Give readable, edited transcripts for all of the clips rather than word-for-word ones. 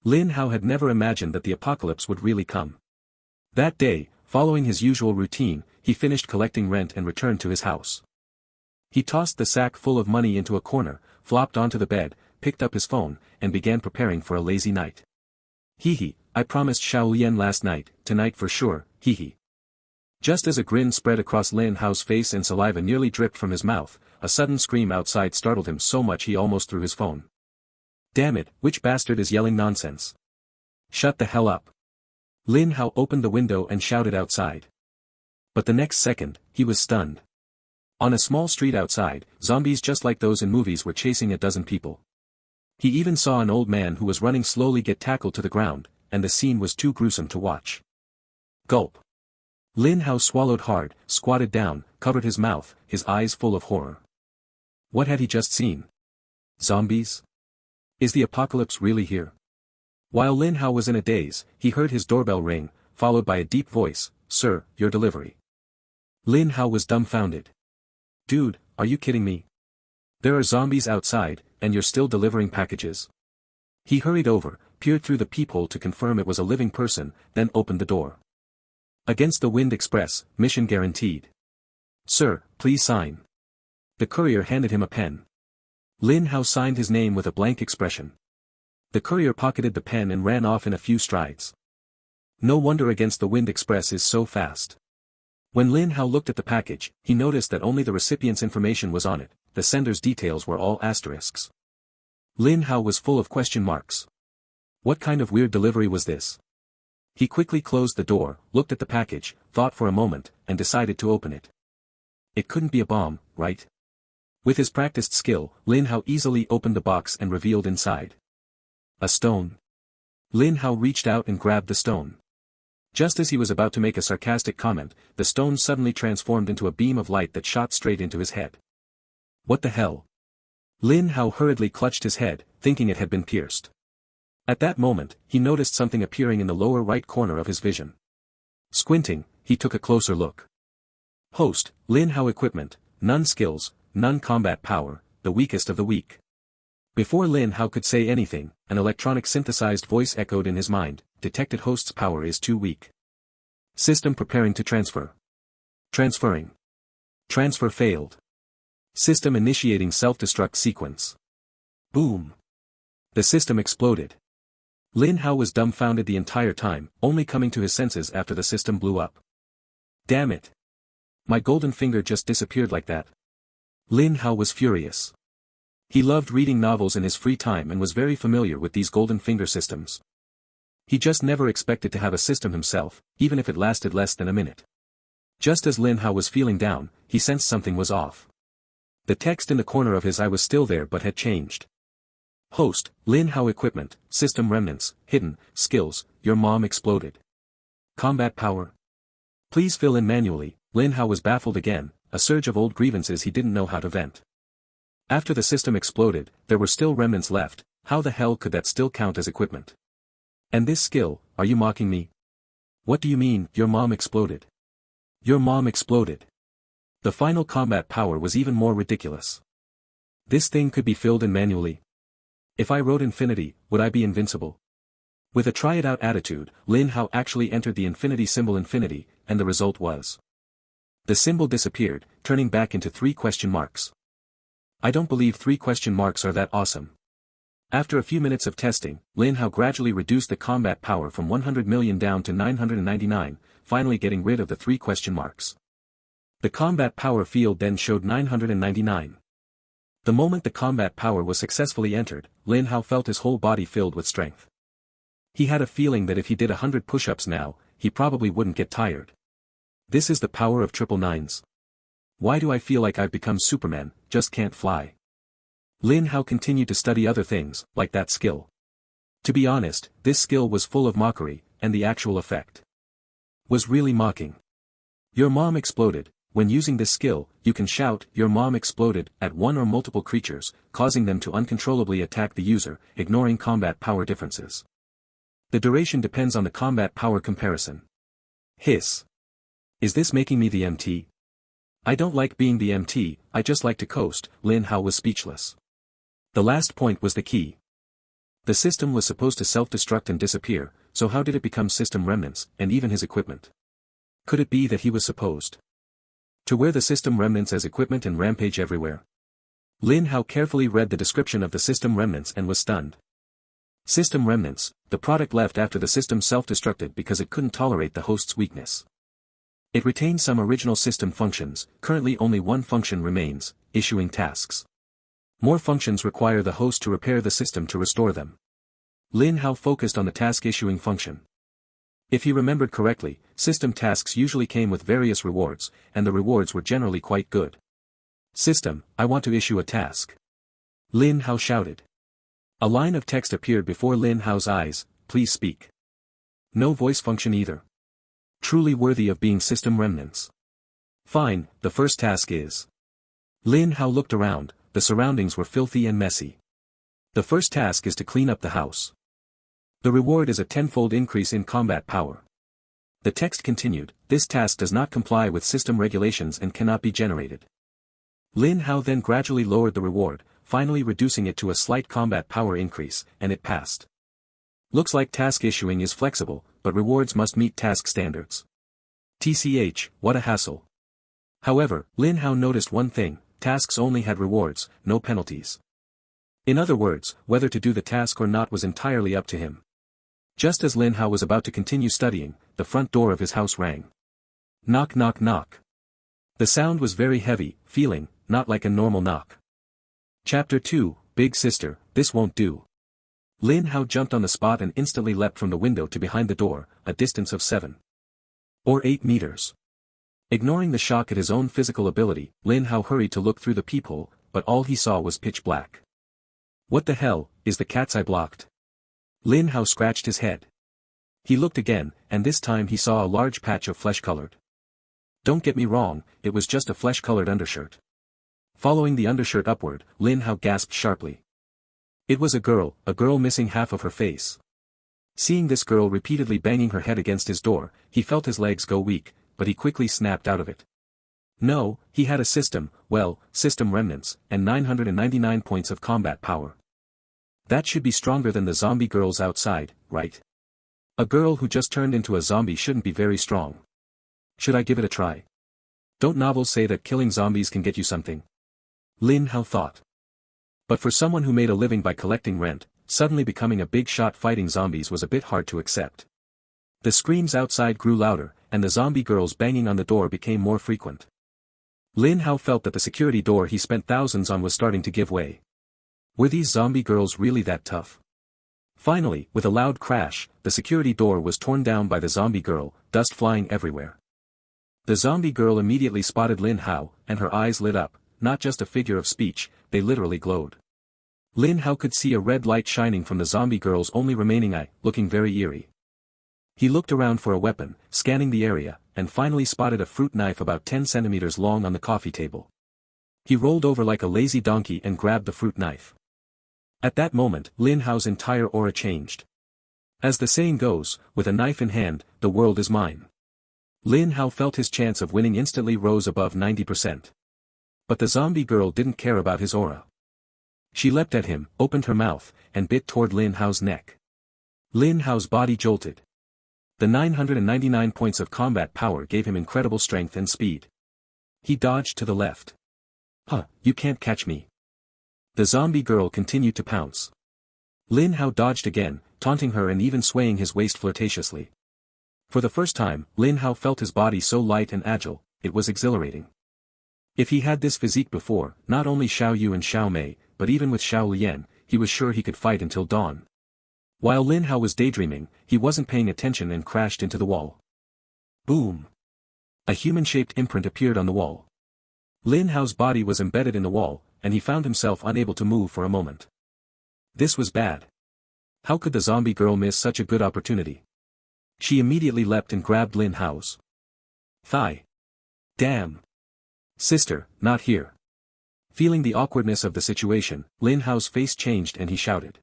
Lin Hao had never imagined that the apocalypse would really come. That day, following his usual routine, he finished collecting rent and returned to his house. He tossed the sack full of money into a corner, flopped onto the bed, picked up his phone, and began preparing for a lazy night. Hee, I promised Xiaolian last night, tonight for sure, hee. Just as a grin spread across Lin Hao's face and saliva nearly dripped from his mouth, a sudden scream outside startled him so much he almost threw his phone. Damn it, which bastard is yelling nonsense? Shut the hell up. Lin Hao opened the window and shouted outside. But the next second, he was stunned. On a small street outside, zombies just like those in movies were chasing a dozen people. He even saw an old man who was running slowly get tackled to the ground, and the scene was too gruesome to watch. Gulp. Lin Hao swallowed hard, squatted down, covered his mouth, his eyes full of horror. What had he just seen? Zombies? Is the apocalypse really here? While Lin Hao was in a daze, he heard his doorbell ring, followed by a deep voice, "Sir, your delivery." Lin Hao was dumbfounded. Dude, are you kidding me? There are zombies outside, and you're still delivering packages. He hurried over, peered through the peephole to confirm it was a living person, then opened the door. Against the Wind Express, mission guaranteed. Sir, please sign. The courier handed him a pen. Lin Hao signed his name with a blank expression. The courier pocketed the pen and ran off in a few strides. No wonder Against the Wind Express is so fast. When Lin Hao looked at the package, he noticed that only the recipient's information was on it, the sender's details were all asterisks. Lin Hao was full of question marks. What kind of weird delivery was this? He quickly closed the door, looked at the package, thought for a moment, and decided to open it. It couldn't be a bomb, right? With his practiced skill, Lin Hao easily opened the box and revealed inside. A stone. Lin Hao reached out and grabbed the stone. Just as he was about to make a sarcastic comment, the stone suddenly transformed into a beam of light that shot straight into his head. What the hell? Lin Hao hurriedly clutched his head, thinking it had been pierced. At that moment, he noticed something appearing in the lower right corner of his vision. Squinting, he took a closer look. Host, Lin Hao equipment, none skills, none combat power, the weakest of the weak. Before Lin Hao could say anything, an electronic synthesized voice echoed in his mind, detected host's power is too weak. System preparing to transfer. Transferring. Transfer failed. System initiating self-destruct sequence. Boom. The system exploded. Lin Hao was dumbfounded the entire time, only coming to his senses after the system blew up. Damn it. My golden finger just disappeared like that. Lin Hao was furious. He loved reading novels in his free time and was very familiar with these golden finger systems. He just never expected to have a system himself, even if it lasted less than a minute. Just as Lin Hao was feeling down, he sensed something was off. The text in the corner of his eye was still there but had changed. Host, Lin Hao equipment, system remnants, hidden, skills, your mom exploded. Combat power. Please fill in manually. Lin Hao was baffled again, a surge of old grievances he didn't know how to vent. After the system exploded, there were still remnants left, how the hell could that still count as equipment? And this skill, are you mocking me? What do you mean, your mom exploded? Your mom exploded. The final combat power was even more ridiculous. This thing could be filled in manually. If I wrote infinity, would I be invincible? With a try-it-out attitude, Lin Hao actually entered the infinity symbol infinity, and the result was. The symbol disappeared, turning back into 3 question marks. I don't believe 3 question marks are that awesome. After a few minutes of testing, Lin Hao gradually reduced the combat power from 100 million down to 999, finally getting rid of the 3 question marks. The combat power field then showed 999. The moment the combat power was successfully entered, Lin Hao felt his whole body filled with strength. He had a feeling that if he did 100 push-ups now, he probably wouldn't get tired. This is the power of 999s. Why do I feel like I've become Superman, just can't fly? Lin Hao continued to study other things, like that skill. To be honest, this skill was full of mockery, and the actual effect was really mocking. Your mom exploded. When using this skill, you can shout, your mom exploded, at one or multiple creatures, causing them to uncontrollably attack the user, ignoring combat power differences. The duration depends on the combat power comparison. Hiss. Is this making me the MT? I don't like being the MT, I just like to coast. Lin Hao was speechless. The last point was the key. The system was supposed to self-destruct and disappear, so how did it become system remnants, and even his equipment? Could it be that he was supposed to wear the system remnants as equipment and rampage everywhere? Lin Hao carefully read the description of the system remnants and was stunned. System remnants, the product left after the system self-destructed because it couldn't tolerate the host's weakness. It retains some original system functions, currently only one function remains, issuing tasks. More functions require the host to repair the system to restore them. Lin Hao focused on the task issuing function. If he remembered correctly, system tasks usually came with various rewards, and the rewards were generally quite good. System, I want to issue a task. Lin Hao shouted. A line of text appeared before Lin Hao's eyes, please speak. No voice function either. Truly worthy of being system remnants. Fine, the first task is. Lin Hao looked around, the surroundings were filthy and messy. The first task is to clean up the house. The reward is a 10-fold increase in combat power. The text continued, this task does not comply with system regulations and cannot be generated. Lin Hao then gradually lowered the reward, finally reducing it to a slight combat power increase, and it passed. Looks like task issuing is flexible, but rewards must meet task standards. TCH, what a hassle. However, Lin Hao noticed one thing, tasks only had rewards, no penalties. In other words, whether to do the task or not was entirely up to him. Just as Lin Hao was about to continue studying, the front door of his house rang. Knock knock knock. The sound was very heavy, feeling, not like a normal knock. Chapter 2, Big Sister, this won't do. Lin Hao jumped on the spot and instantly leapt from the window to behind the door, a distance of 7 or 8 meters. Ignoring the shock at his own physical ability, Lin Hao hurried to look through the peephole, but all he saw was pitch black. What the hell, is the cat's eye blocked? Lin Hao scratched his head. He looked again, and this time he saw a large patch of flesh-colored. Don't get me wrong, it was just a flesh-colored undershirt. Following the undershirt upward, Lin Hao gasped sharply. It was a girl missing half of her face. Seeing this girl repeatedly banging her head against his door, he felt his legs go weak, but he quickly snapped out of it. No, he had a system remnants, and 999 points of combat power. That should be stronger than the zombie girls outside, right? A girl who just turned into a zombie shouldn't be very strong. Should I give it a try? Don't novels say that killing zombies can get you something? Lin Hao thought. But for someone who made a living by collecting rent, suddenly becoming a big shot fighting zombies was a bit hard to accept. The screams outside grew louder, and the zombie girls banging on the door became more frequent. Lin Hao felt that the security door he spent thousands on was starting to give way. Were these zombie girls really that tough? Finally, with a loud crash, the security door was torn down by the zombie girl, dust flying everywhere. The zombie girl immediately spotted Lin Hao, and her eyes lit up, not just a figure of speech, they literally glowed. Lin Hao could see a red light shining from the zombie girl's only remaining eye, looking very eerie. He looked around for a weapon, scanning the area, and finally spotted a fruit knife about 10 centimeters long on the coffee table. He rolled over like a lazy donkey and grabbed the fruit knife. At that moment, Lin Hao's entire aura changed. As the saying goes, with a knife in hand, the world is mine. Lin Hao felt his chance of winning instantly rose above 90%. But the zombie girl didn't care about his aura. She leapt at him, opened her mouth, and bit toward Lin Hao's neck. Lin Hao's body jolted. The 999 points of combat power gave him incredible strength and speed. He dodged to the left. Huh, you can't catch me. The zombie girl continued to pounce. Lin Hao dodged again, taunting her and even swaying his waist flirtatiously. For the first time, Lin Hao felt his body so light and agile, it was exhilarating. If he had this physique before, not only Xiao Yu and Xiao Mei, but even with Xiao Lian, he was sure he could fight until dawn. While Lin Hao was daydreaming, he wasn't paying attention and crashed into the wall. Boom! A human-shaped imprint appeared on the wall. Lin Hao's body was embedded in the wall, and he found himself unable to move for a moment. This was bad. How could the zombie girl miss such a good opportunity? She immediately leapt and grabbed Lin Hao's thigh. Damn! Sister, not here. Feeling the awkwardness of the situation, Lin Hao's face changed and he shouted.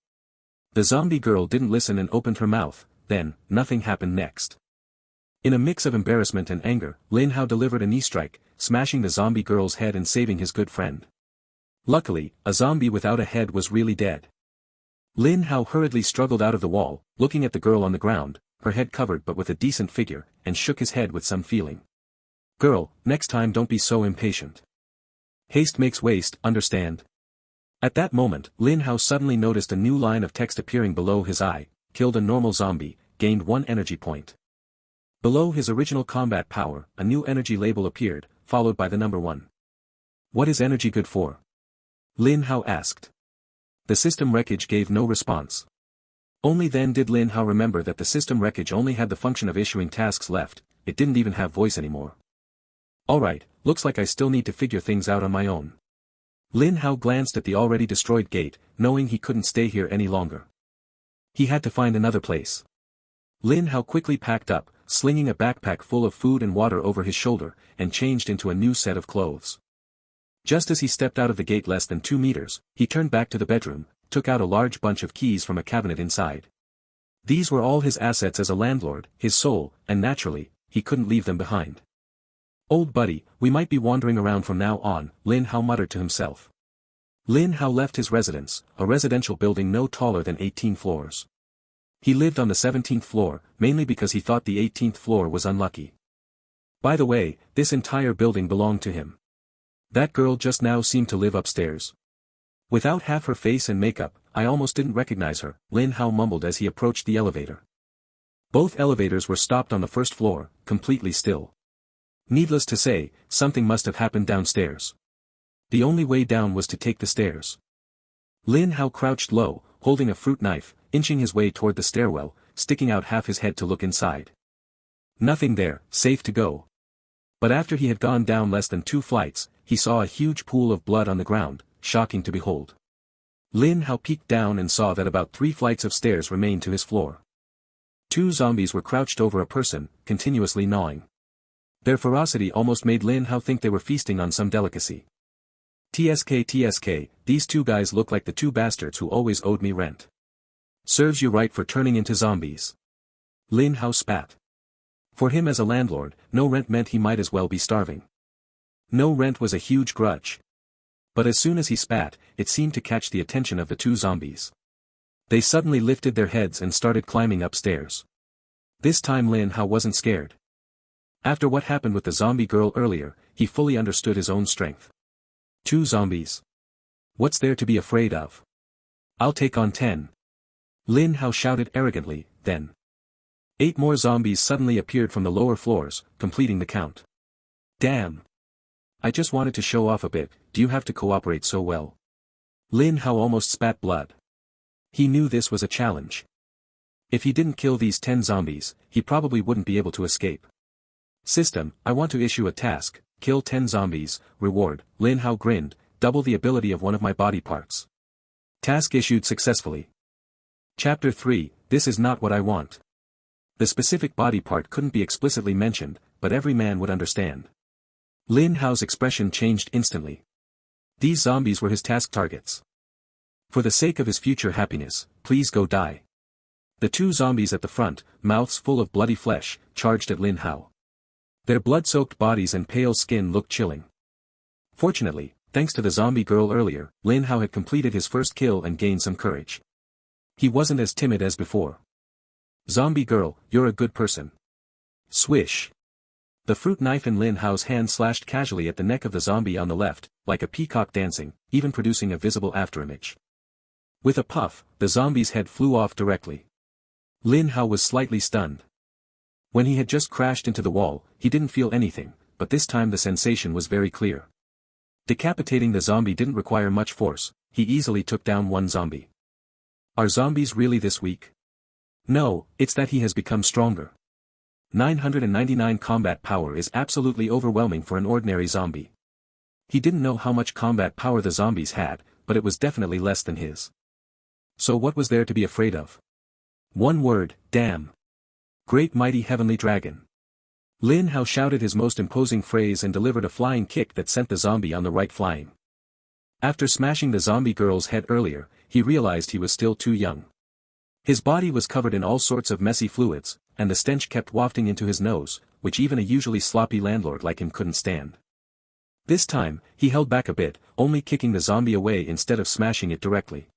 The zombie girl didn't listen and opened her mouth, then, nothing happened next. In a mix of embarrassment and anger, Lin Hao delivered a knee strike, smashing the zombie girl's head and saving his good friend. Luckily, a zombie without a head was really dead. Lin Hao hurriedly struggled out of the wall, looking at the girl on the ground, her head covered but with a decent figure, and shook his head with some feeling. Girl, next time don't be so impatient. Haste makes waste, understand? At that moment, Lin Hao suddenly noticed a new line of text appearing below his eye: killed a normal zombie, gained 1 energy point. Below his original combat power, a new energy label appeared, followed by the number 1. What is energy good for? Lin Hao asked. The system wreckage gave no response. Only then did Lin Hao remember that the system wreckage only had the function of issuing tasks left, it didn't even have voice anymore. Alright, looks like I still need to figure things out on my own. Lin Hao glanced at the already destroyed gate, knowing he couldn't stay here any longer. He had to find another place. Lin Hao quickly packed up, slinging a backpack full of food and water over his shoulder, and changed into a new set of clothes. Just as he stepped out of the gate less than 2 meters, he turned back to the bedroom, took out a large bunch of keys from a cabinet inside. These were all his assets as a landlord, his soul, and naturally, he couldn't leave them behind. Old buddy, we might be wandering around from now on, Lin Hao muttered to himself. Lin Hao left his residence, a residential building no taller than 18 floors. He lived on the 17th floor, mainly because he thought the 18th floor was unlucky. By the way, this entire building belonged to him. That girl just now seemed to live upstairs. Without half her face and makeup, I almost didn't recognize her, Lin Hao mumbled as he approached the elevator. Both elevators were stopped on the first floor, completely still. Needless to say, something must have happened downstairs. The only way down was to take the stairs. Lin Hao crouched low, holding a fruit knife, inching his way toward the stairwell, sticking out half his head to look inside. Nothing there, safe to go. But after he had gone down less than 2 flights, he saw a huge pool of blood on the ground, shocking to behold. Lin Hao peeked down and saw that about 3 flights of stairs remained to his floor. 2 zombies were crouched over a person, continuously gnawing. Their ferocity almost made Lin Hao think they were feasting on some delicacy. TSK, these 2 guys look like the 2 bastards who always owed me rent. Serves you right for turning into zombies. Lin Hao spat. For him as a landlord, no rent meant he might as well be starving. No rent was a huge grudge. But as soon as he spat, it seemed to catch the attention of the 2 zombies. They suddenly lifted their heads and started climbing upstairs. This time Lin Hao wasn't scared. After what happened with the zombie girl earlier, he fully understood his own strength. 2 zombies. What's there to be afraid of? I'll take on 10. Lin Hao shouted arrogantly, then. 8 more zombies suddenly appeared from the lower floors, completing the count. Damn. I just wanted to show off a bit, do you have to cooperate so well? Lin Hao almost spat blood. He knew this was a challenge. If he didn't kill these 10 zombies, he probably wouldn't be able to escape. System, I want to issue a task, kill 10 zombies, reward, Lin Hao grinned, double the ability of one of my body parts. Task issued successfully. Chapter 3, This is not what I want. The specific body part couldn't be explicitly mentioned, but every man would understand. Lin Hao's expression changed instantly. These zombies were his task targets. For the sake of his future happiness, please go die. The 2 zombies at the front, mouths full of bloody flesh, charged at Lin Hao. Their blood-soaked bodies and pale skin looked chilling. Fortunately, thanks to the zombie girl earlier, Lin Hao had completed his first kill and gained some courage. He wasn't as timid as before. Zombie girl, you're a good person. Swish. The fruit knife in Lin Hao's hand slashed casually at the neck of the zombie on the left, like a peacock dancing, even producing a visible afterimage. With a puff, the zombie's head flew off directly. Lin Hao was slightly stunned. When he had just crashed into the wall, he didn't feel anything, but this time the sensation was very clear. Decapitating the zombie didn't require much force, he easily took down 1 zombie. Are zombies really this weak? No, it's that he has become stronger. 999 combat power is absolutely overwhelming for an ordinary zombie. He didn't know how much combat power the zombies had, but it was definitely less than his. So what was there to be afraid of? 1 word, damn. Great mighty heavenly dragon. Lin Hao shouted his most imposing phrase and delivered a flying kick that sent the zombie on the right flying. After smashing the zombie girl's head earlier, he realized he was still too young. His body was covered in all sorts of messy fluids, and the stench kept wafting into his nose, which even a usually sloppy landlord like him couldn't stand. This time, he held back a bit, only kicking the zombie away instead of smashing it directly.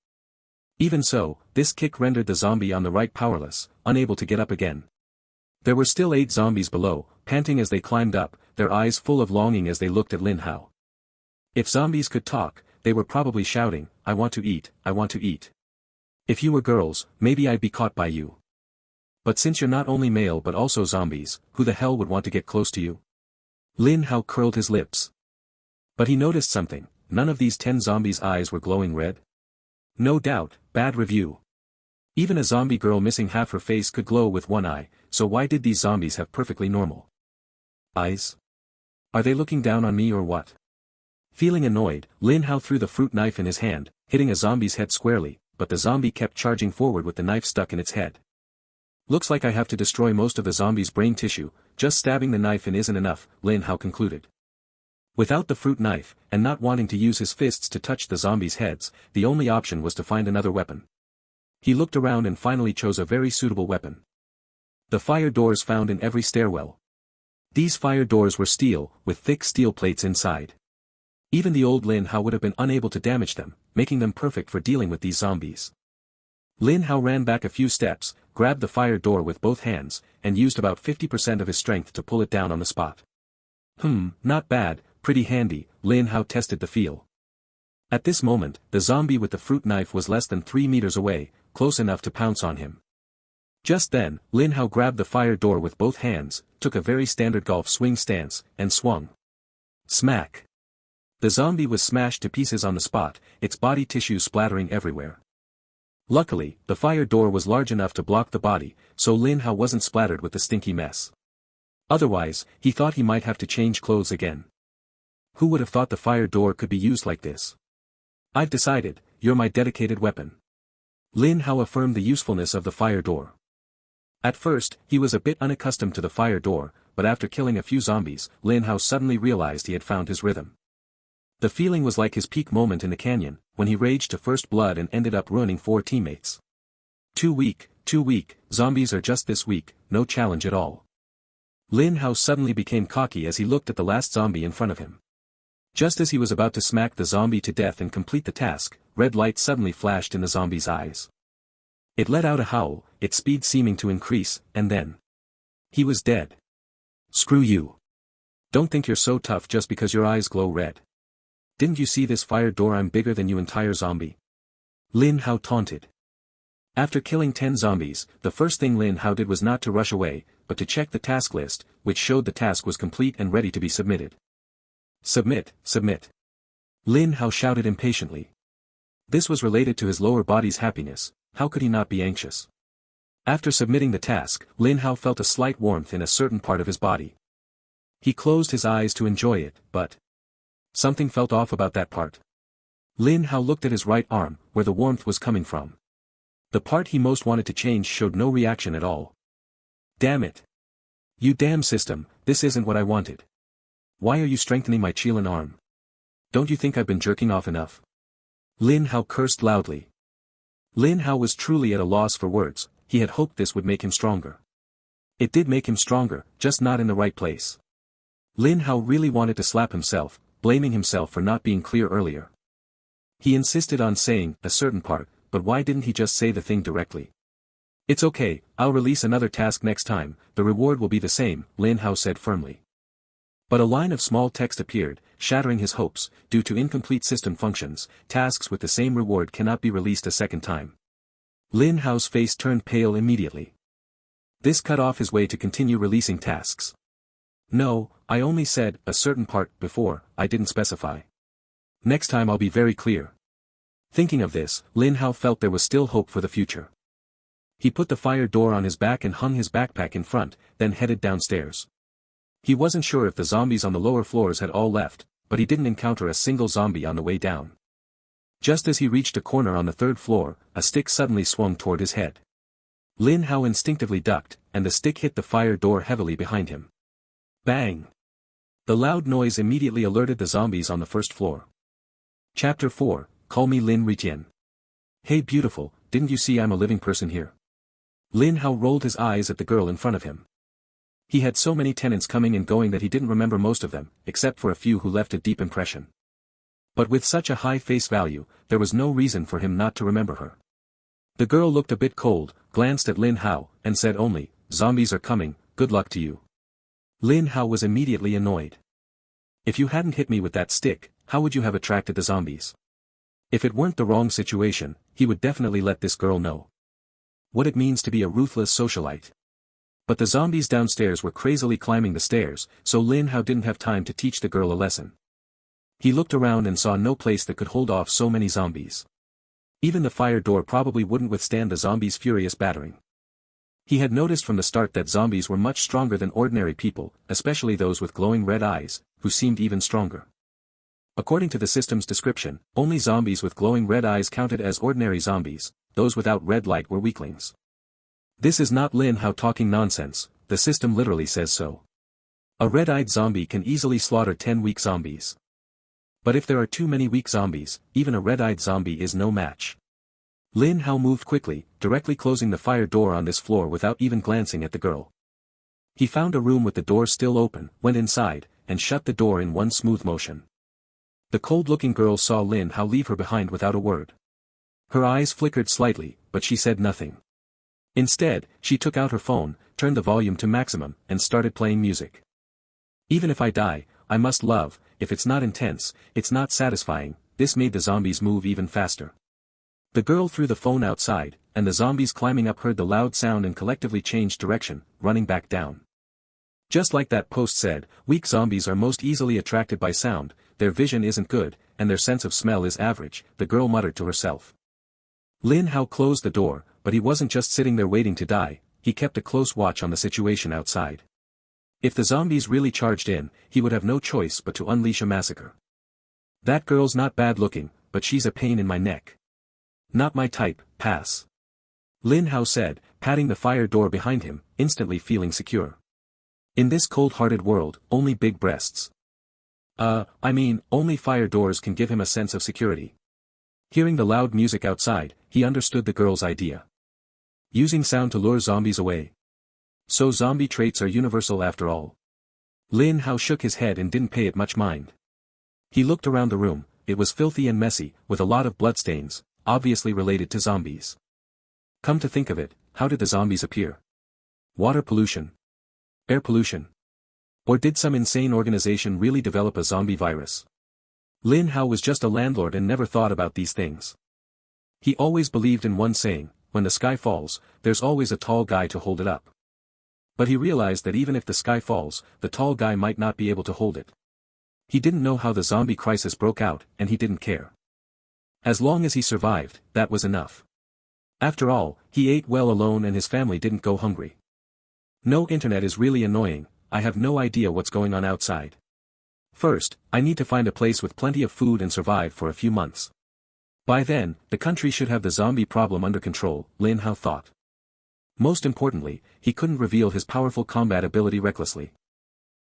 Even so, this kick rendered the zombie on the right powerless, unable to get up again. There were still 8 zombies below, panting as they climbed up, their eyes full of longing as they looked at Lin Hao. If zombies could talk, they were probably shouting, "I want to eat, I want to eat. If you were girls, maybe I'd be caught by you. But since you're not only male but also zombies, who the hell would want to get close to you?" Lin Hao curled his lips. But he noticed something, none of these 10 zombies' eyes were glowing red. No doubt, bad review. Even a zombie girl missing half her face could glow with one eye, so why did these zombies have perfectly normal eyes? Are they looking down on me or what? Feeling annoyed, Lin Hao threw the fruit knife in his hand, hitting a zombie's head squarely, but the zombie kept charging forward with the knife stuck in its head. Looks like I have to destroy most of the zombie's brain tissue, just stabbing the knife in isn't enough, Lin Hao concluded. Without the fruit knife, and not wanting to use his fists to touch the zombies' heads, the only option was to find another weapon. He looked around and finally chose a very suitable weapon. The fire doors found in every stairwell. These fire doors were steel, with thick steel plates inside. Even the old Lin Hao would have been unable to damage them, making them perfect for dealing with these zombies. Lin Hao ran back a few steps, grabbed the fire door with both hands, and used about 50% of his strength to pull it down on the spot. Not bad, pretty handy, Lin Hao tested the feel. At this moment, the zombie with the fruit knife was less than 3 meters away, close enough to pounce on him. Just then, Lin Hao grabbed the fire door with both hands, took a very standard golf swing stance, and swung. Smack! The zombie was smashed to pieces on the spot, its body tissue splattering everywhere. Luckily, the fire door was large enough to block the body, so Lin Hao wasn't splattered with the stinky mess. Otherwise, he thought he might have to change clothes again. Who would have thought the fire door could be used like this? I've decided, you're my dedicated weapon. Lin Hao affirmed the usefulness of the fire door. At first, he was a bit unaccustomed to the fire door, but after killing a few zombies, Lin Hao suddenly realized he had found his rhythm. The feeling was like his peak moment in the canyon, when he raged to first blood and ended up ruining 4 teammates. Too weak, zombies are just this weak, no challenge at all. Lin Hao suddenly became cocky as he looked at the last zombie in front of him. Just as he was about to smack the zombie to death and complete the task, red light suddenly flashed in the zombie's eyes. It let out a howl, its speed seeming to increase, and then he was dead. Screw you. Don't think you're so tough just because your eyes glow red. Didn't you see this fire door? I'm bigger than you entire zombie. Lin Hao taunted. After killing 10 zombies, the first thing Lin Hao did was not to rush away, but to check the task list, which showed the task was complete and ready to be submitted. Submit. Lin Hao shouted impatiently. This was related to his lower body's happiness, how could he not be anxious? After submitting the task, Lin Hao felt a slight warmth in a certain part of his body. He closed his eyes to enjoy it, but something felt off about that part. Lin Hao looked at his right arm, where the warmth was coming from. The part he most wanted to change showed no reaction at all. Damn it. You damn system, this isn't what I wanted. Why are you strengthening my Qilin arm? Don't you think I've been jerking off enough? Lin Hao cursed loudly. Lin Hao was truly at a loss for words, he had hoped this would make him stronger. It did make him stronger, just not in the right place. Lin Hao really wanted to slap himself, blaming himself for not being clear earlier. He insisted on saying a certain part, but why didn't he just say the thing directly? It's okay, I'll release another task next time, the reward will be the same, Lin Hao said firmly. But a line of small text appeared, shattering his hopes, due to incomplete system functions, tasks with the same reward cannot be released a second time. Lin Hao's face turned pale immediately. This cut off his way to continue releasing tasks. No, I only said a certain part before, I didn't specify. Next time I'll be very clear. Thinking of this, Lin Hao felt there was still hope for the future. He put the fire door on his back and hung his backpack in front, then headed downstairs. He wasn't sure if the zombies on the lower floors had all left, but he didn't encounter a single zombie on the way down. Just as he reached a corner on the 3rd floor, a stick suddenly swung toward his head. Lin Hao instinctively ducked, and the stick hit the fire door heavily behind him. Bang! The loud noise immediately alerted the zombies on the 1st floor. Chapter 4, Call Me Lin Ritien. Hey beautiful, didn't you see I'm a living person here? Lin Hao rolled his eyes at the girl in front of him. He had so many tenants coming and going that he didn't remember most of them, except for a few who left a deep impression. But with such a high face value, there was no reason for him not to remember her. The girl looked a bit cold, glanced at Lin Hao, and said only, "Zombies are coming, good luck to you." Lin Hao was immediately annoyed. "If you hadn't hit me with that stick, how would you have attracted the zombies?" If it weren't the wrong situation, he would definitely let this girl know what it means to be a ruthless socialite. But the zombies downstairs were crazily climbing the stairs, so Lin Hao didn't have time to teach the girl a lesson. He looked around and saw no place that could hold off so many zombies. Even the fire door probably wouldn't withstand the zombies' furious battering. He had noticed from the start that zombies were much stronger than ordinary people, especially those with glowing red eyes, who seemed even stronger. According to the system's description, only zombies with glowing red eyes counted as ordinary zombies, those without red light were weaklings. This is not Lin Hao talking nonsense, the system literally says so. A red-eyed zombie can easily slaughter 10 weak zombies. But if there are too many weak zombies, even a red-eyed zombie is no match. Lin Hao moved quickly, directly closing the fire door on this floor without even glancing at the girl. He found a room with the door still open, went inside, and shut the door in one smooth motion. The cold-looking girl saw Lin Hao leave her behind without a word. Her eyes flickered slightly, but she said nothing. Instead, she took out her phone, turned the volume to maximum, and started playing music. "Even if I die, I must love, if it's not intense, it's not satisfying." This made the zombies move even faster. The girl threw the phone outside, and the zombies climbing up heard the loud sound and collectively changed direction, running back down. Just like that post said, weak zombies are most easily attracted by sound, their vision isn't good, and their sense of smell is average, the girl muttered to herself. Lin Hao closed the door, but he wasn't just sitting there waiting to die, he kept a close watch on the situation outside. If the zombies really charged in, he would have no choice but to unleash a massacre. "That girl's not bad looking, but she's a pain in my neck. Not my type, pass." Lin Hao said, patting the fire door behind him, instantly feeling secure. In this cold-hearted world, only big breasts. Only fire doors can give him a sense of security. Hearing the loud music outside, he understood the girl's idea. Using sound to lure zombies away. So zombie traits are universal after all. Lin Hao shook his head and didn't pay it much mind. He looked around the room, it was filthy and messy, with a lot of bloodstains, obviously related to zombies. Come to think of it, how did the zombies appear? Water pollution? Air pollution? Or did some insane organization really develop a zombie virus? Lin Hao was just a landlord and never thought about these things. He always believed in one saying, when the sky falls, there's always a tall guy to hold it up. But he realized that even if the sky falls, the tall guy might not be able to hold it. He didn't know how the zombie crisis broke out, and he didn't care. As long as he survived, that was enough. After all, he ate well alone and his family didn't go hungry. No, internet is really annoying, I have no idea what's going on outside. First, I need to find a place with plenty of food and survive for a few months. By then, the country should have the zombie problem under control, Lin Hao thought. Most importantly, he couldn't reveal his powerful combat ability recklessly.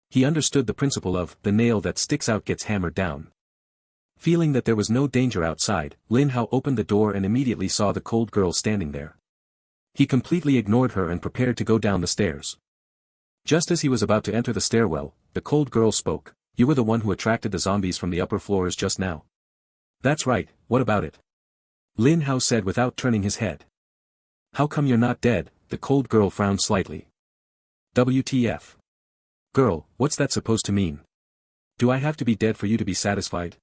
He understood the principle of, the nail that sticks out gets hammered down. Feeling that there was no danger outside, Lin Hao opened the door and immediately saw the cold girl standing there. He completely ignored her and prepared to go down the stairs. Just as he was about to enter the stairwell, the cold girl spoke. "You were the one who attracted the zombies from the upper floors just now." "That's right, what about it?" Lin Hao said without turning his head. "How come you're not dead?" The cold girl frowned slightly. "WTF? Girl, what's that supposed to mean? Do I have to be dead for you to be satisfied?"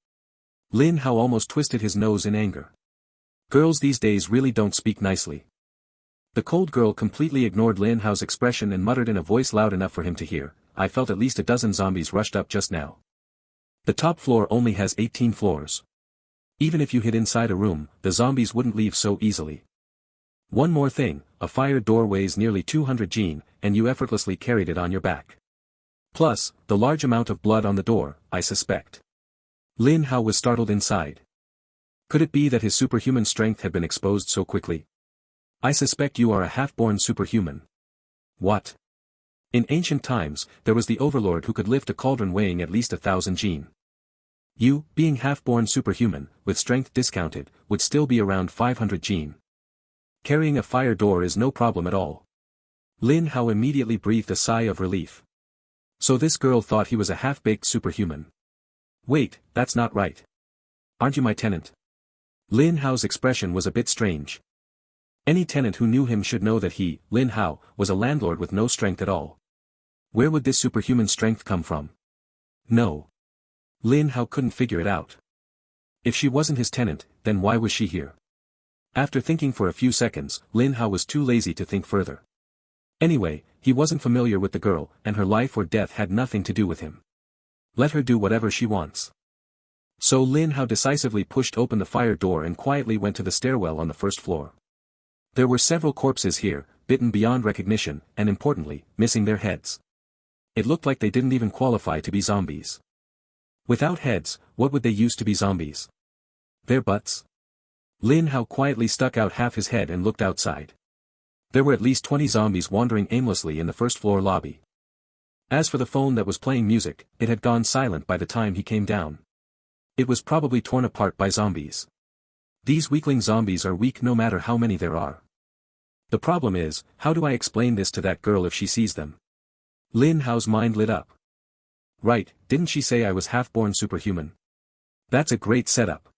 Lin Hao almost twisted his nose in anger. Girls these days really don't speak nicely. The cold girl completely ignored Lin Hao's expression and muttered in a voice loud enough for him to hear, "I felt at least a dozen zombies rushed up just now. The top floor only has 18 floors. Even if you hid inside a room, the zombies wouldn't leave so easily. One more thing, a fire door weighs nearly 200 gene, and you effortlessly carried it on your back. Plus, the large amount of blood on the door, I suspect." Lin Hao was startled inside. Could it be that his superhuman strength had been exposed so quickly? "I suspect you are a half-born superhuman." What? In ancient times, there was the overlord who could lift a cauldron weighing at least 1,000 gene. You, being half-born superhuman, with strength discounted, would still be around 500 gene. Carrying a fire door is no problem at all. Lin Hao immediately breathed a sigh of relief. So this girl thought he was a half-baked superhuman. Wait, that's not right. Aren't you my tenant? Lin Hao's expression was a bit strange. Any tenant who knew him should know that he, Lin Hao, was a landlord with no strength at all. Where would this superhuman strength come from? No. Lin Hao couldn't figure it out. If she wasn't his tenant, then why was she here? After thinking for a few seconds, Lin Hao was too lazy to think further. Anyway, he wasn't familiar with the girl, and her life or death had nothing to do with him. Let her do whatever she wants. So Lin Hao decisively pushed open the fire door and quietly went to the stairwell on the first floor. There were several corpses here, bitten beyond recognition, and importantly, missing their heads. It looked like they didn't even qualify to be zombies. Without heads, what would they use to be zombies? Their butts? Lin Hao quietly stuck out half his head and looked outside. There were at least 20 zombies wandering aimlessly in the first floor lobby. As for the phone that was playing music, it had gone silent by the time he came down. It was probably torn apart by zombies. These weakling zombies are weak no matter how many there are. The problem is, how do I explain this to that girl if she sees them? Lin Hao's mind lit up. Right, didn't she say I was half-born superhuman? That's a great setup.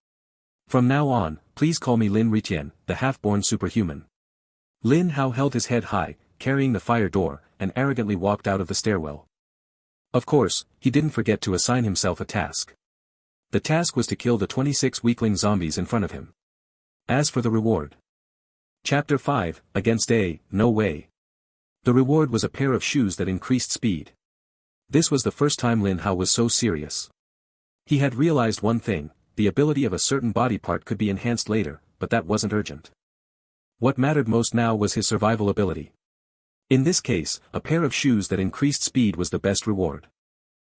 From now on, please call me Lin Ritien, the half-born superhuman. Lin Hao held his head high, carrying the fire door, and arrogantly walked out of the stairwell. Of course, he didn't forget to assign himself a task. The task was to kill the 26 weakling zombies in front of him. As for the reward. Chapter 5, Against A, No Way. The reward was a pair of shoes that increased speed. This was the first time Lin Hao was so serious. He had realized one thing, the ability of a certain body part could be enhanced later, but that wasn't urgent. What mattered most now was his survival ability. In this case, a pair of shoes that increased speed was the best reward.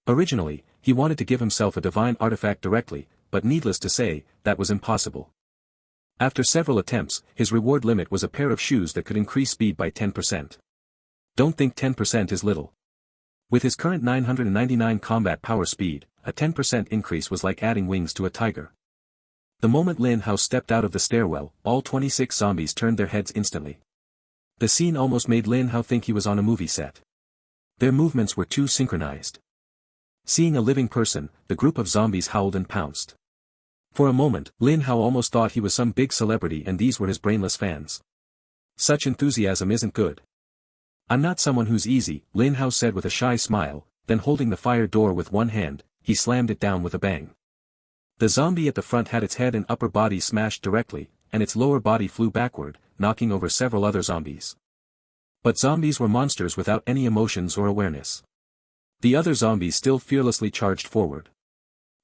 Originally, he wanted to give himself a divine artifact directly, but needless to say, that was impossible. After several attempts, his reward limit was a pair of shoes that could increase speed by 10%. Don't think 10% is little. With his current 999 combat power speed, a 10% increase was like adding wings to a tiger. The moment Lin Hao stepped out of the stairwell, all 26 zombies turned their heads instantly. The scene almost made Lin Hao think he was on a movie set. Their movements were too synchronized. Seeing a living person, the group of zombies howled and pounced. For a moment, Lin Hao almost thought he was some big celebrity and these were his brainless fans. Such enthusiasm isn't good. I'm not someone who's easy, Lin Hao said with a shy smile, then holding the fire door with one hand, he slammed it down with a bang. The zombie at the front had its head and upper body smashed directly, and its lower body flew backward, knocking over several other zombies. But zombies were monsters without any emotions or awareness. The other zombies still fearlessly charged forward.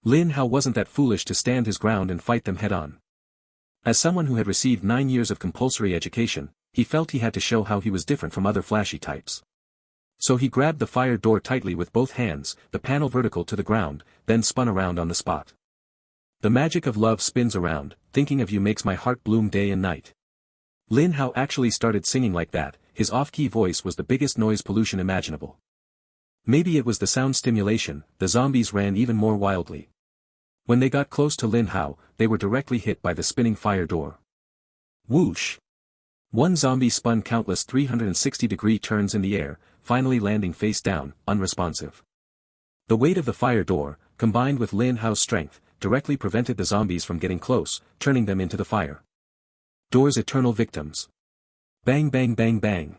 Lin Hao wasn't that foolish to stand his ground and fight them head-on. As someone who had received 9 years of compulsory education, he felt he had to show how he was different from other flashy types. So he grabbed the fire door tightly with both hands, the panel vertical to the ground, then spun around on the spot. The magic of love spins around, thinking of you makes my heart bloom day and night. Lin Hao actually started singing like that, his off-key voice was the biggest noise pollution imaginable. Maybe it was the sound stimulation, the zombies ran even more wildly. When they got close to Lin Hao, they were directly hit by the spinning fire door. Whoosh! One zombie spun countless 360-degree turns in the air, finally landing face down, unresponsive. The weight of the fire door, combined with Lin Hao's strength, directly prevented the zombies from getting close, turning them into the fire. Door's eternal victims. Bang bang bang bang.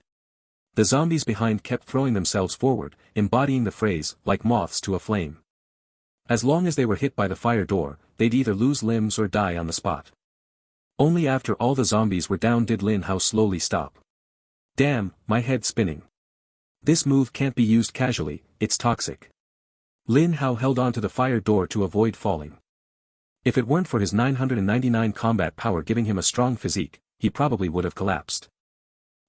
The zombies behind kept throwing themselves forward, embodying the phrase, like moths to a flame. As long as they were hit by the fire door, they'd either lose limbs or die on the spot. Only after all the zombies were down did Lin Hao slowly stop. Damn, my head's spinning. This move can't be used casually, it's toxic. Lin Hao held onto the fire door to avoid falling. If it weren't for his 999 combat power giving him a strong physique, he probably would have collapsed.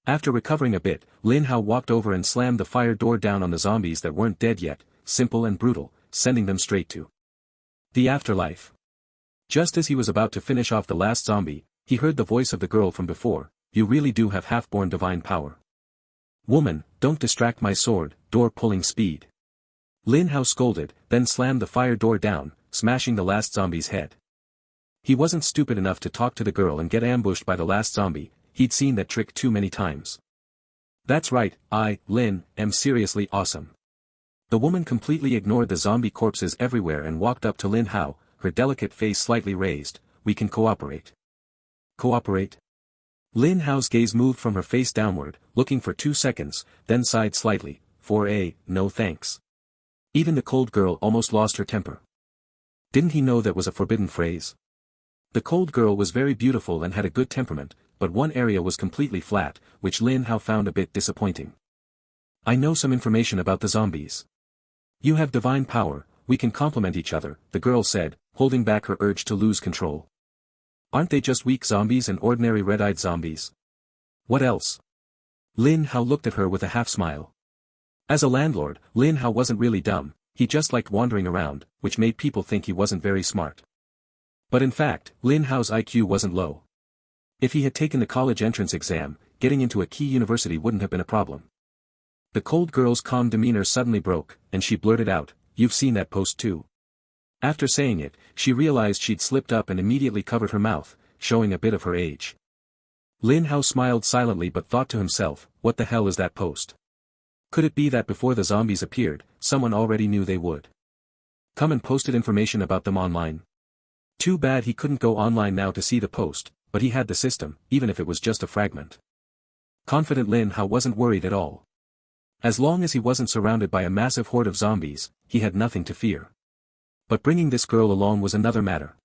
After recovering a bit, Lin Hao walked over and slammed the fire door down on the zombies that weren't dead yet, simple and brutal, sending them straight to the afterlife. Just as he was about to finish off the last zombie, he heard the voice of the girl from before, you really do have half-born divine power. Woman, don't distract my sword, door pulling speed. Lin Hao scolded, then slammed the fire door down, smashing the last zombie's head. He wasn't stupid enough to talk to the girl and get ambushed by the last zombie, he'd seen that trick too many times. That's right, I, Lin, am seriously awesome. The woman completely ignored the zombie corpses everywhere and walked up to Lin Hao, her delicate face slightly raised, we can cooperate. Cooperate? Lin Hao's gaze moved from her face downward, looking for 2 seconds, then sighed slightly, no thanks. Even the cold girl almost lost her temper. Didn't he know that was a forbidden phrase? The cold girl was very beautiful and had a good temperament, but one area was completely flat, which Lin Hao found a bit disappointing. I know some information about the zombies. You have divine power, we can complement each other, the girl said, holding back her urge to lose control. Aren't they just weak zombies and ordinary red-eyed zombies? What else? Lin Hao looked at her with a half-smile. As a landlord, Lin Hao wasn't really dumb, he just liked wandering around, which made people think he wasn't very smart. But in fact, Lin Hao's IQ wasn't low. If he had taken the college entrance exam, getting into a key university wouldn't have been a problem. The cold girl's calm demeanor suddenly broke, and she blurted out, "You've seen that post too." After saying it, she realized she'd slipped up and immediately covered her mouth, showing a bit of her age. Lin Hao smiled silently but thought to himself, what the hell is that post? Could it be that before the zombies appeared, someone already knew they would come and posted information about them online? Too bad he couldn't go online now to see the post, but he had the system, even if it was just a fragment. Confident Lin Hao wasn't worried at all. As long as he wasn't surrounded by a massive horde of zombies, he had nothing to fear. But bringing this girl along was another matter.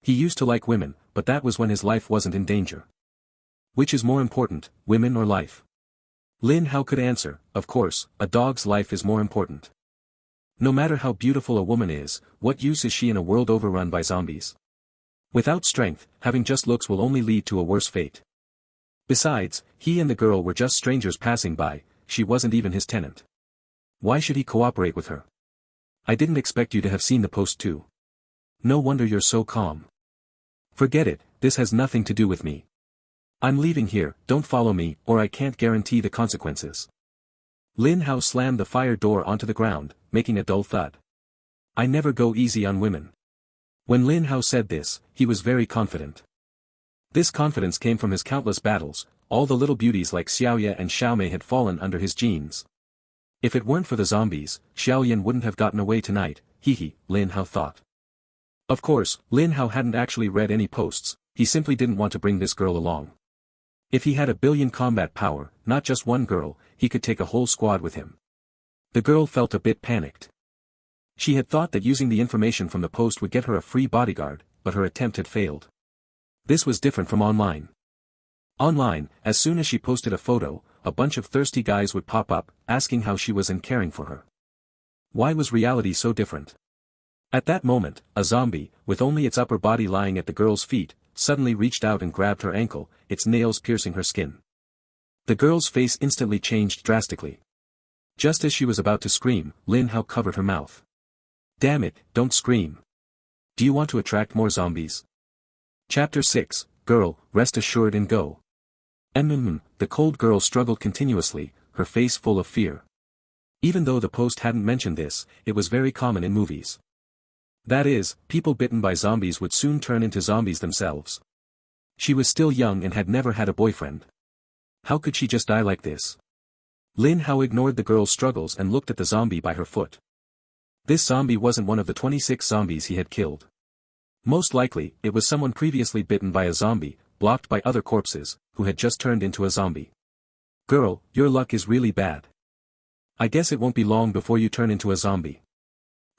He used to like women, but that was when his life wasn't in danger. Which is more important, women or life? Lin Hao could answer, of course, a dog's life is more important. No matter how beautiful a woman is, what use is she in a world overrun by zombies? Without strength, having just looks will only lead to a worse fate. Besides, he and the girl were just strangers passing by, she wasn't even his tenant. Why should he cooperate with her? I didn't expect you to have seen the post too. No wonder you're so calm. Forget it, this has nothing to do with me. I'm leaving here, don't follow me, or I can't guarantee the consequences. Lin Hao slammed the fire door onto the ground, making a dull thud. I never go easy on women. When Lin Hao said this, he was very confident. This confidence came from his countless battles, all the little beauties like Xiaoye and Xiaomei had fallen under his genes. If it weren't for the zombies, Xiaoyan wouldn't have gotten away tonight, Lin Hao thought. Of course, Lin Hao hadn't actually read any posts, he simply didn't want to bring this girl along. If he had a billion combat power, not just one girl, he could take a whole squad with him. The girl felt a bit panicked. She had thought that using the information from the post would get her a free bodyguard, but her attempt had failed. This was different from online. Online, as soon as she posted a photo, a bunch of thirsty guys would pop up, asking how she was and caring for her. Why was reality so different? At that moment, a zombie, with only its upper body lying at the girl's feet, suddenly reached out and grabbed her ankle, its nails piercing her skin. The girl's face instantly changed drastically. Just as she was about to scream, Lin Hao covered her mouth. Damn it, don't scream. Do you want to attract more zombies? Chapter 6, Girl, rest assured and go. The cold girl struggled continuously, her face full of fear. Even though the post hadn't mentioned this, it was very common in movies. That is, people bitten by zombies would soon turn into zombies themselves. She was still young and had never had a boyfriend. How could she just die like this? Lin Hao ignored the girl's struggles and looked at the zombie by her foot. This zombie wasn't one of the 26 zombies he had killed. Most likely, it was someone previously bitten by a zombie, blocked by other corpses, who had just turned into a zombie. Girl, your luck is really bad. I guess it won't be long before you turn into a zombie.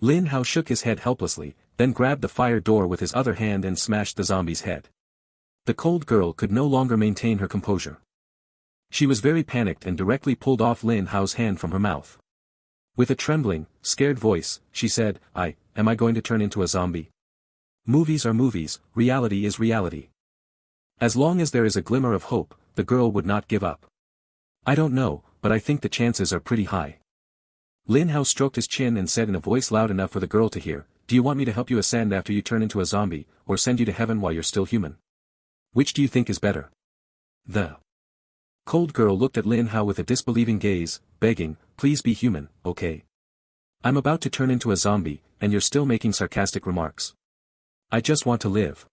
Lin Hao shook his head helplessly, then grabbed the fire door with his other hand and smashed the zombie's head. The cold girl could no longer maintain her composure. She was very panicked and directly pulled off Lin Hao's hand from her mouth. With a trembling, scared voice, she said, Am I going to turn into a zombie? Movies are movies, reality is reality. As long as there is a glimmer of hope, the girl would not give up. I don't know, but I think the chances are pretty high. Lin Hao stroked his chin and said in a voice loud enough for the girl to hear, Do you want me to help you ascend after you turn into a zombie, or send you to heaven while you're still human? Which do you think is better? The cold girl looked at Lin Hao with a disbelieving gaze, begging, Please be human, okay? I'm about to turn into a zombie, and you're still making sarcastic remarks. I just want to live.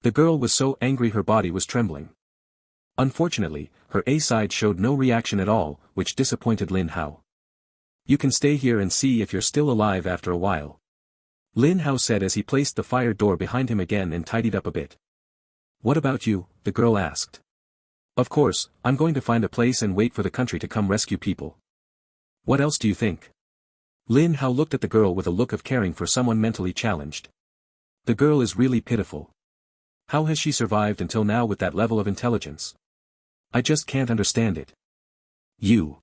The girl was so angry her body was trembling. Unfortunately, her A side showed no reaction at all, which disappointed Lin Hao. You can stay here and see if you're still alive after a while. Lin Hao said as he placed the fire door behind him again and tidied up a bit. What about you? The girl asked. Of course, I'm going to find a place and wait for the country to come rescue people. What else do you think? Lin Hao looked at the girl with a look of caring for someone mentally challenged. The girl is really pitiful. How has she survived until now with that level of intelligence? I just can't understand it. You.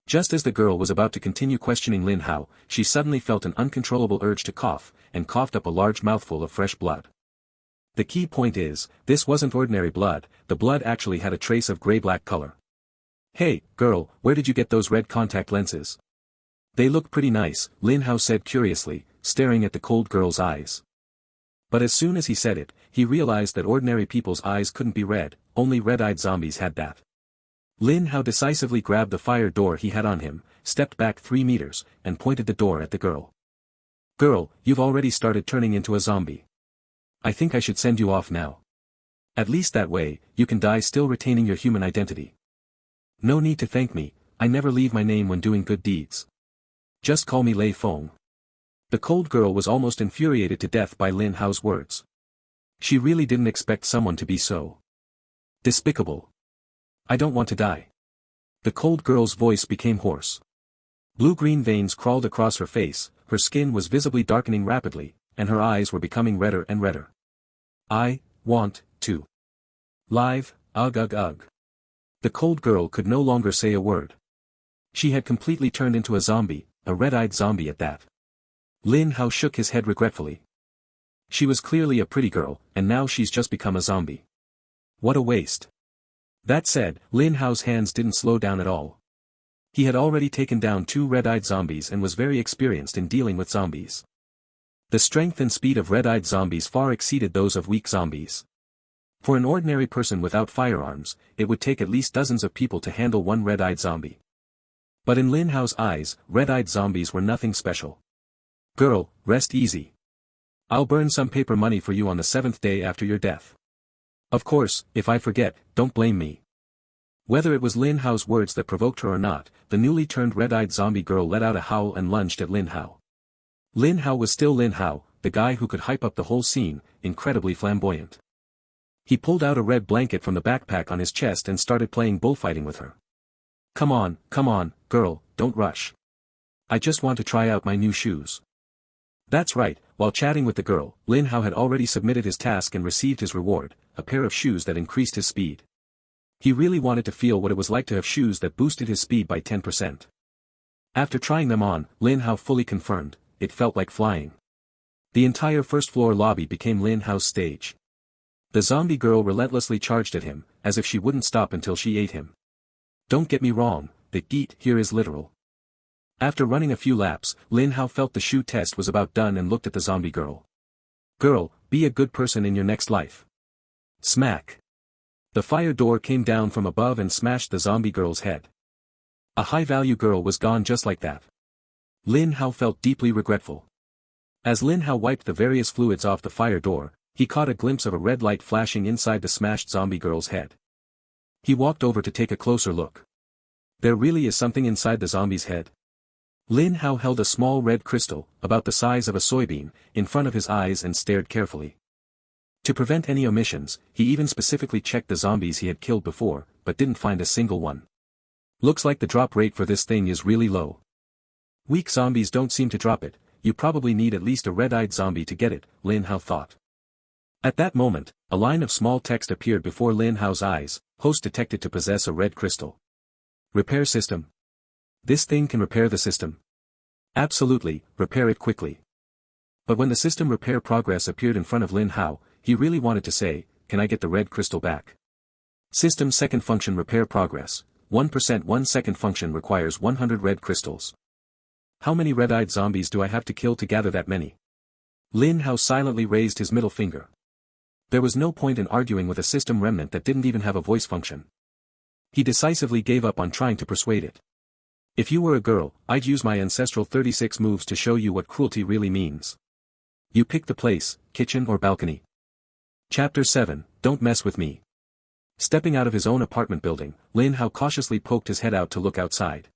Just as the girl was about to continue questioning Lin Hao, she suddenly felt an uncontrollable urge to cough, and coughed up a large mouthful of fresh blood. The key point is, this wasn't ordinary blood, the blood actually had a trace of gray-black color. Hey, girl, where did you get those red contact lenses? They look pretty nice, Lin Hao said curiously, staring at the cold girl's eyes. But as soon as he said it, he realized that ordinary people's eyes couldn't be red, only red-eyed zombies had that. Lin Hao decisively grabbed the fire door he had on him, stepped back 3 meters, and pointed the door at the girl. Girl, you've already started turning into a zombie. I think I should send you off now. At least that way, you can die still retaining your human identity. No need to thank me, I never leave my name when doing good deeds. Just call me Lei Feng. The cold girl was almost infuriated to death by Lin Hao's words. She really didn't expect someone to be so despicable. I don't want to die. The cold girl's voice became hoarse. Blue-green veins crawled across her face, her skin was visibly darkening rapidly, and her eyes were becoming redder and redder. I want to live, ugh ugh ugh. The cold girl could no longer say a word. She had completely turned into a zombie, a red-eyed zombie at that. Lin Hao shook his head regretfully. She was clearly a pretty girl, and now she's just become a zombie. What a waste. That said, Lin Hao's hands didn't slow down at all. He had already taken down 2 red-eyed zombies and was very experienced in dealing with zombies. The strength and speed of red-eyed zombies far exceeded those of weak zombies. For an ordinary person without firearms, it would take at least dozens of people to handle one red-eyed zombie. But in Lin Hao's eyes, red-eyed zombies were nothing special. Girl, rest easy. I'll burn some paper money for you on the 7th day after your death. Of course, if I forget, don't blame me. Whether it was Lin Hao's words that provoked her or not, the newly turned red-eyed zombie girl let out a howl and lunged at Lin Hao. Lin Hao was still Lin Hao, the guy who could hype up the whole scene, incredibly flamboyant. He pulled out a red blanket from the backpack on his chest and started playing bullfighting with her. Come on, girl, don't rush. I just want to try out my new shoes. That's right, while chatting with the girl, Lin Hao had already submitted his task and received his reward, a pair of shoes that increased his speed. He really wanted to feel what it was like to have shoes that boosted his speed by 10%. After trying them on, Lin Hao fully confirmed, it felt like flying. The entire first-floor lobby became Lin Hao's stage. The zombie girl relentlessly charged at him, as if she wouldn't stop until she ate him. Don't get me wrong, the geet here is literal. After running a few laps, Lin Hao felt the shoe test was about done and looked at the zombie girl. Girl, be a good person in your next life. Smack. The fire door came down from above and smashed the zombie girl's head. A high-value girl was gone just like that. Lin Hao felt deeply regretful. As Lin Hao wiped the various fluids off the fire door, he caught a glimpse of a red light flashing inside the smashed zombie girl's head. He walked over to take a closer look. There really is something inside the zombie's head. Lin Hao held a small red crystal, about the size of a soybean, in front of his eyes and stared carefully. To prevent any omissions, he even specifically checked the zombies he had killed before, but didn't find a single one. Looks like the drop rate for this thing is really low. Weak zombies don't seem to drop it, you probably need at least a red-eyed zombie to get it, Lin Hao thought. At that moment, a line of small text appeared before Lin Hao's eyes, host detected to possess a red crystal. Repair system. This thing can repair the system. Absolutely, repair it quickly. But when the system repair progress appeared in front of Lin Hao, he really wanted to say, can I get the red crystal back? System second function repair progress, 1% 1 second function requires 100 red crystals. How many red-eyed zombies do I have to kill to gather that many? Lin Hao silently raised his middle finger. There was no point in arguing with a system remnant that didn't even have a voice function. He decisively gave up on trying to persuade it. If you were a girl, I'd use my ancestral 36 moves to show you what cruelty really means. You pick the place, kitchen or balcony. Chapter 7, Don't Mess With Me. Stepping out of his own apartment building, Lin Hao cautiously poked his head out to look outside.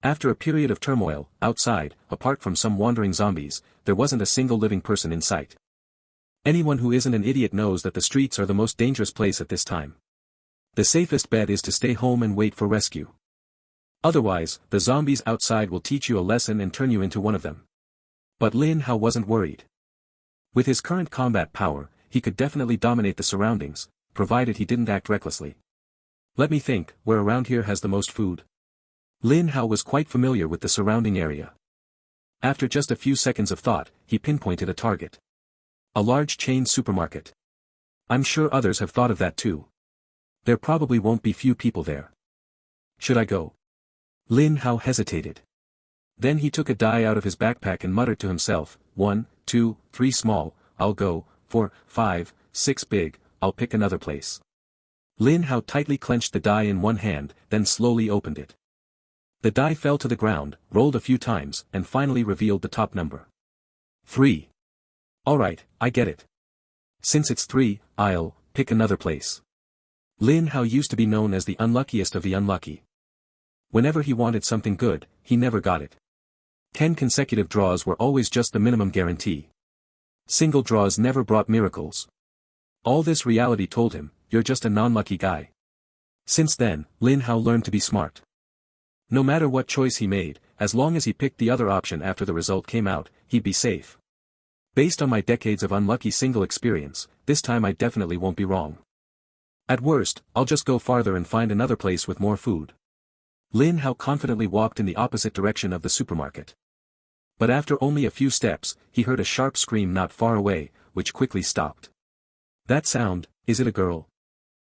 After a period of turmoil, outside, apart from some wandering zombies, there wasn't a single living person in sight. Anyone who isn't an idiot knows that the streets are the most dangerous place at this time. The safest bet is to stay home and wait for rescue. Otherwise, the zombies outside will teach you a lesson and turn you into one of them. But Lin Hao wasn't worried. With his current combat power, he could definitely dominate the surroundings, provided he didn't act recklessly. Let me think, where around here has the most food? Lin Hao was quite familiar with the surrounding area. After just a few seconds of thought, he pinpointed a target. A large chain supermarket. I'm sure others have thought of that too. There probably won't be few people there. Should I go? Lin Hao hesitated. Then he took a die out of his backpack and muttered to himself, 1, 2, 3 small, I'll go, 4, 5, 6 big, I'll pick another place. Lin Hao tightly clenched the die in one hand, then slowly opened it. The die fell to the ground, rolled a few times, and finally revealed the top number. 3. Alright, I get it. Since it's 3, I'll pick another place. Lin Hao used to be known as the unluckiest of the unlucky. Whenever he wanted something good, he never got it. 10 consecutive draws were always just the minimum guarantee. Single draws never brought miracles. All this reality told him, you're just a non-lucky guy. Since then, Lin Hao learned to be smart. No matter what choice he made, as long as he picked the other option after the result came out, he'd be safe. Based on my decades of unlucky single experience, this time I definitely won't be wrong. At worst, I'll just go farther and find another place with more food. Lin Hao confidently walked in the opposite direction of the supermarket. But after only a few steps, he heard a sharp scream not far away, which quickly stopped. That sound, is it a girl?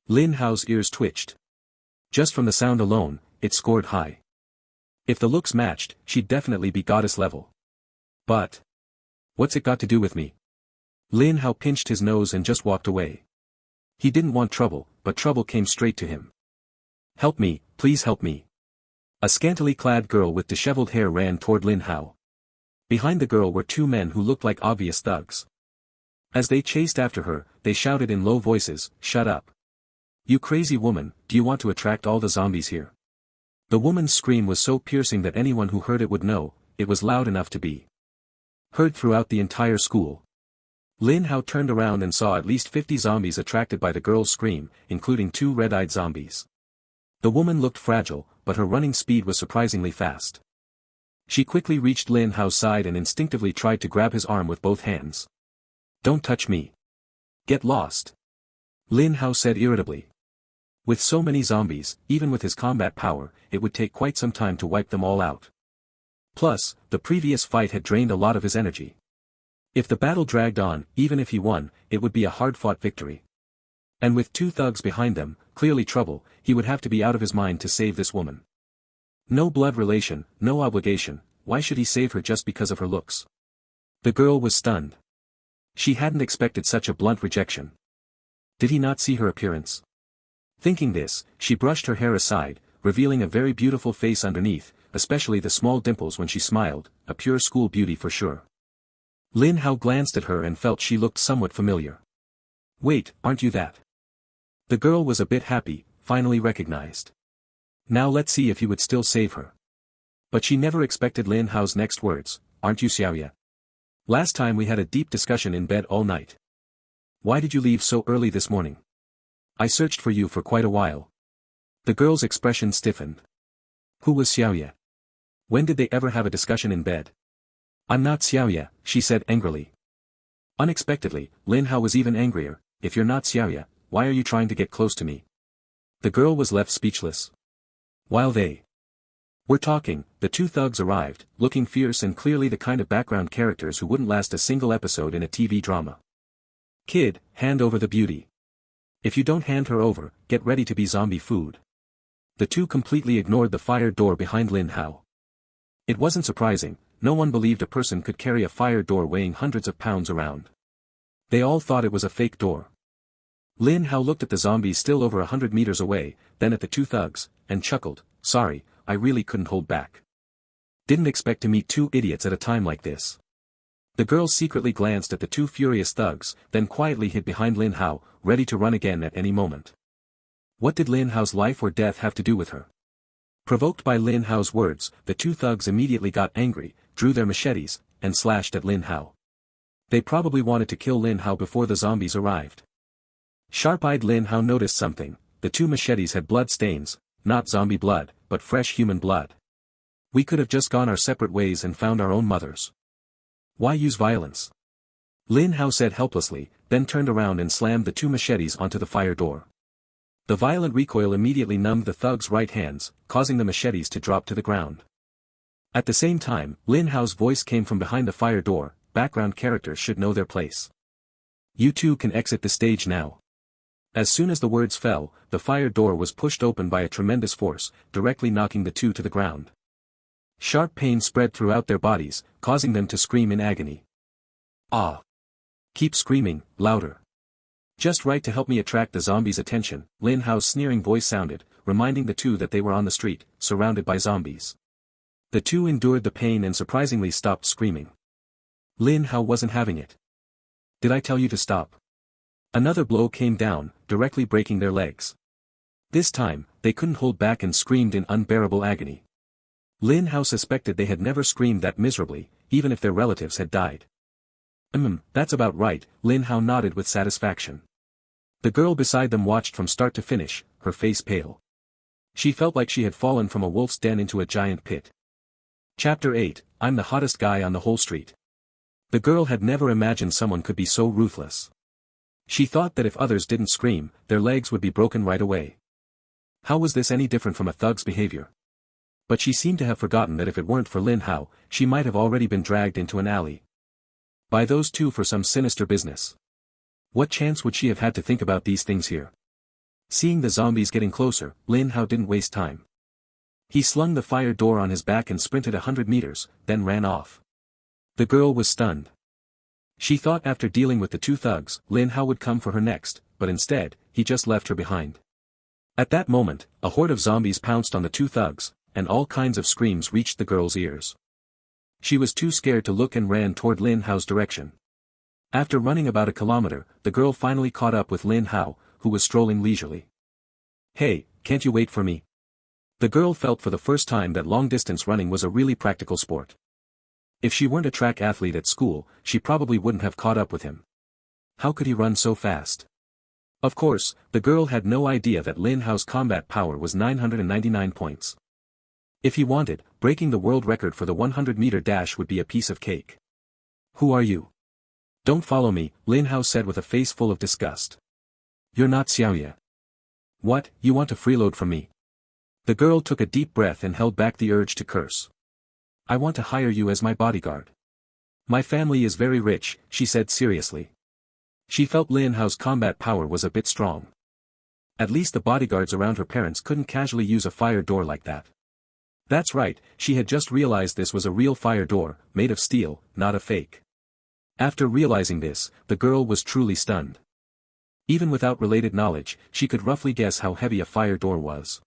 Lin Hao's ears twitched. Just from the sound alone, it scored high. If the looks matched, she'd definitely be goddess level. But what's it got to do with me? Lin Hao pinched his nose and just walked away. He didn't want trouble, but trouble came straight to him. Help me, please help me. A scantily clad girl with disheveled hair ran toward Lin Hao. Behind the girl were 2 men who looked like obvious thugs. As they chased after her, they shouted in low voices, "Shut up. You crazy woman, do you want to attract all the zombies here?" The woman's scream was so piercing that anyone who heard it would know, it was loud enough to be heard throughout the entire school. Lin Hao turned around and saw at least 50 zombies attracted by the girl's scream, including 2 red-eyed zombies. The woman looked fragile, but her running speed was surprisingly fast. She quickly reached Lin Hao's side and instinctively tried to grab his arm with both hands. Don't touch me. Get lost. Lin Hao said irritably. With so many zombies, even with his combat power, it would take quite some time to wipe them all out. Plus, the previous fight had drained a lot of his energy. If the battle dragged on, even if he won, it would be a hard-fought victory. And with 2 thugs behind them, clearly trouble, he would have to be out of his mind to save this woman. No blood relation, no obligation, why should he save her just because of her looks? The girl was stunned. She hadn't expected such a blunt rejection. Did he not see her appearance? Thinking this, she brushed her hair aside, revealing a very beautiful face underneath, especially the small dimples when she smiled, a pure school beauty for sure. Lin Hao glanced at her and felt she looked somewhat familiar. Wait, aren't you that? The girl was a bit happy, finally recognized. Now let's see if he would still save her. But she never expected Lin Hao's next words, aren't you Xiaoya? Last time we had a deep discussion in bed all night. Why did you leave so early this morning? I searched for you for quite a while. The girl's expression stiffened. Who was Xiaoya? When did they ever have a discussion in bed? I'm not Xiaoya, she said angrily. Unexpectedly, Lin Hao was even angrier. If you're not Xiaoya, why are you trying to get close to me? The girl was left speechless. While they were talking, the 2 thugs arrived, looking fierce and clearly the kind of background characters who wouldn't last a single episode in a TV drama. Kid, hand over the beauty. If you don't hand her over, get ready to be zombie food. The 2 completely ignored the fire door behind Lin Hao. It wasn't surprising, no one believed a person could carry a fire door weighing hundreds of pounds around. They all thought it was a fake door. Lin Hao looked at the zombies still over 100 meters away, then at the 2 thugs, and chuckled, sorry, I really couldn't hold back. Didn't expect to meet 2 idiots at a time like this. The girl secretly glanced at the 2 furious thugs, then quietly hid behind Lin Hao, ready to run again at any moment. What did Lin Hao's life or death have to do with her? Provoked by Lin Hao's words, the 2 thugs immediately got angry, drew their machetes, and slashed at Lin Hao. They probably wanted to kill Lin Hao before the zombies arrived. Sharp-eyed Lin Hao noticed something. the two machetes had blood stains, not zombie blood, but fresh human blood. We could have just gone our separate ways and found our own mothers. Why use violence? Lin Hao said helplessly, then turned around and slammed the two machetes onto the fire door. The violent recoil immediately numbed the thugs' right hands, causing the machetes to drop to the ground. At the same time, Lin Hao's voice came from behind the fire door. Background characters should know their place. You two can exit the stage now. As soon as the words fell, the fire door was pushed open by a tremendous force, directly knocking the two to the ground. Sharp pain spread throughout their bodies, causing them to scream in agony. Ah! Keep screaming, louder. Just right to help me attract the zombies' attention, Lin Hao's sneering voice sounded, reminding the two that they were on the street, surrounded by zombies. The two endured the pain and surprisingly stopped screaming. Lin Hao wasn't having it. Did I tell you to stop? Another blow came down, directly breaking their legs. This time, they couldn't hold back and screamed in unbearable agony. Lin Hao suspected they had never screamed that miserably, even if their relatives had died. That's about right, Lin Hao nodded with satisfaction. The girl beside them watched from start to finish, her face pale. She felt like she had fallen from a wolf's den into a giant pit. Chapter 8, I'm the hottest guy on the whole street. The girl had never imagined someone could be so ruthless. She thought that if others didn't scream, their legs would be broken right away. How was this any different from a thug's behavior? But she seemed to have forgotten that if it weren't for Lin Hao, she might have already been dragged into an alley by those two for some sinister business. What chance would she have had to think about these things here? Seeing the zombies getting closer, Lin Hao didn't waste time. He slung the fire door on his back and sprinted 100 meters, then ran off. The girl was stunned. She thought after dealing with the two thugs, Lin Hao would come for her next, but instead, he just left her behind. At that moment, a horde of zombies pounced on the two thugs, and all kinds of screams reached the girl's ears. She was too scared to look and ran toward Lin Hao's direction. After running about a kilometer, the girl finally caught up with Lin Hao, who was strolling leisurely. Hey, can't you wait for me? The girl felt for the first time that long-distance running was a really practical sport. If she weren't a track athlete at school, she probably wouldn't have caught up with him. How could he run so fast? Of course, the girl had no idea that Lin Hao's combat power was 999 points. If he wanted, breaking the world record for the 100-meter dash would be a piece of cake. Who are you? Don't follow me, Lin Hao said with a face full of disgust. You're not Xiaoye. What, you want to freeload from me? The girl took a deep breath and held back the urge to curse. I want to hire you as my bodyguard. My family is very rich, she said seriously. She felt Lin Hao's combat power was a bit strong. At least the bodyguards around her parents couldn't casually use a fire door like that. That's right, she had just realized this was a real fire door, made of steel, not a fake. After realizing this, the girl was truly stunned. Even without related knowledge, she could roughly guess how heavy a fire door was.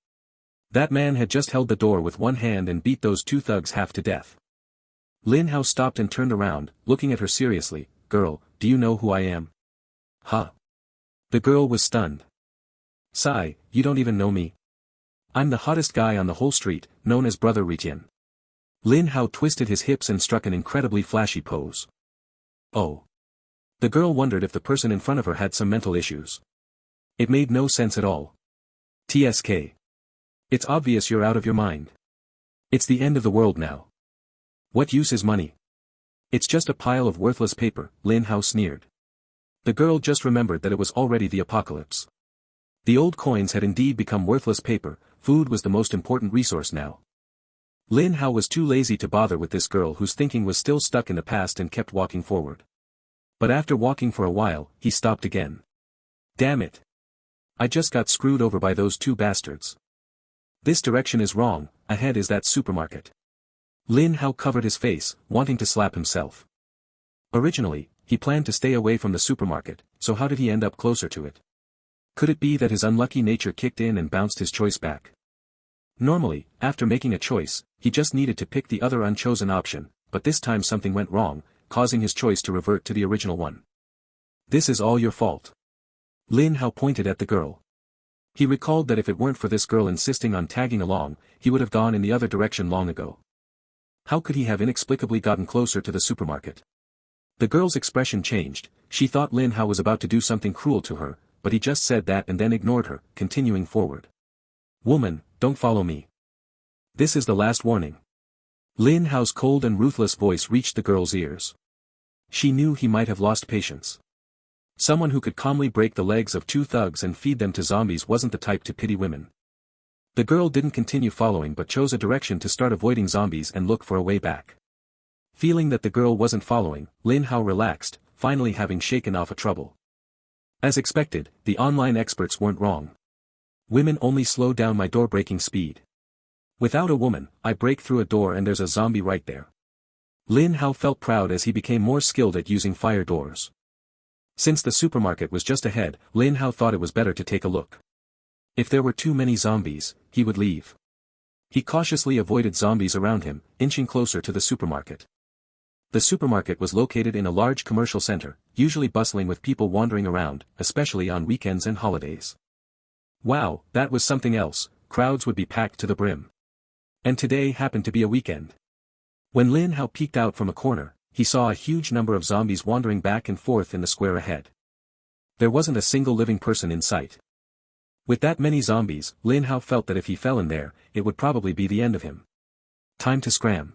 That man had just held the door with one hand and beat those two thugs half to death. Lin Hao stopped and turned around, looking at her seriously. Girl, do you know who I am? Huh? The girl was stunned. Sigh, you don't even know me. I'm the hottest guy on the whole street, known as Brother Ritian. Lin Hao twisted his hips and struck an incredibly flashy pose. Oh. The girl wondered if the person in front of her had some mental issues. It made no sense at all. TSK. It's obvious you're out of your mind. It's the end of the world now. What use is money? It's just a pile of worthless paper, Lin Hao sneered. The girl just remembered that it was already the apocalypse. The old coins had indeed become worthless paper, food was the most important resource now. Lin Hao was too lazy to bother with this girl whose thinking was still stuck in the past and kept walking forward. But after walking for a while, he stopped again. Damn it. I just got screwed over by those two bastards. This direction is wrong, ahead is that supermarket. Lin Hao covered his face, wanting to slap himself. Originally, he planned to stay away from the supermarket, so how did he end up closer to it? Could it be that his unlucky nature kicked in and bounced his choice back? Normally, after making a choice, he just needed to pick the other unchosen option, but this time something went wrong, causing his choice to revert to the original one. This is all your fault. Lin Hao pointed at the girl. He recalled that if it weren't for this girl insisting on tagging along, he would have gone in the other direction long ago. How could he have inexplicably gotten closer to the supermarket? The girl's expression changed, she thought Lin Hao was about to do something cruel to her, but he just said that and then ignored her, continuing forward. "Woman, don't follow me. This is the last warning." Lin Hao's cold and ruthless voice reached the girl's ears. She knew he might have lost patience. Someone who could calmly break the legs of two thugs and feed them to zombies wasn't the type to pity women. The girl didn't continue following but chose a direction to start avoiding zombies and look for a way back. Feeling that the girl wasn't following, Lin Hao relaxed, finally having shaken off a trouble. As expected, the online experts weren't wrong. Women only slow down my door-breaking speed. Without a woman, I break through a door and there's a zombie right there. Lin Hao felt proud as he became more skilled at using fire doors. Since the supermarket was just ahead, Lin Hao thought it was better to take a look. If there were too many zombies, he would leave. He cautiously avoided zombies around him, inching closer to the supermarket. The supermarket was located in a large commercial center, usually bustling with people wandering around, especially on weekends and holidays. Wow, that was something else, crowds would be packed to the brim. And today happened to be a weekend. When Lin Hao peeked out from a corner, he saw a huge number of zombies wandering back and forth in the square ahead. There wasn't a single living person in sight. With that many zombies, Lin Hao felt that if he fell in there, it would probably be the end of him. Time to scram.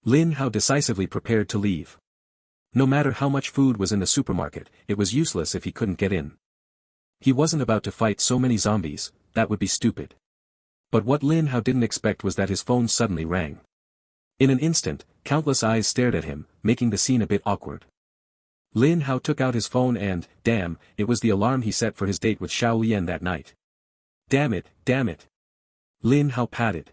Lin Hao decisively prepared to leave. No matter how much food was in the supermarket, it was useless if he couldn't get in. He wasn't about to fight so many zombies, that would be stupid. But what Lin Hao didn't expect was that his phone suddenly rang. In an instant, countless eyes stared at him, making the scene a bit awkward. Lin Hao took out his phone and, damn, it was the alarm he set for his date with Xiao Lian that night. Damn it, damn it. Lin Hao patted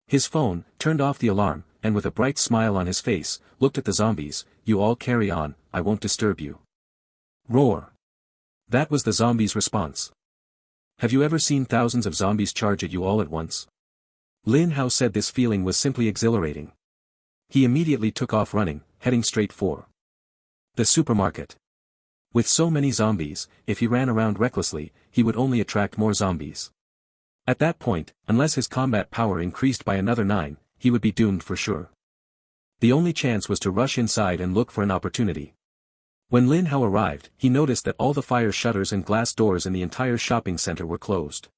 his phone, turned off the alarm, and with a bright smile on his face, looked at the zombies. "You all carry on, I won't disturb you." Roar. That was the zombies' response. Have you ever seen thousands of zombies charge at you all at once? Lin Hao said this feeling was simply exhilarating. He immediately took off running, heading straight for the supermarket. With so many zombies, if he ran around recklessly, he would only attract more zombies. At that point, unless his combat power increased by another 9, he would be doomed for sure. The only chance was to rush inside and look for an opportunity. When Lin Hao arrived, he noticed that all the fire shutters and glass doors in the entire shopping center were closed.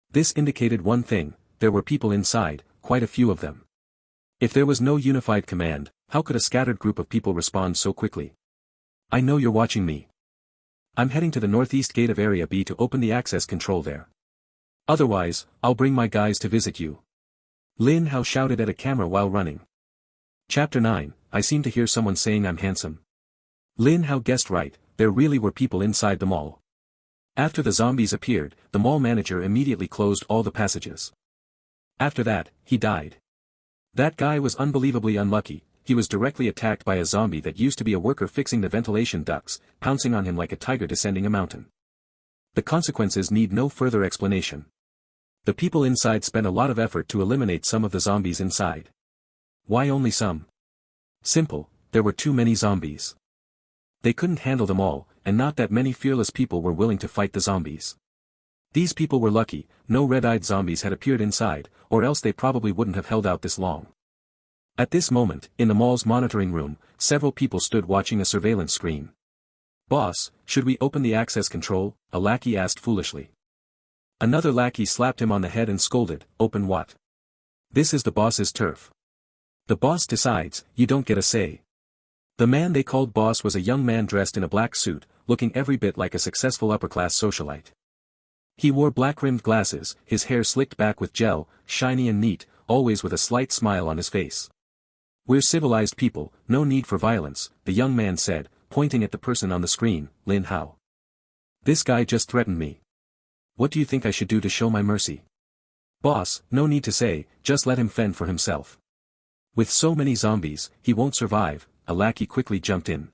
This indicated one thing: there were people inside, quite a few of them. If there was no unified command, how could a scattered group of people respond so quickly? I know you're watching me. I'm heading to the northeast gate of Area B to open the access control there. Otherwise, I'll bring my guys to visit you. Lin Hao shouted at a camera while running. Chapter 9, I seem to hear someone saying I'm handsome. Lin Hao guessed right, there really were people inside the mall. After the zombies appeared, the mall manager immediately closed all the passages. After that, he died. That guy was unbelievably unlucky. He was directly attacked by a zombie that used to be a worker fixing the ventilation ducts, pouncing on him like a tiger descending a mountain. The consequences need no further explanation. The people inside spent a lot of effort to eliminate some of the zombies inside. Why only some? Simple, there were too many zombies. They couldn't handle them all, and not that many fearless people were willing to fight the zombies. These people were lucky, no red-eyed zombies had appeared inside, or else they probably wouldn't have held out this long. At this moment, in the mall's monitoring room, several people stood watching a surveillance screen. "Boss, should we open the access control?" a lackey asked foolishly. Another lackey slapped him on the head and scolded, "Open what? This is the boss's turf. The boss decides, you don't get a say." The man they called boss was a young man dressed in a black suit, looking every bit like a successful upper-class socialite. He wore black-rimmed glasses, his hair slicked back with gel, shiny and neat, always with a slight smile on his face. "We're civilized people, no need for violence," the young man said, pointing at the person on the screen, Lin Hao. "This guy just threatened me. What do you think I should do to show my mercy?" "Boss, no need to say, just let him fend for himself. With so many zombies, he won't survive," a lackey quickly jumped in.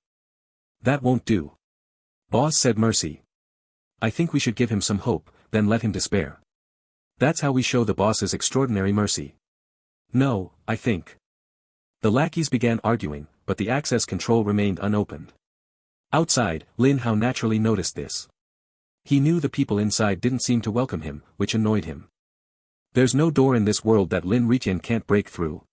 "That won't do. Boss said mercy. I think we should give him some hope, then let him despair. That's how we show the boss's extraordinary mercy." "No, I think." The lackeys began arguing, but the access control remained unopened. Outside, Lin Hao naturally noticed this. He knew the people inside didn't seem to welcome him, which annoyed him. There's no door in this world that Lin Ritian can't break through.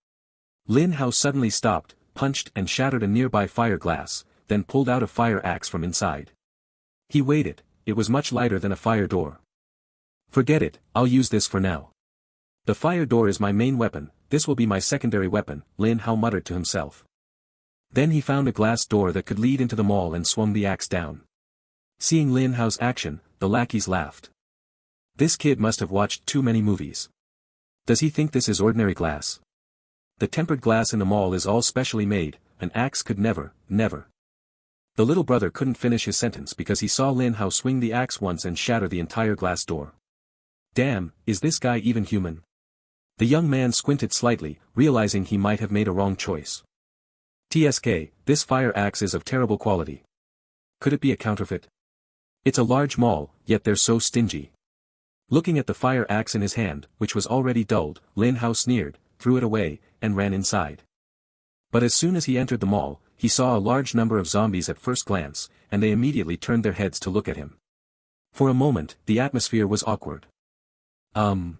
Lin Hao suddenly stopped, punched and shattered a nearby fire glass, then pulled out a fire axe from inside. He waited, it was much lighter than a fire door. Forget it, I'll use this for now. The fire door is my main weapon, this will be my secondary weapon, Lin Hao muttered to himself. Then he found a glass door that could lead into the mall and swung the axe down. Seeing Lin Hao's action, the lackeys laughed. This kid must have watched too many movies. Does he think this is ordinary glass? The tempered glass in the mall is all specially made, an axe could never. The little brother couldn't finish his sentence because he saw Lin Hao swing the axe once and shatter the entire glass door. Damn, is this guy even human? The young man squinted slightly, realizing he might have made a wrong choice. TSK, this fire axe is of terrible quality. Could it be a counterfeit? It's a large mall, yet they're so stingy. Looking at the fire axe in his hand, which was already dulled, Lin Hao sneered, threw it away, and ran inside. But as soon as he entered the mall, he saw a large number of zombies at first glance, and they immediately turned their heads to look at him. For a moment, the atmosphere was awkward. I'm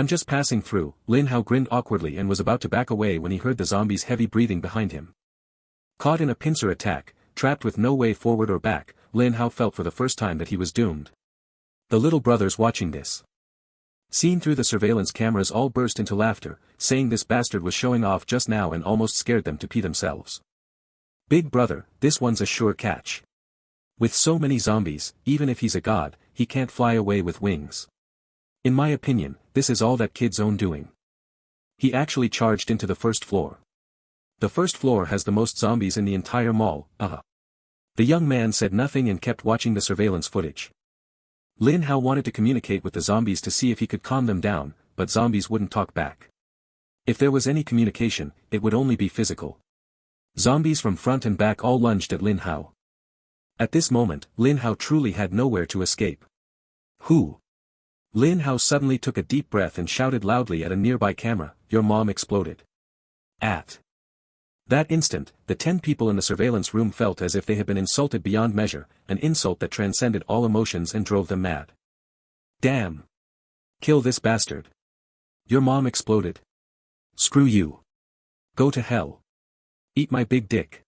just passing through, Lin Hao grinned awkwardly and was about to back away when he heard the zombies' heavy breathing behind him. Caught in a pincer attack, trapped with no way forward or back, Lin Hao felt for the first time that he was doomed. The little brothers watching this, seen through the surveillance cameras, all burst into laughter, saying this bastard was showing off just now and almost scared them to pee themselves. Big brother, this one's a sure catch. With so many zombies, even if he's a god, he can't fly away with wings. In my opinion, this is all that kid's own doing. He actually charged into the first floor. The first floor has the most zombies in the entire mall, The young man said nothing and kept watching the surveillance footage. Lin Hao wanted to communicate with the zombies to see if he could calm them down, but zombies wouldn't talk back. If there was any communication, it would only be physical. Zombies from front and back all lunged at Lin Hao. At this moment, Lin Hao truly had nowhere to escape. Who? Lin Hao suddenly took a deep breath and shouted loudly at a nearby camera, "Your mom exploded." At that instant, the 10 people in the surveillance room felt as if they had been insulted beyond measure, an insult that transcended all emotions and drove them mad. Damn! Kill this bastard. Your mom exploded. Screw you. Go to hell. Eat my big dick.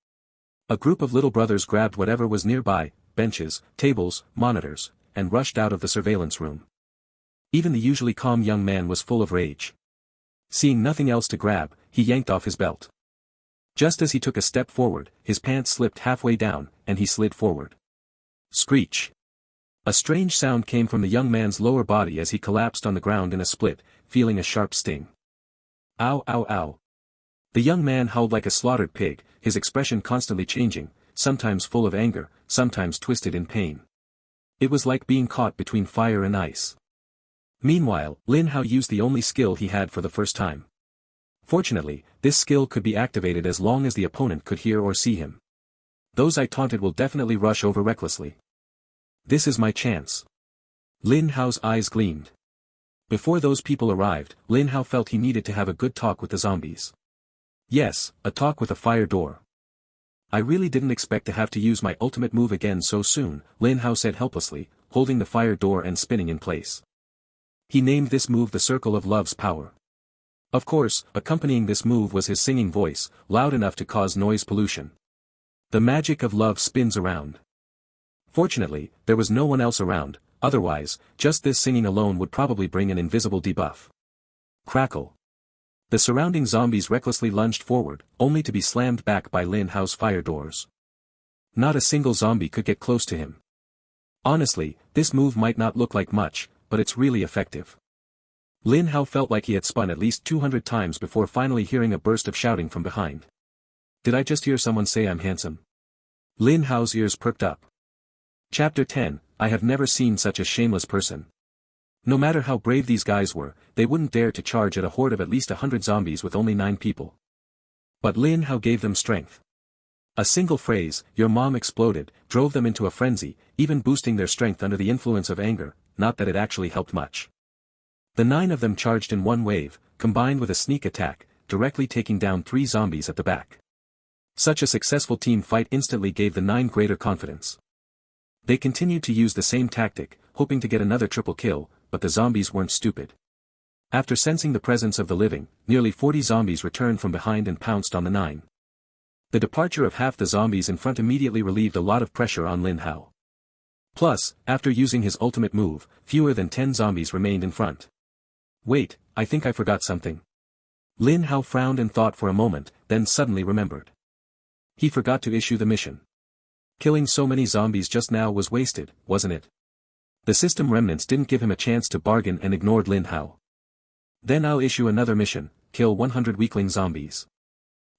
A group of little brothers grabbed whatever was nearby, benches, tables, monitors, and rushed out of the surveillance room. Even the usually calm young man was full of rage. Seeing nothing else to grab, he yanked off his belt. Just as he took a step forward, his pants slipped halfway down, and he slid forward. Screech! A strange sound came from the young man's lower body as he collapsed on the ground in a split, feeling a sharp sting. Ow ow ow. The young man howled like a slaughtered pig, his expression constantly changing, sometimes full of anger, sometimes twisted in pain. It was like being caught between fire and ice. Meanwhile, Lin Hao used the only skill he had for the first time. Fortunately, this skill could be activated as long as the opponent could hear or see him. Those I taunted will definitely rush over recklessly. This is my chance. Lin Hao's eyes gleamed. Before those people arrived, Lin Hao felt he needed to have a good talk with the zombies. Yes, a talk with a fire door. I really didn't expect to have to use my ultimate move again so soon, Lin Hao said helplessly, holding the fire door and spinning in place. He named this move the Circle of Love's Power. Of course, accompanying this move was his singing voice, loud enough to cause noise pollution. The magic of love spins around. Fortunately, there was no one else around, otherwise, just this singing alone would probably bring an invisible debuff. Crackle. The surrounding zombies recklessly lunged forward, only to be slammed back by Lin Hao's fire doors. Not a single zombie could get close to him. Honestly, this move might not look like much, but it's really effective. Lin Hao felt like he had spun at least 200 times before finally hearing a burst of shouting from behind. Did I just hear someone say I'm handsome? Lin Hao's ears perked up. Chapter 10, I have never seen such a shameless person. No matter how brave these guys were, they wouldn't dare to charge at a horde of at least 100 zombies with only 9 people. But Lin Hao gave them strength. A single phrase, "Your mom exploded," drove them into a frenzy, even boosting their strength under the influence of anger, not that it actually helped much. The 9 of them charged in one wave, combined with a sneak attack, directly taking down 3 zombies at the back. Such a successful team fight instantly gave the 9 greater confidence. They continued to use the same tactic, hoping to get another triple kill, but the zombies weren't stupid. After sensing the presence of the living, nearly 40 zombies returned from behind and pounced on the 9. The departure of half the zombies in front immediately relieved a lot of pressure on Lin Hao. Plus, after using his ultimate move, fewer than 10 zombies remained in front. Wait, I think I forgot something. Lin Hao frowned and thought for a moment, then suddenly remembered. He forgot to issue the mission. Killing so many zombies just now was wasted, wasn't it? The system remnants didn't give him a chance to bargain and ignored Lin Hao. Then I'll issue another mission, kill 100 weakling zombies.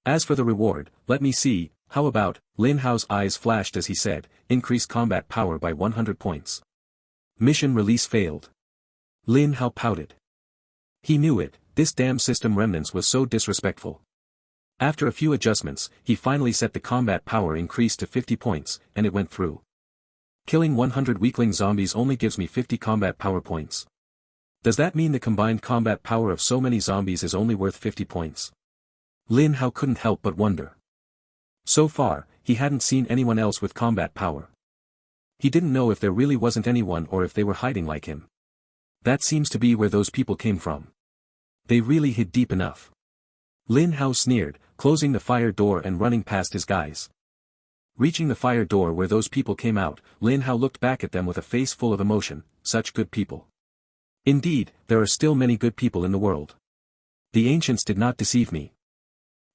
As for the reward, let me see, how about, Lin Hao's eyes flashed as he said, increase combat power by 100 points. Mission release failed. Lin Hao pouted. He knew it, this damn system remnants was so disrespectful. After a few adjustments, he finally set the combat power increase to 50 points, and it went through. Killing 100 weakling zombies only gives me 50 combat power points. Does that mean the combined combat power of so many zombies is only worth 50 points? Lin Hao couldn't help but wonder. So far, he hadn't seen anyone else with combat power. He didn't know if there really wasn't anyone or if they were hiding like him. That seems to be where those people came from. They really hid deep enough. Lin Hao sneered, closing the fire door and running past his guys. Reaching the fire door where those people came out, Lin Hao looked back at them with a face full of emotion, such good people. Indeed, there are still many good people in the world. The ancients did not deceive me.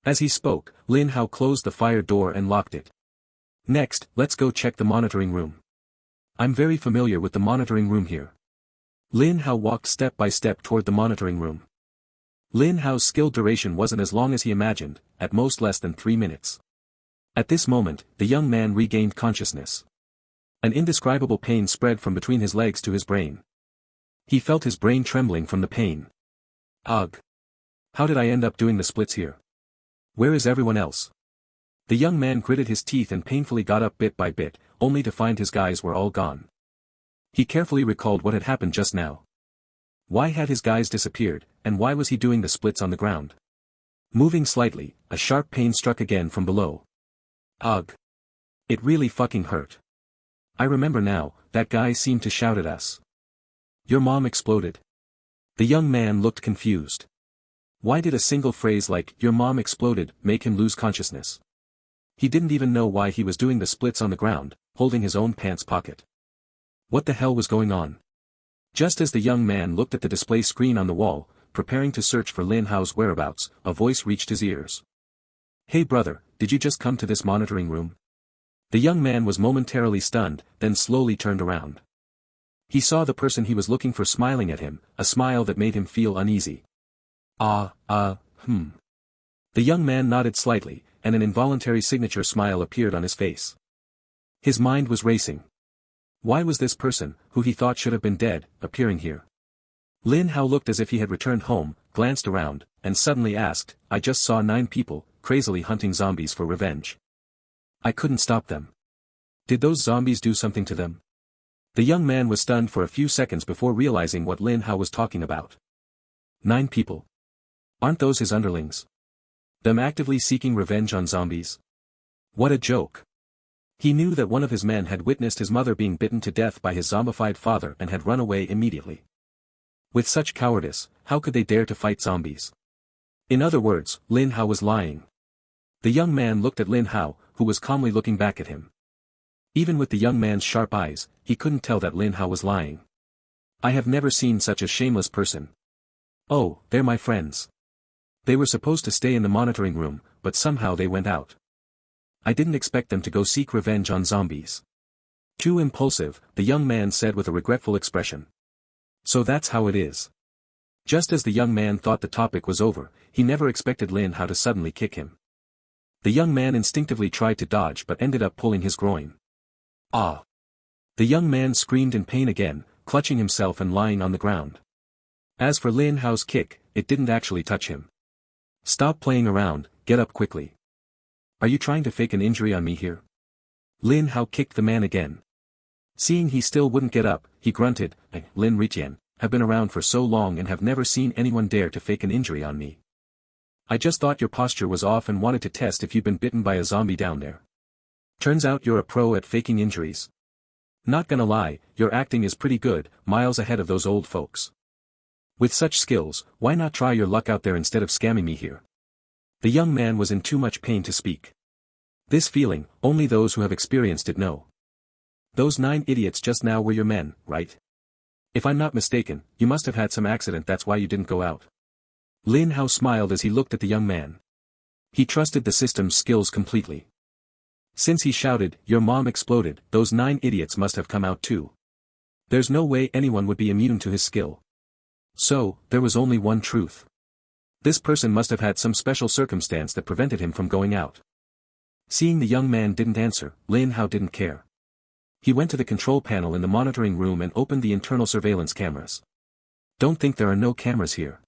As he spoke, Lin Hao closed the fire door and locked it. Next, let's go check the monitoring room. I'm very familiar with the monitoring room here. Lin Hao walked step by step toward the monitoring room. Lin Hao's skill duration wasn't as long as he imagined, at most less than 3 minutes. At this moment, the young man regained consciousness. An indescribable pain spread from between his legs to his brain. He felt his brain trembling from the pain. Ugh! How did I end up doing the splits here? Where is everyone else? The young man gritted his teeth and painfully got up bit by bit, only to find his guys were all gone. He carefully recalled what had happened just now. Why had his guys disappeared, and why was he doing the splits on the ground? Moving slightly, a sharp pain struck again from below. Ugh! It really fucking hurt. I remember now, that guy seemed to shout at us. Your mom exploded. The young man looked confused. Why did a single phrase like, your mom exploded, make him lose consciousness? He didn't even know why he was doing the splits on the ground, holding his own pants pocket. What the hell was going on? Just as the young man looked at the display screen on the wall, preparing to search for Lin Hao's whereabouts, a voice reached his ears. Hey brother, did you just come to this monitoring room? The young man was momentarily stunned, then slowly turned around. He saw the person he was looking for smiling at him, a smile that made him feel uneasy. The young man nodded slightly, and an involuntary signature smile appeared on his face. His mind was racing. Why was this person, who he thought should have been dead, appearing here? Lin Hao looked as if he had returned home, glanced around, and suddenly asked, I just saw 9 people, crazily hunting zombies for revenge. I couldn't stop them. Did those zombies do something to them? The young man was stunned for a few seconds before realizing what Lin Hao was talking about. 9 people. Aren't those his underlings? Them actively seeking revenge on zombies? What a joke. He knew that one of his men had witnessed his mother being bitten to death by his zombified father and had run away immediately. With such cowardice, how could they dare to fight zombies? In other words, Lin Hao was lying. The young man looked at Lin Hao, who was calmly looking back at him. Even with the young man's sharp eyes, he couldn't tell that Lin Hao was lying. I have never seen such a shameless person. Oh, they're my friends. They were supposed to stay in the monitoring room, but somehow they went out. I didn't expect them to go seek revenge on zombies. Too impulsive, the young man said with a regretful expression. So that's how it is. Just as the young man thought the topic was over, he never expected Lin Hao to suddenly kick him. The young man instinctively tried to dodge but ended up pulling his groin. Ah! The young man screamed in pain again, clutching himself and lying on the ground. As for Lin Hao's kick, it didn't actually touch him. Stop playing around, get up quickly. Are you trying to fake an injury on me here? Lin Hao kicked the man again. Seeing he still wouldn't get up, he grunted, Lin Riqian, have been around for so long and have never seen anyone dare to fake an injury on me. I just thought your posture was off and wanted to test if you'd been bitten by a zombie down there. Turns out you're a pro at faking injuries. Not gonna lie, your acting is pretty good, miles ahead of those old folks. With such skills, why not try your luck out there instead of scamming me here? The young man was in too much pain to speak. This feeling, only those who have experienced it know. Those 9 idiots just now were your men, right? If I'm not mistaken, you must have had some accident, that's why you didn't go out. Lin Hao smiled as he looked at the young man. He trusted the system's skills completely. Since he shouted, "Your mom exploded," those 9 idiots must have come out too. There's no way anyone would be immune to his skill. So, there was only one truth. This person must have had some special circumstance that prevented him from going out. Seeing the young man didn't answer, Lin Hao didn't care. He went to the control panel in the monitoring room and opened the internal surveillance cameras. Don't think there are no cameras here.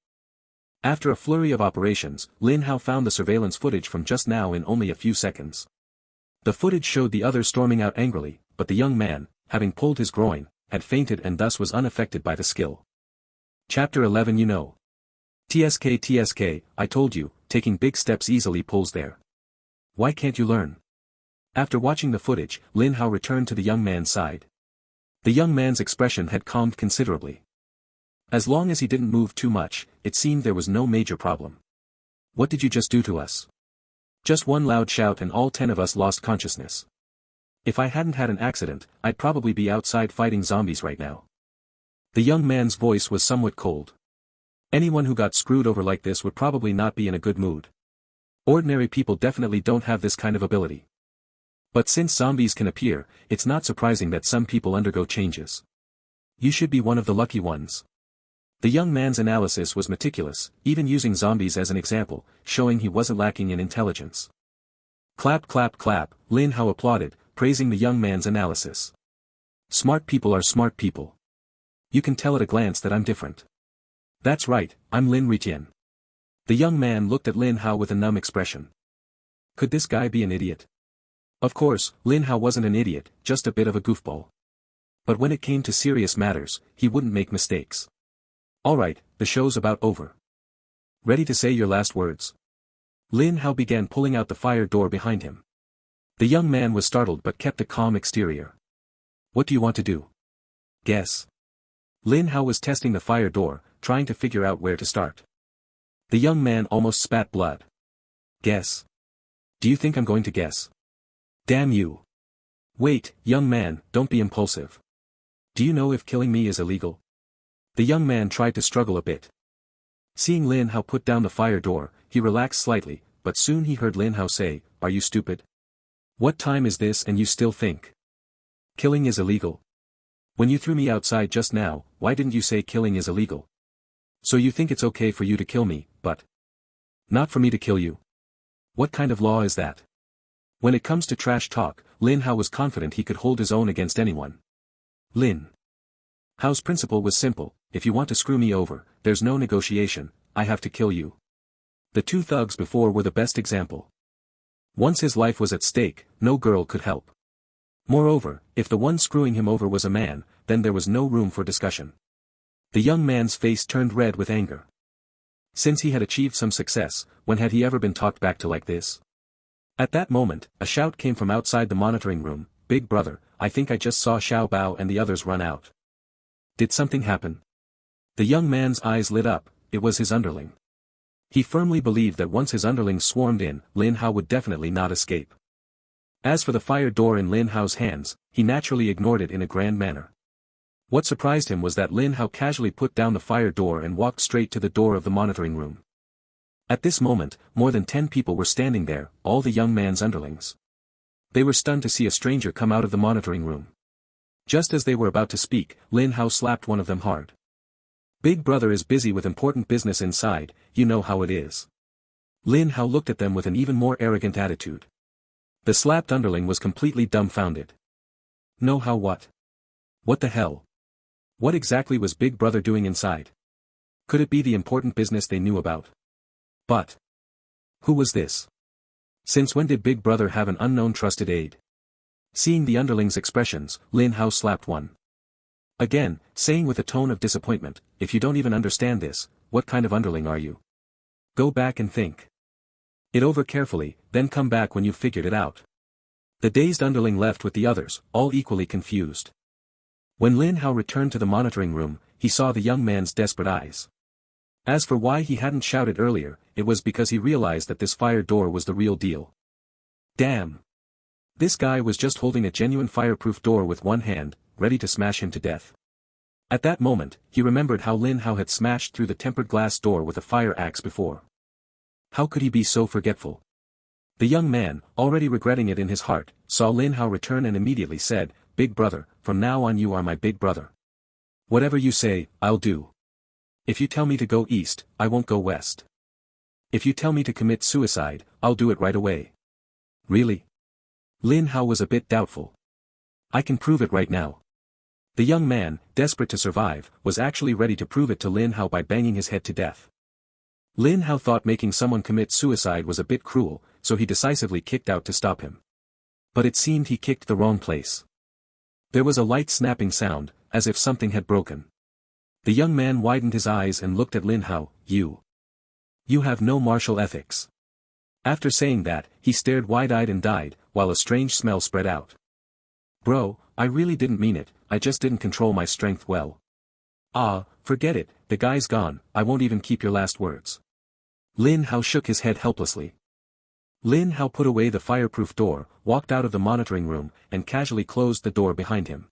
After a flurry of operations, Lin Hao found the surveillance footage from just now in only a few seconds. The footage showed the others storming out angrily, but the young man, having pulled his groin, had fainted and thus was unaffected by the skill. Chapter 11. You know. TSK, I told you, taking big steps easily pulls there. Why can't you learn? After watching the footage, Lin Hao returned to the young man's side. The young man's expression had calmed considerably. As long as he didn't move too much, it seemed there was no major problem. What did you just do to us? Just one loud shout and all 10 of us lost consciousness. If I hadn't had an accident, I'd probably be outside fighting zombies right now. The young man's voice was somewhat cold. Anyone who got screwed over like this would probably not be in a good mood. Ordinary people definitely don't have this kind of ability. But since zombies can appear, it's not surprising that some people undergo changes. You should be one of the lucky ones. The young man's analysis was meticulous, even using zombies as an example, showing he wasn't lacking in intelligence. Clap clap clap, Lin Hao applauded, praising the young man's analysis. Smart people are smart people. You can tell at a glance that I'm different. That's right, I'm Lin Ritien. The young man looked at Lin Hao with a numb expression. Could this guy be an idiot? Of course, Lin Hao wasn't an idiot, just a bit of a goofball. But when it came to serious matters, he wouldn't make mistakes. Alright, the show's about over. Ready to say your last words? Lin Hao began pulling out the fire door behind him. The young man was startled but kept a calm exterior. What do you want to do? Guess. Lin Hao was testing the fire door, trying to figure out where to start. The young man almost spat blood. Guess. Do you think I'm going to guess? Damn you. Wait, young man, don't be impulsive. Do you know if killing me is illegal? The young man tried to struggle a bit. Seeing Lin Hao put down the fire door, he relaxed slightly, but soon he heard Lin Hao say, "Are you stupid? What time is this and you still think killing is illegal? When you threw me outside just now, why didn't you say killing is illegal? So you think it's okay for you to kill me, but not for me to kill you? What kind of law is that?" When it comes to trash talk, Lin Hao was confident he could hold his own against anyone. Lin Hao's principle was simple: if you want to screw me over, there's no negotiation, I have to kill you. The 2 thugs before were the best example. Once his life was at stake, no girl could help. Moreover, if the one screwing him over was a man, then there was no room for discussion. The young man's face turned red with anger. Since he had achieved some success, when had he ever been talked back to like this? At that moment, a shout came from outside the monitoring room, "Big brother, I think I just saw Xiao Bao and the others run out." Did something happen? The young man's eyes lit up, it was his underling. He firmly believed that once his underlings swarmed in, Lin Hao would definitely not escape. As for the fire door in Lin Hao's hands, he naturally ignored it in a grand manner. What surprised him was that Lin Hao casually put down the fire door and walked straight to the door of the monitoring room. At this moment, more than 10 people were standing there, all the young man's underlings. They were stunned to see a stranger come out of the monitoring room. Just as they were about to speak, Lin Hao slapped one of them hard. "Big brother is busy with important business inside, you know how it is." Lin Hao looked at them with an even more arrogant attitude. The slapped underling was completely dumbfounded. "Know how what? What the hell? What exactly was Big Brother doing inside? Could it be the important business they knew about? But who was this? Since when did Big Brother have an unknown trusted aide?" Seeing the underling's expressions, Lin Hao slapped one. Again, saying with a tone of disappointment, "If you don't even understand this, what kind of underling are you? Go back and think it over carefully, then come back when you've figured it out." The dazed underling left with the others, all equally confused. When Lin Hao returned to the monitoring room, he saw the young man's desperate eyes. As for why he hadn't shouted earlier, it was because he realized that this fire door was the real deal. Damn! This guy was just holding a genuine fireproof door with one hand, ready to smash him to death. At that moment, he remembered how Lin Hao had smashed through the tempered glass door with a fire axe before. How could he be so forgetful? The young man, already regretting it in his heart, saw Lin Hao return and immediately said, "Big brother, from now on you are my big brother. Whatever you say, I'll do. If you tell me to go east, I won't go west. If you tell me to commit suicide, I'll do it right away." Really? Lin Hao was a bit doubtful. "I can prove it right now." The young man, desperate to survive, was actually ready to prove it to Lin Hao by banging his head to death. Lin Hao thought making someone commit suicide was a bit cruel, so he decisively kicked out to stop him. But it seemed he kicked the wrong place. There was a light snapping sound, as if something had broken. The young man widened his eyes and looked at Lin Hao. You have no martial ethics." After saying that, he stared wide-eyed and died, while a strange smell spread out. "Bro, I really didn't mean it, I just didn't control my strength well." "Ah, forget it, the guy's gone, I won't even keep your last words." Lin Hao shook his head helplessly. Lin Hao put away the fireproof door, walked out of the monitoring room, and casually closed the door behind him.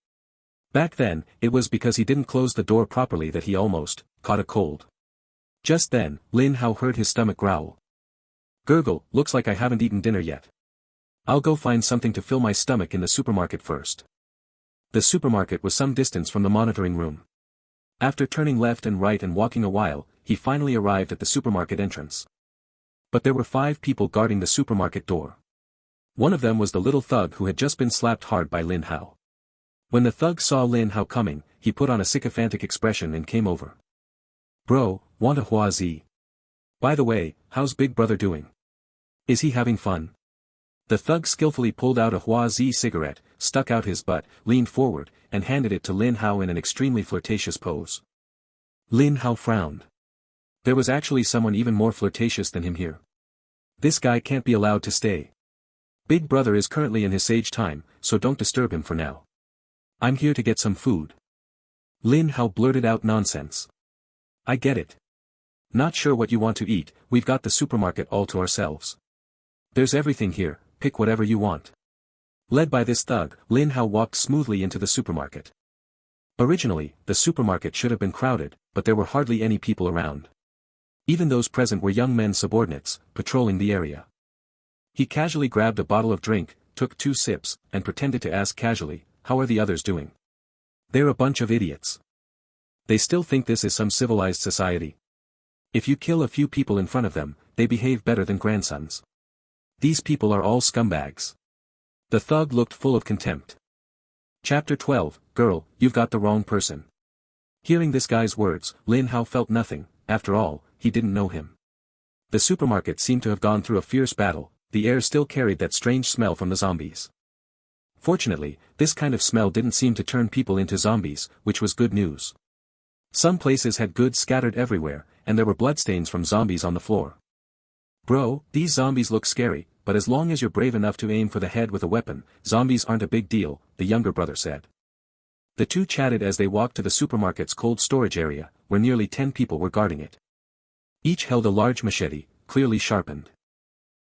Back then, it was because he didn't close the door properly that he almost caught a cold. Just then, Lin Hao heard his stomach growl. "Gurgle, looks like I haven't eaten dinner yet. I'll go find something to fill my stomach in the supermarket first." The supermarket was some distance from the monitoring room. After turning left and right and walking a while, he finally arrived at the supermarket entrance. But there were 5 people guarding the supermarket door. One of them was the little thug who had just been slapped hard by Lin Hao. When the thug saw Lin Hao coming, he put on a sycophantic expression and came over. "Bro, want a huazi? By the way, how's Big Brother doing? Is he having fun?" The thug skillfully pulled out a huazi cigarette, stuck out his butt, leaned forward, and handed it to Lin Hao in an extremely flirtatious pose. Lin Hao frowned. There was actually someone even more flirtatious than him here. This guy can't be allowed to stay. Big Brother is currently in his sage time, so don't disturb him for now. I'm here to get some food. Lin Hao blurted out nonsense. "I get it. Not sure what you want to eat, we've got the supermarket all to ourselves. There's everything here, pick whatever you want." Led by this thug, Lin Hao walked smoothly into the supermarket. Originally, the supermarket should have been crowded, but there were hardly any people around. Even those present were young men subordinates, patrolling the area. He casually grabbed a bottle of drink, took 2 sips, and pretended to ask casually, "How are the others doing?" "They're a bunch of idiots. They still think this is some civilized society. If you kill a few people in front of them, they behave better than grandsons. These people are all scumbags." The thug looked full of contempt. Chapter 12, Girl, you've got the wrong person. Hearing this guy's words, Lin Hao felt nothing, after all, he didn't know him. The supermarket seemed to have gone through a fierce battle, the air still carried that strange smell from the zombies. Fortunately, this kind of smell didn't seem to turn people into zombies, which was good news. Some places had goods scattered everywhere, and there were bloodstains from zombies on the floor. "Bro, these zombies look scary, but as long as you're brave enough to aim for the head with a weapon, zombies aren't a big deal," the younger brother said. The two chatted as they walked to the supermarket's cold storage area, where nearly 10 people were guarding it. Each held a large machete, clearly sharpened.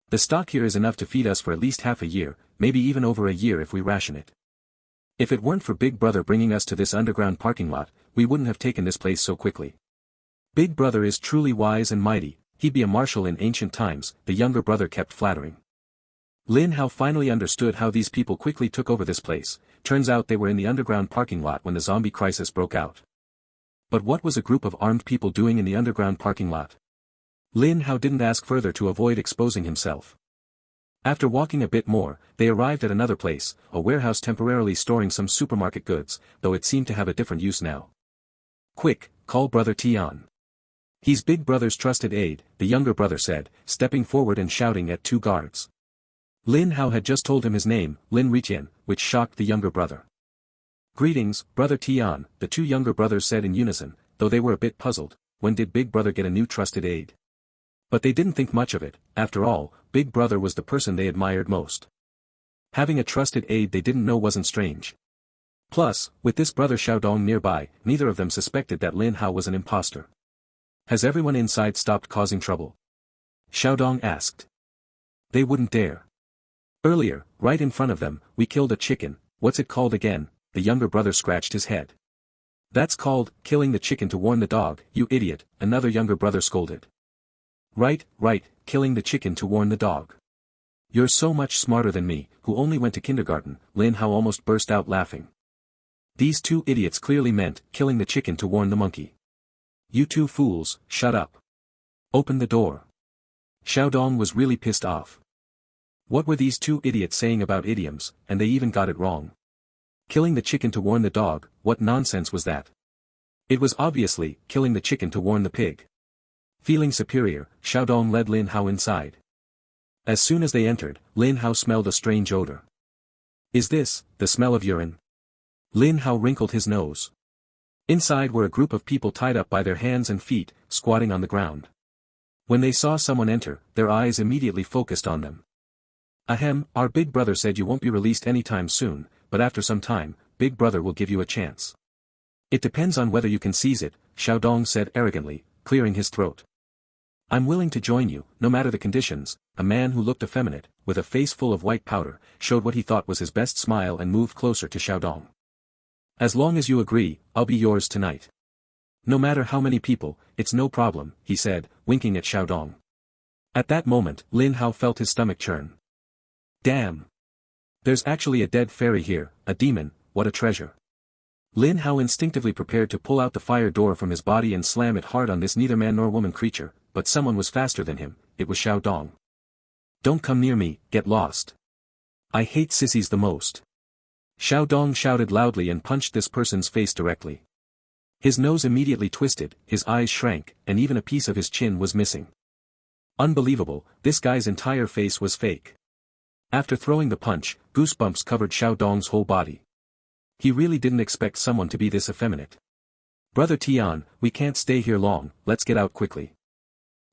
"The stock here is enough to feed us for at least half a year, maybe even over a year if we ration it. If it weren't for Big Brother bringing us to this underground parking lot, we wouldn't have taken this place so quickly. Big Brother is truly wise and mighty, he'd be a marshal in ancient times," the younger brother kept flattering. Lin Hao finally understood how these people quickly took over this place. Turns out they were in the underground parking lot when the zombie crisis broke out. But what was a group of armed people doing in the underground parking lot? Lin Hao didn't ask further to avoid exposing himself. After walking a bit more, they arrived at another place, a warehouse temporarily storing some supermarket goods, though it seemed to have a different use now. "Quick, call Brother Tian. He's Big Brother's trusted aide," the younger brother said, stepping forward and shouting at 2 guards. Lin Hao had just told him his name, Lin Riqian, which shocked the younger brother. "Greetings, Brother Tian," the 2 younger brothers said in unison, though they were a bit puzzled. When did Big Brother get a new trusted aide? But they didn't think much of it, after all, Big Brother was the person they admired most. Having a trusted aide they didn't know wasn't strange. Plus, with this Brother Xiaodong nearby, neither of them suspected that Lin Hao was an imposter. "Has everyone inside stopped causing trouble?" Xiaodong asked. "They wouldn't dare. Earlier, right in front of them, we killed a chicken. What's it called again? The younger brother scratched his head. That's called, killing the chicken to warn the dog, you idiot, another younger brother scolded. Right, killing the chicken to warn the dog. You're so much smarter than me, who only went to kindergarten, Lin Hao almost burst out laughing. These two idiots clearly meant, killing the chicken to warn the monkey. You two fools, shut up. Open the door. Xiaodong was really pissed off. What were these two idiots saying about idioms, and they even got it wrong. Killing the chicken to warn the dog, what nonsense was that? It was obviously, killing the chicken to warn the pig. Feeling superior, Xiaodong led Lin Hao inside. As soon as they entered, Lin Hao smelled a strange odor. Is this, the smell of urine? Lin Hao wrinkled his nose. Inside were a group of people tied up by their hands and feet, squatting on the ground. When they saw someone enter, their eyes immediately focused on them. Ahem, our big brother said you won't be released anytime soon, but after some time, big brother will give you a chance. It depends on whether you can seize it, Xiaodong said arrogantly, clearing his throat. I'm willing to join you, no matter the conditions. A man who looked effeminate, with a face full of white powder, showed what he thought was his best smile and moved closer to Xiaodong. As long as you agree, I'll be yours tonight. No matter how many people, it's no problem, he said, winking at Xiaodong. At that moment, Lin Hao felt his stomach churn. Damn! There's actually a dead fairy here, a demon, what a treasure. Lin Hao instinctively prepared to pull out the fire door from his body and slam it hard on this neither man nor woman creature, but someone was faster than him, it was Xiaodong. Don't come near me, get lost. I hate sissies the most. Xiaodong shouted loudly and punched this person's face directly. His nose immediately twisted, his eyes shrank, and even a piece of his chin was missing. Unbelievable, this guy's entire face was fake. After throwing the punch, goosebumps covered Xiaodong's whole body. He really didn't expect someone to be this effeminate. Brother Tian, we can't stay here long, let's get out quickly.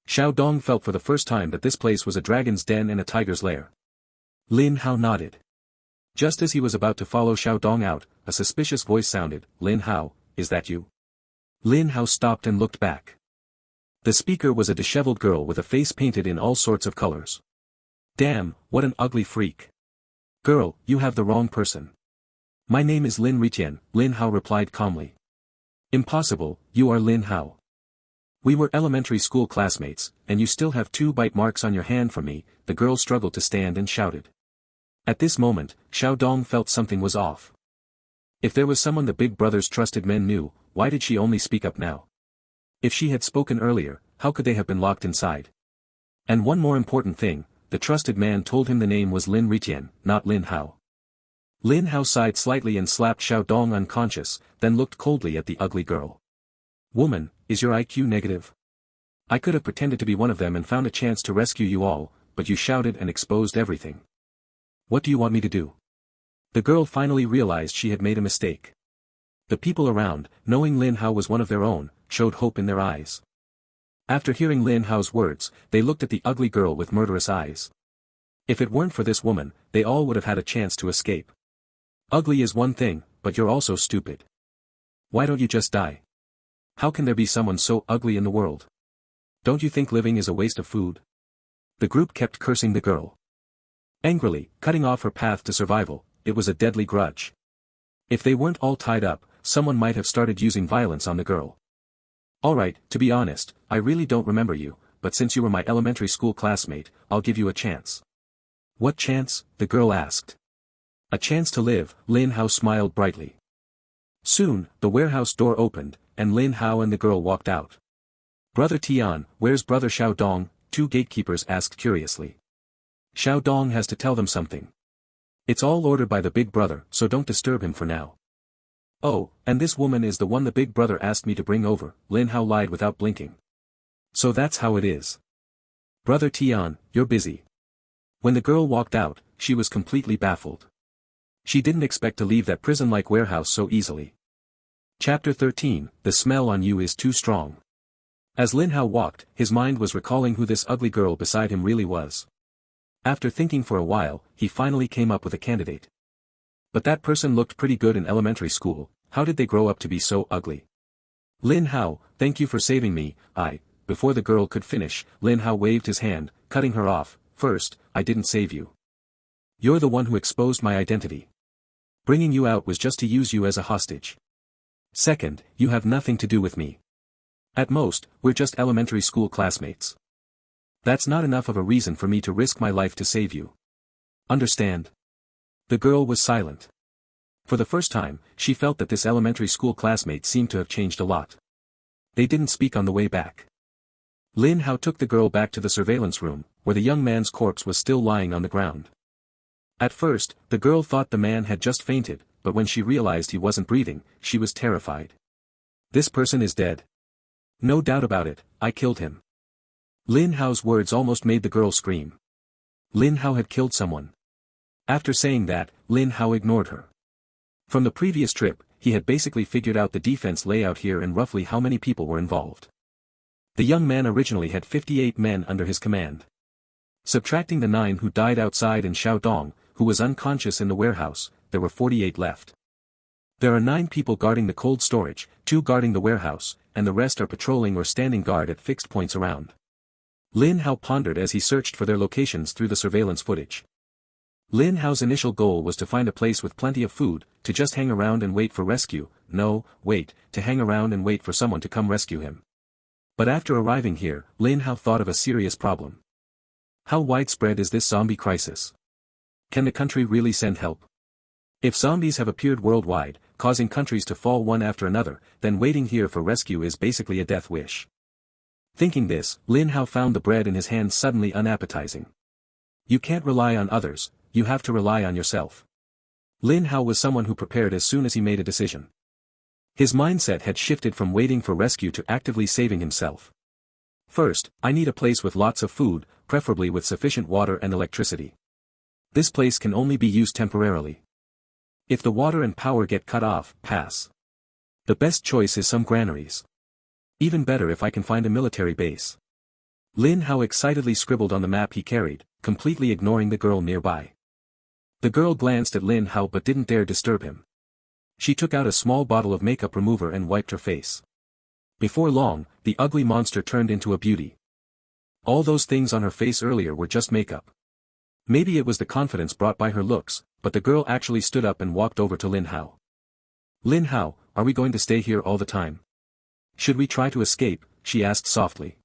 Xiaodong felt for the first time that this place was a dragon's den and a tiger's lair. Lin Hao nodded. Just as he was about to follow Xiaodong out, a suspicious voice sounded, Lin Hao, is that you? Lin Hao stopped and looked back. The speaker was a disheveled girl with a face painted in all sorts of colors. Damn, what an ugly freak. Girl, you have the wrong person. My name is Lin Ritien, Lin Hao replied calmly. Impossible, you are Lin Hao. We were elementary school classmates, and you still have 2 bite marks on your hand from me, the girl struggled to stand and shouted. At this moment, Xiaodong felt something was off. If there was someone the big brother's trusted men knew, why did she only speak up now? If she had spoken earlier, how could they have been locked inside? And one more important thing, the trusted man told him the name was Lin Ritien, not Lin Hao. Lin Hao sighed slightly and slapped Xiaodong unconscious, then looked coldly at the ugly girl. Woman, is your IQ negative? I could have pretended to be one of them and found a chance to rescue you all, but you shouted and exposed everything. What do you want me to do? The girl finally realized she had made a mistake. The people around, knowing Lin Hao was one of their own, showed hope in their eyes. After hearing Lin Hao's words, they looked at the ugly girl with murderous eyes. If it weren't for this woman, they all would have had a chance to escape. Ugly is one thing, but you're also stupid. Why don't you just die? How can there be someone so ugly in the world? Don't you think living is a waste of food? The group kept cursing the girl. Angrily, cutting off her path to survival, it was a deadly grudge. If they weren't all tied up, someone might have started using violence on the girl. Alright, to be honest, I really don't remember you, but since you were my elementary school classmate, I'll give you a chance. What chance? The girl asked. A chance to live, Lin Hao smiled brightly. Soon, the warehouse door opened, and Lin Hao and the girl walked out. Brother Tian, where's Brother Xiaodong? 2 gatekeepers asked curiously. Xiaodong has to tell them something. It's all ordered by the big brother, so don't disturb him for now. Oh, and this woman is the one the big brother asked me to bring over, Lin Hao lied without blinking. So that's how it is. Brother Tian, you're busy. When the girl walked out, she was completely baffled. She didn't expect to leave that prison-like warehouse so easily. Chapter 13, The Smell on You is Too Strong. As Lin Hao walked, his mind was recalling who this ugly girl beside him really was. After thinking for a while, he finally came up with a candidate. But that person looked pretty good in elementary school, how did they grow up to be so ugly? Lin Hao, thank you for saving me, Before the girl could finish, Lin Hao waved his hand, cutting her off. First, I didn't save you. You're the one who exposed my identity. Bringing you out was just to use you as a hostage. Second, you have nothing to do with me. At most, we're just elementary school classmates. That's not enough of a reason for me to risk my life to save you. Understand? The girl was silent. For the first time, she felt that this elementary school classmate seemed to have changed a lot. They didn't speak on the way back. Lin Hao took the girl back to the surveillance room, where the young man's corpse was still lying on the ground. At first, the girl thought the man had just fainted, but when she realized he wasn't breathing, she was terrified. This person is dead. No doubt about it, I killed him. Lin Hao's words almost made the girl scream. Lin Hao had killed someone. After saying that, Lin Hao ignored her. From the previous trip, he had basically figured out the defense layout here and roughly how many people were involved. The young man originally had 58 men under his command. Subtracting the 9 who died outside and Xiaodong, who was unconscious in the warehouse, there were 48 left. There are 9 people guarding the cold storage, 2 guarding the warehouse, and the rest are patrolling or standing guard at fixed points around. Lin Hao pondered as he searched for their locations through the surveillance footage. Lin Hao's initial goal was to find a place with plenty of food, to just hang around and wait for rescue, to hang around and wait for someone to come rescue him. But after arriving here, Lin Hao thought of a serious problem. How widespread is this zombie crisis? Can the country really send help? If zombies have appeared worldwide, causing countries to fall one after another, then waiting here for rescue is basically a death wish. Thinking this, Lin Hao found the bread in his hand suddenly unappetizing. You can't rely on others, you have to rely on yourself. Lin Hao was someone who prepared as soon as he made a decision. His mindset had shifted from waiting for rescue to actively saving himself. First, I need a place with lots of food, preferably with sufficient water and electricity. This place can only be used temporarily. If the water and power get cut off, pass. The best choice is some granaries. Even better if I can find a military base. Lin Hao excitedly scribbled on the map he carried, completely ignoring the girl nearby. The girl glanced at Lin Hao but didn't dare disturb him. She took out a small bottle of makeup remover and wiped her face. Before long, the ugly monster turned into a beauty. All those things on her face earlier were just makeup. Maybe it was the confidence brought by her looks, but the girl actually stood up and walked over to Lin Hao. Lin Hao, are we going to stay here all the time? Should we try to escape? She asked softly.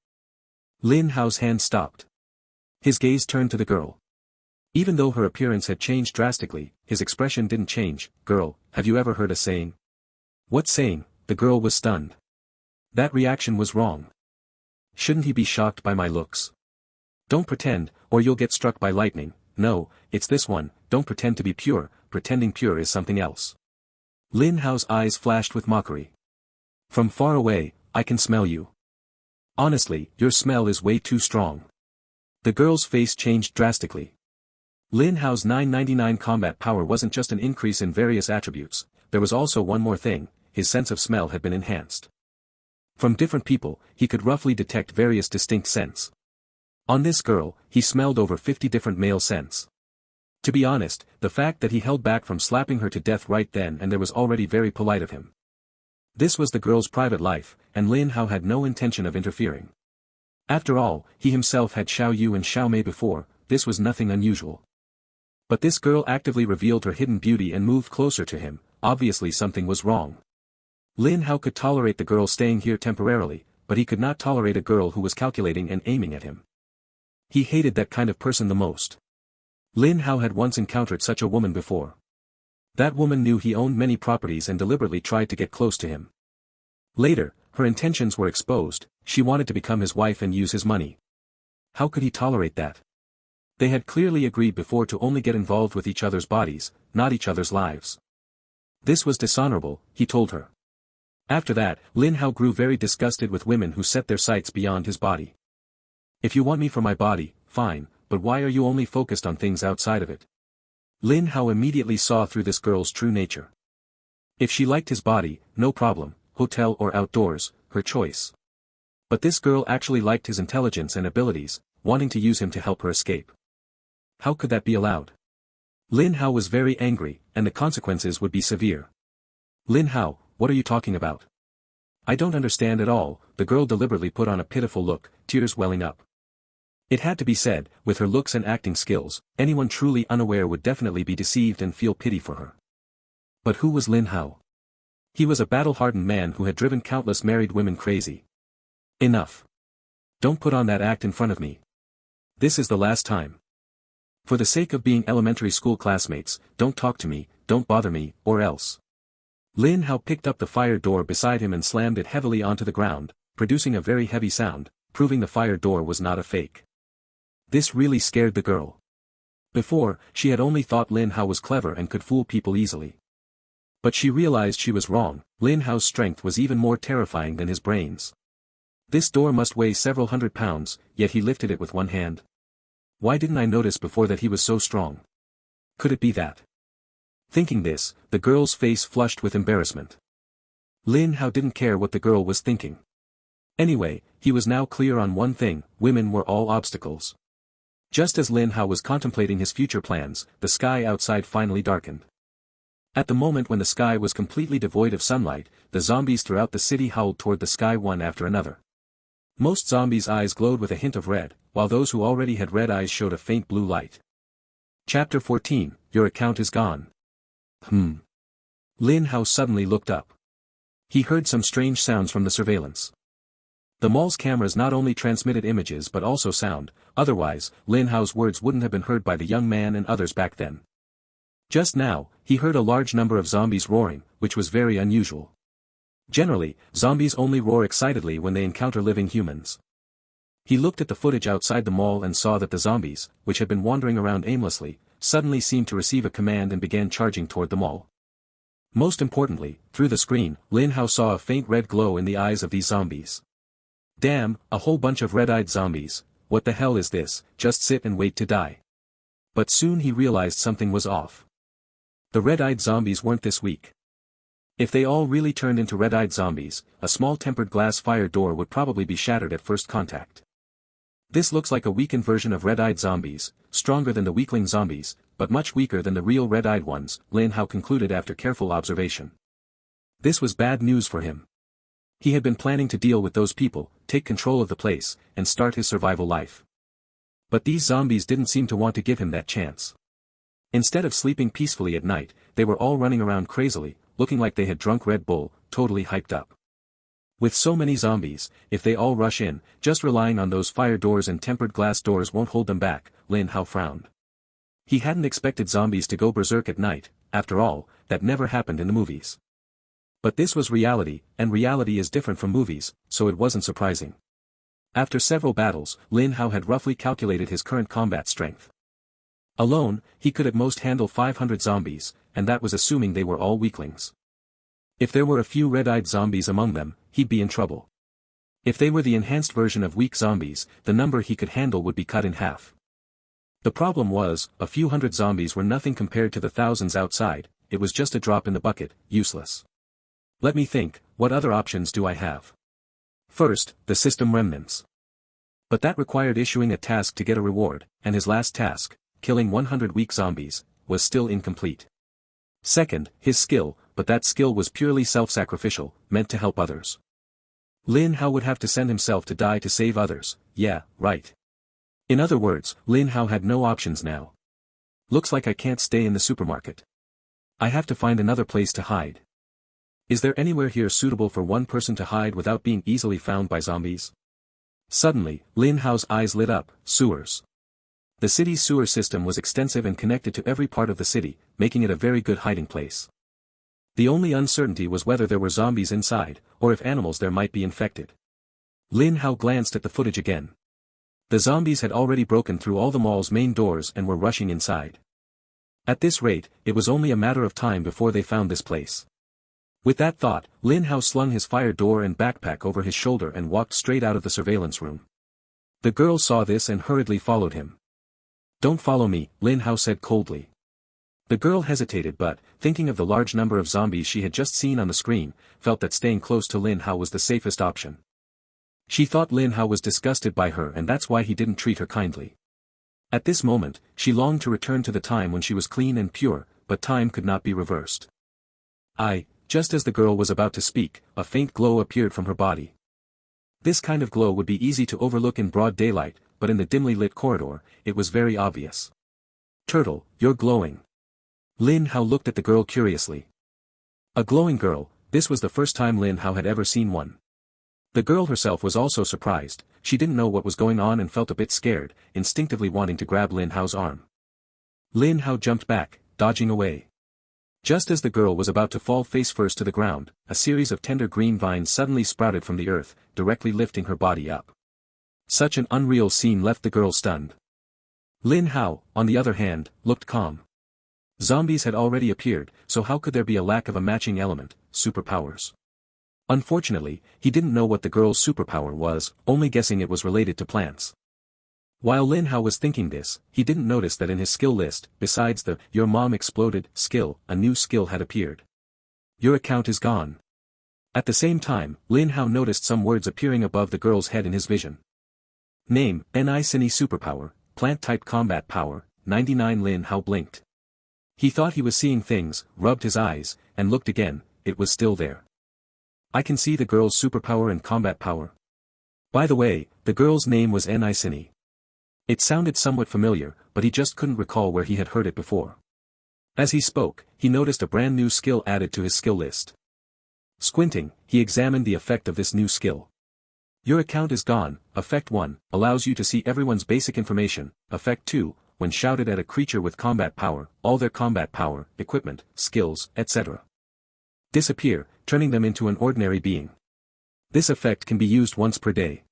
Lin Hao's hand stopped. His gaze turned to the girl. Even though her appearance had changed drastically, his expression didn't change. Girl, have you ever heard a saying? What saying? The girl was stunned. That reaction was wrong. Shouldn't he be shocked by my looks? Don't pretend, or you'll get struck by lightning. No, it's this one, don't pretend to be pure, pretending pure is something else. Lin Hao's eyes flashed with mockery. From far away, I can smell you. Honestly, your smell is way too strong. The girl's face changed drastically. Lin Hao's 999 combat power wasn't just an increase in various attributes, there was also one more thing, his sense of smell had been enhanced. From different people, he could roughly detect various distinct scents. On this girl, he smelled over 50 different male scents. To be honest, the fact that he held back from slapping her to death right then and there was already very polite of him. This was the girl's private life, and Lin Hao had no intention of interfering. After all, he himself had Xiao Yu and Xiao Mei before, this was nothing unusual. But this girl actively revealed her hidden beauty and moved closer to him, obviously something was wrong. Lin Hao could tolerate the girl staying here temporarily, but he could not tolerate a girl who was calculating and aiming at him. He hated that kind of person the most. Lin Hao had once encountered such a woman before. That woman knew he owned many properties and deliberately tried to get close to him. Later, her intentions were exposed, she wanted to become his wife and use his money. How could he tolerate that? They had clearly agreed before to only get involved with each other's bodies, not each other's lives. This was dishonorable, he told her. After that, Lin Hao grew very disgusted with women who set their sights beyond his body. If you want me for my body, fine, but why are you only focused on things outside of it? Lin Hao immediately saw through this girl's true nature. If she liked his body, no problem, hotel or outdoors, her choice. But this girl actually liked his intelligence and abilities, wanting to use him to help her escape. How could that be allowed? Lin Hao was very angry, and the consequences would be severe. Lin Hao, what are you talking about? I don't understand at all, the girl deliberately put on a pitiful look, tears welling up. It had to be said, with her looks and acting skills, anyone truly unaware would definitely be deceived and feel pity for her. But who was Lin Hao? He was a battle-hardened man who had driven countless married women crazy. Enough. Don't put on that act in front of me. This is the last time. For the sake of being elementary school classmates, don't talk to me, don't bother me, or else. Lin Hao picked up the fire door beside him and slammed it heavily onto the ground, producing a very heavy sound, proving the fire door was not a fake. This really scared the girl. Before, she had only thought Lin Hao was clever and could fool people easily. But she realized she was wrong. Lin Hao's strength was even more terrifying than his brains. This door must weigh several hundred pounds, yet he lifted it with one hand. Why didn't I notice before that he was so strong? Could it be that? Thinking this, the girl's face flushed with embarrassment. Lin Hao didn't care what the girl was thinking. Anyway, he was now clear on one thing: women were all obstacles. Just as Lin Hao was contemplating his future plans, the sky outside finally darkened. At the moment when the sky was completely devoid of sunlight, the zombies throughout the city howled toward the sky one after another. Most zombies' eyes glowed with a hint of red, while those who already had red eyes showed a faint blue light. Chapter 14, Your account is gone. Lin Hao suddenly looked up. He heard some strange sounds from the surveillance. The mall's cameras not only transmitted images but also sound, otherwise, Lin Hao's words wouldn't have been heard by the young man and others back then. Just now, he heard a large number of zombies roaring, which was very unusual. Generally, zombies only roar excitedly when they encounter living humans. He looked at the footage outside the mall and saw that the zombies, which had been wandering around aimlessly, suddenly seemed to receive a command and began charging toward the mall. Most importantly, through the screen, Lin Hao saw a faint red glow in the eyes of these zombies. Damn, a whole bunch of red-eyed zombies, what the hell is this? Just sit and wait to die. But soon he realized something was off. The red-eyed zombies weren't this weak. If they all really turned into red-eyed zombies, a small tempered glass fire door would probably be shattered at first contact. This looks like a weakened version of red-eyed zombies, stronger than the weakling zombies, but much weaker than the real red-eyed ones, Lin Hao concluded after careful observation. This was bad news for him. He had been planning to deal with those people, take control of the place, and start his survival life. But these zombies didn't seem to want to give him that chance. Instead of sleeping peacefully at night, they were all running around crazily, looking like they had drunk Red Bull, totally hyped up. With so many zombies, if they all rush in, just relying on those fire doors and tempered glass doors won't hold them back, Lin Hao frowned. He hadn't expected zombies to go berserk at night, after all, that never happened in the movies. But this was reality, and reality is different from movies, so it wasn't surprising. After several battles, Lin Hao had roughly calculated his current combat strength. Alone, he could at most handle 500 zombies, and that was assuming they were all weaklings. If there were a few red-eyed zombies among them, he'd be in trouble. If they were the enhanced version of weak zombies, the number he could handle would be cut in half. The problem was, a few hundred zombies were nothing compared to the thousands outside. It was just a drop in the bucket, useless. Let me think, what other options do I have? First, the system remnants. But that required issuing a task to get a reward, and his last task, killing 100 weak zombies, was still incomplete. Second, his skill, but that skill was purely self-sacrificial, meant to help others. Lin Hao would have to send himself to die to save others, yeah, right. In other words, Lin Hao had no options now. Looks like I can't stay in the supermarket. I have to find another place to hide. Is there anywhere here suitable for one person to hide without being easily found by zombies? Suddenly, Lin Hao's eyes lit up: sewers. The city's sewer system was extensive and connected to every part of the city, making it a very good hiding place. The only uncertainty was whether there were zombies inside, or if animals there might be infected. Lin Hao glanced at the footage again. The zombies had already broken through all the mall's main doors and were rushing inside. At this rate, it was only a matter of time before they found this place. With that thought, Lin Hao slung his fire door and backpack over his shoulder and walked straight out of the surveillance room. The girl saw this and hurriedly followed him. "Don't follow me," Lin Hao said coldly. The girl hesitated but, thinking of the large number of zombies she had just seen on the screen, felt that staying close to Lin Hao was the safest option. She thought Lin Hao was disgusted by her and that's why he didn't treat her kindly. At this moment, she longed to return to the time when she was clean and pure, but time could not be reversed. Just as the girl was about to speak, a faint glow appeared from her body. This kind of glow would be easy to overlook in broad daylight, but in the dimly lit corridor, it was very obvious. Turtle, you're glowing. Lin Hao looked at the girl curiously. A glowing girl, this was the first time Lin Hao had ever seen one. The girl herself was also surprised, she didn't know what was going on and felt a bit scared, instinctively wanting to grab Lin Hao's arm. Lin Hao jumped back, dodging away. Just as the girl was about to fall face first to the ground, a series of tender green vines suddenly sprouted from the earth, directly lifting her body up. Such an unreal scene left the girl stunned. Lin Hao, on the other hand, looked calm. Zombies had already appeared, so how could there be a lack of a matching element, superpowers? Unfortunately, he didn't know what the girl's superpower was, only guessing it was related to plants. While Lin Hao was thinking this, he didn't notice that in his skill list, besides the "Your Mom Exploded" skill, a new skill had appeared. Your account is gone. At the same time, Lin Hao noticed some words appearing above the girl's head in his vision. Name, Ni Cine Superpower, Plant-Type Combat Power, 99. Lin Hao blinked. He thought he was seeing things, rubbed his eyes, and looked again, it was still there. I can see the girl's superpower and combat power. By the way, the girl's name was Ni Cine. It sounded somewhat familiar, but he just couldn't recall where he had heard it before. As he spoke, he noticed a brand new skill added to his skill list. Squinting, he examined the effect of this new skill. Your account is gone. Effect 1, allows you to see everyone's basic information. Effect 2, when shouted at a creature with combat power, all their combat power, equipment, skills, etc. disappear, turning them into an ordinary being. This effect can be used once per day.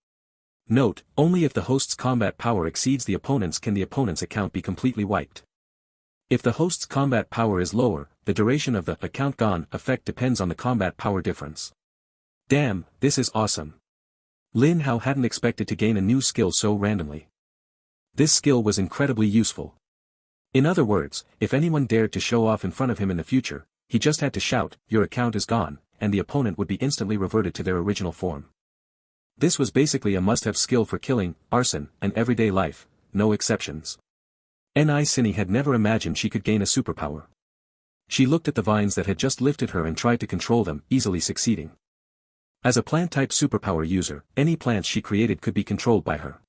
Note, only if the host's combat power exceeds the opponent's can the opponent's account be completely wiped. If the host's combat power is lower, the duration of the account gone effect depends on the combat power difference. Damn, this is awesome. Lin Hao hadn't expected to gain a new skill so randomly. This skill was incredibly useful. In other words, if anyone dared to show off in front of him in the future, he just had to shout, "Your account is gone," and the opponent would be instantly reverted to their original form. This was basically a must-have skill for killing, arson, and everyday life, no exceptions. Ni Cine had never imagined she could gain a superpower. She looked at the vines that had just lifted her and tried to control them, easily succeeding. As a plant-type superpower user, any plants she created could be controlled by her.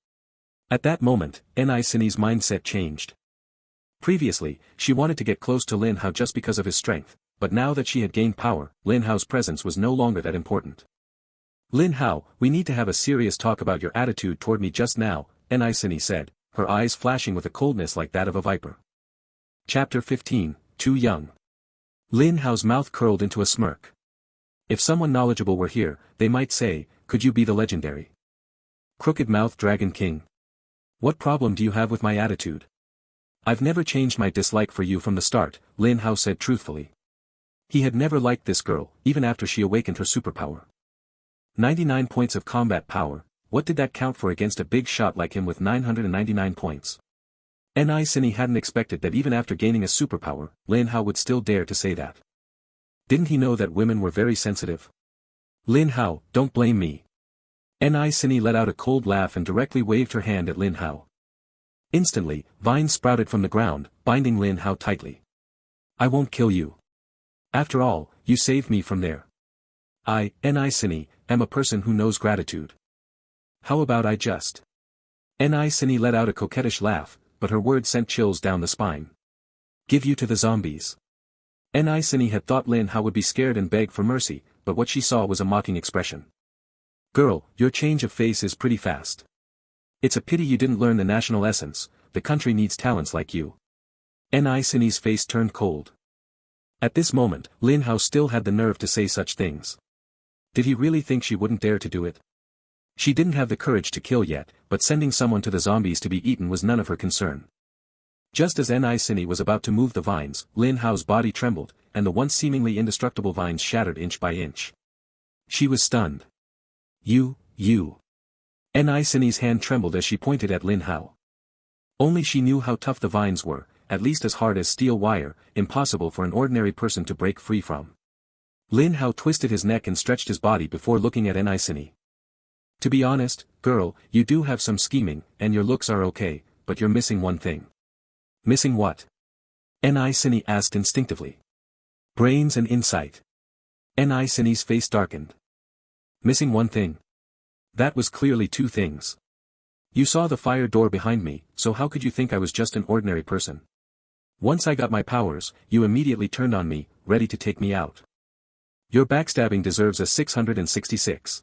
At that moment, Ni Cine's mindset changed. Previously, she wanted to get close to Lin Hao just because of his strength, but now that she had gained power, Lin Hao's presence was no longer that important. Lin Hao, we need to have a serious talk about your attitude toward me just now, Ni Cine said, her eyes flashing with a coldness like that of a viper. Chapter 15, Too Young. Lin Hao's mouth curled into a smirk. If someone knowledgeable were here, they might say, could you be the legendary Crooked Mouth Dragon King? What problem do you have with my attitude? I've never changed my dislike for you from the start, Lin Hao said truthfully. He had never liked this girl, even after she awakened her superpower. 99 points of combat power, what did that count for against a big shot like him with 999 points? Ni Cine hadn't expected that even after gaining a superpower, Lin Hao would still dare to say that. Didn't he know that women were very sensitive? Lin Hao, don't blame me. Ni Cine let out a cold laugh and directly waved her hand at Lin Hao. Instantly, vines sprouted from the ground, binding Lin Hao tightly. I won't kill you. After all, you saved me from there. I, Ni Cine, am a person who knows gratitude. How about I just? Ni Cine let out a coquettish laugh, but her words sent chills down the spine. Give you to the zombies. Ni Cine had thought Lin Hao would be scared and beg for mercy, but what she saw was a mocking expression. Girl, your change of face is pretty fast. It's a pity you didn't learn the national essence, the country needs talents like you. Ni Cine's face turned cold. At this moment, Lin Hao still had the nerve to say such things. Did he really think she wouldn't dare to do it? She didn't have the courage to kill yet, but sending someone to the zombies to be eaten was none of her concern. Just as Ni Cine was about to move the vines, Lin Hao's body trembled, and the once seemingly indestructible vines shattered inch by inch. She was stunned. You. Ni Cine's hand trembled as she pointed at Lin Hao. Only she knew how tough the vines were, at least as hard as steel wire, impossible for an ordinary person to break free from. Lin Hao twisted his neck and stretched his body before looking at Ni Cine. To be honest, girl, you do have some scheming, and your looks are okay, but you're missing one thing. Missing what? Ni Cine asked instinctively. Brains and insight. Ni Cine's face darkened. Missing one thing. That was clearly two things. You saw the fire door behind me, so how could you think I was just an ordinary person? Once I got my powers, you immediately turned on me, ready to take me out. Your backstabbing deserves a 666.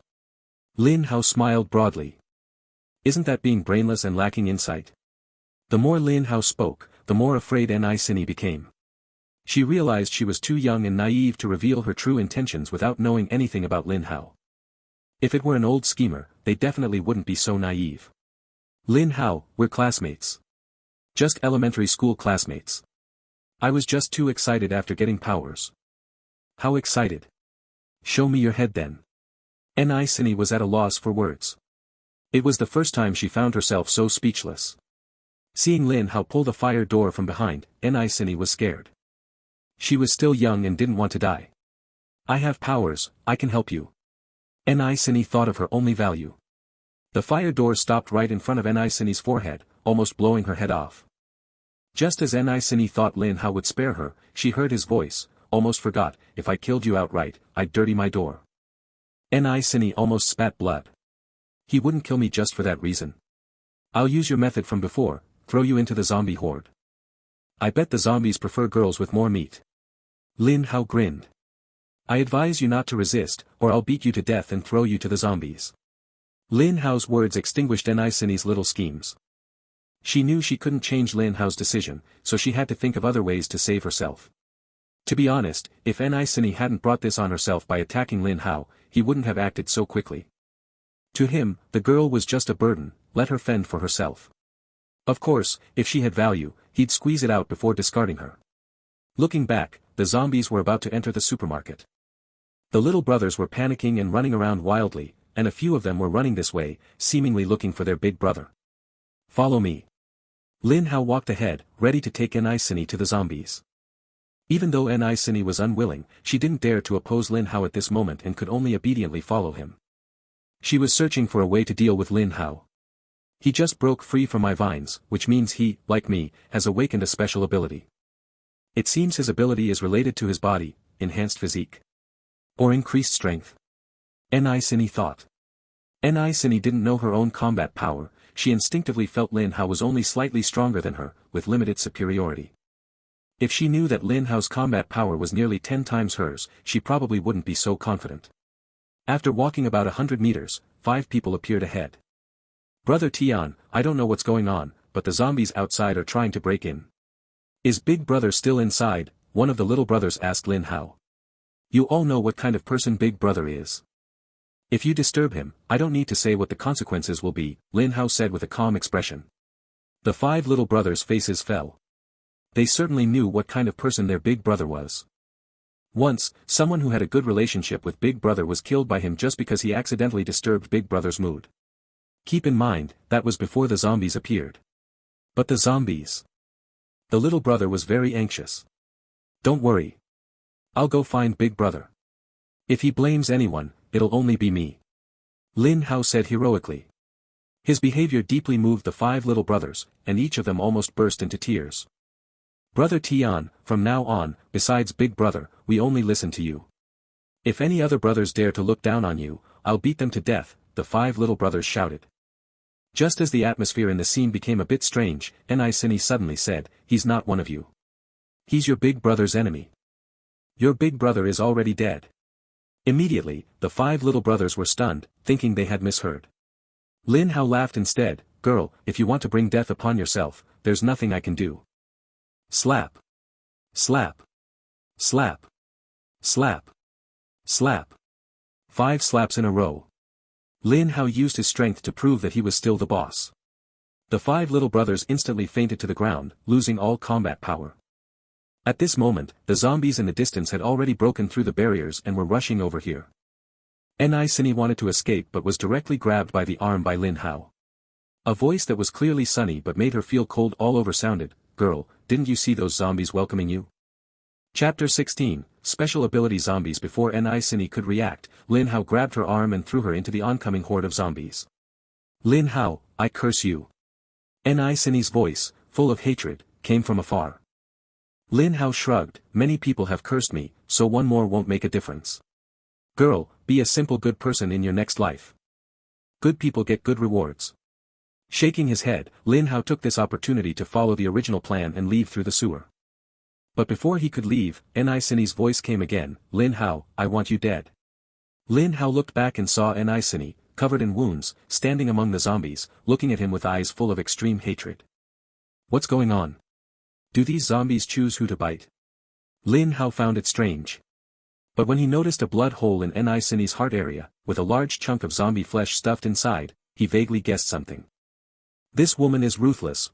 Lin Hao smiled broadly. Isn't that being brainless and lacking insight? The more Lin Hao spoke, the more afraid Ni became. She realized she was too young and naive to reveal her true intentions without knowing anything about Lin Hao. If it were an old schemer, they definitely wouldn't be so naive. Lin Hao, we're classmates. Just elementary school classmates. I was just too excited after getting powers. How excited? Show me your head then. Ni was at a loss for words. It was the first time she found herself so speechless. Seeing Lin Hao pull the fire door from behind, Ni was scared. She was still young and didn't want to die. I have powers, I can help you. Ni thought of her only value. The fire door stopped right in front of Ni forehead, almost blowing her head off. Just as Ni thought Lin Hao would spare her, she heard his voice, almost forgot, if I killed you outright, I'd dirty my door. Ni almost spat blood. He wouldn't kill me just for that reason. I'll use your method from before, throw you into the zombie horde. I bet the zombies prefer girls with more meat. Lin Hao grinned. I advise you not to resist, or I'll beat you to death and throw you to the zombies. Lin Hao's words extinguished Ni little schemes. She knew she couldn't change Lin Hao's decision, so she had to think of other ways to save herself. To be honest, if Ni hadn't brought this on herself by attacking Lin Hao, he wouldn't have acted so quickly. To him, the girl was just a burden, let her fend for herself. Of course, if she had value, he'd squeeze it out before discarding her. Looking back, the zombies were about to enter the supermarket. The little brothers were panicking and running around wildly, and a few of them were running this way, seemingly looking for their big brother. Follow me. Lin Hao walked ahead, ready to take Ni to the zombies. Even though Ni was unwilling, she didn't dare to oppose Lin Hao at this moment and could only obediently follow him. She was searching for a way to deal with Lin Hao. He just broke free from my vines, which means he, like me, has awakened a special ability. It seems his ability is related to his body, enhanced physique. Or increased strength. Ni thought. Ni didn't know her own combat power, she instinctively felt Lin Hao was only slightly stronger than her, with limited superiority. If she knew that Lin Hao's combat power was nearly 10 times hers, she probably wouldn't be so confident. After walking about 100 meters, 5 people appeared ahead. Brother Tian, I don't know what's going on, but the zombies outside are trying to break in. Is Big Brother still inside? One of the little brothers asked Lin Hao. You all know what kind of person Big Brother is. If you disturb him, I don't need to say what the consequences will be, Lin Hao said with a calm expression. The 5 little brothers' faces fell. They certainly knew what kind of person their big brother was. Once, someone who had a good relationship with Big Brother was killed by him just because he accidentally disturbed Big Brother's mood. Keep in mind, that was before the zombies appeared. But the zombies. The little brother was very anxious. Don't worry. I'll go find Big Brother. If he blames anyone, it'll only be me. Lin Hao said heroically. His behavior deeply moved the 5 little brothers, and each of them almost burst into tears. Brother Tian, from now on, besides Big Brother, we only listen to you. If any other brothers dare to look down on you, I'll beat them to death, the 5 little brothers shouted. Just as the atmosphere in the scene became a bit strange, Ni suddenly said, he's not one of you. He's your big brother's enemy. Your big brother is already dead. Immediately, the 5 little brothers were stunned, thinking they had misheard. Lin Hao laughed instead, girl, if you want to bring death upon yourself, there's nothing I can do. Slap. Slap. Slap. Slap. Slap. 5 slaps in a row. Lin Hao used his strength to prove that he was still the boss. The 5 little brothers instantly fainted to the ground, losing all combat power. At this moment, the zombies in the distance had already broken through the barriers and were rushing over here. Ni wanted to escape but was directly grabbed by the arm by Lin Hao. A voice that was clearly sunny but made her feel cold all over sounded, girl, didn't you see those zombies welcoming you? Chapter 16, Special Ability Zombies. Before Ni could react, Lin Hao grabbed her arm and threw her into the oncoming horde of zombies. Lin Hao, I curse you. Ni's voice, full of hatred, came from afar. Lin Hao shrugged, many people have cursed me, so one more won't make a difference. Girl, be a simple good person in your next life. Good people get good rewards. Shaking his head, Lin Hao took this opportunity to follow the original plan and leave through the sewer. But before he could leave, Ni voice came again, "Lin Hao, I want you dead." Lin Hao looked back and saw Ni, covered in wounds, standing among the zombies, looking at him with eyes full of extreme hatred. What's going on? Do these zombies choose who to bite? Lin Hao found it strange. But when he noticed a blood hole in Ni's heart area, with a large chunk of zombie flesh stuffed inside, he vaguely guessed something. This woman is ruthless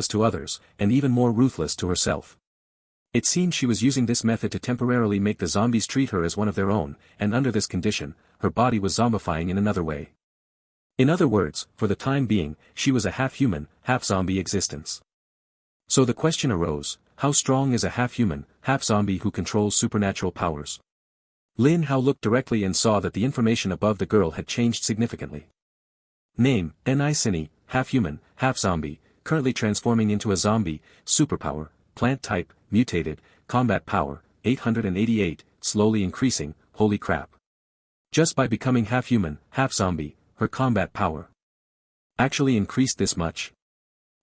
to others, and even more ruthless to herself. It seemed she was using this method to temporarily make the zombies treat her as one of their own, and under this condition, her body was zombifying in another way. In other words, for the time being, she was a half-human, half-zombie existence. So the question arose, how strong is a half-human, half-zombie who controls supernatural powers? Lin Hao looked directly and saw that the information above the girl had changed significantly. Name, Ni, half-human, half-zombie, currently transforming into a zombie, superpower, plant type, mutated, combat power, 888, slowly increasing, holy crap. Just by becoming half-human, half-zombie, her combat power actually increased this much?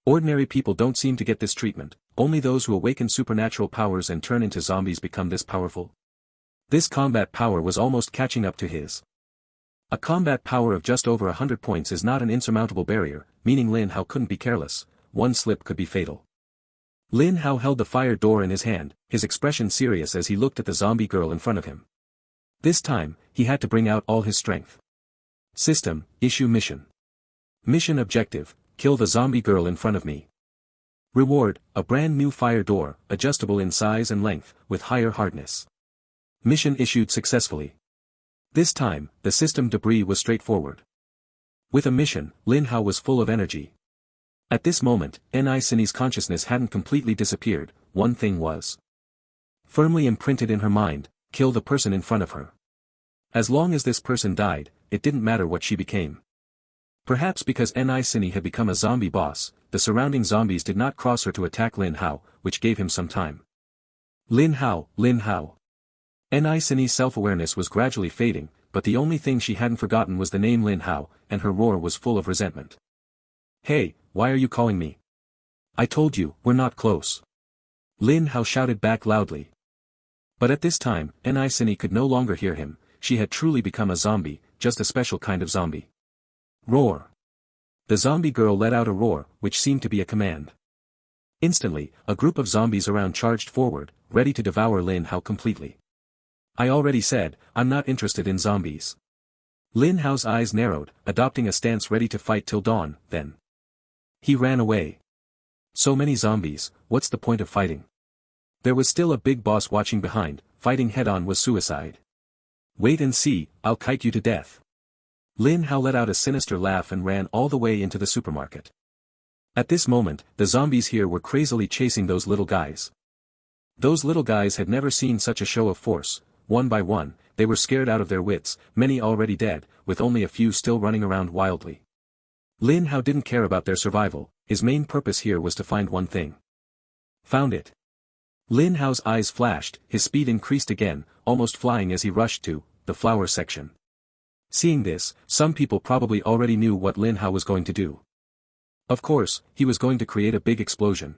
Ordinary people don't seem to get this treatment, only those who awaken supernatural powers and turn into zombies become this powerful. This combat power was almost catching up to his. A combat power of just over 100 points is not an insurmountable barrier, meaning Lin Hao couldn't be careless, one slip could be fatal. Lin Hao held the fire door in his hand, his expression serious as he looked at the zombie girl in front of him. This time, he had to bring out all his strength. System, issue mission. Mission objective, kill the zombie girl in front of me. Reward, a brand new fire door, adjustable in size and length, with higher hardness. Mission issued successfully. This time, the system debris was straightforward. With a mission, Lin Hao was full of energy. At this moment, Ni's consciousness hadn't completely disappeared, one thing was firmly imprinted in her mind, kill the person in front of her. As long as this person died, it didn't matter what she became. Perhaps because Ni had become a zombie boss, the surrounding zombies did not cross her to attack Lin Hao, which gave him some time. Lin Hao, Lin Hao. Ni's self-awareness was gradually fading, but the only thing she hadn't forgotten was the name Lin Hao, and her roar was full of resentment. Hey, why are you calling me? I told you, we're not close. Lin Hao shouted back loudly. But at this time, Ni could no longer hear him, she had truly become a zombie, just a special kind of zombie. Roar. The zombie girl let out a roar, which seemed to be a command. Instantly, a group of zombies around charged forward, ready to devour Lin Hao completely. I already said, I'm not interested in zombies. Lin Hao's eyes narrowed, adopting a stance ready to fight till dawn, then he ran away. So many zombies, what's the point of fighting? There was still a big boss watching behind, fighting head-on was suicide. Wait and see, I'll kite you to death. Lin Hao let out a sinister laugh and ran all the way into the supermarket. At this moment, the zombies here were crazily chasing those little guys. Those little guys had never seen such a show of force. One by one, they were scared out of their wits, many already dead, with only a few still running around wildly. Lin Hao didn't care about their survival, his main purpose here was to find one thing. Found it. Lin Hao's eyes flashed, his speed increased again, almost flying as he rushed to the flower section. Seeing this, some people probably already knew what Lin Hao was going to do. Of course, he was going to create a big explosion.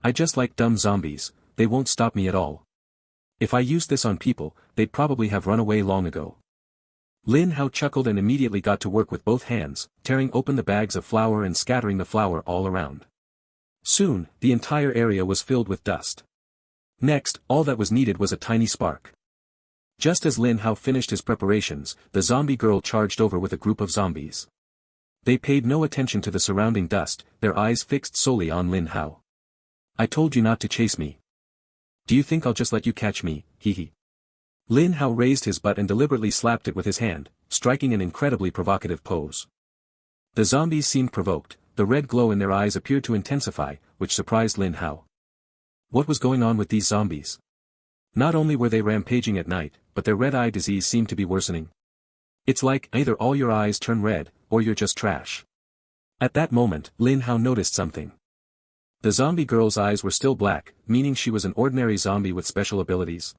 I just like dumb zombies, they won't stop me at all. If I used this on people, they'd probably have run away long ago. Lin Hao chuckled and immediately got to work with both hands, tearing open the bags of flour and scattering the flour all around. Soon, the entire area was filled with dust. Next, all that was needed was a tiny spark. Just as Lin Hao finished his preparations, the zombie girl charged over with a group of zombies. They paid no attention to the surrounding dust, their eyes fixed solely on Lin Hao. I told you not to chase me. Do you think I'll just let you catch me, hee hee? Lin Hao raised his butt and deliberately slapped it with his hand, striking an incredibly provocative pose. The zombies seemed provoked, the red glow in their eyes appeared to intensify, which surprised Lin Hao. What was going on with these zombies? Not only were they rampaging at night, but their red eye disease seemed to be worsening. It's like, either all your eyes turn red, or you're just trash. At that moment, Lin Hao noticed something. The zombie girl's eyes were still black, meaning she was an ordinary zombie with special abilities.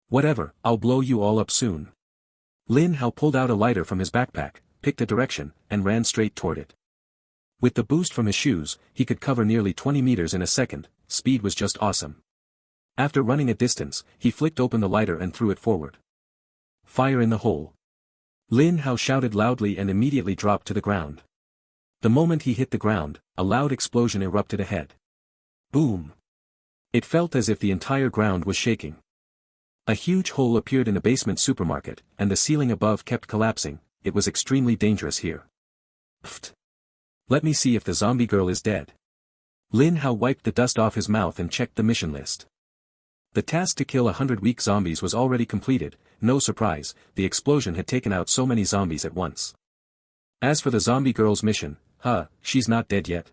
Whatever, I'll blow you all up soon. Lin Hao pulled out a lighter from his backpack, picked a direction, and ran straight toward it. With the boost from his shoes, he could cover nearly 20 meters in a second. Speed was just awesome. After running a distance, he flicked open the lighter and threw it forward. Fire in the hole. Lin Hao shouted loudly and immediately dropped to the ground. The moment he hit the ground, a loud explosion erupted ahead. Boom! It felt as if the entire ground was shaking. A huge hole appeared in a basement supermarket, and the ceiling above kept collapsing. It was extremely dangerous here. Pfft! Let me see if the zombie girl is dead. Lin Hao wiped the dust off his mouth and checked the mission list. The task to kill 100 weak zombies was already completed. No surprise, the explosion had taken out so many zombies at once. As for the zombie girl's mission, she's not dead yet.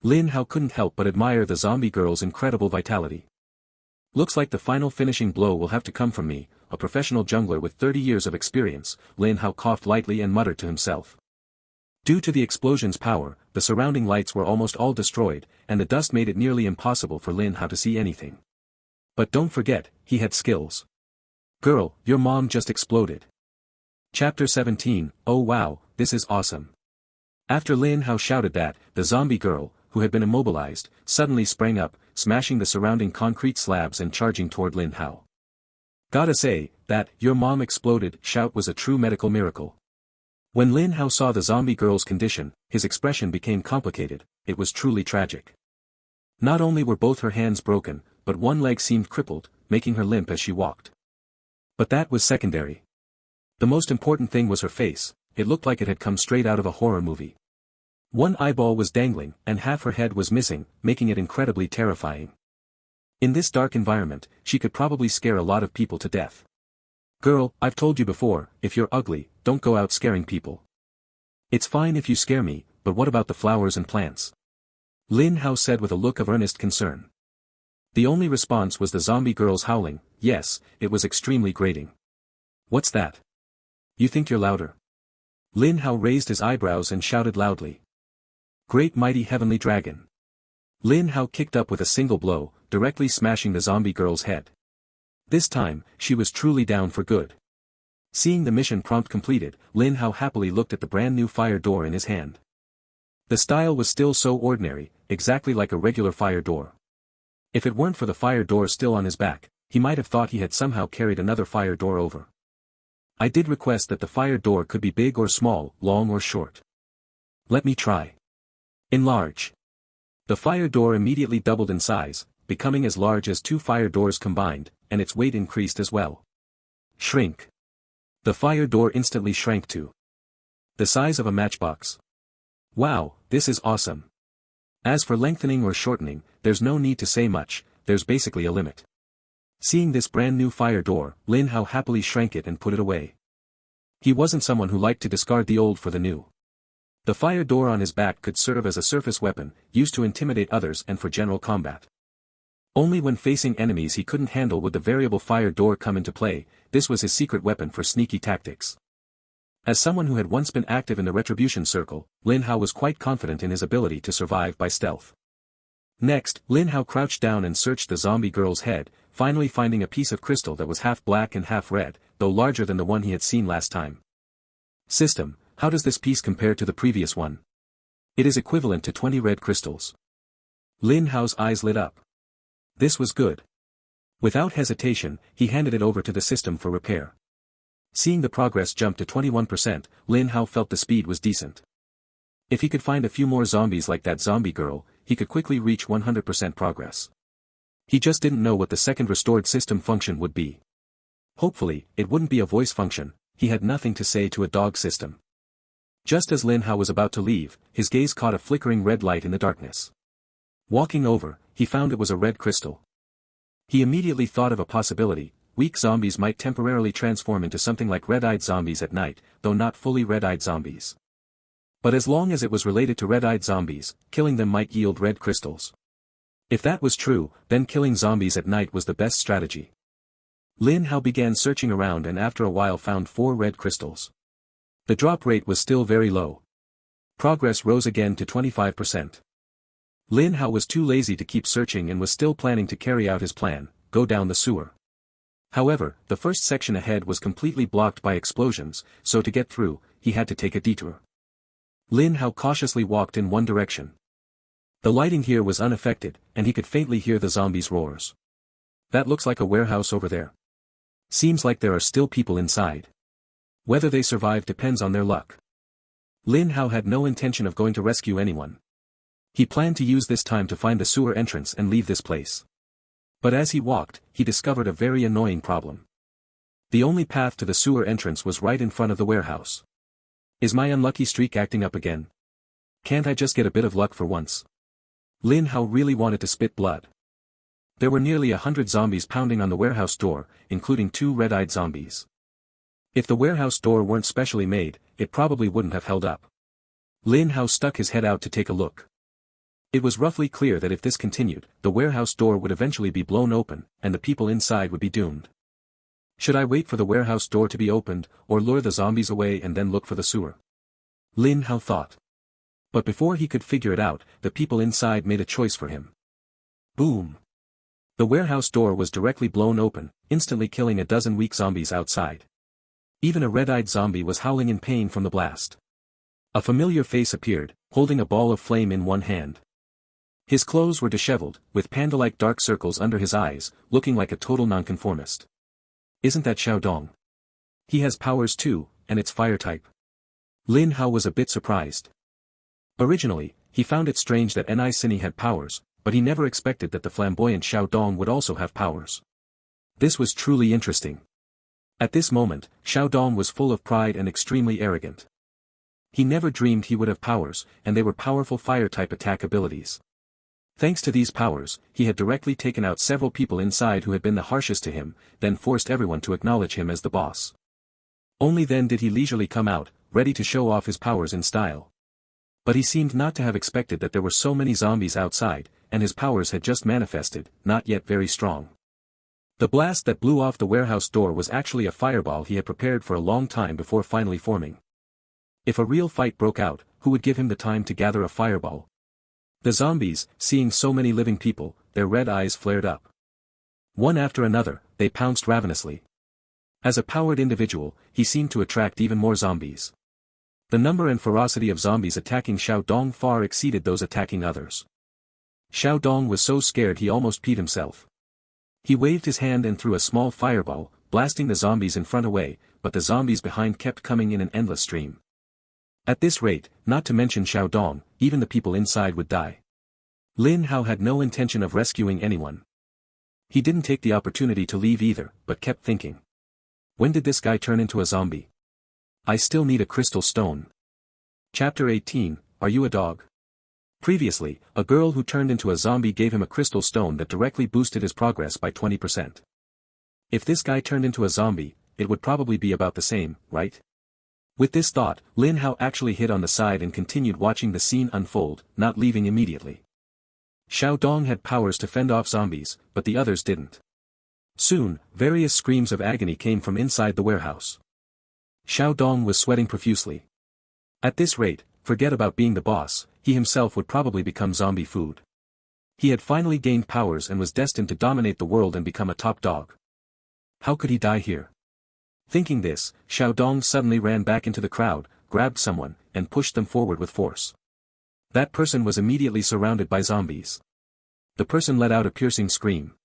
Lin Hao couldn't help but admire the zombie girl's incredible vitality. Looks like the final finishing blow will have to come from me, a professional jungler with 30 years of experience. Lin Hao coughed lightly and muttered to himself. Due to the explosion's power, the surrounding lights were almost all destroyed, and the dust made it nearly impossible for Lin Hao to see anything. But don't forget, he had skills. Girl, your mom just exploded. Chapter 17, Oh wow, this is awesome. After Lin Hao shouted that, the zombie girl, who had been immobilized, suddenly sprang up, smashing the surrounding concrete slabs and charging toward Lin Hao. Gotta say, that, your mom exploded, shout was a true medical miracle. When Lin Hao saw the zombie girl's condition, his expression became complicated. It was truly tragic. Not only were both her hands broken, but one leg seemed crippled, making her limp as she walked. But that was secondary. The most important thing was her face. It looked like it had come straight out of a horror movie. One eyeball was dangling, and half her head was missing, making it incredibly terrifying. In this dark environment, she could probably scare a lot of people to death. Girl, I've told you before, if you're ugly, don't go out scaring people. It's fine if you scare me, but what about the flowers and plants? Lin Hao said with a look of earnest concern. The only response was the zombie girl's howling. Yes, it was extremely grating. What's that? You think you're louder? Lin Hao raised his eyebrows and shouted loudly. Great mighty heavenly dragon. Lin Hao kicked up with a single blow, directly smashing the zombie girl's head. This time, she was truly down for good. Seeing the mission prompt completed, Lin Hao happily looked at the brand new fire door in his hand. The style was still so ordinary, exactly like a regular fire door. If it weren't for the fire door still on his back, he might have thought he had somehow carried another fire door over. I did request that the fire door could be big or small, long or short. Let me try. Enlarge. The fire door immediately doubled in size, becoming as large as 2 fire doors combined, and its weight increased as well. Shrink. The fire door instantly shrank to the size of a matchbox. Wow, this is awesome. As for lengthening or shortening, there's no need to say much, there's basically a limit. Seeing this brand new fire door, Lin Hao happily shrank it and put it away. He wasn't someone who liked to discard the old for the new. The fire door on his back could serve as a surface weapon, used to intimidate others and for general combat. Only when facing enemies he couldn't handle would the variable fire door come into play. This was his secret weapon for sneaky tactics. As someone who had once been active in the Retribution Circle, Lin Hao was quite confident in his ability to survive by stealth. Next, Lin Hao crouched down and searched the zombie girl's head, finally finding a piece of crystal that was half black and half red, though larger than the one he had seen last time. System, how does this piece compare to the previous one? It is equivalent to 20 red crystals. Lin Hao's eyes lit up. This was good. Without hesitation, he handed it over to the system for repair. Seeing the progress jump to 21%, Lin Hao felt the speed was decent. If he could find a few more zombies like that zombie girl, he could quickly reach 100% progress. He just didn't know what the second restored system function would be. Hopefully, it wouldn't be a voice function. He had nothing to say to a dog system. Just as Lin Hao was about to leave, his gaze caught a flickering red light in the darkness. Walking over, he found it was a red crystal. He immediately thought of a possibility. Weak zombies might temporarily transform into something like red-eyed zombies at night, though not fully red-eyed zombies. But as long as it was related to red-eyed zombies, killing them might yield red crystals. If that was true, then killing zombies at night was the best strategy. Lin Hao began searching around and after a while found 4 red crystals. The drop rate was still very low. Progress rose again to 25%. Lin Hao was too lazy to keep searching and was still planning to carry out his plan, go down the sewer. However, the first section ahead was completely blocked by explosions, so to get through, he had to take a detour. Lin Hao cautiously walked in one direction. The lighting here was unaffected, and he could faintly hear the zombies' roars. That looks like a warehouse over there. Seems like there are still people inside. Whether they survive depends on their luck. Lin Hao had no intention of going to rescue anyone. He planned to use this time to find the sewer entrance and leave this place. But as he walked, he discovered a very annoying problem. The only path to the sewer entrance was right in front of the warehouse. Is my unlucky streak acting up again? Can't I just get a bit of luck for once? Lin Hao really wanted to spit blood. There were nearly 100 zombies pounding on the warehouse door, including 2 red-eyed zombies. If the warehouse door weren't specially made, it probably wouldn't have held up. Lin Hao stuck his head out to take a look. It was roughly clear that if this continued, the warehouse door would eventually be blown open, and the people inside would be doomed. Should I wait for the warehouse door to be opened, or lure the zombies away and then look for the sewer? Lin Hao thought. But before he could figure it out, the people inside made a choice for him. Boom! The warehouse door was directly blown open, instantly killing a dozen weak zombies outside. Even a red-eyed zombie was howling in pain from the blast. A familiar face appeared, holding a ball of flame in one hand. His clothes were disheveled, with panda-like dark circles under his eyes, looking like a total nonconformist. Isn't that Xiaodong? He has powers too, and it's fire type. Lin Hao was a bit surprised. Originally, he found it strange that Ni Sini had powers, but he never expected that the flamboyant Xiaodong would also have powers. This was truly interesting. At this moment, Xiaodong was full of pride and extremely arrogant. He never dreamed he would have powers, and they were powerful fire-type attack abilities. Thanks to these powers, he had directly taken out several people inside who had been the harshest to him, then forced everyone to acknowledge him as the boss. Only then did he leisurely come out, ready to show off his powers in style. But he seemed not to have expected that there were so many zombies outside, and his powers had just manifested, not yet very strong. The blast that blew off the warehouse door was actually a fireball he had prepared for a long time before finally forming. If a real fight broke out, who would give him the time to gather a fireball? The zombies, seeing so many living people, their red eyes flared up. One after another, they pounced ravenously. As a powered individual, he seemed to attract even more zombies. The number and ferocity of zombies attacking Xiaodong far exceeded those attacking others. Xiaodong was so scared he almost peed himself. He waved his hand and threw a small fireball, blasting the zombies in front away, but the zombies behind kept coming in an endless stream. At this rate, not to mention Xiaodong, even the people inside would die. Lin Hao had no intention of rescuing anyone. He didn't take the opportunity to leave either, but kept thinking. When did this guy turn into a zombie? I still need a crystal stone. Chapter 18, Are You a Dog? Previously, a girl who turned into a zombie gave him a crystal stone that directly boosted his progress by 20%. If this guy turned into a zombie, it would probably be about the same, right? With this thought, Lin Hao actually hid on the side and continued watching the scene unfold, not leaving immediately. Xiaodong had powers to fend off zombies, but the others didn't. Soon, various screams of agony came from inside the warehouse. Xiaodong was sweating profusely. At this rate, forget about being the boss, he himself would probably become zombie food. He had finally gained powers and was destined to dominate the world and become a top dog. How could he die here? Thinking this, Xiaodong suddenly ran back into the crowd, grabbed someone, and pushed them forward with force. That person was immediately surrounded by zombies. The person let out a piercing scream.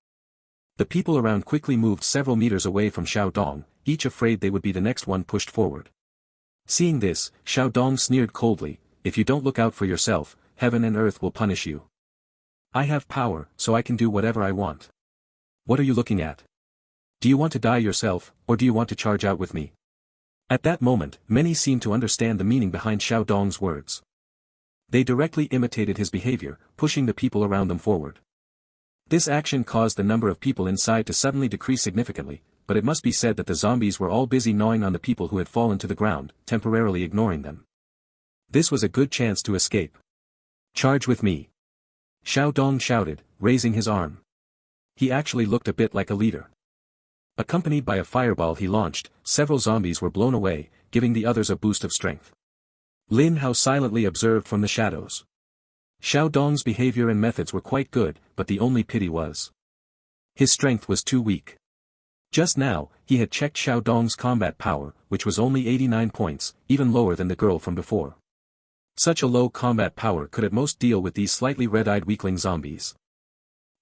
The people around quickly moved several meters away from Xiaodong, each afraid they would be the next one pushed forward. Seeing this, Xiaodong sneered coldly, if you don't look out for yourself, heaven and earth will punish you. I have power, so I can do whatever I want. What are you looking at? Do you want to die yourself, or do you want to charge out with me? At that moment, many seemed to understand the meaning behind Xiaodong's words. They directly imitated his behavior, pushing the people around them forward. This action caused the number of people inside to suddenly decrease significantly, but it must be said that the zombies were all busy gnawing on the people who had fallen to the ground, temporarily ignoring them. This was a good chance to escape. Charge with me. Xiaodong shouted, raising his arm. He actually looked a bit like a leader. Accompanied by a fireball he launched, several zombies were blown away, giving the others a boost of strength. Lin Hao silently observed from the shadows. Xiaodong's behavior and methods were quite good, but the only pity was his strength was too weak. Just now, he had checked Xiaodong's combat power, which was only 89 points, even lower than the girl from before. Such a low combat power could at most deal with these slightly red-eyed weakling zombies.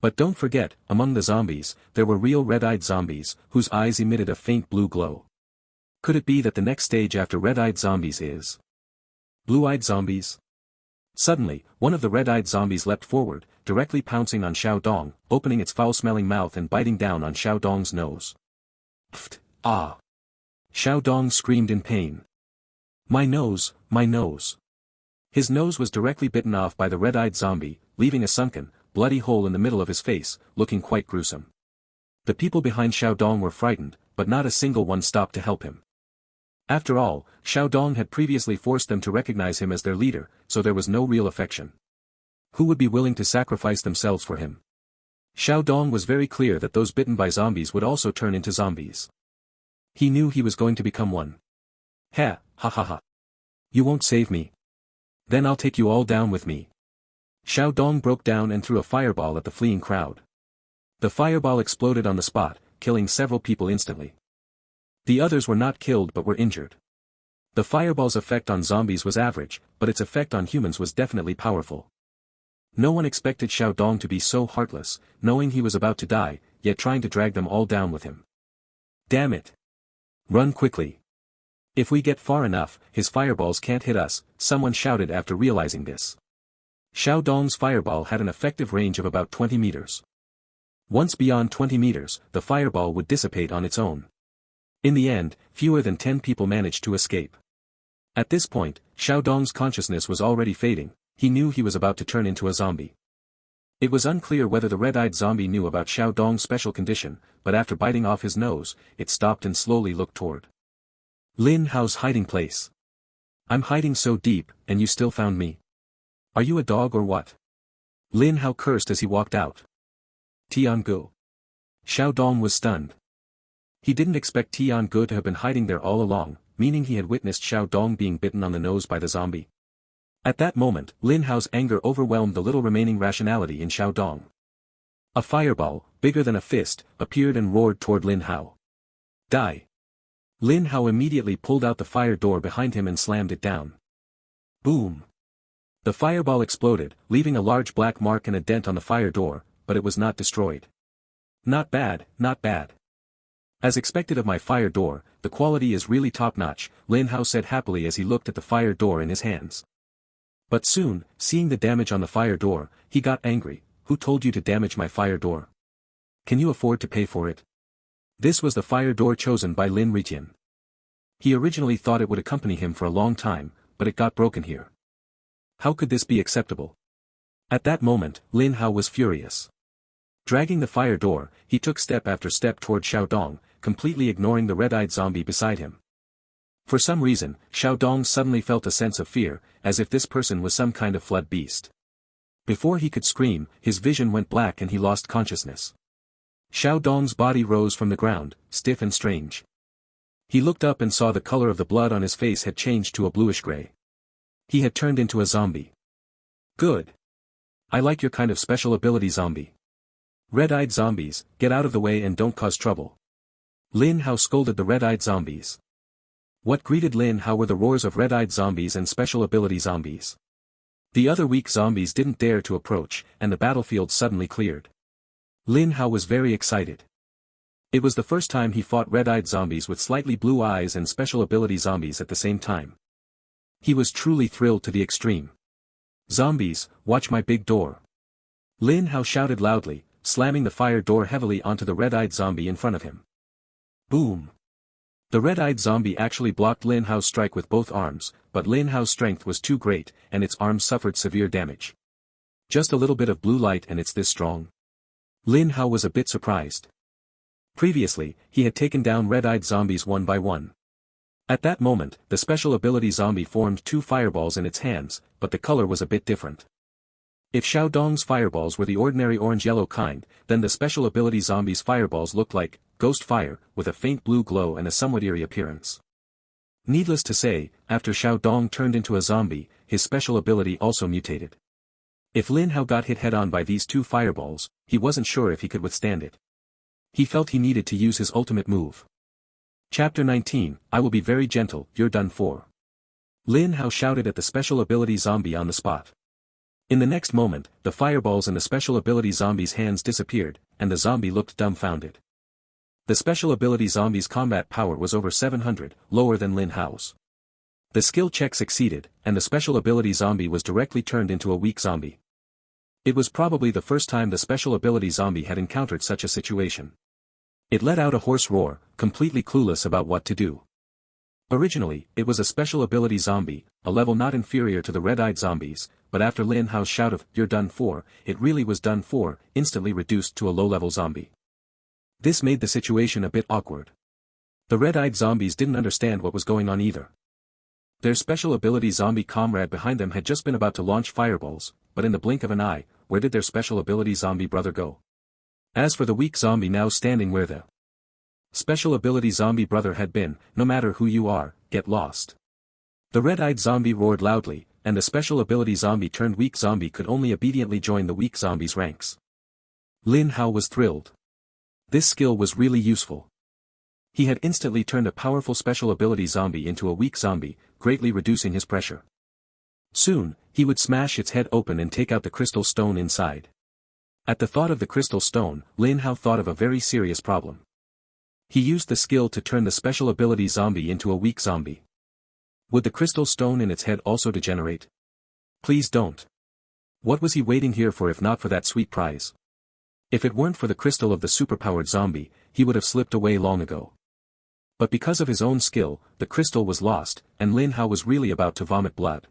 But don't forget, among the zombies, there were real red-eyed zombies, whose eyes emitted a faint blue glow. Could it be that the next stage after red-eyed zombies is blue-eyed zombies? Suddenly, one of the red-eyed zombies leapt forward, directly pouncing on Xiao Dong, opening its foul-smelling mouth and biting down on Xiao Dong's nose. Pfft! Ah! Xiao Dong screamed in pain. My nose, my nose. His nose was directly bitten off by the red-eyed zombie, leaving a sunken, bloody hole in the middle of his face, looking quite gruesome. The people behind Xiao Dong were frightened, but not a single one stopped to help him. After all, Xiao Dong had previously forced them to recognize him as their leader, so there was no real affection. Who would be willing to sacrifice themselves for him? Xiao Dong was very clear that those bitten by zombies would also turn into zombies. He knew he was going to become one. Ha ha ha. You won't save me. Then I'll take you all down with me. Xiao Dong broke down and threw a fireball at the fleeing crowd. The fireball exploded on the spot, killing several people instantly. The others were not killed but were injured. The fireball's effect on zombies was average, but its effect on humans was definitely powerful. No one expected Xiao Dong to be so heartless, knowing he was about to die, yet trying to drag them all down with him. Damn it! Run quickly. If we get far enough, his fireballs can't hit us, someone shouted after realizing this. Xiao Dong's fireball had an effective range of about 20 meters. Once beyond 20 meters, the fireball would dissipate on its own. In the end, fewer than 10 people managed to escape. At this point, Xiao Dong's consciousness was already fading, he knew he was about to turn into a zombie. It was unclear whether the red-eyed zombie knew about Xiao Dong's special condition, but after biting off his nose, it stopped and slowly looked toward Lin Hao's hiding place. I'm hiding so deep, and you still found me. Are you a dog or what? Lin Hao cursed as he walked out. Tiangu. Xiao Dong was stunned. He didn't expect Tiangu to have been hiding there all along, meaning he had witnessed Xiao Dong being bitten on the nose by the zombie. At that moment, Lin Hao's anger overwhelmed the little remaining rationality in Xiao Dong. A fireball, bigger than a fist, appeared and roared toward Lin Hao. Die! Lin Hao immediately pulled out the fire door behind him and slammed it down. Boom! The fireball exploded, leaving a large black mark and a dent on the fire door, but it was not destroyed. Not bad, not bad. As expected of my fire door, the quality is really top-notch, Lin Hao said happily as he looked at the fire door in his hands. But soon, seeing the damage on the fire door, he got angry. Who told you to damage my fire door? Can you afford to pay for it? This was the fire door chosen by Lin Ritian. He originally thought it would accompany him for a long time, but it got broken here. How could this be acceptable? At that moment, Lin Hao was furious. Dragging the fire door, he took step after step toward Xiao Dong, completely ignoring the red-eyed zombie beside him. For some reason, Xiao Dong suddenly felt a sense of fear, as if this person was some kind of flood beast. Before he could scream, his vision went black and he lost consciousness. Xiao Dong's body rose from the ground, stiff and strange. He looked up and saw the color of the blood on his face had changed to a bluish-gray. He had turned into a zombie. Good. I like your kind of special ability, zombie. Red-eyed zombies, get out of the way and don't cause trouble. Lin Hao scolded the red-eyed zombies. What greeted Lin Hao were the roars of red-eyed zombies and special ability zombies. The other weak zombies didn't dare to approach, and the battlefield suddenly cleared. Lin Hao was very excited. It was the first time he fought red-eyed zombies with slightly blue eyes and special ability zombies at the same time. He was truly thrilled to the extreme. Zombies, watch my big door. Lin Hao shouted loudly, slamming the fire door heavily onto the red-eyed zombie in front of him. Boom! The red-eyed zombie actually blocked Lin Hao's strike with both arms, but Lin Hao's strength was too great, and its arms suffered severe damage. Just a little bit of blue light and it's this strong? Lin Hao was a bit surprised. Previously, he had taken down red-eyed zombies one by one. At that moment, the special ability zombie formed two fireballs in its hands, but the color was a bit different. If Xiao Dong's fireballs were the ordinary orange-yellow kind, then the special ability zombie's fireballs looked like ghost fire, with a faint blue glow and a somewhat eerie appearance. Needless to say, after Xiao Dong turned into a zombie, his special ability also mutated. If Lin Hao got hit head-on by these two fireballs, he wasn't sure if he could withstand it. He felt he needed to use his ultimate move. Chapter 19, I will be very gentle, you're done for. Lin Hao shouted at the special ability zombie on the spot. In the next moment, the fireballs in the special ability zombie's hands disappeared, and the zombie looked dumbfounded. The special ability zombie's combat power was over 700, lower than Lin Hao's. The skill check succeeded, and the special ability zombie was directly turned into a weak zombie. It was probably the first time the special ability zombie had encountered such a situation. It let out a hoarse roar, completely clueless about what to do. Originally, it was a special ability zombie, a level not inferior to the red-eyed zombies, but after Lin Hao's shout of, "You're done for," it really was done for, instantly reduced to a low-level zombie. This made the situation a bit awkward. The red-eyed zombies didn't understand what was going on either. Their special ability zombie comrade behind them had just been about to launch fireballs, but in the blink of an eye, where did their special ability zombie brother go? As for the weak zombie now standing where the special ability zombie brother had been, no matter who you are, get lost. The red-eyed zombie roared loudly, and the special ability zombie turned weak zombie could only obediently join the weak zombie's ranks. Lin Hao was thrilled. This skill was really useful. He had instantly turned a powerful special ability zombie into a weak zombie, greatly reducing his pressure. Soon, he would smash its head open and take out the crystal stone inside. At the thought of the crystal stone, Lin Hao thought of a very serious problem. He used the skill to turn the special ability zombie into a weak zombie. Would the crystal stone in its head also degenerate? Please don't. What was he waiting here for if not for that sweet prize? If it weren't for the crystal of the superpowered zombie, he would have slipped away long ago. But because of his own skill, the crystal was lost, and Lin Hao was really about to vomit blood.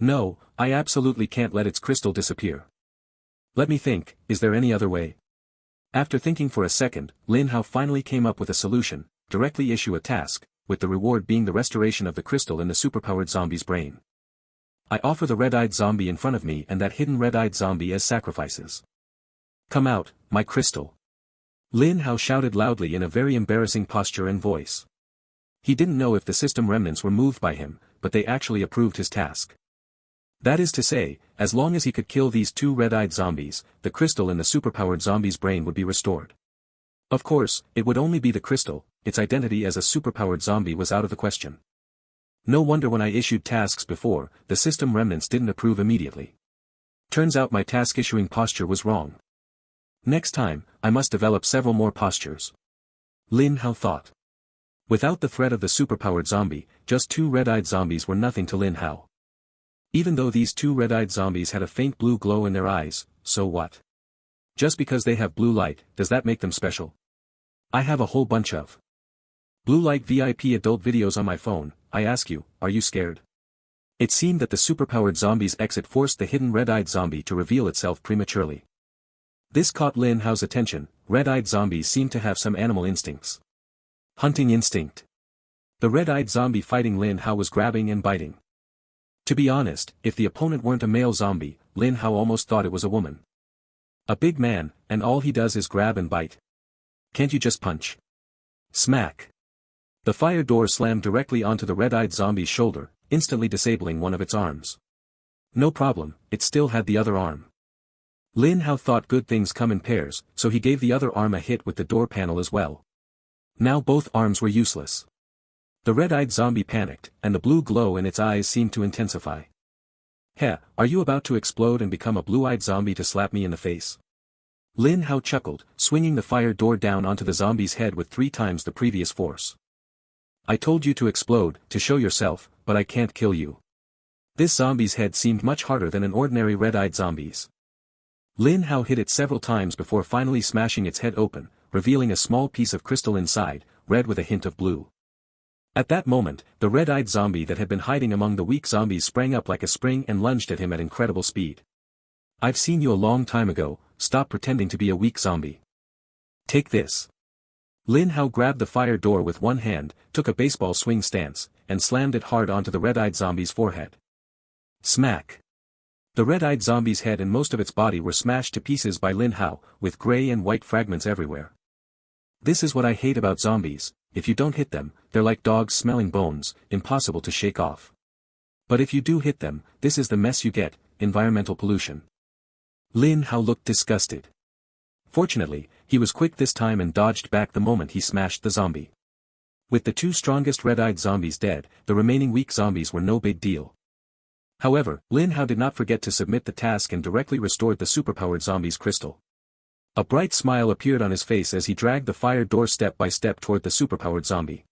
No, I absolutely can't let its crystal disappear. Let me think, is there any other way? After thinking for a second, Lin Hao finally came up with a solution: directly issue a task, with the reward being the restoration of the crystal in the superpowered zombie's brain. I offer the red-eyed zombie in front of me and that hidden red-eyed zombie as sacrifices. Come out, my crystal. Lin Hao shouted loudly in a very embarrassing posture and voice. He didn't know if the system remnants were moved by him, but they actually approved his task. That is to say, as long as he could kill these two red-eyed zombies, the crystal in the superpowered zombie's brain would be restored. Of course, it would only be the crystal, its identity as a superpowered zombie was out of the question. No wonder when I issued tasks before, the system remnants didn't approve immediately. Turns out my task issuing posture was wrong. Next time, I must develop several more postures. Lin Hao thought. Without the threat of the superpowered zombie, just two red-eyed zombies were nothing to Lin Hao. Even though these two red-eyed zombies had a faint blue glow in their eyes, so what? Just because they have blue light, does that make them special? I have a whole bunch of blue light VIP adult videos on my phone. I ask you, are you scared? It seemed that the superpowered zombie's exit forced the hidden red-eyed zombie to reveal itself prematurely. This caught Lin Hao's attention. Red-eyed zombies seem to have some animal instincts. Hunting instinct. The red-eyed zombie fighting Lin Hao was grabbing and biting. To be honest, if the opponent weren't a male zombie, Lin Hao almost thought it was a woman. A big man, and all he does is grab and bite. Can't you just punch? Smack. The fire door slammed directly onto the red-eyed zombie's shoulder, instantly disabling one of its arms. No problem, it still had the other arm. Lin Hao thought good things come in pairs, so he gave the other arm a hit with the door panel as well. Now both arms were useless. The red-eyed zombie panicked, and the blue glow in its eyes seemed to intensify. Heh, are you about to explode and become a blue-eyed zombie to slap me in the face? Lin Hao chuckled, swinging the fire door down onto the zombie's head with 3 times the previous force. I told you to explode, to show yourself, but I can't kill you. This zombie's head seemed much harder than an ordinary red-eyed zombie's. Lin Hao hit it several times before finally smashing its head open, revealing a small piece of crystal inside, red with a hint of blue. At that moment, the red-eyed zombie that had been hiding among the weak zombies sprang up like a spring and lunged at him at incredible speed. I've seen you a long time ago, stop pretending to be a weak zombie. Take this. Lin Hao grabbed the fire door with one hand, took a baseball swing stance, and slammed it hard onto the red-eyed zombie's forehead. Smack. The red-eyed zombie's head and most of its body were smashed to pieces by Lin Hao, with gray and white fragments everywhere. This is what I hate about zombies. If you don't hit them, they're like dogs smelling bones, impossible to shake off. But if you do hit them, this is the mess you get, environmental pollution. Lin Hao looked disgusted. Fortunately, he was quick this time and dodged back the moment he smashed the zombie. With the two strongest red-eyed zombies dead, the remaining weak zombies were no big deal. However, Lin Hao did not forget to submit the task and directly restored the superpowered zombie's crystal. A bright smile appeared on his face as he dragged the fire door step by step toward the superpowered zombie.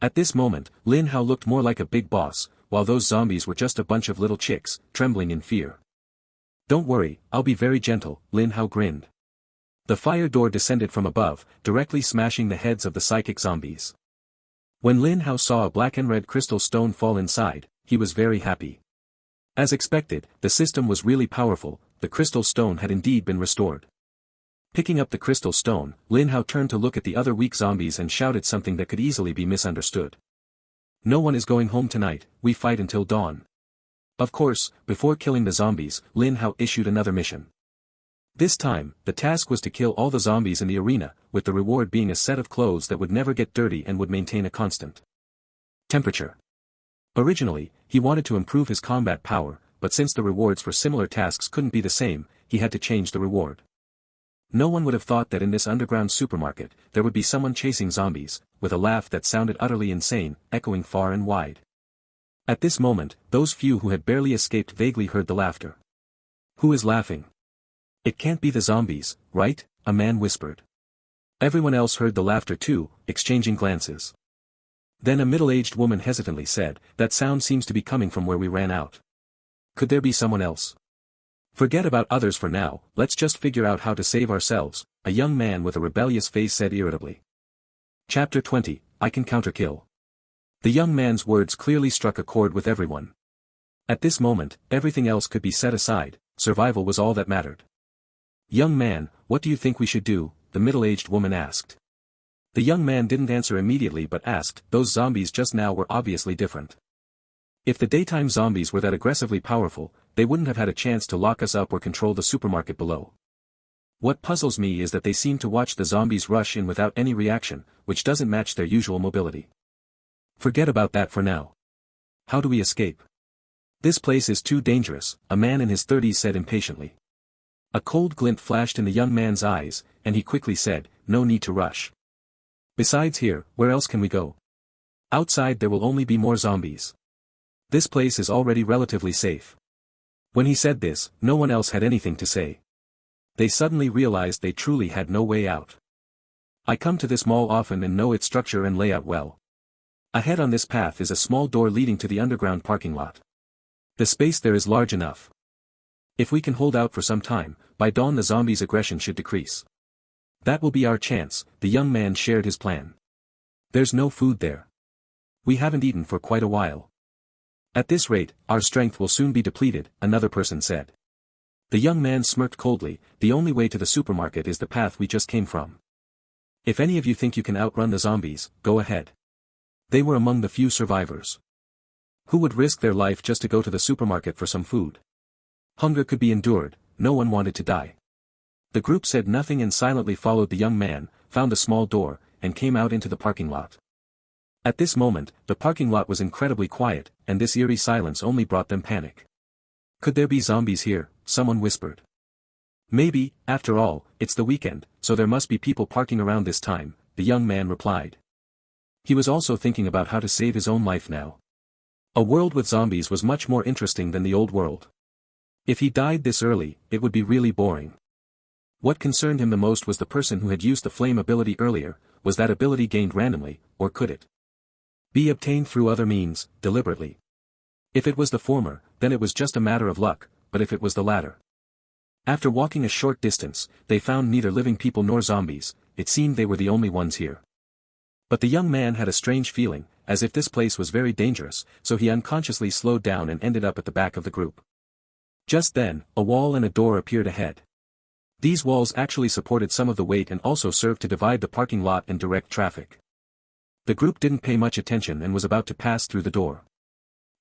At this moment, Lin Hao looked more like a big boss, while those zombies were just a bunch of little chicks, trembling in fear. "Don't worry, I'll be very gentle," Lin Hao grinned. The fire door descended from above, directly smashing the heads of the psychic zombies. When Lin Hao saw a black and red crystal stone fall inside, he was very happy. As expected, the system was really powerful, the crystal stone had indeed been restored. Picking up the crystal stone, Lin Hao turned to look at the other weak zombies and shouted something that could easily be misunderstood. "No one is going home tonight, we fight until dawn." Of course, before killing the zombies, Lin Hao issued another mission. This time, the task was to kill all the zombies in the arena, with the reward being a set of clothes that would never get dirty and would maintain a constant temperature. Originally, he wanted to improve his combat power, but since the rewards for similar tasks couldn't be the same, he had to change the reward. No one would have thought that in this underground supermarket, there would be someone chasing zombies, with a laugh that sounded utterly insane, echoing far and wide. At this moment, those few who had barely escaped vaguely heard the laughter. "Who is laughing? It can't be the zombies, right?" a man whispered. Everyone else heard the laughter too, exchanging glances. Then a middle-aged woman hesitantly said, "That sound seems to be coming from where we ran out. Could there be someone else?" "Forget about others for now, let's just figure out how to save ourselves," a young man with a rebellious face said irritably. Chapter 20, I Can Counterkill. The young man's words clearly struck a chord with everyone. At this moment, everything else could be set aside, survival was all that mattered. "Young man, what do you think we should do?" the middle-aged woman asked. The young man didn't answer immediately but asked, "Those zombies just now were obviously different. If the daytime zombies were that aggressively powerful, they wouldn't have had a chance to lock us up or control the supermarket below. What puzzles me is that they seem to watch the zombies rush in without any reaction, which doesn't match their usual mobility. Forget about that for now. How do we escape? This place is too dangerous," a man in his 30s said impatiently. A cold glint flashed in the young man's eyes, and he quickly said, "No need to rush. Besides here, where else can we go? Outside there will only be more zombies. This place is already relatively safe." When he said this, no one else had anything to say. They suddenly realized they truly had no way out. "I come to this mall often and know its structure and layout well. Ahead on this path is a small door leading to the underground parking lot. The space there is large enough. If we can hold out for some time, by dawn the zombies' aggression should decrease. That will be our chance." The young man shared his plan. "There's no food there. We haven't eaten for quite a while. At this rate, our strength will soon be depleted," another person said. The young man smirked coldly, "The only way to the supermarket is the path we just came from. If any of you think you can outrun the zombies, go ahead." They were among the few survivors. Who would risk their life just to go to the supermarket for some food? Hunger could be endured, no one wanted to die. The group said nothing and silently followed the young man, found a small door, and came out into the parking lot. At this moment, the parking lot was incredibly quiet, and this eerie silence only brought them panic. "Could there be zombies here?" someone whispered. "Maybe, after all, it's the weekend, so there must be people parking around this time," the young man replied. He was also thinking about how to save his own life now. A world with zombies was much more interesting than the old world. If he died this early, it would be really boring. What concerned him the most was the person who had used the flame ability earlier. Was that ability gained randomly, or could it be obtained through other means, deliberately? If it was the former, then it was just a matter of luck, but if it was the latter? After walking a short distance, they found neither living people nor zombies. It seemed they were the only ones here. But the young man had a strange feeling, as if this place was very dangerous, so he unconsciously slowed down and ended up at the back of the group. Just then, a wall and a door appeared ahead. These walls actually supported some of the weight and also served to divide the parking lot and direct traffic. The group didn't pay much attention and was about to pass through the door.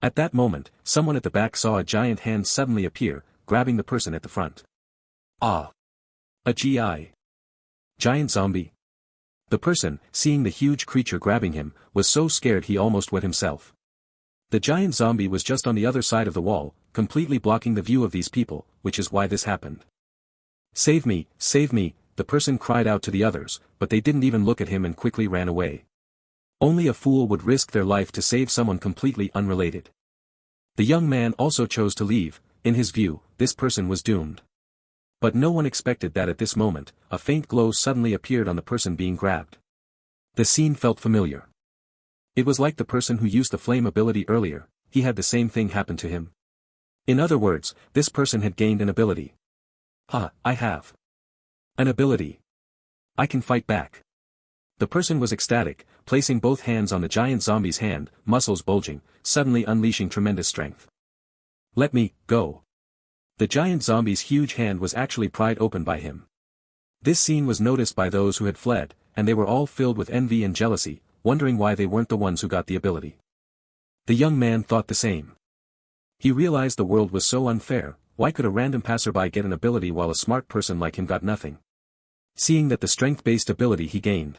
At that moment, someone at the back saw a giant hand suddenly appear, grabbing the person at the front. Ah! A GI. Giant zombie. The person, seeing the huge creature grabbing him, was so scared he almost wet himself. The giant zombie was just on the other side of the wall, completely blocking the view of these people, which is why this happened. Save me, the person cried out to the others, but they didn't even look at him and quickly ran away. Only a fool would risk their life to save someone completely unrelated. The young man also chose to leave. In his view, this person was doomed. But no one expected that at this moment, a faint glow suddenly appeared on the person being grabbed. The scene felt familiar. It was like the person who used the flame ability earlier, he had the same thing happen to him. In other words, this person had gained an ability. I have an ability. I can fight back. The person was ecstatic, placing both hands on the giant zombie's hand, muscles bulging, suddenly unleashing tremendous strength. Let me go. The giant zombie's huge hand was actually pried open by him. This scene was noticed by those who had fled, and they were all filled with envy and jealousy, wondering why they weren't the ones who got the ability. The young man thought the same. He realized the world was so unfair. Why could a random passerby get an ability while a smart person like him got nothing? Seeing that the strength-based ability he gained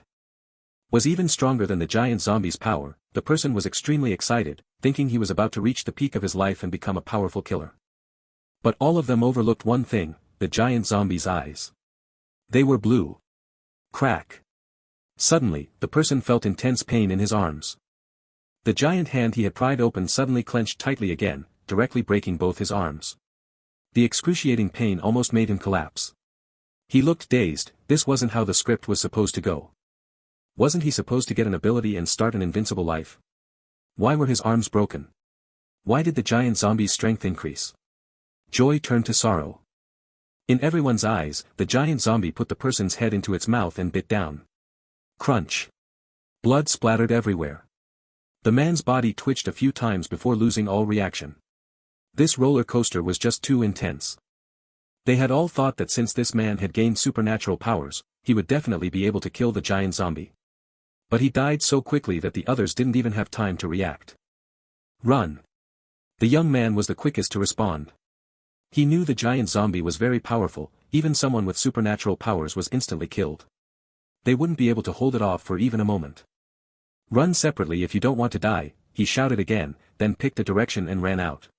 was even stronger than the giant zombie's power, the person was extremely excited, thinking he was about to reach the peak of his life and become a powerful killer. But all of them overlooked one thing, the giant zombie's eyes. They were blue. Crack. Suddenly, the person felt intense pain in his arms. The giant hand he had pried open suddenly clenched tightly again, directly breaking both his arms. The excruciating pain almost made him collapse. He looked dazed. This wasn't how the script was supposed to go. Wasn't he supposed to get an ability and start an invincible life? Why were his arms broken? Why did the giant zombie's strength increase? Joy turned to sorrow. In everyone's eyes, the giant zombie put the person's head into its mouth and bit down. Crunch. Blood splattered everywhere. The man's body twitched a few times before losing all reaction. This roller coaster was just too intense. They had all thought that since this man had gained supernatural powers, he would definitely be able to kill the giant zombie. But he died so quickly that the others didn't even have time to react. Run. The young man was the quickest to respond. He knew the giant zombie was very powerful, even someone with supernatural powers was instantly killed. They wouldn't be able to hold it off for even a moment. Run separately if you don't want to die, he shouted again, then picked a direction and ran out.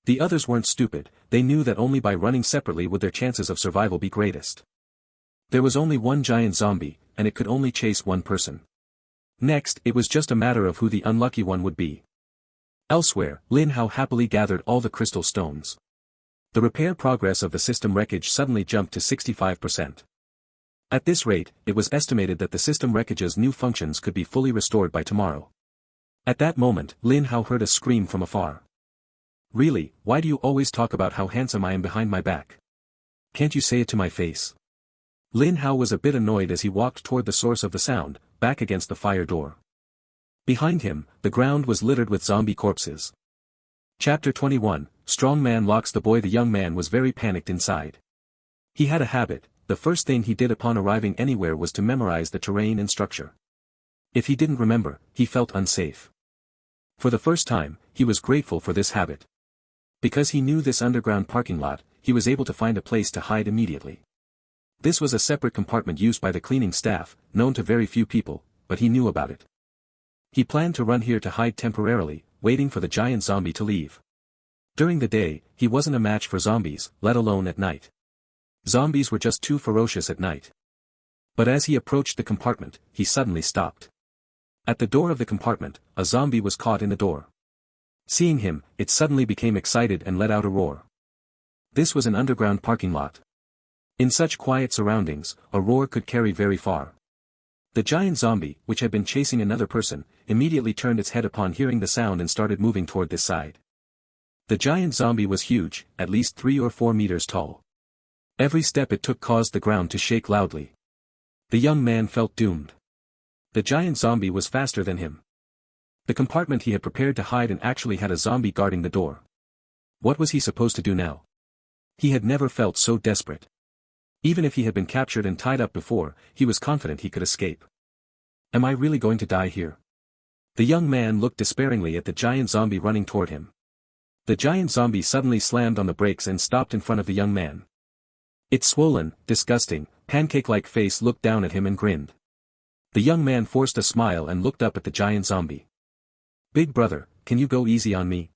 The others weren't stupid, they knew that only by running separately would their chances of survival be greatest. There was only one giant zombie, and it could only chase one person. Next, it was just a matter of who the unlucky one would be. Elsewhere, Lin Hao happily gathered all the crystal stones. The repair progress of the system wreckage suddenly jumped to 65%. At this rate, it was estimated that the system wreckage's new functions could be fully restored by tomorrow. At that moment, Lin Hao heard a scream from afar. Really, why do you always talk about how handsome I am behind my back? Can't you say it to my face? Lin Hao was a bit annoyed as he walked toward the source of the sound, back against the fire door. Behind him, the ground was littered with zombie corpses. Chapter 21, Strong Man Locks the Boy. The young man was very panicked inside. He had a habit, the first thing he did upon arriving anywhere was to memorize the terrain and structure. If he didn't remember, he felt unsafe. For the first time, he was grateful for this habit. Because he knew this underground parking lot, he was able to find a place to hide immediately. This was a separate compartment used by the cleaning staff, known to very few people, but he knew about it. He planned to run here to hide temporarily, waiting for the giant zombie to leave. During the day, he wasn't a match for zombies, let alone at night. Zombies were just too ferocious at night. But as he approached the compartment, he suddenly stopped. At the door of the compartment, a zombie was caught in the door. Seeing him, it suddenly became excited and let out a roar. This was an underground parking lot. In such quiet surroundings, a roar could carry very far. The giant zombie, which had been chasing another person, immediately turned its head upon hearing the sound and started moving toward this side. The giant zombie was huge, at least 3 or 4 meters tall. Every step it took caused the ground to shake loudly. The young man felt doomed. The giant zombie was faster than him. The compartment he had prepared to hide in actually had a zombie guarding the door. What was he supposed to do now? He had never felt so desperate. Even if he had been captured and tied up before, he was confident he could escape. Am I really going to die here? The young man looked despairingly at the giant zombie running toward him. The giant zombie suddenly slammed on the brakes and stopped in front of the young man. Its swollen, disgusting, pancake-like face looked down at him and grinned. The young man forced a smile and looked up at the giant zombie. Big brother, can you go easy on me?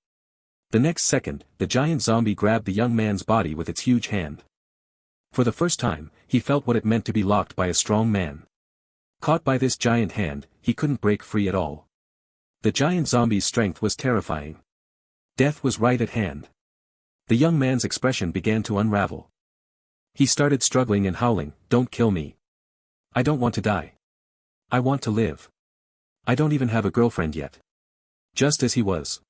The next second, the giant zombie grabbed the young man's body with its huge hand. For the first time, he felt what it meant to be locked by a strong man. Caught by this giant hand, he couldn't break free at all. The giant zombie's strength was terrifying. Death was right at hand. The young man's expression began to unravel. He started struggling and howling, "Don't kill me. I don't want to die. I want to live. I don't even have a girlfriend yet." Just as he was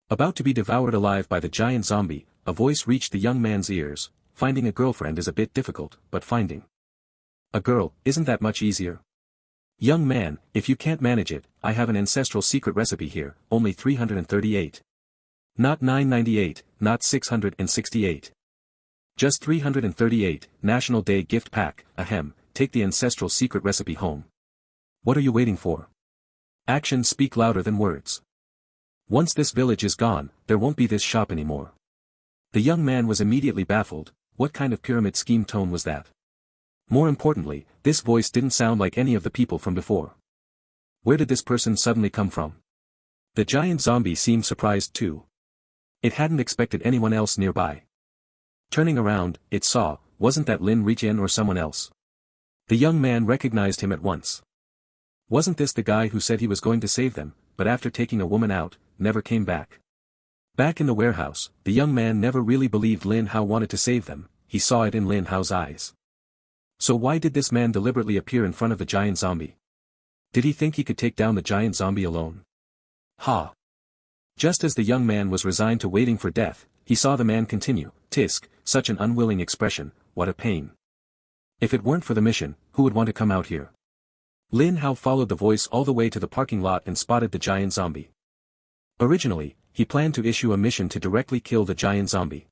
about to be devoured alive by the giant zombie, a voice reached the young man's ears. "Finding a girlfriend is a bit difficult, but finding a girl isn't that much easier. Young man, if you can't manage it, I have an ancestral secret recipe here, only 338. Not 998, not 668. Just 338, National Day gift pack, ahem, take the ancestral secret recipe home. What are you waiting for? Actions speak louder than words. Once this village is gone, there won't be this shop anymore." The young man was immediately baffled. What kind of pyramid scheme tone was that? More importantly, this voice didn't sound like any of the people from before. Where did this person suddenly come from? The giant zombie seemed surprised too. It hadn't expected anyone else nearby. Turning around, it saw, wasn't that Lin Richen or someone else? The young man recognized him at once. Wasn't this the guy who said he was going to save them, but after taking a woman out, never came back? Back in the warehouse, the young man never really believed Lin Hao wanted to save them. He saw it in Lin Hao's eyes. So why did this man deliberately appear in front of the giant zombie? Did he think he could take down the giant zombie alone? Ha! Just as the young man was resigned to waiting for death, he saw the man continue, "Tisk, such an unwilling expression, what a pain. If it weren't for the mission, who would want to come out here?" Lin Hao followed the voice all the way to the parking lot and spotted the giant zombie. Originally, he planned to issue a mission to directly kill the giant zombie.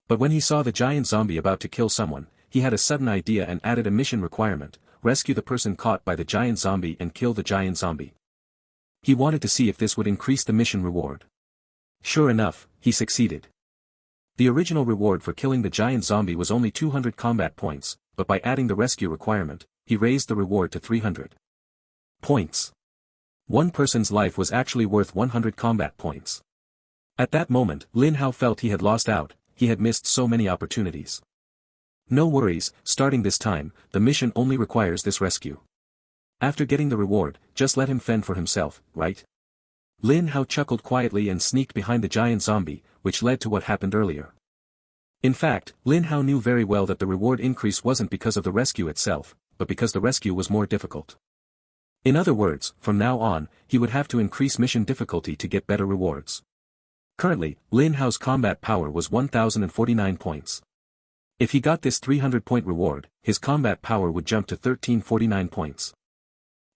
But when he saw the giant zombie about to kill someone, he had a sudden idea and added a mission requirement: rescue the person caught by the giant zombie and kill the giant zombie. He wanted to see if this would increase the mission reward. Sure enough, he succeeded. The original reward for killing the giant zombie was only 200 combat points, but by adding the rescue requirement, he raised the reward to 300 points. One person's life was actually worth 100 combat points. At that moment, Lin Hao felt he had lost out. He had missed so many opportunities. No worries, starting this time, the mission only requires this rescue. After getting the reward, just let him fend for himself, right? Lin Hao chuckled quietly and sneaked behind the giant zombie, which led to what happened earlier. In fact, Lin Hao knew very well that the reward increase wasn't because of the rescue itself, but because the rescue was more difficult. In other words, from now on, he would have to increase mission difficulty to get better rewards. Currently, Lin Hao's combat power was 1049 points. If he got this 300-point reward, his combat power would jump to 1349 points.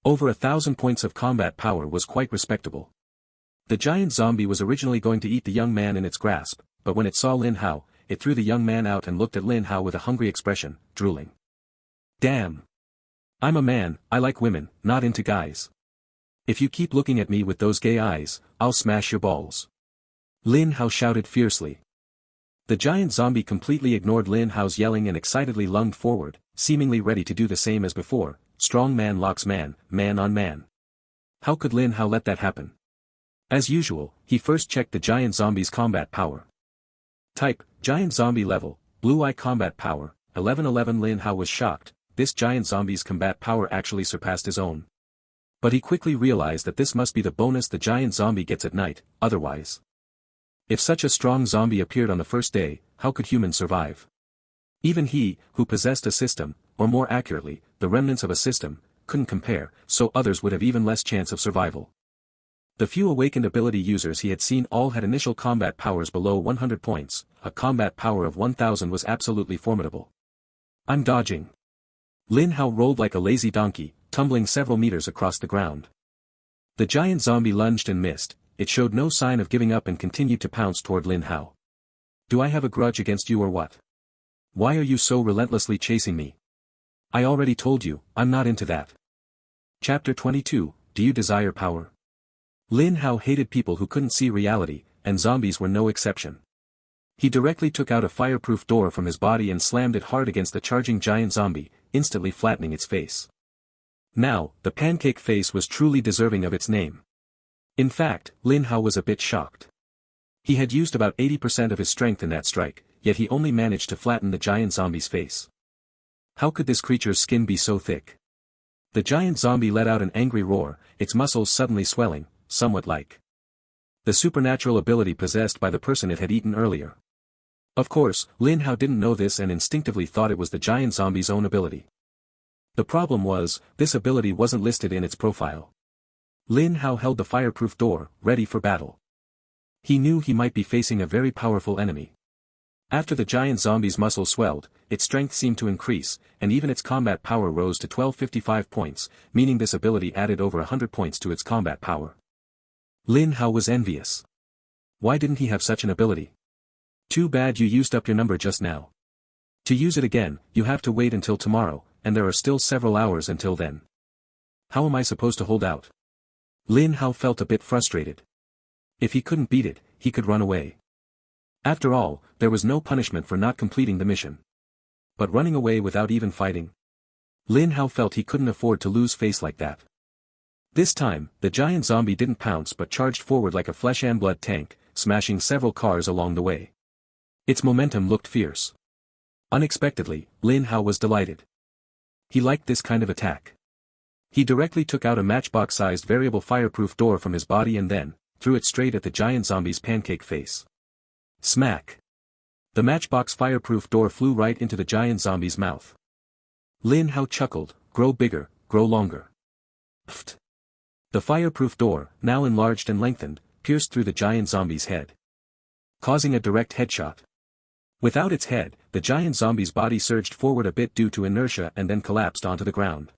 Over 1,000 points of combat power was quite respectable. The giant zombie was originally going to eat the young man in its grasp, but when it saw Lin Hao, it threw the young man out and looked at Lin Hao with a hungry expression, drooling. "Damn. I'm a man, I like women, not into guys. If you keep looking at me with those gay eyes, I'll smash your balls." Lin Hao shouted fiercely. The giant zombie completely ignored Lin Hao's yelling and excitedly lunged forward, seemingly ready to do the same as before. Strong man locks man, man on man. How could Lin Hao let that happen? As usual, he first checked the giant zombie's combat power. Type, giant zombie level, blue eye combat power, 1111. Lin Hao was shocked. This giant zombie's combat power actually surpassed his own. But he quickly realized that this must be the bonus the giant zombie gets at night, otherwise. If such a strong zombie appeared on the first day, how could humans survive? Even he, who possessed a system, or more accurately, the remnants of a system, couldn't compare, so others would have even less chance of survival. The few awakened ability users he had seen all had initial combat powers below 100 points, a combat power of 1000 was absolutely formidable. "I'm dodging." Lin Hao rolled like a lazy donkey, tumbling several meters across the ground. The giant zombie lunged and missed. It showed no sign of giving up and continued to pounce toward Lin Hao. "Do I have a grudge against you or what? Why are you so relentlessly chasing me? I already told you, I'm not into that." Chapter 22, Do You Desire Power? Lin Hao hated people who couldn't see reality, and zombies were no exception. He directly took out a fireproof door from his body and slammed it hard against the charging giant zombie, instantly flattening its face. Now, the pancake face was truly deserving of its name. In fact, Lin Hao was a bit shocked. He had used about 80% of his strength in that strike, yet he only managed to flatten the giant zombie's face. How could this creature's skin be so thick? The giant zombie let out an angry roar, its muscles suddenly swelling, somewhat like the supernatural ability possessed by the person it had eaten earlier. Of course, Lin Hao didn't know this and instinctively thought it was the giant zombie's own ability. The problem was, this ability wasn't listed in its profile. Lin Hao held the fireproof door, ready for battle. He knew he might be facing a very powerful enemy. After the giant zombie's muscles swelled, its strength seemed to increase, and even its combat power rose to 1255 points, meaning this ability added over 100 points to its combat power. Lin Hao was envious. Why didn't he have such an ability? Too bad you used up your number just now. To use it again, you have to wait until tomorrow, and there are still several hours until then. How am I supposed to hold out? Lin Hao felt a bit frustrated. If he couldn't beat it, he could run away. After all, there was no punishment for not completing the mission. But running away without even fighting? Lin Hao felt he couldn't afford to lose face like that. This time, the giant zombie didn't pounce but charged forward like a flesh and blood tank, smashing several cars along the way. Its momentum looked fierce. Unexpectedly, Lin Hao was delighted. He liked this kind of attack. He directly took out a matchbox-sized variable fireproof door from his body and then threw it straight at the giant zombie's pancake face. Smack! The matchbox fireproof door flew right into the giant zombie's mouth. Lin Hao chuckled, grow bigger, grow longer. Pfft! The fireproof door, now enlarged and lengthened, pierced through the giant zombie's head, causing a direct headshot. Without its head, the giant zombie's body surged forward a bit due to inertia and then collapsed onto the ground.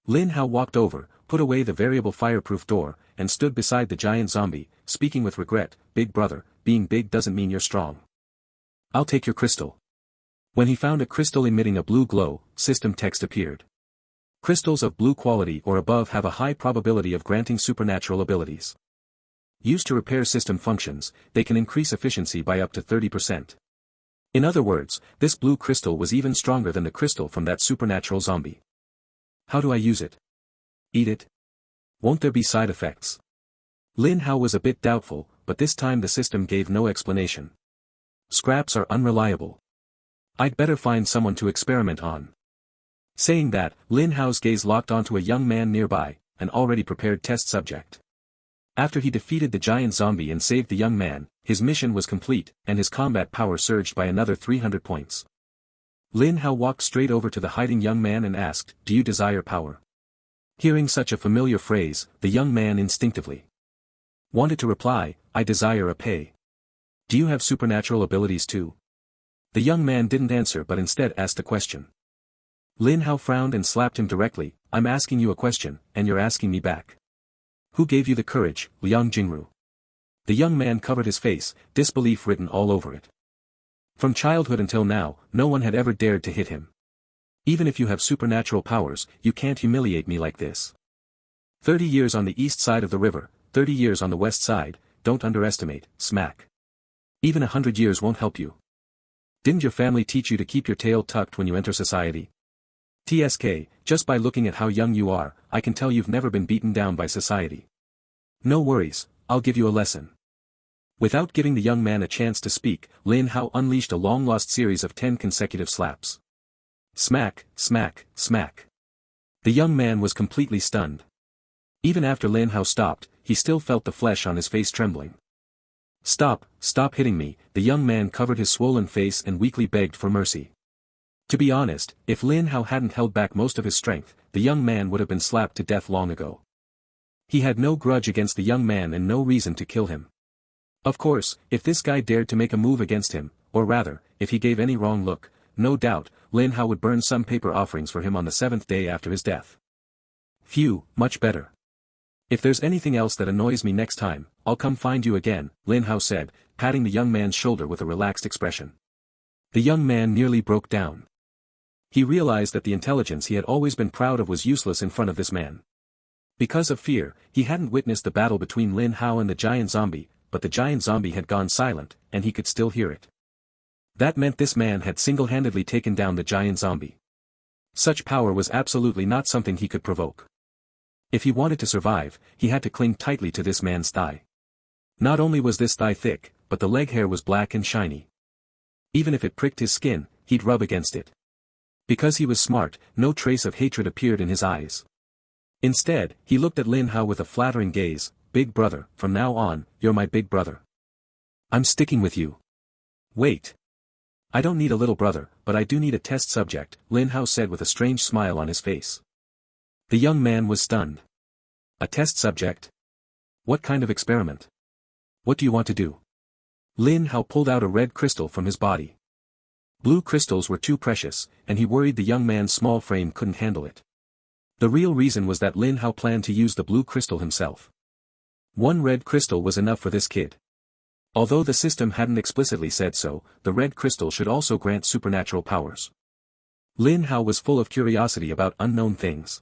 Lin Hao walked over, put away the variable fireproof door, and stood beside the giant zombie, speaking with regret, "Big brother, being big doesn't mean you're strong. I'll take your crystal." When he found a crystal emitting a blue glow, system text appeared. Crystals of blue quality or above have a high probability of granting supernatural abilities. Used to repair system functions, they can increase efficiency by up to 30%. In other words, this blue crystal was even stronger than the crystal from that supernatural zombie. How do I use it? Eat it? Won't there be side effects? Lin Hao was a bit doubtful, but this time the system gave no explanation. Scraps are unreliable. I'd better find someone to experiment on. Saying that, Lin Hao's gaze locked onto a young man nearby, an already prepared test subject. After he defeated the giant zombie and saved the young man, his mission was complete, and his combat power surged by another 300 points. Lin Hao walked straight over to the hiding young man and asked, "Do you desire power?" Hearing such a familiar phrase, the young man instinctively wanted to reply, "I desire a pay." "Do you have supernatural abilities too?" The young man didn't answer but instead asked a question. Lin Hao frowned and slapped him directly, "I'm asking you a question, and you're asking me back. Who gave you the courage, Liang Jingru?" The young man covered his face, disbelief written all over it. From childhood until now, no one had ever dared to hit him. "Even if you have supernatural powers, you can't humiliate me like this. 30 years on the east side of the river, 30 years on the west side, don't underestimate." Smack. "Even 100 years won't help you. Didn't your family teach you to keep your tail tucked when you enter society? TSK, just by looking at how young you are, I can tell you've never been beaten down by society. No worries, I'll give you a lesson." Without giving the young man a chance to speak, Lin Hao unleashed a long-lost series of 10 consecutive slaps. Smack, smack, smack. The young man was completely stunned. Even after Lin Hao stopped, he still felt the flesh on his face trembling. Stop hitting me," the young man covered his swollen face and weakly begged for mercy. To be honest, if Lin Hao hadn't held back most of his strength, the young man would have been slapped to death long ago. He had no grudge against the young man and no reason to kill him. Of course, if this guy dared to make a move against him, or rather, if he gave any wrong look, no doubt, Lin Hao would burn some paper offerings for him on the 7th day after his death. Phew, much better. "If there's anything else that annoys me next time, I'll come find you again," Lin Hao said, patting the young man's shoulder with a relaxed expression. The young man nearly broke down. He realized that the intelligence he had always been proud of was useless in front of this man. Because of fear, he hadn't witnessed the battle between Lin Hao and the giant zombie, but the giant zombie had gone silent, and he could still hear it. That meant this man had single-handedly taken down the giant zombie. Such power was absolutely not something he could provoke. If he wanted to survive, he had to cling tightly to this man's thigh. Not only was this thigh thick, but the leg hair was black and shiny. Even if it pricked his skin, he'd rub against it. Because he was smart, no trace of hatred appeared in his eyes. Instead, he looked at Lin Hao with a flattering gaze. Big brother, from now on, you're my big brother. I'm sticking with you. Wait. I don't need a little brother, but I do need a test subject, Lin Hao said with a strange smile on his face. The young man was stunned. A test subject? What kind of experiment? What do you want to do? Lin Hao pulled out a red crystal from his body. Blue crystals were too precious, and he worried the young man's small frame couldn't handle it. The real reason was that Lin Hao planned to use the blue crystal himself. One red crystal was enough for this kid. Although the system hadn't explicitly said so, the red crystal should also grant supernatural powers. Lin Hao was full of curiosity about unknown things.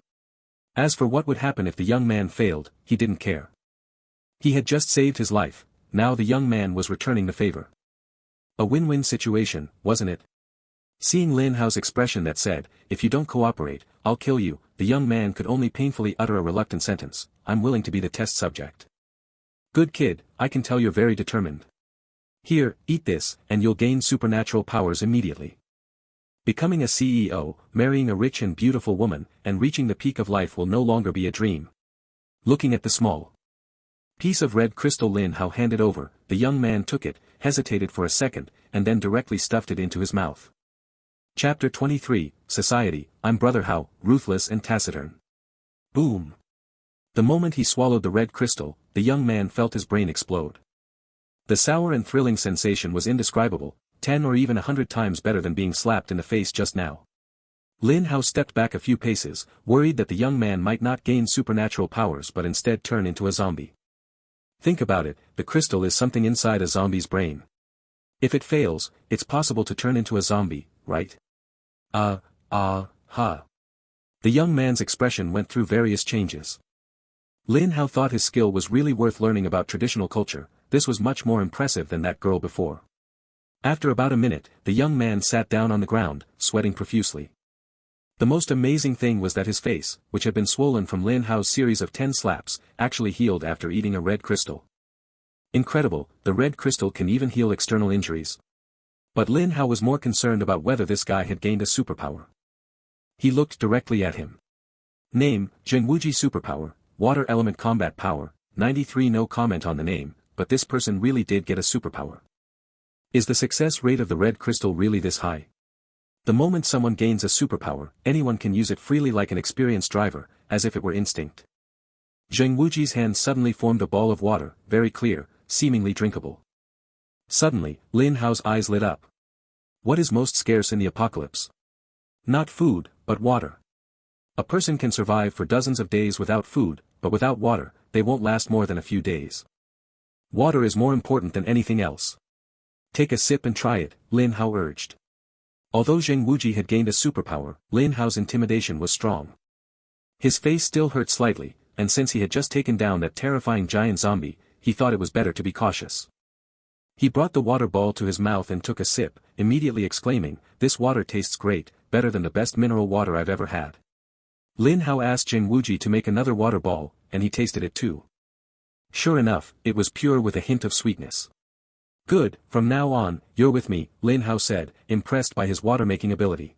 As for what would happen if the young man failed, he didn't care. He had just saved his life, now the young man was returning the favor. A win-win situation, wasn't it? Seeing Lin Hao's expression that said, if you don't cooperate, I'll kill you, the young man could only painfully utter a reluctant sentence, I'm willing to be the test subject. Good kid, I can tell you're very determined. Here, eat this, and you'll gain supernatural powers immediately. Becoming a CEO, marrying a rich and beautiful woman, and reaching the peak of life will no longer be a dream. Looking at the small piece of red crystal Lin Hao handed over, the young man took it, hesitated for a second, and then directly stuffed it into his mouth. Chapter 23, Society, I'm Brother Hao, ruthless and taciturn. Boom. The moment he swallowed the red crystal, the young man felt his brain explode. The sour and thrilling sensation was indescribable, 10 or even 100 times better than being slapped in the face just now. Lin Hao stepped back a few paces, worried that the young man might not gain supernatural powers but instead turn into a zombie. Think about it, the crystal is something inside a zombie's brain. If it fails, it's possible to turn into a zombie, right? Ha. The young man's expression went through various changes. Lin Hao thought his skill was really worth learning about traditional culture, this was much more impressive than that girl before. After about a minute, the young man sat down on the ground, sweating profusely. The most amazing thing was that his face, which had been swollen from Lin Hao's series of 10 slaps, actually healed after eating a red crystal. Incredible, the red crystal can even heal external injuries. But Lin Hao was more concerned about whether this guy had gained a superpower. He looked directly at him. Name, Zhengwuji Superpower, Water Element Combat Power, 93. No comment on the name, but this person really did get a superpower. Is the success rate of the red crystal really this high? The moment someone gains a superpower, anyone can use it freely like an experienced driver, as if it were instinct. Zhengwuji's hand suddenly formed a ball of water, very clear, seemingly drinkable. Suddenly, Lin Hao's eyes lit up. What is most scarce in the apocalypse? Not food, but water. A person can survive for dozens of days without food, but without water, they won't last more than a few days. Water is more important than anything else. Take a sip and try it, Lin Hao urged. Although Zhengwuji had gained a superpower, Lin Hao's intimidation was strong. His face still hurt slightly, and since he had just taken down that terrifying giant zombie, he thought it was better to be cautious. He brought the water ball to his mouth and took a sip, immediately exclaiming, this water tastes great, better than the best mineral water I've ever had. Lin Hao asked Zhengwuji to make another water ball, and he tasted it too. Sure enough, it was pure with a hint of sweetness. Good, from now on, you're with me, Lin Hao said, impressed by his water-making ability.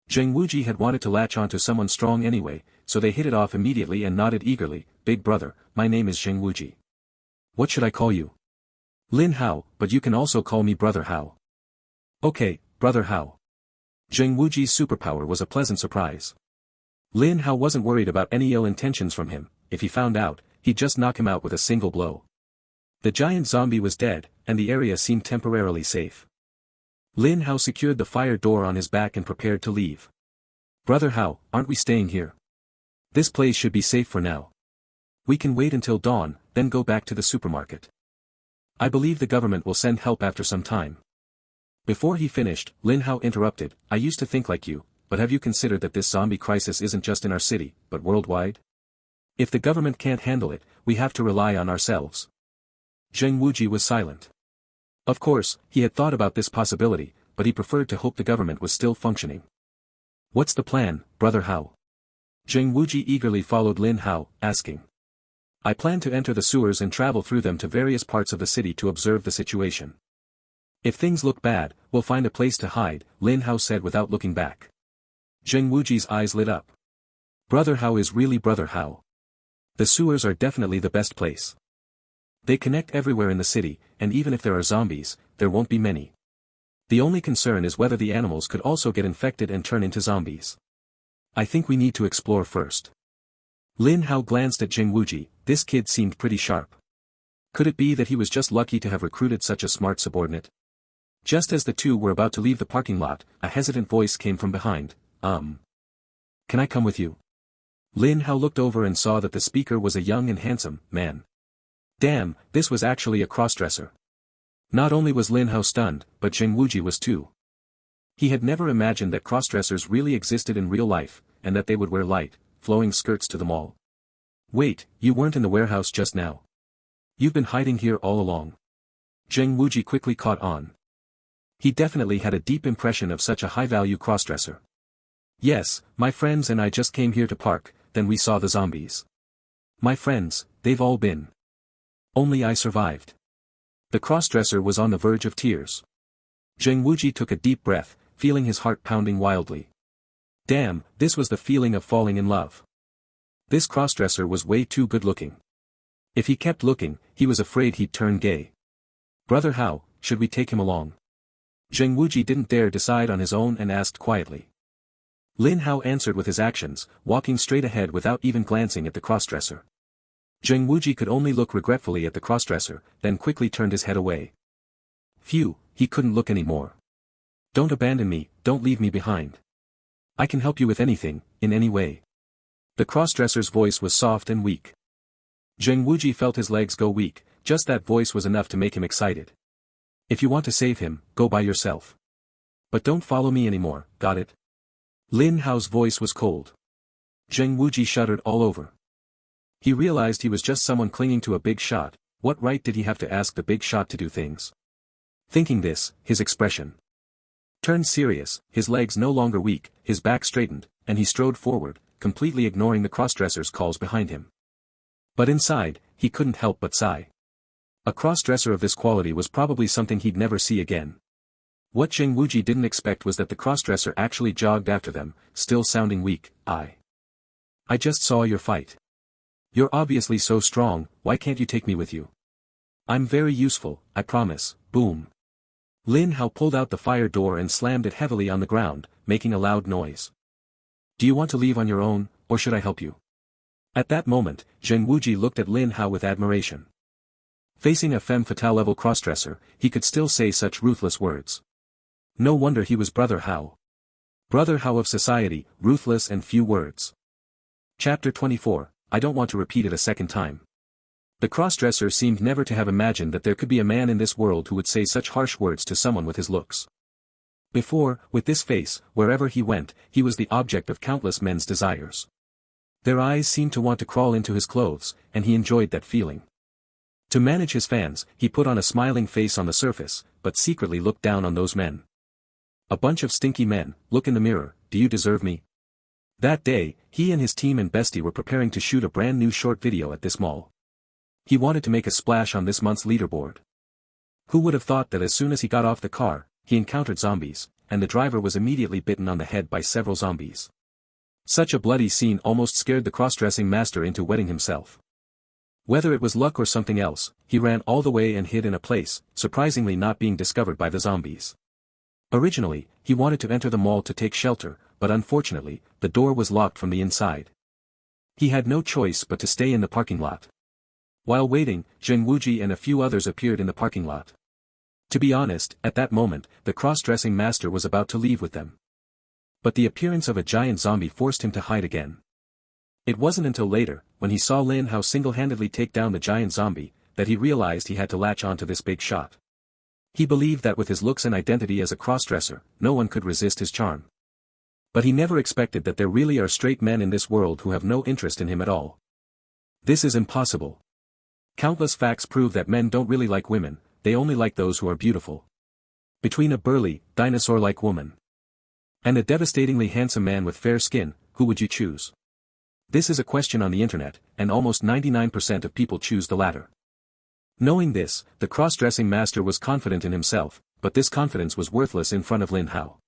Zhengwuji had wanted to latch onto someone strong anyway, so they hit it off immediately and nodded eagerly, big brother, my name is Zhengwuji. What should I call you? Lin Hao, but you can also call me Brother Hao. Okay, Brother Hao. Zhengwuji's superpower was a pleasant surprise. Lin Hao wasn't worried about any ill intentions from him, if he found out, he'd just knock him out with a single blow. The giant zombie was dead, and the area seemed temporarily safe. Lin Hao secured the fire door on his back and prepared to leave. Brother Hao, aren't we staying here? This place should be safe for now. We can wait until dawn, then go back to the supermarket. I believe the government will send help after some time. Before he finished, Lin Hao interrupted, I used to think like you, but have you considered that this zombie crisis isn't just in our city, but worldwide? If the government can't handle it, we have to rely on ourselves. Zhengwuji was silent. Of course, he had thought about this possibility, but he preferred to hope the government was still functioning. What's the plan, Brother Hao? Zhengwuji eagerly followed Lin Hao, asking. I plan to enter the sewers and travel through them to various parts of the city to observe the situation. If things look bad, we'll find a place to hide, Lin Hao said without looking back. Zheng Wuji's eyes lit up. Brother Hao is really Brother Hao. The sewers are definitely the best place. They connect everywhere in the city, and even if there are zombies, there won't be many. The only concern is whether the animals could also get infected and turn into zombies. I think we need to explore first. Lin Hao glanced at Zheng Wuji. This kid seemed pretty sharp. Could it be that he was just lucky to have recruited such a smart subordinate? Just as the two were about to leave the parking lot, a hesitant voice came from behind. Can I come with you? Lin Hao looked over and saw that the speaker was a young and handsome man. Damn, this was actually a crossdresser. Not only was Lin Hao stunned, but Zheng Wuji was too. He had never imagined that crossdressers really existed in real life, and that they would wear light, flowing skirts to the mall. Wait, you weren't in the warehouse just now. You've been hiding here all along. Zheng Wuji quickly caught on. He definitely had a deep impression of such a high-value crossdresser. Yes, my friends and I just came here to park, then we saw the zombies. My friends, they've all been. Only I survived. The crossdresser was on the verge of tears. Zheng Wuji took a deep breath, feeling his heart pounding wildly. Damn, this was the feeling of falling in love. This crossdresser was way too good-looking. If he kept looking, he was afraid he'd turn gay. Brother Hao, should we take him along? Zheng Wuji didn't dare decide on his own and asked quietly. Lin Hao answered with his actions, walking straight ahead without even glancing at the crossdresser. Zheng Wuji could only look regretfully at the crossdresser, then quickly turned his head away. Phew, he couldn't look anymore. Don't abandon me, don't leave me behind. I can help you with anything, in any way. The crossdresser's voice was soft and weak. Zheng Wuji felt his legs go weak, just that voice was enough to make him excited. If you want to save him, go by yourself. But don't follow me anymore, got it? Lin Hao's voice was cold. Zheng Wuji shuddered all over. He realized he was just someone clinging to a big shot. What right did he have to ask the big shot to do things? Thinking this, his expression turned serious, his legs no longer weak, his back straightened, and he strode forward, completely ignoring the crossdresser's calls behind him. But inside, he couldn't help but sigh. A crossdresser of this quality was probably something he'd never see again. What Zheng Wuji didn't expect was that the crossdresser actually jogged after them, still sounding weak. I just saw your fight. You're obviously so strong, why can't you take me with you? I'm very useful, I promise. Boom. Lin Hao pulled out the fire door and slammed it heavily on the ground, making a loud noise. Do you want to leave on your own, or should I help you? At that moment, Zheng Wuji looked at Lin Hao with admiration. Facing a femme fatale level crossdresser, he could still say such ruthless words. No wonder he was Brother Hao. Brother Hao of society, ruthless and few words. Chapter 24, I don't want to repeat it a second time. The crossdresser seemed never to have imagined that there could be a man in this world who would say such harsh words to someone with his looks. Before, with this face, wherever he went, he was the object of countless men's desires. Their eyes seemed to want to crawl into his clothes, and he enjoyed that feeling. To manage his fans, he put on a smiling face on the surface, but secretly looked down on those men. A bunch of stinky men, look in the mirror, do you deserve me? That day, he and his team and bestie were preparing to shoot a brand new short video at this mall. He wanted to make a splash on this month's leaderboard. Who would have thought that as soon as he got off the car, he encountered zombies, and the driver was immediately bitten on the head by several zombies. Such a bloody scene almost scared the cross-dressing master into wetting himself. Whether it was luck or something else, he ran all the way and hid in a place, surprisingly not being discovered by the zombies. Originally, he wanted to enter the mall to take shelter, but unfortunately, the door was locked from the inside. He had no choice but to stay in the parking lot. While waiting, Zheng Wuji and a few others appeared in the parking lot. To be honest, at that moment, the cross-dressing master was about to leave with them. But the appearance of a giant zombie forced him to hide again. It wasn't until later, when he saw Lin Hao single-handedly take down the giant zombie, that he realized he had to latch onto this big shot. He believed that with his looks and identity as a cross-dresser, no one could resist his charm. But he never expected that there really are straight men in this world who have no interest in him at all. This is impossible. Countless facts prove that men don't really like women, they only like those who are beautiful. Between a burly, dinosaur-like woman and a devastatingly handsome man with fair skin, who would you choose? This is a question on the internet, and almost 99% of people choose the latter. Knowing this, the cross-dressing master was confident in himself, but this confidence was worthless in front of Lin Hao.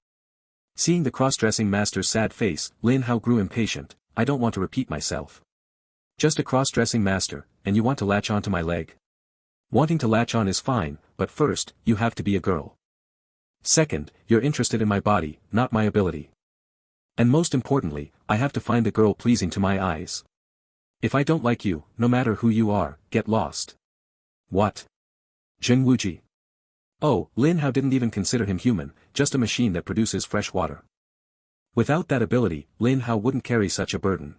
Seeing the cross-dressing master's sad face, Lin Hao grew impatient. I don't want to repeat myself. Just a cross-dressing master, and you want to latch onto my leg? Wanting to latch on is fine, but first, you have to be a girl. Second, you're interested in my body, not my ability. And most importantly, I have to find a girl pleasing to my eyes. If I don't like you, no matter who you are, get lost. What? Zheng Wuji. Oh, Lin Hao didn't even consider him human, just a machine that produces fresh water. Without that ability, Lin Hao wouldn't carry such a burden.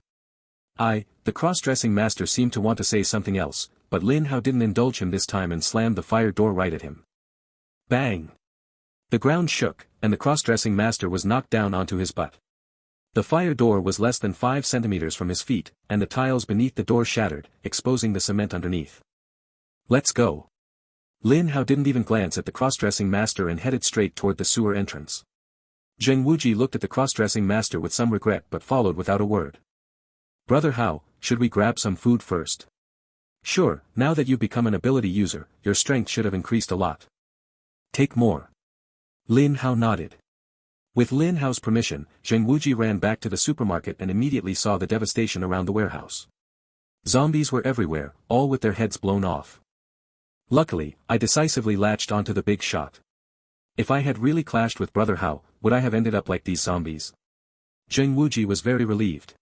The cross-dressing master seemed to want to say something else, but Lin Hao didn't indulge him this time and slammed the fire door right at him. Bang! The ground shook, and the cross-dressing master was knocked down onto his butt. The fire door was less than 5 centimeters from his feet, and the tiles beneath the door shattered, exposing the cement underneath. Let's go. Lin Hao didn't even glance at the cross-dressing master and headed straight toward the sewer entrance. Zheng Wuji looked at the cross-dressing master with some regret but followed without a word. Brother Hao, should we grab some food first? Sure, now that you've become an ability user, your strength should have increased a lot. Take more. Lin Hao nodded. With Lin Hao's permission, Zheng Wuji ran back to the supermarket and immediately saw the devastation around the warehouse. Zombies were everywhere, all with their heads blown off. Luckily, I decisively latched onto the big shot. If I had really clashed with Brother Hao, would I have ended up like these zombies? Zheng Wuji was very relieved.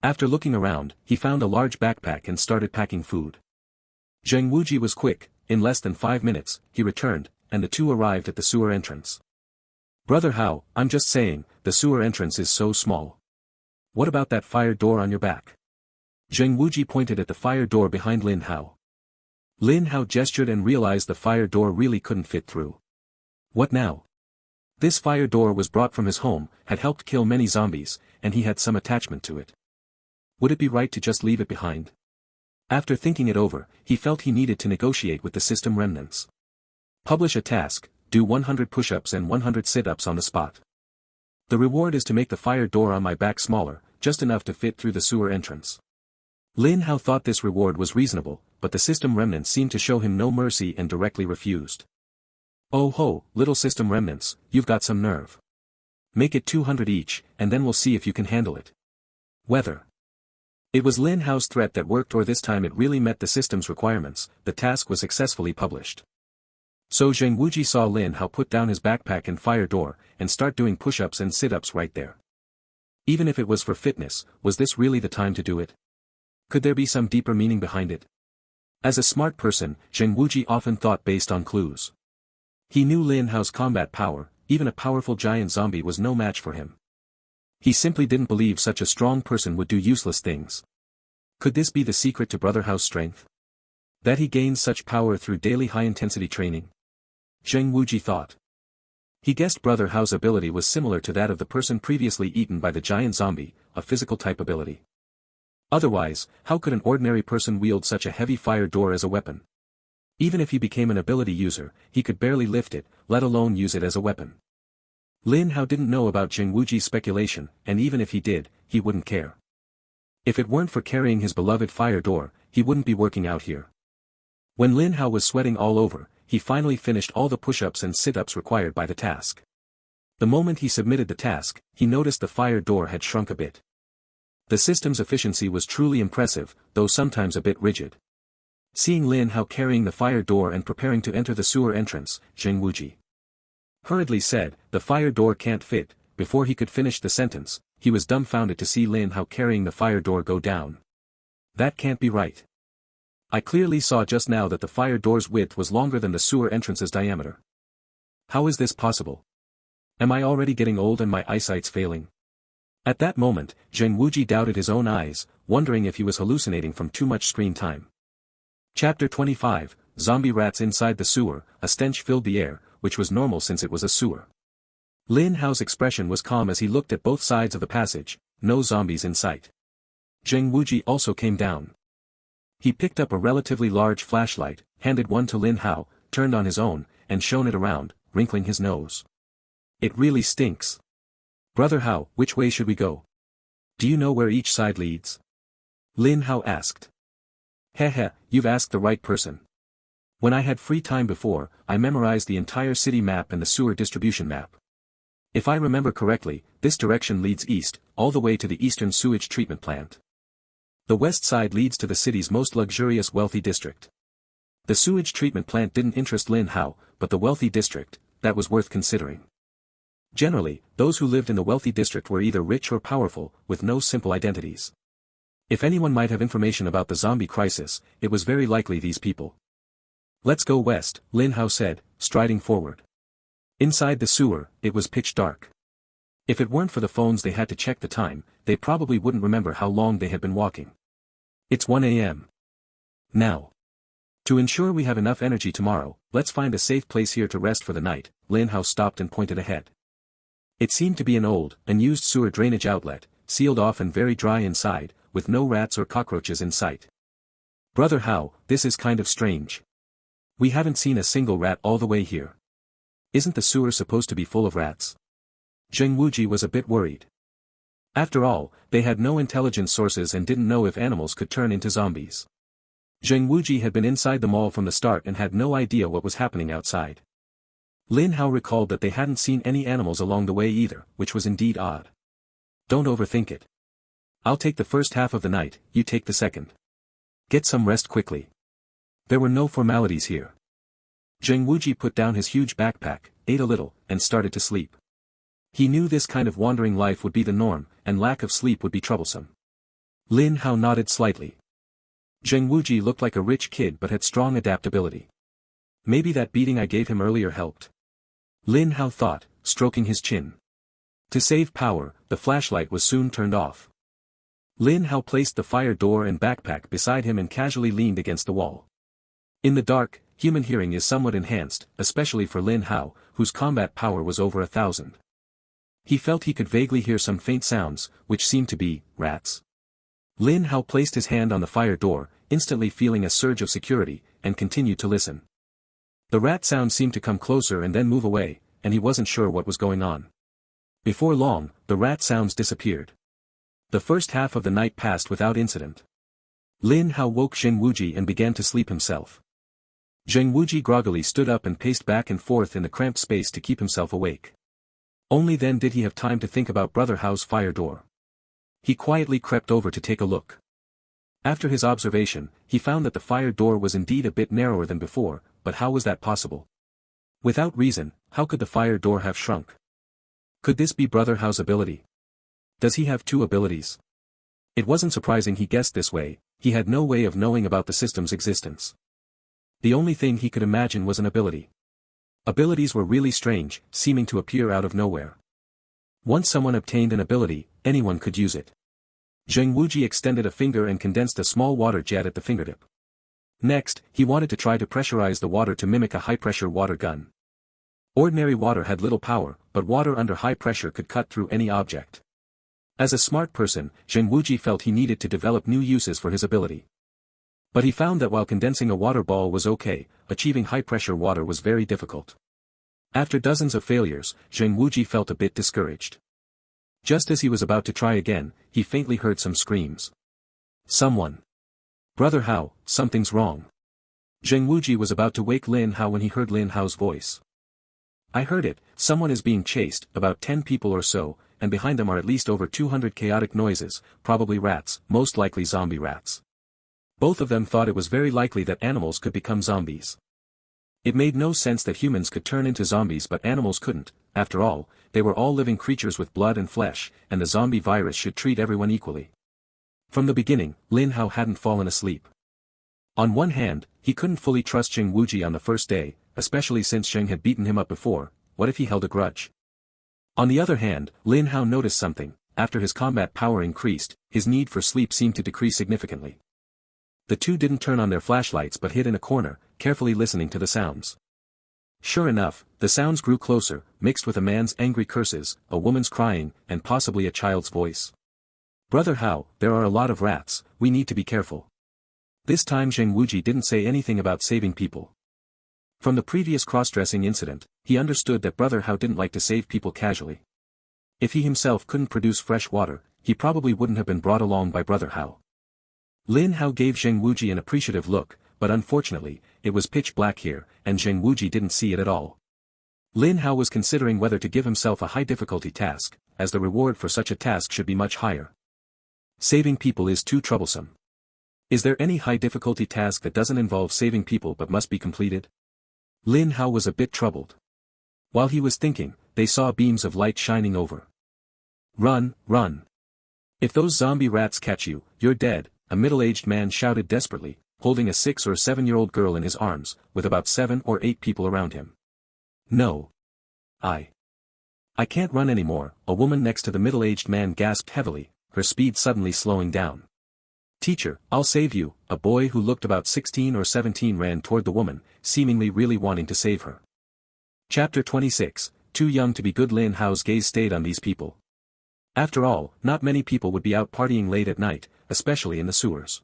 After looking around, he found a large backpack and started packing food. Zheng Wuji was quick, in less than 5 minutes, he returned, and the two arrived at the sewer entrance. Brother Hao, I'm just saying, the sewer entrance is so small. What about that fire door on your back? Zheng Wuji pointed at the fire door behind Lin Hao. Lin Hao gestured and realized the fire door really couldn't fit through. What now? This fire door was brought from his home, had helped kill many zombies, and he had some attachment to it. Would it be right to just leave it behind? After thinking it over, he felt he needed to negotiate with the system remnants. Publish a task, do 100 push-ups and 100 sit-ups on the spot. The reward is to make the fire door on my back smaller, just enough to fit through the sewer entrance. Lin Hao thought this reward was reasonable, but the system remnants seemed to show him no mercy and directly refused. Oh ho, little system remnants, you've got some nerve. Make it 200 each, and then we'll see if you can handle it. Whether it was Lin Hao's threat that worked or this time it really met the system's requirements, the task was successfully published. So Zheng Wuji saw Lin Hao put down his backpack and fire door, and start doing push-ups and sit-ups right there. Even if it was for fitness, was this really the time to do it? Could there be some deeper meaning behind it? As a smart person, Zheng Wuji often thought based on clues. He knew Lin Hao's combat power, even a powerful giant zombie was no match for him. He simply didn't believe such a strong person would do useless things. Could this be the secret to Brother Hao's strength? That he gains such power through daily high-intensity training? Zheng Wuji thought. He guessed Brother Hao's ability was similar to that of the person previously eaten by the giant zombie, a physical type ability. Otherwise, how could an ordinary person wield such a heavy fire door as a weapon? Even if he became an ability user, he could barely lift it, let alone use it as a weapon. Lin Hao didn't know about Zheng Wuji's speculation, and even if he did, he wouldn't care. If it weren't for carrying his beloved fire door, he wouldn't be working out here. When Lin Hao was sweating all over, he finally finished all the push-ups and sit-ups required by the task. The moment he submitted the task, he noticed the fire door had shrunk a bit. The system's efficiency was truly impressive, though sometimes a bit rigid. Seeing Lin Hao carrying the fire door and preparing to enter the sewer entrance, Zheng Wuji hurriedly said, "The fire door can't fit." Before he could finish the sentence, he was dumbfounded to see Lin Hao carrying the fire door go down. That can't be right. I clearly saw just now that the fire door's width was longer than the sewer entrance's diameter. How is this possible? Am I already getting old and my eyesight's failing? At that moment, Zheng Wuji doubted his own eyes, wondering if he was hallucinating from too much screen time. Chapter 25, Zombie Rats Inside the Sewer. A stench filled the air, which was normal since it was a sewer. Lin Hao's expression was calm as he looked at both sides of the passage, no zombies in sight. Zheng Wuji also came down. He picked up a relatively large flashlight, handed one to Lin Hao, turned on his own, and shone it around, wrinkling his nose. It really stinks. Brother Hao, which way should we go? Do you know where each side leads? Lin Hao asked. Heh, you've asked the right person. When I had free time before, I memorized the entire city map and the sewer distribution map. If I remember correctly, this direction leads east, all the way to the eastern sewage treatment plant. The west side leads to the city's most luxurious wealthy district. The sewage treatment plant didn't interest Lin Hao, but the wealthy district, that was worth considering. Generally, those who lived in the wealthy district were either rich or powerful, with no simple identities. If anyone might have information about the zombie crisis, it was very likely these people. Let's go west, Lin Hao said, striding forward. Inside the sewer, it was pitch dark. If it weren't for the phones they had to check the time, they probably wouldn't remember how long they had been walking. It's 1 a.m. Now. To ensure we have enough energy tomorrow, let's find a safe place here to rest for the night. Lin Hao stopped and pointed ahead. It seemed to be an old, unused sewer drainage outlet, sealed off and very dry inside, with no rats or cockroaches in sight. Brother Hao, this is kind of strange. We haven't seen a single rat all the way here. Isn't the sewer supposed to be full of rats? Zheng Wuji was a bit worried. After all, they had no intelligence sources and didn't know if animals could turn into zombies. Zheng Wuji had been inside the mall from the start and had no idea what was happening outside. Lin Hao recalled that they hadn't seen any animals along the way either, which was indeed odd. Don't overthink it. I'll take the first half of the night, you take the second. Get some rest quickly. There were no formalities here. Zheng Wuji put down his huge backpack, ate a little, and started to sleep. He knew this kind of wandering life would be the norm, and lack of sleep would be troublesome. Lin Hao nodded slightly. Zheng Wuji looked like a rich kid but had strong adaptability. Maybe that beating I gave him earlier helped. Lin Hao thought, stroking his chin. To save power, the flashlight was soon turned off. Lin Hao placed the fire door and backpack beside him and casually leaned against the wall. In the dark, human hearing is somewhat enhanced, especially for Lin Hao, whose combat power was over 1,000. He felt he could vaguely hear some faint sounds, which seemed to be rats. Lin Hao placed his hand on the fire door, instantly feeling a surge of security, and continued to listen. The rat sound seemed to come closer and then move away, and he wasn't sure what was going on. Before long, the rat sounds disappeared. The first half of the night passed without incident. Lin Hao woke Zheng Wuji and began to sleep himself. Zheng Wuji groggily stood up and paced back and forth in the cramped space to keep himself awake. Only then did he have time to think about Brother Hao's fire door. He quietly crept over to take a look. After his observation, he found that the fire door was indeed a bit narrower than before, but how was that possible? Without reason, how could the fire door have shrunk? Could this be Brother Hao's ability? Does he have two abilities? It wasn't surprising he guessed this way, he had no way of knowing about the system's existence. The only thing he could imagine was an ability. Abilities were really strange, seeming to appear out of nowhere. Once someone obtained an ability, anyone could use it. Zheng Wuji extended a finger and condensed a small water jet at the fingertip. Next, he wanted to try to pressurize the water to mimic a high-pressure water gun. Ordinary water had little power, but water under high pressure could cut through any object. As a smart person, Zheng Wuji felt he needed to develop new uses for his ability. But he found that while condensing a water ball was okay, achieving high-pressure water was very difficult. After dozens of failures, Zheng Wuji felt a bit discouraged. Just as he was about to try again, he faintly heard some screams. Someone. Brother Hao, something's wrong. Zheng Wuji was about to wake Lin Hao when he heard Lin Hao's voice. I heard it, someone is being chased, about 10 people or so, and behind them are at least over 200 chaotic noises, probably rats, most likely zombie rats. Both of them thought it was very likely that animals could become zombies. It made no sense that humans could turn into zombies but animals couldn't. After all, they were all living creatures with blood and flesh, and the zombie virus should treat everyone equally. From the beginning, Lin Hao hadn't fallen asleep. On one hand, he couldn't fully trust Zheng Wuji on the first day, especially since Zheng had beaten him up before. What if he held a grudge? On the other hand, Lin Hao noticed something. After his combat power increased, his need for sleep seemed to decrease significantly. The two didn't turn on their flashlights but hid in a corner, carefully listening to the sounds. Sure enough, the sounds grew closer, mixed with a man's angry curses, a woman's crying, and possibly a child's voice. Brother Hao, there are a lot of rats, we need to be careful. This time Zheng Wuji didn't say anything about saving people. From the previous cross-dressing incident, he understood that Brother Hao didn't like to save people casually. If he himself couldn't produce fresh water, he probably wouldn't have been brought along by Brother Hao. Lin Hao gave Zheng Wuji an appreciative look, but unfortunately, it was pitch black here, and Zheng Wuji didn't see it at all. Lin Hao was considering whether to give himself a high-difficulty task, as the reward for such a task should be much higher. Saving people is too troublesome. Is there any high-difficulty task that doesn't involve saving people but must be completed? Lin Hao was a bit troubled. While he was thinking, they saw beams of light shining over. Run, run. If those zombie rats catch you, you're dead, a middle-aged man shouted desperately, holding a 6 or 7-year-old girl in his arms, with about 7 or 8 people around him. No. I can't run anymore, a woman next to the middle-aged man gasped heavily, her speed suddenly slowing down. Teacher, I'll save you, a boy who looked about 16 or 17 ran toward the woman, seemingly really wanting to save her. Chapter 26, Too young to be good. Lin Hao's gaze stayed on these people. After all, not many people would be out partying late at night, especially in the sewers.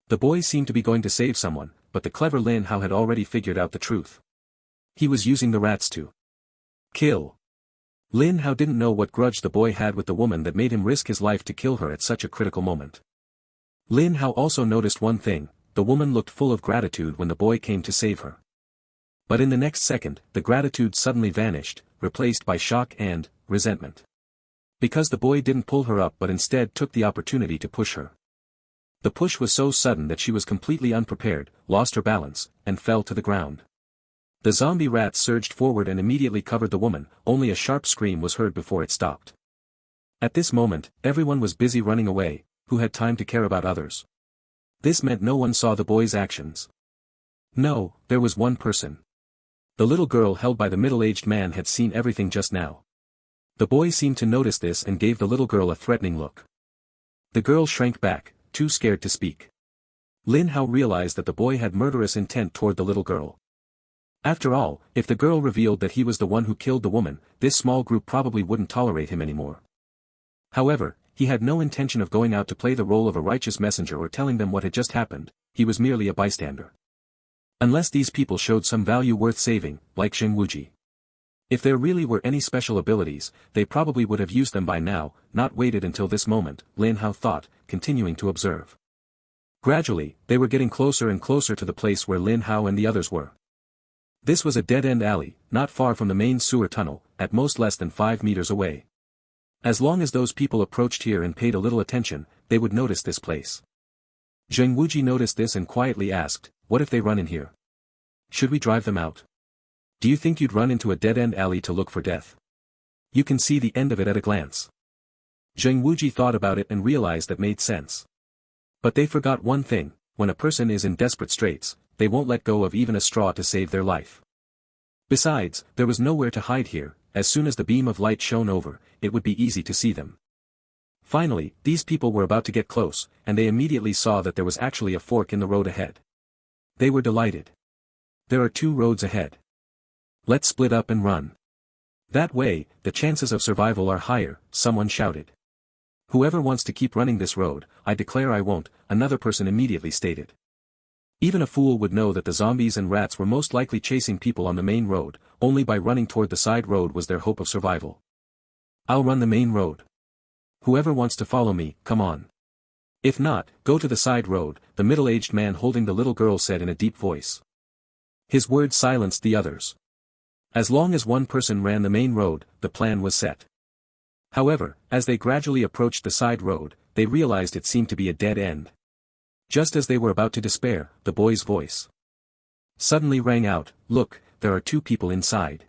The boy seemed to be going to save someone, but the clever Lin Hao had already figured out the truth. He was using the rats to kill. Lin Hao didn't know what grudge the boy had with the woman that made him risk his life to kill her at such a critical moment. Lin Hao also noticed one thing, the woman looked full of gratitude when the boy came to save her. But in the next second, the gratitude suddenly vanished, replaced by shock and resentment. Because the boy didn't pull her up but instead took the opportunity to push her. The push was so sudden that she was completely unprepared, lost her balance, and fell to the ground. The zombie rats surged forward and immediately covered the woman, only a sharp scream was heard before it stopped. At this moment, everyone was busy running away, who had time to care about others. This meant no one saw the boy's actions. No, there was one person. The little girl held by the middle-aged man had seen everything just now. The boy seemed to notice this and gave the little girl a threatening look. The girl shrank back, too scared to speak. Lin Hao realized that the boy had murderous intent toward the little girl. After all, if the girl revealed that he was the one who killed the woman, this small group probably wouldn't tolerate him anymore. However, he had no intention of going out to play the role of a righteous messenger or telling them what had just happened, he was merely a bystander. Unless these people showed some value worth saving, like Zheng Wuji. If there really were any special abilities, they probably would have used them by now, not waited until this moment, Lin Hao thought, continuing to observe. Gradually, they were getting closer and closer to the place where Lin Hao and the others were. This was a dead-end alley, not far from the main sewer tunnel, at most less than 5 meters away. As long as those people approached here and paid a little attention, they would notice this place. Zheng Wuji noticed this and quietly asked, what if they run in here? Should we drive them out? Do you think you'd run into a dead-end alley to look for death? You can see the end of it at a glance. Zheng Wuji thought about it and realized that made sense. But they forgot one thing, when a person is in desperate straits, they won't let go of even a straw to save their life. Besides, there was nowhere to hide here, as soon as the beam of light shone over, it would be easy to see them. Finally, these people were about to get close, and they immediately saw that there was actually a fork in the road ahead. They were delighted. There are 2 roads ahead. Let's split up and run. That way, the chances of survival are higher, someone shouted. Whoever wants to keep running this road, I declare I won't, another person immediately stated. Even a fool would know that the zombies and rats were most likely chasing people on the main road, only by running toward the side road was their hope of survival. I'll run the main road. Whoever wants to follow me, come on. If not, go to the side road, the middle-aged man holding the little girl said in a deep voice. His words silenced the others. As long as one person ran the main road, the plan was set. However, as they gradually approached the side road, they realized it seemed to be a dead end. Just as they were about to despair, the boy's voice suddenly rang out, look, there are 2 people inside.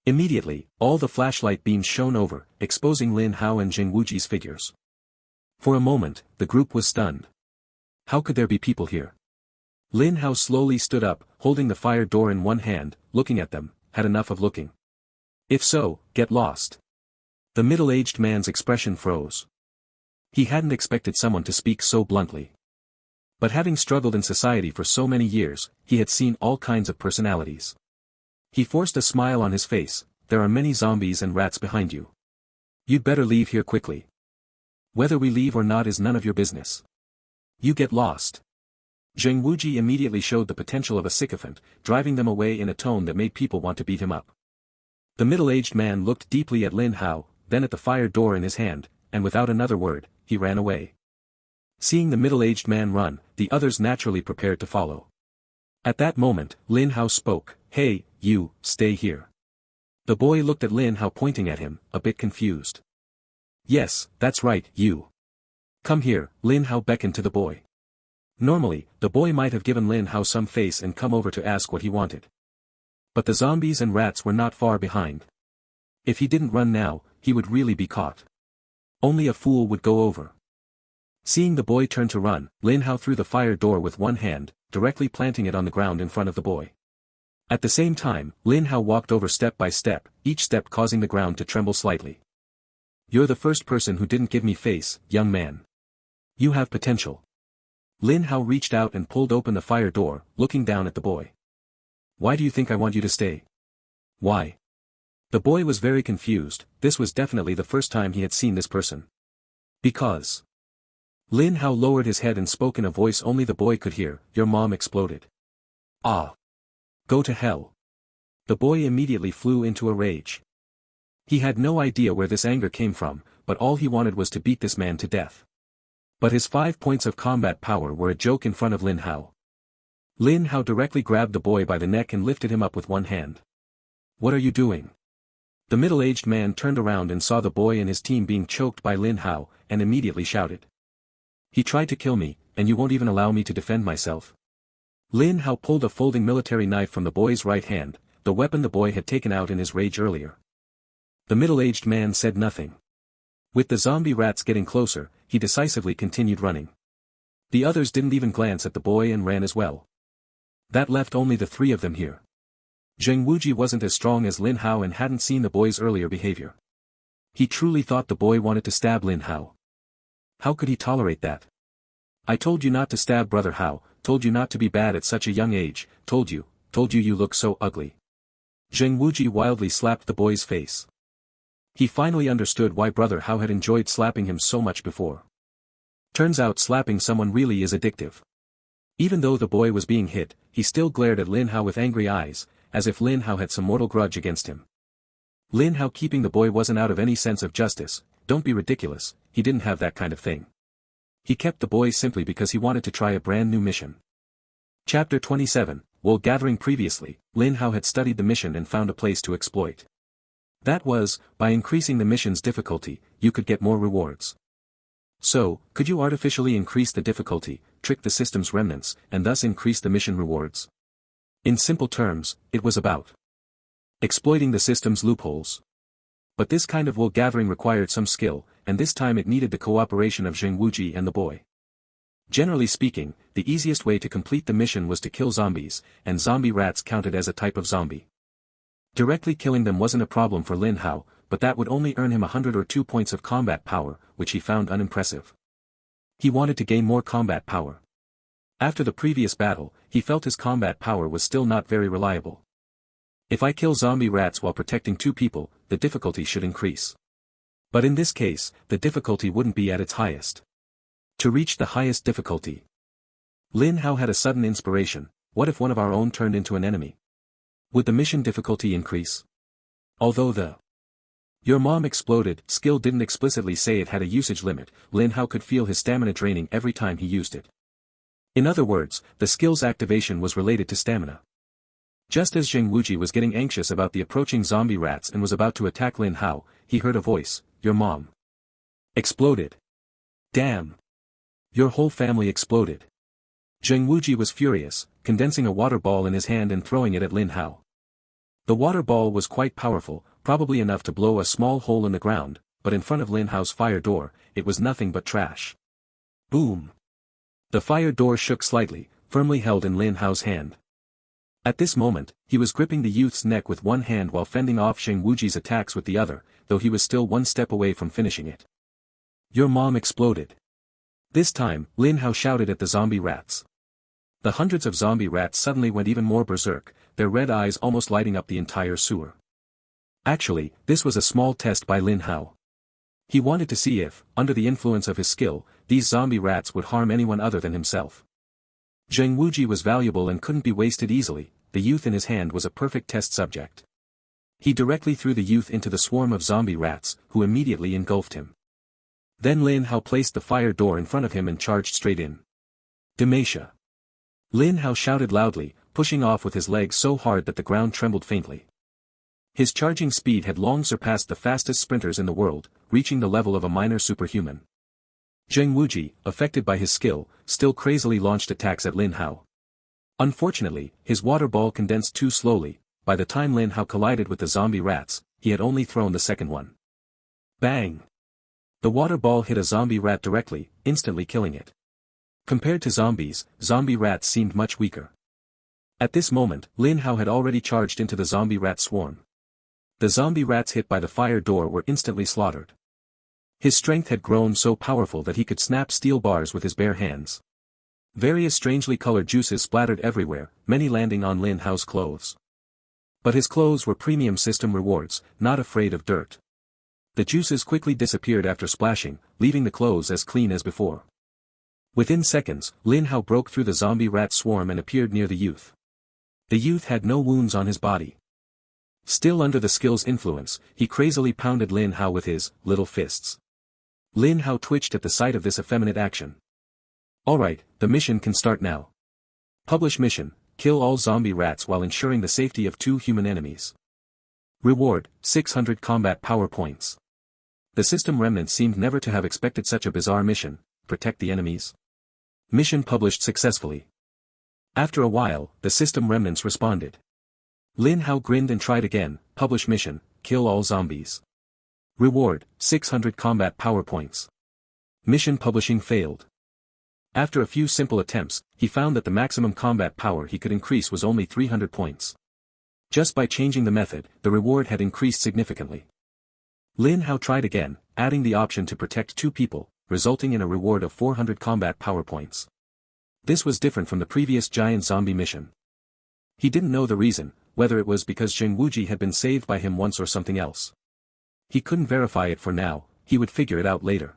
Immediately, all the flashlight beams shone over, exposing Lin Hao and Zheng Wuji's figures. For a moment, the group was stunned. How could there be people here? Lin Hao slowly stood up, holding the fire door in one hand, looking at them, had enough of looking. If so, get lost. The middle-aged man's expression froze. He hadn't expected someone to speak so bluntly. But having struggled in society for so many years, he had seen all kinds of personalities. He forced a smile on his face, there are many zombies and rats behind you. You'd better leave here quickly. Whether we leave or not is none of your business. You get lost. Zheng Wuji immediately showed the potential of a sycophant, driving them away in a tone that made people want to beat him up. The middle-aged man looked deeply at Lin Hao, then at the fire door in his hand, and without another word, he ran away. Seeing the middle-aged man run, the others naturally prepared to follow. At that moment, Lin Hao spoke, hey, you, stay here. The boy looked at Lin Hao pointing at him, a bit confused. Yes, that's right, you. Come here, Lin Hao beckoned to the boy. Normally, the boy might have given Lin Hao some face and come over to ask what he wanted. But the zombies and rats were not far behind. If he didn't run now, he would really be caught. Only a fool would go over. Seeing the boy turn to run, Lin Hao threw the fire door with one hand, directly planting it on the ground in front of the boy. At the same time, Lin Hao walked over step by step, each step causing the ground to tremble slightly. You're the first person who didn't give me face, young man. You have potential. Lin Hao reached out and pulled open the fire door, looking down at the boy. Why do you think I want you to stay? Why? The boy was very confused. This was definitely the first time he had seen this person. Because. Lin Hao lowered his head and spoke in a voice only the boy could hear. Your mom exploded. Ah. Go to hell. The boy immediately flew into a rage. He had no idea where this anger came from, but all he wanted was to beat this man to death. But his 5 points of combat power were a joke in front of Lin Hao. Lin Hao directly grabbed the boy by the neck and lifted him up with one hand. What are you doing? The middle-aged man turned around and saw the boy and his team being choked by Lin Hao, and immediately shouted. He tried to kill me, and you won't even allow me to defend myself. Lin Hao pulled a folding military knife from the boy's right hand, the weapon the boy had taken out in his rage earlier. The middle-aged man said nothing. With the zombie rats getting closer, he decisively continued running. The others didn't even glance at the boy and ran as well. That left only the 3 of them here. Zheng Wuji wasn't as strong as Lin Hao and hadn't seen the boy's earlier behavior. He truly thought the boy wanted to stab Lin Hao. How could he tolerate that? I told you not to stab Brother Hao, told you not to be bad at such a young age, told you you look so ugly. Zheng Wuji wildly slapped the boy's face. He finally understood why Brother Hao had enjoyed slapping him so much before. Turns out slapping someone really is addictive. Even though the boy was being hit, he still glared at Lin Hao with angry eyes, as if Lin Hao had some mortal grudge against him. Lin Hao keeping the boy wasn't out of any sense of justice. Don't be ridiculous, he didn't have that kind of thing. He kept the boy simply because he wanted to try a brand new mission. Chapter 27, Wool Gathering. Previously, Lin Hao had studied the mission and found a place to exploit. That was, by increasing the mission's difficulty, you could get more rewards. So, could you artificially increase the difficulty, trick the system's remnants, and thus increase the mission rewards? In simple terms, it was about exploiting the system's loopholes. But this kind of wool gathering required some skill, and this time it needed the cooperation of Zheng Wuji and the boy. Generally speaking, the easiest way to complete the mission was to kill zombies, and zombie rats counted as a type of zombie. Directly killing them wasn't a problem for Lin Hao, but that would only earn him 100 or 2 points of combat power, which he found unimpressive. He wanted to gain more combat power. After the previous battle, he felt his combat power was still not very reliable. If I kill zombie rats while protecting 2 people, the difficulty should increase. But in this case, the difficulty wouldn't be at its highest. To reach the highest difficulty, Lin Hao had a sudden inspiration. What if one of our own turned into an enemy? Would the mission difficulty increase? Although your mom exploded skill didn't explicitly say it had a usage limit, Lin Hao could feel his stamina draining every time he used it. In other words, the skill's activation was related to stamina. Just as Zheng Wuji was getting anxious about the approaching zombie rats and was about to attack Lin Hao, he heard a voice. Your mom exploded. Damn. Your whole family exploded. Zheng Wuji was furious, condensing a water ball in his hand and throwing it at Lin Hao. The water ball was quite powerful, probably enough to blow a small hole in the ground, but in front of Lin Hao's fire door, it was nothing but trash. Boom. The fire door shook slightly, firmly held in Lin Hao's hand. At this moment, he was gripping the youth's neck with one hand while fending off Zheng Wuji's attacks with the other, though he was still one step away from finishing it. Your mom exploded. This time, Lin Hao shouted at the zombie rats. The hundreds of zombie rats suddenly went even more berserk, their red eyes almost lighting up the entire sewer. Actually, this was a small test by Lin Hao. He wanted to see if, under the influence of his skill, these zombie rats would harm anyone other than himself. Zheng Wuji was valuable and couldn't be wasted easily. The youth in his hand was a perfect test subject. He directly threw the youth into the swarm of zombie rats, who immediately engulfed him. Then Lin Hao placed the fire door in front of him and charged straight in. Demacia. Lin Hao shouted loudly, pushing off with his legs so hard that the ground trembled faintly. His charging speed had long surpassed the fastest sprinters in the world, reaching the level of a minor superhuman. Zheng Wuji, affected by his skill, still crazily launched attacks at Lin Hao. Unfortunately, his water ball condensed too slowly. By the time Lin Hao collided with the zombie rats, he had only thrown the second one. Bang! The water ball hit a zombie rat directly, instantly killing it. Compared to zombies, zombie rats seemed much weaker. At this moment, Lin Hao had already charged into the zombie rat swarm. The zombie rats hit by the fire door were instantly slaughtered. His strength had grown so powerful that he could snap steel bars with his bare hands. Various strangely colored juices splattered everywhere, many landing on Lin Hao's clothes. But his clothes were premium system rewards, not afraid of dirt. The juices quickly disappeared after splashing, leaving the clothes as clean as before. Within seconds, Lin Hao broke through the zombie rat swarm and appeared near the youth. The youth had no wounds on his body. Still under the skill's influence, he crazily pounded Lin Hao with his little fists. Lin Hao twitched at the sight of this effeminate action. Alright, the mission can start now. Publish mission, kill all zombie rats while ensuring the safety of 2 human enemies. Reward, 600 combat power points. The system remnant seemed never to have expected such a bizarre mission, protect the enemies. Mission published successfully. After a while, the system remnants responded. Lin Hao grinned and tried again, publish mission, kill all zombies. Reward, 600 combat power points. Mission publishing failed. After a few simple attempts, he found that the maximum combat power he could increase was only 300 points. Just by changing the method, the reward had increased significantly. Lin Hao tried again, adding the option to protect 2 people, resulting in a reward of 400 combat power points. This was different from the previous giant zombie mission. He didn't know the reason, whether it was because Zheng Wuji had been saved by him once or something else. He couldn't verify it for now, he would figure it out later.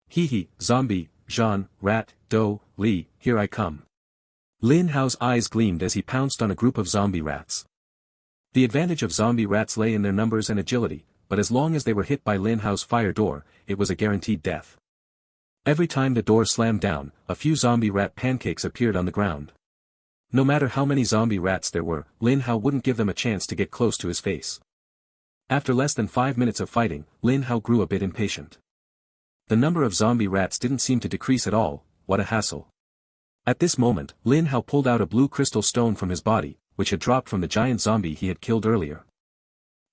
Hee, zombie, Jean, rat, Do, Li, here I come. Lin Hao's eyes gleamed as he pounced on a group of zombie rats. The advantage of zombie rats lay in their numbers and agility, but as long as they were hit by Lin Hao's fire door, it was a guaranteed death. Every time the door slammed down, a few zombie rat pancakes appeared on the ground. No matter how many zombie rats there were, Lin Hao wouldn't give them a chance to get close to his face. After less than 5 minutes of fighting, Lin Hao grew a bit impatient. The number of zombie rats didn't seem to decrease at all, what a hassle. At this moment, Lin Hao pulled out a blue crystal stone from his body, which had dropped from the giant zombie he had killed earlier.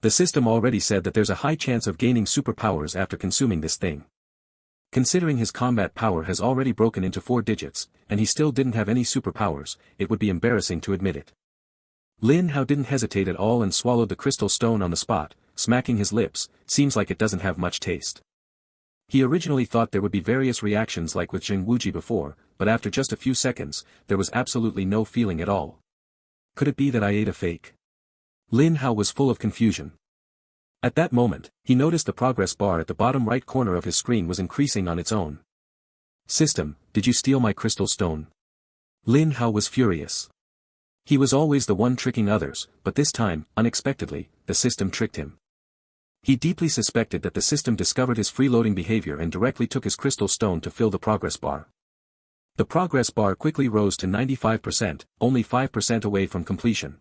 The system already said that there's a high chance of gaining superpowers after consuming this thing. Considering his combat power has already broken into 4 digits, and he still didn't have any superpowers, it would be embarrassing to admit it. Lin Hao didn't hesitate at all and swallowed the crystal stone on the spot, smacking his lips, seems like it doesn't have much taste. He originally thought there would be various reactions like with Zheng Wuji before, but after just a few seconds, there was absolutely no feeling at all. Could it be that I ate a fake? Lin Hao was full of confusion. At that moment, he noticed the progress bar at the bottom right corner of his screen was increasing on its own. System, did you steal my crystal stone? Lin Hao was furious. He was always the one tricking others, but this time, unexpectedly, the system tricked him. He deeply suspected that the system discovered his freeloading behavior and directly took his crystal stone to fill the progress bar. The progress bar quickly rose to 95%, only 5% away from completion.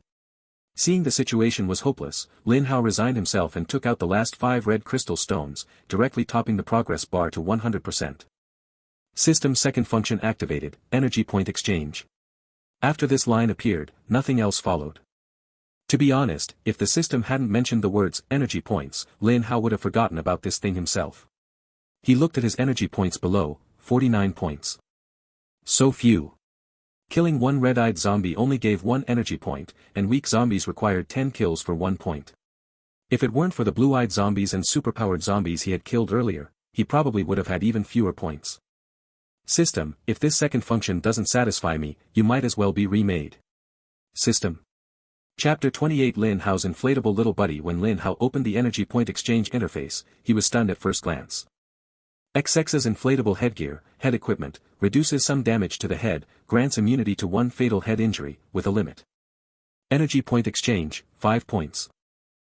Seeing the situation was hopeless, Lin Hao resigned himself and took out the last 5 red crystal stones, directly topping the progress bar to 100%. System second function activated, energy point exchange. After this line appeared, nothing else followed. To be honest, if the system hadn't mentioned the words energy points, Lin Hao would have forgotten about this thing himself. He looked at his energy points below, 49 points. So few. Killing one red-eyed zombie only gave 1 energy point, and weak zombies required 10 kills for 1 point. If it weren't for the blue-eyed zombies and superpowered zombies he had killed earlier, he probably would have had even fewer points. System, if this second function doesn't satisfy me, you might as well be remade. System. Chapter 28 Lin Hao's inflatable little buddy. When Lin Hao opened the energy point exchange interface, he was stunned at first glance. XX's inflatable headgear, head equipment, reduces some damage to the head, grants immunity to 1 fatal head injury, with a limit. Energy point exchange, 5 points.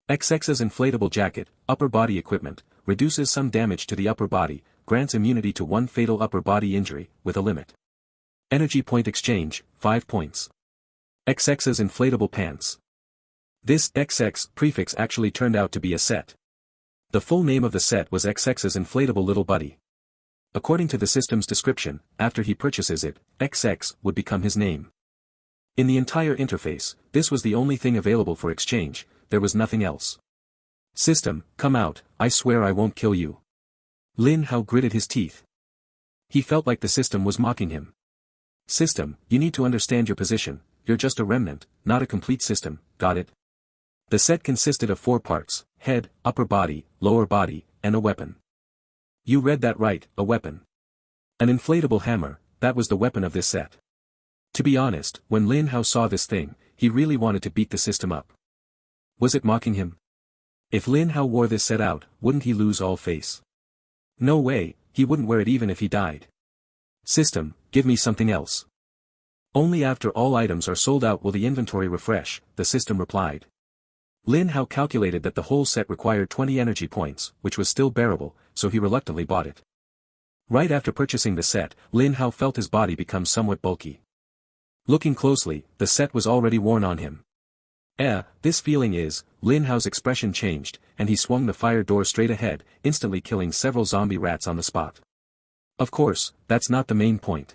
XX's inflatable jacket, upper body equipment, reduces some damage to the upper body, grants immunity to 1 fatal upper body injury, with a limit. Energy point exchange, 5 points. XX's inflatable pants. This XX prefix actually turned out to be a set. The full name of the set was XX's inflatable little buddy. According to the system's description, after he purchases it, XX would become his name. In the entire interface, this was the only thing available for exchange, there was nothing else. System, come out, I swear I won't kill you. Lin Hao gritted his teeth. He felt like the system was mocking him. System, you need to understand your position, you're just a remnant, not a complete system, got it? The set consisted of 4 parts, head, upper body, lower body, and a weapon. You read that right, a weapon. An inflatable hammer, that was the weapon of this set. To be honest, when Lin Hao saw this thing, he really wanted to beat the system up. Was it mocking him? If Lin Hao wore this set out, wouldn't he lose all face? No way, he wouldn't wear it even if he died. System, give me something else. Only after all items are sold out will the inventory refresh, the system replied. Lin Hao calculated that the whole set required 20 energy points, which was still bearable, so he reluctantly bought it. Right after purchasing the set, Lin Hao felt his body become somewhat bulky. Looking closely, the set was already worn on him. This feeling is, Lin Hao's expression changed, and he swung the fire door straight ahead, instantly killing several zombie rats on the spot. Of course, that's not the main point.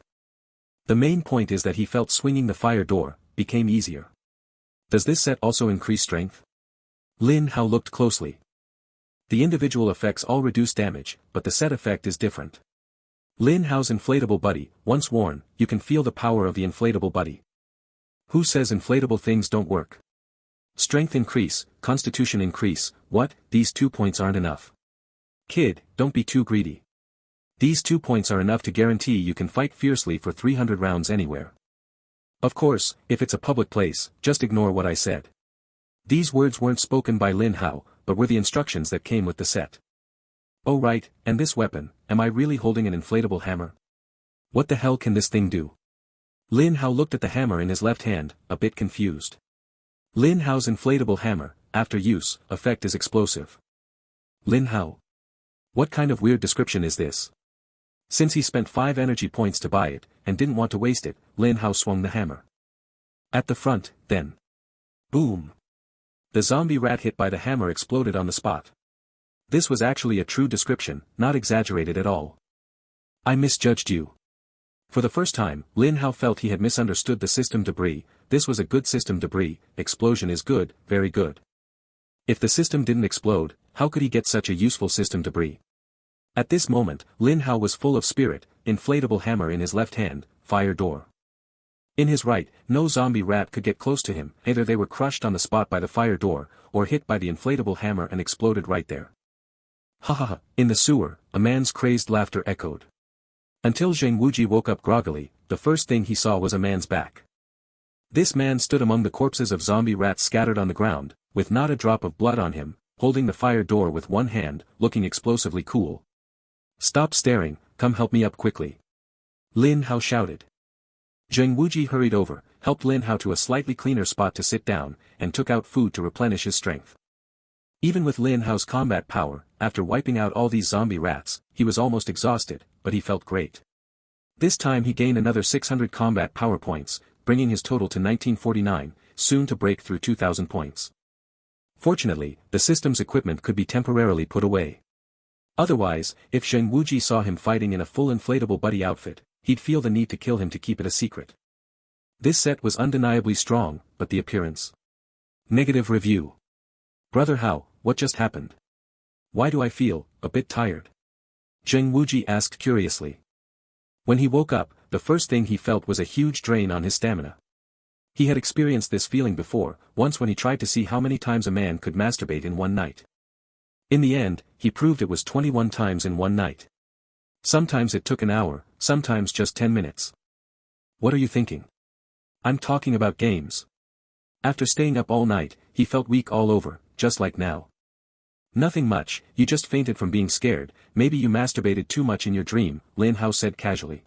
The main point is that he felt swinging the fire door became easier. Does this set also increase strength? Lin Hao looked closely. The individual effects all reduce damage, but the set effect is different. Lin Hao's inflatable buddy, once worn, you can feel the power of the inflatable buddy. Who says inflatable things don't work? Strength increase, constitution increase, what, these 2 points aren't enough. Kid, don't be too greedy. These 2 points are enough to guarantee you can fight fiercely for 300 rounds anywhere. Of course, if it's a public place, just ignore what I said. These words weren't spoken by Lin Hao, but were the instructions that came with the set. Oh right, and this weapon, am I really holding an inflatable hammer? What the hell can this thing do? Lin Hao looked at the hammer in his left hand, a bit confused. Lin Hao's inflatable hammer, after use, effect is explosive. Lin Hao. What kind of weird description is this? Since he spent 5 energy points to buy it, and didn't want to waste it, Lin Hao swung the hammer. At the front, then. Boom. The zombie rat hit by the hammer exploded on the spot. This was actually a true description, not exaggerated at all. I misjudged you. For the first time, Lin Hao felt he had misunderstood the system debris. This was a good system debris, explosion is good, very good. If the system didn't explode, how could he get such a useful system debris? At this moment, Lin Hao was full of spirit, inflatable hammer in his left hand, fire door. In his right, no zombie rat could get close to him, either they were crushed on the spot by the fire door, or hit by the inflatable hammer and exploded right there. Ha ha ha, in the sewer, a man's crazed laughter echoed. Until Zheng Wuji woke up groggily, the first thing he saw was a man's back. This man stood among the corpses of zombie rats scattered on the ground, with not a drop of blood on him, holding the fire door with one hand, looking explosively cool. Stop staring, come help me up quickly. Lin Hao shouted. Zheng Wuji hurried over, helped Lin Hao to a slightly cleaner spot to sit down, and took out food to replenish his strength. Even with Lin Hao's combat power, after wiping out all these zombie rats, he was almost exhausted, but he felt great. This time he gained another 600 combat power points, bringing his total to 1949, soon to break through 2,000 points. Fortunately, the system's equipment could be temporarily put away. Otherwise, if Zheng Wuji saw him fighting in a full inflatable buddy outfit, he'd feel the need to kill him to keep it a secret. This set was undeniably strong, but the appearance. Negative review. Brother Hao, what just happened? Why do I feel a bit tired? Zheng Wuji asked curiously. When he woke up, the first thing he felt was a huge drain on his stamina. He had experienced this feeling before, once when he tried to see how many times a man could masturbate in one night. In the end, he proved it was 21 times in one night. Sometimes it took an hour, sometimes just 10 minutes. What are you thinking? I'm talking about games. After staying up all night, he felt weak all over, just like now. Nothing much, you just fainted from being scared, maybe you masturbated too much in your dream, Lin Hao said casually.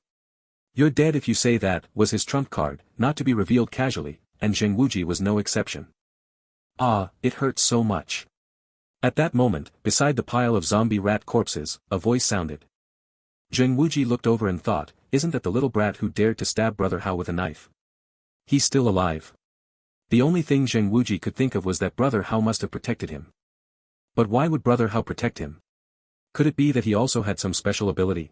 You're dead if you say that, was his trump card, not to be revealed casually, and Zheng Wuji was no exception. Ah, it hurts so much. At that moment, beside the pile of zombie rat corpses, a voice sounded. Zheng Wuji looked over and thought, isn't that the little brat who dared to stab Brother Hao with a knife? He's still alive. The only thing Zheng Wuji could think of was that Brother Hao must have protected him. But why would Brother Hao protect him? Could it be that he also had some special ability?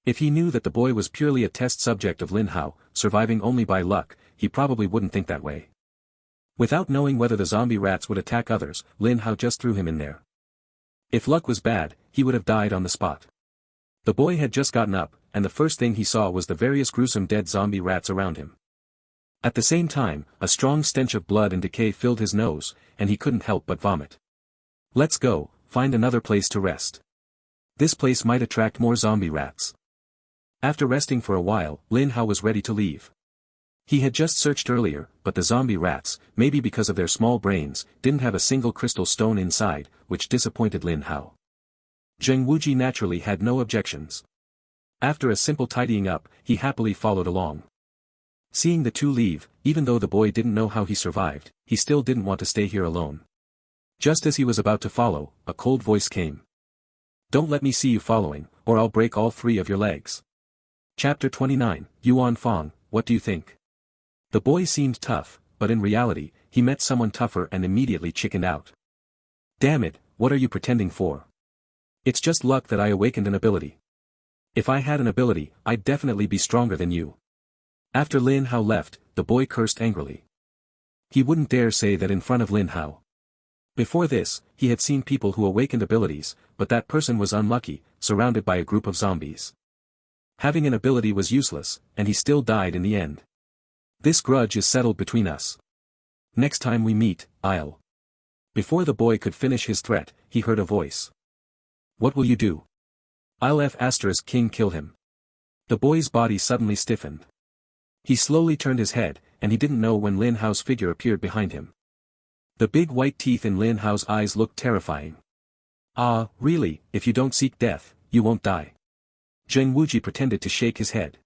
If he knew that the boy was purely a test subject of Lin Hao, surviving only by luck, he probably wouldn't think that way. Without knowing whether the zombie rats would attack others, Lin Hao just threw him in there. If luck was bad, he would have died on the spot. The boy had just gotten up, and the first thing he saw was the various gruesome dead zombie rats around him. At the same time, a strong stench of blood and decay filled his nose, and he couldn't help but vomit. Let's go, find another place to rest. This place might attract more zombie rats. After resting for a while, Lin Hao was ready to leave. He had just searched earlier, but the zombie rats, maybe because of their small brains, didn't have a single crystal stone inside, which disappointed Lin Hao. Zheng Wuji naturally had no objections. After a simple tidying up, he happily followed along. Seeing the two leave, even though the boy didn't know how he survived, he still didn't want to stay here alone. Just as he was about to follow, a cold voice came. Don't let me see you following, or I'll break all 3 of your legs. Chapter 29, Yuan Fong, what do you think? The boy seemed tough, but in reality, he met someone tougher and immediately chickened out. Damn it, what are you pretending for? It's just luck that I awakened an ability. If I had an ability, I'd definitely be stronger than you. After Lin Hao left, the boy cursed angrily. He wouldn't dare say that in front of Lin Hao. Before this, he had seen people who awakened abilities, but that person was unlucky, surrounded by a group of zombies. Having an ability was useless, and he still died in the end. This grudge is settled between us. Next time we meet, I'll... Before the boy could finish his threat, he heard a voice. What will you do? I'll King kill him. The boy's body suddenly stiffened. He slowly turned his head, and he didn't know when Lin Hao's figure appeared behind him. The big white teeth in Lin Hao's eyes looked terrifying. Ah, really, if you don't seek death, you won't die. Zheng Wuji pretended to shake his head.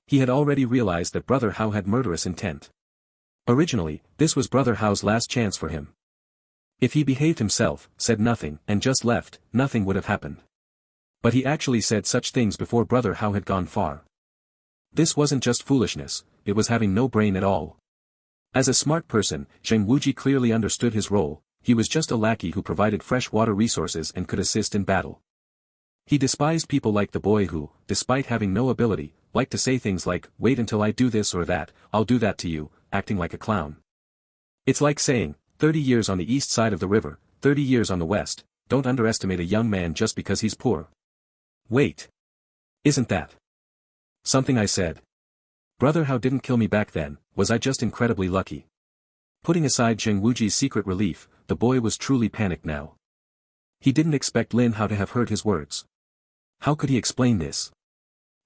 He had already realized that Brother Hao had murderous intent. Originally, this was Brother Hao's last chance for him. If he behaved himself, said nothing, and just left, nothing would have happened. But he actually said such things before Brother Hao had gone far. This wasn't just foolishness, it was having no brain at all. As a smart person, Zheng Wuji clearly understood his role, he was just a lackey who provided fresh water resources and could assist in battle. He despised people like the boy who, despite having no ability, liked to say things like, wait until I do this or that, I'll do that to you, acting like a clown. It's like saying, 30 years on the east side of the river, 30 years on the west, don't underestimate a young man just because he's poor. Wait. Isn't that something I said? Brother Hao didn't kill me back then, was I just incredibly lucky? Putting aside Zheng Wuji's secret relief, the boy was truly panicked now. He didn't expect Lin Hao to have heard his words. How could he explain this?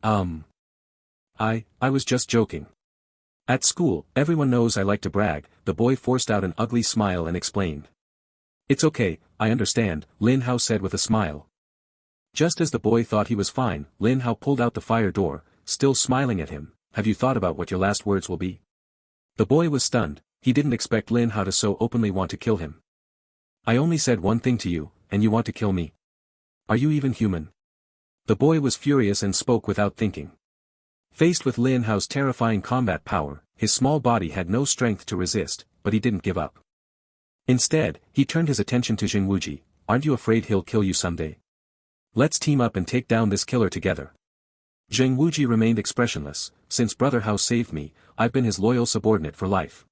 I was just joking. At school, everyone knows I like to brag, the boy forced out an ugly smile and explained. It's okay, I understand, Lin Hao said with a smile. Just as the boy thought he was fine, Lin Hao pulled out the fire door, still smiling at him. Have you thought about what your last words will be? The boy was stunned, he didn't expect Lin Hao to so openly want to kill him. I only said one thing to you, and you want to kill me? Are you even human? The boy was furious and spoke without thinking. Faced with Lin Hao's terrifying combat power, his small body had no strength to resist, but he didn't give up. Instead, he turned his attention to Zheng Wuji. Aren't you afraid he'll kill you someday? Let's team up and take down this killer together. Zheng Wuji remained expressionless. Since Brother Hao saved me, I've been his loyal subordinate for life.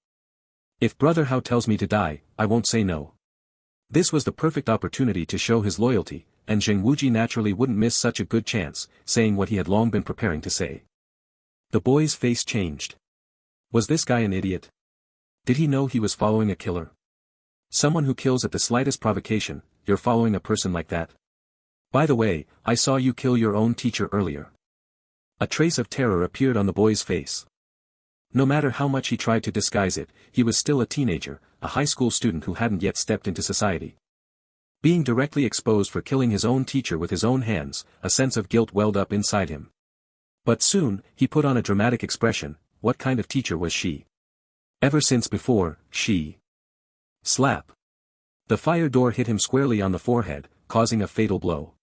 If Brother Hao tells me to die, I won't say no. This was the perfect opportunity to show his loyalty, and Zheng Wuji naturally wouldn't miss such a good chance, saying what he had long been preparing to say. The boy's face changed. Was this guy an idiot? Did he know he was following a killer? Someone who kills at the slightest provocation. You're following a person like that? By the way, I saw you kill your own teacher earlier. A trace of terror appeared on the boy's face. No matter how much he tried to disguise it, he was still a teenager, a high school student who hadn't yet stepped into society. Being directly exposed for killing his own teacher with his own hands, a sense of guilt welled up inside him. But soon, he put on a dramatic expression. What kind of teacher was she? Ever since before, she... Slap. The fire door hit him squarely on the forehead, causing a fatal blow.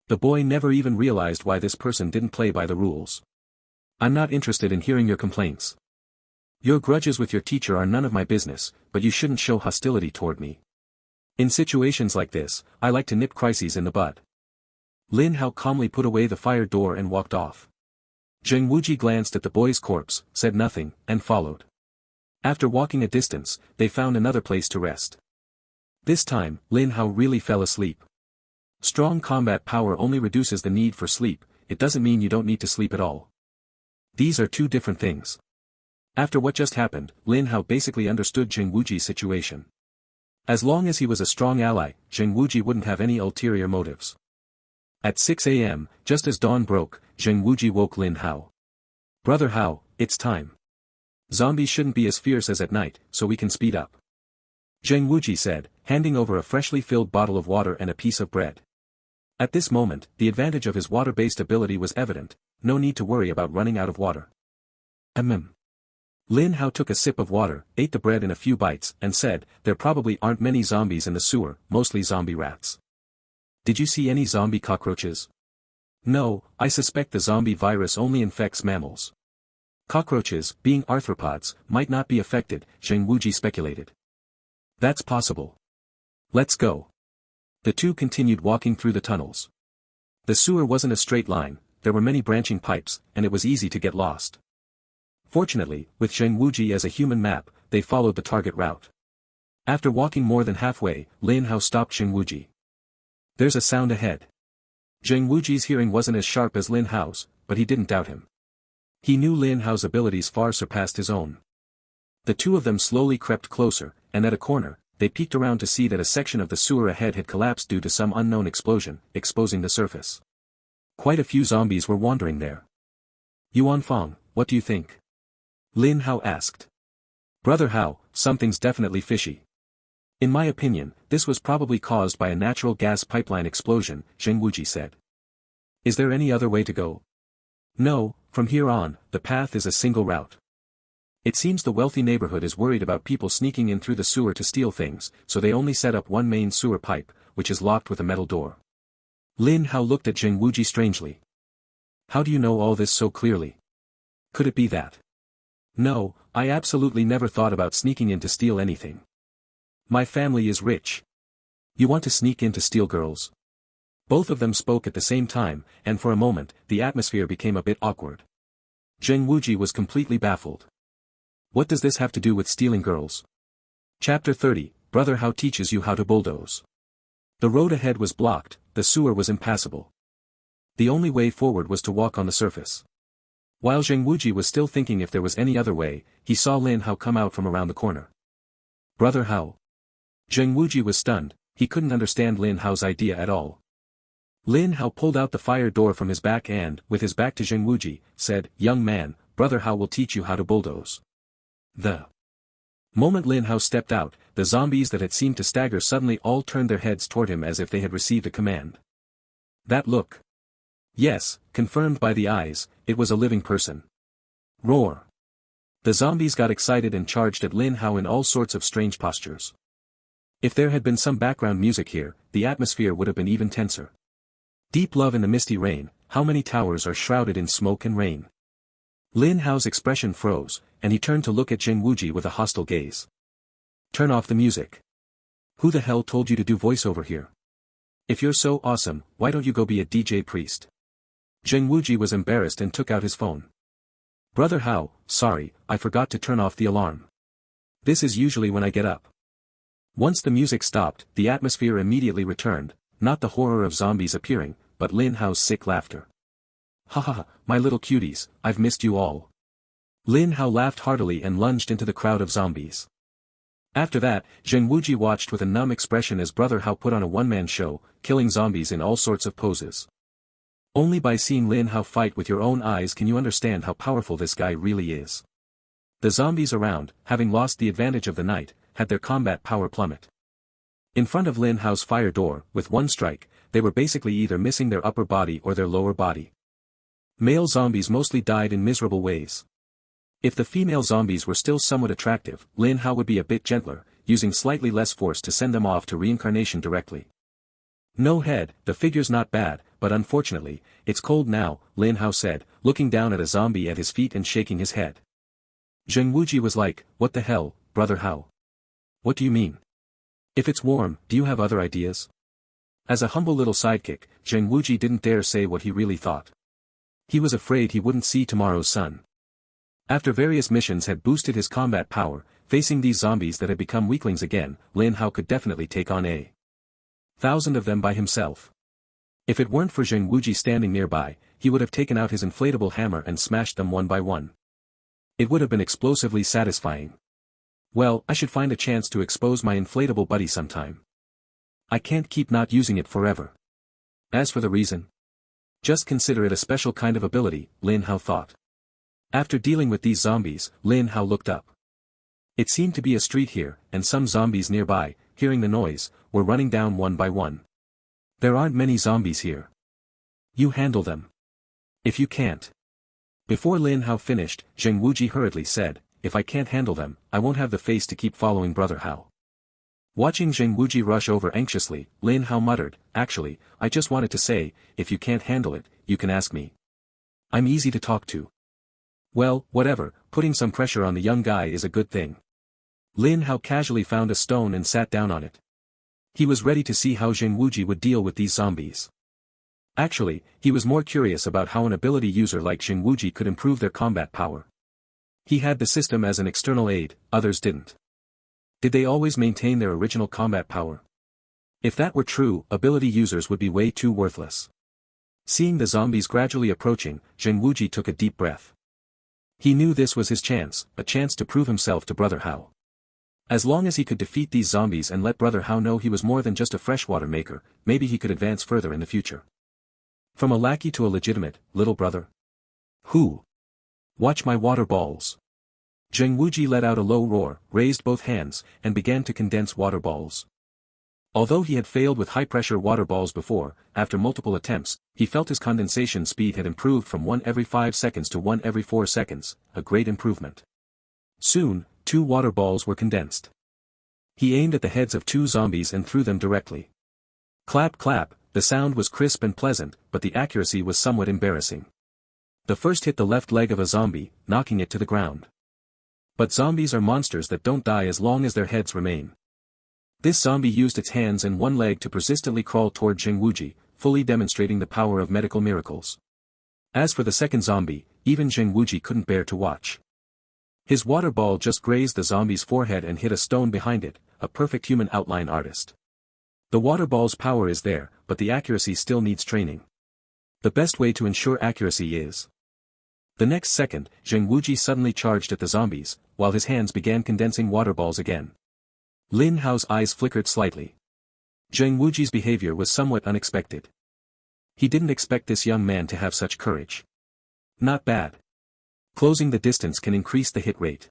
The boy never even realized why this person didn't play by the rules. I'm not interested in hearing your complaints. Your grudges with your teacher are none of my business, but you shouldn't show hostility toward me. In situations like this, I like to nip crises in the bud. Lin Hao calmly put away the fire door and walked off. Zheng Wuji glanced at the boy's corpse, said nothing, and followed. After walking a distance, they found another place to rest. This time, Lin Hao really fell asleep. Strong combat power only reduces the need for sleep, it doesn't mean you don't need to sleep at all. These are two different things. After what just happened, Lin Hao basically understood Zheng Wuji's situation. As long as he was a strong ally, Zheng Wuji wouldn't have any ulterior motives. At 6 a.m., just as dawn broke, Zheng Wuji woke Lin Hao. Brother Hao, it's time. Zombies shouldn't be as fierce as at night, so we can speed up. Zheng Wuji said, handing over a freshly filled bottle of water and a piece of bread. At this moment, the advantage of his water-based ability was evident, no need to worry about running out of water. Lin Hao took a sip of water, ate the bread in a few bites, and said, there probably aren't many zombies in the sewer, mostly zombie rats. Did you see any zombie cockroaches? No, I suspect the zombie virus only infects mammals. Cockroaches, being arthropods, might not be affected, Zheng Wuji speculated. That's possible. Let's go. The two continued walking through the tunnels. The sewer wasn't a straight line, there were many branching pipes, and it was easy to get lost. Fortunately, with Zheng Wuji as a human map, they followed the target route. After walking more than halfway, Lin Hao stopped Zheng Wuji. There's a sound ahead. Zheng Wuji's hearing wasn't as sharp as Lin Hao's, but he didn't doubt him. He knew Lin Hao's abilities far surpassed his own. The two of them slowly crept closer, and at a corner, they peeked around to see that a section of the sewer ahead had collapsed due to some unknown explosion, exposing the surface. Quite a few zombies were wandering there. Yuan Fang, what do you think? Lin Hao asked. Brother Hao, something's definitely fishy. In my opinion, this was probably caused by a natural gas pipeline explosion, Zheng Wuji said. Is there any other way to go? No, from here on, the path is a single route. It seems the wealthy neighborhood is worried about people sneaking in through the sewer to steal things, so they only set up one main sewer pipe, which is locked with a metal door. Lin Hao looked at Zheng Wuji strangely. How do you know all this so clearly? Could it be that? No, I absolutely never thought about sneaking in to steal anything. My family is rich. You want to sneak in to steal girls? Both of them spoke at the same time, and for a moment, the atmosphere became a bit awkward. Zheng Wuji was completely baffled. What does this have to do with stealing girls? Chapter 30, Brother Hao teaches you how to bulldoze. The road ahead was blocked, the sewer was impassable. The only way forward was to walk on the surface. While Zheng Wuji was still thinking if there was any other way, he saw Lin Hao come out from around the corner. Brother Hao. Zheng Wuji was stunned, he couldn't understand Lin Hao's idea at all. Lin Hao pulled out the fire door from his back and, with his back to Zheng Wuji, said, Young man, Brother Hao will teach you how to bulldoze. The moment Lin Hao stepped out, the zombies that had seemed to stagger suddenly all turned their heads toward him as if they had received a command. That look. Yes, confirmed by the eyes, it was a living person. Roar. The zombies got excited and charged at Lin Hao in all sorts of strange postures. If there had been some background music here, the atmosphere would have been even tenser. Deep love in the misty rain, how many towers are shrouded in smoke and rain? Lin Hao's expression froze, and he turned to look at Zheng Wuji with a hostile gaze. Turn off the music. Who the hell told you to do voiceover here? If you're so awesome, why don't you go be a DJ priest? Zheng Wuji was embarrassed and took out his phone. Brother Hao, sorry, I forgot to turn off the alarm. This is usually when I get up. Once the music stopped, the atmosphere immediately returned, not the horror of zombies appearing, but Lin Hao's sick laughter. Ha ha ha, my little cuties, I've missed you all. Lin Hao laughed heartily and lunged into the crowd of zombies. After that, Zheng Wuji watched with a numb expression as Brother Hao put on a one-man show, killing zombies in all sorts of poses. Only by seeing Lin Hao fight with your own eyes can you understand how powerful this guy really is. The zombies around, having lost the advantage of the night, had their combat power plummet. In front of Lin Hao's fire door, with one strike, they were basically either missing their upper body or their lower body. Male zombies mostly died in miserable ways. If the female zombies were still somewhat attractive, Lin Hao would be a bit gentler, using slightly less force to send them off to reincarnation directly. No head, the figure's not bad, but unfortunately, it's cold now, Lin Hao said, looking down at a zombie at his feet and shaking his head. Zheng Wuji was like, what the hell, brother Hao? What do you mean? If it's warm, do you have other ideas? As a humble little sidekick, Zheng Wuji didn't dare say what he really thought. He was afraid he wouldn't see tomorrow's sun. After various missions had boosted his combat power, facing these zombies that had become weaklings again, Lin Hao could definitely take on 1,000 of them by himself. If it weren't for Zheng Wuji standing nearby, he would have taken out his inflatable hammer and smashed them one by one. It would have been explosively satisfying. Well, I should find a chance to expose my inflatable buddy sometime. I can't keep not using it forever. As for the reason, just consider it a special kind of ability, Lin Hao thought. After dealing with these zombies, Lin Hao looked up. It seemed to be a street here, and some zombies nearby, hearing the noise, were running down one by one. There aren't many zombies here. You handle them. If you can't. Before Lin Hao finished, Zheng Wuji hurriedly said, if I can't handle them, I won't have the face to keep following brother Hao. Watching Zheng Wuji rush over anxiously, Lin Hao muttered, actually, I just wanted to say, if you can't handle it, you can ask me. I'm easy to talk to. Well, whatever, putting some pressure on the young guy is a good thing. Lin Hao casually found a stone and sat down on it. He was ready to see how Zheng Wuji would deal with these zombies. Actually, he was more curious about how an ability user like Zheng Wuji could improve their combat power. He had the system as an external aid, others didn't. Did they always maintain their original combat power? If that were true, ability users would be way too worthless. Seeing the zombies gradually approaching, Zheng Wuji took a deep breath. He knew this was his chance, a chance to prove himself to brother Hao. As long as he could defeat these zombies and let brother Hao know he was more than just a freshwater maker, maybe he could advance further in the future. From a lackey to a legitimate, little brother. Who? Watch my water balls. Zheng Wuji let out a low roar, raised both hands, and began to condense water balls. Although he had failed with high-pressure water balls before, after multiple attempts, he felt his condensation speed had improved from 1 every 5 seconds to 1 every 4 seconds, a great improvement. Soon, 2 water balls were condensed. He aimed at the heads of 2 zombies and threw them directly. Clap clap, the sound was crisp and pleasant, but the accuracy was somewhat embarrassing. The first hit the left leg of a zombie, knocking it to the ground. But zombies are monsters that don't die as long as their heads remain. This zombie used its hands and one leg to persistently crawl toward Zheng Wuji, fully demonstrating the power of medical miracles. As for the second zombie, even Zheng Wuji couldn't bear to watch. His water ball just grazed the zombie's forehead and hit a stone behind it, a perfect human outline artist. The water ball's power is there, but the accuracy still needs training. The best way to ensure accuracy is. The next second, Zheng Wuji suddenly charged at the zombies, while his hands began condensing water balls again. Lin Hao's eyes flickered slightly. Zheng Wuji's behavior was somewhat unexpected. He didn't expect this young man to have such courage. Not bad. Closing the distance can increase the hit rate.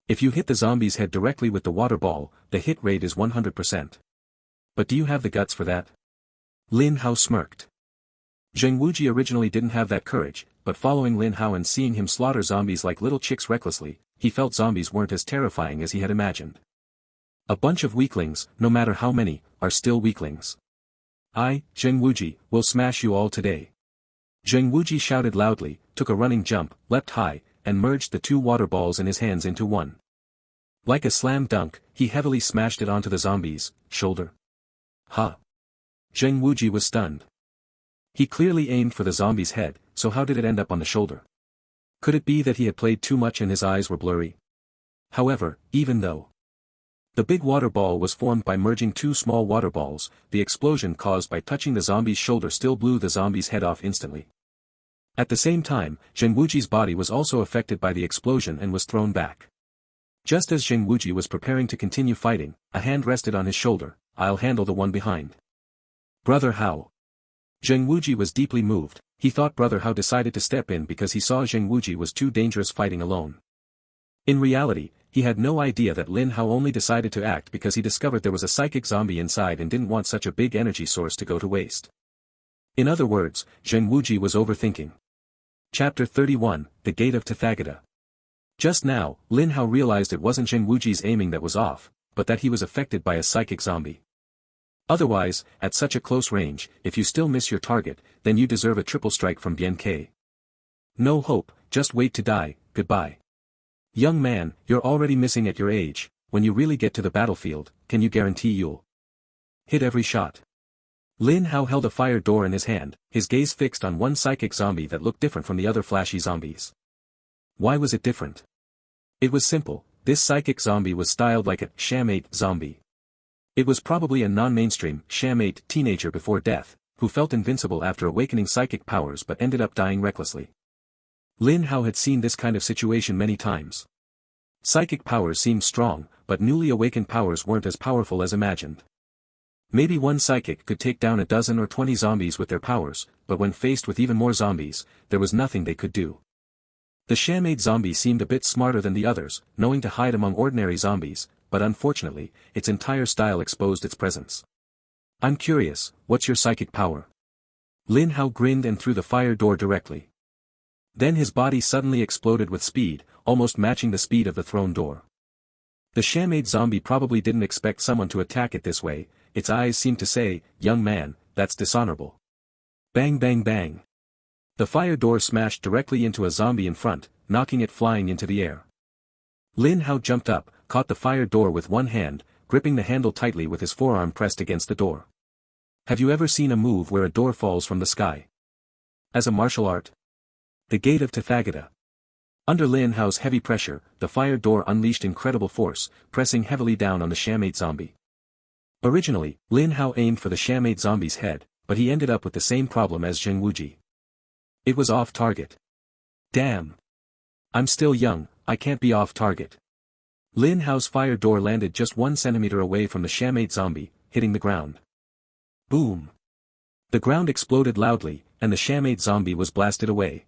If you hit the zombie's head directly with the water ball, the hit rate is 100%. But do you have the guts for that? Lin Hao smirked. Zheng Wuji originally didn't have that courage, but following Lin Hao and seeing him slaughter zombies like little chicks recklessly, he felt zombies weren't as terrifying as he had imagined. A bunch of weaklings, no matter how many, are still weaklings. I, Zheng Wuji, will smash you all today. Zheng Wuji shouted loudly, took a running jump, leapt high, and merged the 2 water balls in his hands into one. Like a slam dunk, he heavily smashed it onto the zombie's shoulder. Ha! Zheng Wuji was stunned. He clearly aimed for the zombie's head, so how did it end up on the shoulder? Could it be that he had played too much and his eyes were blurry? However, even though the big water ball was formed by merging 2 small water balls, the explosion caused by touching the zombie's shoulder still blew the zombie's head off instantly. At the same time, Zheng Wuji's body was also affected by the explosion and was thrown back. Just as Zheng Wuji was preparing to continue fighting, a hand rested on his shoulder. I'll handle the one behind. Brother Hao. Zheng Wuji was deeply moved. He thought brother Hao decided to step in because he saw Zheng Wuji was too dangerous fighting alone. In reality, he had no idea that Lin Hao only decided to act because he discovered there was a psychic zombie inside and didn't want such a big energy source to go to waste. In other words, Zheng Wuji was overthinking. Chapter 31, The Gate of Tathagata. Just now, Lin Hao realized it wasn't Zheng Wuji's aiming that was off, but that he was affected by a psychic zombie. Otherwise, at such a close range, if you still miss your target, then you deserve a triple strike from Bien K. No hope, just wait to die, goodbye. Young man, you're already missing at your age. When you really get to the battlefield, can you guarantee you'll hit every shot? Lin Hao held a fire door in his hand, his gaze fixed on one psychic zombie that looked different from the other flashy zombies. Why was it different? It was simple, this psychic zombie was styled like a shamate zombie. It was probably a non-mainstream, shamate teenager before death, who felt invincible after awakening psychic powers but ended up dying recklessly. Lin Hao had seen this kind of situation many times. Psychic powers seemed strong, but newly awakened powers weren't as powerful as imagined. Maybe one psychic could take down a dozen or 20 zombies with their powers, but when faced with even more zombies, there was nothing they could do. The shamade zombie seemed a bit smarter than the others, knowing to hide among ordinary zombies, but unfortunately, its entire style exposed its presence. I'm curious, what's your psychic power? Lin Hao grinned and threw the fire door directly. Then his body suddenly exploded with speed, almost matching the speed of the thrown door. The shamade zombie probably didn't expect someone to attack it this way, its eyes seemed to say, young man, that's dishonorable. Bang bang bang. The fire door smashed directly into a zombie in front, knocking it flying into the air. Lin Hao jumped up, caught the fire door with one hand, gripping the handle tightly with his forearm pressed against the door. Have you ever seen a move where a door falls from the sky? As a martial art? The Gate of Tathagata. Under Lin Hao's heavy pressure, the fire door unleashed incredible force, pressing heavily down on the shamate zombie. Originally, Lin Hao aimed for the shamate zombie's head, but he ended up with the same problem as Zheng Wuji. It was off target. Damn. I'm still young, I can't be off target. Lin Hao's fire door landed just 1 centimeter away from the shamate zombie, hitting the ground. Boom. The ground exploded loudly, and the shamate zombie was blasted away.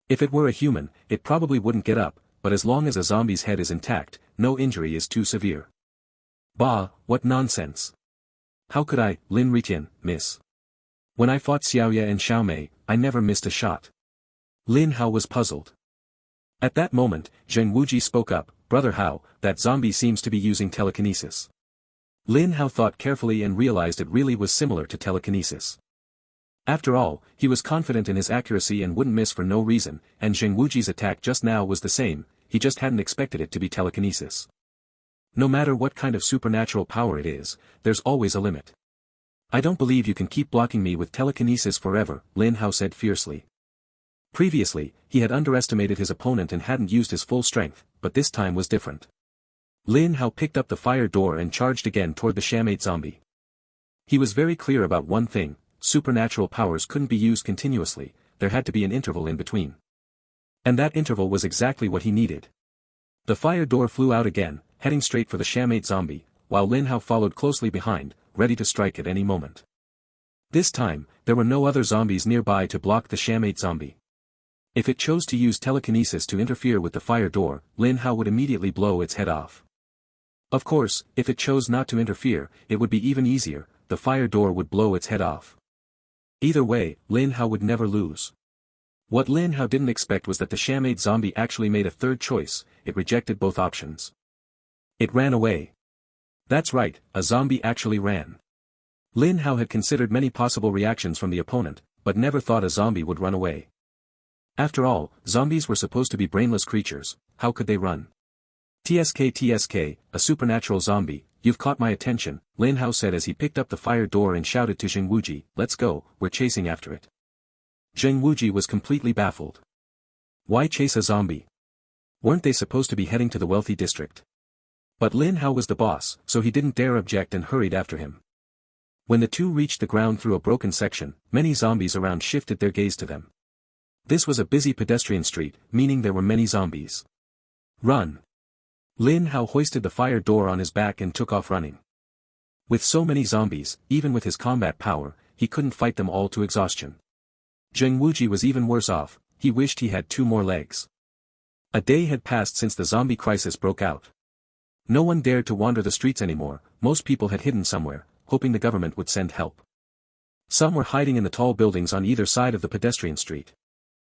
If it were a human, it probably wouldn't get up, but as long as a zombie's head is intact, no injury is too severe. Bah, what nonsense. How could I, Lin Riqian, miss? When I fought Xiaoye and Xiaomei, I never missed a shot. Lin Hao was puzzled. At that moment, Zheng Wuji spoke up, Brother Hao, that zombie seems to be using telekinesis. Lin Hao thought carefully and realized it really was similar to telekinesis. After all, he was confident in his accuracy and wouldn't miss for no reason, and Zheng Wuji's attack just now was the same, he just hadn't expected it to be telekinesis. No matter what kind of supernatural power it is, there's always a limit. I don't believe you can keep blocking me with telekinesis forever, Lin Hao said fiercely. Previously, he had underestimated his opponent and hadn't used his full strength, but this time was different. Lin Hao picked up the fire door and charged again toward the shamate zombie. He was very clear about one thing, supernatural powers couldn't be used continuously, there had to be an interval in between. And that interval was exactly what he needed. The fire door flew out again, heading straight for the shamate zombie, while Lin Hao followed closely behind, ready to strike at any moment. This time, there were no other zombies nearby to block the shamate zombie. If it chose to use telekinesis to interfere with the fire door, Lin Hao would immediately blow its head off. Of course, if it chose not to interfere, it would be even easier, the fire door would blow its head off. Either way, Lin Hao would never lose. What Lin Hao didn't expect was that the shamate zombie actually made a third choice, it rejected both options. It ran away. That's right, a zombie actually ran. Lin Hao had considered many possible reactions from the opponent, but never thought a zombie would run away. After all, zombies were supposed to be brainless creatures, how could they run? TSK, a supernatural zombie, you've caught my attention, Lin Hao said as he picked up the fire door and shouted to Zheng Wuji, let's go, we're chasing after it. Zheng Wuji was completely baffled. Why chase a zombie? Weren't they supposed to be heading to the wealthy district? But Lin Hao was the boss, so he didn't dare object and hurried after him. When the two reached the ground through a broken section, many zombies around shifted their gaze to them. This was a busy pedestrian street, meaning there were many zombies. Run! Lin Hao hoisted the fire door on his back and took off running. With so many zombies, even with his combat power, he couldn't fight them all to exhaustion. Zheng Wuji was even worse off, he wished he had 2 more legs. A day had passed since the zombie crisis broke out. No one dared to wander the streets anymore, most people had hidden somewhere, hoping the government would send help. Some were hiding in the tall buildings on either side of the pedestrian street.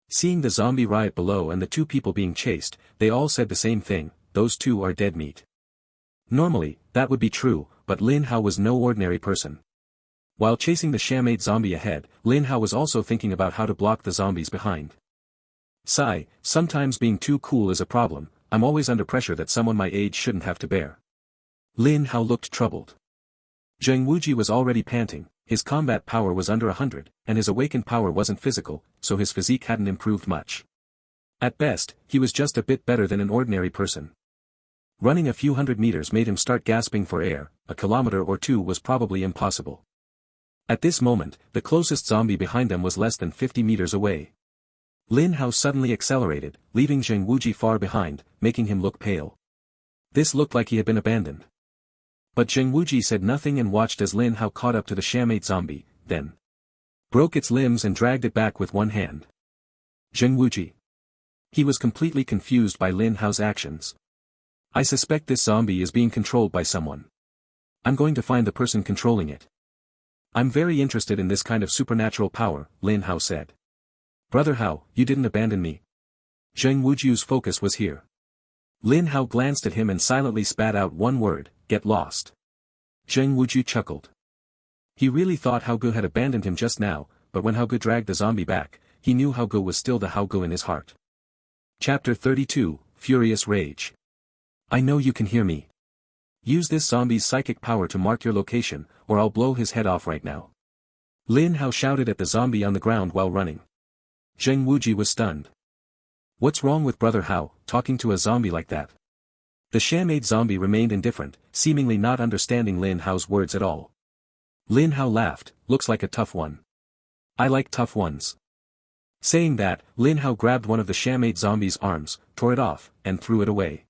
Seeing the zombie riot below and the 2 people being chased, they all said the same thing, those 2 are dead meat. Normally, that would be true, but Lin Hao was no ordinary person. While chasing the shamate zombie ahead, Lin Hao was also thinking about how to block the zombies behind. Sigh, sometimes being too cool is a problem, I'm always under pressure that someone my age shouldn't have to bear. Lin Hao looked troubled. Zheng Wuji was already panting, his combat power was under 100, and his awakened power wasn't physical, so his physique hadn't improved much. At best, he was just a bit better than an ordinary person. Running a few hundred meters made him start gasping for air, a kilometer or two was probably impossible. At this moment, the closest zombie behind them was less than 50 meters away. Lin Hao suddenly accelerated, leaving Zheng Wuji far behind, making him look pale. This looked like he had been abandoned. But Zheng Wuji said nothing and watched as Lin Hao caught up to the Shamate zombie, then broke its limbs and dragged it back with one hand. Zheng Wuji. He was completely confused by Lin Hao's actions. I suspect this zombie is being controlled by someone. I'm going to find the person controlling it. I'm very interested in this kind of supernatural power, Lin Hao said. Brother Hao, you didn't abandon me. Zheng Wuji's focus was here. Lin Hao glanced at him and silently spat out one word, get lost. Zheng Wuji chuckled. He really thought Hao Gu had abandoned him just now, but when Hao Gu dragged the zombie back, he knew Hao Gu was still the Hao Gu in his heart. Chapter 32, Furious Rage. I know you can hear me. Use this zombie's psychic power to mark your location, or I'll blow his head off right now. Lin Hao shouted at the zombie on the ground while running. Zheng Wuji was stunned. What's wrong with Brother Hao, talking to a zombie like that? The Shamade zombie remained indifferent, seemingly not understanding Lin Hao's words at all. Lin Hao laughed, looks like a tough one. I like tough ones. Saying that, Lin Hao grabbed one of the Shamade zombie's arms, tore it off, and threw it away.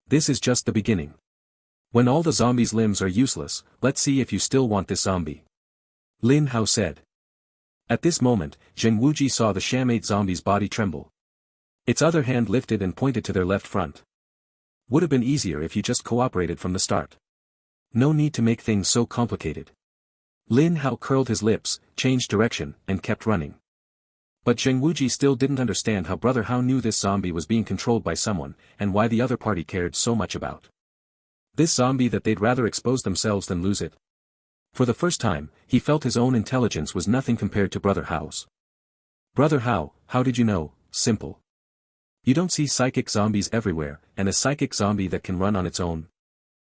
This is just the beginning. When all the zombie's limbs are useless, let's see if you still want this zombie. Lin Hao said. At this moment, Zheng Wuji saw the Shamate zombie's body tremble. Its other hand lifted and pointed to their left front. Would have been easier if you just cooperated from the start. No need to make things so complicated. Lin Hao curled his lips, changed direction, and kept running. But Zheng Wuji still didn't understand how Brother Hao knew this zombie was being controlled by someone, and why the other party cared so much about this zombie that they'd rather expose themselves than lose it. For the first time, he felt his own intelligence was nothing compared to Brother Hao's. Brother Hao, how did you know? Simple. You don't see psychic zombies everywhere, and a psychic zombie that can run on its own.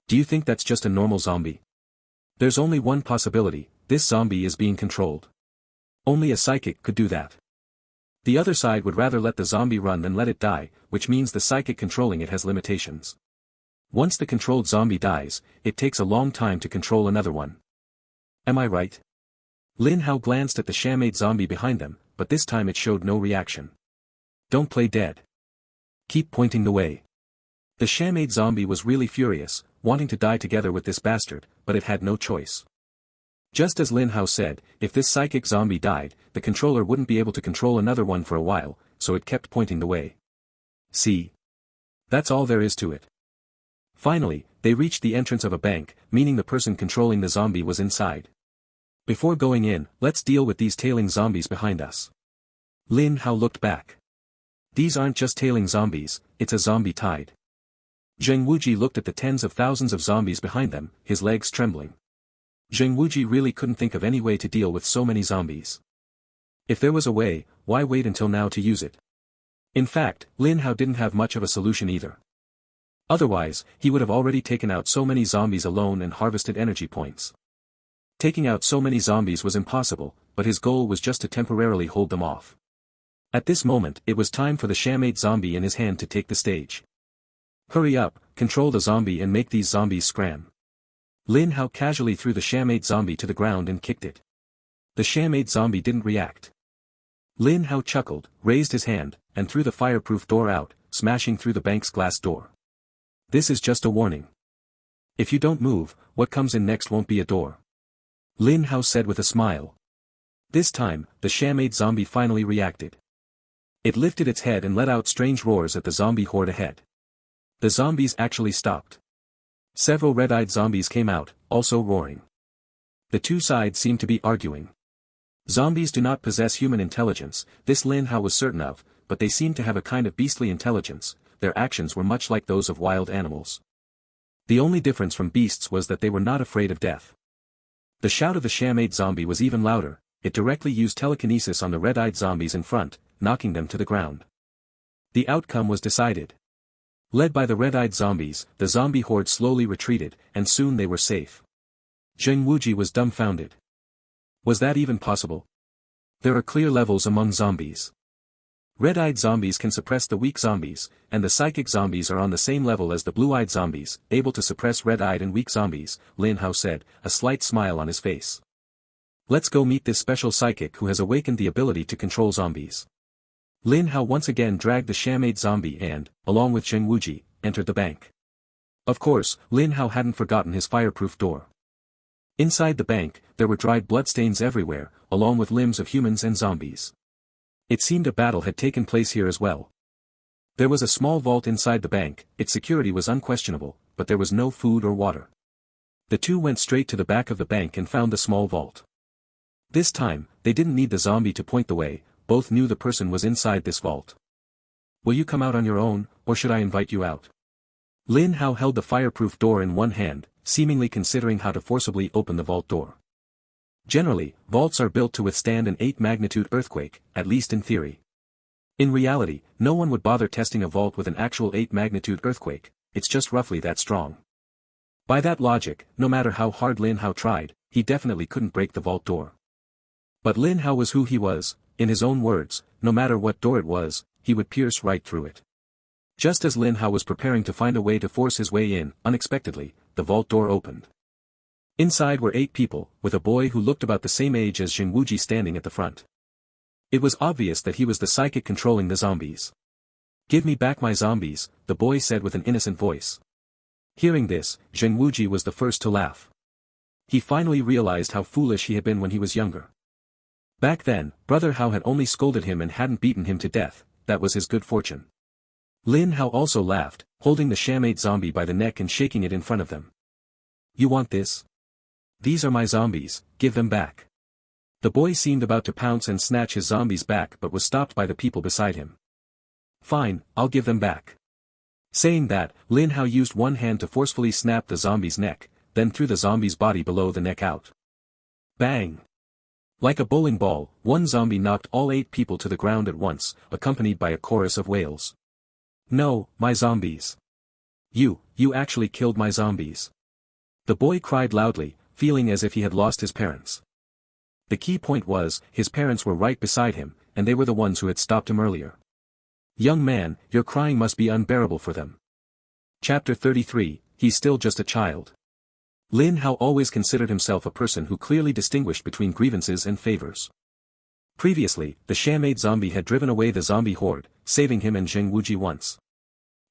Do you think that's just a normal zombie? There's only one possibility, this zombie is being controlled. Only a psychic could do that. The other side would rather let the zombie run than let it die, which means the psychic controlling it has limitations. Once the controlled zombie dies, it takes a long time to control another one. Am I right? Lin Hao glanced at the Shamade zombie behind them, but this time it showed no reaction. Don't play dead. Keep pointing the way. The Shamade zombie was really furious, wanting to die together with this bastard, but it had no choice. Just as Lin Hao said, if this psychic zombie died, the controller wouldn't be able to control another one for a while, so it kept pointing the way. See? That's all there is to it. Finally, they reached the entrance of a bank, meaning the person controlling the zombie was inside. Before going in, let's deal with these tailing zombies behind us. Lin Hao looked back. These aren't just tailing zombies, it's a zombie tide. Zheng Wuji looked at the tens of thousands of zombies behind them, his legs trembling. Zheng Wuji really couldn't think of any way to deal with so many zombies. If there was a way, why wait until now to use it? In fact, Lin Hao didn't have much of a solution either. Otherwise, he would have already taken out so many zombies alone and harvested energy points. Taking out so many zombies was impossible, but his goal was just to temporarily hold them off. At this moment, it was time for the Shamate zombie in his hand to take the stage. Hurry up, control the zombie and make these zombies scram. Lin Hao casually threw the Shamate zombie to the ground and kicked it. The Shamate zombie didn't react. Lin Hao chuckled, raised his hand, and threw the fireproof door out, smashing through the bank's glass door. This is just a warning. If you don't move, what comes in next won't be a door. Lin Hao said with a smile. This time, the Shamade zombie finally reacted. It lifted its head and let out strange roars at the zombie horde ahead. The zombies actually stopped. Several red-eyed zombies came out, also roaring. The two sides seemed to be arguing. Zombies do not possess human intelligence, this Lin Hao was certain of, but they seemed to have a kind of beastly intelligence, their actions were much like those of wild animals. The only difference from beasts was that they were not afraid of death. The shout of the Shamade zombie was even louder, it directly used telekinesis on the red-eyed zombies in front, knocking them to the ground. The outcome was decided. Led by the red-eyed zombies, the zombie horde slowly retreated, and soon they were safe. Zheng Wuji was dumbfounded. Was that even possible? There are clear levels among zombies. Red-eyed zombies can suppress the weak zombies, and the psychic zombies are on the same level as the blue-eyed zombies, able to suppress red-eyed and weak zombies, Lin Hao said, a slight smile on his face. Let's go meet this special psychic who has awakened the ability to control zombies. Lin Hao once again dragged the shammade zombie and, along with Zheng Wuji, entered the bank. Of course, Lin Hao hadn't forgotten his fireproof door. Inside the bank, there were dried bloodstains everywhere, along with limbs of humans and zombies. It seemed a battle had taken place here as well. There was a small vault inside the bank, its security was unquestionable, but there was no food or water. The two went straight to the back of the bank and found the small vault. This time, they didn't need the zombie to point the way, both knew the person was inside this vault. Will you come out on your own, or should I invite you out? Lin Hao held the fireproof door in one hand, seemingly considering how to forcibly open the vault door. Generally, vaults are built to withstand an 8-magnitude earthquake, at least in theory. In reality, no one would bother testing a vault with an actual 8-magnitude earthquake, it's just roughly that strong. By that logic, no matter how hard Lin Hao tried, he definitely couldn't break the vault door. But Lin Hao was who he was, in his own words, no matter what door it was, he would pierce right through it. Just as Lin Hao was preparing to find a way to force his way in, unexpectedly, the vault door opened. Inside were 8 people, with a boy who looked about the same age as Zheng Wuji standing at the front. It was obvious that he was the psychic controlling the zombies. Give me back my zombies, the boy said with an innocent voice. Hearing this, Zheng Wuji was the first to laugh. He finally realized how foolish he had been when he was younger. Back then, Brother Hao had only scolded him and hadn't beaten him to death, that was his good fortune. Lin Hao also laughed, holding the shammade zombie by the neck and shaking it in front of them. You want this? These are my zombies, give them back. The boy seemed about to pounce and snatch his zombies back but was stopped by the people beside him. Fine, I'll give them back. Saying that, Lin Hao used one hand to forcefully snap the zombie's neck, then threw the zombie's body below the neck out. Bang! Like a bowling ball, one zombie knocked all 8 people to the ground at once, accompanied by a chorus of wails. No, my zombies. You actually killed my zombies. The boy cried loudly, feeling as if he had lost his parents. The key point was, his parents were right beside him, and they were the ones who had stopped him earlier. Young man, your crying must be unbearable for them. Chapter 33, He's still just a child. Lin Hao always considered himself a person who clearly distinguished between grievances and favors. Previously, the shammade zombie had driven away the zombie horde, saving him and Zheng Wuji once.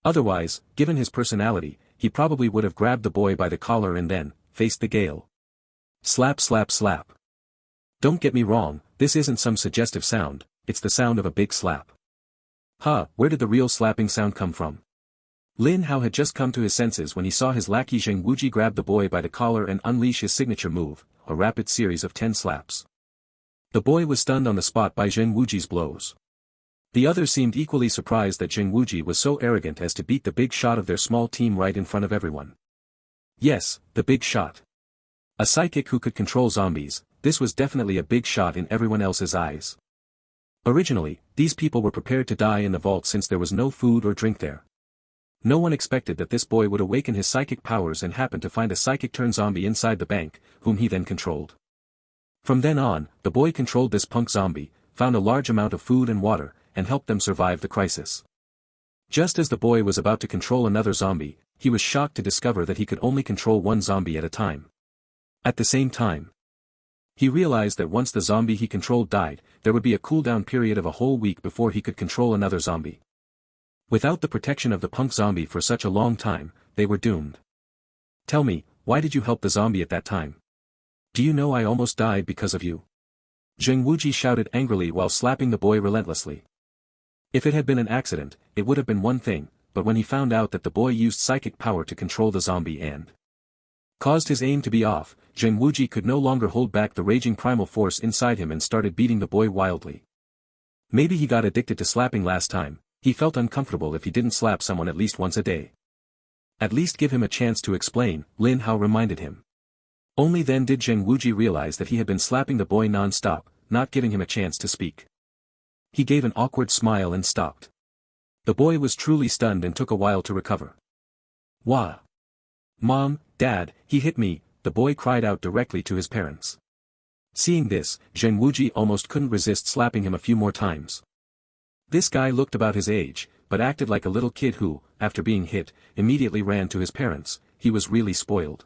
Otherwise, given his personality, he probably would have grabbed the boy by the collar and then, faced the gale. Slap slap slap. Don't get me wrong, this isn't some suggestive sound, it's the sound of a big slap. Where did the real slapping sound come from? Lin Hao had just come to his senses when he saw his lackey Zheng Wuji grab the boy by the collar and unleash his signature move, a rapid series of 10 slaps. The boy was stunned on the spot by Zheng Wuji's blows. The others seemed equally surprised that Zheng Wuji was so arrogant as to beat the big shot of their small team right in front of everyone. Yes, the big shot. A psychic who could control zombies, this was definitely a big shot in everyone else's eyes. Originally, these people were prepared to die in the vault since there was no food or drink there. No one expected that this boy would awaken his psychic powers and happen to find a psychic-turned-zombie inside the bank, whom he then controlled. From then on, the boy controlled this punk zombie, found a large amount of food and water, and helped them survive the crisis. Just as the boy was about to control another zombie, he was shocked to discover that he could only control one zombie at a time. At the same time, he realized that once the zombie he controlled died, there would be a cooldown period of a whole week before he could control another zombie. Without the protection of the punk zombie for such a long time, they were doomed. Tell me, why did you help the zombie at that time? Do you know I almost died because of you? Zheng Wuji shouted angrily while slapping the boy relentlessly. If it had been an accident, it would have been one thing, but when he found out that the boy used psychic power to control the zombie and caused his aim to be off, Zheng Wuji could no longer hold back the raging primal force inside him and started beating the boy wildly. Maybe he got addicted to slapping last time. He felt uncomfortable if he didn't slap someone at least once a day. At least give him a chance to explain, Lin Hao reminded him. Only then did Zheng Wuji realize that he had been slapping the boy non-stop, not giving him a chance to speak. He gave an awkward smile and stopped. The boy was truly stunned and took a while to recover. Wah! Mom, Dad, he hit me, the boy cried out directly to his parents. Seeing this, Zheng Wuji almost couldn't resist slapping him a few more times. This guy looked about his age, but acted like a little kid who, after being hit, immediately ran to his parents. He was really spoiled.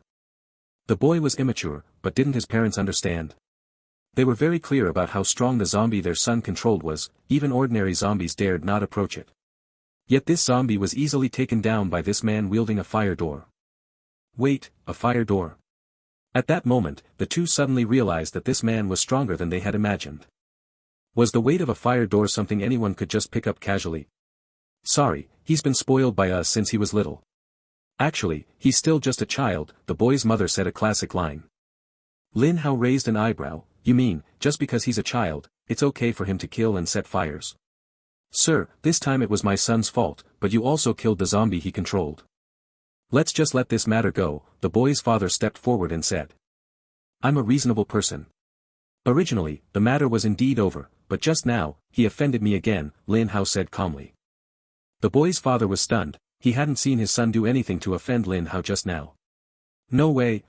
The boy was immature, but didn't his parents understand? They were very clear about how strong the zombie their son controlled was, even ordinary zombies dared not approach it. Yet this zombie was easily taken down by this man wielding a fire door. Wait, a fire door? At that moment, the two suddenly realized that this man was stronger than they had imagined. Was the weight of a fire door something anyone could just pick up casually? Sorry, he's been spoiled by us since he was little. Actually, he's still just a child, the boy's mother said, a classic line. Lin Hao raised an eyebrow. You mean, just because he's a child, it's okay for him to kill and set fires? Sir, this time it was my son's fault, but you also killed the zombie he controlled. Let's just let this matter go, the boy's father stepped forward and said. I'm a reasonable person. Originally, the matter was indeed over, but just now, he offended me again, Lin Hao said calmly. The boy's father was stunned. He hadn't seen his son do anything to offend Lin Hao just now. No way,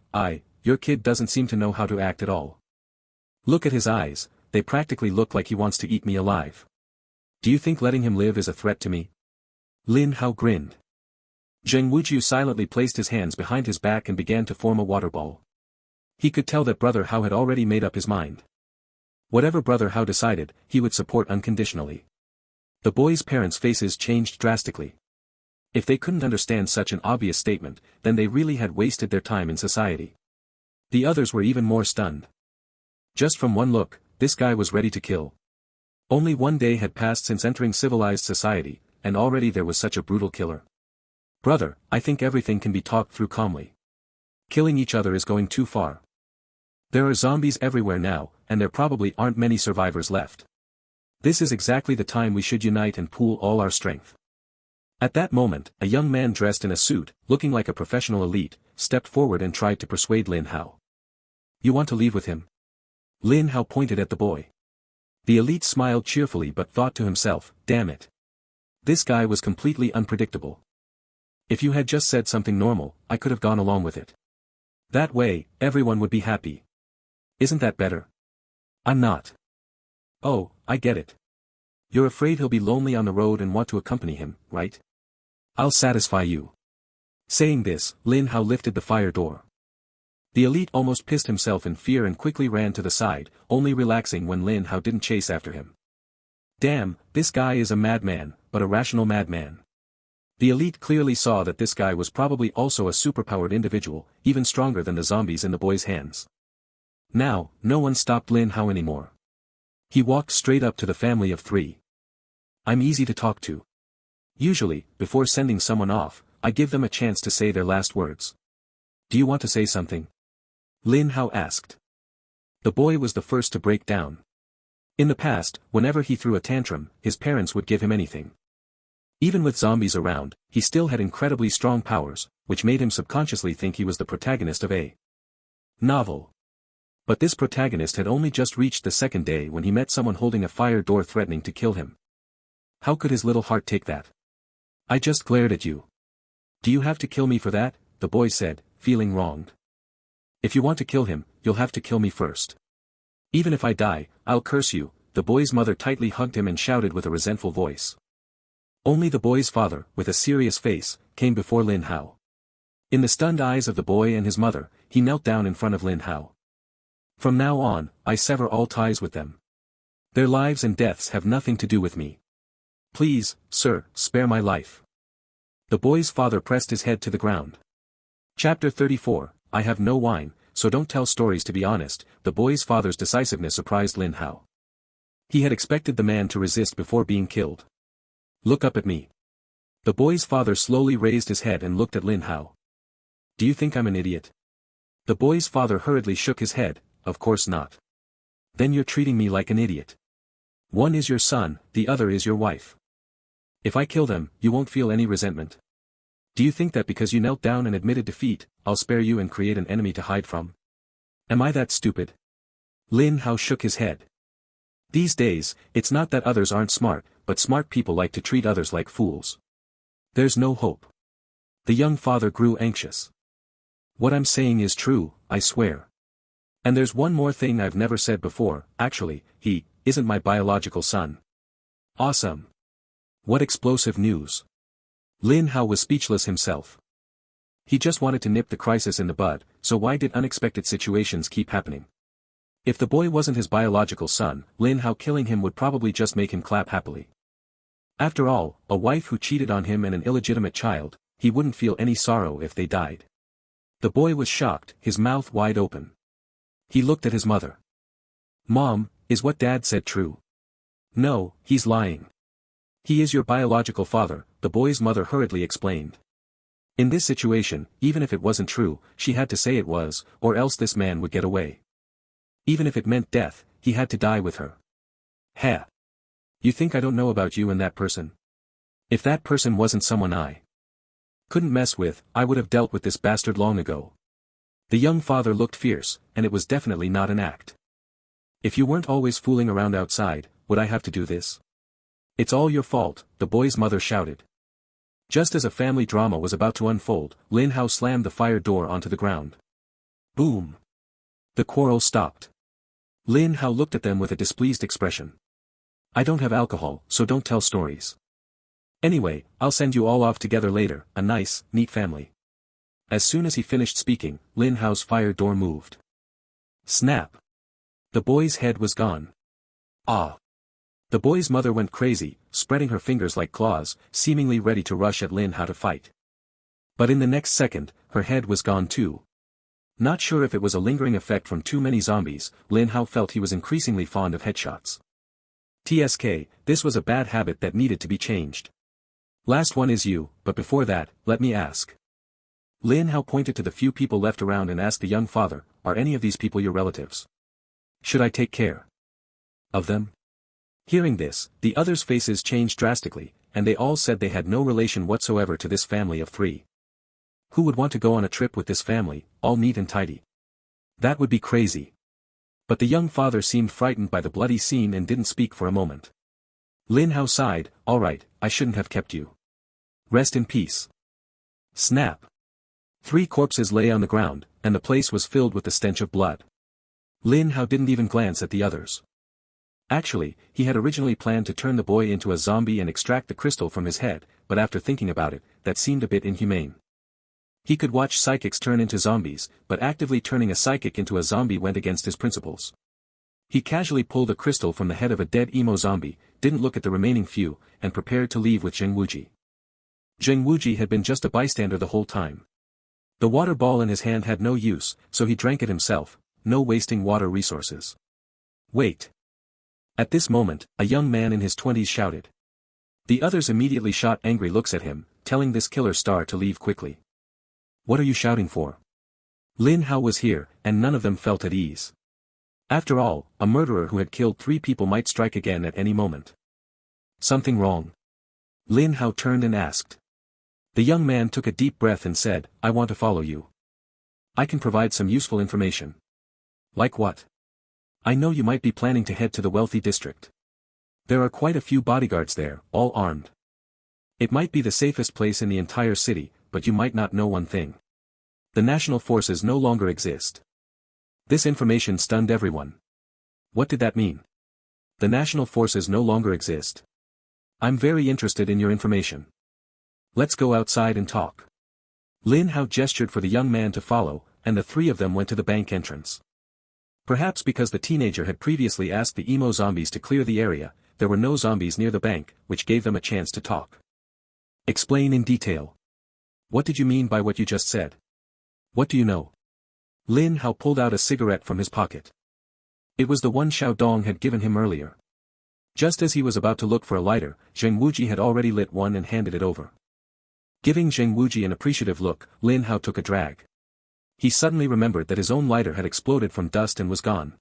your kid doesn't seem to know how to act at all. Look at his eyes, they practically look like he wants to eat me alive. Do you think letting him live is a threat to me? Lin Hao grinned. Zheng Wuju silently placed his hands behind his back and began to form a water ball. He could tell that Brother Hao had already made up his mind. Whatever Brother Hao decided, he would support unconditionally. The boys' parents' faces changed drastically. If they couldn't understand such an obvious statement, then they really had wasted their time in society. The others were even more stunned. Just from one look, this guy was ready to kill. Only one day had passed since entering civilized society, and already there was such a brutal killer. Brother, I think everything can be talked through calmly. Killing each other is going too far. There are zombies everywhere now, and there probably aren't many survivors left. This is exactly the time we should unite and pool all our strength. At that moment, a young man dressed in a suit, looking like a professional elite, stepped forward and tried to persuade Lin Hao. You want to leave with him? Lin Hao pointed at the boy. The elite smiled cheerfully but thought to himself, damn it. This guy was completely unpredictable. If you had just said something normal, I could have gone along with it. That way, everyone would be happy. Isn't that better? I'm not. Oh, I get it. You're afraid he'll be lonely on the road and want to accompany him, right? I'll satisfy you. Saying this, Lin Hao lifted the fire door. The elite almost pissed himself in fear and quickly ran to the side, only relaxing when Lin Hao didn't chase after him. Damn, this guy is a madman, but a rational madman. The elite clearly saw that this guy was probably also a superpowered individual, even stronger than the zombies in the boy's hands. Now, no one stopped Lin Hao anymore. He walked straight up to the family of three. I'm easy to talk to. Usually, before sending someone off, I give them a chance to say their last words. Do you want to say something? Lin Hao asked. The boy was the first to break down. In the past, whenever he threw a tantrum, his parents would give him anything. Even with zombies around, he still had incredibly strong powers, which made him subconsciously think he was the protagonist of a novel. But this protagonist had only just reached the second day when he met someone holding a fire door threatening to kill him. How could his little heart take that? I just glared at you. Do you have to kill me for that? The boy said, feeling wronged. If you want to kill him, you'll have to kill me first. Even if I die, I'll curse you, the boy's mother tightly hugged him and shouted with a resentful voice. Only the boy's father, with a serious face, came before Lin Hao. In the stunned eyes of the boy and his mother, he knelt down in front of Lin Hao. From now on, I sever all ties with them. Their lives and deaths have nothing to do with me. Please, sir, spare my life. The boy's father pressed his head to the ground. Chapter 34, I have no wine, so don't tell stories. To be honest, the boy's father's decisiveness surprised Lin Hao. He had expected the man to resist before being killed. Look up at me. The boy's father slowly raised his head and looked at Lin Hao. Do you think I'm an idiot? The boy's father hurriedly shook his head, of course not. Then you're treating me like an idiot. One is your son, the other is your wife. If I kill them, you won't feel any resentment. Do you think that because you knelt down and admitted defeat, I'll spare you and create an enemy to hide from? Am I that stupid? Lin Hao shook his head. These days, it's not that others aren't smart, but smart people like to treat others like fools. There's no hope. The young father grew anxious. What I'm saying is true, I swear. And there's one more thing I've never said before, actually, he isn't my biological son. Awesome. What explosive news. Lin Hao was speechless himself. He just wanted to nip the crisis in the bud, so why did unexpected situations keep happening? If the boy wasn't his biological son, Lin Hao killing him would probably just make him clap happily. After all, a wife who cheated on him and an illegitimate child, he wouldn't feel any sorrow if they died. The boy was shocked, his mouth wide open. He looked at his mother. Mom, is what Dad said true? No, he's lying. He is your biological father, the boy's mother hurriedly explained. In this situation, even if it wasn't true, she had to say it was, or else this man would get away. Even if it meant death, he had to die with her. Heh. You think I don't know about you and that person? If that person wasn't someone I couldn't mess with, I would have dealt with this bastard long ago. The young father looked fierce, and it was definitely not an act. If you weren't always fooling around outside, would I have to do this? It's all your fault, the boy's mother shouted. Just as a family drama was about to unfold, Lin Hao slammed the fire door onto the ground. Boom. The quarrel stopped. Lin Hao looked at them with a displeased expression. I don't have alcohol, so don't tell stories. Anyway, I'll send you all off together later, a nice, neat family. As soon as he finished speaking, Lin Hao's fire door moved. Snap. The boy's head was gone. Ah. The boy's mother went crazy, spreading her fingers like claws, seemingly ready to rush at Lin Hao to fight. But in the next second, her head was gone too. Not sure if it was a lingering effect from too many zombies, Lin Hao felt he was increasingly fond of headshots. TSK, this was a bad habit that needed to be changed. Last one is you, but before that, let me ask. Lin Hao pointed to the few people left around and asked the young father, are any of these people your relatives? Should I take care of them? Hearing this, the others' faces changed drastically, and they all said they had no relation whatsoever to this family of three. Who would want to go on a trip with this family, all neat and tidy? That would be crazy. But the young father seemed frightened by the bloody scene and didn't speak for a moment. Lin Hao sighed, all right, I shouldn't have kept you. Rest in peace. Snap. 3 corpses lay on the ground, and the place was filled with the stench of blood. Lin Hao didn't even glance at the others. Actually, he had originally planned to turn the boy into a zombie and extract the crystal from his head, but after thinking about it, that seemed a bit inhumane. He could watch psychics turn into zombies, but actively turning a psychic into a zombie went against his principles. He casually pulled a crystal from the head of a dead emo zombie, didn't look at the remaining few, and prepared to leave with Zheng Wuji. Zheng Wuji had been just a bystander the whole time. The water ball in his hand had no use, so he drank it himself, no wasting water resources. Wait. At this moment, a young man in his 20s shouted. The others immediately shot angry looks at him, telling this killer star to leave quickly. What are you shouting for? Lin Hao was here, and none of them felt at ease. After all, a murderer who had killed 3 people might strike again at any moment. Something wrong? Lin Hao turned and asked. The young man took a deep breath and said, I want to follow you. I can provide some useful information. Like what? I know you might be planning to head to the wealthy district. There are quite a few bodyguards there, all armed. It might be the safest place in the entire city, but you might not know one thing. The national forces no longer exist. This information stunned everyone. What did that mean? The national forces no longer exist. I'm very interested in your information. Let's go outside and talk. Lin Hao gestured for the young man to follow, and the 3 of them went to the bank entrance. Perhaps because the teenager had previously asked the emo zombies to clear the area, there were no zombies near the bank, which gave them a chance to talk. Explain in detail. What did you mean by what you just said? What do you know? Lin Hao pulled out a cigarette from his pocket. It was the one Xiao Dong had given him earlier. Just as he was about to look for a lighter, Zheng Wuji had already lit one and handed it over. Giving Zheng Wuji an appreciative look, Lin Hao took a drag. He suddenly remembered that his own lighter had exploded from dust and was gone.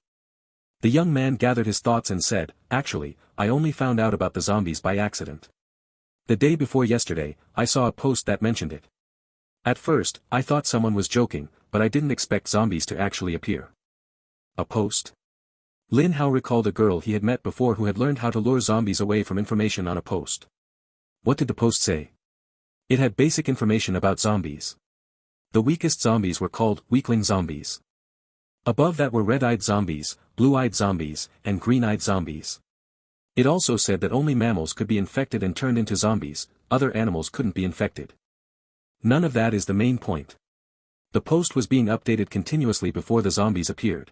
The young man gathered his thoughts and said, actually, I only found out about the zombies by accident. The day before yesterday, I saw a post that mentioned it. At first, I thought someone was joking, but I didn't expect zombies to actually appear. A post? Lin Hao recalled a girl he had met before who had learned how to lure zombies away from information on a post. What did the post say? It had basic information about zombies. The weakest zombies were called weakling zombies. Above that were red-eyed zombies, blue-eyed zombies, and green-eyed zombies. It also said that only mammals could be infected and turned into zombies, other animals couldn't be infected. None of that is the main point. The post was being updated continuously before the zombies appeared.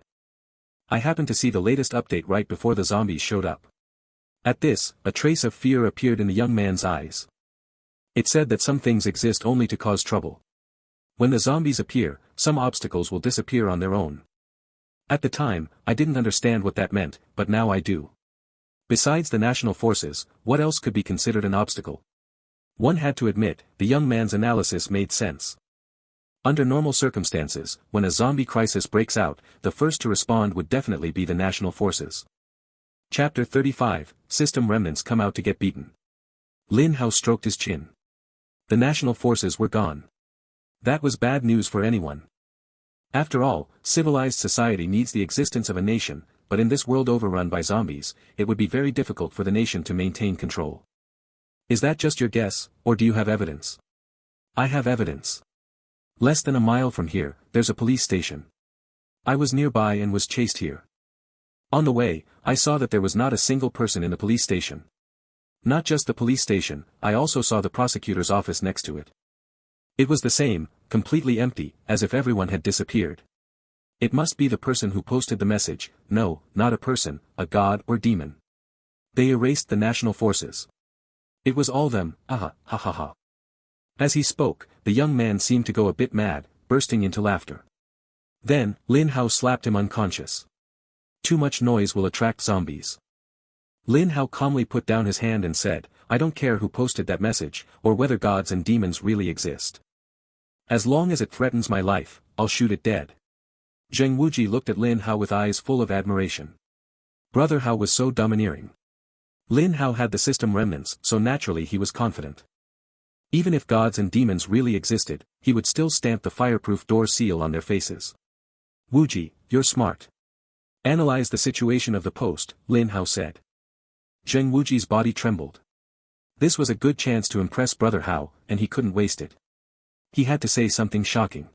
I happened to see the latest update right before the zombies showed up. At this, a trace of fear appeared in the young man's eyes. It said that some things exist only to cause trouble. When the zombies appear, some obstacles will disappear on their own. At the time, I didn't understand what that meant, but now I do. Besides the national forces, what else could be considered an obstacle? One had to admit, the young man's analysis made sense. Under normal circumstances, when a zombie crisis breaks out, the first to respond would definitely be the national forces. Chapter 35, System Remnants Come Out to Get Beaten. Lin Hao stroked his chin. The national forces were gone. That was bad news for anyone. After all, civilized society needs the existence of a nation, but in this world overrun by zombies, it would be very difficult for the nation to maintain control. Is that just your guess, or do you have evidence? I have evidence. Less than a mile from here, there's a police station. I was nearby and was chased here. On the way, I saw that there was not a single person in the police station. Not just the police station, I also saw the prosecutor's office next to it. It was the same, completely empty, as if everyone had disappeared. It must be the person who posted the message. No, not a person, a god or demon. They erased the national forces. It was all them, ha ha ha. As he spoke, the young man seemed to go a bit mad, bursting into laughter. Then, Lin Hao slapped him unconscious. Too much noise will attract zombies. Lin Hao calmly put down his hand and said, I don't care who posted that message, or whether gods and demons really exist. As long as it threatens my life, I'll shoot it dead. Zheng Wuji looked at Lin Hao with eyes full of admiration. Brother Hao was so domineering. Lin Hao had the system remnants, so naturally he was confident. Even if gods and demons really existed, he would still stamp the fireproof door seal on their faces. Wuji, you're smart. Analyze the situation of the post, Lin Hao said. Zheng Wuji's body trembled. This was a good chance to impress Brother Hao, and he couldn't waste it. He had to say something shocking.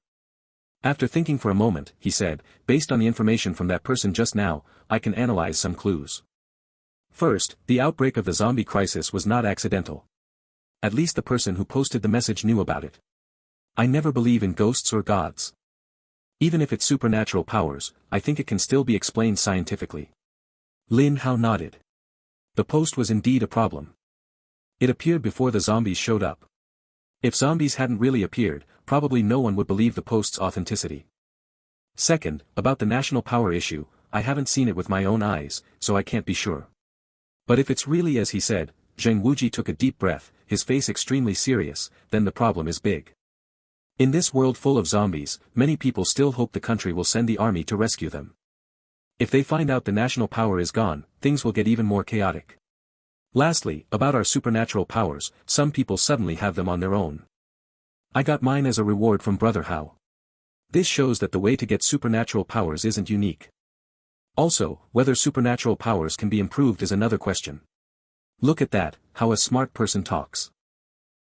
After thinking for a moment, he said, based on the information from that person just now, I can analyze some clues. First, the outbreak of the zombie crisis was not accidental. At least the person who posted the message knew about it. I never believe in ghosts or gods. Even if it's supernatural powers, I think it can still be explained scientifically. Lin Hao nodded. The post was indeed a problem. It appeared before the zombies showed up. If zombies hadn't really appeared, probably no one would believe the post's authenticity. Second, about the national power issue, I haven't seen it with my own eyes, so I can't be sure. But if it's really as he said, Zheng Wuji took a deep breath, his face extremely serious, then the problem is big. In this world full of zombies, many people still hope the country will send the army to rescue them. If they find out the national power is gone, things will get even more chaotic. Lastly, about our supernatural powers, some people suddenly have them on their own. I got mine as a reward from Brother Hao. This shows that the way to get supernatural powers isn't unique. Also, whether supernatural powers can be improved is another question. Look at that, how a smart person talks.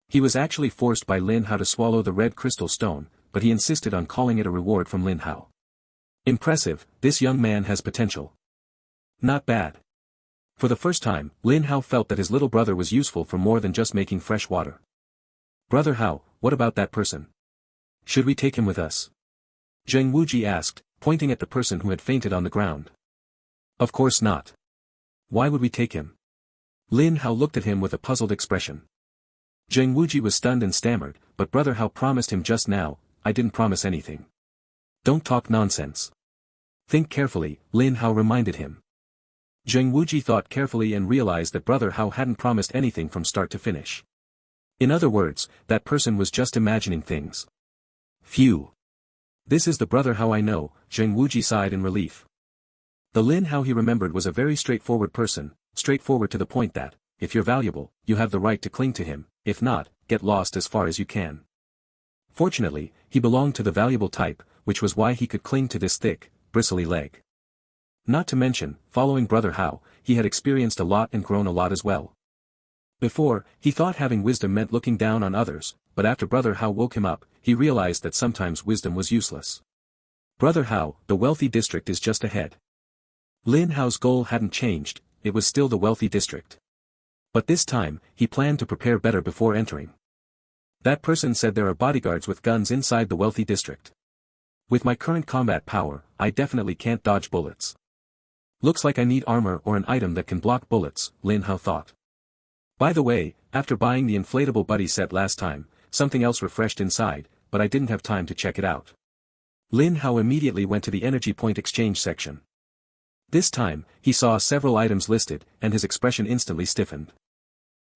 He was actually forced by Lin Hao to swallow the red crystal stone, but he insisted on calling it a reward from Lin Hao. Impressive, this young man has potential. Not bad. For the first time, Lin Hao felt that his little brother was useful for more than just making fresh water. Brother Hao, what about that person? Should we take him with us? Zheng Wuji asked, pointing at the person who had fainted on the ground. Of course not. Why would we take him? Lin Hao looked at him with a puzzled expression. Zheng Wuji was stunned and stammered, but Brother Hao promised him just now, I didn't promise anything. Don't talk nonsense. Think carefully, Lin Hao reminded him. Zheng Wuji thought carefully and realized that Brother Hao hadn't promised anything from start to finish. In other words, that person was just imagining things. Phew. This is the Brother Hao I know, Zheng Wuji sighed in relief. The Lin Hao he remembered was a very straightforward person, straightforward to the point that, if you're valuable, you have the right to cling to him, if not, get lost as far as you can. Fortunately, he belonged to the valuable type, which was why he could cling to this thick, bristly leg. Not to mention, following Brother Hao, he had experienced a lot and grown a lot as well. Before, he thought having wisdom meant looking down on others, but after Brother Hao woke him up, he realized that sometimes wisdom was useless. Brother Hao, the wealthy district is just ahead. Lin Hao's goal hadn't changed, it was still the wealthy district. But this time, he planned to prepare better before entering. That person said there are bodyguards with guns inside the wealthy district. With my current combat power, I definitely can't dodge bullets. Looks like I need armor or an item that can block bullets, Lin Hao thought. By the way, after buying the inflatable buddy set last time, something else refreshed inside, but I didn't have time to check it out. Lin Hao immediately went to the energy point exchange section. This time, he saw several items listed, and his expression instantly stiffened.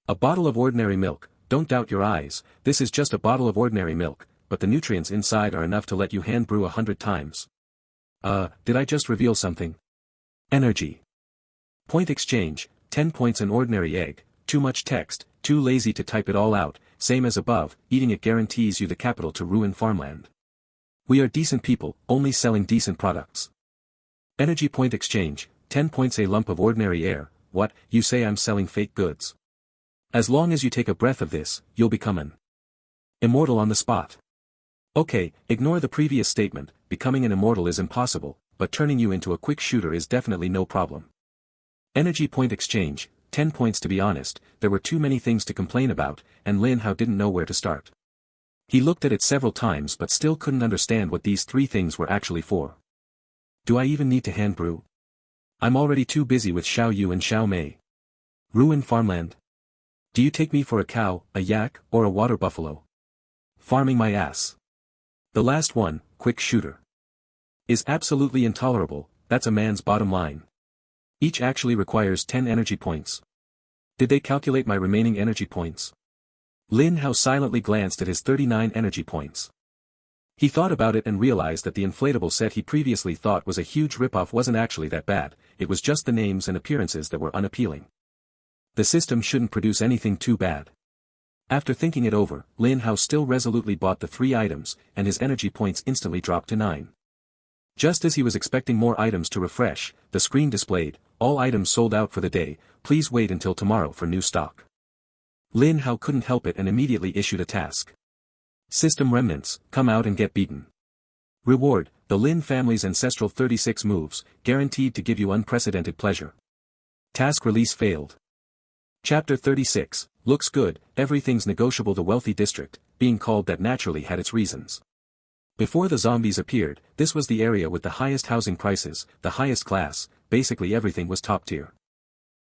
A bottle of ordinary milk, don't doubt your eyes, this is just a bottle of ordinary milk, but the nutrients inside are enough to let you hand brew 100 times. Did I just reveal something? Energy. Point exchange, 10 points an ordinary egg, too much text, too lazy to type it all out, same as above, eating it guarantees you the capital to ruin farmland. We are decent people, only selling decent products. Energy point exchange, 10 points a lump of ordinary air, what, you say I'm selling fake goods? As long as you take a breath of this, you'll become an immortal on the spot. Okay, ignore the previous statement, becoming an immortal is impossible, but turning you into a quick shooter is definitely no problem. Energy point exchange, 10 points to be honest, there were too many things to complain about, and Lin Hao didn't know where to start. He looked at it several times but still couldn't understand what these three things were actually for. Do I even need to hand brew? I'm already too busy with Xiao Yu and Xiao Mei. Ruin farmland? Do you take me for a cow, a yak, or a water buffalo? Farming my ass. The last one, quick shooter. Is absolutely intolerable, that's a man's bottom line. Each actually requires 10 energy points. Did they calculate my remaining energy points? Lin Hao silently glanced at his 39 energy points. He thought about it and realized that the inflatable set he previously thought was a huge ripoff wasn't actually that bad, it was just the names and appearances that were unappealing. The system shouldn't produce anything too bad. After thinking it over, Lin Hao still resolutely bought the 3 items, and his energy points instantly dropped to 9. Just as he was expecting more items to refresh, the screen displayed, all items sold out for the day, please wait until tomorrow for new stock. Lin Hao couldn't help it and immediately issued a task. System remnants, come out and get beaten. Reward, the Lin family's ancestral 36 moves, guaranteed to give you unprecedented pleasure. Task release failed. Chapter 36, looks good, everything's negotiable. The wealthy district, being called that naturally had its reasons. Before the zombies appeared, this was the area with the highest housing prices, the highest class, basically everything was top tier.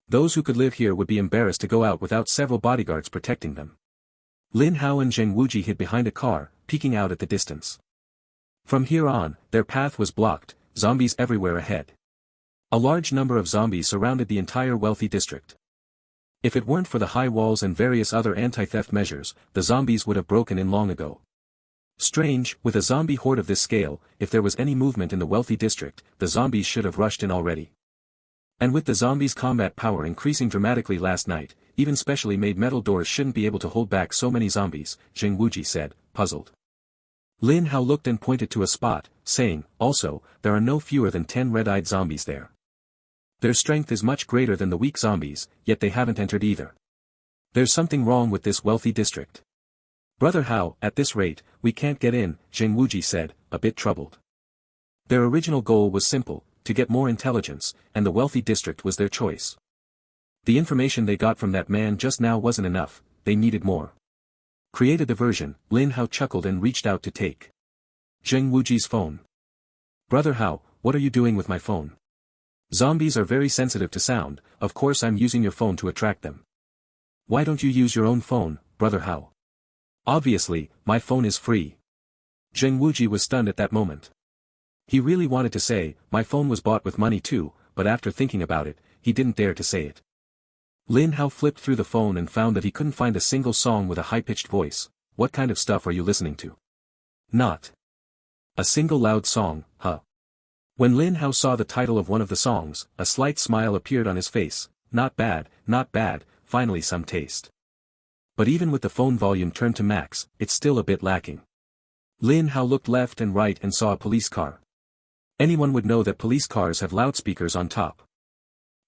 Those who could live here would be embarrassed to go out without several bodyguards protecting them. Lin Hao and Zheng Wuji hid behind a car, peeking out at the distance. From here on, their path was blocked, zombies everywhere ahead. A large number of zombies surrounded the entire wealthy district. If it weren't for the high walls and various other anti-theft measures, the zombies would have broken in long ago. Strange, with a zombie horde of this scale, if there was any movement in the wealthy district, the zombies should have rushed in already. And with the zombies' combat power increasing dramatically last night, even specially made metal doors shouldn't be able to hold back so many zombies, Zheng Wuji said, puzzled. Lin Hao looked and pointed to a spot, saying, also, there are no fewer than 10 red-eyed zombies there. Their strength is much greater than the weak zombies, yet they haven't entered either. There's something wrong with this wealthy district. Brother Hao, at this rate, we can't get in, Zheng Wuji said, a bit troubled. Their original goal was simple, to get more intelligence, and the wealthy district was their choice. The information they got from that man just now wasn't enough, they needed more. Create a diversion, Lin Hao chuckled and reached out to take Zheng Wuji's phone. Brother Hao, what are you doing with my phone? Zombies are very sensitive to sound, of course I'm using your phone to attract them. Why don't you use your own phone, Brother Hao? Obviously, my phone is free. Zheng Wuji was stunned at that moment. He really wanted to say, my phone was bought with money too, but after thinking about it, he didn't dare to say it. Lin Hao flipped through the phone and found that he couldn't find a single song with a high-pitched voice. What kind of stuff are you listening to? Not a single loud song, huh? When Lin Hao saw the title of one of the songs, a slight smile appeared on his face. Not bad, finally some taste. But even with the phone volume turned to max, it's still a bit lacking. Lin Hao looked left and right and saw a police car. Anyone would know that police cars have loudspeakers on top.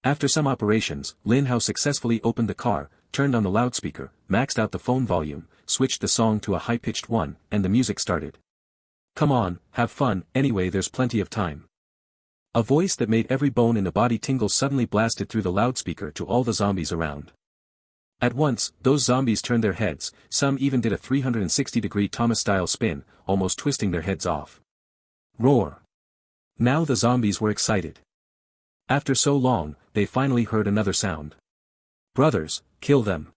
After some operations, Lin Hao successfully opened the car, turned on the loudspeaker, maxed out the phone volume, switched the song to a high-pitched one, and the music started. Come on, have fun, anyway there's plenty of time. A voice that made every bone in the body tingle suddenly blasted through the loudspeaker to all the zombies around. At once, those zombies turned their heads, some even did a 360-degree Thomas-style spin, almost twisting their heads off. Roar! Now the zombies were excited. After so long, they finally heard another sound. Brothers, kill them.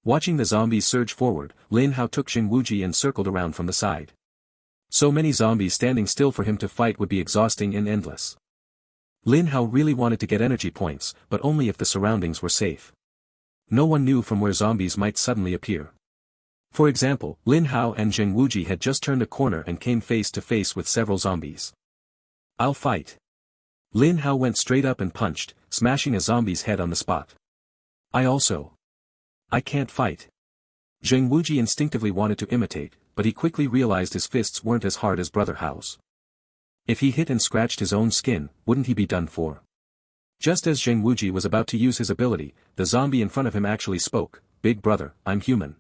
Watching the zombies surge forward, Lin Hao took Xing Wuji and circled around from the side. So many zombies standing still for him to fight would be exhausting and endless. Lin Hao really wanted to get energy points, but only if the surroundings were safe. No one knew from where zombies might suddenly appear. For example, Lin Hao and Xing Wuji had just turned a corner and came face to face with several zombies. I'll fight. Lin Hao went straight up and punched, smashing a zombie's head on the spot. I can't fight. Xing Wuji instinctively wanted to imitate, but he quickly realized his fists weren't as hard as Brother Hao's. If he hit and scratched his own skin, wouldn't he be done for? Just as Xing Wuji was about to use his ability, the zombie in front of him actually spoke, "Big brother, I'm human."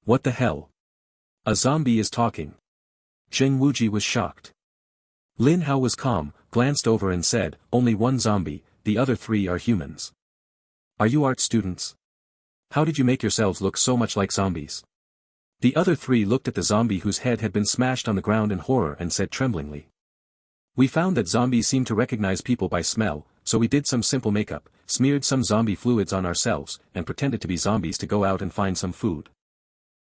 What the hell? A zombie is talking. Xing Wuji was shocked. Lin Hao was calm, glanced over and said, "Only one zombie, the other three are humans. Are you art students? How did you make yourselves look so much like zombies?" The other three looked at the zombie whose head had been smashed on the ground in horror and said tremblingly. "We found that zombies seem to recognize people by smell, so we did some simple makeup, smeared some zombie fluids on ourselves, and pretended to be zombies to go out and find some food."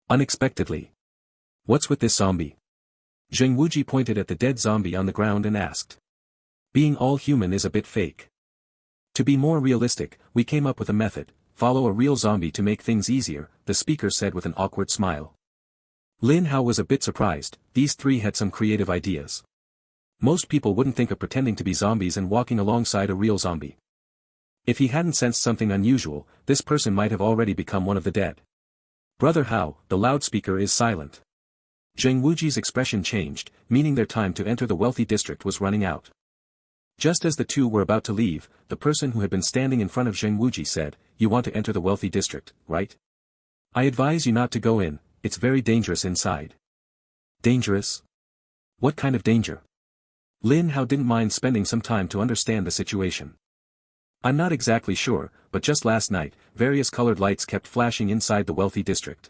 Unexpectedly. "What's with this zombie?" Xing Wuji pointed at the dead zombie on the ground and asked. "Being all human is a bit fake. To be more realistic, we came up with a method, follow a real zombie to make things easier," the speaker said with an awkward smile. Lin Hao was a bit surprised, these three had some creative ideas. Most people wouldn't think of pretending to be zombies and walking alongside a real zombie. If he hadn't sensed something unusual, this person might have already become one of the dead. "Brother Hao, the loudspeaker is silent." Xing Wuji's expression changed, meaning their time to enter the wealthy district was running out. Just as the two were about to leave, the person who had been standing in front of Xing Wuji said, "You want to enter the wealthy district, right? I advise you not to go in, it's very dangerous inside." Dangerous? What kind of danger? Lin Hao didn't mind spending some time to understand the situation. "I'm not exactly sure, but just last night, various colored lights kept flashing inside the wealthy district.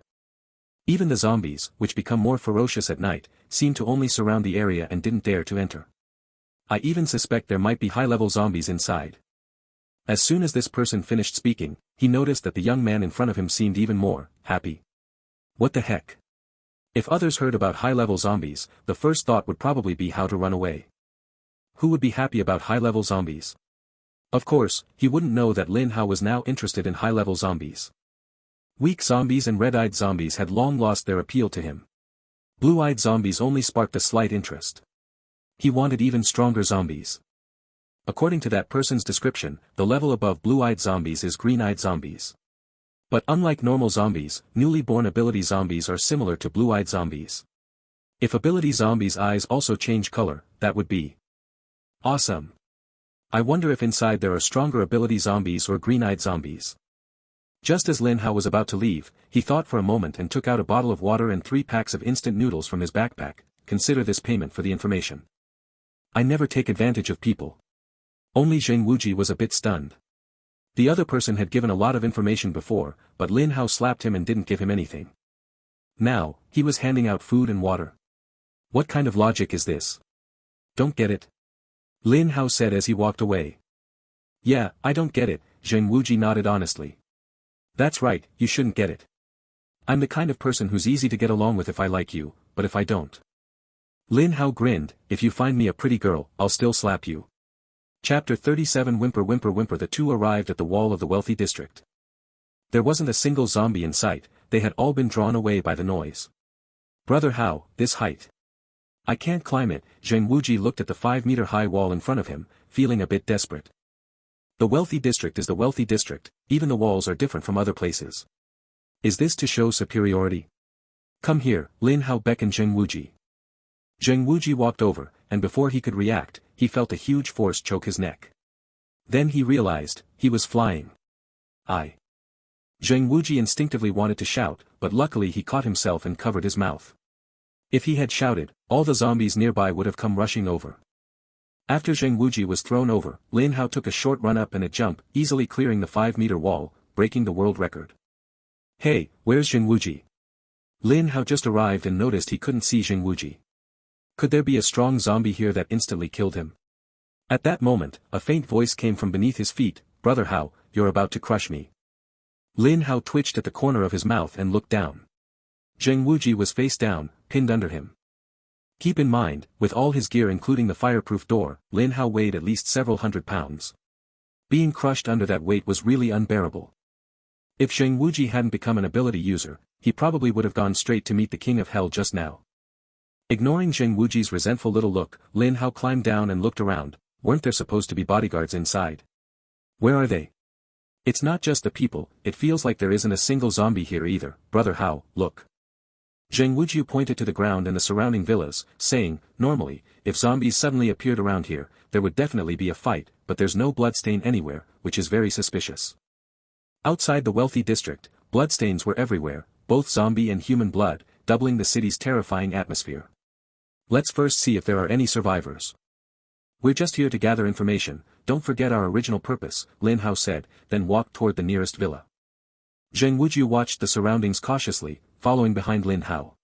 Even the zombies, which become more ferocious at night, seemed to only surround the area and didn't dare to enter. I even suspect there might be high-level zombies inside." As soon as this person finished speaking, he noticed that the young man in front of him seemed even more happy. What the heck? If others heard about high-level zombies, the first thought would probably be how to run away. Who would be happy about high-level zombies? Of course, he wouldn't know that Lin Hao was now interested in high-level zombies. Weak zombies and red-eyed zombies had long lost their appeal to him. Blue-eyed zombies only sparked a slight interest. He wanted even stronger zombies. According to that person's description, the level above blue-eyed zombies is green-eyed zombies. But unlike normal zombies, newly born ability zombies are similar to blue-eyed zombies. If ability zombies' eyes also change color, that would be awesome. I wonder if inside there are stronger ability zombies or green-eyed zombies. Just as Lin Hao was about to leave, he thought for a moment and took out a bottle of water and 3 packs of instant noodles from his backpack. "Consider this payment for the information. I never take advantage of people." Only Xing Wuji was a bit stunned. The other person had given a lot of information before, but Lin Hao slapped him and didn't give him anything. Now, he was handing out food and water. What kind of logic is this? Don't get it? Lin Hao said as he walked away. Yeah, I don't get it, Xing Wuji nodded honestly. That's right, you shouldn't get it. I'm the kind of person who's easy to get along with if I like you, but if I don't. Lin Hao grinned, if you find me a pretty girl, I'll still slap you. Chapter 37 Whimper Whimper Whimper. The two arrived at the wall of the wealthy district. There wasn't a single zombie in sight, they had all been drawn away by the noise. Brother Hao, this height. I can't climb it. Xing Wuji looked at the 5-meter-high wall in front of him, feeling a bit desperate. The wealthy district is the wealthy district, even the walls are different from other places. Is this to show superiority? Come here, Lin Hao beckoned Xing Wuji. Xing Wuji walked over, and before he could react, he felt a huge force choke his neck. Then he realized, he was flying. Zheng Wuji instinctively wanted to shout, but luckily he caught himself and covered his mouth. If he had shouted, all the zombies nearby would have come rushing over. After Zheng Wuji was thrown over, Lin Hao took a short run up and a jump, easily clearing the 5-meter wall, breaking the world record. Hey, where's Zheng Wuji? Lin Hao just arrived and noticed he couldn't see Zheng Wuji. Could there be a strong zombie here that instantly killed him? At that moment, a faint voice came from beneath his feet, "Brother Hao, you're about to crush me." Lin Hao twitched at the corner of his mouth and looked down. Zheng Wuji was face down, pinned under him. Keep in mind, with all his gear including the fireproof door, Lin Hao weighed at least several hundred pounds. Being crushed under that weight was really unbearable. If Zheng Wuji hadn't become an ability user, he probably would have gone straight to meet the King of Hell just now. Ignoring Zheng Wuji's resentful little look, Lin Hao climbed down and looked around. Weren't there supposed to be bodyguards inside? Where are they? It's not just the people, it feels like there isn't a single zombie here either. Brother Hao, look. Zheng Wuji pointed to the ground and the surrounding villas, saying, normally, if zombies suddenly appeared around here, there would definitely be a fight, but there's no bloodstain anywhere, which is very suspicious. Outside the wealthy district, bloodstains were everywhere, both zombie and human blood, doubling the city's terrifying atmosphere. Let's first see if there are any survivors. We're just here to gather information, don't forget our original purpose, Lin Hao said, then walked toward the nearest villa. Zheng Wuji watched the surroundings cautiously, following behind Lin Hao.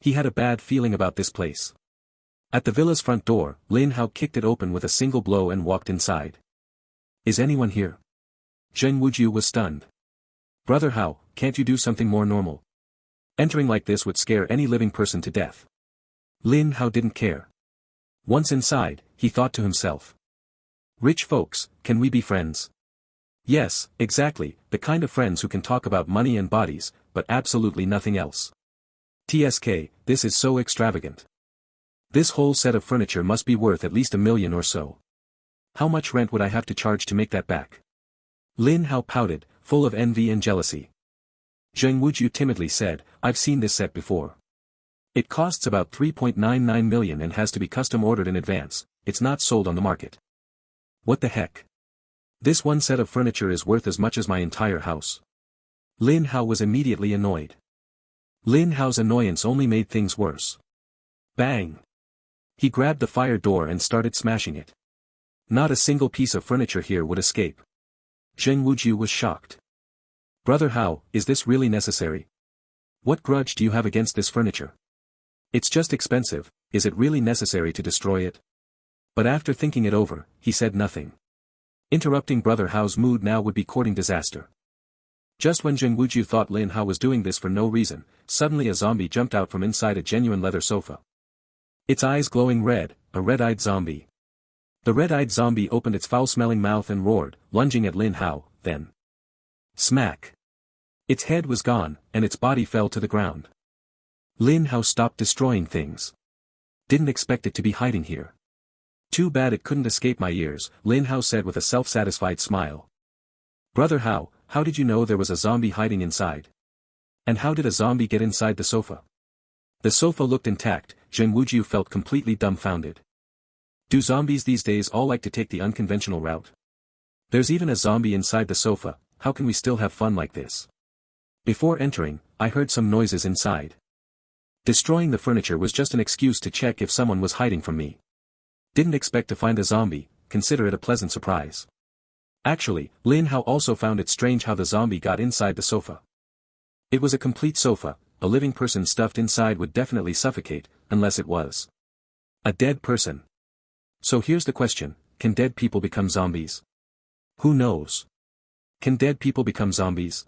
He had a bad feeling about this place. At the villa's front door, Lin Hao kicked it open with a single blow and walked inside. Is anyone here? Zheng Wuji was stunned. Brother Hao, can't you do something more normal? Entering like this would scare any living person to death. Lin Hao didn't care. Once inside, he thought to himself. Rich folks, can we be friends? Yes, exactly, the kind of friends who can talk about money and bodies, but absolutely nothing else. TSK, this is so extravagant. This whole set of furniture must be worth at least $1 million or so. How much rent would I have to charge to make that back? Lin Hao pouted, full of envy and jealousy. Zheng Wuji timidly said, I've seen this set before. It costs about 3.99 million and has to be custom ordered in advance, it's not sold on the market. What the heck? This one set of furniture is worth as much as my entire house. Lin Hao was immediately annoyed. Lin Hao's annoyance only made things worse. Bang! He grabbed the fire door and started smashing it. Not a single piece of furniture here would escape. Zheng Wuji was shocked. Brother Hao, is this really necessary? What grudge do you have against this furniture? It's just expensive, is it really necessary to destroy it? But after thinking it over, he said nothing. Interrupting Brother Hao's mood now would be courting disaster. Just when Zheng Wuji thought Lin Hao was doing this for no reason, suddenly a zombie jumped out from inside a genuine leather sofa. Its eyes glowing red, a red-eyed zombie. The red-eyed zombie opened its foul-smelling mouth and roared, lunging at Lin Hao, then. Smack! Its head was gone, and its body fell to the ground. Lin Hao stopped destroying things. Didn't expect it to be hiding here. Too bad it couldn't escape my ears, Lin Hao said with a self-satisfied smile. Brother Hao, how did you know there was a zombie hiding inside? And how did a zombie get inside the sofa? The sofa looked intact, Zheng Wuji felt completely dumbfounded. Do zombies these days all like to take the unconventional route? There's even a zombie inside the sofa, how can we still have fun like this? Before entering, I heard some noises inside. Destroying the furniture was just an excuse to check if someone was hiding from me. Didn't expect to find a zombie, consider it a pleasant surprise. Actually, Lin Hao also found it strange how the zombie got inside the sofa. It was a complete sofa, a living person stuffed inside would definitely suffocate, unless it was a dead person. So here's the question, can dead people become zombies? Who knows? Can dead people become zombies?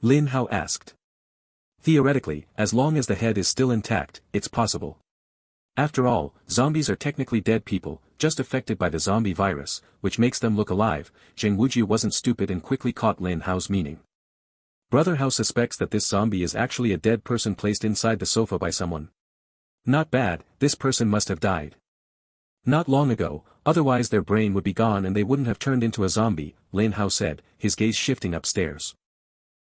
Lin Hao asked. Theoretically, as long as the head is still intact, it's possible. After all, zombies are technically dead people, just affected by the zombie virus, which makes them look alive. Zheng Wuji wasn't stupid and quickly caught Lin Hao's meaning. Brother Hao suspects that this zombie is actually a dead person placed inside the sofa by someone. Not bad, this person must have died. Not long ago, otherwise their brain would be gone and they wouldn't have turned into a zombie, Lin Hao said, his gaze shifting upstairs.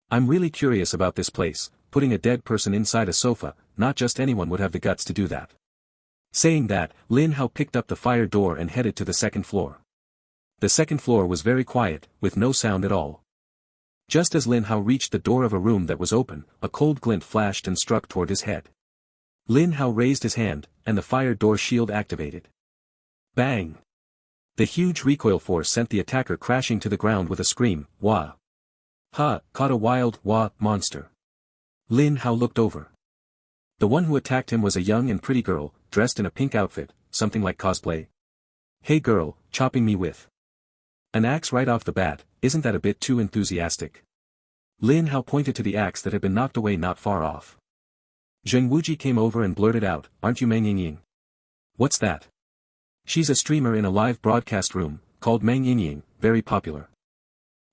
I'm really curious about this place, putting a dead person inside a sofa, not just anyone would have the guts to do that. Saying that, Lin Hao picked up the fire door and headed to the second floor. The second floor was very quiet, with no sound at all. Just as Lin Hao reached the door of a room that was open, a cold glint flashed and struck toward his head. Lin Hao raised his hand, and the fire door shield activated. Bang! The huge recoil force sent the attacker crashing to the ground with a scream, "Wah! Ha! Caught a wild, wah, monster." Lin Hao looked over. The one who attacked him was a young and pretty girl, dressed in a pink outfit, something like cosplay. "Hey girl, chopping me with an axe right off the bat, isn't that a bit too enthusiastic?" Lin Hao pointed to the axe that had been knocked away not far off. Zheng Wuji came over and blurted out, "Aren't you Meng Yingying?" "What's that?" "She's a streamer in a live broadcast room, called Meng Yingying, very popular.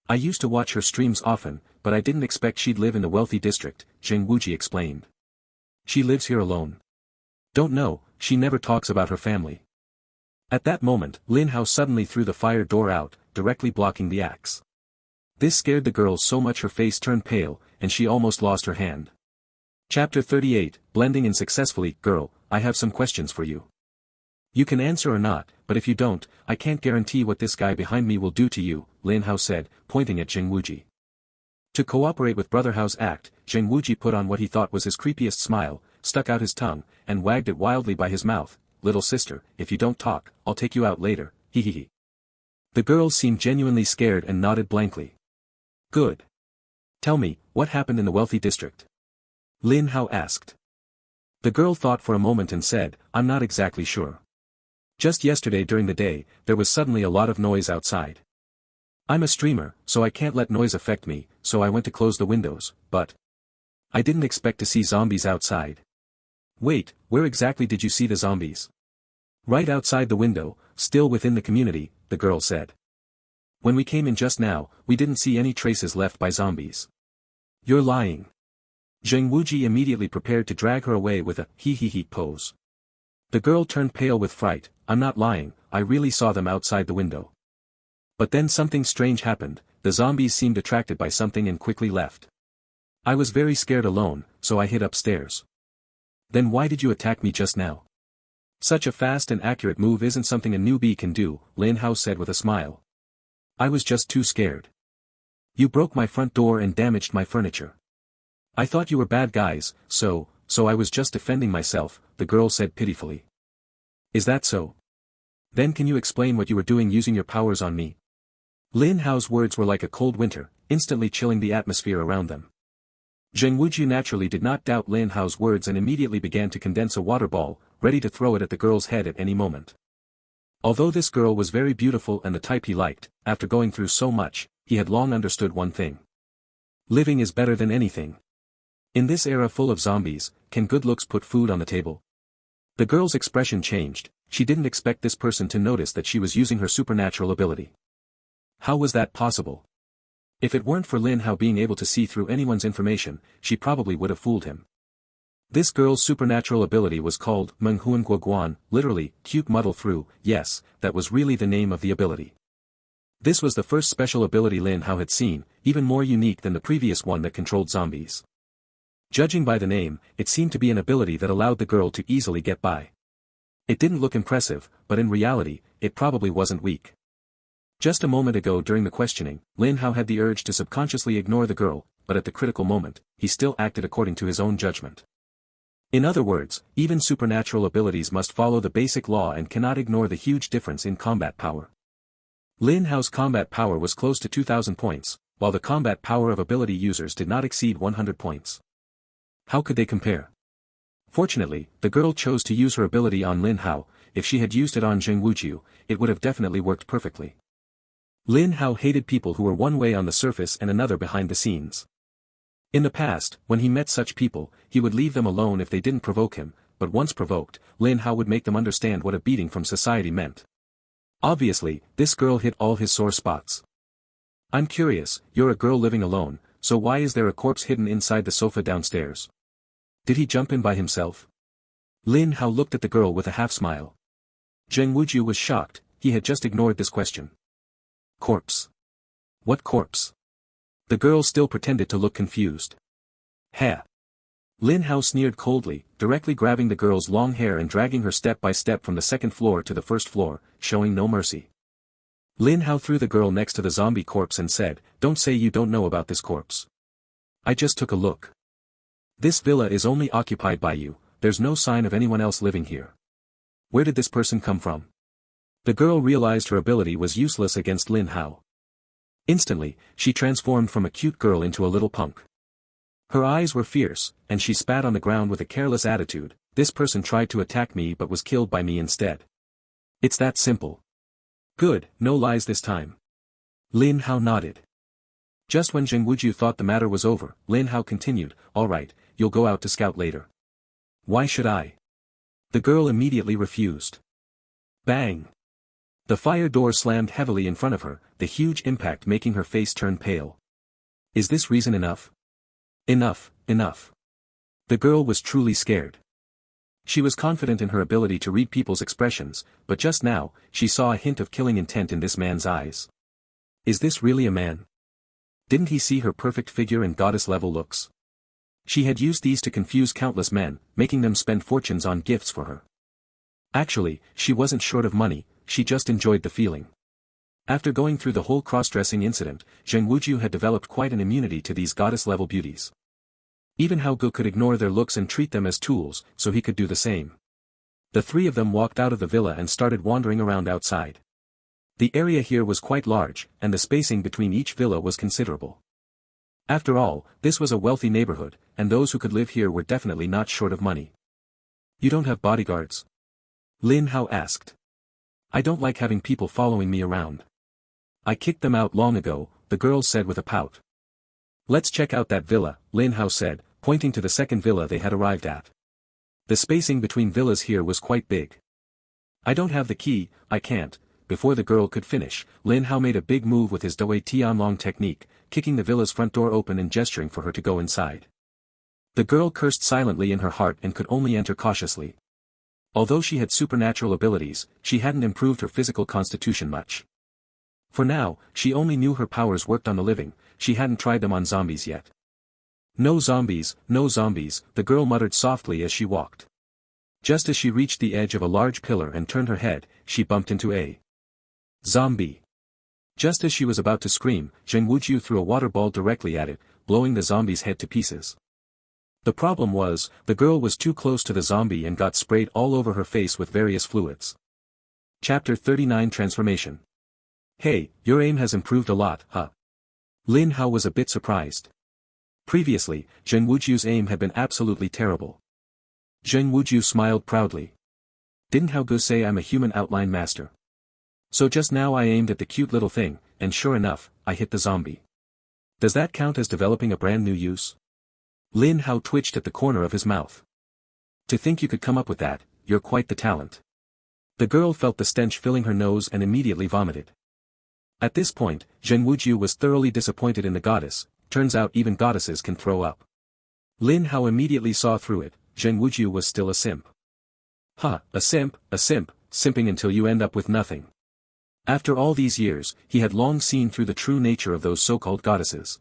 I used to watch her streams often, but I didn't expect she'd live in the wealthy district," Zheng Wuji explained. "She lives here alone." "Don't know, she never talks about her family." At that moment, Lin Hao suddenly threw the fire door out, directly blocking the axe. This scared the girl so much her face turned pale, and she almost lost her hand. Chapter 38, Blending in Successfully. "Girl, I have some questions for you. You can answer or not, but if you don't, I can't guarantee what this guy behind me will do to you," Lin Hao said, pointing at Zheng Wuji. To cooperate with Brother Hao's act, Zheng Wuji put on what he thought was his creepiest smile, stuck out his tongue, and wagged it wildly by his mouth. "Little sister, if you don't talk, I'll take you out later, hee hee hee." The girl seemed genuinely scared and nodded blankly. "Good. Tell me, what happened in the wealthy district?" Lin Hao asked. The girl thought for a moment and said, "I'm not exactly sure. Just yesterday during the day, there was suddenly a lot of noise outside. I'm a streamer, so I can't let noise affect me, so I went to close the windows, but I didn't expect to see zombies outside." "Wait, where exactly did you see the zombies?" "Right outside the window, still within the community," the girl said. "When we came in just now, we didn't see any traces left by zombies." "You're lying." Zheng Wuji immediately prepared to drag her away with a hee pose. The girl turned pale with fright. "I'm not lying, I really saw them outside the window. But then something strange happened, the zombies seemed attracted by something and quickly left. I was very scared alone, so I hid upstairs." "Then why did you attack me just now?" "Such a fast and accurate move isn't something a newbie can do," Lin Hao said with a smile. "I was just too scared. You broke my front door and damaged my furniture. I thought you were bad guys, so I was just defending myself," the girl said pitifully. "Is that so? Then can you explain what you were doing using your powers on me?" Lin Hao's words were like a cold winter, instantly chilling the atmosphere around them. Zheng Wuji naturally did not doubt Lin Hao's words and immediately began to condense a water ball, ready to throw it at the girl's head at any moment. Although this girl was very beautiful and the type he liked, after going through so much, he had long understood one thing. Living is better than anything. In this era full of zombies, can good looks put food on the table? The girl's expression changed. She didn't expect this person to notice that she was using her supernatural ability. How was that possible? If it weren't for Lin Hao being able to see through anyone's information, she probably would have fooled him. This girl's supernatural ability was called Meng Huan Guoguan, literally, cute muddle through. Yes, that was really the name of the ability. This was the first special ability Lin Hao had seen, even more unique than the previous one that controlled zombies. Judging by the name, it seemed to be an ability that allowed the girl to easily get by. It didn't look impressive, but in reality, it probably wasn't weak. Just a moment ago during the questioning, Lin Hao had the urge to subconsciously ignore the girl, but at the critical moment, he still acted according to his own judgment. In other words, even supernatural abilities must follow the basic law and cannot ignore the huge difference in combat power. Lin Hao's combat power was close to 2,000 points, while the combat power of ability users did not exceed 100 points. How could they compare? Fortunately, the girl chose to use her ability on Lin Hao. If she had used it on Zheng Wuji, it would have definitely worked perfectly. Lin Hao hated people who were one way on the surface and another behind the scenes. In the past, when he met such people, he would leave them alone if they didn't provoke him, but once provoked, Lin Hao would make them understand what a beating from society meant. Obviously, this girl hit all his sore spots. "I'm curious, you're a girl living alone, so why is there a corpse hidden inside the sofa downstairs? Did he jump in by himself?" Lin Hao looked at the girl with a half-smile. Zheng Wuji was shocked, he had just ignored this question. "Corpse? What corpse?" The girl still pretended to look confused. "Heh. Lin Hao sneered coldly, directly grabbing the girl's long hair and dragging her step by step from the second floor to the first floor, showing no mercy. Lin Hao threw the girl next to the zombie corpse and said, "Don't say you don't know about this corpse. I just took a look. This villa is only occupied by you, there's no sign of anyone else living here. Where did this person come from?" The girl realized her ability was useless against Lin Hao. Instantly, she transformed from a cute girl into a little punk. Her eyes were fierce, and she spat on the ground with a careless attitude. "This person tried to attack me but was killed by me instead. It's that simple." "Good, no lies this time." Lin Hao nodded. Just when Zheng Wuju thought the matter was over, Lin Hao continued, "Alright, you'll go out to scout later." "Why should I?" The girl immediately refused. Bang! The fire door slammed heavily in front of her, the huge impact making her face turn pale. "Is this reason enough?" "Enough, enough." The girl was truly scared. She was confident in her ability to read people's expressions, but just now, she saw a hint of killing intent in this man's eyes. Is this really a man? Didn't he see her perfect figure and goddess-level looks? She had used these to confuse countless men, making them spend fortunes on gifts for her. Actually, she wasn't short of money, she just enjoyed the feeling. After going through the whole cross-dressing incident, Zheng Wuju had developed quite an immunity to these goddess-level beauties. Even Hao Gu could ignore their looks and treat them as tools, so he could do the same. The three of them walked out of the villa and started wandering around outside. The area here was quite large, and the spacing between each villa was considerable. After all, this was a wealthy neighborhood, and those who could live here were definitely not short of money. "You don't have bodyguards?" Lin Hao asked. "I don't like having people following me around. I kicked them out long ago," the girl said with a pout. "Let's check out that villa," Lin Hao said, pointing to the second villa they had arrived at. The spacing between villas here was quite big. "I don't have the key, I can't." Before the girl could finish, Lin Hao made a big move with his Doi Tianlong technique, kicking the villa's front door open and gesturing for her to go inside. The girl cursed silently in her heart and could only enter cautiously. Although she had supernatural abilities, she hadn't improved her physical constitution much. For now, she only knew her powers worked on the living, she hadn't tried them on zombies yet. No zombies, the girl muttered softly as she walked. Just as she reached the edge of a large pillar and turned her head, she bumped into a zombie. Just as she was about to scream, Zheng Wuju threw a water ball directly at it, blowing the zombie's head to pieces. The problem was, the girl was too close to the zombie and got sprayed all over her face with various fluids. Chapter 39 Transformation. "Hey, your aim has improved a lot, huh?" Lin Hao was a bit surprised. Previously, Zheng Wuju's aim had been absolutely terrible. Zheng Wuju smiled proudly. "Didn't Hao Gu say I'm a human outline master? So just now I aimed at the cute little thing, and sure enough, I hit the zombie. Does that count as developing a brand new use?" Lin Hao twitched at the corner of his mouth. "To think you could come up with that, you're quite the talent." The girl felt the stench filling her nose and immediately vomited. At this point, Zheng Wuju was thoroughly disappointed in the goddess. Turns out even goddesses can throw up. Lin Hao immediately saw through it, Zheng Wuju was still a simp. "Huh, a simp, simping until you end up with nothing." After all these years, he had long seen through the true nature of those so-called goddesses.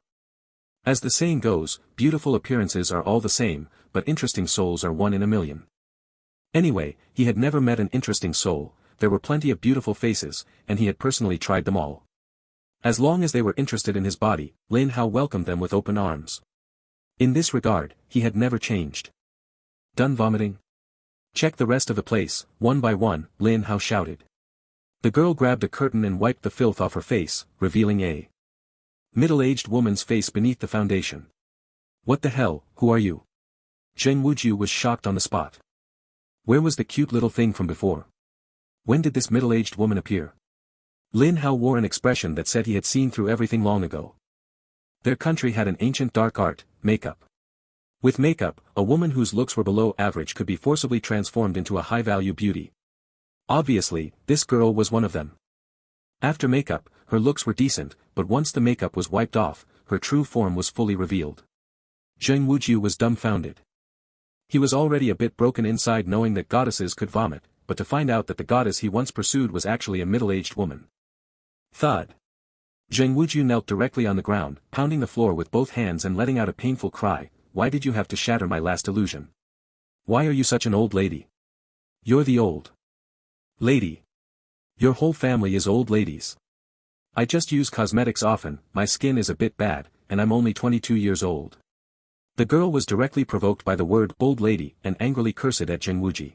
As the saying goes, beautiful appearances are all the same, but interesting souls are one in a million. Anyway, he had never met an interesting soul, there were plenty of beautiful faces, and he had personally tried them all. As long as they were interested in his body, Lin Hao welcomed them with open arms. In this regard, he had never changed. "Done vomiting? Check the rest of the place." One by one, Lin Hao shouted. The girl grabbed a curtain and wiped the filth off her face, revealing a middle-aged woman's face beneath the foundation. "What the hell, who are you?" Zheng Wuju was shocked on the spot. Where was the cute little thing from before? When did this middle-aged woman appear? Lin Hao wore an expression that said he had seen through everything long ago. Their country had an ancient dark art, makeup. With makeup, a woman whose looks were below average could be forcibly transformed into a high-value beauty. Obviously, this girl was one of them. After makeup, her looks were decent, but once the makeup was wiped off, her true form was fully revealed. Zheng Wuju was dumbfounded. He was already a bit broken inside knowing that goddesses could vomit, but to find out that the goddess he once pursued was actually a middle-aged woman. Thud. Zheng Wuju knelt directly on the ground, pounding the floor with both hands and letting out a painful cry. why did you have to shatter my last illusion? Why are you such an old lady? You're the old lady. Your whole family is old ladies. I just use cosmetics often, my skin is a bit bad, and I'm only 22 years old. The girl was directly provoked by the word old lady and angrily cursed at Zheng Wuji.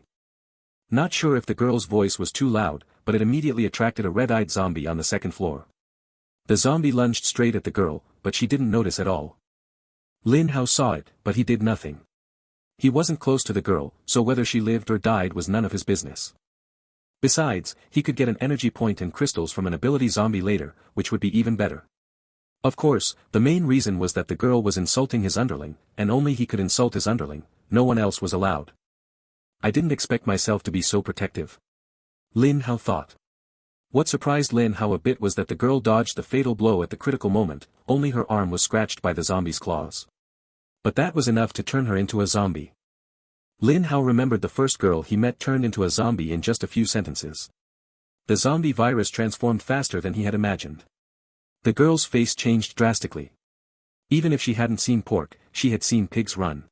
Not sure if the girl's voice was too loud, but it immediately attracted a red-eyed zombie on the second floor. The zombie lunged straight at the girl, but she didn't notice at all. Lin Hao saw it, but he did nothing. He wasn't close to the girl, so whether she lived or died was none of his business. Besides, he could get an energy point and crystals from an ability zombie later, which would be even better. Of course, the main reason was that the girl was insulting his underling, and only he could insult his underling, no one else was allowed. I didn't expect myself to be so protective. Lin Hao thought. What surprised Lin Hao a bit was that the girl dodged the fatal blow at the critical moment, only her arm was scratched by the zombie's claws. But that was enough to turn her into a zombie. Lin Hao remembered the first girl he met turned into a zombie in just a few sentences. The zombie virus transformed faster than he had imagined. The girl's face changed drastically. Even if she hadn't seen pork, she had seen pigs run.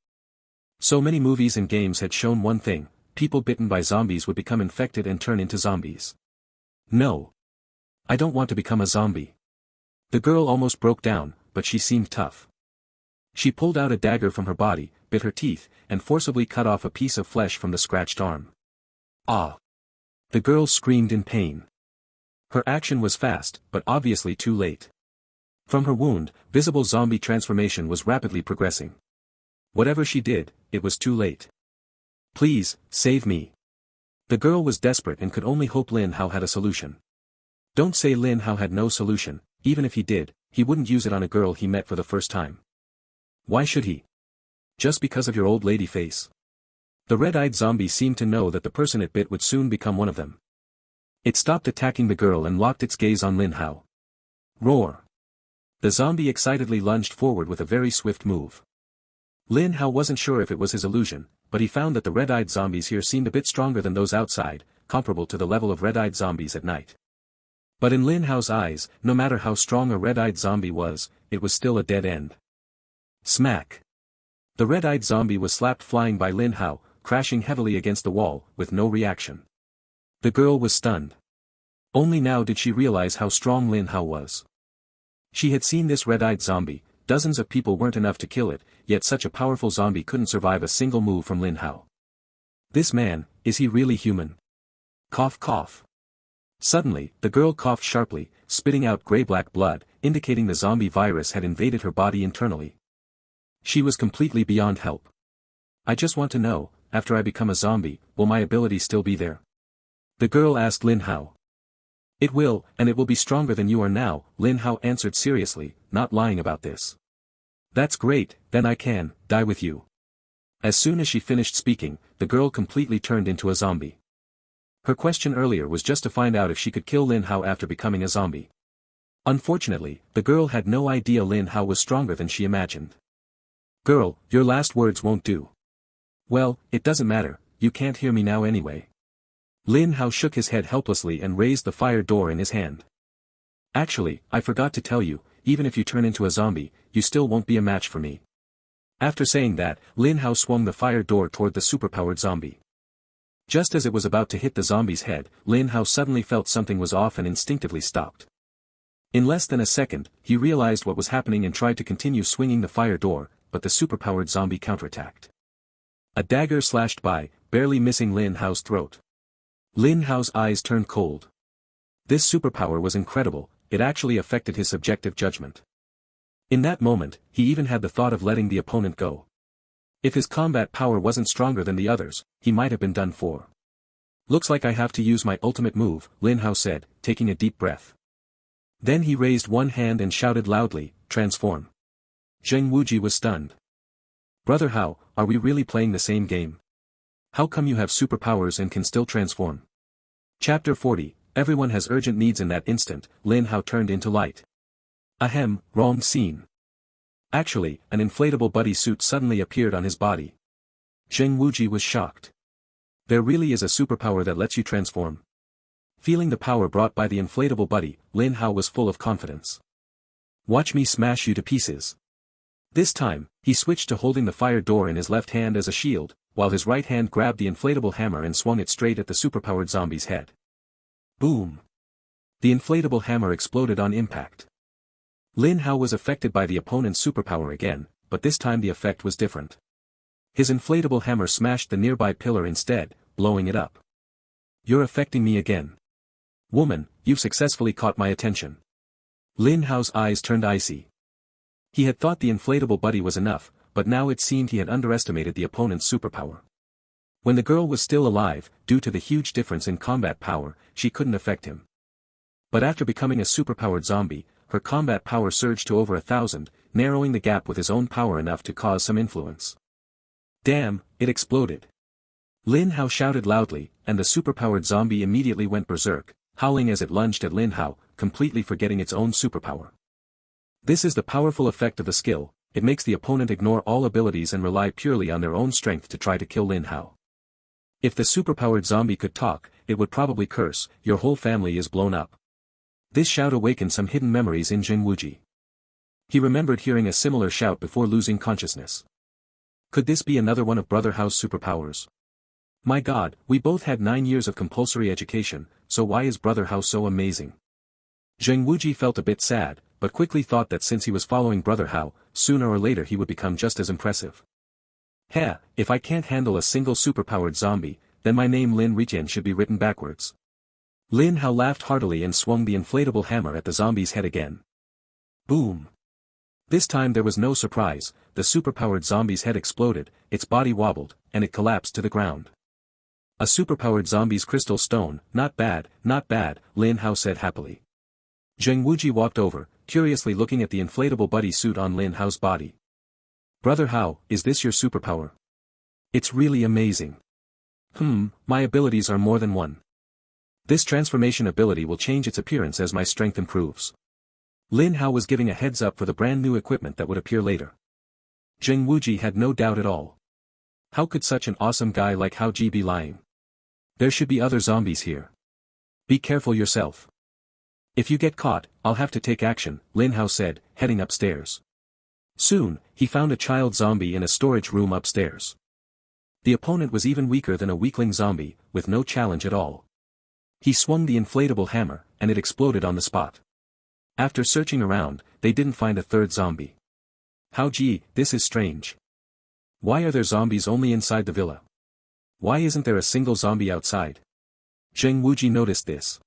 So many movies and games had shown one thing: people bitten by zombies would become infected and turn into zombies. No. I don't want to become a zombie. The girl almost broke down, but she seemed tough. She pulled out a dagger from her body, bit her teeth, and forcibly cut off a piece of flesh from the scratched arm. Ah! The girl screamed in pain. Her action was fast, but obviously too late. From her wound, visible zombie transformation was rapidly progressing. Whatever she did, it was too late. Please, save me. The girl was desperate and could only hope Lin Hao had a solution. Don't say Lin Hao had no solution, even if he did, he wouldn't use it on a girl he met for the first time. Why should he? Just because of your old lady face? The red-eyed zombie seemed to know that the person it bit would soon become one of them. It stopped attacking the girl and locked its gaze on Lin Hao. Roar! The zombie excitedly lunged forward with a very swift move. Lin Hao wasn't sure if it was his illusion, but he found that the red-eyed zombies here seemed a bit stronger than those outside, comparable to the level of red-eyed zombies at night. But in Lin Hao's eyes, no matter how strong a red-eyed zombie was, it was still a dead end. Smack! The red-eyed zombie was slapped flying by Lin Hao, crashing heavily against the wall, with no reaction. The girl was stunned. Only now did she realize how strong Lin Hao was. She had seen this red-eyed zombie, dozens of people weren't enough to kill it, yet such a powerful zombie couldn't survive a single move from Lin Hao. This man, is he really human? Cough cough. Suddenly, the girl coughed sharply, spitting out gray-black blood, indicating the zombie virus had invaded her body internally. She was completely beyond help. I just want to know, after I become a zombie, will my ability still be there? The girl asked Lin Hao. It will, and it will be stronger than you are now, Lin Hao answered seriously, not lying about this. That's great, then I can die with you. As soon as she finished speaking, the girl completely turned into a zombie. Her question earlier was just to find out if she could kill Lin Hao after becoming a zombie. Unfortunately, the girl had no idea Lin Hao was stronger than she imagined. Girl, your last words won't do. Well, it doesn't matter, you can't hear me now anyway. Lin Hao shook his head helplessly and raised the fire door in his hand. Actually, I forgot to tell you, even if you turn into a zombie, you still won't be a match for me. After saying that, Lin Hao swung the fire door toward the superpowered zombie. Just as it was about to hit the zombie's head, Lin Hao suddenly felt something was off and instinctively stopped. In less than a second, he realized what was happening and tried to continue swinging the fire door, but the superpowered zombie counterattacked. A dagger slashed by, barely missing Lin Hao's throat. Lin Hao's eyes turned cold. This superpower was incredible, it actually affected his subjective judgment. In that moment, he even had the thought of letting the opponent go. If his combat power wasn't stronger than the others, he might have been done for. Looks like I have to use my ultimate move, Lin Hao said, taking a deep breath. Then he raised one hand and shouted loudly, transform. Zheng Wuji was stunned. Brother Hao, are we really playing the same game? How come you have superpowers and can still transform? Chapter 40, Everyone has urgent needs. In that instant, Lin Hao turned into light. Ahem, wrong scene. Actually, an inflatable buddy suit suddenly appeared on his body. Zheng Wuji was shocked. There really is a superpower that lets you transform. Feeling the power brought by the inflatable buddy, Lin Hao was full of confidence. Watch me smash you to pieces. This time, he switched to holding the fire door in his left hand as a shield, while his right hand grabbed the inflatable hammer and swung it straight at the superpowered zombie's head. Boom! The inflatable hammer exploded on impact. Lin Hao was affected by the opponent's superpower again, but this time the effect was different. His inflatable hammer smashed the nearby pillar instead, blowing it up. You're affecting me again. Woman, you've successfully caught my attention. Lin Hao's eyes turned icy. He had thought the inflatable buddy was enough, but now it seemed he had underestimated the opponent's superpower. When the girl was still alive, due to the huge difference in combat power, she couldn't affect him. But after becoming a superpowered zombie, her combat power surged to over 1,000, narrowing the gap with his own power enough to cause some influence. Damn, it exploded. Lin Hao shouted loudly, and the superpowered zombie immediately went berserk, howling as it lunged at Lin Hao, completely forgetting its own superpower. This is the powerful effect of the skill, it makes the opponent ignore all abilities and rely purely on their own strength to try to kill Lin Hao. If the superpowered zombie could talk, it would probably curse, "Your whole family is blown up." This shout awakened some hidden memories in Jing Wuji. He remembered hearing a similar shout before losing consciousness. Could this be another one of Brother Hao's superpowers? My god, we both had 9 years of compulsory education, so why is Brother Hao so amazing? Zheng Wuji felt a bit sad, but quickly thought that since he was following Brother Hao, sooner or later he would become just as impressive. Heh, if I can't handle a single superpowered zombie, then my name Lin Rijian should be written backwards. Lin Hao laughed heartily and swung the inflatable hammer at the zombie's head again. Boom! This time there was no surprise, the superpowered zombie's head exploded, its body wobbled, and it collapsed to the ground. A superpowered zombie's crystal stone, not bad, Lin Hao said happily. Zheng Wuji walked over, curiously looking at the inflatable buddy suit on Lin Hao's body. Brother Hao, is this your superpower? It's really amazing. My abilities are more than one. This transformation ability will change its appearance as my strength improves. Lin Hao was giving a heads up for the brand new equipment that would appear later. Zheng Wuji had no doubt at all. How could such an awesome guy like Hao Ji be lying? There should be other zombies here. Be careful yourself. If you get caught, I'll have to take action, Lin Hao said, heading upstairs. Soon, he found a child zombie in a storage room upstairs. The opponent was even weaker than a weakling zombie, with no challenge at all. He swung the inflatable hammer, and it exploded on the spot. After searching around, they didn't find a third zombie. Hao Ji, this is strange. Why are there zombies only inside the villa? Why isn't there a single zombie outside? Zheng Wuji noticed this.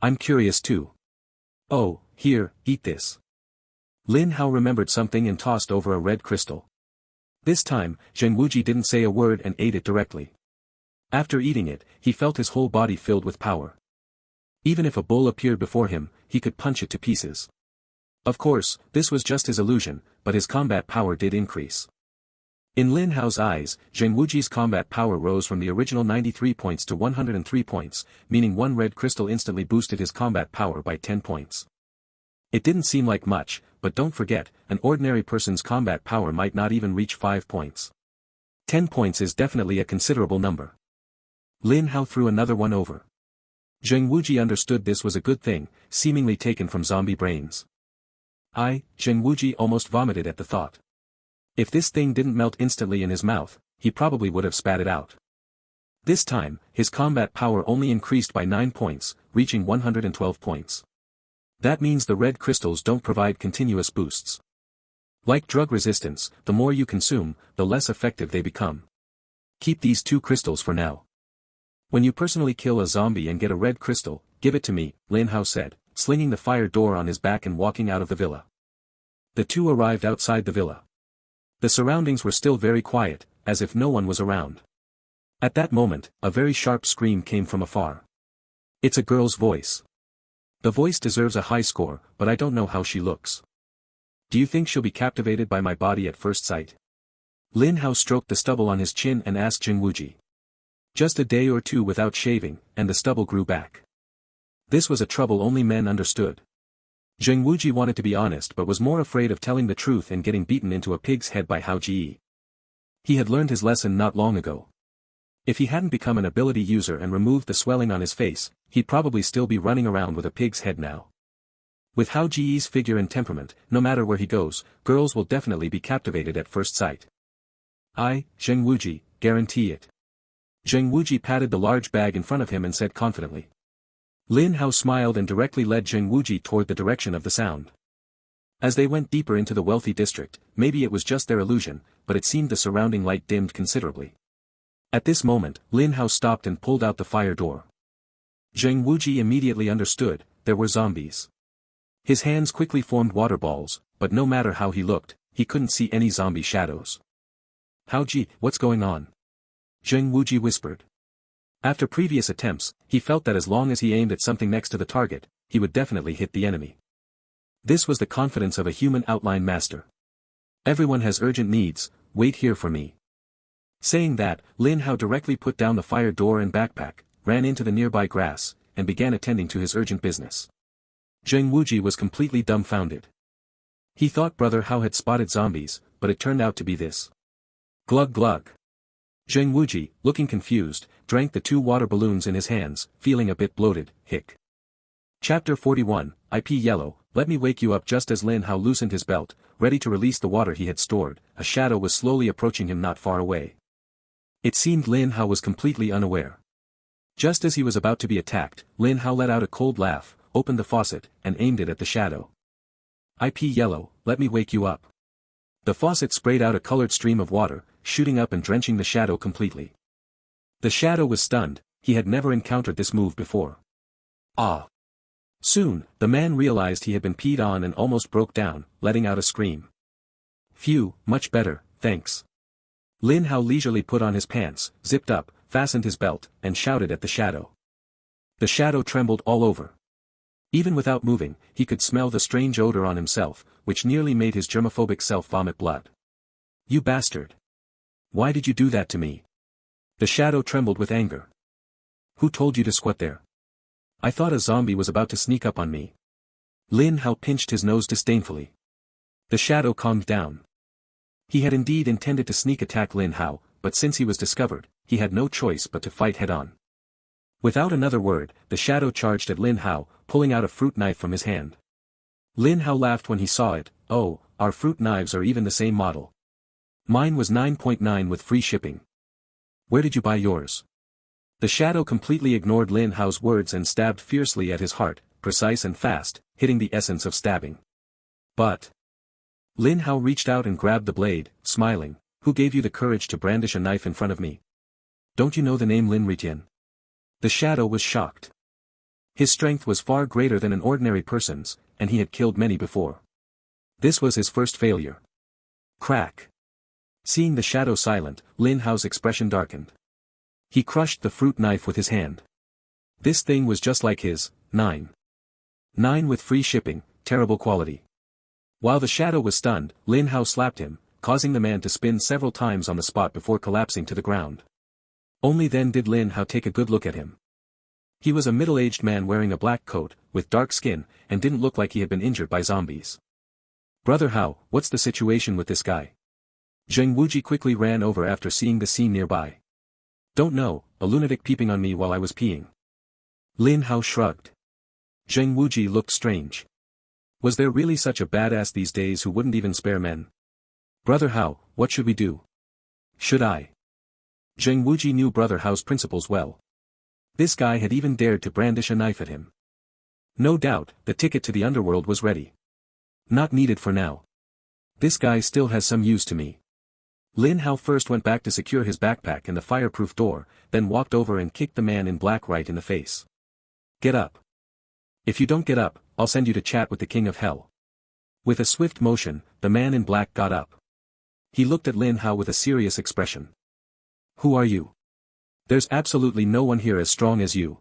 I'm curious too. Oh, here, eat this. Lin Hao remembered something and tossed over a red crystal. This time, Zheng Wuji didn't say a word and ate it directly. After eating it, he felt his whole body filled with power. Even if a bull appeared before him, he could punch it to pieces. Of course, this was just his illusion, but his combat power did increase. In Lin Hao's eyes, Zheng Wuji's combat power rose from the original 93 points to 103 points, meaning one red crystal instantly boosted his combat power by 10 points. It didn't seem like much, but don't forget, an ordinary person's combat power might not even reach 5 points. 10 points is definitely a considerable number. Lin Hao threw another one over. Zheng Wuji understood this was a good thing, seemingly taken from zombie brains. Zheng Wuji almost vomited at the thought. If this thing didn't melt instantly in his mouth, he probably would have spat it out. This time, his combat power only increased by 9 points, reaching 112 points. That means the red crystals don't provide continuous boosts. Like drug resistance, the more you consume, the less effective they become. Keep these 2 crystals for now. When you personally kill a zombie and get a red crystal, give it to me, Lin Hao said, slinging the fire door on his back and walking out of the villa. The two arrived outside the villa. The surroundings were still very quiet, as if no one was around. At that moment, a very sharp scream came from afar. It's a girl's voice. The voice deserves a high score, but I don't know how she looks. Do you think she'll be captivated by my body at first sight? Lin Hao stroked the stubble on his chin and asked Zheng Wuji. Just a day or two without shaving, and the stubble grew back. This was a trouble only men understood. Zheng Wuji wanted to be honest but was more afraid of telling the truth and getting beaten into a pig's head by Hao Ji. He had learned his lesson not long ago. If he hadn't become an ability user and removed the swelling on his face, he'd probably still be running around with a pig's head now. With Hao Ji's figure and temperament, no matter where he goes, girls will definitely be captivated at first sight. I, Zheng Wuji, guarantee it. Zheng Wuji patted the large bag in front of him and said confidently. Lin Hao smiled and directly led Zheng Wuji toward the direction of the sound. As they went deeper into the wealthy district, maybe it was just their illusion, but it seemed the surrounding light dimmed considerably. At this moment, Lin Hao stopped and pulled out the fire door. Zheng Wuji immediately understood, there were zombies. His hands quickly formed water balls, but no matter how he looked, he couldn't see any zombie shadows. Hao Ji, what's going on? Zheng Wuji whispered. After previous attempts, he felt that as long as he aimed at something next to the target, he would definitely hit the enemy. This was the confidence of a human outline master. Everyone has urgent needs, wait here for me. Saying that, Lin Hao directly put down the fire door and backpack, ran into the nearby grass, and began attending to his urgent business. Zheng Wuji was completely dumbfounded. He thought Brother Hao had spotted zombies, but it turned out to be this. Glug glug. Zheng Wuji, looking confused, drank the 2 water balloons in his hands, feeling a bit bloated, hic. Chapter 41, IP Yellow. Let me wake you up. Just as Lin Hao loosened his belt, ready to release the water he had stored, a shadow was slowly approaching him not far away. It seemed Lin Hao was completely unaware. Just as he was about to be attacked, Lin Hao let out a cold laugh, opened the faucet, and aimed it at the shadow. IP Yellow, let me wake you up. The faucet sprayed out a colored stream of water, shooting up and drenching the shadow completely. The shadow was stunned, he had never encountered this move before. Ah! Soon, the man realized he had been peed on and almost broke down, letting out a scream. Phew, much better, thanks. Lin Hao leisurely put on his pants, zipped up, fastened his belt, and shouted at the shadow. The shadow trembled all over. Even without moving, he could smell the strange odor on himself, which nearly made his germophobic self vomit blood. You bastard! Why did you do that to me? The shadow trembled with anger. Who told you to squat there? I thought a zombie was about to sneak up on me. Lin Hao pinched his nose disdainfully. The shadow calmed down. He had indeed intended to sneak attack Lin Hao, but since he was discovered, he had no choice but to fight head-on. Without another word, the shadow charged at Lin Hao, pulling out a fruit knife from his hand. Lin Hao laughed when he saw it. Oh, our fruit knives are even the same model. Mine was 9.9 with free shipping. Where did you buy yours? The shadow completely ignored Lin Hao's words and stabbed fiercely at his heart, precise and fast, hitting the essence of stabbing. But Lin Hao reached out and grabbed the blade, smiling. Who gave you the courage to brandish a knife in front of me? Don't you know the name Lin Ritian? The shadow was shocked. His strength was far greater than an ordinary person's, and he had killed many before. This was his first failure. Crack. Seeing the shadow silent, Lin Hao's expression darkened. He crushed the fruit knife with his hand. This thing was just like his, 9 with free shipping, terrible quality. While the shadow was stunned, Lin Hao slapped him, causing the man to spin several times on the spot before collapsing to the ground. Only then did Lin Hao take a good look at him. He was a middle-aged man wearing a black coat, with dark skin, and didn't look like he had been injured by zombies. Brother Hao, what's the situation with this guy? Zheng Wuji quickly ran over after seeing the scene nearby. Don't know, a lunatic peeping on me while I was peeing. Lin Hao shrugged. Zheng Wuji looked strange. Was there really such a badass these days who wouldn't even spare men? Brother Hao, what should we do? Should I? Zheng Wuji knew Brother Hao's principles well. This guy had even dared to brandish a knife at him. No doubt, the ticket to the underworld was ready. Not needed for now. This guy still has some use to me. Lin Hao first went back to secure his backpack and the fireproof door, then walked over and kicked the man in black right in the face. Get up. If you don't get up, I'll send you to chat with the King of Hell. With a swift motion, the man in black got up. He looked at Lin Hao with a serious expression. Who are you? There's absolutely no one here as strong as you.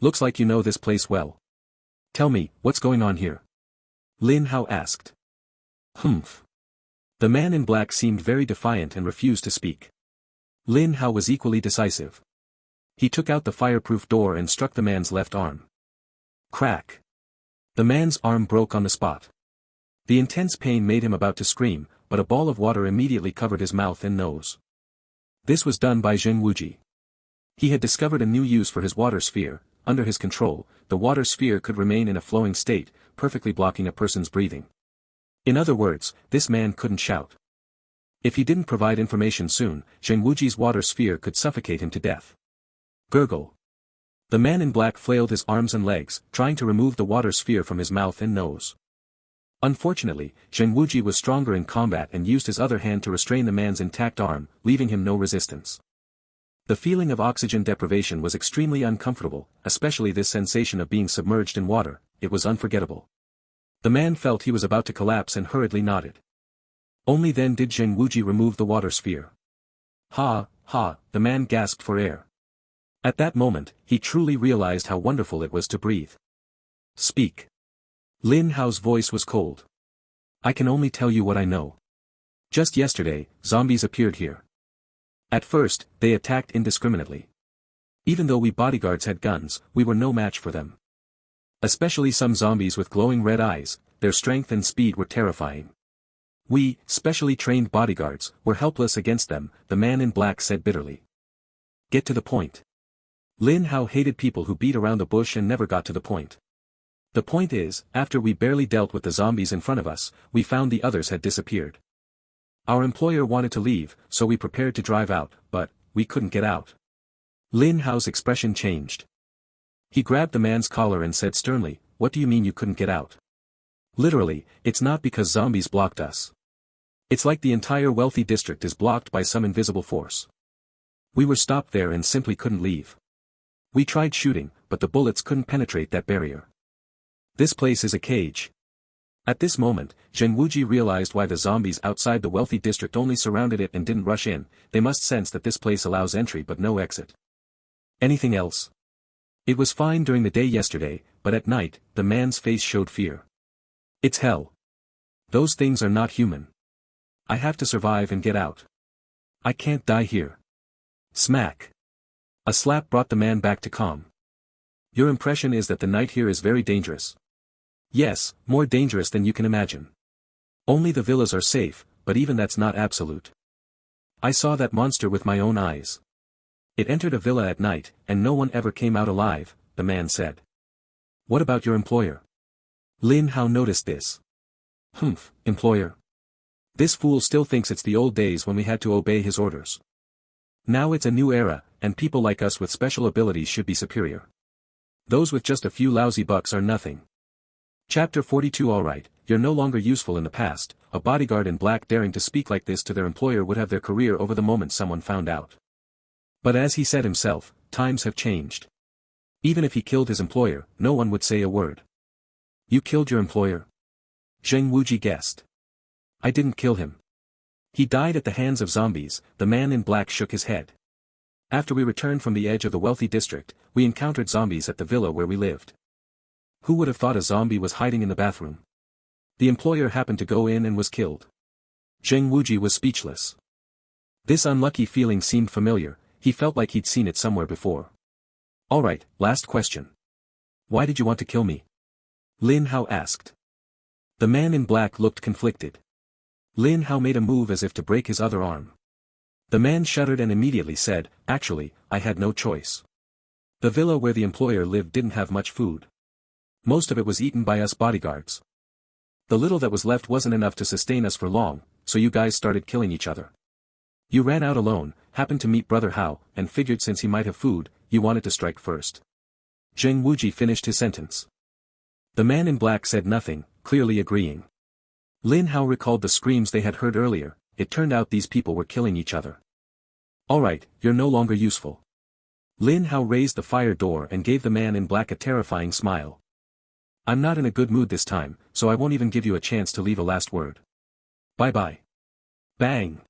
Looks like you know this place well. Tell me, what's going on here? Lin Hao asked. Humph. The man in black seemed very defiant and refused to speak. Lin Hao was equally decisive. He took out the fireproof door and struck the man's left arm. Crack. The man's arm broke on the spot. The intense pain made him about to scream, but a ball of water immediately covered his mouth and nose. This was done by Zheng Wuji. He had discovered a new use for his water sphere. Under his control, the water sphere could remain in a flowing state, perfectly blocking a person's breathing. In other words, this man couldn't shout. If he didn't provide information soon, Zheng Wuji's water sphere could suffocate him to death. Gurgle. The man in black flailed his arms and legs, trying to remove the water sphere from his mouth and nose. Unfortunately, Zheng Wuji was stronger in combat and used his other hand to restrain the man's intact arm, leaving him no resistance. The feeling of oxygen deprivation was extremely uncomfortable, especially this sensation of being submerged in water. It was unforgettable. The man felt he was about to collapse and hurriedly nodded. Only then did Zheng Wuji remove the water sphere. Ha, ha, the man gasped for air. At that moment, he truly realized how wonderful it was to breathe. Speak. Lin Hao's voice was cold. I can only tell you what I know. Just yesterday, zombies appeared here. At first, they attacked indiscriminately. Even though we bodyguards had guns, we were no match for them. Especially some zombies with glowing red eyes, their strength and speed were terrifying. We, specially trained bodyguards, were helpless against them, the man in black said bitterly. Get to the point. Lin Hao hated people who beat around the bush and never got to the point. The point is, after we barely dealt with the zombies in front of us, we found the others had disappeared. Our employer wanted to leave, so we prepared to drive out, but we couldn't get out. Lin Hao's expression changed. He grabbed the man's collar and said sternly, what do you mean you couldn't get out? Literally, it's not because zombies blocked us. It's like the entire wealthy district is blocked by some invisible force. We were stopped there and simply couldn't leave. We tried shooting, but the bullets couldn't penetrate that barrier. This place is a cage. At this moment, Zheng Wuji realized why the zombies outside the wealthy district only surrounded it and didn't rush in. They must sense that this place allows entry but no exit. Anything else? It was fine during the day yesterday, but at night, the man's face showed fear. It's hell. Those things are not human. I have to survive and get out. I can't die here. Smack. A slap brought the man back to calm. Your impression is that the night here is very dangerous. Yes, more dangerous than you can imagine. Only the villas are safe, but even that's not absolute. I saw that monster with my own eyes. It entered a villa at night, and no one ever came out alive, the man said. What about your employer? Lin Hao noticed this. Humph, employer. This fool still thinks it's the old days when we had to obey his orders. Now it's a new era, and people like us with special abilities should be superior. Those with just a few lousy bucks are nothing. Chapter 42. Alright, you're no longer useful in the past. A bodyguard in black daring to speak like this to their employer would have their career over the moment someone found out. But as he said himself, times have changed. Even if he killed his employer, no one would say a word. You killed your employer? Zheng Wuji guessed. I didn't kill him. He died at the hands of zombies. The man in black shook his head. After we returned from the edge of the wealthy district, we encountered zombies at the villa where we lived. Who would have thought a zombie was hiding in the bathroom? The employer happened to go in and was killed. Zheng Wuji was speechless. This unlucky feeling seemed familiar, he felt like he'd seen it somewhere before. Alright, last question. Why did you want to kill me? Lin Hao asked. The man in black looked conflicted. Lin Hao made a move as if to break his other arm. The man shuddered and immediately said, actually, I had no choice. The villa where the employer lived didn't have much food. Most of it was eaten by us bodyguards. The little that was left wasn't enough to sustain us for long, so you guys started killing each other. You ran out alone, happened to meet Brother Hao, and figured since he might have food, you wanted to strike first. Zheng Wuji finished his sentence. The man in black said nothing, clearly agreeing. Lin Hao recalled the screams they had heard earlier. It turned out these people were killing each other. Alright, you're no longer useful. Lin Hao raised the fire door and gave the man in black a terrifying smile. I'm not in a good mood this time, so I won't even give you a chance to leave a last word. Bye-bye. Bang!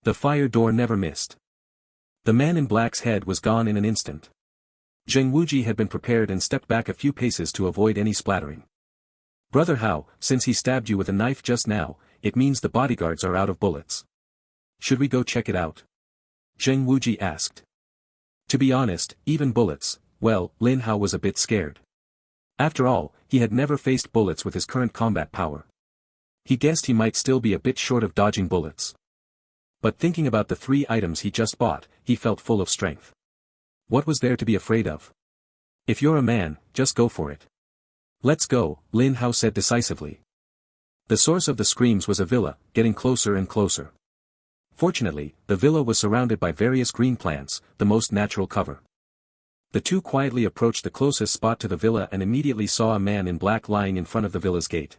The fire door never missed. The man in black's head was gone in an instant. Zheng Wuji had been prepared and stepped back a few paces to avoid any splattering. Brother Hao, since he stabbed you with a knife just now, it means the bodyguards are out of bullets. Should we go check it out? Zheng Wuji asked. To be honest, even bullets, well, Lin Hao was a bit scared. After all, he had never faced bullets with his current combat power. He guessed he might still be a bit short of dodging bullets. But thinking about the 3 items he just bought, he felt full of strength. What was there to be afraid of? If you're a man, just go for it. Let's go, Lin Hao said decisively. The source of the screams was a villa, getting closer and closer. Fortunately, the villa was surrounded by various green plants, the most natural cover. The two quietly approached the closest spot to the villa and immediately saw a man in black lying in front of the villa's gate.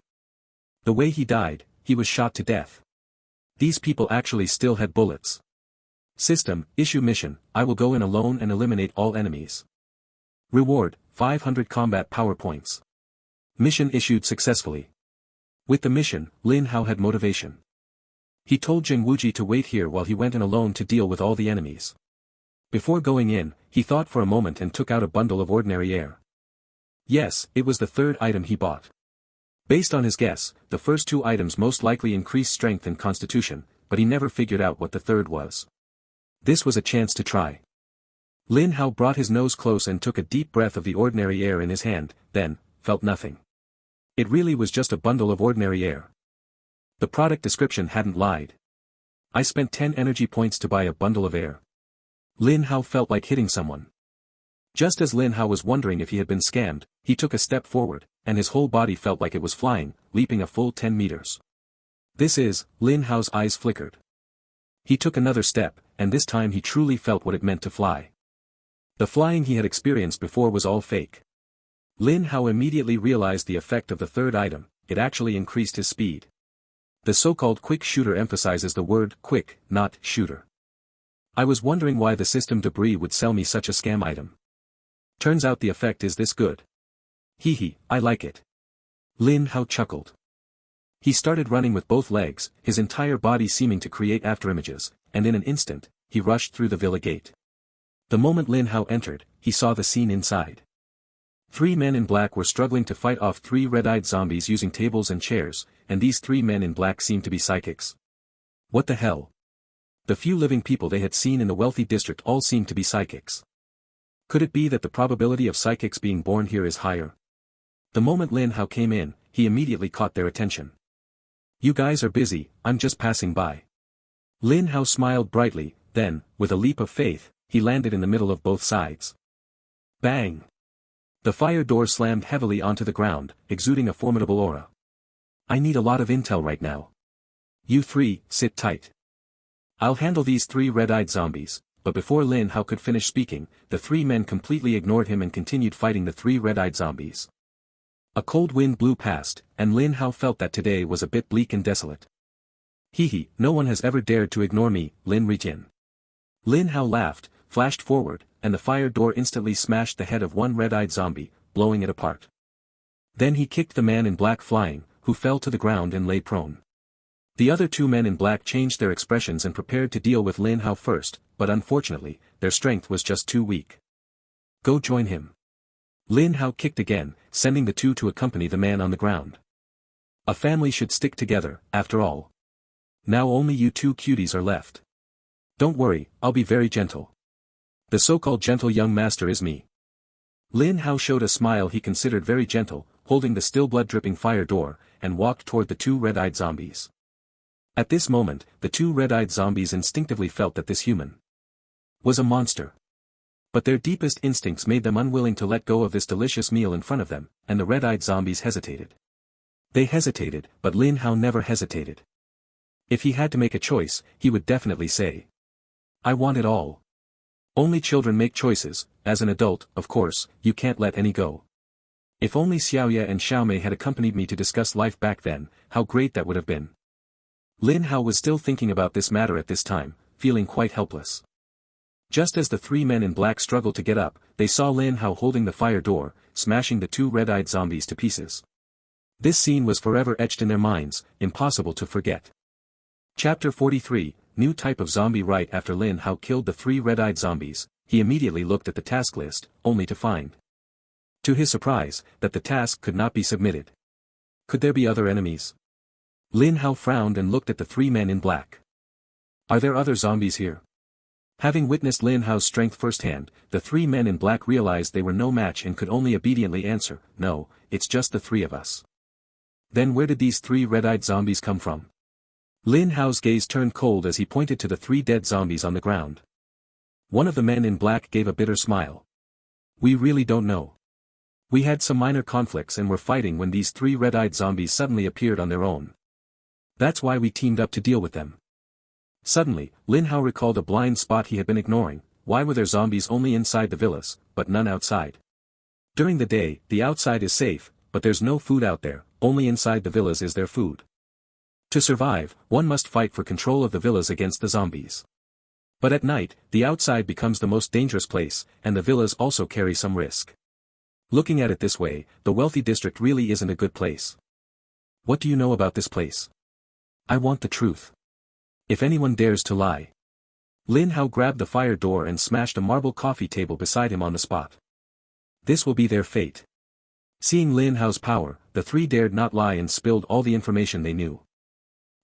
The way he died, he was shot to death. These people actually still had bullets. System, issue mission, I will go in alone and eliminate all enemies. Reward, 500 combat power points. Mission issued successfully. With the mission, Lin Hao had motivation. He told Jing Wuji to wait here while he went in alone to deal with all the enemies. Before going in, he thought for a moment and took out a bundle of ordinary air. Yes, it was the third item he bought. Based on his guess, the first two items most likely increased strength and constitution, but he never figured out what the third was. This was a chance to try. Lin Hao brought his nose close and took a deep breath of the ordinary air in his hand, then, felt nothing. It really was just a bundle of ordinary air. The product description hadn't lied. I spent 10 energy points to buy a bundle of air. Lin Hao felt like hitting someone. Just as Lin Hao was wondering if he had been scammed, he took a step forward, and his whole body felt like it was flying, leaping a full 10 meters. This is, Lin Hao's eyes flickered. He took another step, and this time he truly felt what it meant to fly. The flying he had experienced before was all fake. Lin Hao immediately realized the effect of the third item, it actually increased his speed. The so-called quick shooter emphasizes the word quick, not shooter. I was wondering why the system debris would sell me such a scam item. Turns out the effect is this good. Hee, I like it. Lin Hao chuckled. He started running with both legs, his entire body seeming to create afterimages, and in an instant, he rushed through the villa gate. The moment Lin Hao entered, he saw the scene inside. 3 men in black were struggling to fight off 3 red-eyed zombies using tables and chairs, and these 3 men in black seemed to be psychics. What the hell? The few living people they had seen in the wealthy district all seemed to be psychics. Could it be that the probability of psychics being born here is higher? The moment Lin Hao came in, he immediately caught their attention. You guys are busy, I'm just passing by. Lin Hao smiled brightly, then, with a leap of faith, he landed in the middle of both sides. Bang! The fire door slammed heavily onto the ground, exuding a formidable aura. I need a lot of intel right now. You 3, sit tight. I'll handle these 3 red-eyed zombies, but before Lin Hao could finish speaking, the 3 men completely ignored him and continued fighting the 3 red-eyed zombies. A cold wind blew past, and Lin Hao felt that today was a bit bleak and desolate. Hee, no one has ever dared to ignore me, Lin Rijin. Lin Hao laughed, flashed forward, and the fire door instantly smashed the head of one red-eyed zombie, blowing it apart. Then he kicked the man in black flying, who fell to the ground and lay prone. The other 2 men in black changed their expressions and prepared to deal with Lin Hao first, but unfortunately, their strength was just too weak. Go join him. Lin Hao kicked again, sending the 2 to accompany the man on the ground. A family should stick together, after all. Now only you 2 cuties are left. Don't worry, I'll be very gentle. The so-called gentle young master is me. Lin Hao showed a smile he considered very gentle, holding the still blood-dripping fire door, and walked toward the 2 red-eyed zombies. At this moment, the 2 red-eyed zombies instinctively felt that this human was a monster. But their deepest instincts made them unwilling to let go of this delicious meal in front of them, and the red-eyed zombies hesitated. They hesitated, but Lin Hao never hesitated. If he had to make a choice, he would definitely say, I want it all. Only children make choices, as an adult, of course, you can't let any go. If only Xiaoye and Xiaomei had accompanied me to discuss life back then, how great that would have been. Lin Hao was still thinking about this matter at this time, feeling quite helpless. Just as the 3 men in black struggled to get up, they saw Lin Hao holding the fire door, smashing the 2 red-eyed zombies to pieces. This scene was forever etched in their minds, impossible to forget. Chapter 43, New Type of Zombie. Right after Lin Hao killed the 3 red-eyed zombies, he immediately looked at the task list, only to find, to his surprise, that the task could not be submitted. Could there be other enemies? Lin Hao frowned and looked at the 3 men in black. Are there other zombies here? Having witnessed Lin Hao's strength firsthand, the 3 men in black realized they were no match and could only obediently answer, no, it's just the 3 of us. Then where did these 3 red-eyed zombies come from? Lin Hao's gaze turned cold as he pointed to the 3 dead zombies on the ground. One of the men in black gave a bitter smile. We really don't know. We had some minor conflicts and were fighting when these three red-eyed zombies suddenly appeared on their own. That's why we teamed up to deal with them. Suddenly, Lin Hao recalled a blind spot he had been ignoring. Why were there zombies only inside the villas, but none outside? During the day, the outside is safe, but there's no food out there, only inside the villas is there food. To survive, one must fight for control of the villas against the zombies. But at night, the outside becomes the most dangerous place, and the villas also carry some risk. Looking at it this way, the wealthy district really isn't a good place. What do you know about this place? I want the truth. If anyone dares to lie. Lin Hao grabbed the fire door and smashed a marble coffee table beside him on the spot. This will be their fate. Seeing Lin Hao's power, the three dared not lie and spilled all the information they knew.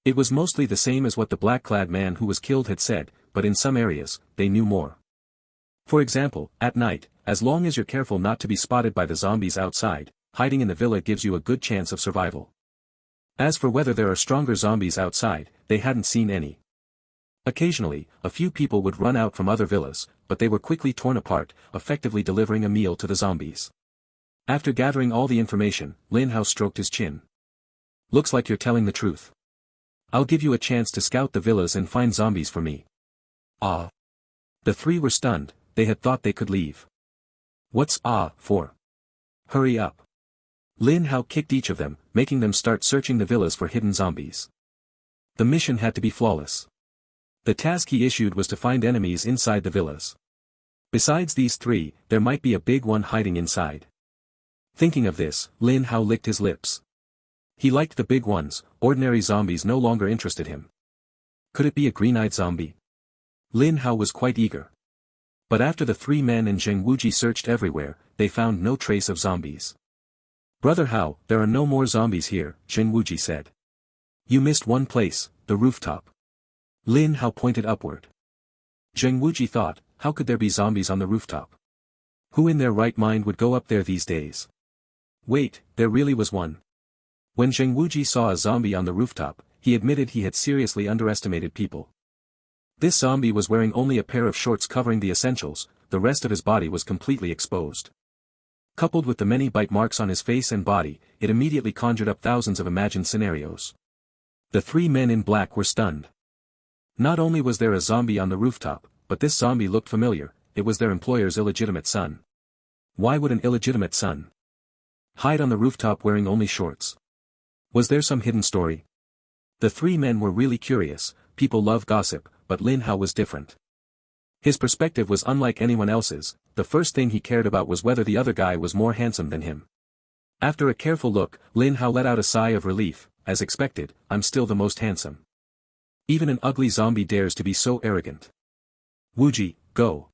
It was mostly the same as what the black-clad man who was killed had said, but in some areas, they knew more. For example, at night, as long as you're careful not to be spotted by the zombies outside, hiding in the villa gives you a good chance of survival. As for whether there are stronger zombies outside, they hadn't seen any. Occasionally, a few people would run out from other villas, but they were quickly torn apart, effectively delivering a meal to the zombies. After gathering all the information, Lin Hao stroked his chin. Looks like you're telling the truth. I'll give you a chance to scout the villas and find zombies for me. Ah. The three were stunned, they had thought they could leave. What's for? Hurry up. Lin Hao kicked each of them, making them start searching the villas for hidden zombies. The mission had to be flawless. The task he issued was to find enemies inside the villas. Besides these three, there might be a big one hiding inside. Thinking of this, Lin Hao licked his lips. He liked the big ones, ordinary zombies no longer interested him. Could it be a green-eyed zombie? Lin Hao was quite eager. But after the three men and Zheng Wuji searched everywhere, they found no trace of zombies. Brother Hao, there are no more zombies here, Zheng Wuji said. You missed one place, the rooftop. Lin Hao pointed upward. Zheng Wuji thought, how could there be zombies on the rooftop? Who in their right mind would go up there these days? Wait, there really was one. When Zheng Wuji saw a zombie on the rooftop, he admitted he had seriously underestimated people. This zombie was wearing only a pair of shorts covering the essentials, the rest of his body was completely exposed. Coupled with the many bite marks on his face and body, it immediately conjured up thousands of imagined scenarios. The three men in black were stunned. Not only was there a zombie on the rooftop, but this zombie looked familiar, it was their employer's illegitimate son. Why would an illegitimate son hide on the rooftop wearing only shorts? Was there some hidden story? The three men were really curious, people love gossip, but Lin Hao was different. His perspective was unlike anyone else's, the first thing he cared about was whether the other guy was more handsome than him. After a careful look, Lin Hao let out a sigh of relief, as expected, I'm still the most handsome. Even an ugly zombie dares to be so arrogant. Wuji, go.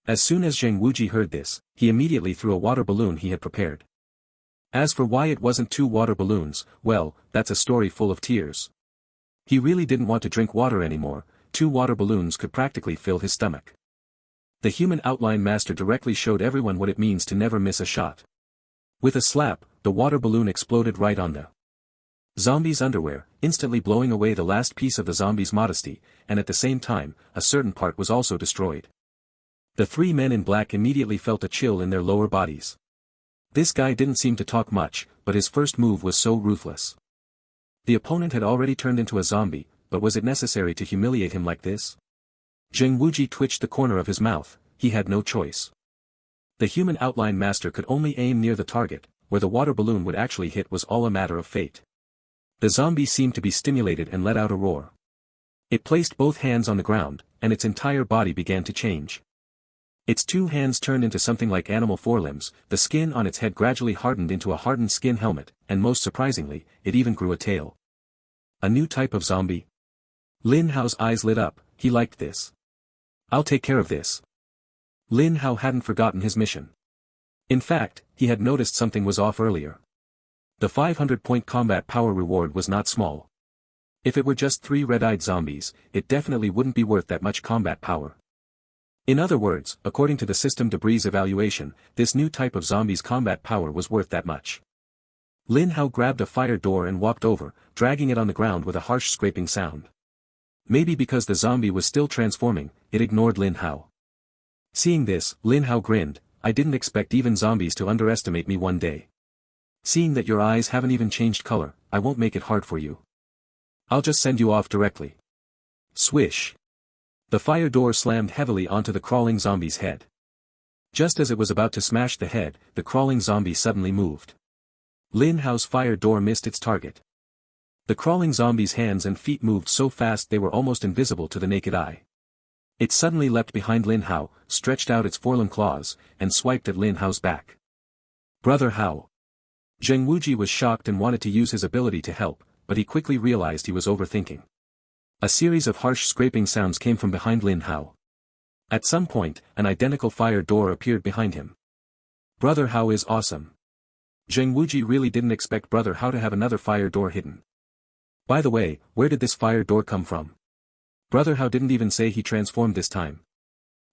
As soon as Zheng Wuji heard this, he immediately threw a water balloon he had prepared. As for why it wasn't 2 water balloons, well, that's a story full of tears. He really didn't want to drink water anymore, 2 water balloons could practically fill his stomach. The human outline master directly showed everyone what it means to never miss a shot. With a slap, the water balloon exploded right on the zombie's underwear, instantly blowing away the last piece of the zombie's modesty, and at the same time, a certain part was also destroyed. The three men in black immediately felt a chill in their lower bodies. This guy didn't seem to talk much, but his first move was so ruthless. The opponent had already turned into a zombie, but was it necessary to humiliate him like this? Zheng Wuji twitched the corner of his mouth, he had no choice. The human outline master could only aim near the target, where the water balloon would actually hit was all a matter of fate. The zombie seemed to be stimulated and let out a roar. It placed both hands on the ground, and its entire body began to change. Its 2 hands turned into something like animal forelimbs, the skin on its head gradually hardened into a hardened skin helmet, and most surprisingly, it even grew a tail. A new type of zombie? Lin Hao's eyes lit up, he liked this. I'll take care of this. Lin Hao hadn't forgotten his mission. In fact, he had noticed something was off earlier. The 500-point combat power reward was not small. If it were just 3 red-eyed zombies, it definitely wouldn't be worth that much combat power. In other words, according to the system debris evaluation, this new type of zombie's combat power was worth that much. Lin Hao grabbed a fire door and walked over, dragging it on the ground with a harsh scraping sound. Maybe because the zombie was still transforming, it ignored Lin Hao. Seeing this, Lin Hao grinned, I didn't expect even zombies to underestimate me one day. Seeing that your eyes haven't even changed color, I won't make it hard for you. I'll just send you off directly. Swish. The fire door slammed heavily onto the crawling zombie's head. Just as it was about to smash the head, the crawling zombie suddenly moved. Lin Hao's fire door missed its target. The crawling zombie's hands and feet moved so fast they were almost invisible to the naked eye. It suddenly leapt behind Lin Hao, stretched out its forelong claws, and swiped at Lin Hao's back. Brother Hao. Zheng Wuji was shocked and wanted to use his ability to help, but he quickly realized he was overthinking. A series of harsh scraping sounds came from behind Lin Hao. At some point, an identical fire door appeared behind him. Brother Hao is awesome. Zheng Wuji really didn't expect Brother Hao to have another fire door hidden. By the way, where did this fire door come from? Brother Hao didn't even say he transformed this time.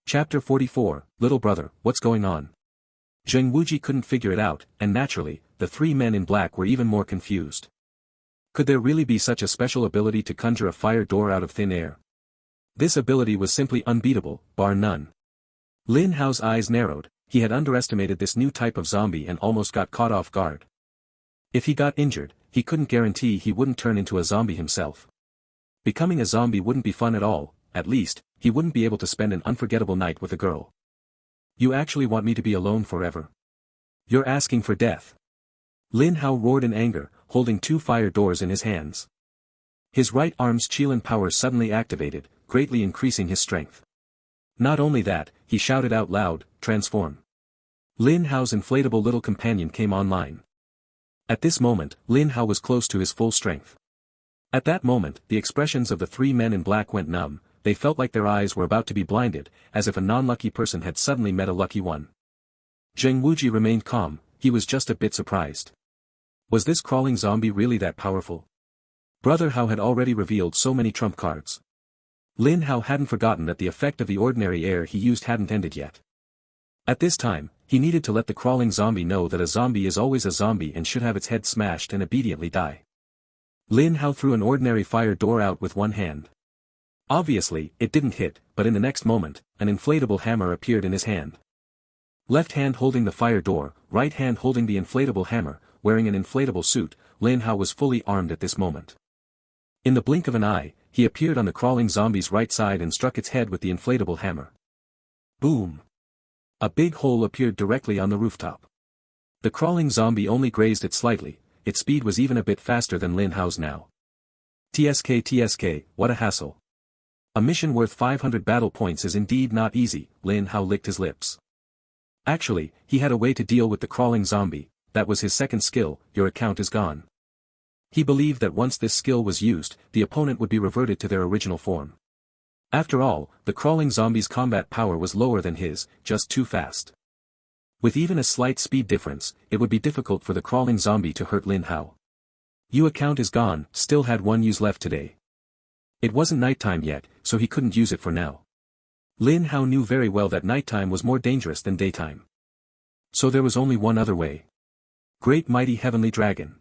Chapter 44, Little Brother, what's going on? Zheng Wuji couldn't figure it out, and naturally, the three men in black were even more confused. Could there really be such a special ability to conjure a fire door out of thin air? This ability was simply unbeatable, bar none. Lin Hao's eyes narrowed, he had underestimated this new type of zombie and almost got caught off guard. If he got injured, he couldn't guarantee he wouldn't turn into a zombie himself. Becoming a zombie wouldn't be fun at all, at least, he wouldn't be able to spend an unforgettable night with a girl. You actually want me to be alone forever? You're asking for death. Lin Hao roared in anger, holding two fire doors in his hands. His right arm's Qilin power suddenly activated, greatly increasing his strength. Not only that, he shouted out loud, transform. Lin Hao's inflatable little companion came online. At this moment, Lin Hao was close to his full strength. At that moment, the expressions of the three men in black went numb, they felt like their eyes were about to be blinded, as if a non-lucky person had suddenly met a lucky one. Zheng Wuji remained calm, he was just a bit surprised. Was this crawling zombie really that powerful? Brother Hao had already revealed so many trump cards. Lin Hao hadn't forgotten that the effect of the ordinary air he used hadn't ended yet. At this time, he needed to let the crawling zombie know that a zombie is always a zombie and should have its head smashed and obediently die. Lin Hao threw an ordinary fire door out with one hand. Obviously, it didn't hit, but in the next moment, an inflatable hammer appeared in his hand. Left hand holding the fire door, right hand holding the inflatable hammer, wearing an inflatable suit, Lin Hao was fully armed at this moment. In the blink of an eye, he appeared on the crawling zombie's right side and struck its head with the inflatable hammer. Boom! A big hole appeared directly on the rooftop. The crawling zombie only grazed it slightly, its speed was even a bit faster than Lin Hao's now. TSK, what a hassle. A mission worth 500 battle points is indeed not easy, Lin Hao licked his lips. Actually, he had a way to deal with the crawling zombie, that was his second skill, your account is gone. He believed that once this skill was used, the opponent would be reverted to their original form. After all, the crawling zombie's combat power was lower than his, just too fast. With even a slight speed difference, it would be difficult for the crawling zombie to hurt Lin Hao. Your account is gone, still had one use left today. It wasn't nighttime yet, so he couldn't use it for now. Lin Hao knew very well that nighttime was more dangerous than daytime. So there was only one other way. Great mighty heavenly dragon.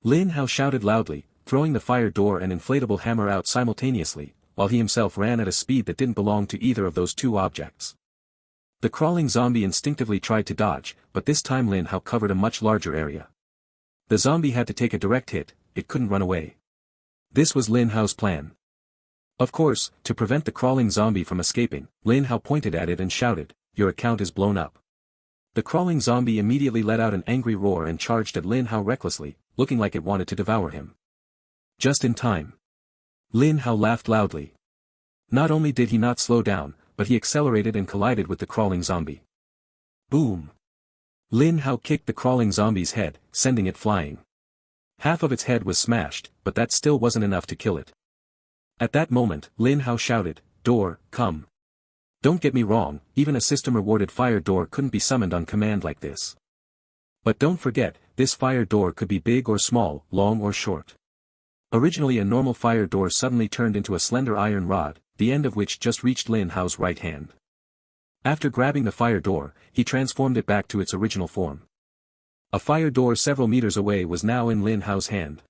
Lin Hao shouted loudly, throwing the fire door and inflatable hammer out simultaneously, while he himself ran at a speed that didn't belong to either of those two objects. The crawling zombie instinctively tried to dodge, but this time Lin Hao covered a much larger area. The zombie had to take a direct hit, it couldn't run away. This was Lin Hao's plan. Of course, to prevent the crawling zombie from escaping, Lin Hao pointed at it and shouted, your account is blown up. The crawling zombie immediately let out an angry roar and charged at Lin Hao recklessly, looking like it wanted to devour him. Just in time. Lin Hao laughed loudly. Not only did he not slow down, but he accelerated and collided with the crawling zombie. Boom! Lin Hao kicked the crawling zombie's head, sending it flying. Half of its head was smashed, but that still wasn't enough to kill it. At that moment, Lin Hao shouted, door, come. Don't get me wrong, even a system-rewarded fire door couldn't be summoned on command like this. But don't forget, this fire door could be big or small, long or short. Originally a normal fire door suddenly turned into a slender iron rod, the end of which just reached Lin Hao's right hand. After grabbing the fire door, he transformed it back to its original form. A fire door several meters away was now in Lin Hao's hand.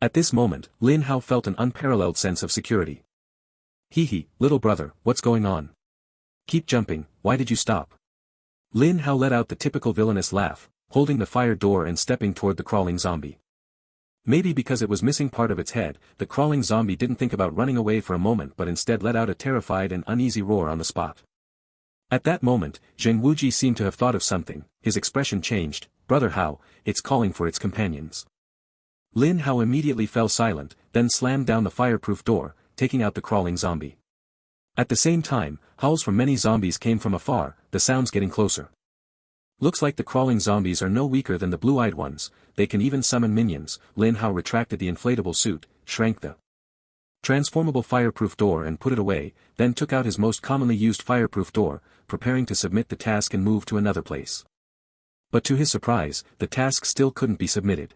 At this moment, Lin Hao felt an unparalleled sense of security. Hee, little brother, what's going on? Keep jumping, why did you stop? Lin Hao let out the typical villainous laugh, holding the fire door and stepping toward the crawling zombie. Maybe because it was missing part of its head, the crawling zombie didn't think about running away for a moment but instead let out a terrified and uneasy roar on the spot. At that moment, Zheng Wuji seemed to have thought of something, his expression changed. "Brother Hao, it's calling for its companions." Lin Hao immediately fell silent, then slammed down the fireproof door, taking out the crawling zombie. At the same time, howls from many zombies came from afar, the sounds getting closer. "Looks like the crawling zombies are no weaker than the blue-eyed ones, they can even summon minions." Lin Hao retracted the inflatable suit, shrank the transformable fireproof door and put it away, then took out his most commonly used fireproof door, preparing to submit the task and move to another place. But to his surprise, the task still couldn't be submitted.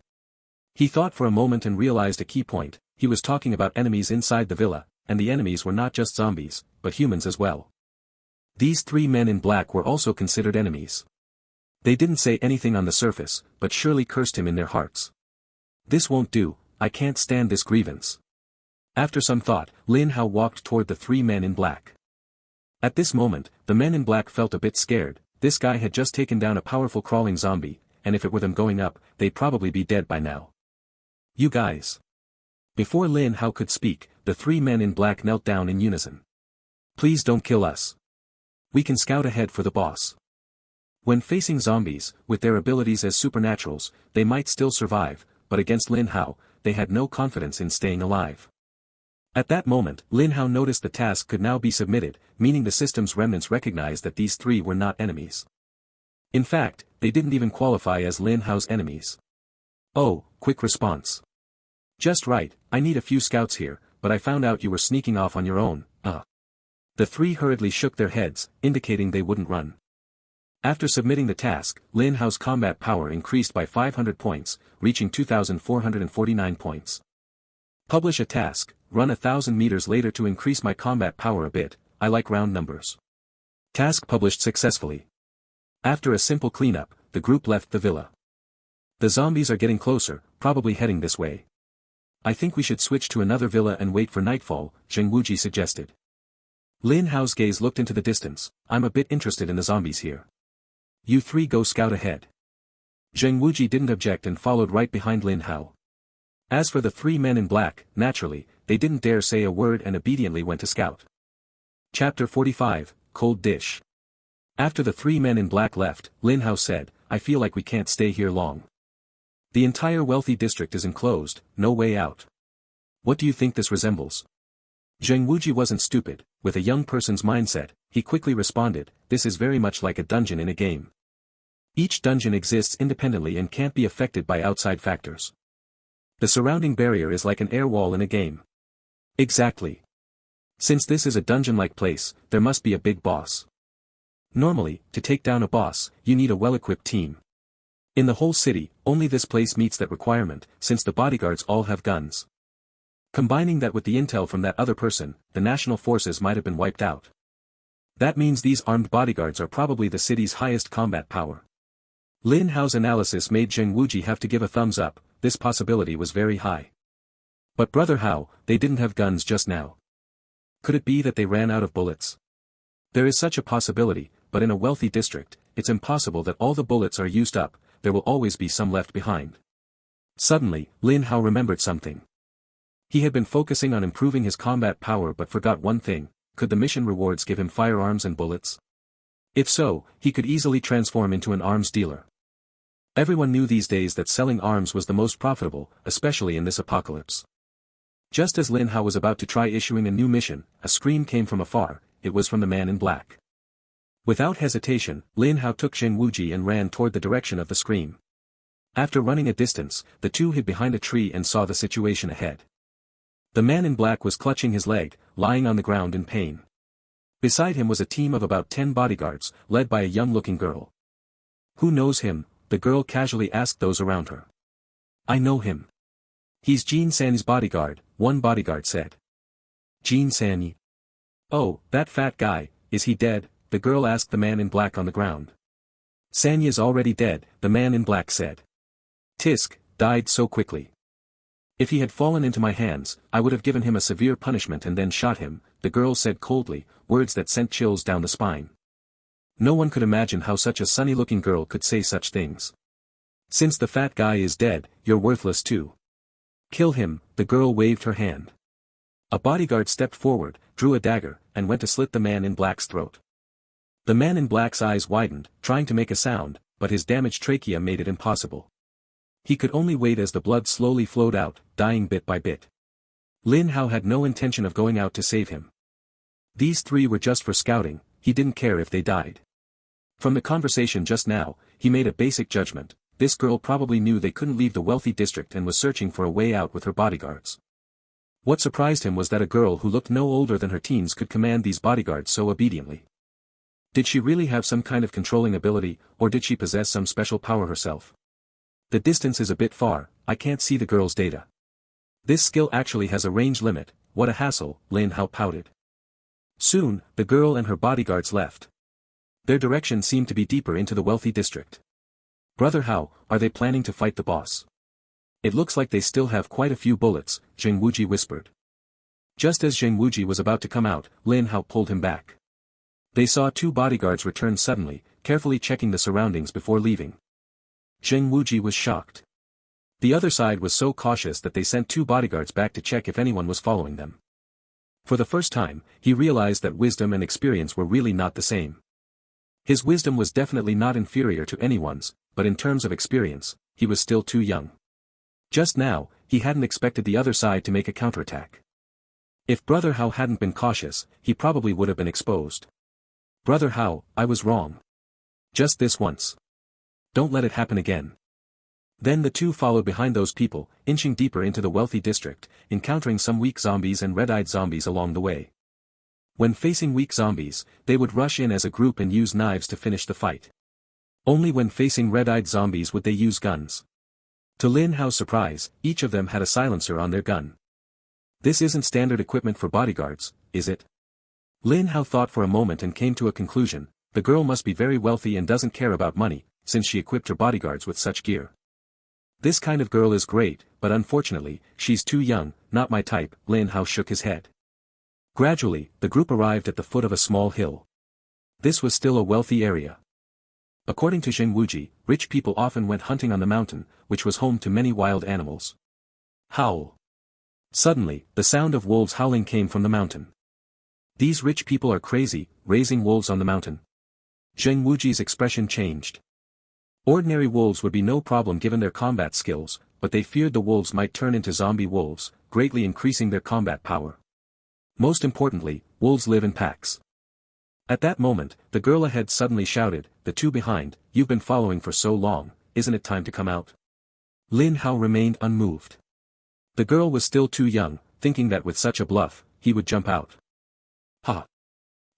He thought for a moment and realized a key point. He was talking about enemies inside the villa, and the enemies were not just zombies, but humans as well. These three men in black were also considered enemies. They didn't say anything on the surface, but surely cursed him in their hearts. "This won't do, I can't stand this grievance." After some thought, Lin Hao walked toward the three men in black. At this moment, the men in black felt a bit scared. This guy had just taken down a powerful crawling zombie, and if it were them going up, they'd probably be dead by now. "You guys." Before Lin Hao could speak, the three men in black knelt down in unison. "Please don't kill us. We can scout ahead for the boss." When facing zombies, with their abilities as supernaturals, they might still survive, but against Lin Hao, they had no confidence in staying alive. At that moment, Lin Hao noticed the task could now be submitted, meaning the system's remnants recognized that these three were not enemies. In fact, they didn't even qualify as Lin Hao's enemies. "Oh, quick response. Just right, I need a few scouts here, but I found out you were sneaking off on your own." The three hurriedly shook their heads, indicating they wouldn't run. After submitting the task, Lin Hao's combat power increased by 500 points, reaching 2,449 points. Publish a task, run 1,000 meters later to increase my combat power a bit. I like round numbers. Task published successfully. After a simple cleanup, the group left the villa. "The zombies are getting closer, probably heading this way. I think we should switch to another villa and wait for nightfall," Zheng Wuji suggested. Lin Hao's gaze looked into the distance. "I'm a bit interested in the zombies here. You three go scout ahead." Zheng Wuji didn't object and followed right behind Lin Hao. As for the three men in black, naturally, they didn't dare say a word and obediently went to scout. Chapter 45, Cold Dish. After the three men in black left, Lin Hao said, "I feel like we can't stay here long. The entire wealthy district is enclosed, no way out. What do you think this resembles?" Zheng Wuji wasn't stupid. With a young person's mindset, he quickly responded, "This is very much like a dungeon in a game. Each dungeon exists independently and can't be affected by outside factors. The surrounding barrier is like an air wall in a game." "Exactly. Since this is a dungeon-like place, there must be a big boss. Normally, to take down a boss, you need a well-equipped team. In the whole city, only this place meets that requirement, since the bodyguards all have guns. Combining that with the intel from that other person, the national forces might have been wiped out. That means these armed bodyguards are probably the city's highest combat power." Lin Hao's analysis made Zheng Wuji have to give a thumbs up. This possibility was very high. "But Brother Hao, they didn't have guns just now. Could it be that they ran out of bullets?" "There is such a possibility, but in a wealthy district, it's impossible that all the bullets are used up, there will always be some left behind." Suddenly, Lin Hao remembered something. He had been focusing on improving his combat power but forgot one thing. Could the mission rewards give him firearms and bullets? If so, he could easily transform into an arms dealer. Everyone knew these days that selling arms was the most profitable, especially in this apocalypse. Just as Lin Hao was about to try issuing a new mission, a scream came from afar. It was from the man in black. Without hesitation, Lin Hao took Zheng Wuji and ran toward the direction of the scream. After running a distance, the two hid behind a tree and saw the situation ahead. The man in black was clutching his leg, lying on the ground in pain. Beside him was a team of about 10 bodyguards, led by a young-looking girl. "Who knows him?" the girl casually asked those around her. "I know him. He's Jin Sanyi's bodyguard," one bodyguard said. "Jin Sanyi? Oh, that fat guy, is he dead?" the girl asked the man in black on the ground. "Sanyi is already dead," the man in black said. "Tisk, died so quickly. If he had fallen into my hands, I would have given him a severe punishment and then shot him," the girl said coldly, words that sent chills down the spine. No one could imagine how such a sunny-looking girl could say such things. Since the fat guy is dead, you're worthless too. Kill him, the girl waved her hand. A bodyguard stepped forward, drew a dagger, and went to slit the man in black's throat. The man in black's eyes widened, trying to make a sound, but his damaged trachea made it impossible. He could only wait as the blood slowly flowed out, dying bit by bit. Lin Hao had no intention of going out to save him. These three were just for scouting, he didn't care if they died. From the conversation just now, he made a basic judgment. This girl probably knew they couldn't leave the wealthy district and was searching for a way out with her bodyguards. What surprised him was that a girl who looked no older than her teens could command these bodyguards so obediently. Did she really have some kind of controlling ability, or did she possess some special power herself? The distance is a bit far, I can't see the girl's data. This skill actually has a range limit, what a hassle, Lin Hao pouted. Soon, the girl and her bodyguards left. Their direction seemed to be deeper into the wealthy district. Brother Hao, are they planning to fight the boss? It looks like they still have quite a few bullets, Zheng Wuji whispered. Just as Zheng Wuji was about to come out, Lin Hao pulled him back. They saw two bodyguards return suddenly, carefully checking the surroundings before leaving. Zheng Wuji was shocked. The other side was so cautious that they sent two bodyguards back to check if anyone was following them. For the first time, he realized that wisdom and experience were really not the same. His wisdom was definitely not inferior to anyone's, but in terms of experience, he was still too young. Just now, he hadn't expected the other side to make a counterattack. If Brother Hao hadn't been cautious, he probably would have been exposed. Brother Hao, I was wrong. Just this once. Don't let it happen again. Then the two followed behind those people, inching deeper into the wealthy district, encountering some weak zombies and red-eyed zombies along the way. When facing weak zombies, they would rush in as a group and use knives to finish the fight. Only when facing red-eyed zombies would they use guns. To Lin Hao's surprise, each of them had a silencer on their gun. This isn't standard equipment for bodyguards, is it? Lin Hao thought for a moment and came to a conclusion, the girl must be very wealthy and doesn't care about money, since she equipped her bodyguards with such gear. This kind of girl is great, but unfortunately, she's too young, not my type, Lin Hao shook his head. Gradually, the group arrived at the foot of a small hill. This was still a wealthy area. According to Zheng Wuji, rich people often went hunting on the mountain, which was home to many wild animals. Howl. Suddenly, the sound of wolves howling came from the mountain. These rich people are crazy, raising wolves on the mountain. Zheng Wuji's expression changed. Ordinary wolves would be no problem given their combat skills, but they feared the wolves might turn into zombie wolves, greatly increasing their combat power. Most importantly, wolves live in packs. At that moment, the girl ahead suddenly shouted, the two behind, you've been following for so long, isn't it time to come out? Lin Hao remained unmoved. The girl was still too young, thinking that with such a bluff, he would jump out. Ha!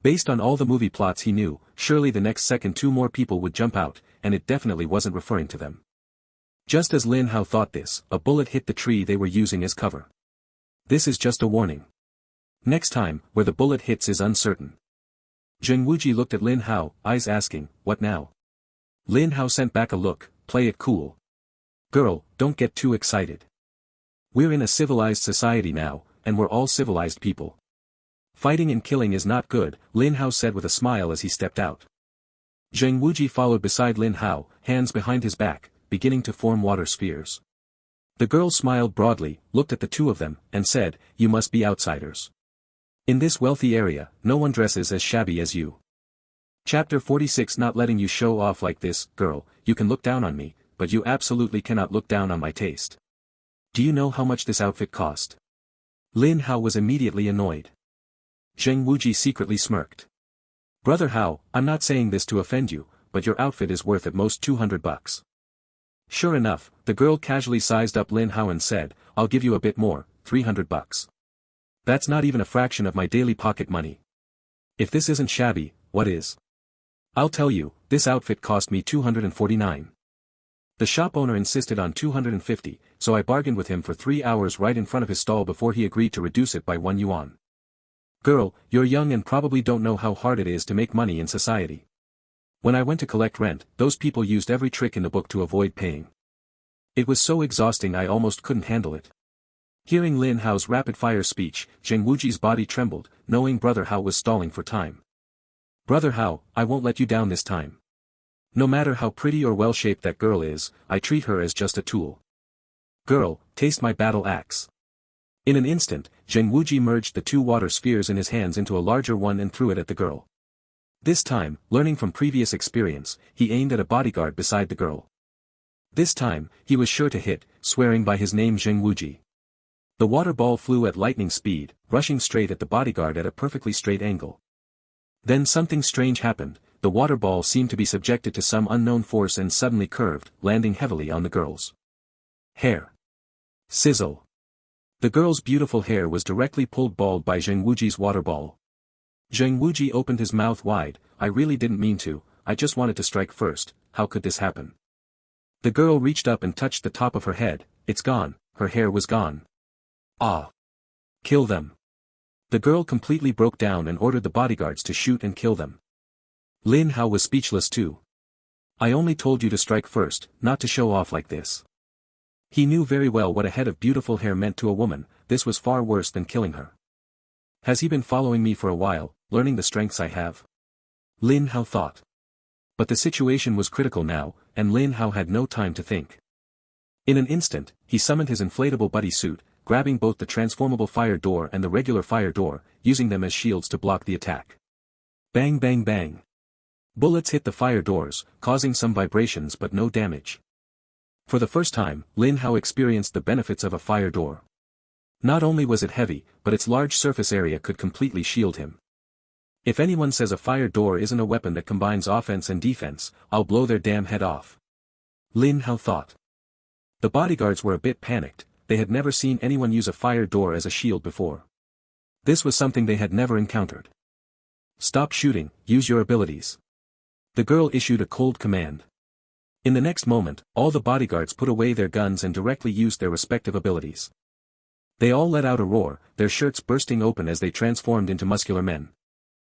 Based on all the movie plots he knew, surely the next second two more people would jump out, and it definitely wasn't referring to them. Just as Lin Hao thought this, a bullet hit the tree they were using as cover. This is just a warning. Next time, where the bullet hits is uncertain. Zheng Wuji looked at Lin Hao, eyes asking, what now? Lin Hao sent back a look, play it cool. Girl, don't get too excited. We're in a civilized society now, and we're all civilized people. Fighting and killing is not good, Lin Hao said with a smile as he stepped out. Zheng Wuji followed beside Lin Hao, hands behind his back, beginning to form water spheres. The girl smiled broadly, looked at the two of them, and said, you must be outsiders. In this wealthy area, no one dresses as shabby as you. Chapter 46 Not letting you show off like this, girl, you can look down on me, but you absolutely cannot look down on my taste. Do you know how much this outfit cost? Lin Hao was immediately annoyed. Zheng Wuji secretly smirked. Brother Hao, I'm not saying this to offend you, but your outfit is worth at most $200. Sure enough, the girl casually sized up Lin Hao and said, I'll give you a bit more, $300. That's not even a fraction of my daily pocket money. If this isn't shabby, what is? I'll tell you, this outfit cost me $249. The shop owner insisted on $250, so I bargained with him for 3 hours right in front of his stall before he agreed to reduce it by 1 yuan. Girl, you're young and probably don't know how hard it is to make money in society. When I went to collect rent, those people used every trick in the book to avoid paying. It was so exhausting I almost couldn't handle it. Hearing Lin Hao's rapid-fire speech, Zheng Wuji's body trembled, knowing Brother Hao was stalling for time. Brother Hao, I won't let you down this time. No matter how pretty or well-shaped that girl is, I treat her as just a tool. Girl, taste my battle axe. In an instant, Zheng Wuji merged the two water spheres in his hands into a larger one and threw it at the girl. This time, learning from previous experience, he aimed at a bodyguard beside the girl. This time, he was sure to hit, swearing by his name Zheng Wuji. The water ball flew at lightning speed, rushing straight at the bodyguard at a perfectly straight angle. Then something strange happened, the water ball seemed to be subjected to some unknown force and suddenly curved, landing heavily on the girl's hair. Sizzle. The girl's beautiful hair was directly pulled bald by Zheng Wuji's water ball. Zheng Wuji opened his mouth wide. I really didn't mean to, I just wanted to strike first, how could this happen? The girl reached up and touched the top of her head. It's gone, her hair was gone. Ah! Kill them. The girl completely broke down and ordered the bodyguards to shoot and kill them. Lin Hao was speechless too. I only told you to strike first, not to show off like this. He knew very well what a head of beautiful hair meant to a woman. This was far worse than killing her. Has he been following me for a while, learning the strengths I have? Lin Hao thought. But the situation was critical now, and Lin Hao had no time to think. In an instant, he summoned his inflatable buddy suit, grabbing both the transformable fire door and the regular fire door, using them as shields to block the attack. Bang bang bang. Bullets hit the fire doors, causing some vibrations but no damage. For the first time, Lin Hao experienced the benefits of a fire door. Not only was it heavy, but its large surface area could completely shield him. If anyone says a fire door isn't a weapon that combines offense and defense, I'll blow their damn head off. Lin Hao thought. The bodyguards were a bit panicked. They had never seen anyone use a fire door as a shield before. This was something they had never encountered. Stop shooting, use your abilities. The girl issued a cold command. In the next moment, all the bodyguards put away their guns and directly used their respective abilities. They all let out a roar, their shirts bursting open as they transformed into muscular men.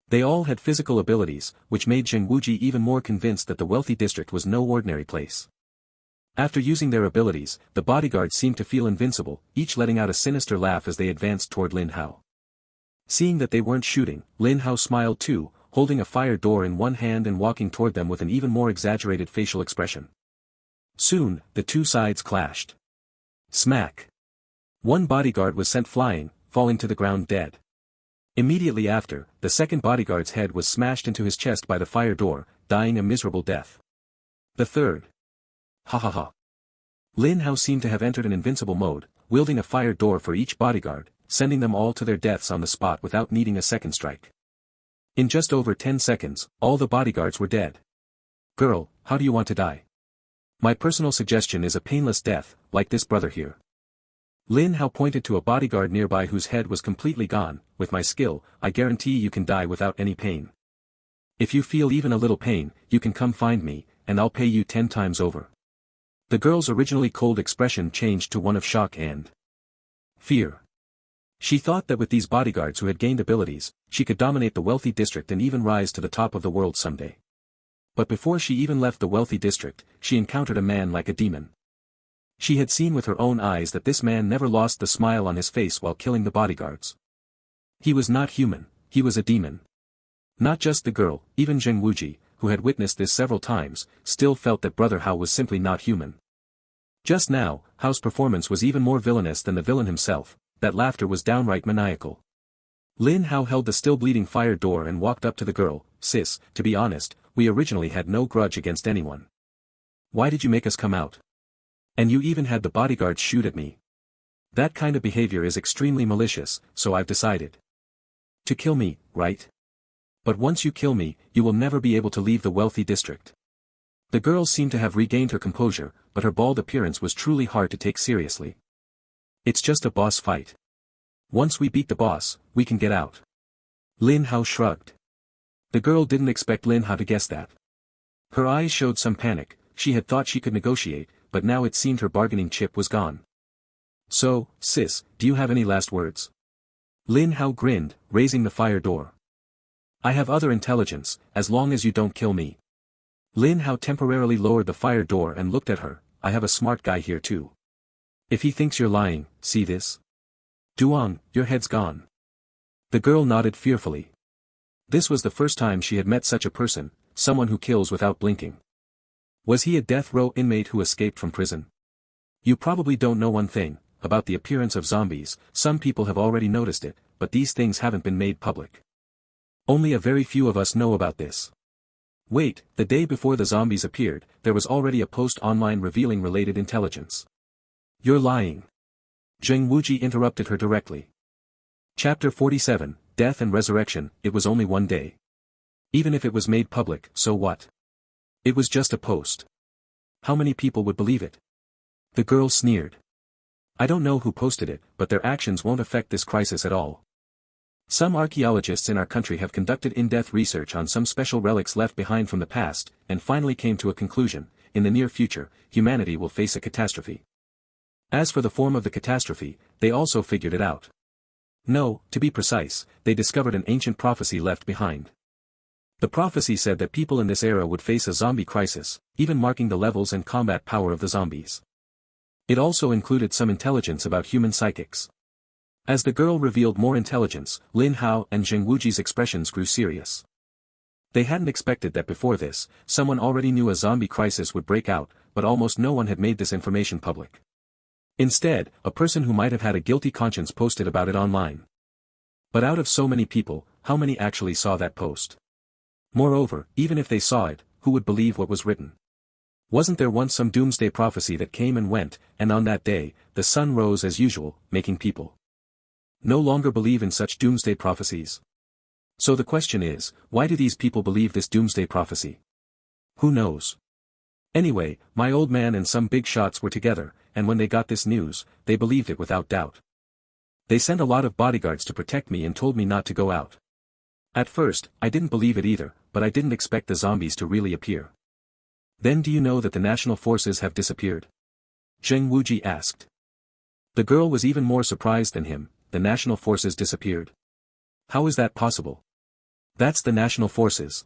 They all had physical abilities, which made Zheng Wuji even more convinced that the wealthy district was no ordinary place. After using their abilities, the bodyguards seemed to feel invincible, each letting out a sinister laugh as they advanced toward Lin Hao. Seeing that they weren't shooting, Lin Hao smiled too, holding a fire door in one hand and walking toward them with an even more exaggerated facial expression. Soon, the two sides clashed. Smack! One bodyguard was sent flying, falling to the ground dead. Immediately after, the second bodyguard's head was smashed into his chest by the fire door, dying a miserable death. The third. Ha ha ha. Lin Hao seemed to have entered an invincible mode, wielding a fire door for each bodyguard, sending them all to their deaths on the spot without needing a second strike. In just over 10 seconds, all the bodyguards were dead. Girl, how do you want to die? My personal suggestion is a painless death, like this brother here. Lin Hao pointed to a bodyguard nearby whose head was completely gone. With my skill, I guarantee you can die without any pain. If you feel even a little pain, you can come find me, and I'll pay you 10 times over. The girl's originally cold expression changed to one of shock and fear. She thought that with these bodyguards who had gained abilities, she could dominate the wealthy district and even rise to the top of the world someday. But before she even left the wealthy district, she encountered a man like a demon. She had seen with her own eyes that this man never lost the smile on his face while killing the bodyguards. He was not human, he was a demon. Not just the girl, even Zheng Wuji, who had witnessed this several times, still felt that Brother Hao was simply not human. Just now, Hao's performance was even more villainous than the villain himself, that laughter was downright maniacal. Lin Hao held the still bleeding fire door and walked up to the girl. Sis, to be honest, we originally had no grudge against anyone. Why did you make us come out? And you even had the bodyguards shoot at me. That kind of behavior is extremely malicious, so I've decided to kill me, right? But once you kill me, you will never be able to leave the wealthy district. The girl seemed to have regained her composure, but her bald appearance was truly hard to take seriously. It's just a boss fight. Once we beat the boss, we can get out. Lin Hao shrugged. The girl didn't expect Lin Hao to guess that. Her eyes showed some panic. She had thought she could negotiate, but now it seemed her bargaining chip was gone. So, sis, do you have any last words? Lin Hao grinned, raising the fire door. I have other intelligence, as long as you don't kill me. Lin Hao temporarily lowered the fire door and looked at her. I have a smart guy here too. If he thinks you're lying, see this? Duong, your head's gone. The girl nodded fearfully. This was the first time she had met such a person, someone who kills without blinking. Was he a death row inmate who escaped from prison? You probably don't know one thing, about the appearance of zombies. Some people have already noticed it, but these things haven't been made public. Only a very few of us know about this. Wait, the day before the zombies appeared, there was already a post online revealing related intelligence. You're lying. Zheng Wuji interrupted her directly. Chapter 47, Death and Resurrection. It was only one day. Even if it was made public, so what? It was just a post. How many people would believe it? The girl sneered. I don't know who posted it, but their actions won't affect this crisis at all. Some archaeologists in our country have conducted in-depth research on some special relics left behind from the past, and finally came to a conclusion: in the near future, humanity will face a catastrophe. As for the form of the catastrophe, they also figured it out. No, to be precise, they discovered an ancient prophecy left behind. The prophecy said that people in this era would face a zombie crisis, even marking the levels and combat power of the zombies. It also included some intelligence about human psychics. As the girl revealed more intelligence, Lin Hao and Zheng Wuji's expressions grew serious. They hadn't expected that before this, someone already knew a zombie crisis would break out, but almost no one had made this information public. Instead, a person who might have had a guilty conscience posted about it online. But out of so many people, how many actually saw that post? Moreover, even if they saw it, who would believe what was written? Wasn't there once some doomsday prophecy that came and went, and on that day, the sun rose as usual, making people no longer believe in such doomsday prophecies? So the question is, why do these people believe this doomsday prophecy? Who knows? Anyway, my old man and some big shots were together, and when they got this news, they believed it without doubt. They sent a lot of bodyguards to protect me and told me not to go out. At first, I didn't believe it either, but I didn't expect the zombies to really appear. Then do you know that the national forces have disappeared? Zheng Wuji asked. The girl was even more surprised than him. The national forces disappeared. How is that possible? That's the national forces.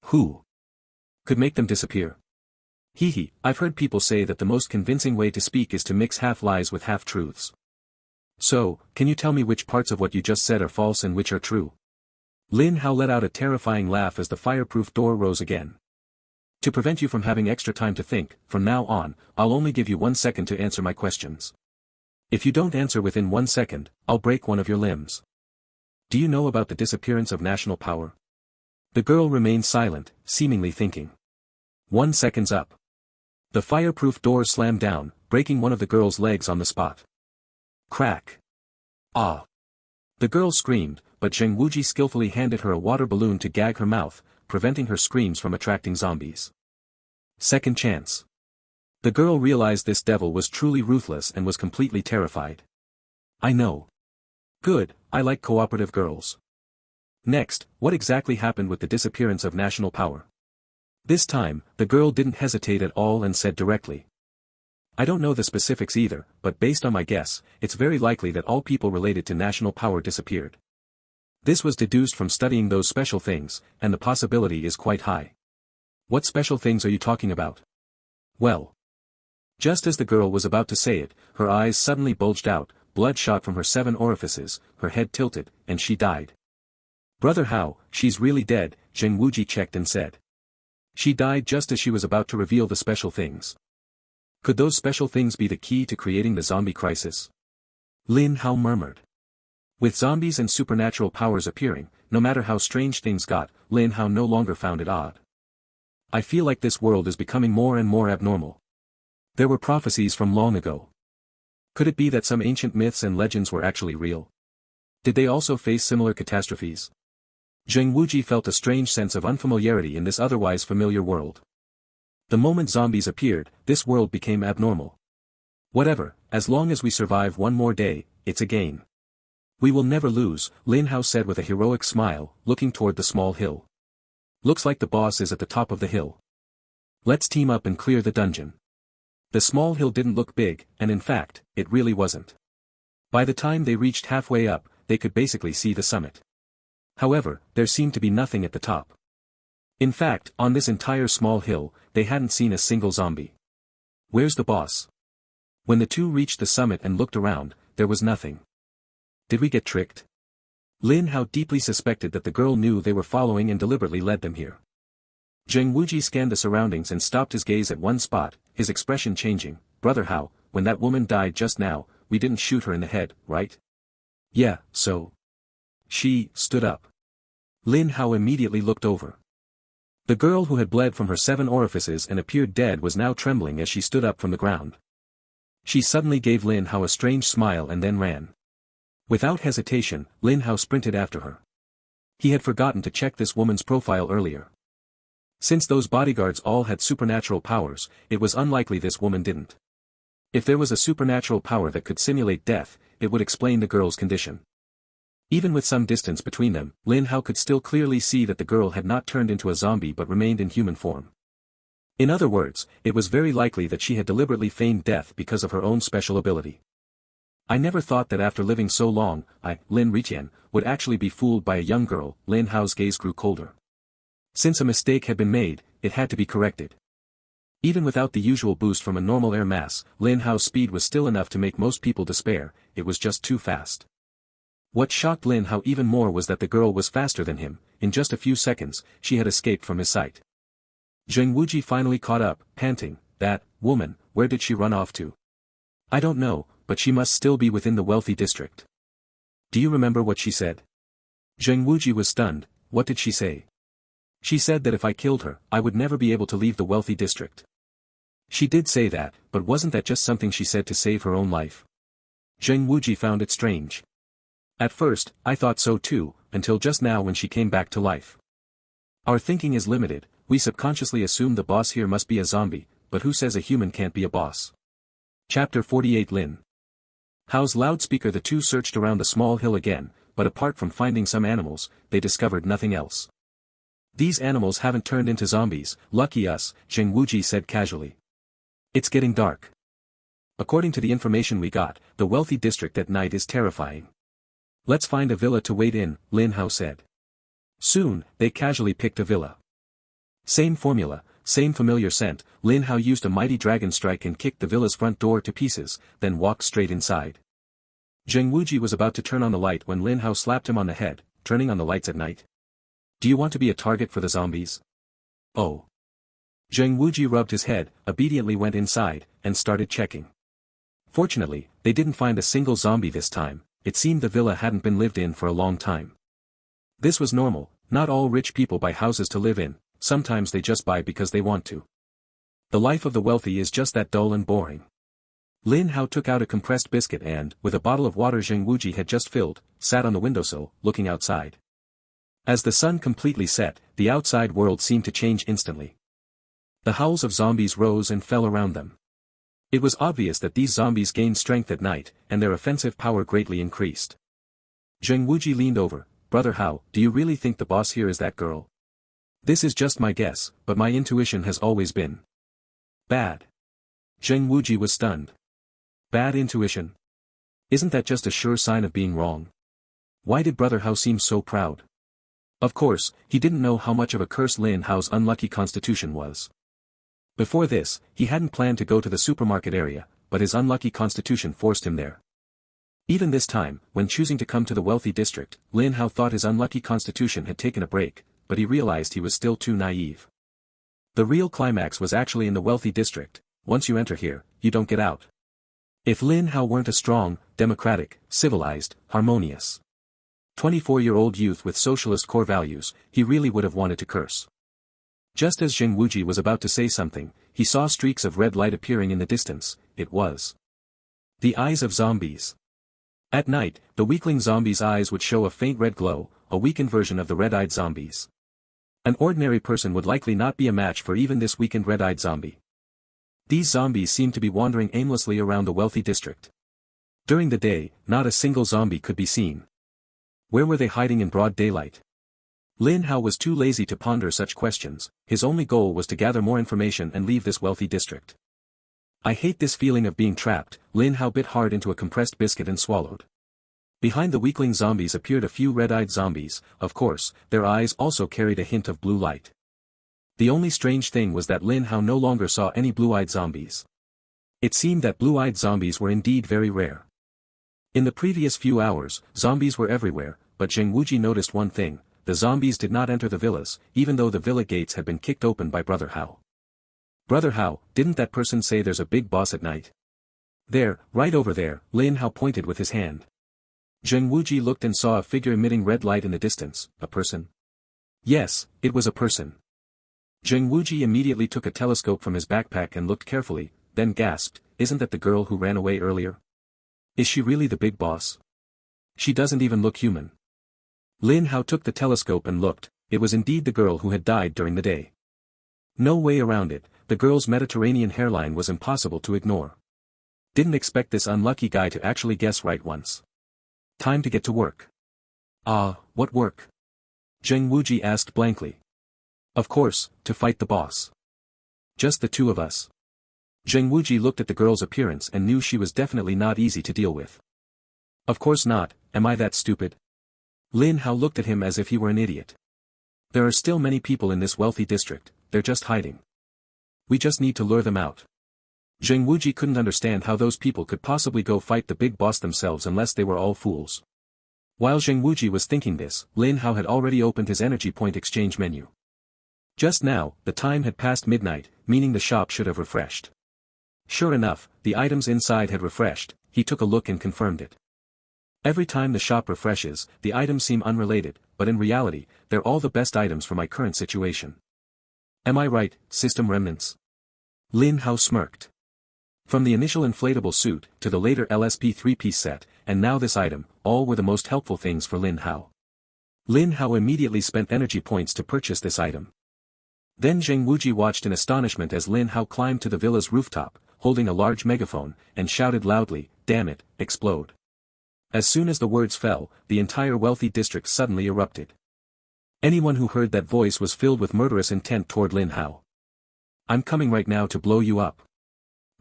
Who could make them disappear? Hee, I've heard people say that the most convincing way to speak is to mix half-lies with half-truths. So, can you tell me which parts of what you just said are false and which are true? Lin Hao let out a terrifying laugh as the fireproof door rose again. To prevent you from having extra time to think, from now on, I'll only give you 1 second to answer my questions. If you don't answer within 1 second, I'll break one of your limbs. Do you know about the disappearance of national power? The girl remained silent, seemingly thinking. 1 second's up. The fireproof door slammed down, breaking one of the girl's legs on the spot. Crack. Ah. The girl screamed, but Zheng Wuji skillfully handed her a water balloon to gag her mouth, preventing her screams from attracting zombies. Second chance. The girl realized this devil was truly ruthless and was completely terrified. I know. Good, I like cooperative girls. Next, what exactly happened with the disappearance of national power? This time, the girl didn't hesitate at all and said directly. I don't know the specifics either, but based on my guess, it's very likely that all people related to national power disappeared. This was deduced from studying those special things, and the possibility is quite high. What special things are you talking about? Well. Just as the girl was about to say it, her eyes suddenly bulged out, blood shot from her 7 orifices, her head tilted, and she died. Brother Hao, she's really dead, Zheng Wuji checked and said. She died just as she was about to reveal the special things. Could those special things be the key to creating the zombie crisis? Lin Hao murmured. With zombies and supernatural powers appearing, no matter how strange things got, Lin Hao no longer found it odd. I feel like this world is becoming more and more abnormal. There were prophecies from long ago. Could it be that some ancient myths and legends were actually real? Did they also face similar catastrophes? Zheng Wuji felt a strange sense of unfamiliarity in this otherwise familiar world. The moment zombies appeared, this world became abnormal. Whatever, as long as we survive one more day, it's a gain. We will never lose, Lin Hao said with a heroic smile, looking toward the small hill. Looks like the boss is at the top of the hill. Let's team up and clear the dungeon. The small hill didn't look big, and in fact, it really wasn't. By the time they reached halfway up, they could basically see the summit. However, there seemed to be nothing at the top. In fact, on this entire small hill, they hadn't seen a single zombie. Where's the boss? When the two reached the summit and looked around, there was nothing. Did we get tricked? Lin Hao deeply suspected that the girl knew they were following and deliberately led them here. Zheng Wuji scanned the surroundings and stopped his gaze at one spot, his expression changing. Brother Hao, when that woman died just now, we didn't shoot her in the head, right? Yeah, so. She stood up. Lin Hao immediately looked over. The girl who had bled from her 7 orifices and appeared dead was now trembling as she stood up from the ground. She suddenly gave Lin Hao a strange smile and then ran. Without hesitation, Lin Hao sprinted after her. He had forgotten to check this woman's profile earlier. Since those bodyguards all had supernatural powers, it was unlikely this woman didn't. If there was a supernatural power that could simulate death, it would explain the girl's condition. Even with some distance between them, Lin Hao could still clearly see that the girl had not turned into a zombie but remained in human form. In other words, it was very likely that she had deliberately feigned death because of her own special ability. I never thought that after living so long, Lin Riqian, would actually be fooled by a young girl. Lin Hao's gaze grew colder. Since a mistake had been made, it had to be corrected. Even without the usual boost from a normal air mass, Lin Hao's speed was still enough to make most people despair. It was just too fast. What shocked Lin Hao even more was that the girl was faster than him. In just a few seconds, she had escaped from his sight. Zheng Wuji finally caught up, panting. That woman, where did she run off to? I don't know, but she must still be within the wealthy district. Do you remember what she said? Zheng Wuji was stunned. What did she say? She said that if I killed her, I would never be able to leave the wealthy district. She did say that, but wasn't that just something she said to save her own life? Zheng Wuji found it strange. At first, I thought so too, until just now when she came back to life. Our thinking is limited. We subconsciously assume the boss here must be a zombie, but who says a human can't be a boss? Chapter 48 Lin Hao's loudspeaker. The two searched around the small hill again, but apart from finding some animals, they discovered nothing else. These animals haven't turned into zombies, lucky us, Zheng Wuji said casually. It's getting dark. According to the information we got, the wealthy district at night is terrifying. Let's find a villa to wait in, Lin Hao said. Soon, they casually picked a villa. Same formula, same familiar scent. Lin Hao used a mighty dragon strike and kicked the villa's front door to pieces, then walked straight inside. Zheng Wuji was about to turn on the light when Lin Hao slapped him on the head. Turning on the lights at night? Do you want to be a target for the zombies? Oh. Zheng Wuji rubbed his head, obediently went inside, and started checking. Fortunately, they didn't find a single zombie this time. It seemed the villa hadn't been lived in for a long time. This was normal. Not all rich people buy houses to live in. Sometimes they just buy because they want to. The life of the wealthy is just that dull and boring. Lin Hao took out a compressed biscuit and, with a bottle of water Zheng Wuji had just filled, sat on the windowsill, looking outside. As the sun completely set, the outside world seemed to change instantly. The howls of zombies rose and fell around them. It was obvious that these zombies gained strength at night, and their offensive power greatly increased. Zheng Wuji leaned over. Brother Hao, do you really think the boss here is that girl? This is just my guess, but my intuition has always been bad. Zheng Wuji was stunned. Bad intuition? Isn't that just a sure sign of being wrong? Why did Brother Hao seem so proud? Of course, he didn't know how much of a curse Lin Hao's unlucky constitution was. Before this, he hadn't planned to go to the supermarket area, but his unlucky constitution forced him there. Even this time, when choosing to come to the wealthy district, Lin Hao thought his unlucky constitution had taken a break, but he realized he was still too naive. The real climax was actually in the wealthy district. Once you enter here, you don't get out. If Lin Hao weren't a strong, democratic, civilized, harmonious 24-year-old youth with socialist core values, he really would have wanted to curse. Just as Zheng Wuji was about to say something, he saw streaks of red light appearing in the distance. It was the eyes of zombies. At night, the weakling zombies' eyes would show a faint red glow, a weakened version of the red-eyed zombies. An ordinary person would likely not be a match for even this weakened red-eyed zombie. These zombies seemed to be wandering aimlessly around the wealthy district. During the day, not a single zombie could be seen. Where were they hiding in broad daylight? Lin Hao was too lazy to ponder such questions. His only goal was to gather more information and leave this wealthy district. I hate this feeling of being trapped. Lin Hao bit hard into a compressed biscuit and swallowed. Behind the weakling zombies appeared a few red-eyed zombies. Of course, their eyes also carried a hint of blue light. The only strange thing was that Lin Hao no longer saw any blue-eyed zombies. It seemed that blue-eyed zombies were indeed very rare. In the previous few hours, zombies were everywhere, but Zheng Wuji noticed one thing: the zombies did not enter the villas, even though the villa gates had been kicked open by Brother Hao. Brother Hao, didn't that person say there's a big boss at night? There, right over there, Lin Hao pointed with his hand. Zheng Wuji looked and saw a figure emitting red light in the distance. A person? Yes, it was a person. Zheng Wuji immediately took a telescope from his backpack and looked carefully, then gasped, "Isn't that the girl who ran away earlier? Is she really the big boss? She doesn't even look human." Lin Hao took the telescope and looked. It was indeed the girl who had died during the day. No way around it, the girl's Mediterranean hairline was impossible to ignore. Didn't expect this unlucky guy to actually guess right once. Time to get to work. Ah, what work? Zheng Wuji asked blankly. Of course, to fight the boss. Just the two of us. Zheng Wuji looked at the girl's appearance and knew she was definitely not easy to deal with. Of course not, am I that stupid? Lin Hao looked at him as if he were an idiot. There are still many people in this wealthy district, they're just hiding. We just need to lure them out. Zheng Wuji couldn't understand how those people could possibly go fight the big boss themselves unless they were all fools. While Zheng Wuji was thinking this, Lin Hao had already opened his energy point exchange menu. Just now, the time had passed midnight, meaning the shop should have refreshed. Sure enough, the items inside had refreshed. He took a look and confirmed it. Every time the shop refreshes, the items seem unrelated, but in reality, they're all the best items for my current situation. Am I right, system remnants? Lin Hao smirked. From the initial inflatable suit, to the later LSP 3-piece set, and now this item, all were the most helpful things for Lin Hao. Lin Hao immediately spent energy points to purchase this item. Then Zheng Wuji watched in astonishment as Lin Hao climbed to the villa's rooftop, holding a large megaphone, and shouted loudly, "Damn it, explode." As soon as the words fell, the entire wealthy district suddenly erupted. Anyone who heard that voice was filled with murderous intent toward Lin Hao. "I'm coming right now to blow you up."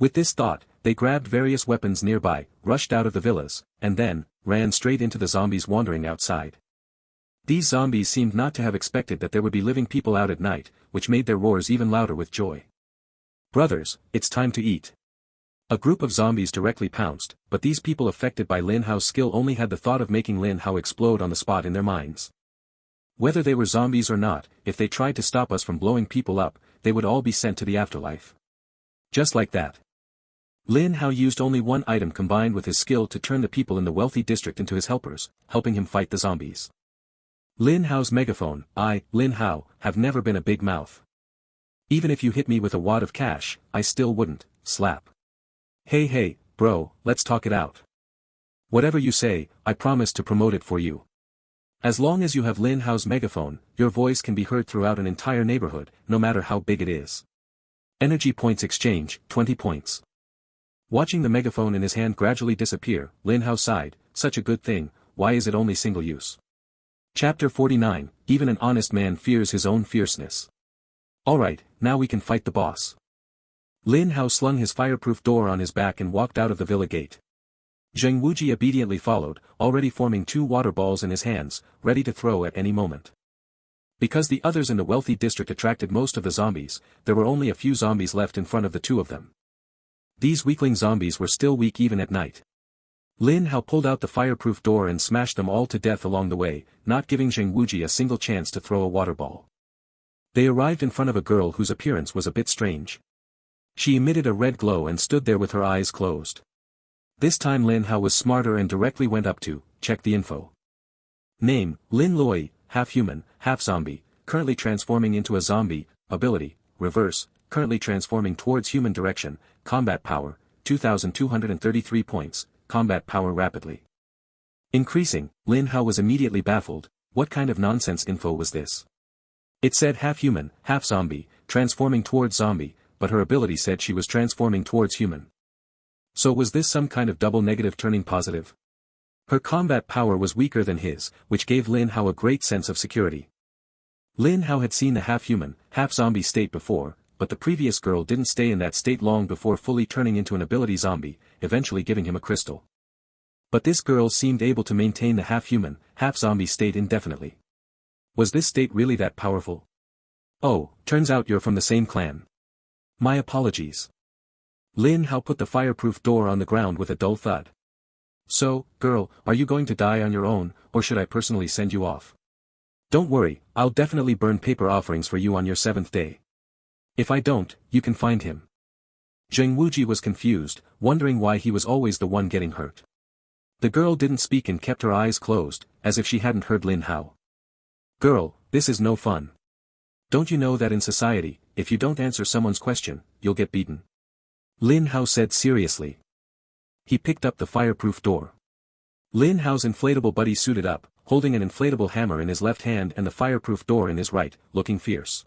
With this thought, they grabbed various weapons nearby, rushed out of the villas, and then, ran straight into the zombies wandering outside. These zombies seemed not to have expected that there would be living people out at night, which made their roars even louder with joy. "Brothers, it's time to eat." A group of zombies directly pounced, but these people affected by Lin Hao's skill only had the thought of making Lin Hao explode on the spot in their minds. Whether they were zombies or not, if they tried to stop us from blowing people up, they would all be sent to the afterlife. Just like that. Lin Hao used only one item combined with his skill to turn the people in the wealthy district into his helpers, helping him fight the zombies. Lin Hao's megaphone: "I, Lin Hao, have never been a big mouth. Even if you hit me with a wad of cash, I still wouldn't, slap. Hey, bro, let's talk it out. Whatever you say, I promise to promote it for you." As long as you have Lin Hao's megaphone, your voice can be heard throughout an entire neighborhood, no matter how big it is. Energy points exchange, 20 points. Watching the megaphone in his hand gradually disappear, Lin Hao sighed, "Such a good thing, why is it only single use?" Chapter 49, Even an honest man fears his own fierceness. Alright, now we can fight the boss. Lin Hao slung his fireproof door on his back and walked out of the villa gate. Zheng Wuji obediently followed, already forming 2 water balls in his hands, ready to throw at any moment. Because the others in the wealthy district attracted most of the zombies, there were only a few zombies left in front of the two of them. These weakling zombies were still weak even at night. Lin Hao pulled out the fireproof door and smashed them all to death along the way, not giving Zheng Wuji a single chance to throw a water ball. They arrived in front of a girl whose appearance was a bit strange. She emitted a red glow and stood there with her eyes closed. This time Lin Hao was smarter and directly went up to check the info. Name: Lin Loi, half human, half zombie, currently transforming into a zombie. Ability: Reverse, currently transforming towards human direction. Combat power: 2,233 points, combat power rapidly increasing. Lin Hao was immediately baffled. What kind of nonsense info was this? It said half human, half zombie, transforming towards zombie, but her ability said she was transforming towards human. So was this some kind of double negative turning positive? Her combat power was weaker than his, which gave Lin Hao a great sense of security. Lin Hao had seen the half-human, half-zombie state before, but the previous girl didn't stay in that state long before fully turning into an ability zombie, eventually giving him a crystal. But this girl seemed able to maintain the half-human, half-zombie state indefinitely. Was this state really that powerful? Oh, turns out you're from the same clan. My apologies. Lin Hao put the fireproof door on the ground with a dull thud. So, girl, are you going to die on your own, or should I personally send you off? Don't worry, I'll definitely burn paper offerings for you on your 7th day. If I don't, you can find him. Zheng Wuji was confused, wondering why he was always the one getting hurt. The girl didn't speak and kept her eyes closed, as if she hadn't heard Lin Hao. Girl, this is no fun. Don't you know that in society, if you don't answer someone's question, you'll get beaten? Lin Hao said seriously. He picked up the fireproof door. Lin Hao's inflatable buddy suited up, holding an inflatable hammer in his left hand and the fireproof door in his right, looking fierce.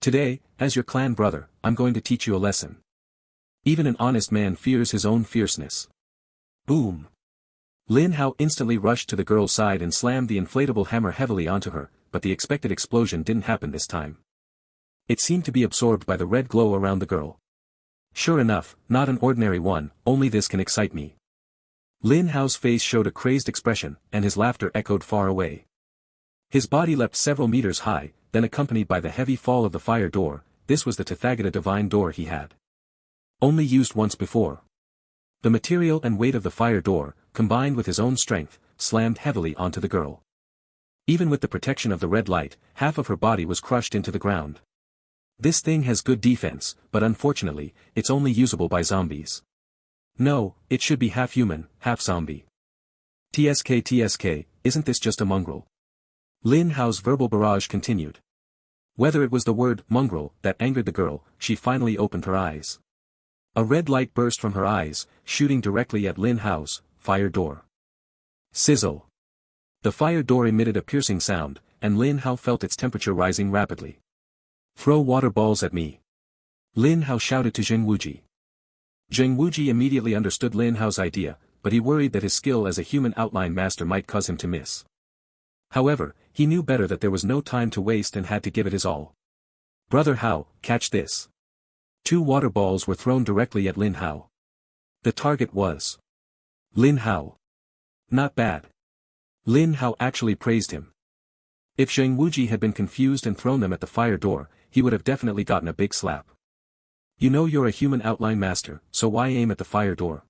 Today, as your clan brother, I'm going to teach you a lesson. Even an honest man fears his own fierceness. Boom! Lin Hao instantly rushed to the girl's side and slammed the inflatable hammer heavily onto her, but the expected explosion didn't happen this time. It seemed to be absorbed by the red glow around the girl. Sure enough, not an ordinary one, only this can excite me. Lin Hao's face showed a crazed expression, and his laughter echoed far away. His body leapt several meters high, then accompanied by the heavy fall of the fire door. This was the Tathagata divine door he had only used once before. The material and weight of the fire door, combined with his own strength, slammed heavily onto the girl. Even with the protection of the red light, half of her body was crushed into the ground. This thing has good defense, but unfortunately, it's only usable by zombies. No, it should be half human, half zombie. TSK, isn't this just a mongrel? Lin Hao's verbal barrage continued. Whether it was the word mongrel that angered the girl, she finally opened her eyes. A red light burst from her eyes, shooting directly at Lin Hao's fire door. Sizzle. The fire door emitted a piercing sound, and Lin Hao felt its temperature rising rapidly. Throw water balls at me. Lin Hao shouted to Zheng Wuji. Zheng Wuji immediately understood Lin Hao's idea, but he worried that his skill as a human outline master might cause him to miss. However, he knew better that there was no time to waste and had to give it his all. Brother Hao, catch this. 2 water balls were thrown directly at Lin Hao. The target was Lin Hao. Not bad. Lin Hao actually praised him. If Zheng Wuji had been confused and thrown them at the fire door, he would have definitely gotten a big slap. You know you're a human outline master, so why aim at the fire door?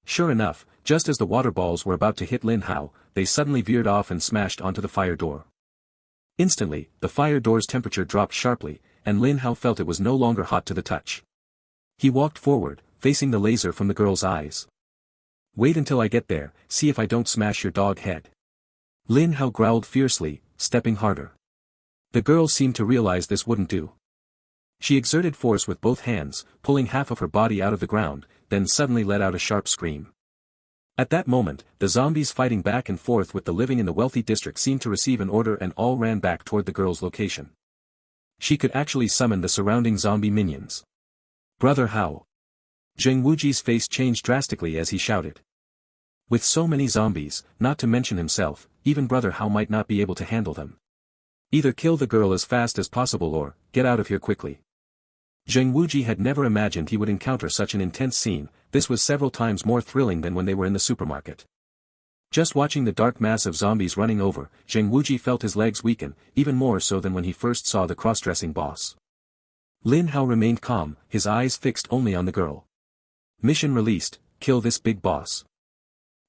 Sure enough, just as the water balls were about to hit Lin Hao, they suddenly veered off and smashed onto the fire door. Instantly, the fire door's temperature dropped sharply, and Lin Hao felt it was no longer hot to the touch. He walked forward, facing the laser from the girl's eyes. Wait until I get there, see if I don't smash your dog head. Lin Hao growled fiercely, stepping harder. The girl seemed to realize this wouldn't do. She exerted force with both hands, pulling half of her body out of the ground, then suddenly let out a sharp scream. At that moment, the zombies fighting back and forth with the living in the wealthy district seemed to receive an order and all ran back toward the girl's location. She could actually summon the surrounding zombie minions. Brother Hao. Zheng Wuji's face changed drastically as he shouted. With so many zombies, not to mention himself, even Brother Hao might not be able to handle them. Either kill the girl as fast as possible or, get out of here quickly. Zheng Wuji had never imagined he would encounter such an intense scene. This was several times more thrilling than when they were in the supermarket. Just watching the dark mass of zombies running over, Zheng Wuji felt his legs weaken, even more so than when he first saw the cross-dressing boss. Lin Hao remained calm, his eyes fixed only on the girl. Mission released, kill this big boss.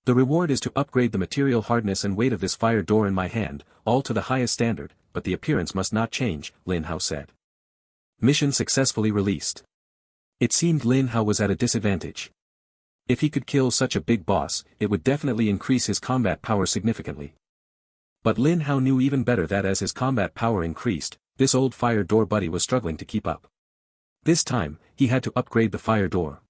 The reward is to upgrade the material hardness and weight of this fire door in my hand, all to the highest standard, but the appearance must not change, Lin Hao said. Mission successfully released. It seemed Lin Hao was at a disadvantage. If he could kill such a big boss, it would definitely increase his combat power significantly. But Lin Hao knew even better that as his combat power increased, this old fire door buddy was struggling to keep up. This time, he had to upgrade the fire door.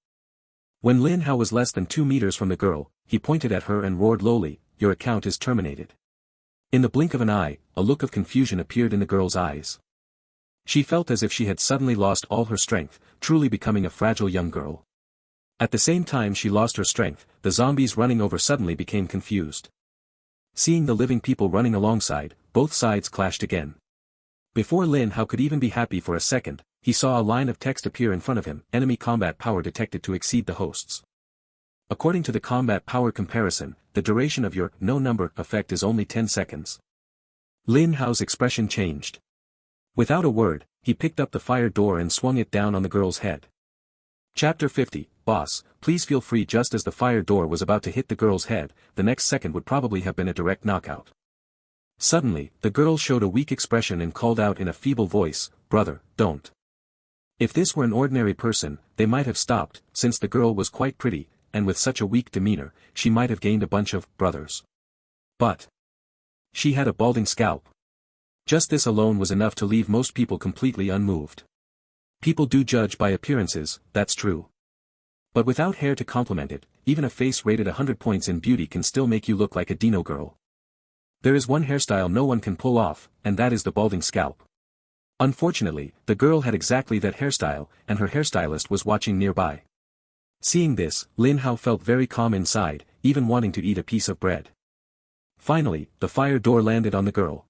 When Lin Hao was less than 2 meters from the girl, he pointed at her and roared lowly, "Your account is terminated." In the blink of an eye, a look of confusion appeared in the girl's eyes. She felt as if she had suddenly lost all her strength, truly becoming a fragile young girl. At the same time she lost her strength, the zombies running over suddenly became confused. Seeing the living people running alongside, both sides clashed again. Before Lin Hao could even be happy for a second, he saw a line of text appear in front of him, enemy combat power detected to exceed the host's. According to the combat power comparison, the duration of your no number effect is only 10 seconds. Lin Hao's expression changed. Without a word, he picked up the fire door and swung it down on the girl's head. Chapter 50, boss, please feel free." Just as the fire door was about to hit the girl's head, the next second would probably have been a direct knockout. Suddenly, the girl showed a weak expression and called out in a feeble voice, "Brother, don't." If this were an ordinary person, they might have stopped, since the girl was quite pretty, and with such a weak demeanor, she might have gained a bunch of brothers. But she had a balding scalp. Just this alone was enough to leave most people completely unmoved. People do judge by appearances, that's true. But without hair to complement it, even a face rated 100 points in beauty can still make you look like a dino girl. There is one hairstyle no one can pull off, and that is the balding scalp. Unfortunately, the girl had exactly that hairstyle, and her hairstylist was watching nearby. Seeing this, Lin Hao felt very calm inside, even wanting to eat a piece of bread. Finally, the fire door landed on the girl.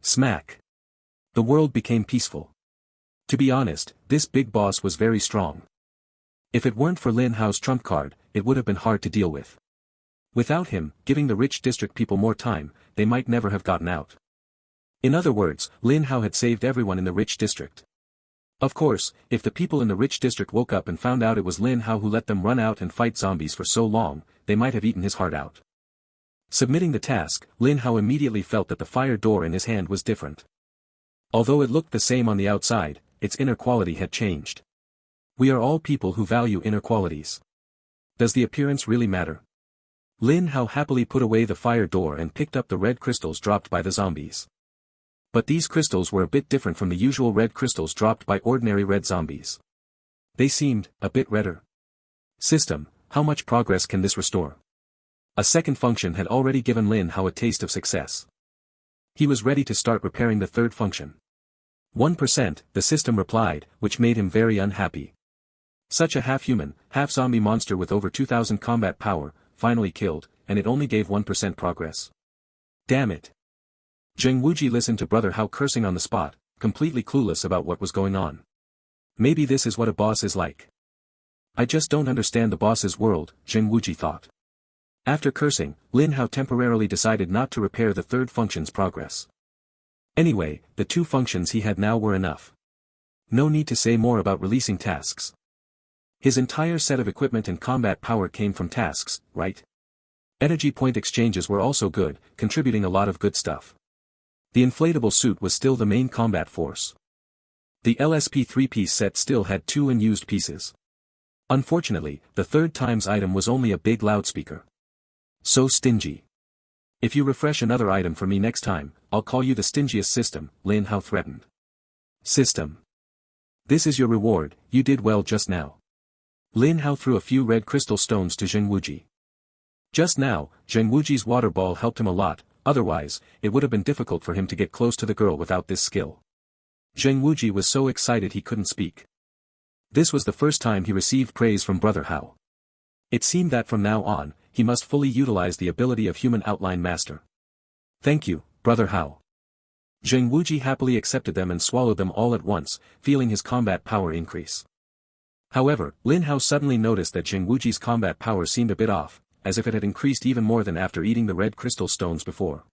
Smack! The world became peaceful. To be honest, this big boss was very strong. If it weren't for Lin Hao's trump card, it would have been hard to deal with. Without him, giving the rich district people more time, they might never have gotten out. In other words, Lin Hao had saved everyone in the rich district. Of course, if the people in the rich district woke up and found out it was Lin Hao who let them run out and fight zombies for so long, they might have eaten his heart out. Submitting the task, Lin Hao immediately felt that the fire door in his hand was different. Although it looked the same on the outside, its inner quality had changed. We are all people who value inner qualities. Does the appearance really matter? Lin Hao happily put away the fire door and picked up the red crystals dropped by the zombies. But these crystals were a bit different from the usual red crystals dropped by ordinary red zombies. They seemed a bit redder. System, how much progress can this restore? A second function had already given Lin Hao a taste of success. He was ready to start repairing the third function. 1%, the system replied, which made him very unhappy. Such a half-human, half-zombie monster with over 2000 combat power, finally killed, and it only gave 1% progress. Damn it. Zheng Wuji listened to Brother Hao cursing on the spot, completely clueless about what was going on. Maybe this is what a boss is like. I just don't understand the boss's world, Zheng Wuji thought. After cursing, Lin Hao temporarily decided not to repair the third function's progress. Anyway, the two functions he had now were enough. No need to say more about releasing tasks. His entire set of equipment and combat power came from tasks, right? Energy point exchanges were also good, contributing a lot of good stuff. The inflatable suit was still the main combat force. The LSP 3-piece set still had 2 unused pieces. Unfortunately, the third times item was only a big loudspeaker. So stingy. If you refresh another item for me next time, I'll call you the stingiest system, Lin Hao threatened. System. This is your reward, you did well just now. Lin Hao threw a few red crystal stones to Zheng Wuji. Just now, Zheng Wuji's water ball helped him a lot, otherwise, it would have been difficult for him to get close to the girl without this skill. Zheng Wuji was so excited he couldn't speak. This was the first time he received praise from Brother Hao. It seemed that from now on, he must fully utilize the ability of Human Outline Master. Thank you, Brother Hao. Zheng Wuji happily accepted them and swallowed them all at once, feeling his combat power increase. However, Lin Hao suddenly noticed that Zheng Wuji's combat power seemed a bit off, as if it had increased even more than after eating the red crystal stones before.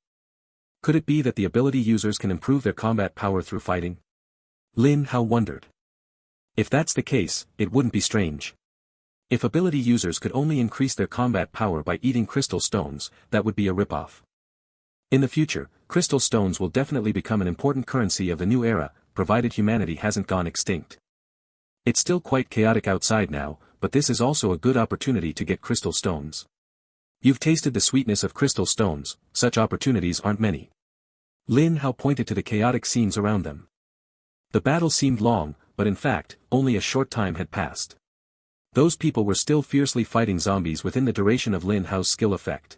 Could it be that the ability users can improve their combat power through fighting? Lin Hao wondered. If that's the case, it wouldn't be strange. If ability users could only increase their combat power by eating crystal stones, that would be a ripoff. In the future, crystal stones will definitely become an important currency of the new era, provided humanity hasn't gone extinct. It's still quite chaotic outside now, but this is also a good opportunity to get crystal stones. You've tasted the sweetness of crystal stones, such opportunities aren't many. Lin Hao pointed to the chaotic scenes around them. The battle seemed long, but in fact, only a short time had passed. Those people were still fiercely fighting zombies within the duration of Lin Hao's skill effect.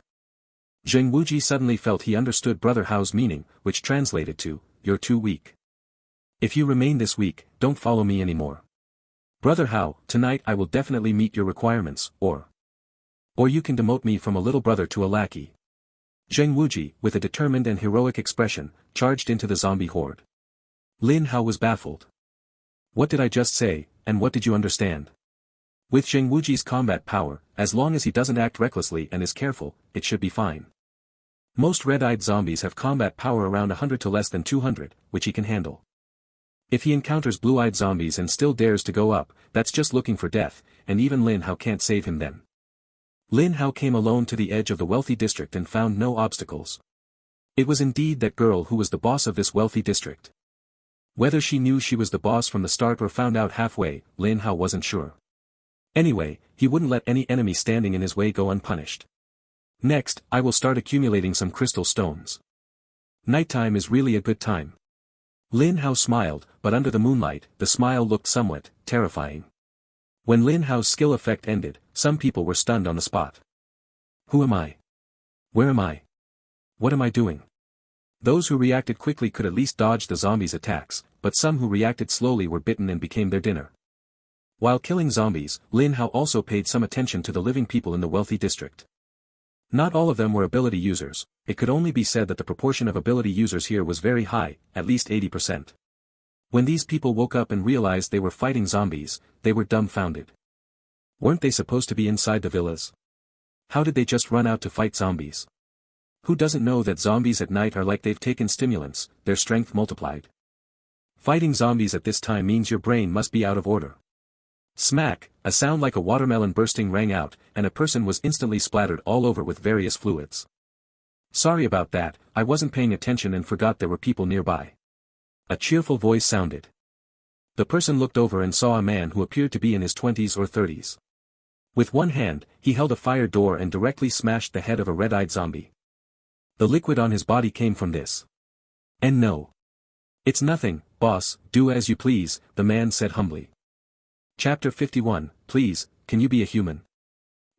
Zheng Wuji suddenly felt he understood Brother Hao's meaning, which translated to, "You're too weak. If you remain this weak, don't follow me anymore. Brother Hao, tonight I will definitely meet your requirements, or you can demote me from a little brother to a lackey." Zheng Wuji, with a determined and heroic expression, charged into the zombie horde. Lin Hao was baffled. What did I just say, and what did you understand? With Zheng Wuji's combat power, as long as he doesn't act recklessly and is careful, it should be fine. Most red-eyed zombies have combat power around 100 to less than 200, which he can handle. If he encounters blue-eyed zombies and still dares to go up, that's just looking for death, and even Lin Hao can't save him then. Lin Hao came alone to the edge of the wealthy district and found no obstacles. It was indeed that girl who was the boss of this wealthy district. Whether she knew she was the boss from the start or found out halfway, Lin Hao wasn't sure. Anyway, he wouldn't let any enemy standing in his way go unpunished. Next, I will start accumulating some crystal stones. Nighttime is really a good time. Lin Hao smiled, but under the moonlight, the smile looked somewhat terrifying. When Lin Hao's skill effect ended, some people were stunned on the spot. Who am I? Where am I? What am I doing? Those who reacted quickly could at least dodge the zombies' attacks, but some who reacted slowly were bitten and became their dinner. While killing zombies, Lin Hao also paid some attention to the living people in the wealthy district. Not all of them were ability users. It could only be said that the proportion of ability users here was very high, at least 80%. When these people woke up and realized they were fighting zombies, they were dumbfounded. Weren't they supposed to be inside the villas? How did they just run out to fight zombies? Who doesn't know that zombies at night are like they've taken stimulants, their strength multiplied? Fighting zombies at this time means your brain must be out of order. Smack, a sound like a watermelon bursting rang out, and a person was instantly splattered all over with various fluids. Sorry about that, I wasn't paying attention and forgot there were people nearby. A cheerful voice sounded. The person looked over and saw a man who appeared to be in his 20s or 30s. With one hand, he held a fire door and directly smashed the head of a red-eyed zombie. The liquid on his body came from this. And no. It's nothing, boss, do as you please, the man said humbly. Chapter 51, Please, can you be a human?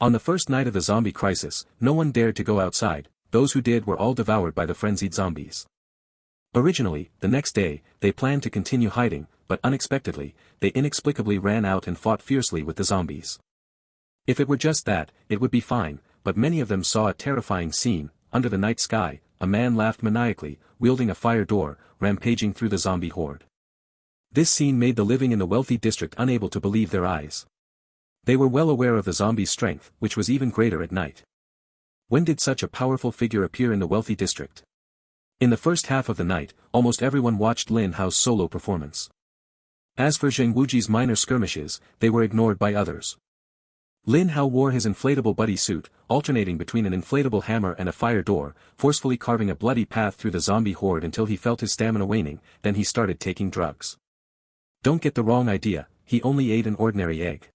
On the first night of the zombie crisis, no one dared to go outside, those who did were all devoured by the frenzied zombies. Originally, the next day, they planned to continue hiding, but unexpectedly, they inexplicably ran out and fought fiercely with the zombies. If it were just that, it would be fine, but many of them saw a terrifying scene. Under the night sky, a man laughed maniacally, wielding a fire door, rampaging through the zombie horde. This scene made the living in the wealthy district unable to believe their eyes. They were well aware of the zombies' strength, which was even greater at night. When did such a powerful figure appear in the wealthy district? In the first half of the night, almost everyone watched Lin Hao's solo performance. As for Zheng Wuji's minor skirmishes, they were ignored by others. Lin Hao wore his inflatable buddy suit, alternating between an inflatable hammer and a fire door, forcefully carving a bloody path through the zombie horde until he felt his stamina waning, then he started taking drugs. Don't get the wrong idea, he only ate an ordinary egg.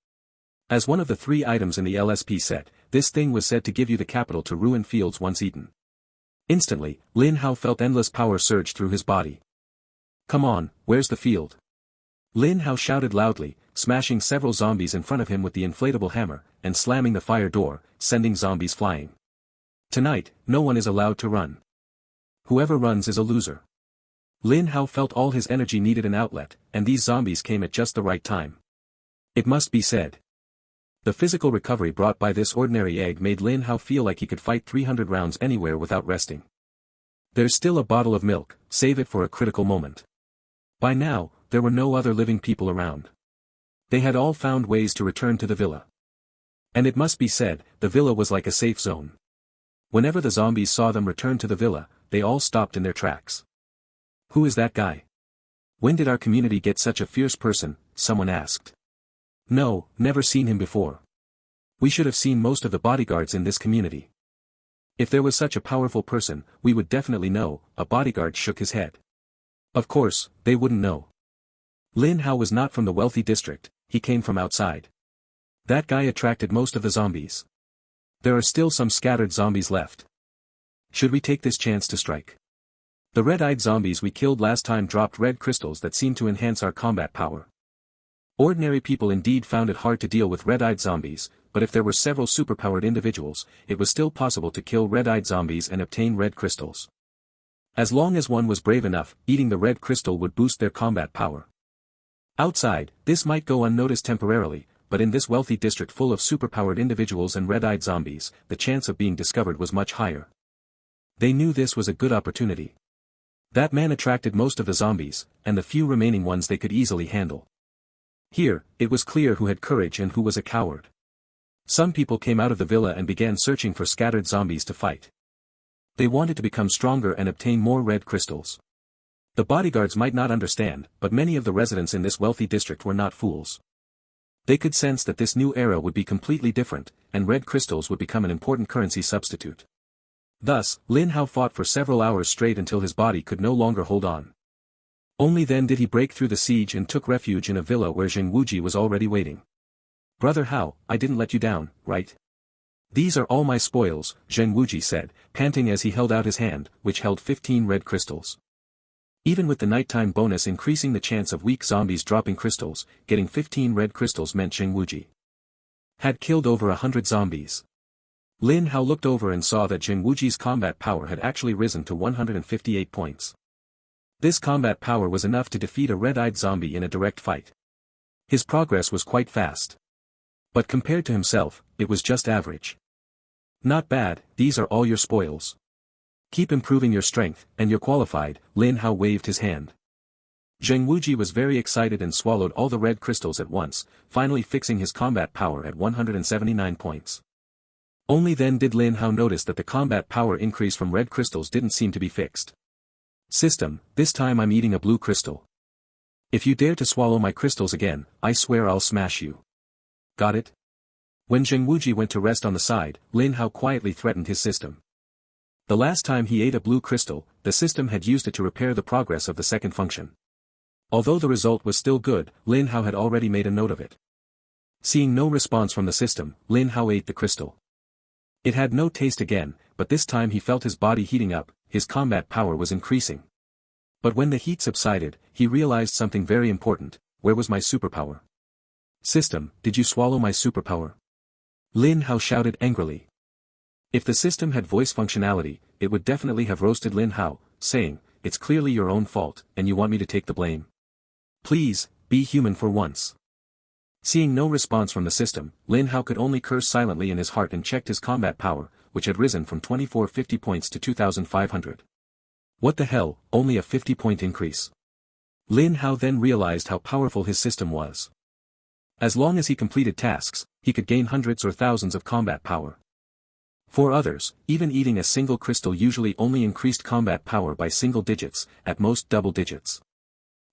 As one of the 3 items in the LSP set, this thing was said to give you the capital to ruin fields once eaten. Instantly, Lin Hao felt endless power surge through his body. Come on, where's the field? Lin Hao shouted loudly, smashing several zombies in front of him with the inflatable hammer, and slamming the fire door, sending zombies flying. Tonight, no one is allowed to run. Whoever runs is a loser. Lin Hao felt all his energy needed an outlet, and these zombies came at just the right time. It must be said. The physical recovery brought by this ordinary egg made Lin Hao feel like he could fight 300 rounds anywhere without resting. There's still a bottle of milk, save it for a critical moment. By now, there were no other living people around. They had all found ways to return to the villa. And it must be said, the villa was like a safe zone. Whenever the zombies saw them return to the villa, they all stopped in their tracks. Who is that guy? When did our community get such a fierce person? Someone asked. No, never seen him before. We should have seen most of the bodyguards in this community. If there was such a powerful person, we would definitely know, a bodyguard shook his head. Of course, they wouldn't know. Lin Hao was not from the wealthy district, he came from outside. That guy attracted most of the zombies. There are still some scattered zombies left. Should we take this chance to strike? The red-eyed zombies we killed last time dropped red crystals that seemed to enhance our combat power. Ordinary people indeed found it hard to deal with red-eyed zombies, but if there were several superpowered individuals, it was still possible to kill red-eyed zombies and obtain red crystals. As long as one was brave enough, eating the red crystal would boost their combat power. Outside, this might go unnoticed temporarily, but in this wealthy district full of superpowered individuals and red-eyed zombies, the chance of being discovered was much higher. They knew this was a good opportunity. That man attracted most of the zombies, and the few remaining ones they could easily handle. Here, it was clear who had courage and who was a coward. Some people came out of the villa and began searching for scattered zombies to fight. They wanted to become stronger and obtain more red crystals. The bodyguards might not understand, but many of the residents in this wealthy district were not fools. They could sense that this new era would be completely different, and red crystals would become an important currency substitute. Thus, Lin Hao fought for several hours straight until his body could no longer hold on. Only then did he break through the siege and took refuge in a villa where Zheng Wuji was already waiting. "Brother Hao, I didn't let you down, right? These are all my spoils," Zheng Wuji said, panting as he held out his hand, which held 15 red crystals. Even with the nighttime bonus increasing the chance of weak zombies dropping crystals, getting 15 red crystals meant Zheng Wuji had killed over 100 zombies. Lin Hao looked over and saw that Zheng Wuji's combat power had actually risen to 158 points. This combat power was enough to defeat a red-eyed zombie in a direct fight. His progress was quite fast. But compared to himself, it was just average. "Not bad, these are all your spoils. Keep improving your strength, and you're qualified," Lin Hao waved his hand. Zheng Wuji was very excited and swallowed all the red crystals at once, finally fixing his combat power at 179 points. Only then did Lin Hao notice that the combat power increase from red crystals didn't seem to be fixed. "System, this time I'm eating a blue crystal. If you dare to swallow my crystals again, I swear I'll smash you. Got it?" When Zheng Wuji went to rest on the side, Lin Hao quietly threatened his system. The last time he ate a blue crystal, the system had used it to repair the progress of the second function. Although the result was still good, Lin Hao had already made a note of it. Seeing no response from the system, Lin Hao ate the crystal. It had no taste again, but this time he felt his body heating up, his combat power was increasing. But when the heat subsided, he realized something very important: where was my superpower? "System, did you swallow my superpower?" Lin Hao shouted angrily. If the system had voice functionality, it would definitely have roasted Lin Hao, saying, "It's clearly your own fault, and you want me to take the blame? Please, be human for once." Seeing no response from the system, Lin Hao could only curse silently in his heart and checked his combat power, which had risen from 2450 points to 2500. What the hell, only a 50-point increase. Lin Hao then realized how powerful his system was. As long as he completed tasks, he could gain hundreds or thousands of combat power. For others, even eating a single crystal usually only increased combat power by single digits, at most double digits.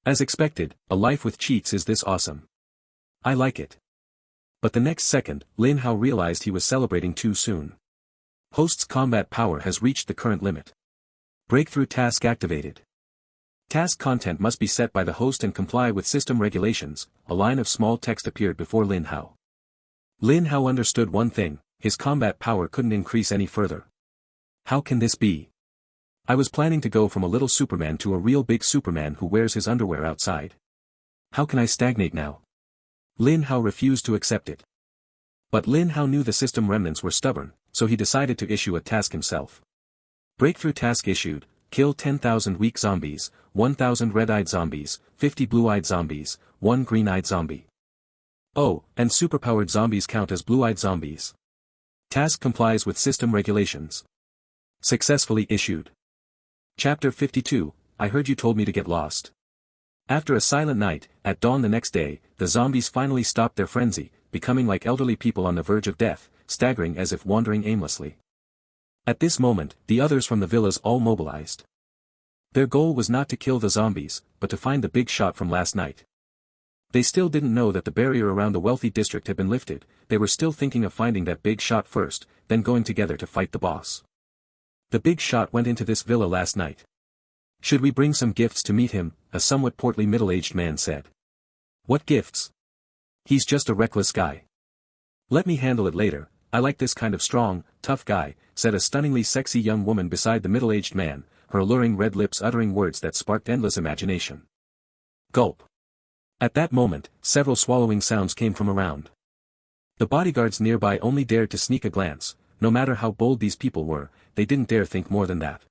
As expected, a life with cheats is this awesome. I like it. But the next second, Lin Hao realized he was celebrating too soon. Host's combat power has reached the current limit. Breakthrough task activated. Task content must be set by the host and comply with system regulations. A line of small text appeared before Lin Hao. Lin Hao understood one thing: his combat power couldn't increase any further. How can this be? I was planning to go from a little Superman to a real big Superman who wears his underwear outside. How can I stagnate now? Lin Hao refused to accept it. But Lin Hao knew the system remnants were stubborn, so he decided to issue a task himself. Breakthrough task issued: kill 10,000 weak zombies, 1,000 red-eyed zombies, 50 blue-eyed zombies, 1 green-eyed zombie. Oh, and superpowered zombies count as blue-eyed zombies. Task complies with system regulations. Successfully issued. Chapter 52, I heard you told me to get lost. After a silent night, at dawn the next day, the zombies finally stopped their frenzy, becoming like elderly people on the verge of death, staggering as if wandering aimlessly. At this moment, the others from the villas all mobilized. Their goal was not to kill the zombies, but to find the big shot from last night. They still didn't know that the barrier around the wealthy district had been lifted. They were still thinking of finding that big shot first, then going together to fight the boss. The big shot went into this villa last night. Should we bring some gifts to meet him? A somewhat portly middle-aged man said. What gifts? He's just a reckless guy. Let me handle it later. I like this kind of strong, tough guy, said a stunningly sexy young woman beside the middle-aged man, her alluring red lips uttering words that sparked endless imagination. Gulp. At that moment, several swallowing sounds came from around. The bodyguards nearby only dared to sneak a glance. No matter how bold these people were, they didn't dare think more than that.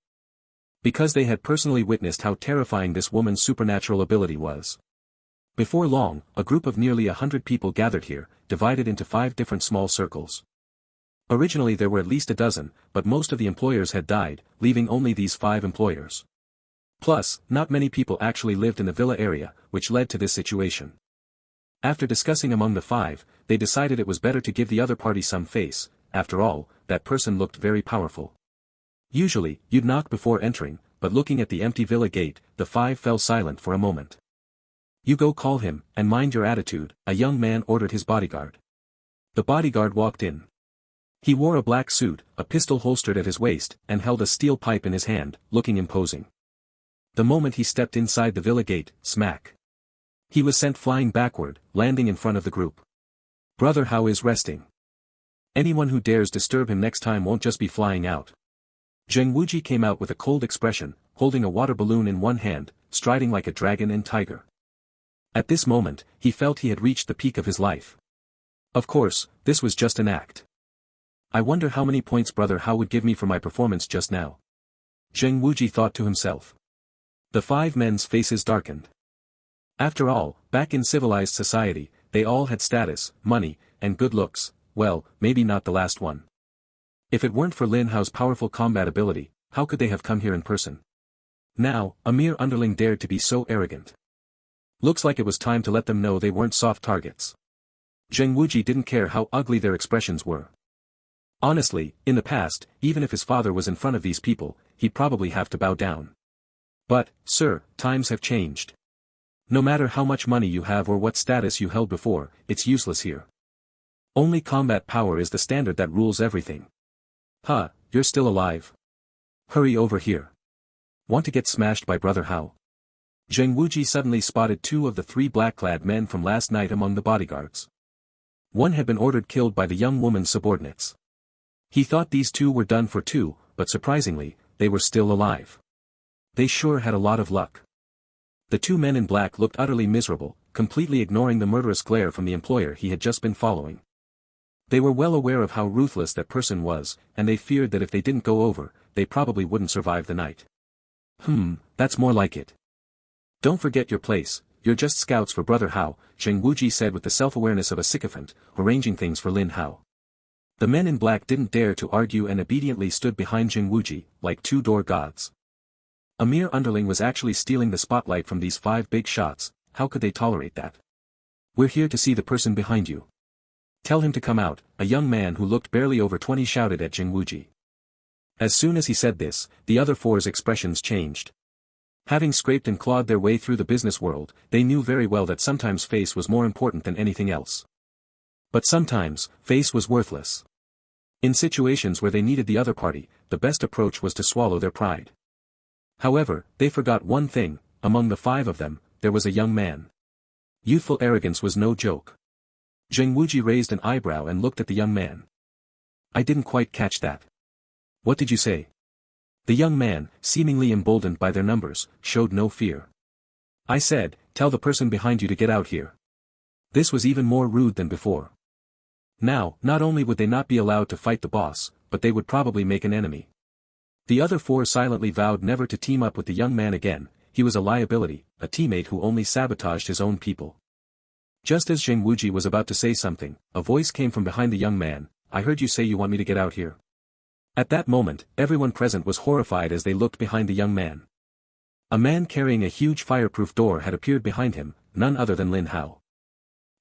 Because they had personally witnessed how terrifying this woman's supernatural ability was. Before long, a group of nearly 100 people gathered here, divided into 5 different small circles. Originally there were at least a dozen, but most of the employers had died, leaving only these 5 employers. Plus, not many people actually lived in the villa area, which led to this situation. After discussing among the 5, they decided it was better to give the other party some face. After all, that person looked very powerful. Usually, you'd knock before entering, but looking at the empty villa gate, the five fell silent for a moment. "You go call him, and mind your attitude," a young man ordered his bodyguard. The bodyguard walked in. He wore a black suit, a pistol holstered at his waist, and held a steel pipe in his hand, looking imposing. The moment he stepped inside the villa gate, smack. He was sent flying backward, landing in front of the group. "Brother Hao is resting. Anyone who dares disturb him next time won't just be flying out." Zheng Wuji came out with a cold expression, holding a water balloon in one hand, striding like a dragon and tiger. At this moment, he felt he had reached the peak of his life. Of course, this was just an act. "I wonder how many points Brother Hao would give me for my performance just now." Zheng Wuji thought to himself. The five men's faces darkened. After all, back in civilized society, they all had status, money, and good looks, well, maybe not the last one. If it weren't for Lin Hao's powerful combat ability, how could they have come here in person? Now, a mere underling dared to be so arrogant. Looks like it was time to let them know they weren't soft targets. Zheng Wuji didn't care how ugly their expressions were. Honestly, in the past, even if his father was in front of these people, he'd probably have to bow down. But, sir, times have changed. No matter how much money you have or what status you held before, it's useless here. Only combat power is the standard that rules everything. Huh, you're still alive? Hurry over here. Want to get smashed by Brother Hao? Zheng Wuji suddenly spotted two of the three black-clad men from last night among the bodyguards. One had been ordered killed by the young woman's subordinates. He thought these two were done for too, but surprisingly, they were still alive. They sure had a lot of luck. The two men in black looked utterly miserable, completely ignoring the murderous glare from the employer he had just been following. They were well aware of how ruthless that person was, and they feared that if they didn't go over, they probably wouldn't survive the night. That's more like it. "Don't forget your place, you're just scouts for Brother Hao," Zheng Wuji said with the self-awareness of a sycophant, arranging things for Lin Hao. The men in black didn't dare to argue and obediently stood behind Zheng Wuji, like two-door gods. A mere underling was actually stealing the spotlight from these five big shots, how could they tolerate that? "We're here to see the person behind you. Tell him to come out," a young man who looked barely over 20 shouted at Zheng Wuji. As soon as he said this, the other four's expressions changed. Having scraped and clawed their way through the business world, they knew very well that sometimes face was more important than anything else. But sometimes, face was worthless. In situations where they needed the other party, the best approach was to swallow their pride. However, they forgot one thing: among the five of them, there was a young man. Youthful arrogance was no joke. Zheng Wuji raised an eyebrow and looked at the young man. "I didn't quite catch that. What did you say?" The young man, seemingly emboldened by their numbers, showed no fear. "I said, tell the person behind you to get out here." This was even more rude than before. Now, not only would they not be allowed to fight the boss, but they would probably make an enemy. The other four silently vowed never to team up with the young man again. He was a liability, a teammate who only sabotaged his own people. Just as Zheng Wuji was about to say something, a voice came from behind the young man. "I heard you say you want me to get out here." At that moment, everyone present was horrified as they looked behind the young man. A man carrying a huge fireproof door had appeared behind him, none other than Lin Hao.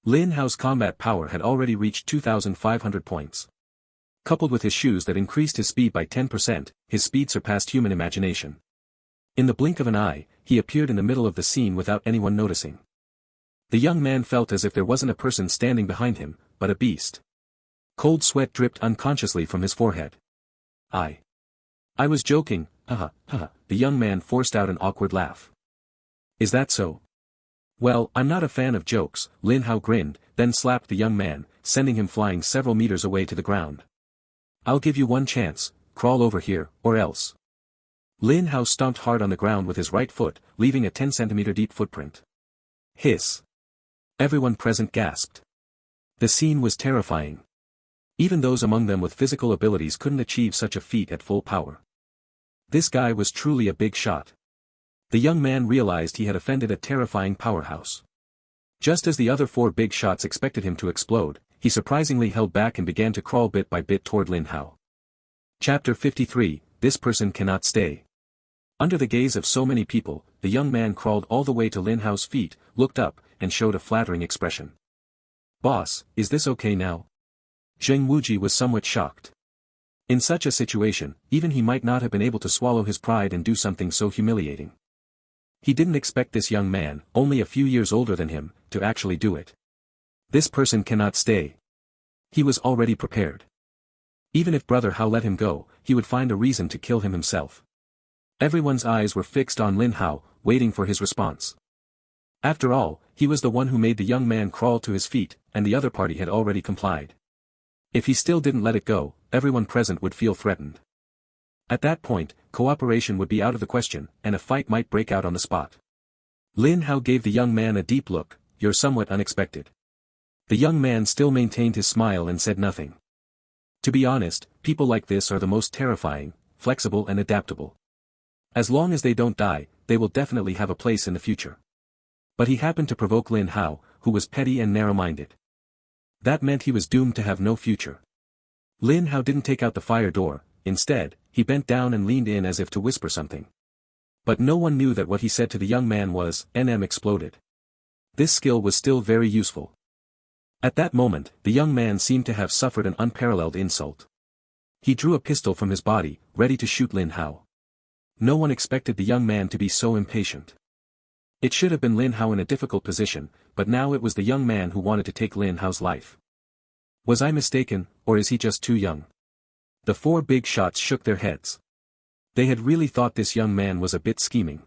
Lin Hao's combat power had already reached 2,500 points. Coupled with his shoes that increased his speed by 10%, his speed surpassed human imagination. In the blink of an eye, he appeared in the middle of the scene without anyone noticing. The young man felt as if there wasn't a person standing behind him, but a beast. Cold sweat dripped unconsciously from his forehead. I was joking, haha, haha, the young man forced out an awkward laugh. "Is that so? Well, I'm not a fan of jokes," Lin Hao grinned, then slapped the young man, sending him flying several meters away to the ground. "I'll give you one chance, crawl over here, or else." Lin Hao stomped hard on the ground with his right foot, leaving a 10-centimeter deep footprint. Hiss. Everyone present gasped. The scene was terrifying. Even those among them with physical abilities couldn't achieve such a feat at full power. This guy was truly a big shot. The young man realized he had offended a terrifying powerhouse. Just as the other four big shots expected him to explode, he surprisingly held back and began to crawl bit by bit toward Lin Hao. Chapter 53, This person cannot stay. Under the gaze of so many people, the young man crawled all the way to Lin Hao's feet, looked up, and showed a flattering expression. "Boss, is this okay now?" Zheng Wuji was somewhat shocked. In such a situation, even he might not have been able to swallow his pride and do something so humiliating. He didn't expect this young man, only a few years older than him, to actually do it. This person cannot stay. He was already prepared. Even if Brother Hao let him go, he would find a reason to kill him himself. Everyone's eyes were fixed on Lin Hao, waiting for his response. After all, he was the one who made the young man crawl to his feet, and the other party had already complied. If he still didn't let it go, everyone present would feel threatened. At that point, cooperation would be out of the question, and a fight might break out on the spot. Lin Hao gave the young man a deep look. "You're somewhat unexpected." The young man still maintained his smile and said nothing. To be honest, people like this are the most terrifying, flexible and adaptable. As long as they don't die, they will definitely have a place in the future. But he happened to provoke Lin Hao, who was petty and narrow-minded. That meant he was doomed to have no future. Lin Hao didn't take out the fire door. Instead, he bent down and leaned in as if to whisper something. But no one knew that what he said to the young man was, "NM exploded." This skill was still very useful. At that moment, the young man seemed to have suffered an unparalleled insult. He drew a pistol from his body, ready to shoot Lin Hao. No one expected the young man to be so impatient. It should have been Lin Hao in a difficult position, but now it was the young man who wanted to take Lin Hao's life. Was I mistaken, or is he just too young? The four big shots shook their heads. They had really thought this young man was a bit scheming.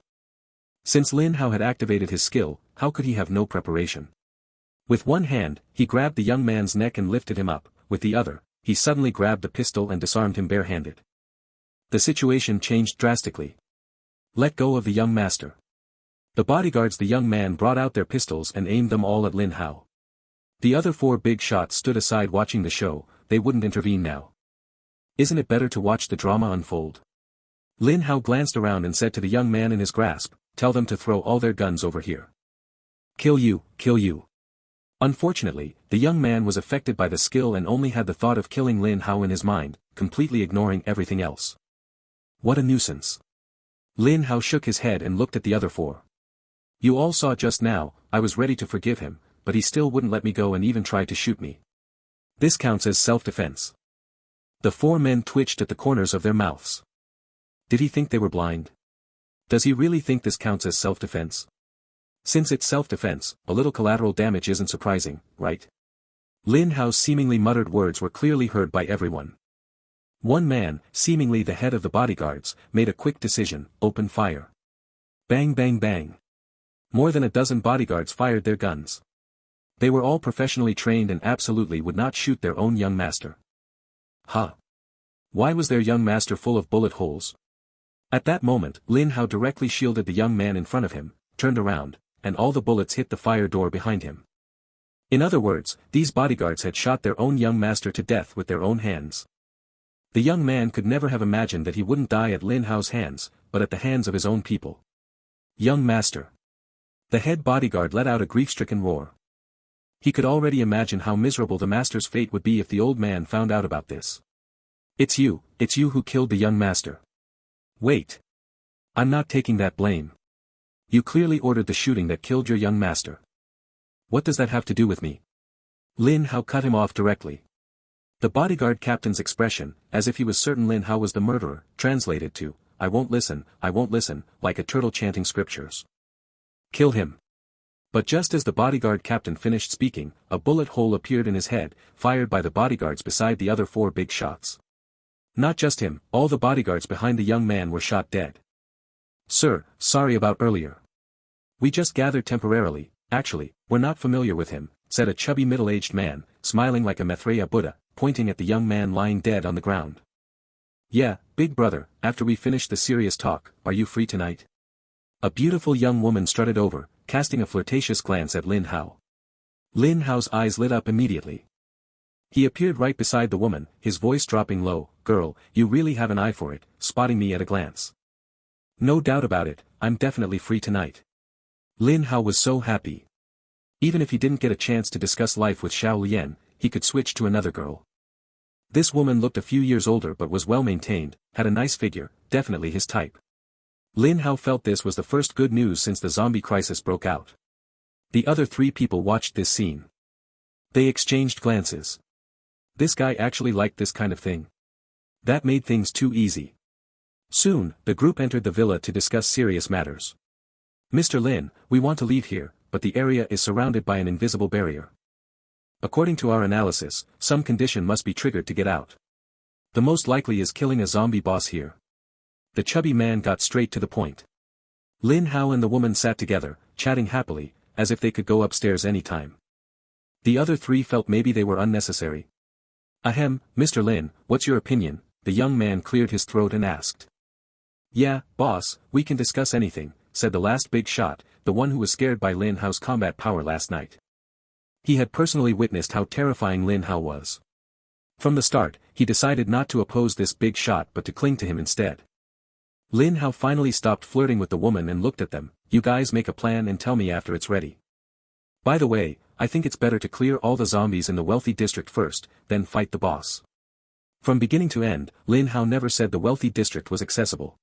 Since Lin Hao had activated his skill, how could he have no preparation? With one hand, he grabbed the young man's neck and lifted him up, with the other, he suddenly grabbed the pistol and disarmed him barehanded. The situation changed drastically. "Let go of the young master." The bodyguards. The young man brought out their pistols and aimed them all at Lin Hao. The other four big shots stood aside watching the show. They wouldn't intervene now. Isn't it better to watch the drama unfold? Lin Hao glanced around and said to the young man in his grasp, "Tell them to throw all their guns over here. Kill you, kill you." Unfortunately, the young man was affected by the skill and only had the thought of killing Lin Hao in his mind, completely ignoring everything else. What a nuisance. Lin Hao shook his head and looked at the other four. "You all saw just now, I was ready to forgive him, but he still wouldn't let me go and even tried to shoot me. This counts as self-defense." The four men twitched at the corners of their mouths. Did he think they were blind? Does he really think this counts as self-defense? Since it's self-defense, a little collateral damage isn't surprising, right? Lin Hao's seemingly muttered words were clearly heard by everyone. One man, seemingly the head of the bodyguards, made a quick decision: open fire. Bang bang bang. More than a dozen bodyguards fired their guns. They were all professionally trained and absolutely would not shoot their own young master. Huh? Why was their young master full of bullet holes? At that moment, Lin Hao directly shielded the young man in front of him, turned around, and all the bullets hit the fire door behind him. In other words, these bodyguards had shot their own young master to death with their own hands. The young man could never have imagined that he wouldn't die at Lin Hao's hands, but at the hands of his own people. Young master. The head bodyguard let out a grief-stricken roar. He could already imagine how miserable the master's fate would be if the old man found out about this. It's you who killed the young master. Wait. I'm not taking that blame. You clearly ordered the shooting that killed your young master. What does that have to do with me? Lin Hao cut him off directly. The bodyguard captain's expression, as if he was certain Lin Hao was the murderer, translated to, I won't listen, like a turtle chanting scriptures. Kill him. But just as the bodyguard captain finished speaking, a bullet hole appeared in his head, fired by the bodyguards beside the other four big shots. Not just him, all the bodyguards behind the young man were shot dead. Sir, sorry about earlier. We just gathered temporarily. Actually, we're not familiar with him, said a chubby middle-aged man, smiling like a Maitreya Buddha, pointing at the young man lying dead on the ground. Yeah, big brother, after we finish the serious talk, are you free tonight? A beautiful young woman strutted over, casting a flirtatious glance at Lin Hao. Lin Hao's eyes lit up immediately. He appeared right beside the woman, his voice dropping low, Girl, you really have an eye for it, spotting me at a glance. No doubt about it, I'm definitely free tonight. Lin Hao was so happy. Even if he didn't get a chance to discuss life with Xiao Lian, he could switch to another girl. This woman looked a few years older but was well maintained, had a nice figure, definitely his type. Lin Hao felt this was the first good news since the zombie crisis broke out. The other three people watched this scene. They exchanged glances. This guy actually liked this kind of thing. That made things too easy. Soon, the group entered the villa to discuss serious matters. Mr. Lin, we want to leave here, but the area is surrounded by an invisible barrier. According to our analysis, some condition must be triggered to get out. The most likely is killing a zombie boss here. The chubby man got straight to the point. Lin Hao and the woman sat together, chatting happily, as if they could go upstairs any time. The other three felt maybe they were unnecessary. Ahem, Mr. Lin, what's your opinion? The young man cleared his throat and asked. Yeah, boss, we can discuss anything, said the last big shot, the one who was scared by Lin Hao's combat power last night. He had personally witnessed how terrifying Lin Hao was. From the start, he decided not to oppose this big shot but to cling to him instead. Lin Hao finally stopped flirting with the woman and looked at them. You guys make a plan and tell me after it's ready. By the way, I think it's better to clear all the zombies in the wealthy district first, then fight the boss. From beginning to end, Lin Hao never said the wealthy district was accessible.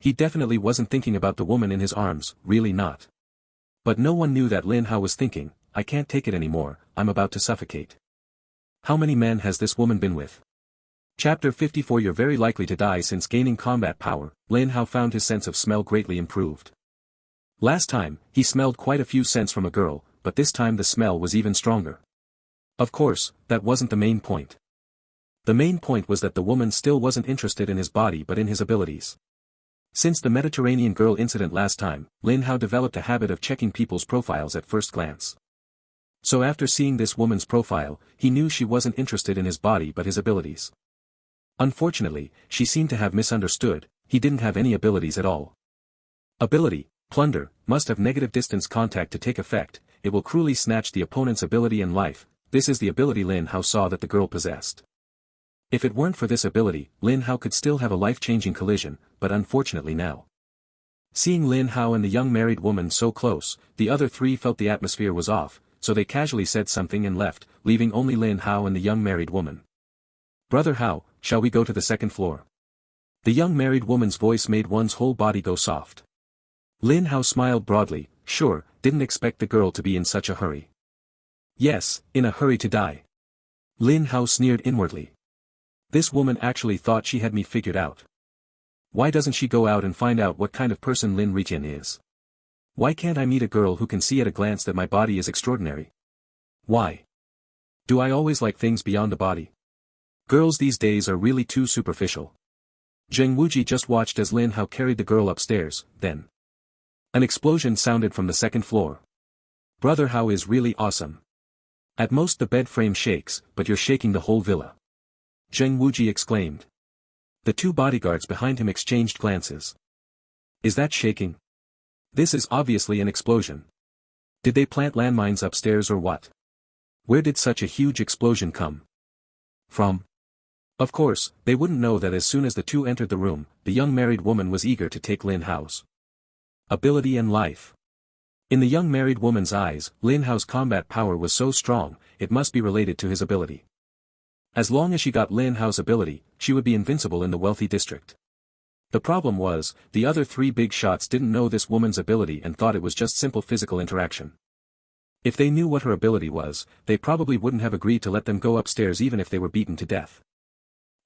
He definitely wasn't thinking about the woman in his arms, really not. But no one knew that Lin Hao was thinking, I can't take it anymore, I'm about to suffocate. How many men has this woman been with? Chapter 54. You're very likely to die. Since gaining combat power, Lin Hao found his sense of smell greatly improved. Last time, he smelled quite a few scents from a girl, but this time the smell was even stronger. Of course, that wasn't the main point. The main point was that the woman still wasn't interested in his body but in his abilities. Since the Mediterranean girl incident last time, Lin Hao developed a habit of checking people's profiles at first glance. So after seeing this woman's profile, he knew she wasn't interested in his body but his abilities. Unfortunately, she seemed to have misunderstood, he didn't have any abilities at all. Ability, plunder, must have negative distance contact to take effect, it will cruelly snatch the opponent's ability and life. This is the ability Lin Hao saw that the girl possessed. If it weren't for this ability, Lin Hao could still have a life-changing collision, but unfortunately now. Seeing Lin Hao and the young married woman so close, the other three felt the atmosphere was off, so they casually said something and left, leaving only Lin Hao and the young married woman. Brother Hao, shall we go to the second floor? The young married woman's voice made one's whole body go soft. Lin Hao smiled broadly, sure, didn't expect the girl to be in such a hurry. Yes, in a hurry to die. Lin Hao sneered inwardly. This woman actually thought she had me figured out. Why doesn't she go out and find out what kind of person Lin Riqian is? Why can't I meet a girl who can see at a glance that my body is extraordinary? Why? Do I always like things beyond the body? Girls these days are really too superficial. Zheng Wuji just watched as Lin Hao carried the girl upstairs, then. An explosion sounded from the second floor. Brother Hao is really awesome. At most the bed frame shakes, but you're shaking the whole villa. Zheng Wuji exclaimed. The two bodyguards behind him exchanged glances. Is that shaking? This is obviously an explosion. Did they plant landmines upstairs or what? Where did such a huge explosion come from? Of course, they wouldn't know that as soon as the two entered the room, the young married woman was eager to take Lin Hao's ability and life. In the young married woman's eyes, Lin Hao's combat power was so strong, it must be related to his ability. As long as she got Lin Hao's ability, she would be invincible in the wealthy district. The problem was, the other three big shots didn't know this woman's ability and thought it was just simple physical interaction. If they knew what her ability was, they probably wouldn't have agreed to let them go upstairs even if they were beaten to death.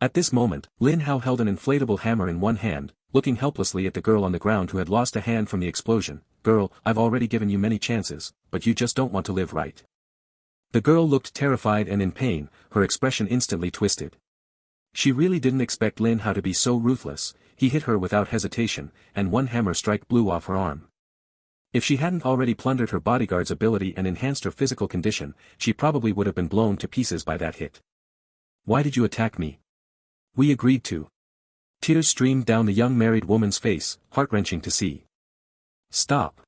At this moment, Lin Hao held an inflatable hammer in one hand, looking helplessly at the girl on the ground who had lost a hand from the explosion. Girl, I've already given you many chances, but you just don't want to live, right? The girl looked terrified and in pain, her expression instantly twisted. She really didn't expect Lin Hao to be so ruthless. He hit her without hesitation, and one hammer strike blew off her arm. If she hadn't already plundered her bodyguard's ability and enhanced her physical condition, she probably would have been blown to pieces by that hit. Why did you attack me? We agreed to. Tears streamed down the young married woman's face, heart-wrenching to see. Stop.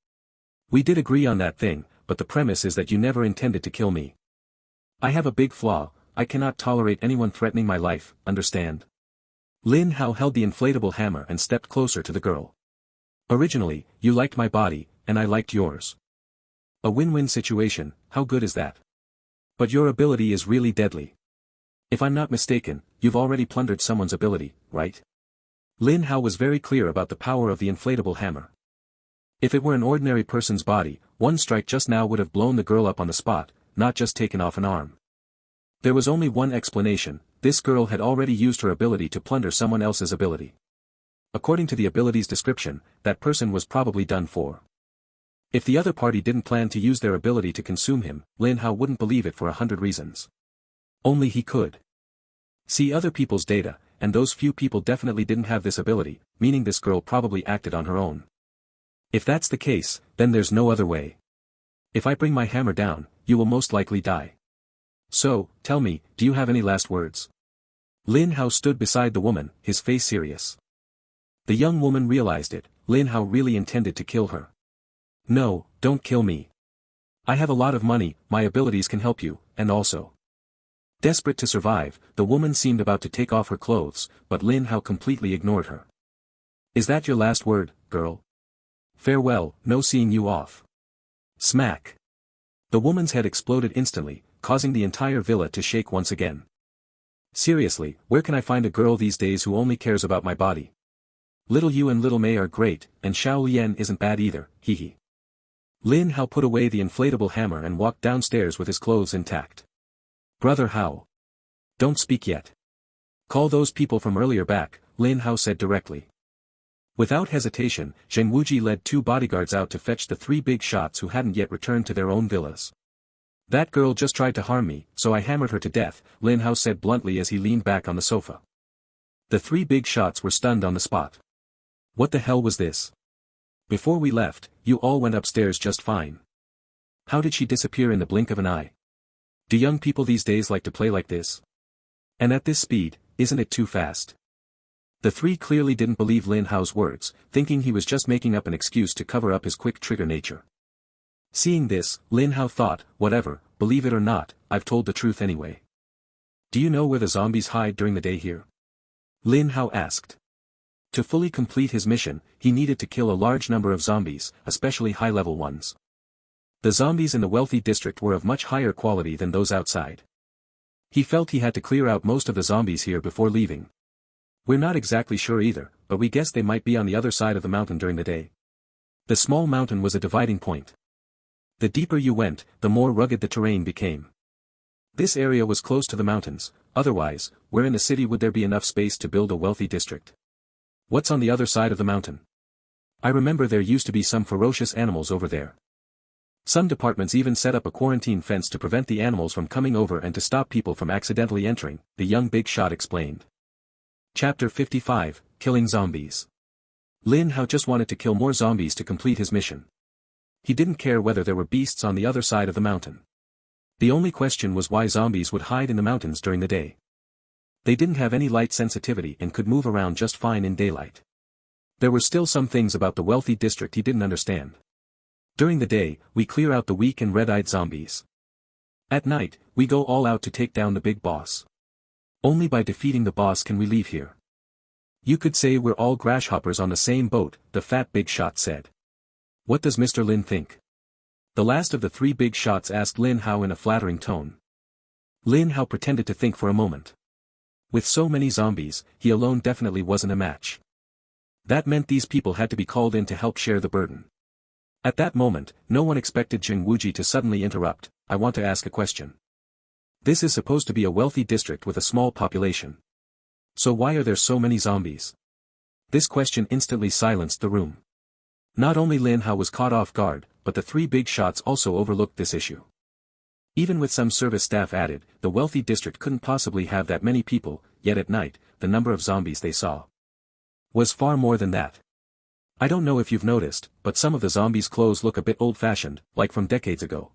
We did agree on that thing, but the premise is that you never intended to kill me. I have a big flaw, I cannot tolerate anyone threatening my life, understand? Lin Hao held the inflatable hammer and stepped closer to the girl. Originally, you liked my body, and I liked yours. A win-win situation, how good is that? But your ability is really deadly. If I'm not mistaken, you've already plundered someone's ability, right? Lin Hao was very clear about the power of the inflatable hammer. If it were an ordinary person's body, one strike just now would have blown the girl up on the spot, not just taken off an arm. There was only one explanation: this girl had already used her ability to plunder someone else's ability. According to the ability's description, that person was probably done for. If the other party didn't plan to use their ability to consume him, Lin Hao wouldn't believe it for 100 reasons. Only he could see other people's data, and those few people definitely didn't have this ability, meaning this girl probably acted on her own. If that's the case, then there's no other way. If I bring my hammer down, you will most likely die. So, tell me, do you have any last words? Lin Hao stood beside the woman, his face serious. The young woman realized it: Lin Hao really intended to kill her. No, don't kill me. I have a lot of money, my abilities can help you, and also. Desperate to survive, the woman seemed about to take off her clothes, but Lin Hao completely ignored her. Is that your last word, girl? Farewell, no seeing you off. Smack. The woman's head exploded instantly, causing the entire villa to shake once again. Seriously, where can I find a girl these days who only cares about my body? Little Yu and Little Mei are great, and Xiao Lian isn't bad either, hee. Lin Hao put away the inflatable hammer and walked downstairs with his clothes intact. Brother Hao. Don't speak yet. Call those people from earlier back, Lin Hao said directly. Without hesitation, Zheng Wuji led 2 bodyguards out to fetch the 3 big shots who hadn't yet returned to their own villas. That girl just tried to harm me, so I hammered her to death, Lin Hao said bluntly as he leaned back on the sofa. The 3 big shots were stunned on the spot. What the hell was this? Before we left, you all went upstairs just fine. How did she disappear in the blink of an eye? Do young people these days like to play like this? And at this speed, isn't it too fast? The 3 clearly didn't believe Lin Hao's words, thinking he was just making up an excuse to cover up his quick trigger nature. Seeing this, Lin Hao thought, whatever, believe it or not, I've told the truth anyway. Do you know where the zombies hide during the day here? Lin Hao asked. To fully complete his mission, he needed to kill a large number of zombies, especially high-level ones. The zombies in the wealthy district were of much higher quality than those outside. He felt he had to clear out most of the zombies here before leaving. We're not exactly sure either, but we guess they might be on the other side of the mountain during the day. The small mountain was a dividing point. The deeper you went, the more rugged the terrain became. This area was close to the mountains, otherwise, where in the city would there be enough space to build a wealthy district? What's on the other side of the mountain? I remember there used to be some ferocious animals over there. Some departments even set up a quarantine fence to prevent the animals from coming over and to stop people from accidentally entering, the young big shot explained. Chapter 55, Killing Zombies. Lin Hao just wanted to kill more zombies to complete his mission. He didn't care whether there were beasts on the other side of the mountain. The only question was why zombies would hide in the mountains during the day. They didn't have any light sensitivity and could move around just fine in daylight. There were still some things about the wealthy district he didn't understand. During the day, we clear out the weak and red-eyed zombies. At night, we go all out to take down the big boss. Only by defeating the boss can we leave here. You could say we're all grasshoppers on the same boat, the fat big shot said. What does Mr. Lin think? The last of the 3 big shots asked Lin Hao in a flattering tone. Lin Hao pretended to think for a moment. With so many zombies, he alone definitely wasn't a match. That meant these people had to be called in to help share the burden. At that moment, no one expected Zheng Wuji to suddenly interrupt. I want to ask a question. This is supposed to be a wealthy district with a small population. So why are there so many zombies? This question instantly silenced the room. Not only Lin Hao was caught off guard, but the 3 big shots also overlooked this issue. Even with some service staff added, the wealthy district couldn't possibly have that many people, yet at night, the number of zombies they saw was far more than that. I don't know if you've noticed, but some of the zombies' clothes look a bit old-fashioned, like from decades ago.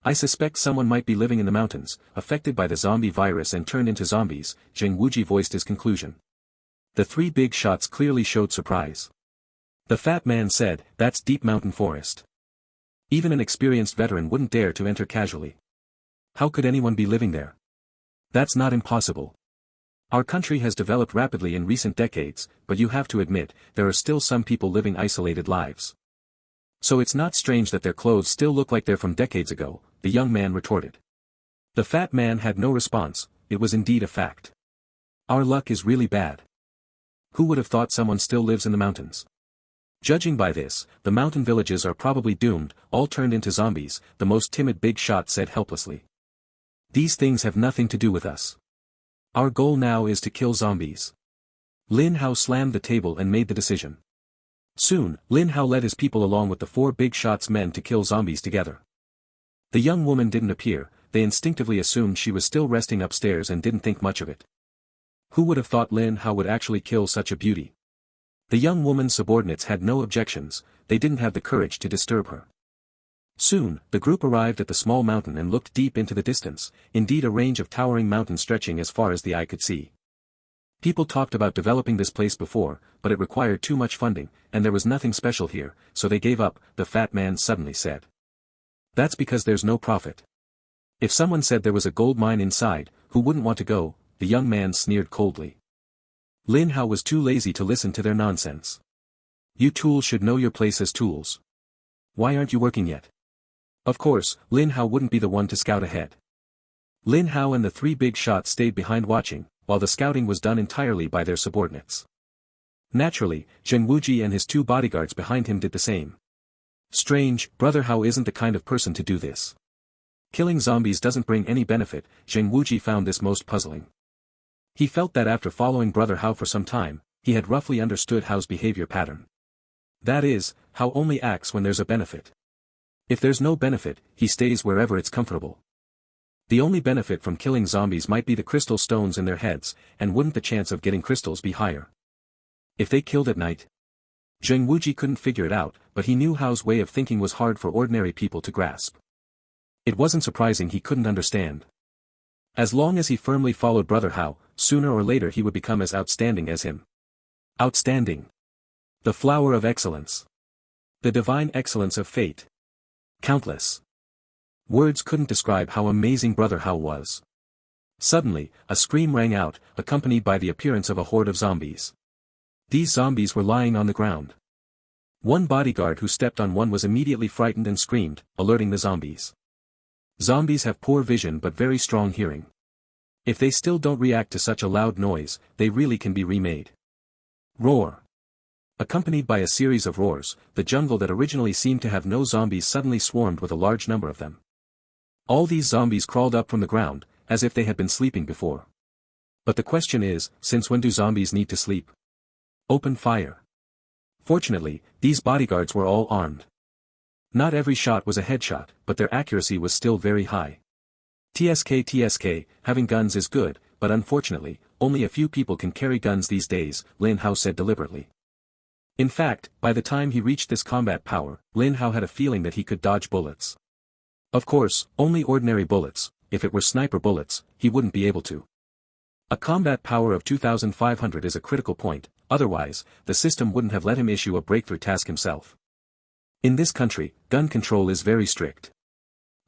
I suspect someone might be living in the mountains, affected by the zombie virus and turned into zombies, Zheng Wuji voiced his conclusion. The 3 big shots clearly showed surprise. The fat man said, that's deep mountain forest. Even an experienced veteran wouldn't dare to enter casually. How could anyone be living there? That's not impossible. Our country has developed rapidly in recent decades, but you have to admit, there are still some people living isolated lives. So it's not strange that their clothes still look like they're from decades ago, the young man retorted. The fat man had no response. It was indeed a fact. Our luck is really bad. Who would have thought someone still lives in the mountains? Judging by this, the mountain villages are probably doomed, all turned into zombies, the most timid big shot said helplessly. These things have nothing to do with us. Our goal now is to kill zombies. Lin Hao slammed the table and made the decision. Soon, Lin Hao led his people along with the 4 big shots men to kill zombies together. The young woman didn't appear, they instinctively assumed she was still resting upstairs and didn't think much of it. Who would have thought Lin Hao would actually kill such a beauty? The young woman's subordinates had no objections, they didn't have the courage to disturb her. Soon, the group arrived at the small mountain and looked deep into the distance, indeed a range of towering mountains stretching as far as the eye could see. People talked about developing this place before, but it required too much funding, and there was nothing special here, so they gave up, the fat man suddenly said. That's because there's no profit. If someone said there was a gold mine inside, who wouldn't want to go? The young man sneered coldly. Lin Hao was too lazy to listen to their nonsense. You tools should know your place as tools. Why aren't you working yet? Of course, Lin Hao wouldn't be the one to scout ahead. Lin Hao and the 3 big shots stayed behind watching, while the scouting was done entirely by their subordinates. Naturally, Zheng Wuji and his 2 bodyguards behind him did the same. Strange, Brother Hao isn't the kind of person to do this. Killing zombies doesn't bring any benefit, Zheng Wuji found this most puzzling. He felt that after following Brother Hao for some time, he had roughly understood Hao's behavior pattern. That is, Hao only acts when there's a benefit. If there's no benefit, he stays wherever it's comfortable. The only benefit from killing zombies might be the crystal stones in their heads, and wouldn't the chance of getting crystals be higher? If they killed at night? Zheng Wuji couldn't figure it out, but he knew Hao's way of thinking was hard for ordinary people to grasp. It wasn't surprising he couldn't understand. As long as he firmly followed Brother Hao, sooner or later he would become as outstanding as him. Outstanding. The flower of excellence. The divine excellence of fate. Countless. Words couldn't describe how amazing Brother Hao was. Suddenly, a scream rang out, accompanied by the appearance of a horde of zombies. These zombies were lying on the ground. One bodyguard who stepped on one was immediately frightened and screamed, alerting the zombies. Zombies have poor vision but very strong hearing. If they still don't react to such a loud noise, they really can be remade. Roar. Accompanied by a series of roars, the jungle that originally seemed to have no zombies suddenly swarmed with a large number of them. All these zombies crawled up from the ground, as if they had been sleeping before. But the question is, since when do zombies need to sleep? Open fire. Fortunately, these bodyguards were all armed. Not every shot was a headshot, but their accuracy was still very high. TSK, having guns is good, but unfortunately, only a few people can carry guns these days, Lin Hao said deliberately. In fact, by the time he reached this combat power, Lin Hao had a feeling that he could dodge bullets. Of course, only ordinary bullets. If it were sniper bullets, he wouldn't be able to. A combat power of 2,500 is a critical point, otherwise, the system wouldn't have let him issue a breakthrough task himself. In this country, gun control is very strict.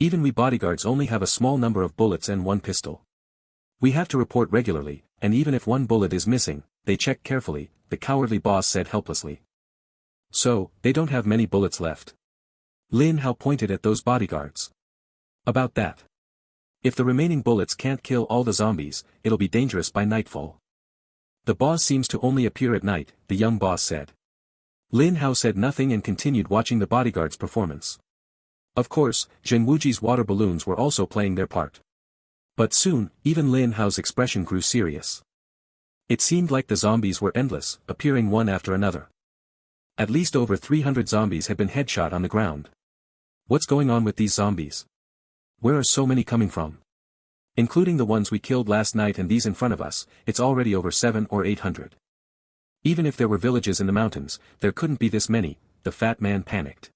Even we bodyguards only have a small number of bullets and 1 pistol. We have to report regularly, and even if 1 bullet is missing, they check carefully, the cowardly boss said helplessly. So, they don't have many bullets left. Lin Hao pointed at those bodyguards. About that. If the remaining bullets can't kill all the zombies, it'll be dangerous by nightfall. The boss seems to only appear at night, the young boss said. Lin Hao said nothing and continued watching the bodyguards' performance. Of course, Zheng Wuji's water balloons were also playing their part. But soon, even Lin Hao's expression grew serious. It seemed like the zombies were endless, appearing one after another. At least over 300 zombies had been headshot on the ground. What's going on with these zombies? Where are so many coming from? Including the ones we killed last night and these in front of us, it's already over 700 or 800. Even if there were villages in the mountains, there couldn't be this many, the fat man panicked.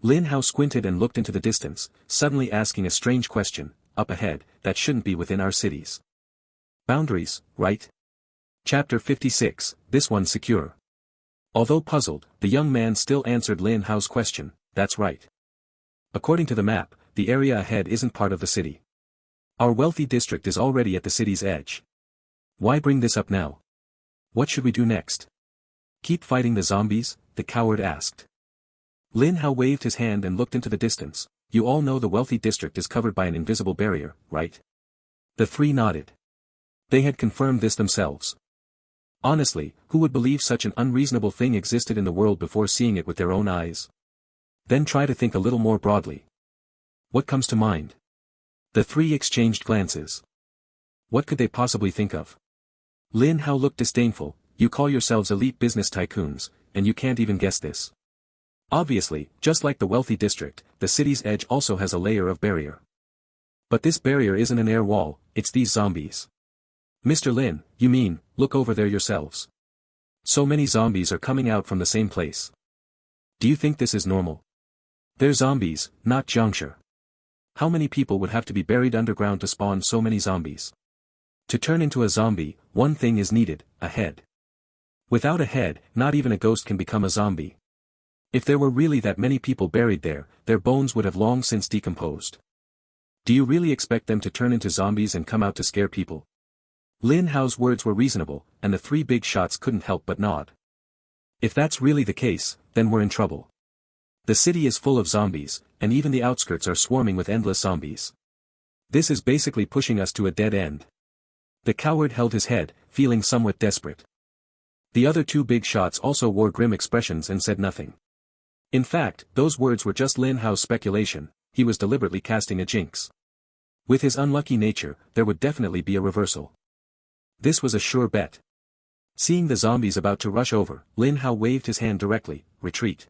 Lin Hao squinted and looked into the distance, suddenly asking a strange question, up ahead, that shouldn't be within our cities. Boundaries, right? Chapter 56, this one's secure. Although puzzled, the young man still answered Lin Hao's question, that's right. According to the map, the area ahead isn't part of the city. Our wealthy district is already at the city's edge. Why bring this up now? What should we do next? Keep fighting the zombies? The coward asked. Lin Hao waved his hand and looked into the distance. You all know the wealthy district is covered by an invisible barrier, right? The 3 nodded. They had confirmed this themselves. Honestly, who would believe such an unreasonable thing existed in the world before seeing it with their own eyes? Then try to think a little more broadly. What comes to mind? The three exchanged glances. What could they possibly think of? Lin Hao looked disdainful. You call yourselves elite business tycoons, and you can't even guess this. Obviously, just like the wealthy district, the city's edge also has a layer of barrier. But this barrier isn't an air wall, it's these zombies. Mr. Lin, you mean, look over there yourselves. So many zombies are coming out from the same place. Do you think this is normal? They're zombies, not Jiangshi. How many people would have to be buried underground to spawn so many zombies? To turn into a zombie, one thing is needed, a head. Without a head, not even a ghost can become a zombie. If there were really that many people buried there, their bones would have long since decomposed. Do you really expect them to turn into zombies and come out to scare people? Lin Hao's words were reasonable, and the three big shots couldn't help but nod. If that's really the case, then we're in trouble. The city is full of zombies, and even the outskirts are swarming with endless zombies. This is basically pushing us to a dead end. The coward held his head, feeling somewhat desperate. The other two big shots also wore grim expressions and said nothing. In fact, those words were just Lin Hao's speculation. He was deliberately casting a jinx. With his unlucky nature, there would definitely be a reversal. This was a sure bet. Seeing the zombies about to rush over, Lin Hao waved his hand directly, retreat.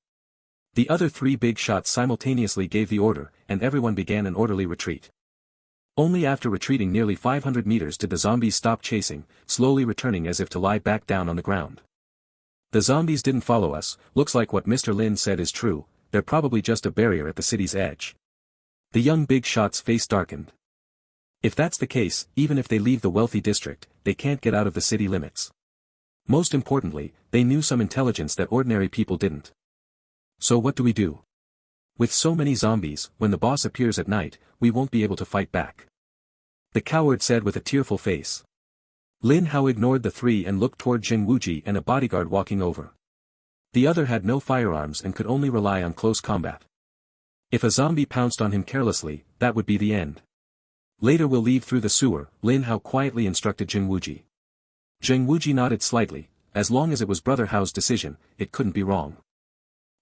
The other three big shots simultaneously gave the order, and everyone began an orderly retreat. Only after retreating nearly 500 meters did the zombies stop chasing, slowly returning as if to lie back down on the ground. The zombies didn't follow us. Looks like what Mr. Lin said is true, they're probably just a barrier at the city's edge. The young big shot's face darkened. If that's the case, even if they leave the wealthy district, they can't get out of the city limits. Most importantly, they knew some intelligence that ordinary people didn't. So what do we do? With so many zombies, when the boss appears at night, we won't be able to fight back. The coward said with a tearful face. Lin Hao ignored the three and looked toward Jing Wuji and a bodyguard walking over. The other had no firearms and could only rely on close combat. If a zombie pounced on him carelessly, that would be the end. Later we'll leave through the sewer, Lin Hao quietly instructed Jing Wuji. Jing Wuji nodded slightly. As long as it was Brother Hao's decision, it couldn't be wrong.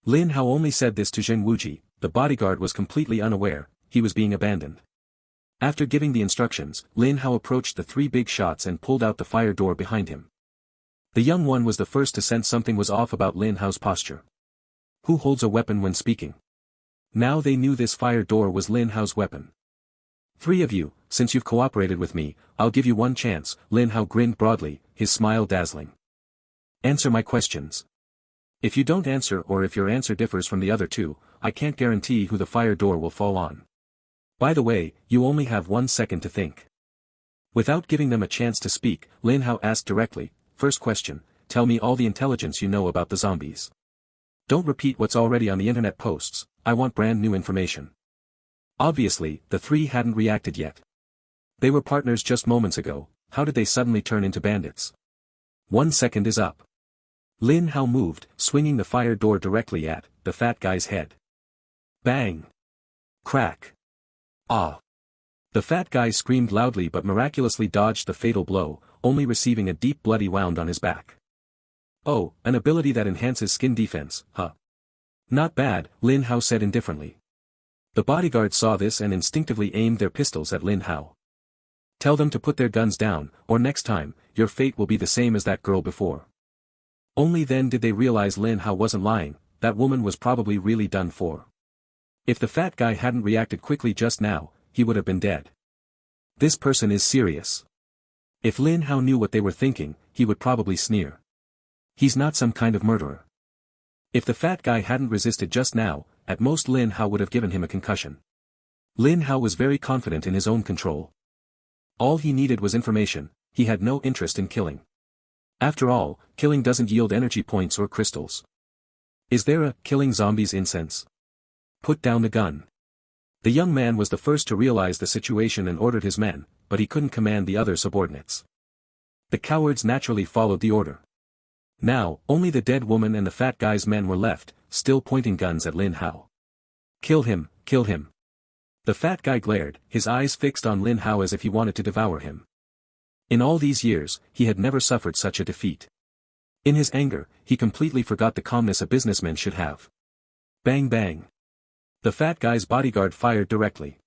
Lin Hao only said this to Jing Wuji. The bodyguard was completely unaware, he was being abandoned. After giving the instructions, Lin Hao approached the three big shots and pulled out the fire door behind him. The young one was the first to sense something was off about Lin Hao's posture. Who holds a weapon when speaking? Now they knew this fire door was Lin Hao's weapon. Three of you, since you've cooperated with me, I'll give you one chance. Lin Hao grinned broadly, his smile dazzling. Answer my questions. If you don't answer or if your answer differs from the other two, I can't guarantee who the fire door will fall on. By the way, you only have 1 second to think. Without giving them a chance to speak, Lin Hao asked directly, first question, tell me all the intelligence you know about the zombies. Don't repeat what's already on the internet posts, I want brand new information. Obviously, the three hadn't reacted yet. They were partners just moments ago, how did they suddenly turn into bandits? 1 second is up. Lin Hao moved, swinging the fire door directly at the fat guy's head. Bang! Crack! Ah! The fat guy screamed loudly but miraculously dodged the fatal blow, only receiving a deep bloody wound on his back. Oh, an ability that enhances skin defense, huh? Not bad, Lin Hao said indifferently. The bodyguards saw this and instinctively aimed their pistols at Lin Hao. Tell them to put their guns down, or next time, your fate will be the same as that girl before. Only then did they realize Lin Hao wasn't lying, that woman was probably really done for. If the fat guy hadn't reacted quickly just now, he would have been dead. This person is serious. If Lin Hao knew what they were thinking, he would probably sneer. He's not some kind of murderer. If the fat guy hadn't resisted just now, at most Lin Hao would have given him a concussion. Lin Hao was very confident in his own control. All he needed was information, he had no interest in killing. After all, killing doesn't yield energy points or crystals. Is there a killing zombies incense? Put down the gun. The young man was the first to realize the situation and ordered his men, but he couldn't command the other subordinates. The cowards naturally followed the order. Now, only the dead woman and the fat guy's men were left, still pointing guns at Lin Hao. Kill him, kill him. The fat guy glared, his eyes fixed on Lin Hao as if he wanted to devour him. In all these years, he had never suffered such a defeat. In his anger, he completely forgot the calmness a businessman should have. Bang bang. The fat guy's bodyguard fired directly.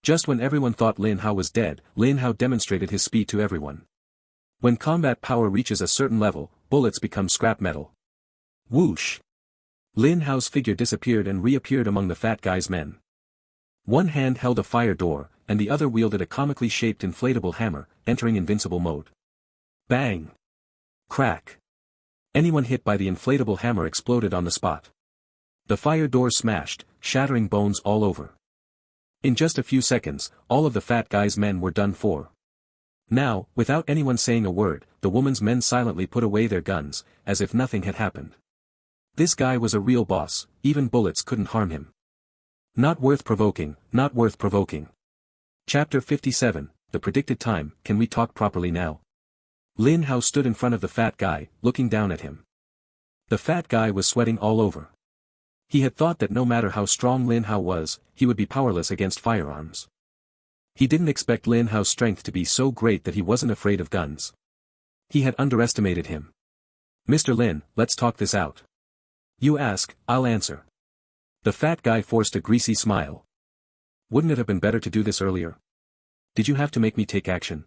Just when everyone thought Lin Hao was dead, Lin Hao demonstrated his speed to everyone. When combat power reaches a certain level, bullets become scrap metal. Whoosh! Lin Hao's figure disappeared and reappeared among the fat guy's men. One hand held a fire door, and the other wielded a comically shaped inflatable hammer, entering invincible mode. Bang! Crack! Anyone hit by the inflatable hammer exploded on the spot. The fire door smashed, shattering bones all over. In just a few seconds, all of the fat guy's men were done for. Now, without anyone saying a word, the woman's men silently put away their guns, as if nothing had happened. This guy was a real boss, even bullets couldn't harm him. Not worth provoking, not worth provoking. Chapter 57, The Predicted Time. Can we talk properly now? Lin Hao stood in front of the fat guy, looking down at him. The fat guy was sweating all over. He had thought that no matter how strong Lin Hao was, he would be powerless against firearms. He didn't expect Lin Hao's strength to be so great that he wasn't afraid of guns. He had underestimated him. Mr. Lin, let's talk this out. You ask, I'll answer. The fat guy forced a greasy smile. Wouldn't it have been better to do this earlier? Did you have to make me take action?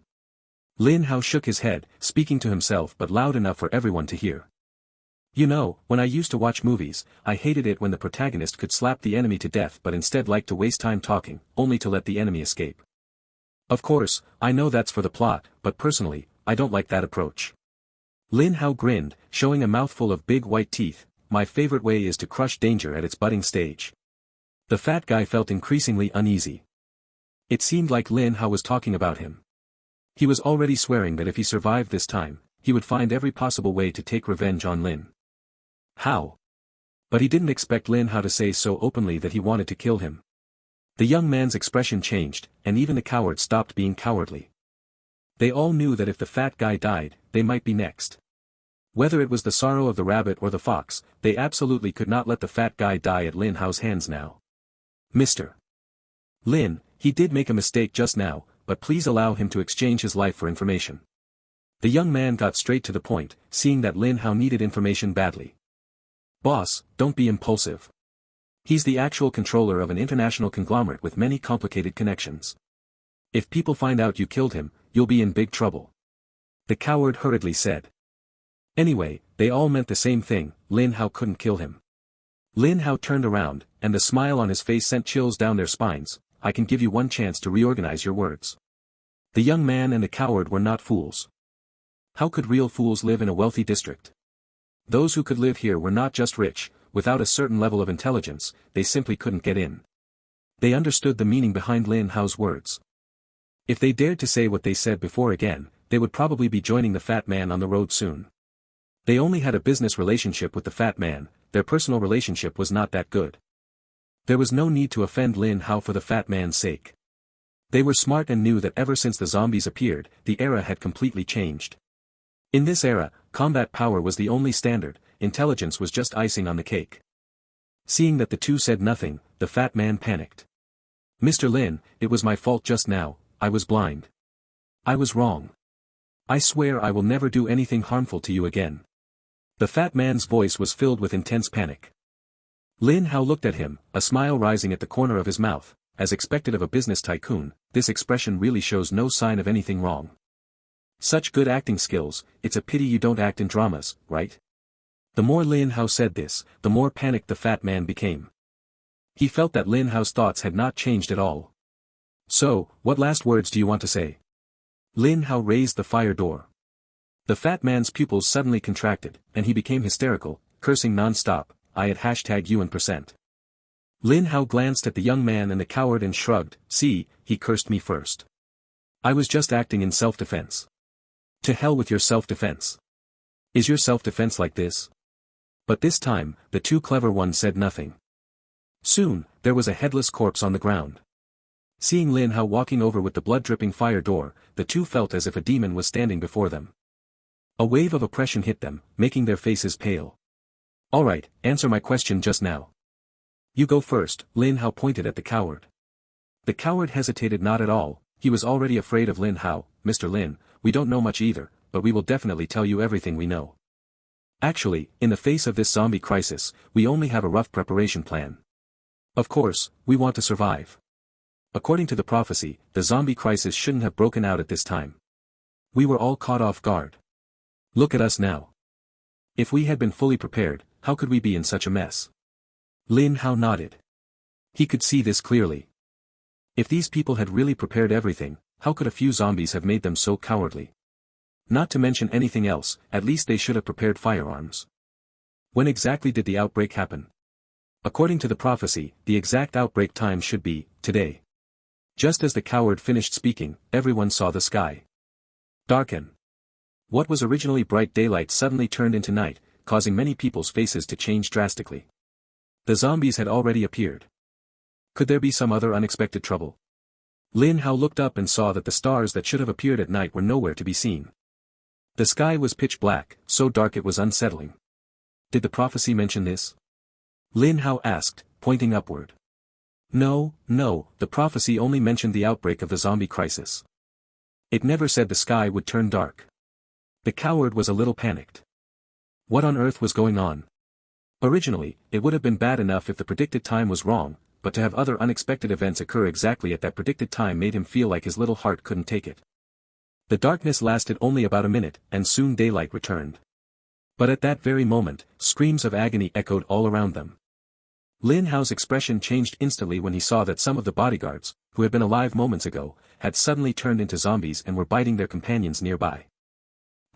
Lin Hao shook his head, speaking to himself but loud enough for everyone to hear. You know, when I used to watch movies, I hated it when the protagonist could slap the enemy to death but instead liked to waste time talking, only to let the enemy escape. Of course, I know that's for the plot, but personally, I don't like that approach. Lin Hao grinned, showing a mouthful of big white teeth. My favorite way is to crush danger at its budding stage. The fat guy felt increasingly uneasy. It seemed like Lin Hao was talking about him. He was already swearing that if he survived this time, he would find every possible way to take revenge on Lin Hao. But he didn't expect Lin Hao to say so openly that he wanted to kill him. The young man's expression changed, and even the cowards stopped being cowardly. They all knew that if the fat guy died, they might be next. Whether it was the sorrow of the rabbit or the fox, they absolutely could not let the fat guy die at Lin Hao's hands now. Mr. Lin, he did make a mistake just now, but please allow him to exchange his life for information. The young man got straight to the point, seeing that Lin Hao needed information badly. Boss, don't be impulsive. He's the actual controller of an international conglomerate with many complicated connections. If people find out you killed him, you'll be in big trouble. The coward hurriedly said. Anyway, they all meant the same thing, Lin Hao couldn't kill him. Lin Hao turned around, and the smile on his face sent chills down their spines. I can give you one chance to reorganize your words. The young man and the coward were not fools. How could real fools live in a wealthy district? Those who could live here were not just rich, without a certain level of intelligence, they simply couldn't get in. They understood the meaning behind Lin Hao's words. If they dared to say what they said before again, they would probably be joining the fat man on the road soon. They only had a business relationship with the fat man, their personal relationship was not that good. There was no need to offend Lin Hao for the fat man's sake. They were smart and knew that ever since the zombies appeared, the era had completely changed. In this era, combat power was the only standard, intelligence was just icing on the cake. Seeing that the two said nothing, the fat man panicked. Mr. Lin, it was my fault just now, I was blind. I was wrong. I swear I will never do anything harmful to you again. The fat man's voice was filled with intense panic. Lin Hao looked at him, a smile rising at the corner of his mouth. As expected of a business tycoon, this expression really shows no sign of anything wrong. Such good acting skills, it's a pity you don't act in dramas, right? The more Lin Hao said this, the more panicked the fat man became. He felt that Lin Hao's thoughts had not changed at all. So, what last words do you want to say? Lin Hao raised the fire door. The fat man's pupils suddenly contracted, and he became hysterical, cursing non-stop. I at #UN%. Lin Hao glanced at the young man and the coward and shrugged. See, he cursed me first. I was just acting in self-defense. To hell with your self-defense. Is your self-defense like this? But this time, the two clever ones said nothing. Soon, there was a headless corpse on the ground. Seeing Lin Hao walking over with the blood-dripping fire door, the two felt as if a demon was standing before them. A wave of oppression hit them, making their faces pale. Alright, answer my question just now. You go first, Lin Hao pointed at the coward. The coward hesitated not at all, he was already afraid of Lin Hao. Mr. Lin, we don't know much either, but we will definitely tell you everything we know. Actually, in the face of this zombie crisis, we only have a rough preparation plan. Of course, we want to survive. According to the prophecy, the zombie crisis shouldn't have broken out at this time. We were all caught off guard. Look at us now. If we had been fully prepared, how could we be in such a mess? Lin Hao nodded. He could see this clearly. If these people had really prepared everything, how could a few zombies have made them so cowardly? Not to mention anything else, at least they should have prepared firearms. When exactly did the outbreak happen? According to the prophecy, the exact outbreak time should be today. Just as the coward finished speaking, everyone saw the sky darken. What was originally bright daylight suddenly turned into night, causing many people's faces to change drastically. The zombies had already appeared. Could there be some other unexpected trouble? Lin Hao looked up and saw that the stars that should have appeared at night were nowhere to be seen. The sky was pitch black, so dark it was unsettling. Did the prophecy mention this? Lin Hao asked, pointing upward. No, the prophecy only mentioned the outbreak of the zombie crisis. It never said the sky would turn dark. The coward was a little panicked. What on earth was going on? Originally, it would have been bad enough if the predicted time was wrong, but to have other unexpected events occur exactly at that predicted time made him feel like his little heart couldn't take it. The darkness lasted only about a minute, and soon daylight returned. But at that very moment, screams of agony echoed all around them. Lin Hao's expression changed instantly when he saw that some of the bodyguards, who had been alive moments ago, had suddenly turned into zombies and were biting their companions nearby.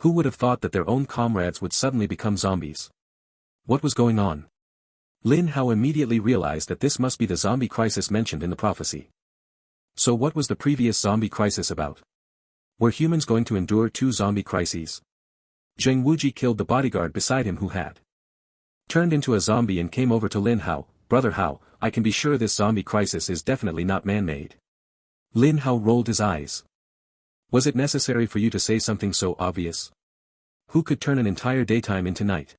Who would have thought that their own comrades would suddenly become zombies? What was going on? Lin Hao immediately realized that this must be the zombie crisis mentioned in the prophecy. So what was the previous zombie crisis about? Were humans going to endure 2 zombie crises? Zheng Wuji killed the bodyguard beside him who had turned into a zombie and came over to Lin Hao. Brother Hao, I can be sure this zombie crisis is definitely not man-made. Lin Hao rolled his eyes. Was it necessary for you to say something so obvious? Who could turn an entire daytime into night?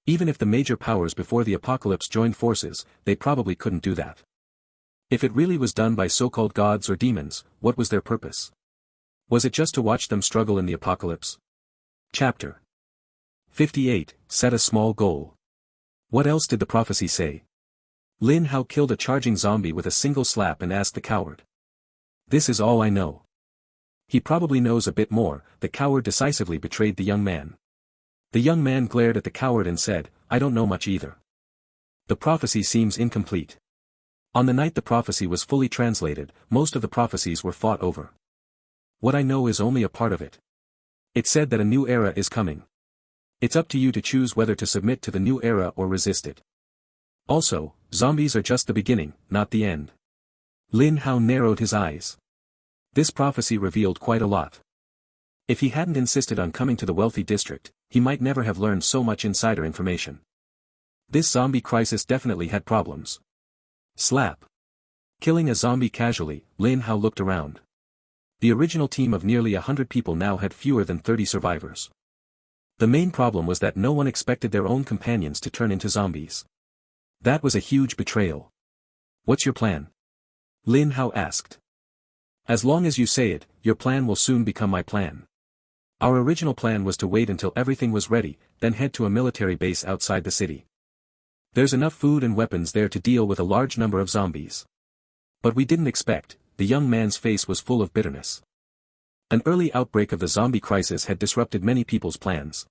Even if the major powers before the apocalypse joined forces, they probably couldn't do that. If it really was done by so-called gods or demons, what was their purpose? Was it just to watch them struggle in the apocalypse? Chapter 58, Set a small goal. What else did the prophecy say? Lin Hao killed a charging zombie with a single slap and asked the coward. This is all I know. He probably knows a bit more. The coward decisively betrayed the young man. The young man glared at the coward and said, I don't know much either. The prophecy seems incomplete. On the night the prophecy was fully translated, most of the prophecies were fought over. What I know is only a part of it. It said that a new era is coming. It's up to you to choose whether to submit to the new era or resist it. Also, zombies are just the beginning, not the end. Lin Hao narrowed his eyes. This prophecy revealed quite a lot. If he hadn't insisted on coming to the wealthy district, he might never have learned so much insider information. This zombie crisis definitely had problems. Slap. Killing a zombie casually, Lin Hao looked around. The original team of nearly 100 people now had fewer than 30 survivors. The main problem was that no one expected their own companions to turn into zombies. That was a huge betrayal. What's your plan? Lin Hao asked. As long as you say it, your plan will soon become my plan. Our original plan was to wait until everything was ready, then head to a military base outside the city. There's enough food and weapons there to deal with a large number of zombies. But we didn't expect. The young man's face was full of bitterness. An early outbreak of the zombie crisis had disrupted many people's plans.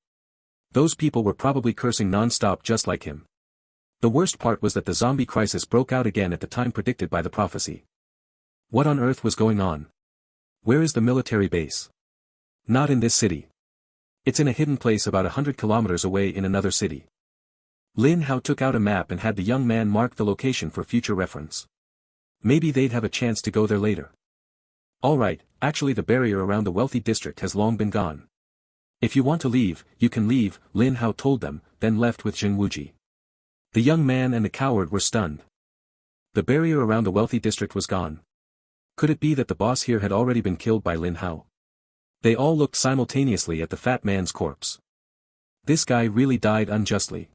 Those people were probably cursing non-stop just like him. The worst part was that the zombie crisis broke out again at the time predicted by the prophecy. What on earth was going on? Where is the military base? Not in this city. It's in a hidden place about 100 kilometers away in another city. Lin Hao took out a map and had the young man mark the location for future reference. Maybe they'd have a chance to go there later. Alright, actually the barrier around the wealthy district has long been gone. If you want to leave, you can leave, Lin Hao told them, then left with Zheng Wuji. The young man and the coward were stunned. The barrier around the wealthy district was gone. Could it be that the boss here had already been killed by Lin Hao? They all looked simultaneously at the fat man's corpse. This guy really died unjustly.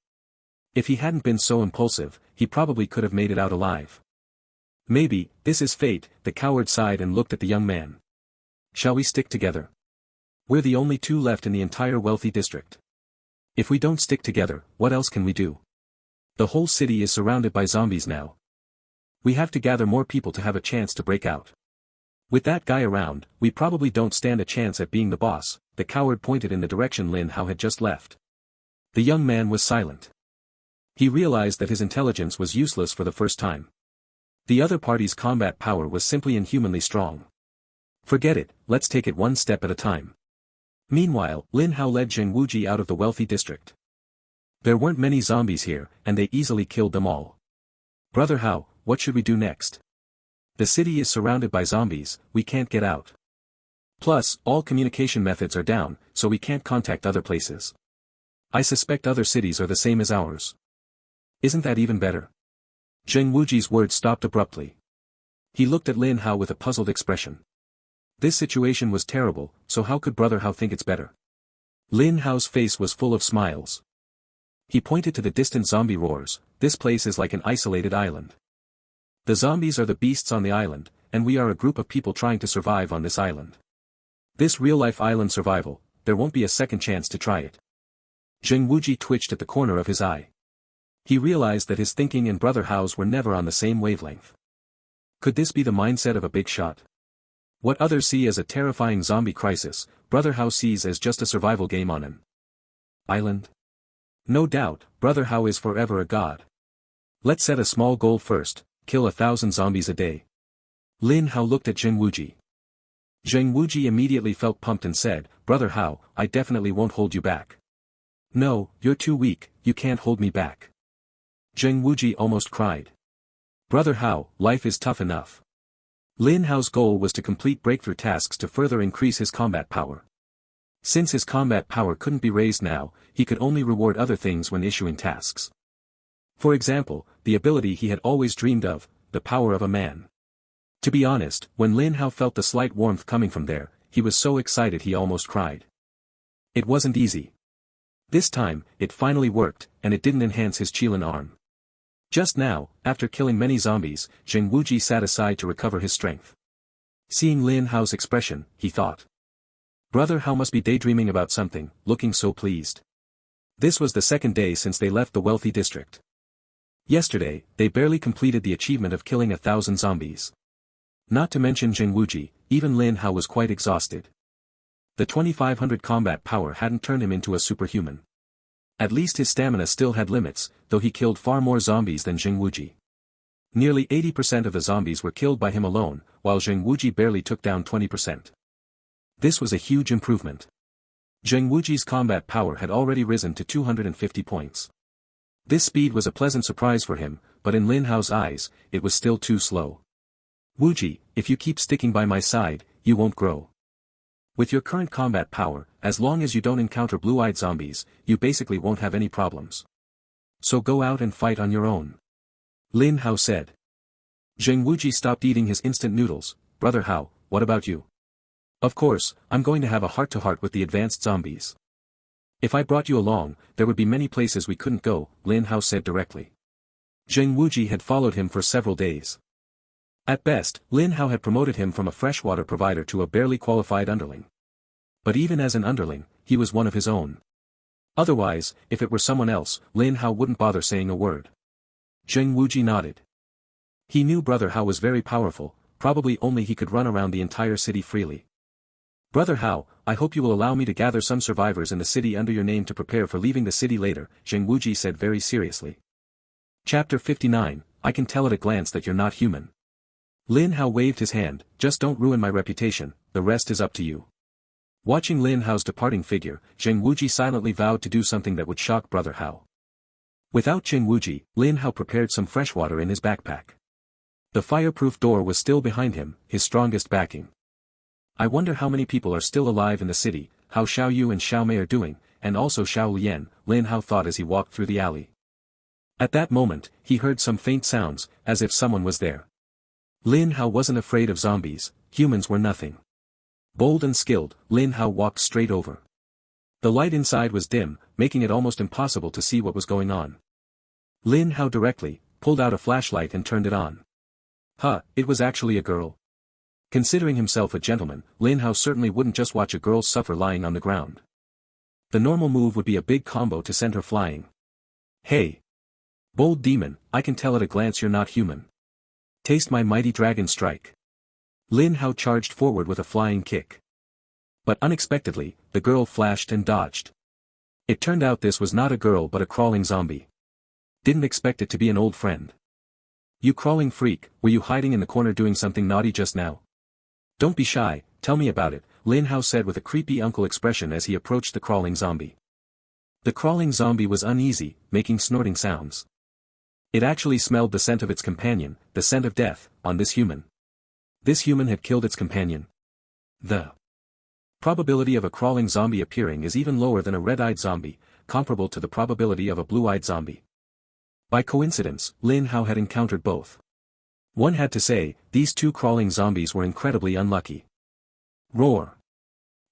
If he hadn't been so impulsive, he probably could have made it out alive. Maybe, this is fate, the coward sighed and looked at the young man. Shall we stick together? We're the only 2 left in the entire wealthy district. If we don't stick together, what else can we do? The whole city is surrounded by zombies now. We have to gather more people to have a chance to break out. With that guy around, we probably don't stand a chance at being the boss. The coward pointed in the direction Lin Hao had just left. The young man was silent. He realized that his intelligence was useless for the first time. The other party's combat power was simply inhumanly strong. Forget it, let's take it one step at a time. Meanwhile, Lin Hao led Zheng Wuji out of the wealthy district. There weren't many zombies here, and they easily killed them all. Brother Hao, what should we do next? The city is surrounded by zombies, we can't get out. Plus, all communication methods are down, so we can't contact other places. I suspect other cities are the same as ours. Isn't that even better? Zheng Wuji's words stopped abruptly. He looked at Lin Hao with a puzzled expression. This situation was terrible, so how could Brother Hao think it's better? Lin Hao's face was full of smiles. He pointed to the distant zombie roars. This place is like an isolated island. The zombies are the beasts on the island, and we are a group of people trying to survive on this island. This real-life island survival, there won't be a second chance to try it. Zheng Wuji twitched at the corner of his eye. He realized that his thinking and Brother Hao's were never on the same wavelength. Could this be the mindset of a big shot? What others see as a terrifying zombie crisis, Brother Hao sees as just a survival game on an island? No doubt, Brother Hao is forever a god. Let's set a small goal first, kill 1,000 zombies a day. Lin Hao looked at Zheng Wuji. Zheng Wuji immediately felt pumped and said, Brother Hao, I definitely won't hold you back. No, you're too weak, you can't hold me back. Zheng Wuji almost cried. Brother Hao, life is tough enough. Lin Hao's goal was to complete breakthrough tasks to further increase his combat power. Since his combat power couldn't be raised now, he could only reward other things when issuing tasks. For example, the ability he had always dreamed of, the power of a man. To be honest, when Lin Hao felt the slight warmth coming from there, he was so excited he almost cried. It wasn't easy. This time, it finally worked, and it didn't enhance his Qilin arm. Just now, after killing many zombies, Zheng Wuji sat aside to recover his strength. Seeing Lin Hao's expression, he thought. Brother Hao must be daydreaming about something, looking so pleased. This was the second day since they left the wealthy district. Yesterday, they barely completed the achievement of killing 1,000 zombies. Not to mention Zheng Wuji, even Lin Hao was quite exhausted. The 2,500 combat power hadn't turned him into a superhuman. At least his stamina still had limits, though he killed far more zombies than Zheng Wuji. Nearly 80% of the zombies were killed by him alone, while Zheng Wuji barely took down 20%. This was a huge improvement. Zheng Wuji's combat power had already risen to 250 points. This speed was a pleasant surprise for him, but in Lin Hao's eyes, it was still too slow. Wuji, if you keep sticking by my side, you won't grow. With your current combat power, as long as you don't encounter blue-eyed zombies, you basically won't have any problems. So go out and fight on your own. Lin Hao said. Zheng Wuji stopped eating his instant noodles. Brother Hao, what about you? Of course, I'm going to have a heart-to-heart with the advanced zombies. If I brought you along, there would be many places we couldn't go, Lin Hao said directly. Zheng Wuji had followed him for several days. At best, Lin Hao had promoted him from a freshwater provider to a barely qualified underling. But even as an underling, he was one of his own. Otherwise, if it were someone else, Lin Hao wouldn't bother saying a word. Zheng Wuji nodded. He knew Brother Hao was very powerful, probably only he could run around the entire city freely. Brother Hao, I hope you will allow me to gather some survivors in the city under your name to prepare for leaving the city later, Zheng Wuji said very seriously. Chapter 59, I can tell at a glance that you're not human. Lin Hao waved his hand, just don't ruin my reputation, the rest is up to you. Watching Lin Hao's departing figure, Zheng Wuji silently vowed to do something that would shock Brother Hao. Without Zheng Wuji, Lin Hao prepared some fresh water in his backpack. The fireproof door was still behind him, his strongest backing. I wonder how many people are still alive in the city, how Xiao Yu and Xiao Mei are doing, and also Xiao Lian, Lin Hao thought as he walked through the alley. At that moment, he heard some faint sounds, as if someone was there. Lin Hao wasn't afraid of zombies, humans were nothing. Bold and skilled, Lin Hao walked straight over. The light inside was dim, making it almost impossible to see what was going on. Lin Hao directly pulled out a flashlight and turned it on. It was actually a girl. Considering himself a gentleman, Lin Hao certainly wouldn't just watch a girl suffer lying on the ground. The normal move would be a big combo to send her flying. Hey! Bold demon, I can tell at a glance you're not human. Taste my mighty dragon strike. Lin Hao charged forward with a flying kick. But unexpectedly, the girl flashed and dodged. It turned out this was not a girl but a crawling zombie. Didn't expect it to be an old friend. You crawling freak, were you hiding in the corner doing something naughty just now? Don't be shy, tell me about it, Lin Hao said with a creepy uncle expression as he approached the crawling zombie. The crawling zombie was uneasy, making snorting sounds. It actually smelled the scent of its companion, the scent of death, on this human. This human had killed its companion. The probability of a crawling zombie appearing is even lower than a red-eyed zombie, comparable to the probability of a blue-eyed zombie. By coincidence, Lin Hao had encountered both. One had to say, these two crawling zombies were incredibly unlucky. Roar!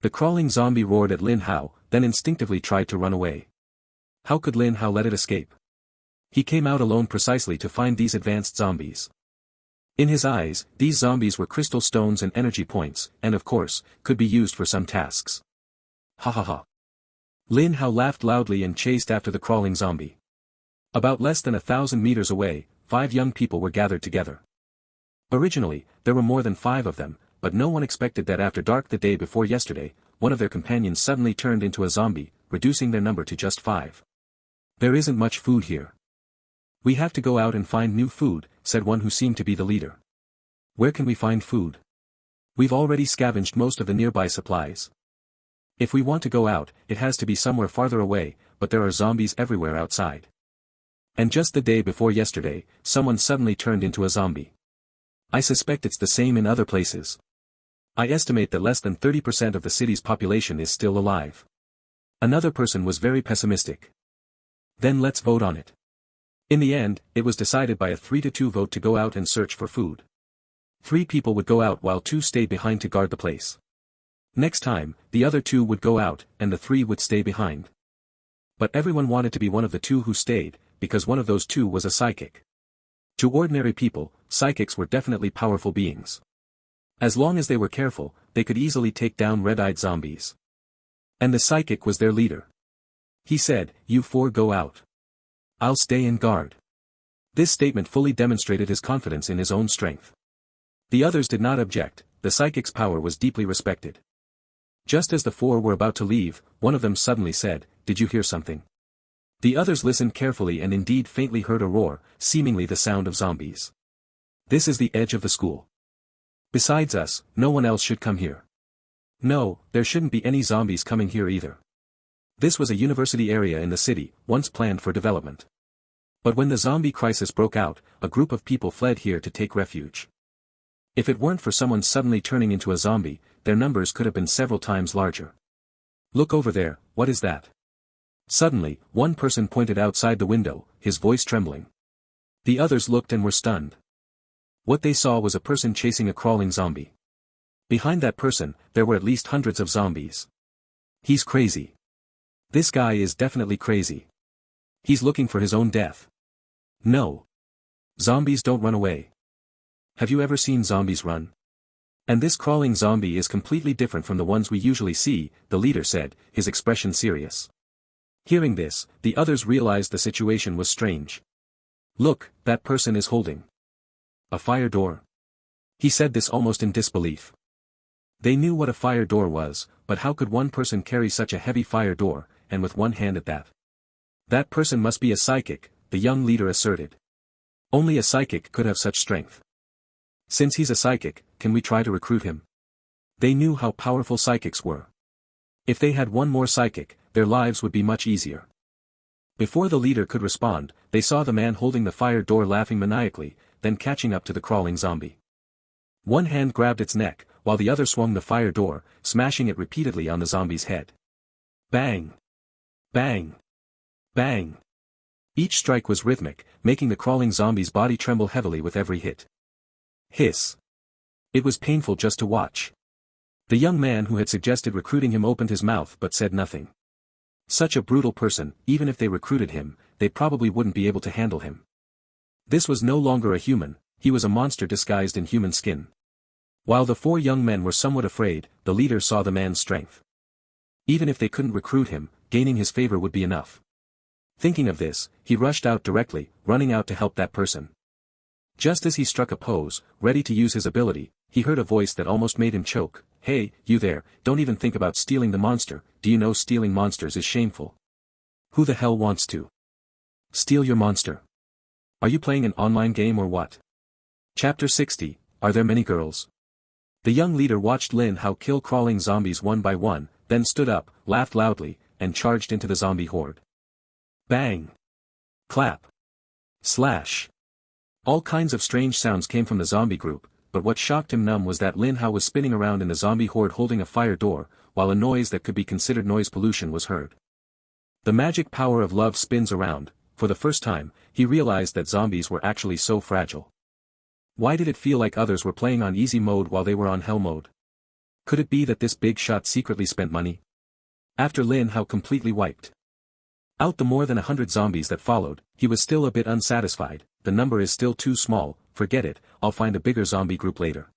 The crawling zombie roared at Lin Hao, then instinctively tried to run away. How could Lin Hao let it escape? He came out alone precisely to find these advanced zombies. In his eyes, these zombies were crystal stones and energy points, and of course, could be used for some tasks. Ha ha ha. Lin Hao laughed loudly and chased after the crawling zombie. About less than 1,000 meters away, 5 young people were gathered together. Originally, there were more than 5 of them, but no one expected that after dark the day before yesterday, one of their companions suddenly turned into a zombie, reducing their number to just 5. There isn't much food here. We have to go out and find new food, said one who seemed to be the leader. Where can we find food? We've already scavenged most of the nearby supplies. If we want to go out, it has to be somewhere farther away, but there are zombies everywhere outside. And just the day before yesterday, someone suddenly turned into a zombie. I suspect it's the same in other places. I estimate that less than 30% of the city's population is still alive. Another person was very pessimistic. Then let's vote on it. In the end, it was decided by a 3-2 vote to go out and search for food. 3 people would go out while 2 stayed behind to guard the place. Next time, the other 2 would go out, and the 3 would stay behind. But everyone wanted to be one of the 2 who stayed, because one of those 2 was a psychic. To ordinary people, psychics were definitely powerful beings. As long as they were careful, they could easily take down red-eyed zombies. And the psychic was their leader. He said, "You 4 go out. I'll stay and guard." This statement fully demonstrated his confidence in his own strength. The others did not object, the psychic's power was deeply respected. Just as the 4 were about to leave, one of them suddenly said, "Did you hear something?" The others listened carefully and indeed faintly heard a roar, seemingly the sound of zombies. This is the edge of the school. Besides us, no one else should come here. No, there shouldn't be any zombies coming here either. This was a university area in the city, once planned for development. But when the zombie crisis broke out, a group of people fled here to take refuge. If it weren't for someone suddenly turning into a zombie, their numbers could have been several times larger. Look over there, what is that? Suddenly, one person pointed outside the window, his voice trembling. The others looked and were stunned. What they saw was a person chasing a crawling zombie. Behind that person, there were at least hundreds of zombies. He's crazy. This guy is definitely crazy. He's looking for his own death. No. Zombies don't run away. Have you ever seen zombies run? And this crawling zombie is completely different from the ones we usually see, the leader said, his expression serious. Hearing this, the others realized the situation was strange. Look, that person is holding a fire door. He said this almost in disbelief. They knew what a fire door was, but how could one person carry such a heavy fire door, and with one hand at that? That person must be a psychic, the young leader asserted. Only a psychic could have such strength. Since he's a psychic, can we try to recruit him? They knew how powerful psychics were. If they had one more psychic, their lives would be much easier. Before the leader could respond, they saw the man holding the fire door laughing maniacally, then catching up to the crawling zombie. One hand grabbed its neck, while the other swung the fire door, smashing it repeatedly on the zombie's head. Bang! Bang! Bang! Each strike was rhythmic, making the crawling zombie's body tremble heavily with every hit. Hiss! It was painful just to watch. The young man who had suggested recruiting him opened his mouth but said nothing. Such a brutal person, even if they recruited him, they probably wouldn't be able to handle him. This was no longer a human, he was a monster disguised in human skin. While the 4 young men were somewhat afraid, the leader saw the man's strength. Even if they couldn't recruit him, gaining his favor would be enough. Thinking of this, he rushed out directly, running out to help that person. Just as he struck a pose, ready to use his ability, he heard a voice that almost made him choke. "Hey, you there, don't even think about stealing the monster, do you know stealing monsters is shameful? Who the hell wants to steal your monster? Are you playing an online game or what?" Chapter 60, Are There Many Girls? The young leader watched Lin Hao kill crawling zombies one by one, then stood up, laughed loudly, and charged into the zombie horde. Bang! Clap! Slash! All kinds of strange sounds came from the zombie group, but what shocked him numb was that Lin Hao was spinning around in the zombie horde holding a fire door, while a noise that could be considered noise pollution was heard. The magic power of love spins around. For the first time, he realized that zombies were actually so fragile. Why did it feel like others were playing on easy mode while they were on hell mode? Could it be that this big shot secretly spent money? After Lin Hao completely wiped out the more than 100 zombies that followed, he was still a bit unsatisfied. The number is still too small, forget it, I'll find a bigger zombie group later.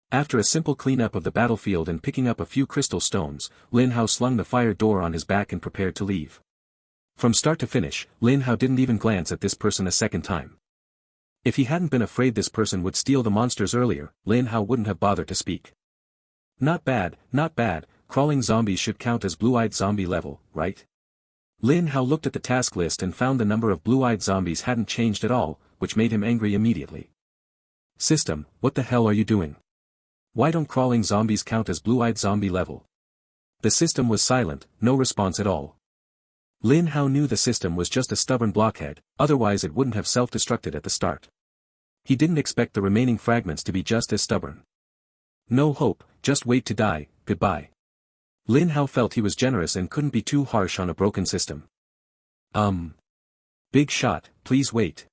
After a simple cleanup of the battlefield and picking up a few crystal stones, Lin Hao slung the fire door on his back and prepared to leave. From start to finish, Lin Hao didn't even glance at this person a second time. If he hadn't been afraid this person would steal the monsters earlier, Lin Hao wouldn't have bothered to speak. Not bad, crawling zombies should count as blue-eyed zombie level, right? Lin Hao looked at the task list and found the number of blue-eyed zombies hadn't changed at all, which made him angry immediately. System, what the hell are you doing? Why don't crawling zombies count as blue-eyed zombie level? The system was silent, no response at all. Lin Hao knew the system was just a stubborn blockhead, otherwise it wouldn't have self-destructed at the start. He didn't expect the remaining fragments to be just as stubborn. No hope, just wait to die, goodbye. Lin Hao felt he was generous and couldn't be too harsh on a broken system. Big shot, please wait.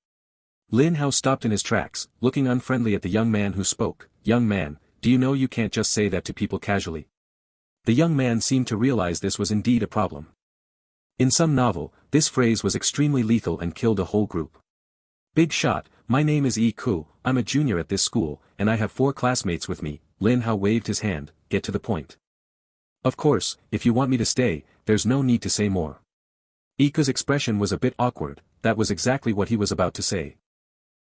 Lin Hao stopped in his tracks, looking unfriendly at the young man who spoke. Young man, do you know you can't just say that to people casually? The young man seemed to realize this was indeed a problem. In some novel, this phrase was extremely lethal and killed a whole group. Big shot, my name is Yi Ku, I'm a junior at this school, and I have 4 classmates with me. Lin Hao waved his hand, get to the point. Of course, if you want me to stay, there's no need to say more. Yi Ku's expression was a bit awkward, that was exactly what he was about to say.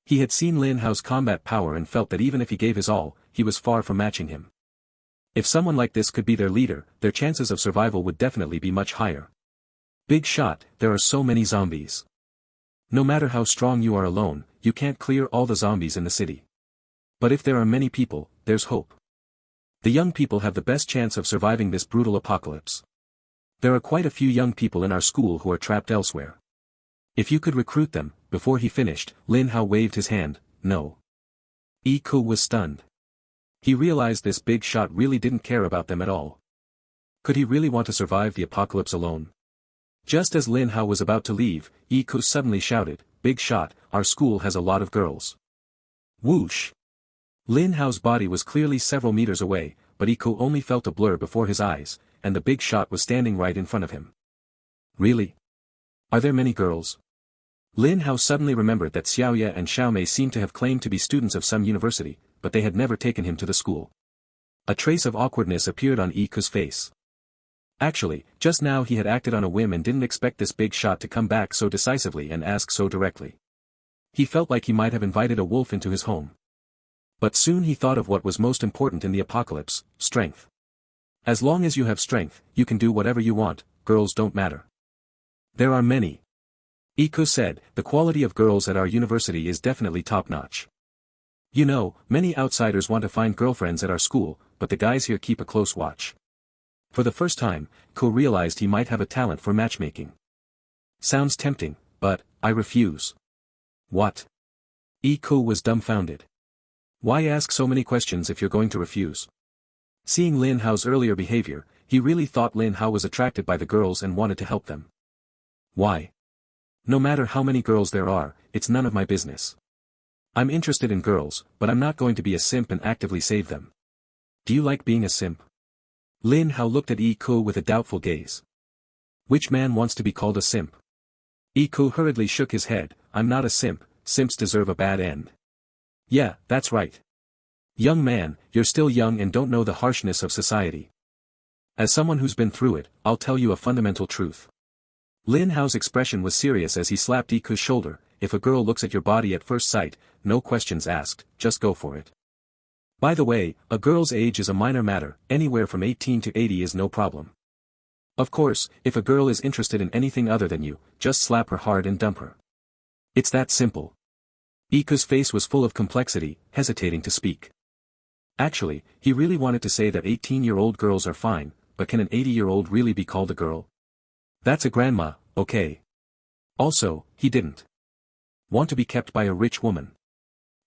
He had seen Lin Hao's combat power and felt that even if he gave his all, he was far from matching him. If someone like this could be their leader, their chances of survival would definitely be much higher. Big shot, there are so many zombies. No matter how strong you are alone, you can't clear all the zombies in the city. But if there are many people, there's hope. The young people have the best chance of surviving this brutal apocalypse. There are quite a few young people in our school who are trapped elsewhere. If you could recruit them. Before he finished, Lin Hao waved his hand. No. Yi Ku was stunned. He realized this big shot really didn't care about them at all. Could he really want to survive the apocalypse alone? Just as Lin Hao was about to leave, Yi Ku suddenly shouted, Big shot, our school has a lot of girls. Whoosh! Lin Hao's body was clearly several meters away, but Yi Ku only felt a blur before his eyes, and the big shot was standing right in front of him. Really? Are there many girls? Lin Hao suddenly remembered that Xiaoye and Xiaomei seemed to have claimed to be students of some university, but they had never taken him to the school. A trace of awkwardness appeared on Yi Ku's face. Actually, just now he had acted on a whim and didn't expect this big shot to come back so decisively and ask so directly. He felt like he might have invited a wolf into his home. But soon he thought of what was most important in the apocalypse, strength. As long as you have strength, you can do whatever you want, girls don't matter. There are many. Yi Ku said, the quality of girls at our university is definitely top-notch. You know, many outsiders want to find girlfriends at our school, but the guys here keep a close watch. For the first time, Ku realized he might have a talent for matchmaking. Sounds tempting, but I refuse. What? Yi Ku was dumbfounded. Why ask so many questions if you're going to refuse? Seeing Lin Hao's earlier behavior, he really thought Lin Hao was attracted by the girls and wanted to help them. Why? No matter how many girls there are, it's none of my business. I'm interested in girls, but I'm not going to be a simp and actively save them. Do you like being a simp? Lin Hao looked at Yi Ku with a doubtful gaze. Which man wants to be called a simp? Yi Ku hurriedly shook his head, I'm not a simp, simps deserve a bad end. Yeah, that's right. Young man, you're still young and don't know the harshness of society. As someone who's been through it, I'll tell you a fundamental truth. Lin Hao's expression was serious as he slapped Yi Ku's shoulder, if a girl looks at your body at first sight, no questions asked, just go for it. By the way, a girl's age is a minor matter, anywhere from 18 to 80 is no problem. Of course, if a girl is interested in anything other than you, just slap her hard and dump her. It's that simple. Iku's face was full of complexity, hesitating to speak. Actually, he really wanted to say that 18-year-old girls are fine, but can an 80-year-old really be called a girl? That's a grandma, okay. Also, he didn't want to be kept by a rich woman.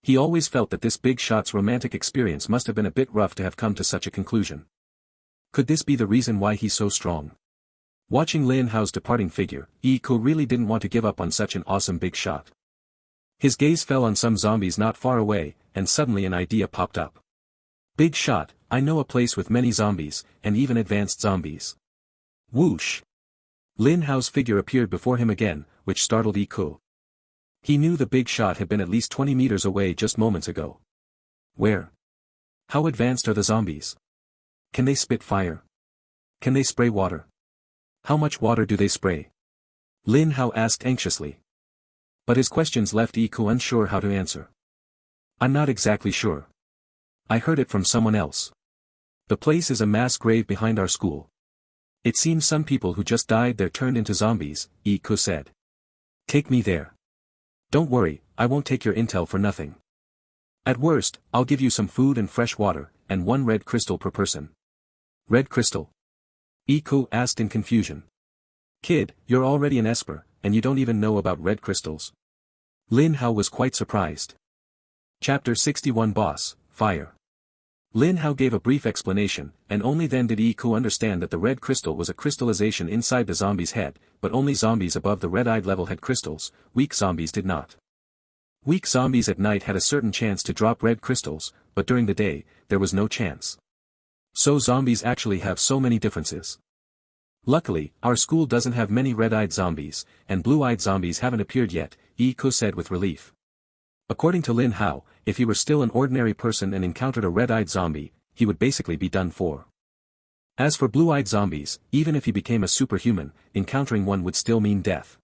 He always felt that this big shot's romantic experience must have been a bit rough to have come to such a conclusion. Could this be the reason why he's so strong? Watching Lin Hao's departing figure, Iku really didn't want to give up on such an awesome big shot. His gaze fell on some zombies not far away, and suddenly an idea popped up. Big shot, I know a place with many zombies, and even advanced zombies. Whoosh! Lin Hao's figure appeared before him again, which startled Iku. He knew the big shot had been at least 20 meters away just moments ago. Where? How advanced are the zombies? Can they spit fire? Can they spray water? How much water do they spray? Lin Hao asked anxiously. But his questions left Iku unsure how to answer. I'm not exactly sure. I heard it from someone else. The place is a mass grave behind our school. It seems some people who just died there turned into zombies, Iku said. Take me there. Don't worry, I won't take your intel for nothing. At worst, I'll give you some food and fresh water, and 1 red crystal per person. Red crystal? Iku asked in confusion. Kid, you're already an Esper, and you don't even know about red crystals. Lin Hao was quite surprised. Chapter 61 Boss, Fire. Lin Hao gave a brief explanation, and only then did Iku understand that the red crystal was a crystallization inside the zombie's head, but only zombies above the red-eyed level had crystals, weak zombies did not. Weak zombies at night had a certain chance to drop red crystals, but during the day, there was no chance. So zombies actually have so many differences. Luckily, our school doesn't have many red-eyed zombies, and blue-eyed zombies haven't appeared yet, Iku said with relief. According to Lin Hao, if he were still an ordinary person and encountered a red-eyed zombie, he would basically be done for. As for blue-eyed zombies, even if he became a superhuman, encountering one would still mean death.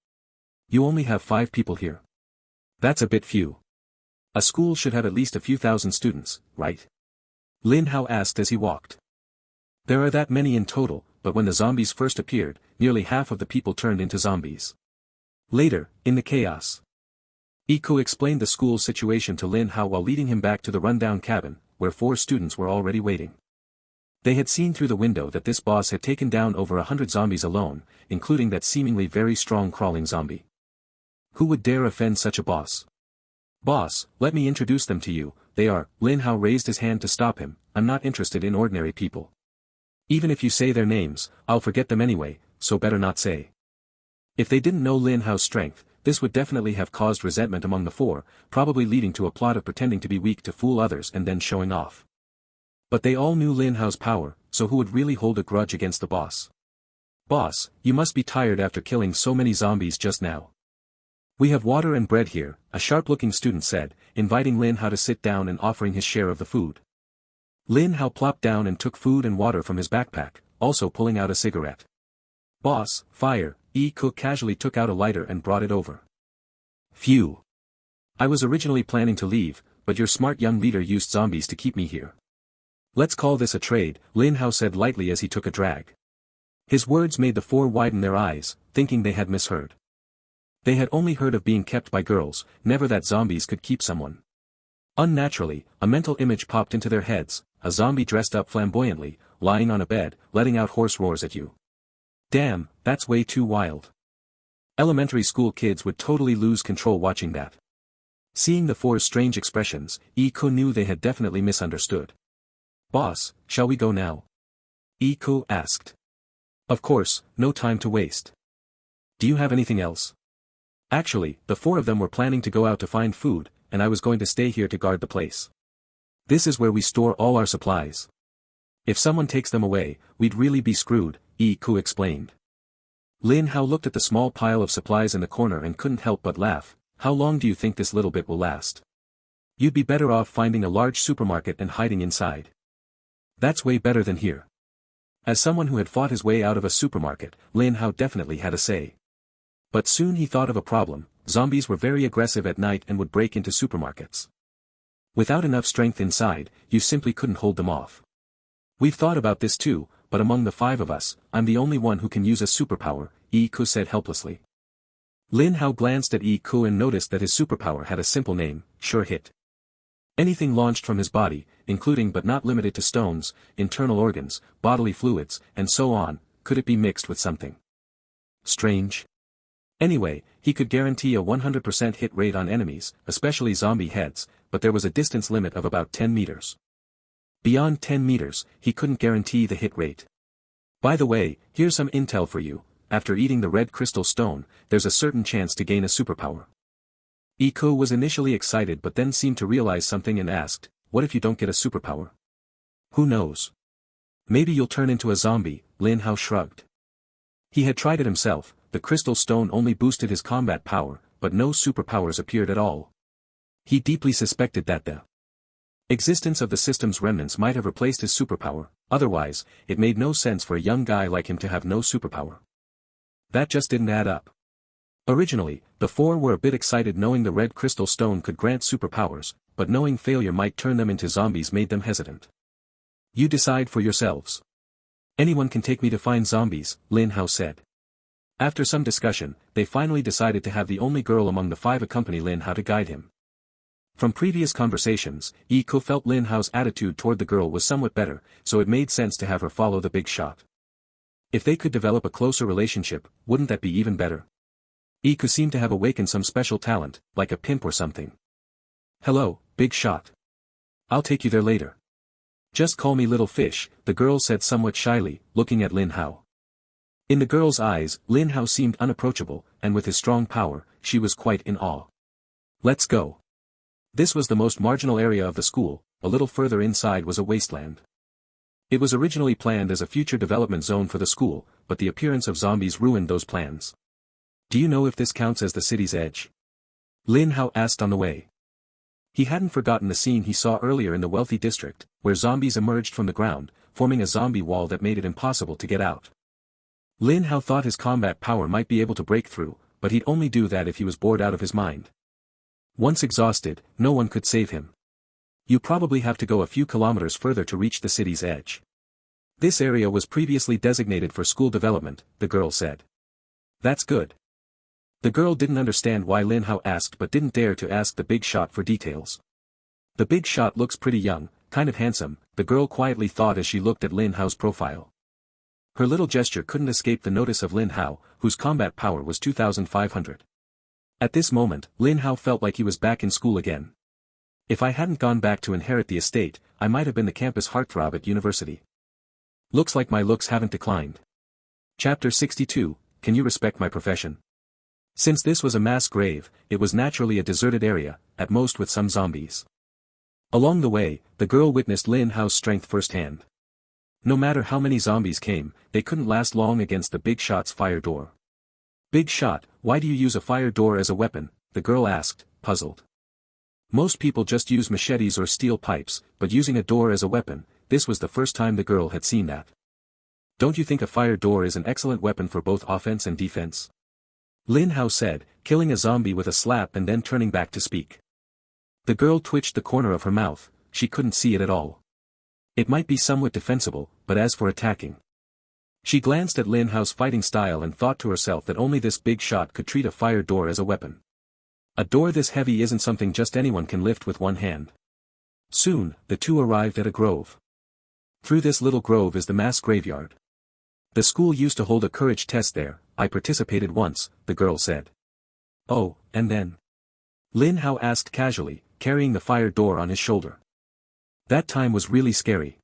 You only have 5 people here. That's a bit few. A school should have at least a few thousand students, right? Lin Hao asked as he walked. There are that many in total, but when the zombies first appeared, nearly half of the people turned into zombies. Later, in the chaos. Iku explained the school's situation to Lin Hao while leading him back to the rundown cabin, where 4 students were already waiting. They had seen through the window that this boss had taken down over 100 zombies alone, including that seemingly very strong crawling zombie. Who would dare offend such a boss? Boss, let me introduce them to you, they are. Lin Hao raised his hand to stop him. I'm not interested in ordinary people. Even if you say their names, I'll forget them anyway, so better not say. If they didn't know Lin Hao's strength, this would definitely have caused resentment among the 4, probably leading to a plot of pretending to be weak to fool others and then showing off. But they all knew Lin Hao's power, so who would really hold a grudge against the boss? Boss, you must be tired after killing so many zombies just now. We have water and bread here, a sharp-looking student said, inviting Lin Hao to sit down and offering his share of the food. Lin Hao plopped down and took food and water from his backpack, also pulling out a cigarette. Boss, fire. Cook casually took out a lighter and brought it over. Phew. I was originally planning to leave, but your smart young leader used zombies to keep me here. Let's call this a trade, Lin Hao said lightly as he took a drag. His words made the 4 widen their eyes, thinking they had misheard. They had only heard of being kept by girls, never that zombies could keep someone. Unnaturally, a mental image popped into their heads, a zombie dressed up flamboyantly, lying on a bed, letting out hoarse roars at you. Damn, that's way too wild. Elementary school kids would totally lose control watching that. Seeing the 4's strange expressions, Iku knew they had definitely misunderstood. Boss, shall we go now? Iku asked. Of course, no time to waste. Do you have anything else? Actually, the 4 of them were planning to go out to find food, and I was going to stay here to guard the place. This is where we store all our supplies. If someone takes them away, we'd really be screwed, Iku explained. Lin Hao looked at the small pile of supplies in the corner and couldn't help but laugh. How long do you think this little bit will last? You'd be better off finding a large supermarket and hiding inside. That's way better than here. As someone who had fought his way out of a supermarket, Lin Hao definitely had a say. But soon he thought of a problem. zombies were very aggressive at night and would break into supermarkets. Without enough strength inside, you simply couldn't hold them off. We've thought about this too, but among the 5 of us, I'm the only one who can use a superpower, Yi-Ku said helplessly. Lin Hao glanced at Yi-Ku and noticed that his superpower had a simple name, Sure Hit. Anything launched from his body, including but not limited to stones, internal organs, bodily fluids, and so on, could it be mixed with something strange? Anyway, he could guarantee a 100% hit rate on enemies, especially zombie heads, but there was a distance limit of about 10 meters. Beyond 10 meters, he couldn't guarantee the hit rate. By the way, here's some intel for you: after eating the red crystal stone, there's a certain chance to gain a superpower. Iko was initially excited but then seemed to realize something and asked, what if you don't get a superpower? Who knows? Maybe you'll turn into a zombie, Lin Hao shrugged. He had tried it himself. The crystal stone only boosted his combat power, but no superpowers appeared at all. He deeply suspected that the existence of the system's remnants might have replaced his superpower, otherwise, it made no sense for a young guy like him to have no superpower. That just didn't add up. Originally, the 4 were a bit excited knowing the red crystal stone could grant superpowers, but knowing failure might turn them into zombies made them hesitant. You decide for yourselves. Anyone can take me to find zombies, Lin Hao said. After some discussion, they finally decided to have the only girl among the 5 accompany Lin Hao to guide him. From previous conversations, Yi-Ku felt Lin Hao's attitude toward the girl was somewhat better, so it made sense to have her follow the big shot. If they could develop a closer relationship, wouldn't that be even better? Yi-Ku seemed to have awakened some special talent, like a pimp or something. Hello, big shot. I'll take you there later. Just call me little fish, the girl said somewhat shyly, looking at Lin Hao. In the girl's eyes, Lin Hao seemed unapproachable, and with his strong power, she was quite in awe. Let's go. This was the most marginal area of the school. A little further inside was a wasteland. It was originally planned as a future development zone for the school, but the appearance of zombies ruined those plans. Do you know if this counts as the city's edge? Lin Hao asked on the way. He hadn't forgotten the scene he saw earlier in the wealthy district, where zombies emerged from the ground, forming a zombie wall that made it impossible to get out. Lin Hao thought his combat power might be able to break through, but he'd only do that if he was bored out of his mind. Once exhausted, no one could save him. You probably have to go a few kilometers further to reach the city's edge. This area was previously designated for school development, the girl said. That's good. The girl didn't understand why Lin Hao asked but didn't dare to ask the big shot for details. The big shot looks pretty young, kind of handsome, the girl quietly thought as she looked at Lin Hao's profile. Her little gesture couldn't escape the notice of Lin Hao, whose combat power was 2,500. At this moment, Lin Hao felt like he was back in school again. If I hadn't gone back to inherit the estate, I might have been the campus heartthrob at university. Looks like my looks haven't declined. Chapter 62, Can you respect my profession? Since this was a mass grave, it was naturally a deserted area, at most with some zombies. Along the way, the girl witnessed Lin Hao's strength firsthand. No matter how many zombies came, they couldn't last long against the big shot's fire door. Big shot, why do you use a fire door as a weapon? The girl asked, puzzled. Most people just use machetes or steel pipes, but using a door as a weapon, this was the first time the girl had seen that. Don't you think a fire door is an excellent weapon for both offense and defense? Lin Hao said, killing a zombie with a slap and then turning back to speak. The girl twitched the corner of her mouth, she couldn't see it at all. It might be somewhat defensible, but as for attacking. She glanced at Lin Hao's fighting style and thought to herself that only this big shot could treat a fire door as a weapon. A door this heavy isn't something just anyone can lift with one hand. Soon, the two arrived at a grove. Through this little grove is the mass graveyard. The school used to hold a courage test there, I participated once, the girl said. Oh, and then? Lin Hao asked casually, carrying the fire door on his shoulder. That time was really scary.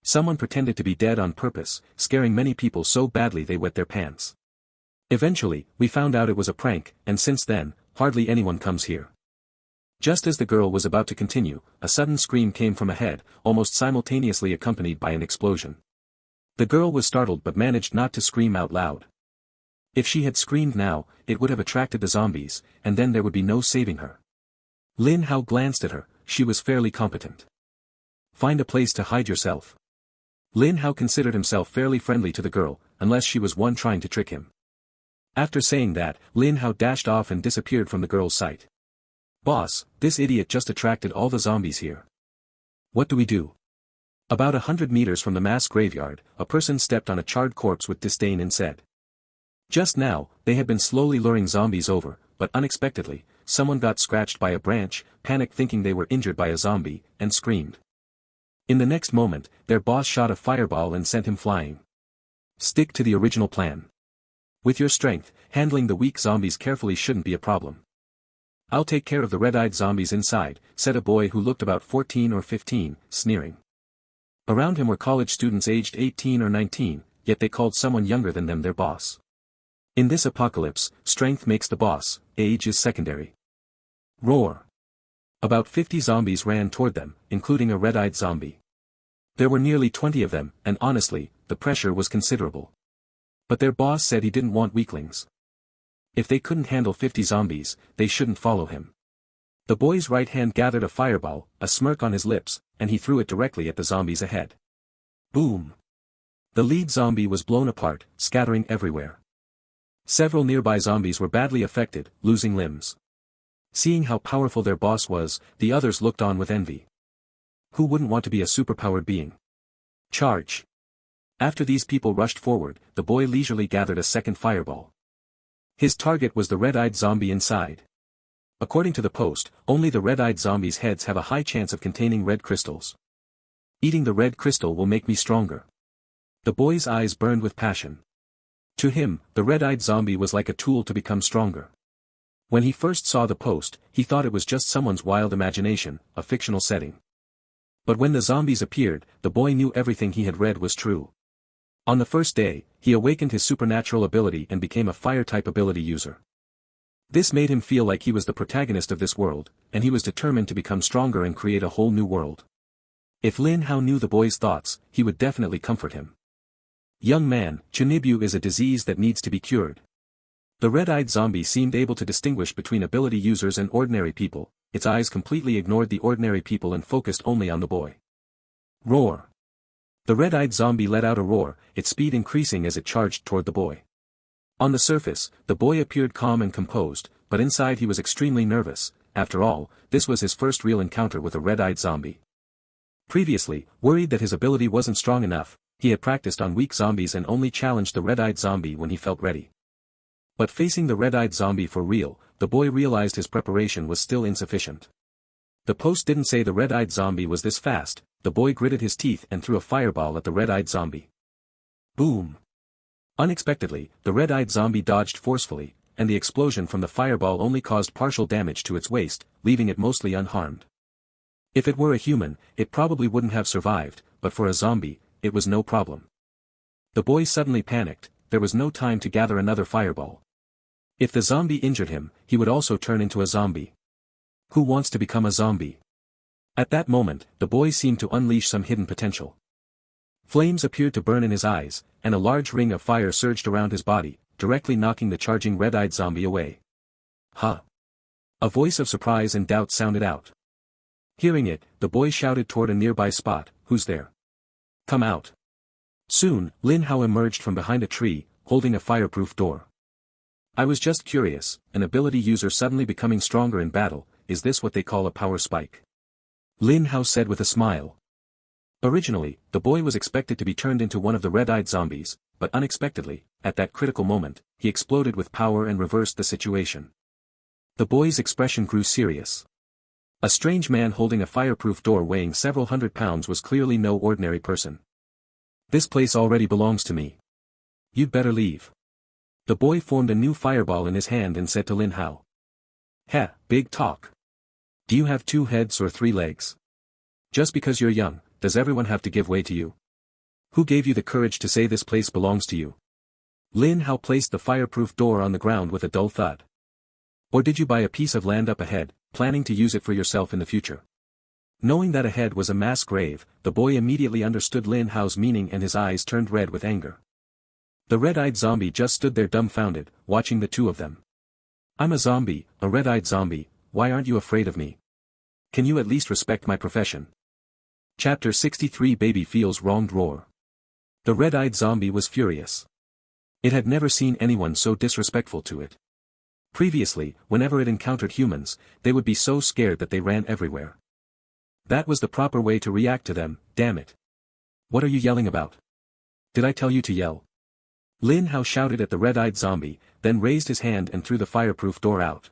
Someone pretended to be dead on purpose, scaring many people so badly they wet their pants. Eventually, we found out it was a prank, and since then, hardly anyone comes here. Just as the girl was about to continue, a sudden scream came from ahead, almost simultaneously accompanied by an explosion. The girl was startled but managed not to scream out loud. If she had screamed now, it would have attracted the zombies, and then there would be no saving her. Lin Hao glanced at her, she was fairly competent. Find a place to hide yourself. Lin Hao considered himself fairly friendly to the girl, unless she was one trying to trick him. After saying that, Lin Hao dashed off and disappeared from the girl's sight. Boss, this idiot just attracted all the zombies here. What do we do? About 100 meters from the mass graveyard, a person stepped on a charred corpse with disdain and said. Just now, they had been slowly luring zombies over, but unexpectedly, someone got scratched by a branch, panicked thinking they were injured by a zombie, and screamed. In the next moment, their boss shot a fireball and sent him flying. Stick to the original plan. With your strength, handling the weak zombies carefully shouldn't be a problem. I'll take care of the red-eyed zombies inside, said a boy who looked about 14 or 15, sneering. Around him were college students aged 18 or 19, yet they called someone younger than them their boss. In this apocalypse, strength makes the boss, age is secondary. Roar. About 50 zombies ran toward them, including a red-eyed zombie. There were nearly 20 of them, and honestly, the pressure was considerable. But their boss said he didn't want weaklings. If they couldn't handle 50 zombies, they shouldn't follow him. The boy's right hand gathered a fireball, a smirk on his lips, and he threw it directly at the zombies ahead. Boom! The lead zombie was blown apart, scattering everywhere. Several nearby zombies were badly affected, losing limbs. Seeing how powerful their boss was, the others looked on with envy. Who wouldn't want to be a superpowered being? Charge! After these people rushed forward, the boy leisurely gathered a second fireball. His target was the red-eyed zombie inside. According to the post, only the red-eyed zombies' heads have a high chance of containing red crystals. Eating the red crystal will make me stronger. The boy's eyes burned with passion. To him, the red-eyed zombie was like a tool to become stronger. When he first saw the post, he thought it was just someone's wild imagination, a fictional setting. But when the zombies appeared, the boy knew everything he had read was true. On the first day, he awakened his supernatural ability and became a fire-type ability user. This made him feel like he was the protagonist of this world, and he was determined to become stronger and create a whole new world. If Lin Hao knew the boy's thoughts, he would definitely comfort him. Young man, Chunibu is a disease that needs to be cured. The red-eyed zombie seemed able to distinguish between ability users and ordinary people, its eyes completely ignored the ordinary people and focused only on the boy. Roar! The red-eyed zombie let out a roar, its speed increasing as it charged toward the boy. On the surface, the boy appeared calm and composed, but inside he was extremely nervous. After all, this was his first real encounter with a red-eyed zombie. Previously, worried that his ability wasn't strong enough, he had practiced on weak zombies and only challenged the red-eyed zombie when he felt ready. But facing the red-eyed zombie for real, the boy realized his preparation was still insufficient. The post didn't say the red-eyed zombie was this fast. The boy gritted his teeth and threw a fireball at the red-eyed zombie. Boom! Unexpectedly, the red-eyed zombie dodged forcefully, and the explosion from the fireball only caused partial damage to its waist, leaving it mostly unharmed. If it were a human, it probably wouldn't have survived, but for a zombie, it was no problem. The boy suddenly panicked, there was no time to gather another fireball. If the zombie injured him, he would also turn into a zombie. Who wants to become a zombie? At that moment, the boy seemed to unleash some hidden potential. Flames appeared to burn in his eyes, and a large ring of fire surged around his body, directly knocking the charging red-eyed zombie away. Huh! A voice of surprise and doubt sounded out. Hearing it, the boy shouted toward a nearby spot, "Who's there? Come out!" Soon, Lin Hao emerged from behind a tree, holding a fireproof door. I was just curious, an ability user suddenly becoming stronger in battle, is this what they call a power spike? Lin Hao said with a smile. Originally, the boy was expected to be turned into one of the red-eyed zombies, but unexpectedly, at that critical moment, he exploded with power and reversed the situation. The boy's expression grew serious. A strange man holding a fireproof door weighing several hundred pounds was clearly no ordinary person. This place already belongs to me. You'd better leave. The boy formed a new fireball in his hand and said to Lin Hao. Heh, big talk. Do you have 2 heads or 3 legs? Just because you're young, does everyone have to give way to you? Who gave you the courage to say this place belongs to you? Lin Hao placed the fireproof door on the ground with a dull thud. Or did you buy a piece of land up ahead, planning to use it for yourself in the future? Knowing that ahead was a mass grave, the boy immediately understood Lin Hao's meaning and his eyes turned red with anger. The red-eyed zombie just stood there dumbfounded, watching the two of them. I'm a zombie, a red-eyed zombie, why aren't you afraid of me? Can you at least respect my profession? Chapter 63 Baby feels wronged. Roar. The red-eyed zombie was furious. It had never seen anyone so disrespectful to it. Previously, whenever it encountered humans, they would be so scared that they ran everywhere. That was the proper way to react to them, damn it. What are you yelling about? Did I tell you to yell? Lin Hao shouted at the red-eyed zombie, then raised his hand and threw the fireproof door out.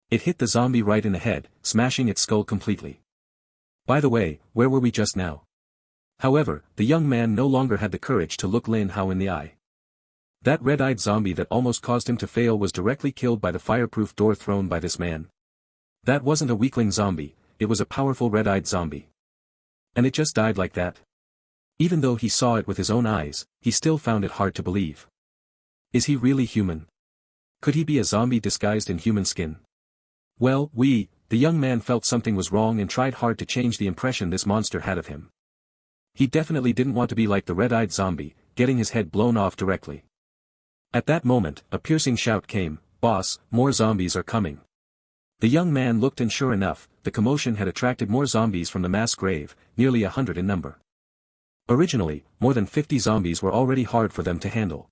It hit the zombie right in the head, smashing its skull completely. By the way, where were we just now? However, the young man no longer had the courage to look Lin Hao in the eye. That red-eyed zombie that almost caused him to fail was directly killed by the fireproof door thrown by this man. That wasn't a weakling zombie, it was a powerful red-eyed zombie. And it just died like that? Even though he saw it with his own eyes, he still found it hard to believe. Is he really human? Could he be a zombie disguised in human skin? Well, the young man felt something was wrong and tried hard to change the impression this monster had of him. He definitely didn't want to be like the red-eyed zombie, getting his head blown off directly. At that moment, a piercing shout came, "Boss, more zombies are coming." The young man looked and sure enough, the commotion had attracted more zombies from the mass grave, nearly 100 in number. Originally, more than 50 zombies were already hard for them to handle.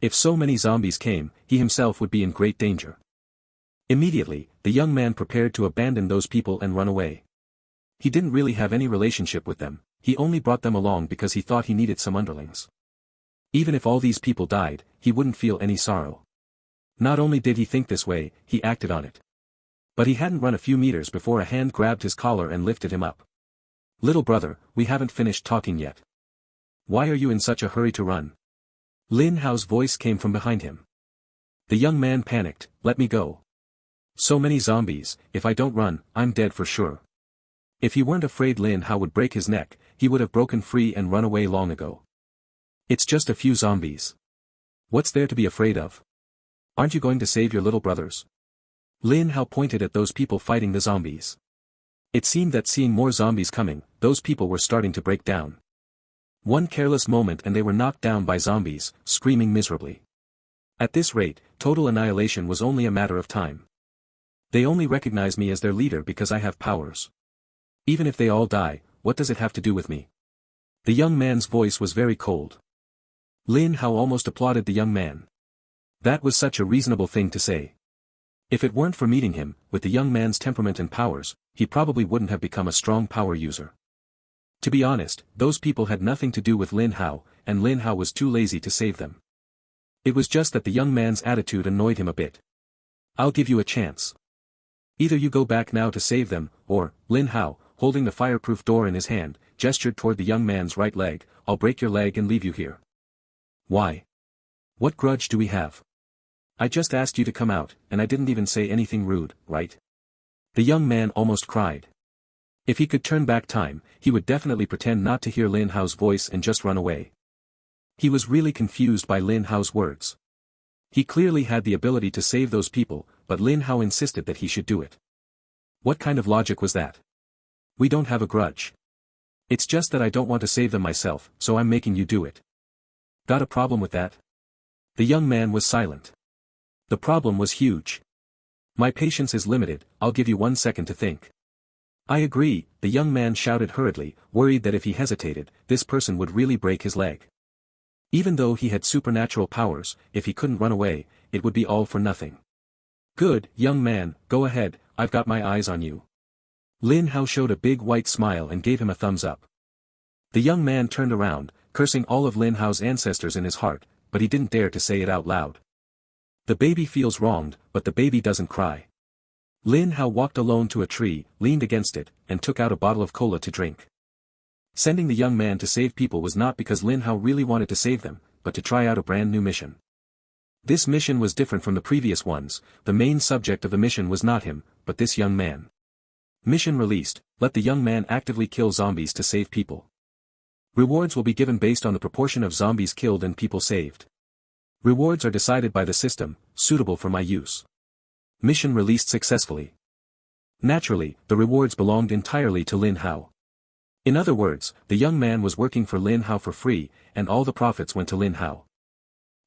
If so many zombies came, he himself would be in great danger. Immediately, the young man prepared to abandon those people and run away. He didn't really have any relationship with them, he only brought them along because he thought he needed some underlings. Even if all these people died, he wouldn't feel any sorrow. Not only did he think this way, he acted on it. But he hadn't run a few meters before a hand grabbed his collar and lifted him up. "Little brother, we haven't finished talking yet. Why are you in such a hurry to run?" Lin Hao's voice came from behind him. The young man panicked, "Let me go. So many zombies, if I don't run, I'm dead for sure." If he weren't afraid Lin Hao would break his neck, he would have broken free and run away long ago. It's just a few zombies. What's there to be afraid of? Aren't you going to save your little brothers? Lin Hao pointed at those people fighting the zombies. It seemed that seeing more zombies coming, those people were starting to break down. One careless moment and they were knocked down by zombies, screaming miserably. At this rate, total annihilation was only a matter of time. They only recognize me as their leader because I have powers. Even if they all die, what does it have to do with me? The young man's voice was very cold. Lin Hao almost applauded the young man. That was such a reasonable thing to say. If it weren't for meeting him, with the young man's temperament and powers, he probably wouldn't have become a strong power user. To be honest, those people had nothing to do with Lin Hao, and Lin Hao was too lazy to save them. It was just that the young man's attitude annoyed him a bit. "I'll give you a chance. Either you go back now to save them, or," Lin Hao, holding the fireproof door in his hand, gestured toward the young man's right leg, "I'll break your leg and leave you here." "Why? What grudge do we have? I just asked you to come out, and I didn't even say anything rude, right?" The young man almost cried. If he could turn back time, he would definitely pretend not to hear Lin Hao's voice and just run away. He was really confused by Lin Hao's words. He clearly had the ability to save those people, but Lin Hao insisted that he should do it. What kind of logic was that? "We don't have a grudge. It's just that I don't want to save them myself, so I'm making you do it." Got a problem with that? The young man was silent. The problem was huge. "My patience is limited, I'll give you 1 second to think." "I agree," the young man shouted hurriedly, worried that if he hesitated, this person would really break his leg. Even though he had supernatural powers, if he couldn't run away, it would be all for nothing. "Good, young man, go ahead, I've got my eyes on you." Lin Hao showed a big white smile and gave him a thumbs up. The young man turned around, cursing all of Lin Hao's ancestors in his heart, but he didn't dare to say it out loud. The baby feels wronged, but the baby doesn't cry. Lin Hao walked alone to a tree, leaned against it, and took out a bottle of cola to drink. Sending the young man to save people was not because Lin Hao really wanted to save them, but to try out a brand new mission. This mission was different from the previous ones, the main subject of the mission was not him, but this young man. Mission released, let the young man actively kill zombies to save people. Rewards will be given based on the proportion of zombies killed and people saved. Rewards are decided by the system, suitable for my use. Mission released successfully. Naturally, the rewards belonged entirely to Lin Hao. In other words, the young man was working for Lin Hao for free, and all the profits went to Lin Hao.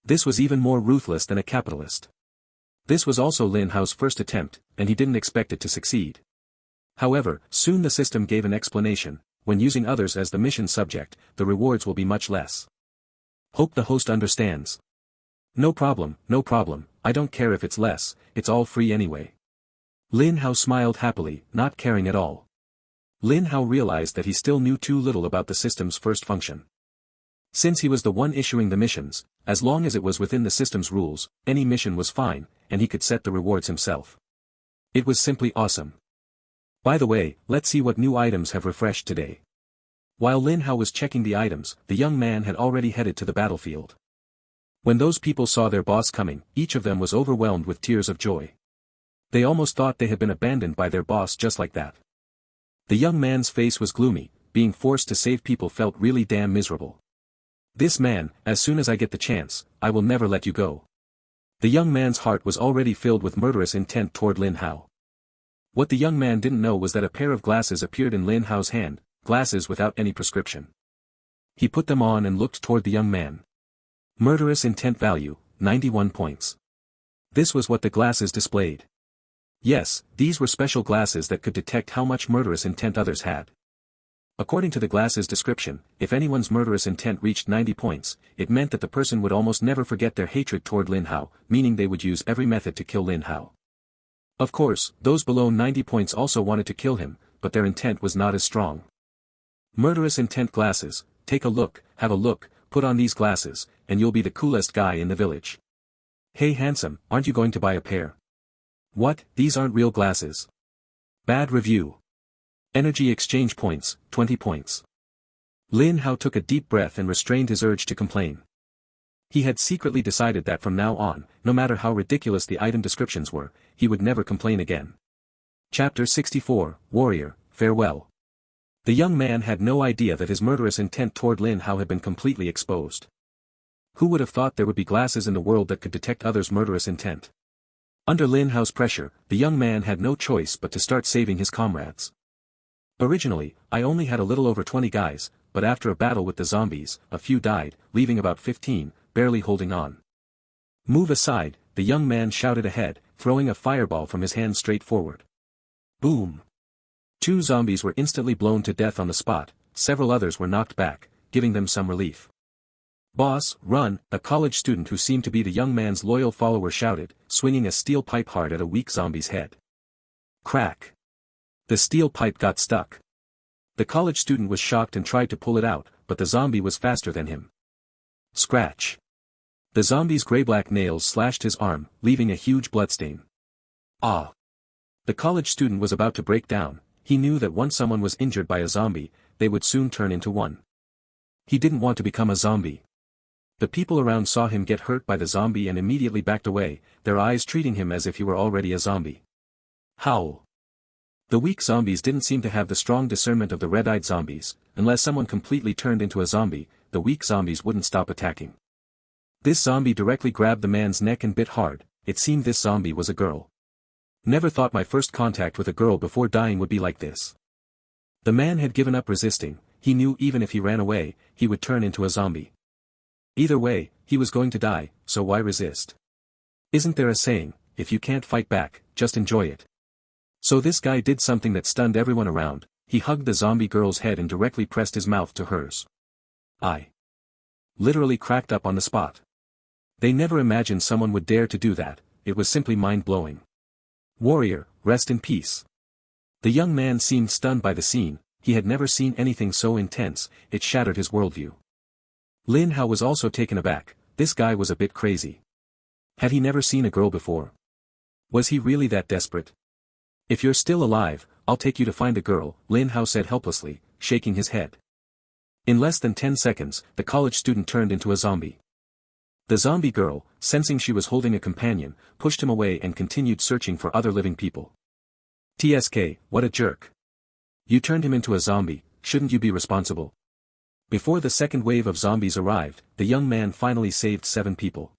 This was even more ruthless than a capitalist. This was also Lin Hao's first attempt, and he didn't expect it to succeed. However, soon the system gave an explanation: when using others as the mission subject, the rewards will be much less. Hope the host understands. No problem, no problem, I don't care if it's less, it's all free anyway. Lin Hao smiled happily, not caring at all. Lin Hao realized that he still knew too little about the system's first function. Since he was the one issuing the missions, as long as it was within the system's rules, any mission was fine, and he could set the rewards himself. It was simply awesome. By the way, let's see what new items have refreshed today. While Lin Hao was checking the items, the young man had already headed to the battlefield. When those people saw their boss coming, each of them was overwhelmed with tears of joy. They almost thought they had been abandoned by their boss just like that. The young man's face was gloomy, being forced to save people felt really damn miserable. This man, as soon as I get the chance, I will never let you go. The young man's heart was already filled with murderous intent toward Lin Hao. What the young man didn't know was that a pair of glasses appeared in Lin Hao's hand, glasses without any prescription. He put them on and looked toward the young man. Murderous intent value, 91 points. This was what the glasses displayed. Yes, these were special glasses that could detect how much murderous intent others had. According to the glasses description, if anyone's murderous intent reached 90 points, it meant that the person would almost never forget their hatred toward Lin Hao, meaning they would use every method to kill Lin Hao. Of course, those below 90 points also wanted to kill him, but their intent was not as strong. Murderous intent glasses, take a look, have a look, put on these glasses, and you'll be the coolest guy in the village. Hey handsome, aren't you going to buy a pair? What, these aren't real glasses. Bad review. Energy exchange points, 20 points. Lin Hao took a deep breath and restrained his urge to complain. He had secretly decided that from now on, no matter how ridiculous the item descriptions were, he would never complain again. Chapter 64, Warrior, Farewell. The young man had no idea that his murderous intent toward Lin Hao had been completely exposed. Who would have thought there would be glasses in the world that could detect others' murderous intent? Under Lin Hao's pressure, the young man had no choice but to start saving his comrades. Originally, I only had a little over 20 guys, but after a battle with the zombies, a few died, leaving about 15, barely holding on. Move aside, the young man shouted ahead, throwing a fireball from his hand straight forward. Boom! 2 zombies were instantly blown to death on the spot, several others were knocked back, giving them some relief. Boss, run, a college student who seemed to be the young man's loyal follower shouted, swinging a steel pipe hard at a weak zombie's head. Crack! The steel pipe got stuck. The college student was shocked and tried to pull it out, but the zombie was faster than him. Scratch! The zombie's gray-black nails slashed his arm, leaving a huge bloodstain. Ah! The college student was about to break down. He knew that once someone was injured by a zombie, they would soon turn into one. He didn't want to become a zombie. The people around saw him get hurt by the zombie and immediately backed away, their eyes treating him as if he were already a zombie. Howl. The weak zombies didn't seem to have the strong discernment of the red-eyed zombies. Unless someone completely turned into a zombie, the weak zombies wouldn't stop attacking. This zombie directly grabbed the man's neck and bit hard. It seemed this zombie was a girl. Never thought my first contact with a girl before dying would be like this. The man had given up resisting. He knew even if he ran away, he would turn into a zombie. Either way, he was going to die, so why resist? Isn't there a saying, if you can't fight back, just enjoy it? So this guy did something that stunned everyone around. He hugged the zombie girl's head and directly pressed his mouth to hers. I literally cracked up on the spot. They never imagined someone would dare to do that. It was simply mind-blowing. Warrior, rest in peace. The young man seemed stunned by the scene. He had never seen anything so intense. It shattered his worldview. Lin Hao was also taken aback. This guy was a bit crazy. Had he never seen a girl before? Was he really that desperate? If you're still alive, I'll take you to find a girl, Lin Hao said helplessly, shaking his head. In less than 10 seconds, the college student turned into a zombie. The zombie girl, sensing she was holding a companion, pushed him away and continued searching for other living people. TSK, what a jerk. You turned him into a zombie, shouldn't you be responsible? Before the second wave of zombies arrived, the young man finally saved 7 people.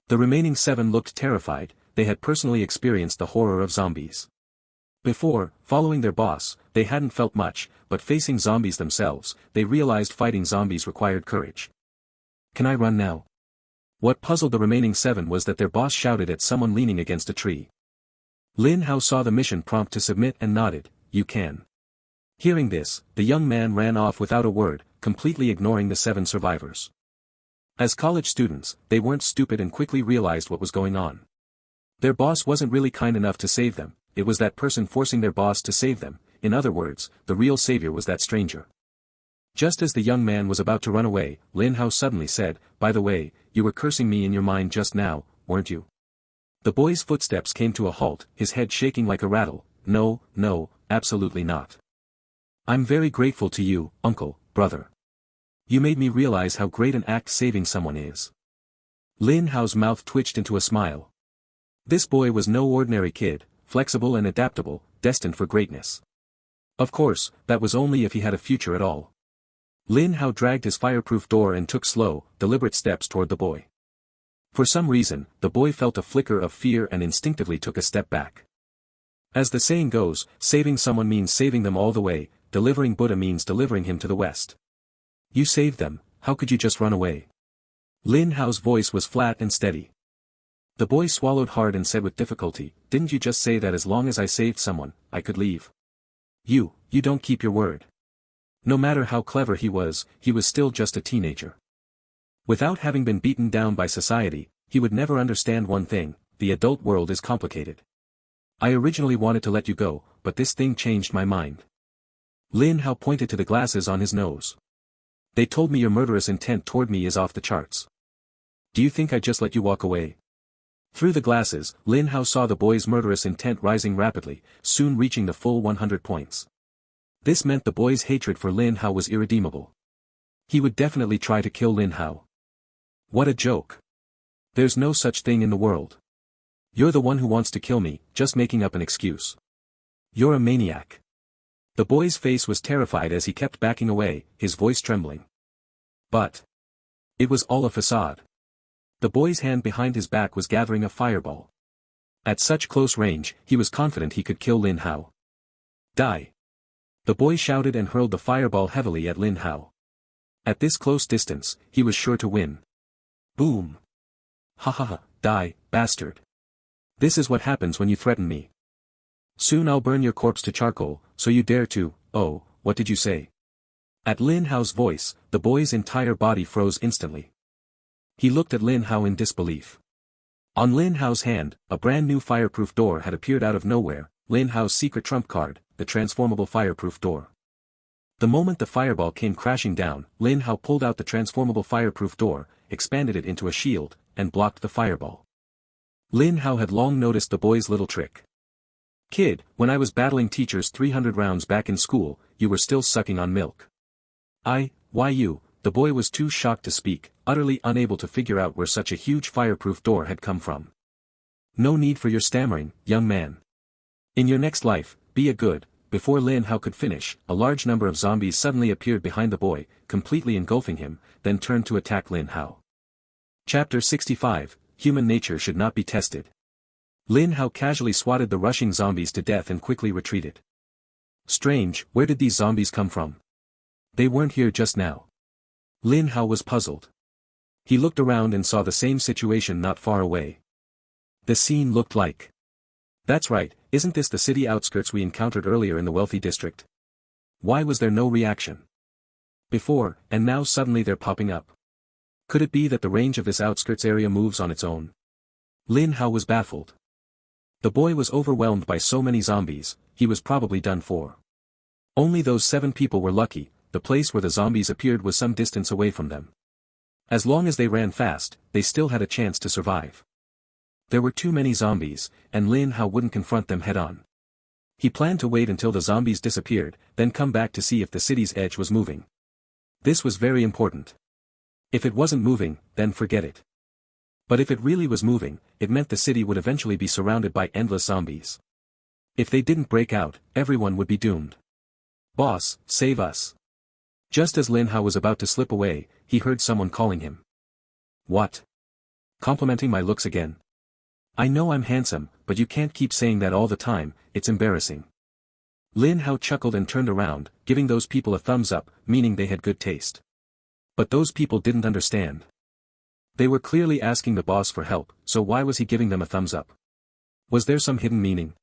The remaining 7 looked terrified. They had personally experienced the horror of zombies. Before, following their boss, they hadn't felt much, but facing zombies themselves, they realized fighting zombies required courage. Can I run now? What puzzled the remaining 7 was that their boss shouted at someone leaning against a tree. Lin Hao saw the mission prompt to submit and nodded, you can. Hearing this, the young man ran off without a word, completely ignoring the 7 survivors. As college students, they weren't stupid and quickly realized what was going on. Their boss wasn't really kind enough to save them, it was that person forcing their boss to save them. In other words, the real savior was that stranger. Just as the young man was about to run away, Lin Hao suddenly said, "By the way, you were cursing me in your mind just now, weren't you?" The boy's footsteps came to a halt, his head shaking like a rattle. "No, no, absolutely not. I'm very grateful to you, uncle, brother. You made me realize how great an act saving someone is." Lin Hao's mouth twitched into a smile. This boy was no ordinary kid, flexible and adaptable, destined for greatness. Of course, that was only if he had a future at all. Lin Hao dragged his fireproof door and took slow, deliberate steps toward the boy. For some reason, the boy felt a flicker of fear and instinctively took a step back. As the saying goes, saving someone means saving them all the way, delivering Buddha means delivering him to the West. You saved them, how could you just run away? Lin Hao's voice was flat and steady. The boy swallowed hard and said with difficulty, "Didn't you just say that as long as I saved someone, I could leave?" You don't keep your word. No matter how clever he was still just a teenager. Without having been beaten down by society, he would never understand one thing: the adult world is complicated. I originally wanted to let you go, but this thing changed my mind. Lin Hao pointed to the glasses on his nose. They told me your murderous intent toward me is off the charts. Do you think I just let you walk away? Through the glasses, Lin Hao saw the boy's murderous intent rising rapidly, soon reaching the full 100 points. This meant the boy's hatred for Lin Hao was irredeemable. He would definitely try to kill Lin Hao. What a joke. There's no such thing in the world. You're the one who wants to kill me, just making up an excuse. You're a maniac. The boy's face was terrified as he kept backing away, his voice trembling. But it was all a facade. The boy's hand behind his back was gathering a fireball. At such close range, he was confident he could kill Lin Hao. Die! The boy shouted and hurled the fireball heavily at Lin Hao. At this close distance, he was sure to win. Boom! Ha ha ha, die, bastard! This is what happens when you threaten me. Soon I'll burn your corpse to charcoal, so you dare to, oh, what did you say? At Lin Hao's voice, the boy's entire body froze instantly. He looked at Lin Hao in disbelief. On Lin Hao's hand, a brand new fireproof door had appeared out of nowhere, Lin Hao's secret trump card, the transformable fireproof door. The moment the fireball came crashing down, Lin Hao pulled out the transformable fireproof door, expanded it into a shield, and blocked the fireball. Lin Hao had long noticed the boy's little trick. Kid, when I was battling teachers 300 rounds back in school, you were still sucking on milk. Why you? The boy was too shocked to speak, utterly unable to figure out where such a huge fireproof door had come from. No need for your stammering, young man. In your next life, be a good. Before Lin Hao could finish, a large number of zombies suddenly appeared behind the boy, completely engulfing him, then turned to attack Lin Hao. Chapter 65, Human Nature Should Not Be Tested. Lin Hao casually swatted the rushing zombies to death and quickly retreated. Strange, where did these zombies come from? They weren't here just now. Lin Hao was puzzled. He looked around and saw the same situation not far away. The scene looked like... That's right, isn't this the city outskirts we encountered earlier in the wealthy district? Why was there no reaction? Before, and now suddenly they're popping up. Could it be that the range of this outskirts area moves on its own? Lin Hao was baffled. The boy was overwhelmed by so many zombies, he was probably done for. Only those 7 people were lucky, the place where the zombies appeared was some distance away from them. As long as they ran fast, they still had a chance to survive. There were too many zombies, and Lin Hao wouldn't confront them head-on. He planned to wait until the zombies disappeared, then come back to see if the city's edge was moving. This was very important. If it wasn't moving, then forget it. But if it really was moving, it meant the city would eventually be surrounded by endless zombies. If they didn't break out, everyone would be doomed. Boss, save us. Just as Lin Hao was about to slip away, he heard someone calling him. What? Complimenting my looks again? I know I'm handsome, but you can't keep saying that all the time, it's embarrassing. Lin Hao chuckled and turned around, giving those people a thumbs up, meaning they had good taste. But those people didn't understand. They were clearly asking the boss for help, so why was he giving them a thumbs up? Was there some hidden meaning?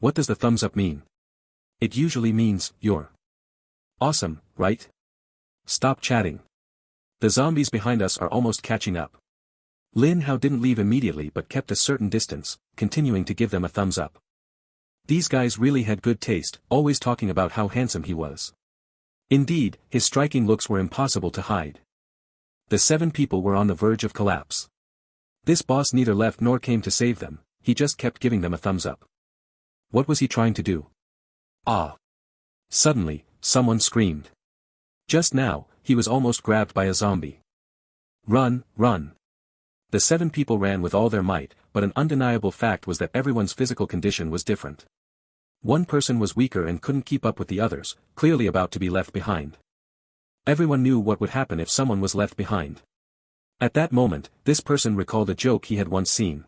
What does the thumbs up mean? It usually means, you're awesome, right? Stop chatting. The zombies behind us are almost catching up. Lin Hao didn't leave immediately but kept a certain distance, continuing to give them a thumbs up. These guys really had good taste, always talking about how handsome he was. Indeed, his striking looks were impossible to hide. The 7 people were on the verge of collapse. This boss neither left nor came to save them, he just kept giving them a thumbs up. What was he trying to do? Ah! Suddenly, someone screamed. Just now, he was almost grabbed by a zombie. Run, run! The 7 people ran with all their might, but an undeniable fact was that everyone's physical condition was different. One person was weaker and couldn't keep up with the others, clearly about to be left behind. Everyone knew what would happen if someone was left behind. At that moment, this person recalled a joke he had once seen.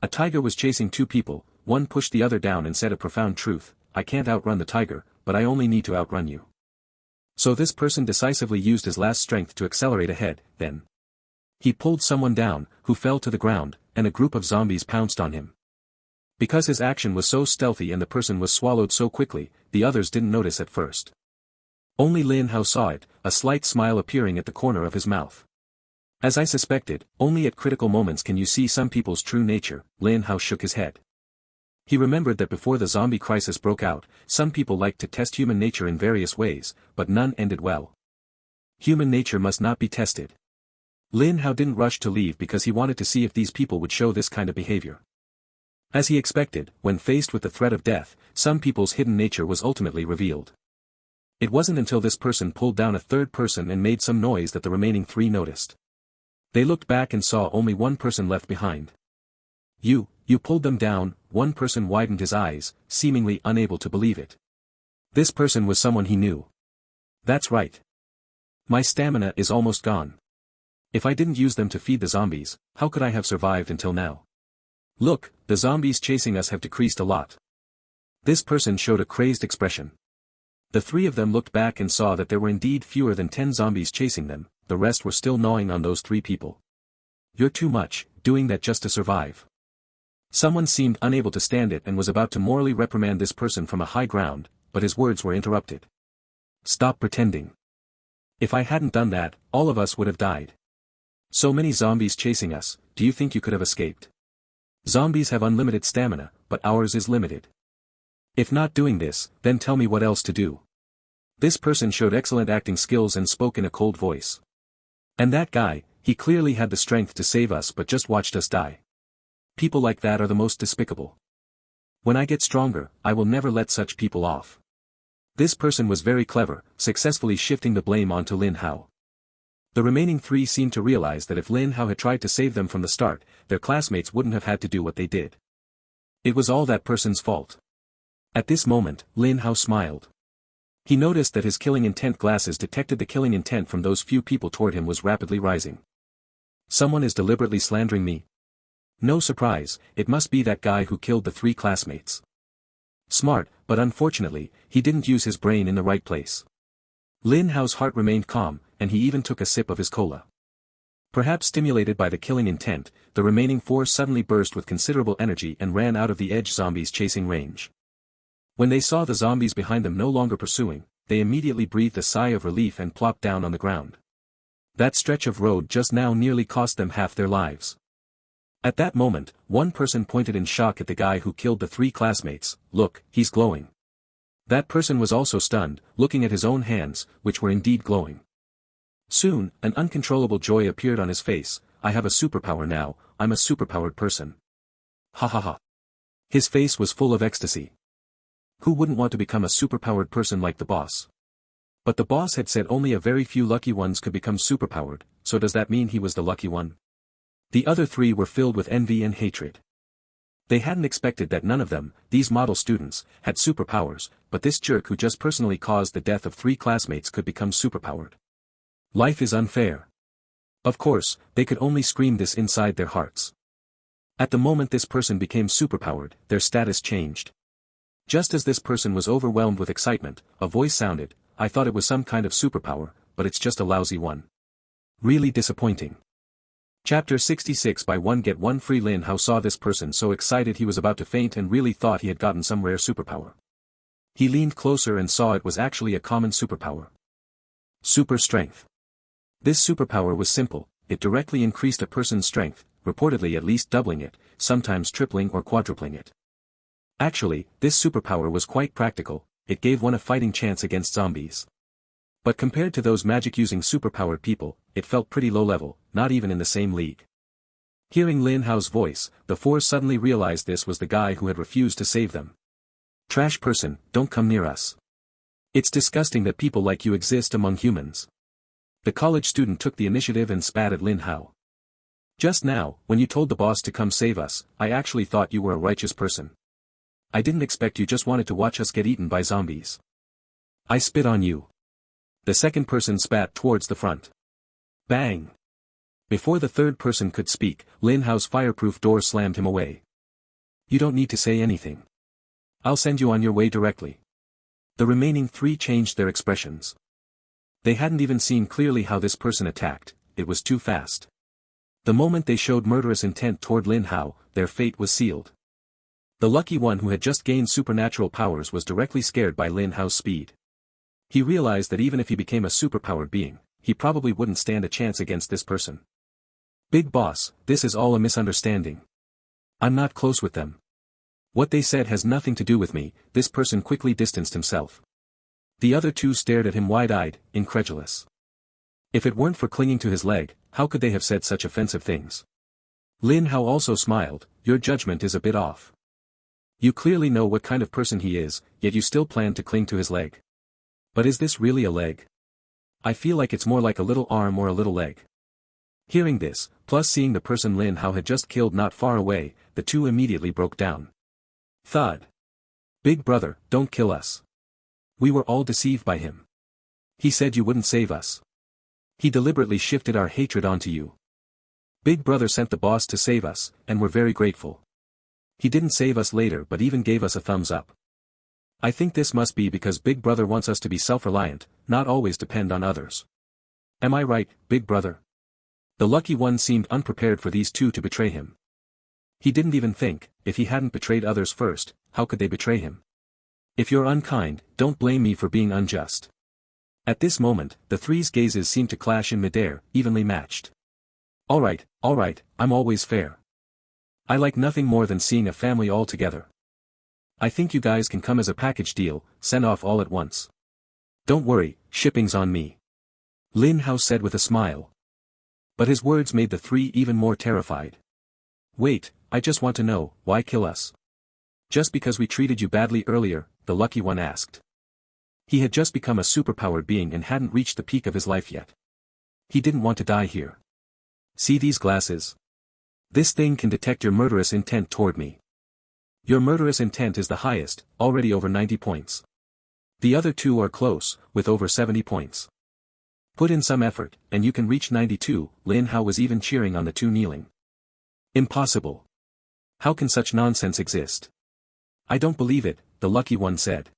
A tiger was chasing 2 people, one pushed the other down and said a profound truth, "I can't outrun the tiger, but I only need to outrun you." So this person decisively used his last strength to accelerate ahead, then he pulled someone down, who fell to the ground, and a group of zombies pounced on him. Because his action was so stealthy and the person was swallowed so quickly, the others didn't notice at first. Only Lin Hao saw it, a slight smile appearing at the corner of his mouth. As I suspected, only at critical moments can you see some people's true nature. Lin Hao shook his head. He remembered that before the zombie crisis broke out, some people liked to test human nature in various ways, but none ended well. Human nature must not be tested. Lin Hao didn't rush to leave because he wanted to see if these people would show this kind of behavior. As he expected, when faced with the threat of death, some people's hidden nature was ultimately revealed. It wasn't until this person pulled down a 3rd person and made some noise that the remaining 3 noticed. They looked back and saw only one person left behind. You pulled them down," one person widened his eyes, seemingly unable to believe it. This person was someone he knew. "That's right. My stamina is almost gone. If I didn't use them to feed the zombies, how could I have survived until now? Look, the zombies chasing us have decreased a lot." This person showed a crazed expression. The 3 of them looked back and saw that there were indeed fewer than 10 zombies chasing them, the rest were still gnawing on those 3 people. "You're too much, doing that just to survive." Someone seemed unable to stand it and was about to morally reprimand this person from a high ground, but his words were interrupted. "Stop pretending. If I hadn't done that, all of us would have died. So many zombies chasing us, do you think you could have escaped? Zombies have unlimited stamina, but ours is limited. If not doing this, then tell me what else to do." This person showed excellent acting skills and spoke in a cold voice. "And that guy, he clearly had the strength to save us but just watched us die. People like that are the most despicable. When I get stronger, I will never let such people off." This person was very clever, successfully shifting the blame onto Lin Hao. The remaining 3 seemed to realize that if Lin Hao had tried to save them from the start, their classmates wouldn't have had to do what they did. It was all that person's fault. At this moment, Lin Hao smiled. He noticed that his killing intent glasses detected the killing intent from those few people toward him was rapidly rising. Someone is deliberately slandering me. No surprise, it must be that guy who killed the 3 classmates. Smart, but unfortunately, he didn't use his brain in the right place. Lin Hao's heart remained calm, and he even took a sip of his cola. Perhaps stimulated by the killing intent, the remaining 4 suddenly burst with considerable energy and ran out of the edge zombies chasing range. When they saw the zombies behind them no longer pursuing, they immediately breathed a sigh of relief and plopped down on the ground. That stretch of road just now nearly cost them half their lives. At that moment, one person pointed in shock at the guy who killed the 3 classmates. "Look, he's glowing." That person was also stunned, looking at his own hands, which were indeed glowing. Soon, an uncontrollable joy appeared on his face. "I have a superpower now, I'm a superpowered person. Ha ha ha." His face was full of ecstasy. Who wouldn't want to become a superpowered person like the boss? But the boss had said only a very few lucky ones could become superpowered, so does that mean he was the lucky one? The other 3 were filled with envy and hatred. They hadn't expected that none of them, these model students, had superpowers, but this jerk who just personally caused the death of 3 classmates could become superpowered. Life is unfair. Of course, they could only scream this inside their hearts. At the moment this person became superpowered, their status changed. Just as this person was overwhelmed with excitement, a voice sounded, "I thought it was some kind of superpower, but it's just a lousy one. Really disappointing." Chapter 66 Buy one get one free. Lin Hao saw this person so excited he was about to faint and really thought he had gotten some rare superpower. He leaned closer and saw it was actually a common superpower. Super strength. This superpower was simple, it directly increased a person's strength, reportedly at least doubling it, sometimes tripling or quadrupling it. Actually, this superpower was quite practical, it gave one a fighting chance against zombies. But compared to those magic-using superpowered people, it felt pretty low-level, not even in the same league. Hearing Lin Hao's voice, the four suddenly realized this was the guy who had refused to save them. Trash person, don't come near us. It's disgusting that people like you exist among humans. The college student took the initiative and spat at Lin Hao. Just now, when you told the boss to come save us, I actually thought you were a righteous person. I didn't expect you just wanted to watch us get eaten by zombies. I spit on you. The second person spat towards the front. Bang! Before the third person could speak, Lin Hao's fireproof door slammed him away. You don't need to say anything. I'll send you on your way directly. The remaining three changed their expressions. They hadn't even seen clearly how this person attacked, it was too fast. The moment they showed murderous intent toward Lin Hao, their fate was sealed. The lucky one who had just gained supernatural powers was directly scared by Lin Hao's speed. He realized that even if he became a superpowered being, he probably wouldn't stand a chance against this person. Big boss, this is all a misunderstanding. I'm not close with them. What they said has nothing to do with me, this person quickly distanced himself. The other two stared at him wide-eyed, incredulous. If it weren't for clinging to his leg, how could they have said such offensive things? Lin Hao also smiled, your judgment is a bit off. You clearly know what kind of person he is, yet you still plan to cling to his leg. But is this really a leg? I feel like it's more like a little arm or a little leg. Hearing this, plus seeing the person Lin Hao had just killed not far away, the two immediately broke down. Thud. Big brother, don't kill us. We were all deceived by him. He said you wouldn't save us. He deliberately shifted our hatred onto you. Big brother sent the boss to save us, and we're very grateful. He didn't save us later but even gave us a thumbs up. I think this must be because Big Brother wants us to be self-reliant, not always depend on others. Am I right, Big Brother? The lucky one seemed unprepared for these two to betray him. He didn't even think, if he hadn't betrayed others first, how could they betray him? If you're unkind, don't blame me for being unjust. At this moment, the three's gazes seemed to clash in midair, evenly matched. Alright, I'm always fair. I like nothing more than seeing a family all together. I think you guys can come as a package deal, send off all at once. Don't worry, shipping's on me. Lin Hao said with a smile. But his words made the three even more terrified. Wait, I just want to know, why kill us? Just because we treated you badly earlier, the lucky one asked. He had just become a superpowered being and hadn't reached the peak of his life yet. He didn't want to die here. See these glasses? This thing can detect your murderous intent toward me. Your murderous intent is the highest, already over 90 points. The other two are close, with over 70 points. Put in some effort, and you can reach 92, Lin Hao was even cheering on the two kneeling. Impossible. How can such nonsense exist? I don't believe it, the lucky one said.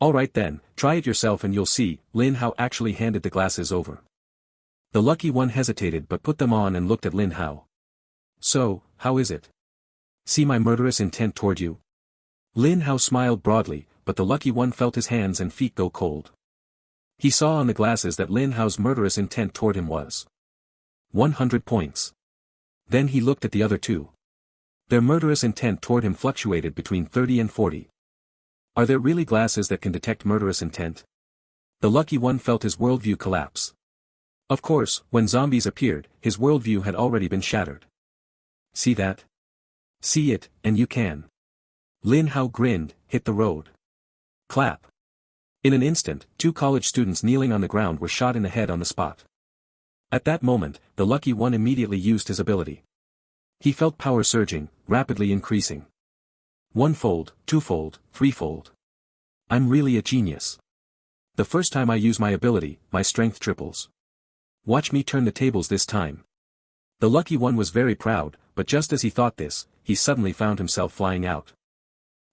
Alright then, try it yourself and you'll see, Lin Hao actually handed the glasses over. The lucky one hesitated but put them on and looked at Lin Hao. So, how is it? See my murderous intent toward you? Lin Hao smiled broadly, but the lucky one felt his hands and feet go cold. He saw on the glasses that Lin Hao's murderous intent toward him was 100 points. Then he looked at the other two. Their murderous intent toward him fluctuated between 30 and 40. Are there really glasses that can detect murderous intent? The lucky one felt his worldview collapse. Of course, when zombies appeared, his worldview had already been shattered. See that? See it, and you can. Lin Hao grinned, hit the road. Clap. In an instant, two college students kneeling on the ground were shot in the head on the spot. At that moment, the lucky one immediately used his ability. He felt power surging, rapidly increasing. One-fold, two-fold, three-fold. I'm really a genius. The first time I use my ability, my strength triples. Watch me turn the tables this time. The lucky one was very proud, but just as he thought this, he suddenly found himself flying out.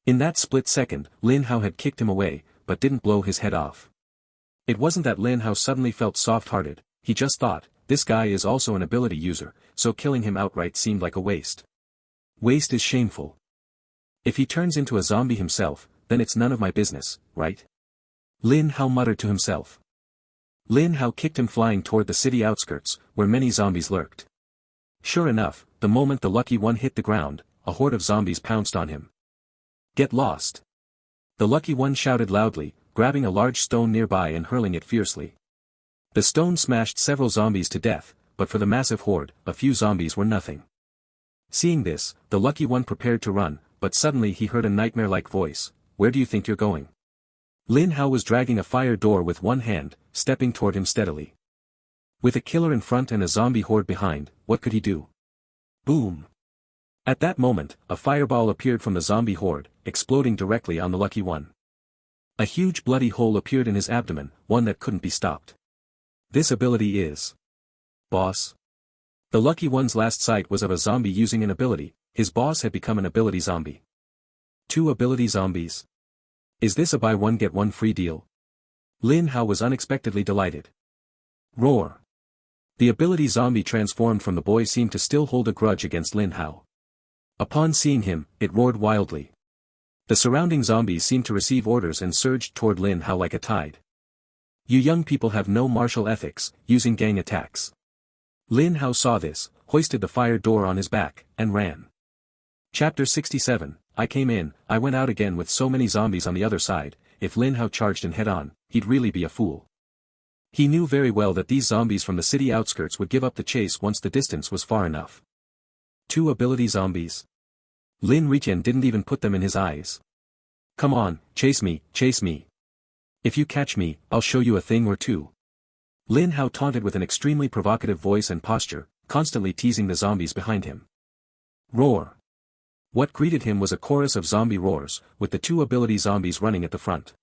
In that split second, Lin Hao had kicked him away, but didn't blow his head off. It wasn't that Lin Hao suddenly felt soft-hearted, he just thought, this guy is also an ability user, so killing him outright seemed like a waste. Waste is shameful. If he turns into a zombie himself, then it's none of my business, right? Lin Hao muttered to himself. Lin Hao kicked him flying toward the city outskirts, where many zombies lurked. Sure enough, the moment the lucky one hit the ground, a horde of zombies pounced on him. Get lost! The lucky one shouted loudly, grabbing a large stone nearby and hurling it fiercely. The stone smashed several zombies to death, but for the massive horde, a few zombies were nothing. Seeing this, the lucky one prepared to run, but suddenly he heard a nightmare-like voice. Where do you think you're going? Lin Hao was dragging a fire door with one hand, stepping toward him steadily. With a killer in front and a zombie horde behind, what could he do? Boom! At that moment, a fireball appeared from the zombie horde, exploding directly on the lucky one. A huge bloody hole appeared in his abdomen, one that couldn't be stopped. This ability is... Boss. The lucky one's last sight was of a zombie using an ability. His boss had become an ability zombie. 2 ability zombies. Is this a buy one get one free deal? Lin Hao was unexpectedly delighted. Roar. The ability zombie transformed from the boy seemed to still hold a grudge against Lin Hao. Upon seeing him, it roared wildly. The surrounding zombies seemed to receive orders and surged toward Lin Hao like a tide. You young people have no martial ethics, using gang attacks. Lin Hao saw this, hoisted the fire door on his back, and ran. Chapter 67, I came in, I went out again with so many zombies on the other side. If Lin Hao charged in head-on, he'd really be a fool. He knew very well that these zombies from the city outskirts would give up the chase once the distance was far enough. 2 ability zombies. Lin Riqian didn't even put them in his eyes. Come on, chase me, chase me. If you catch me, I'll show you a thing or two. Lin Hao taunted with an extremely provocative voice and posture, constantly teasing the zombies behind him. Roar. What greeted him was a chorus of zombie roars, with the 2 ability zombies running at the front.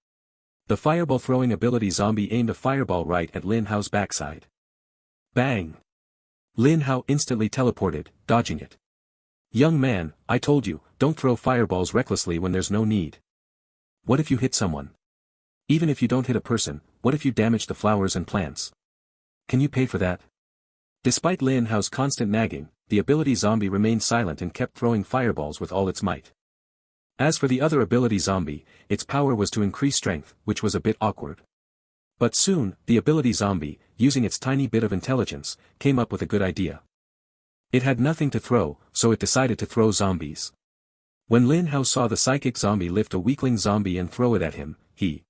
The fireball throwing ability zombie aimed a fireball right at Lin Hao's backside. Bang! Lin Hao instantly teleported, dodging it. Young man, I told you, don't throw fireballs recklessly when there's no need. What if you hit someone? Even if you don't hit a person, what if you damage the flowers and plants? Can you pay for that? Despite Lin Hao's constant nagging, the ability zombie remained silent and kept throwing fireballs with all its might. As for the other ability zombie, its power was to increase strength, which was a bit awkward. But soon, the ability zombie, using its tiny bit of intelligence, came up with a good idea. It had nothing to throw, so it decided to throw zombies. When Lin Hao saw the psychic zombie lift a weakling zombie and throw it at him, he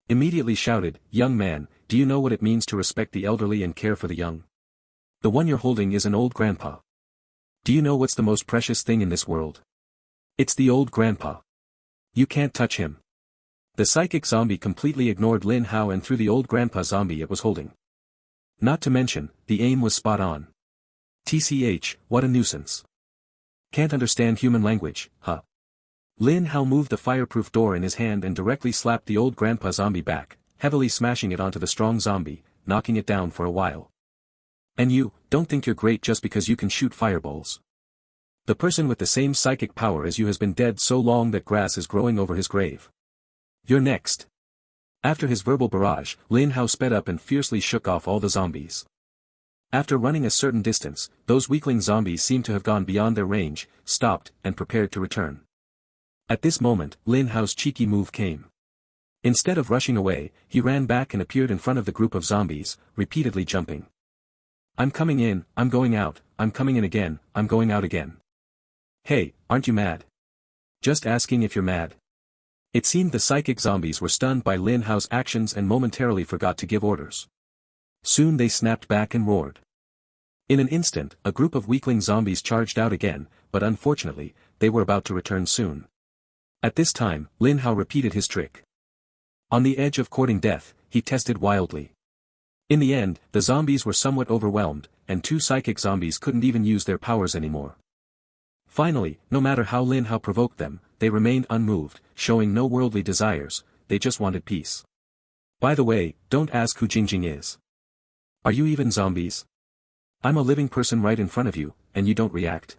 immediately shouted, Young man, do you know what it means to respect the elderly and care for the young? The one you're holding is an old grandpa. Do you know what's the most precious thing in this world? It's the old grandpa. You can't touch him. The psychic zombie completely ignored Lin Hao and threw the old grandpa zombie it was holding. Not to mention, the aim was spot on. TCH, what a nuisance. Can't understand human language, huh? Lin Hao moved the fireproof door in his hand and directly slapped the old grandpa zombie back, heavily smashing it onto the strong zombie, knocking it down for a while. And you, don't think you're great just because you can shoot fireballs. The person with the same psychic power as you has been dead so long that grass is growing over his grave. You're next. After his verbal barrage, Lin Hao sped up and fiercely shook off all the zombies. After running a certain distance, those weakling zombies seemed to have gone beyond their range, stopped, and prepared to return. At this moment, Lin Hao's cheeky move came. Instead of rushing away, he ran back and appeared in front of the group of zombies, repeatedly jumping. I'm coming in, I'm going out, I'm coming in again, I'm going out again. Hey, aren't you mad? Just asking if you're mad. It seemed the psychic zombies were stunned by Lin Hao's actions and momentarily forgot to give orders. Soon they snapped back and roared. In an instant, a group of weakling zombies charged out again, but unfortunately, they were about to return soon. At this time, Lin Hao repeated his trick. On the edge of courting death, he tested wildly. In the end, the zombies were somewhat overwhelmed, and 2 psychic zombies couldn't even use their powers anymore. Finally, no matter how Lin Hao provoked them, they remained unmoved, showing no worldly desires, they just wanted peace. By the way, don't ask who Jingjing is. Are you even zombies? I'm a living person right in front of you, and you don't react.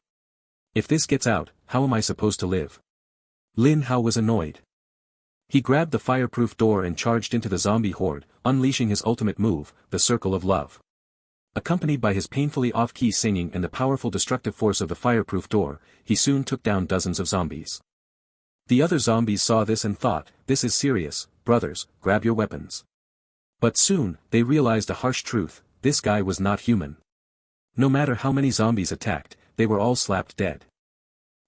If this gets out, how am I supposed to live? Lin Hao was annoyed. He grabbed the fireproof door and charged into the zombie horde, unleashing his ultimate move, the Circle of Love. Accompanied by his painfully off-key singing and the powerful destructive force of the fireproof door, he soon took down dozens of zombies. The other zombies saw this and thought, this is serious, brothers, grab your weapons. But soon, they realized a harsh truth: this guy was not human. No matter how many zombies attacked, they were all slapped dead.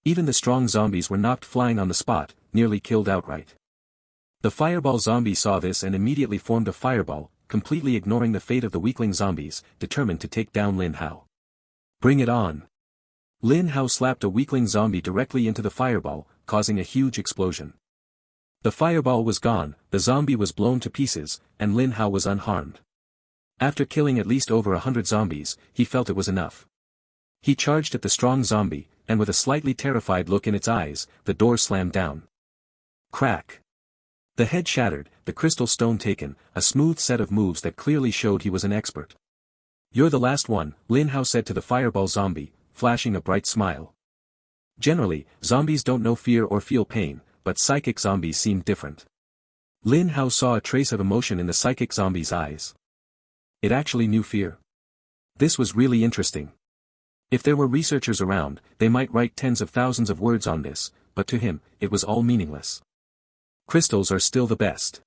Even the strong zombies were knocked flying on the spot, nearly killed outright. The fireball zombie saw this and immediately formed a fireball, completely ignoring the fate of the weakling zombies, determined to take down Lin Hao. Bring it on! Lin Hao slapped a weakling zombie directly into the fireball, causing a huge explosion. The fireball was gone, the zombie was blown to pieces, and Lin Hao was unharmed. After killing at least over 100 zombies, he felt it was enough. He charged at the strong zombie, and with a slightly terrified look in its eyes, the door slammed down. Crack! The head shattered, the crystal stone taken, a smooth set of moves that clearly showed he was an expert. You're the last one, Lin Hao said to the fireball zombie, flashing a bright smile. Generally, zombies don't know fear or feel pain, but psychic zombies seemed different. Lin Hao saw a trace of emotion in the psychic zombie's eyes. It actually knew fear. This was really interesting. If there were researchers around, they might write tens of thousands of words on this, but to him, it was all meaningless. Crystals are still the best.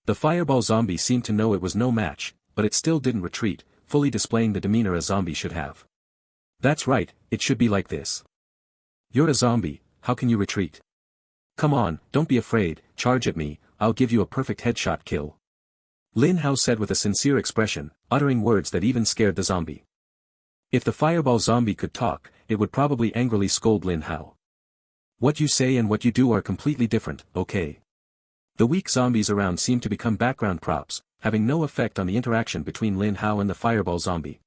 The fireball zombie seemed to know it was no match, but it still didn't retreat, fully displaying the demeanor a zombie should have. That's right, it should be like this. You're a zombie, how can you retreat? Come on, don't be afraid, charge at me, I'll give you a perfect headshot kill. Lin Hao said with a sincere expression, uttering words that even scared the zombie. If the fireball zombie could talk, it would probably angrily scold Lin Hao. What you say and what you do are completely different, okay? The weak zombies around seemed to become background props, having no effect on the interaction between Lin Hao and the fireball zombie.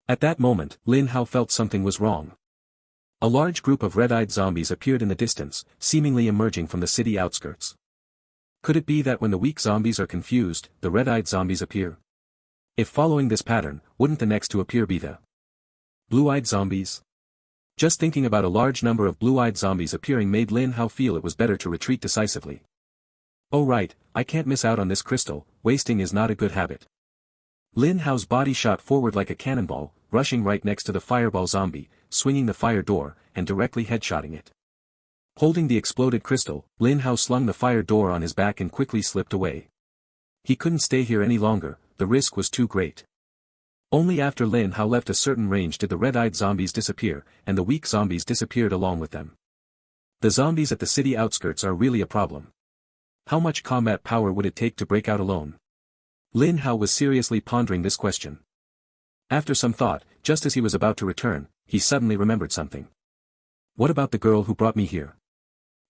At that moment, Lin Hao felt something was wrong. A large group of red-eyed zombies appeared in the distance, seemingly emerging from the city outskirts. Could it be that when the weak zombies are confused, the red-eyed zombies appear? If following this pattern, wouldn't the next to appear be the blue-eyed zombies? Just thinking about a large number of blue-eyed zombies appearing made Lin Hao feel it was better to retreat decisively. Oh right, I can't miss out on this crystal, wasting is not a good habit. Lin Hao's body shot forward like a cannonball, rushing right next to the fireball zombie, swinging the fire door, and directly headshotting it. Holding the exploded crystal, Lin Hao slung the fire door on his back and quickly slipped away. He couldn't stay here any longer, the risk was too great. Only after Lin Hao left a certain range did the red-eyed zombies disappear, and the weak zombies disappeared along with them. The zombies at the city outskirts are really a problem. How much combat power would it take to break out alone? Lin Hao was seriously pondering this question. After some thought, just as he was about to return, he suddenly remembered something. What about the girl who brought me here?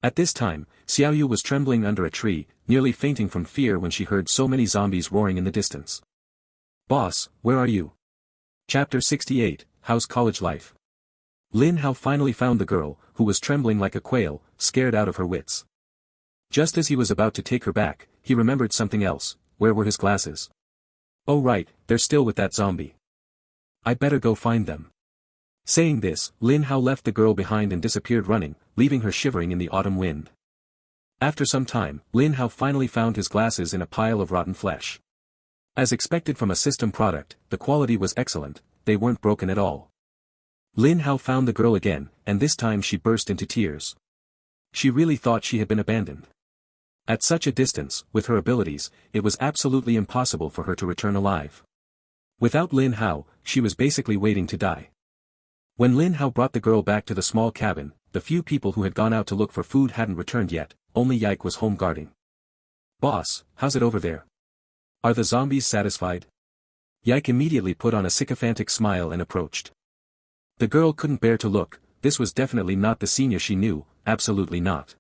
At this time, Xiaoyu was trembling under a tree, nearly fainting from fear when she heard so many zombies roaring in the distance. Boss, where are you? Chapter 68, How's College Life? Lin Hao finally found the girl, who was trembling like a quail, scared out of her wits. Just as he was about to take her back, he remembered something else. Where were his glasses? Oh right, they're still with that zombie. I better go find them. Saying this, Lin Hao left the girl behind and disappeared running, leaving her shivering in the autumn wind. After some time, Lin Hao finally found his glasses in a pile of rotten flesh. As expected from a system product, the quality was excellent, they weren't broken at all. Lin Hao found the girl again, and this time she burst into tears. She really thought she had been abandoned. At such a distance, with her abilities, it was absolutely impossible for her to return alive. Without Lin Hao, she was basically waiting to die. When Lin Hao brought the girl back to the small cabin, the few people who had gone out to look for food hadn't returned yet, only Yike was home guarding. Boss, how's it over there? Are the zombies satisfied? Yike immediately put on a sycophantic smile and approached. The girl couldn't bear to look, this was definitely not the senior she knew, absolutely not.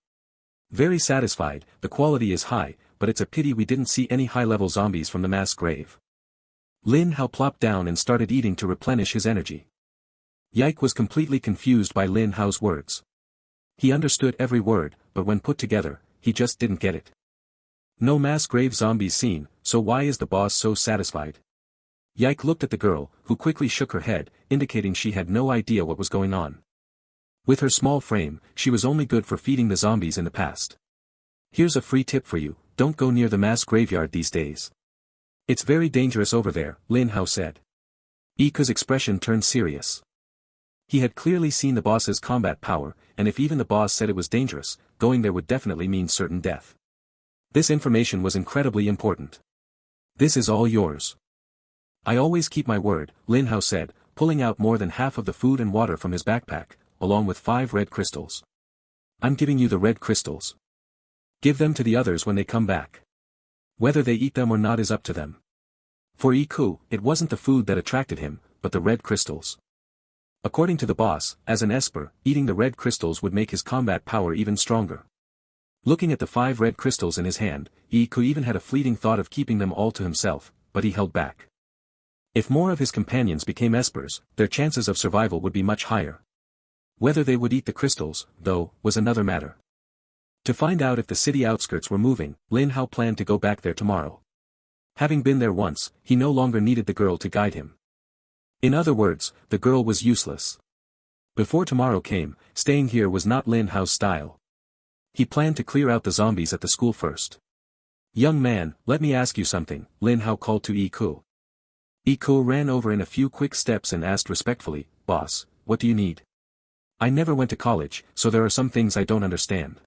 Very satisfied, the quality is high, but it's a pity we didn't see any high-level zombies from the mass grave. Lin Hao plopped down and started eating to replenish his energy. Yike was completely confused by Lin Hao's words. He understood every word, but when put together, he just didn't get it. No mass grave zombies seen, so why is the boss so satisfied? Yike looked at the girl, who quickly shook her head, indicating she had no idea what was going on. With her small frame, she was only good for feeding the zombies in the past. Here's a free tip for you, don't go near the mass graveyard these days. It's very dangerous over there, Lin Hao said. Ike's expression turned serious. He had clearly seen the boss's combat power, and if even the boss said it was dangerous, going there would definitely mean certain death. This information was incredibly important. This is all yours. I always keep my word, Lin Hao said, pulling out more than half of the food and water from his backpack, along with 5 red crystals. I'm giving you the red crystals. Give them to the others when they come back. Whether they eat them or not is up to them. For Yiku, it wasn't the food that attracted him, but the red crystals. According to the boss, as an esper, eating the red crystals would make his combat power even stronger. Looking at the 5 red crystals in his hand, Yiku even had a fleeting thought of keeping them all to himself, but he held back. If more of his companions became espers, their chances of survival would be much higher. Whether they would eat the crystals, though, was another matter. To find out if the city outskirts were moving, Lin Hao planned to go back there tomorrow. Having been there once, he no longer needed the girl to guide him. In other words, the girl was useless. Before tomorrow came, staying here was not Lin Hao's style. He planned to clear out the zombies at the school first. Young man, let me ask you something, Lin Hao called to Yiku. Yiku ran over in a few quick steps and asked respectfully, Boss, what do you need? I never went to college, so there are some things I don't understand.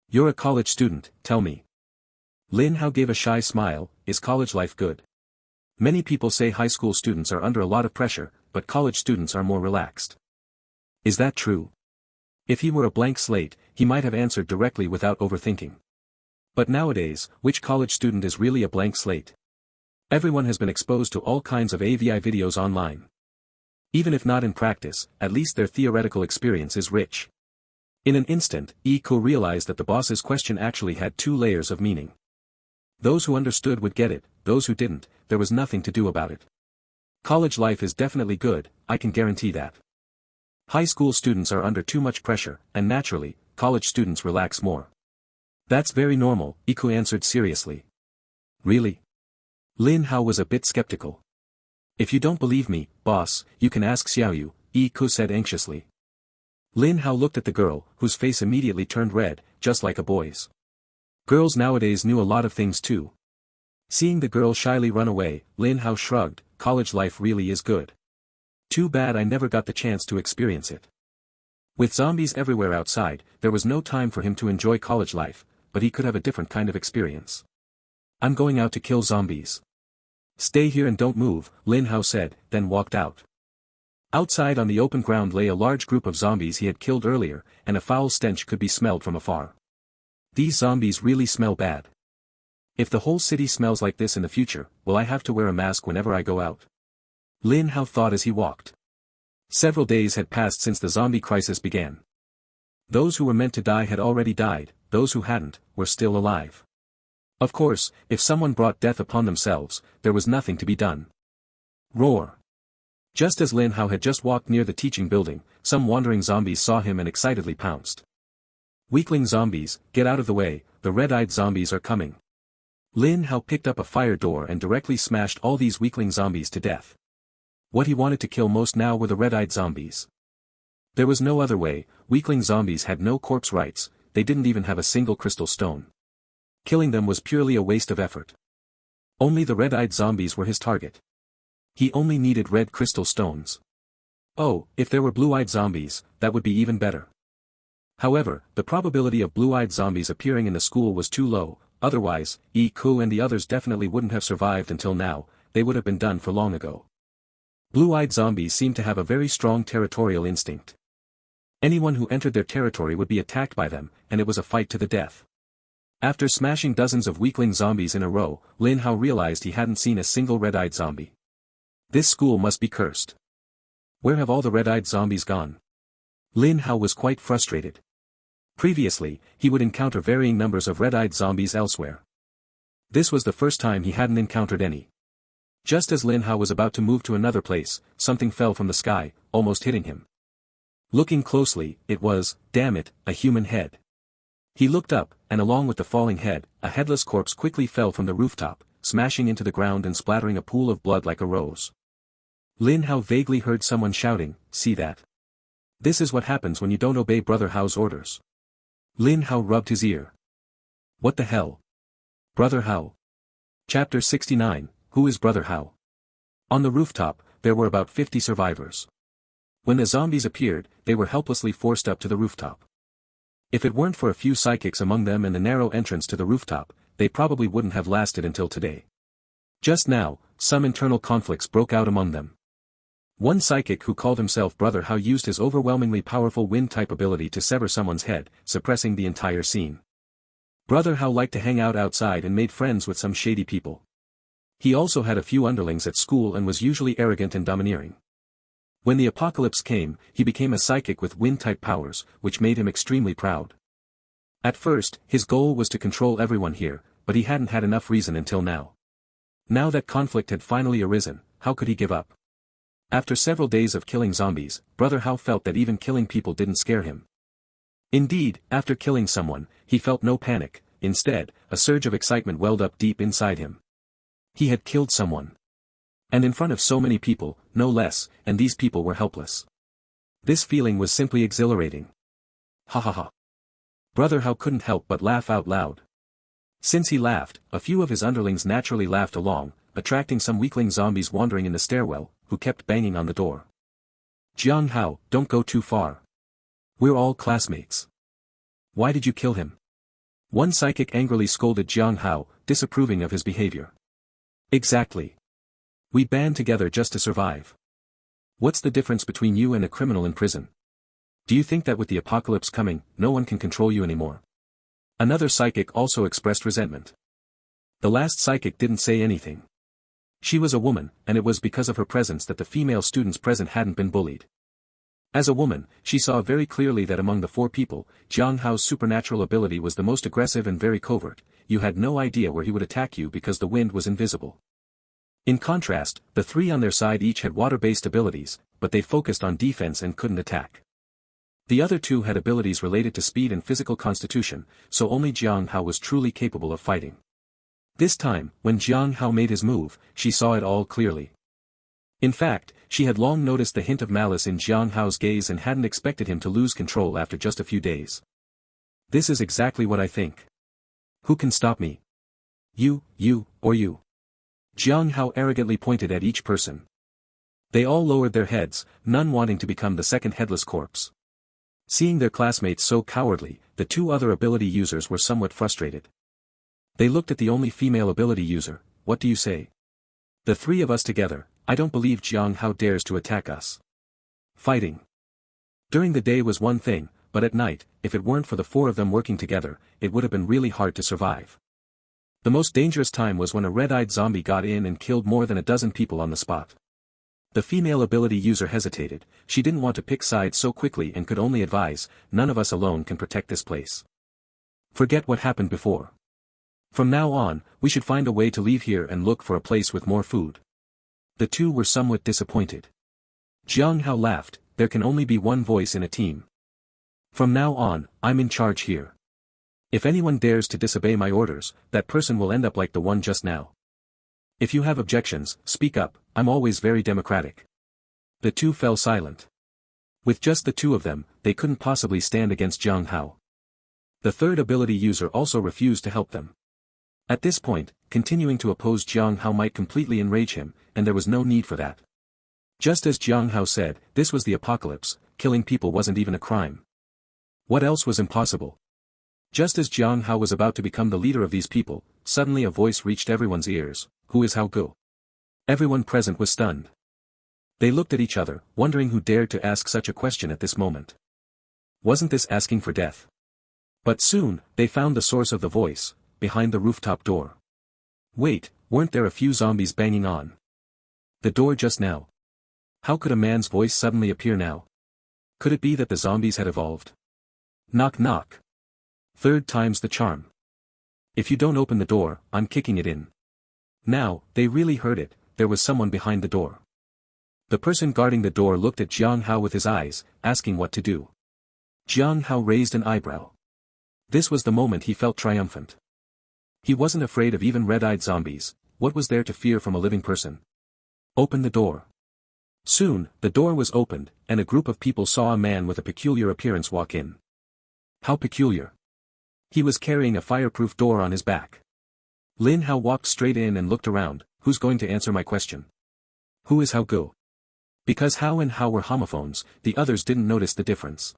You're a college student, tell me. Lin Hao gave a shy smile, is college life good? Many people say high school students are under a lot of pressure, but college students are more relaxed. Is that true? If he were a blank slate, he might have answered directly without overthinking. But nowadays, which college student is really a blank slate? Everyone has been exposed to all kinds of AVI videos online. Even if not in practice, at least their theoretical experience is rich. In an instant, Yiku realized that the boss's question actually had 2 layers of meaning. Those who understood would get it, those who didn't, there was nothing to do about it. College life is definitely good, I can guarantee that. High school students are under too much pressure, and naturally, college students relax more. That's very normal, Yiku answered seriously. Really? Lin Hao was a bit skeptical. If you don't believe me, boss, you can ask Xiaoyu, Yiku said anxiously. Lin Hao looked at the girl, whose face immediately turned red, just like a boy's. Girls nowadays knew a lot of things too. Seeing the girl shyly run away, Lin Hao shrugged, college life really is good. Too bad I never got the chance to experience it. With zombies everywhere outside, there was no time for him to enjoy college life, but he could have a different kind of experience. I'm going out to kill zombies. Stay here and don't move, Lin Hao said, then walked out. Outside on the open ground lay a large group of zombies he had killed earlier, and a foul stench could be smelled from afar. These zombies really smell bad. If the whole city smells like this in the future, will I have to wear a mask whenever I go out? Lin Hao thought as he walked. Several days had passed since the zombie crisis began. Those who were meant to die had already died, those who hadn't, were still alive. Of course, if someone brought death upon themselves, there was nothing to be done. Roar. Just as Lin Hao had just walked near the teaching building, some wandering zombies saw him and excitedly pounced. Weakling zombies, get out of the way, the red-eyed zombies are coming. Lin Hao picked up a fire door and directly smashed all these weakling zombies to death. What he wanted to kill most now were the red-eyed zombies. There was no other way, weakling zombies had no corpse rights, they didn't even have a single crystal stone. Killing them was purely a waste of effort. Only the red-eyed zombies were his target. He only needed red crystal stones. Oh, if there were blue-eyed zombies, that would be even better. However, the probability of blue-eyed zombies appearing in the school was too low, otherwise, Yiku and the others definitely wouldn't have survived until now, they would have been done for long ago. Blue-eyed zombies seemed to have a very strong territorial instinct. Anyone who entered their territory would be attacked by them, and it was a fight to the death. After smashing dozens of weakling zombies in a row, Lin Hao realized he hadn't seen a single red-eyed zombie. This school must be cursed. Where have all the red-eyed zombies gone? Lin Hao was quite frustrated. Previously, he would encounter varying numbers of red-eyed zombies elsewhere. This was the first time he hadn't encountered any. Just as Lin Hao was about to move to another place, something fell from the sky, almost hitting him. Looking closely, it was, damn it, a human head. He looked up, and along with the falling head, a headless corpse quickly fell from the rooftop, smashing into the ground and splattering a pool of blood like a rose. Lin Hao vaguely heard someone shouting, see that? This is what happens when you don't obey Brother Hao's orders. Lin Hao rubbed his ear. What the hell? Brother Hao. Chapter 69, Who is Brother Hao? On the rooftop, there were about 50 survivors. When the zombies appeared, they were helplessly forced up to the rooftop. If it weren't for a few psychics among them and the narrow entrance to the rooftop, they probably wouldn't have lasted until today. Just now, some internal conflicts broke out among them. One psychic who called himself Brother Hao used his overwhelmingly powerful wind-type ability to sever someone's head, suppressing the entire scene. Brother Hao liked to hang out outside and made friends with some shady people. He also had a few underlings at school and was usually arrogant and domineering. When the apocalypse came, he became a psychic with wind-type powers, which made him extremely proud. At first, his goal was to control everyone here, but he hadn't had enough reason until now. Now that conflict had finally arisen, how could he give up? After several days of killing zombies, Brother Hao felt that even killing people didn't scare him. Indeed, after killing someone, he felt no panic. Instead, a surge of excitement welled up deep inside him. He had killed someone. And in front of so many people, no less, and these people were helpless. This feeling was simply exhilarating. Ha ha ha. Brother Hao couldn't help but laugh out loud. Since he laughed, a few of his underlings naturally laughed along, attracting some weakling zombies wandering in the stairwell, who kept banging on the door. Jiang Hao, don't go too far. We're all classmates. Why did you kill him? One psychic angrily scolded Jiang Hao, disapproving of his behavior. Exactly. We band together just to survive. What's the difference between you and a criminal in prison? Do you think that with the apocalypse coming, no one can control you anymore? Another psychic also expressed resentment. The last psychic didn't say anything. She was a woman, and it was because of her presence that the female students present hadn't been bullied. As a woman, she saw very clearly that among the 4 people, Jiang Hao's supernatural ability was the most aggressive and very covert. You had no idea where he would attack you because the wind was invisible. In contrast, the 3 on their side each had water-based abilities, but they focused on defense and couldn't attack. The other 2 had abilities related to speed and physical constitution, so only Jiang Hao was truly capable of fighting. This time, when Jiang Hao made his move, she saw it all clearly. In fact, she had long noticed the hint of malice in Jiang Hao's gaze and hadn't expected him to lose control after just a few days. This is exactly what I think. Who can stop me? You, or you. Jiang Hao arrogantly pointed at each person. They all lowered their heads, none wanting to become the second headless corpse. Seeing their classmates so cowardly, the 2 other ability users were somewhat frustrated. They looked at the only female ability user. What do you say? The 3 of us together, I don't believe Jiang Hao dares to attack us. Fighting. During the day was one thing, but at night, if it weren't for the 4 of them working together, it would have been really hard to survive. The most dangerous time was when a red-eyed zombie got in and killed more than a dozen people on the spot. The female ability user hesitated. She didn't want to pick sides so quickly and could only advise, none of us alone can protect this place. Forget what happened before. From now on, we should find a way to leave here and look for a place with more food. The 2 were somewhat disappointed. Jiang Hao laughed, there can only be one voice in a team. From now on, I'm in charge here. If anyone dares to disobey my orders, that person will end up like the one just now. If you have objections, speak up, I'm always very democratic. The 2 fell silent. With just the 2 of them, they couldn't possibly stand against Jiang Hao. The 3rd ability user also refused to help them. At this point, continuing to oppose Jiang Hao might completely enrage him, and there was no need for that. Just as Jiang Hao said, this was the apocalypse, killing people wasn't even a crime. What else was impossible? Just as Jiang Hao was about to become the leader of these people, suddenly a voice reached everyone's ears. Who is Hao Gu? Everyone present was stunned. They looked at each other, wondering who dared to ask such a question at this moment. Wasn't this asking for death? But soon, they found the source of the voice, behind the rooftop door. Wait, weren't there a few zombies banging on the door just now? How could a man's voice suddenly appear now? Could it be that the zombies had evolved? Knock knock. 3rd time's the charm. If you don't open the door, I'm kicking it in. Now, they really heard it, there was someone behind the door. The person guarding the door looked at Jiang Hao with his eyes, asking what to do. Jiang Hao raised an eyebrow. This was the moment he felt triumphant. He wasn't afraid of even red-eyed zombies. What was there to fear from a living person? Open the door. Soon, the door was opened, and a group of people saw a man with a peculiar appearance walk in. How peculiar. He was carrying a fireproof door on his back. Lin Hao walked straight in and looked around. Who's going to answer my question? Who is Hao Gu? Because Hao and Hao were homophones, the others didn't notice the difference.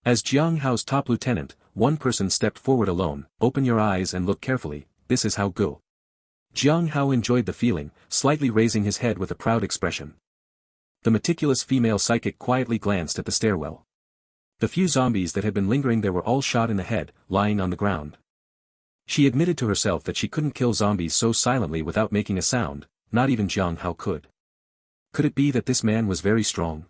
As Jiang Hao's top lieutenant, one person stepped forward alone. Open your eyes and look carefully, this is Hao Gu. Jiang Hao enjoyed the feeling, slightly raising his head with a proud expression. The meticulous female psychic quietly glanced at the stairwell. The few zombies that had been lingering there were all shot in the head, lying on the ground. She admitted to herself that she couldn't kill zombies so silently without making a sound, not even Jiang Hao could. Could it be that this man was very strong?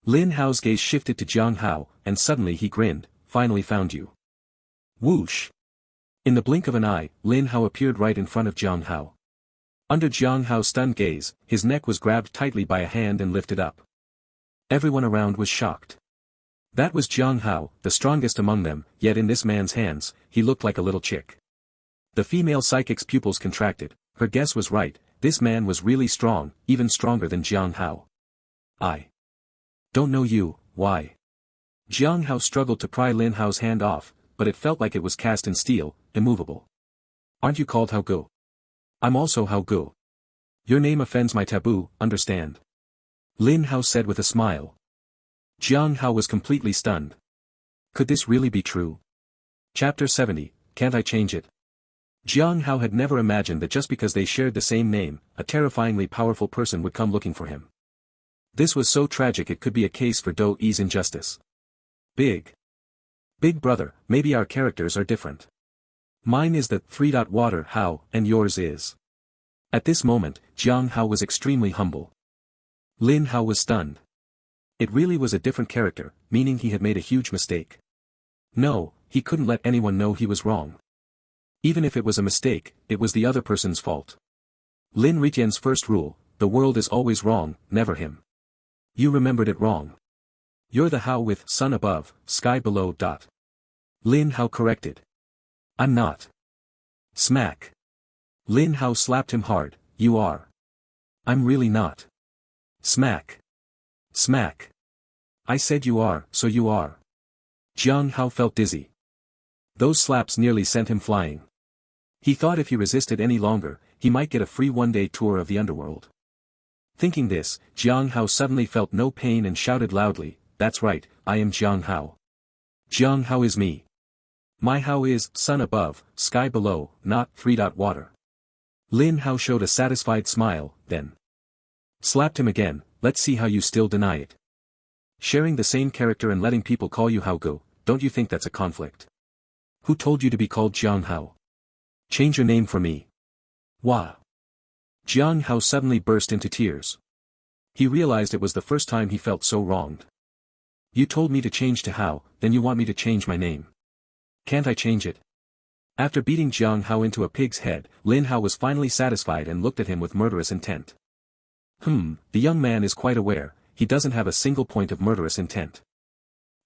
Lin Hao's gaze shifted to Jiang Hao, and suddenly he grinned, finally found you. Whoosh! In the blink of an eye, Lin Hao appeared right in front of Jiang Hao. Under Jiang Hao's stunned gaze, his neck was grabbed tightly by a hand and lifted up. Everyone around was shocked. That was Jiang Hao, the strongest among them, yet in this man's hands, he looked like a little chick. The female psychic's pupils contracted. Her guess was right, this man was really strong, even stronger than Jiang Hao. I don't know you, why? Jiang Hao struggled to pry Lin Hao's hand off, but it felt like it was cast in steel, immovable. Aren't you called Hao Gu? I'm also Hao Gu. Your name offends my taboo, understand? Lin Hao said with a smile. Jiang Hao was completely stunned. Could this really be true? Chapter 70, Can't I Change It? Jiang Hao had never imagined that just because they shared the same name, a terrifyingly powerful person would come looking for him. This was so tragic it could be a case for Do Yi's injustice. Big brother, maybe our characters are different. Mine is the water Hao, and yours is. At this moment, Jiang Hao was extremely humble. Lin Hao was stunned. It really was a different character, meaning he had made a huge mistake. No, he couldn't let anyone know he was wrong. Even if it was a mistake, it was the other person's fault. Lin Ritian's first rule, the world is always wrong, never him. You remembered it wrong. You're the Hao with sun above, sky below. Lin Hao corrected. I'm not. Smack. Lin Hao slapped him hard, you are. I'm really not. Smack. Smack. I said you are, so you are. Jiang Hao felt dizzy. Those slaps nearly sent him flying. He thought if he resisted any longer, he might get a free one-day tour of the underworld. Thinking this, Jiang Hao suddenly felt no pain and shouted loudly, that's right, I am Jiang Hao. Jiang Hao is me. My Hao is sun above, sky below, not water. Lin Hao showed a satisfied smile, then slapped him again. Let's see how you still deny it. Sharing the same character and letting people call you Hao Gu, don't you think that's a conflict? Who told you to be called Jiang Hao? Change your name for me. Wah. Jiang Hao suddenly burst into tears. He realized it was the first time he felt so wronged. You told me to change to Hao, then you want me to change my name. Can't I change it? After beating Jiang Hao into a pig's head, Lin Hao was finally satisfied and looked at him with murderous intent. The young man is quite aware, he doesn't have a single point of murderous intent.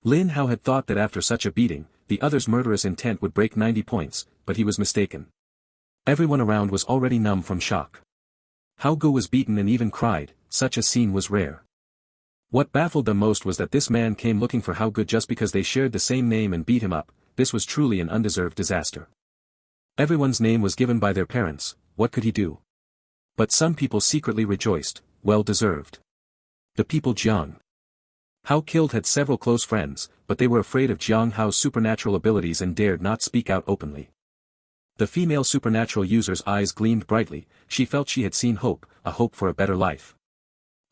Lin Hao had thought that after such a beating, the other's murderous intent would break 90 points, but he was mistaken. Everyone around was already numb from shock. Hao Gu was beaten and even cried, such a scene was rare. What baffled them most was that this man came looking for Hao Gu just because they shared the same name and beat him up. This was truly an undeserved disaster. Everyone's name was given by their parents, what could he do? But some people secretly rejoiced, well deserved. The people Jiang Hao killed had several close friends, but they were afraid of Jiang Hao's supernatural abilities and dared not speak out openly. The female supernatural user's eyes gleamed brightly, she felt she had seen hope, a hope for a better life.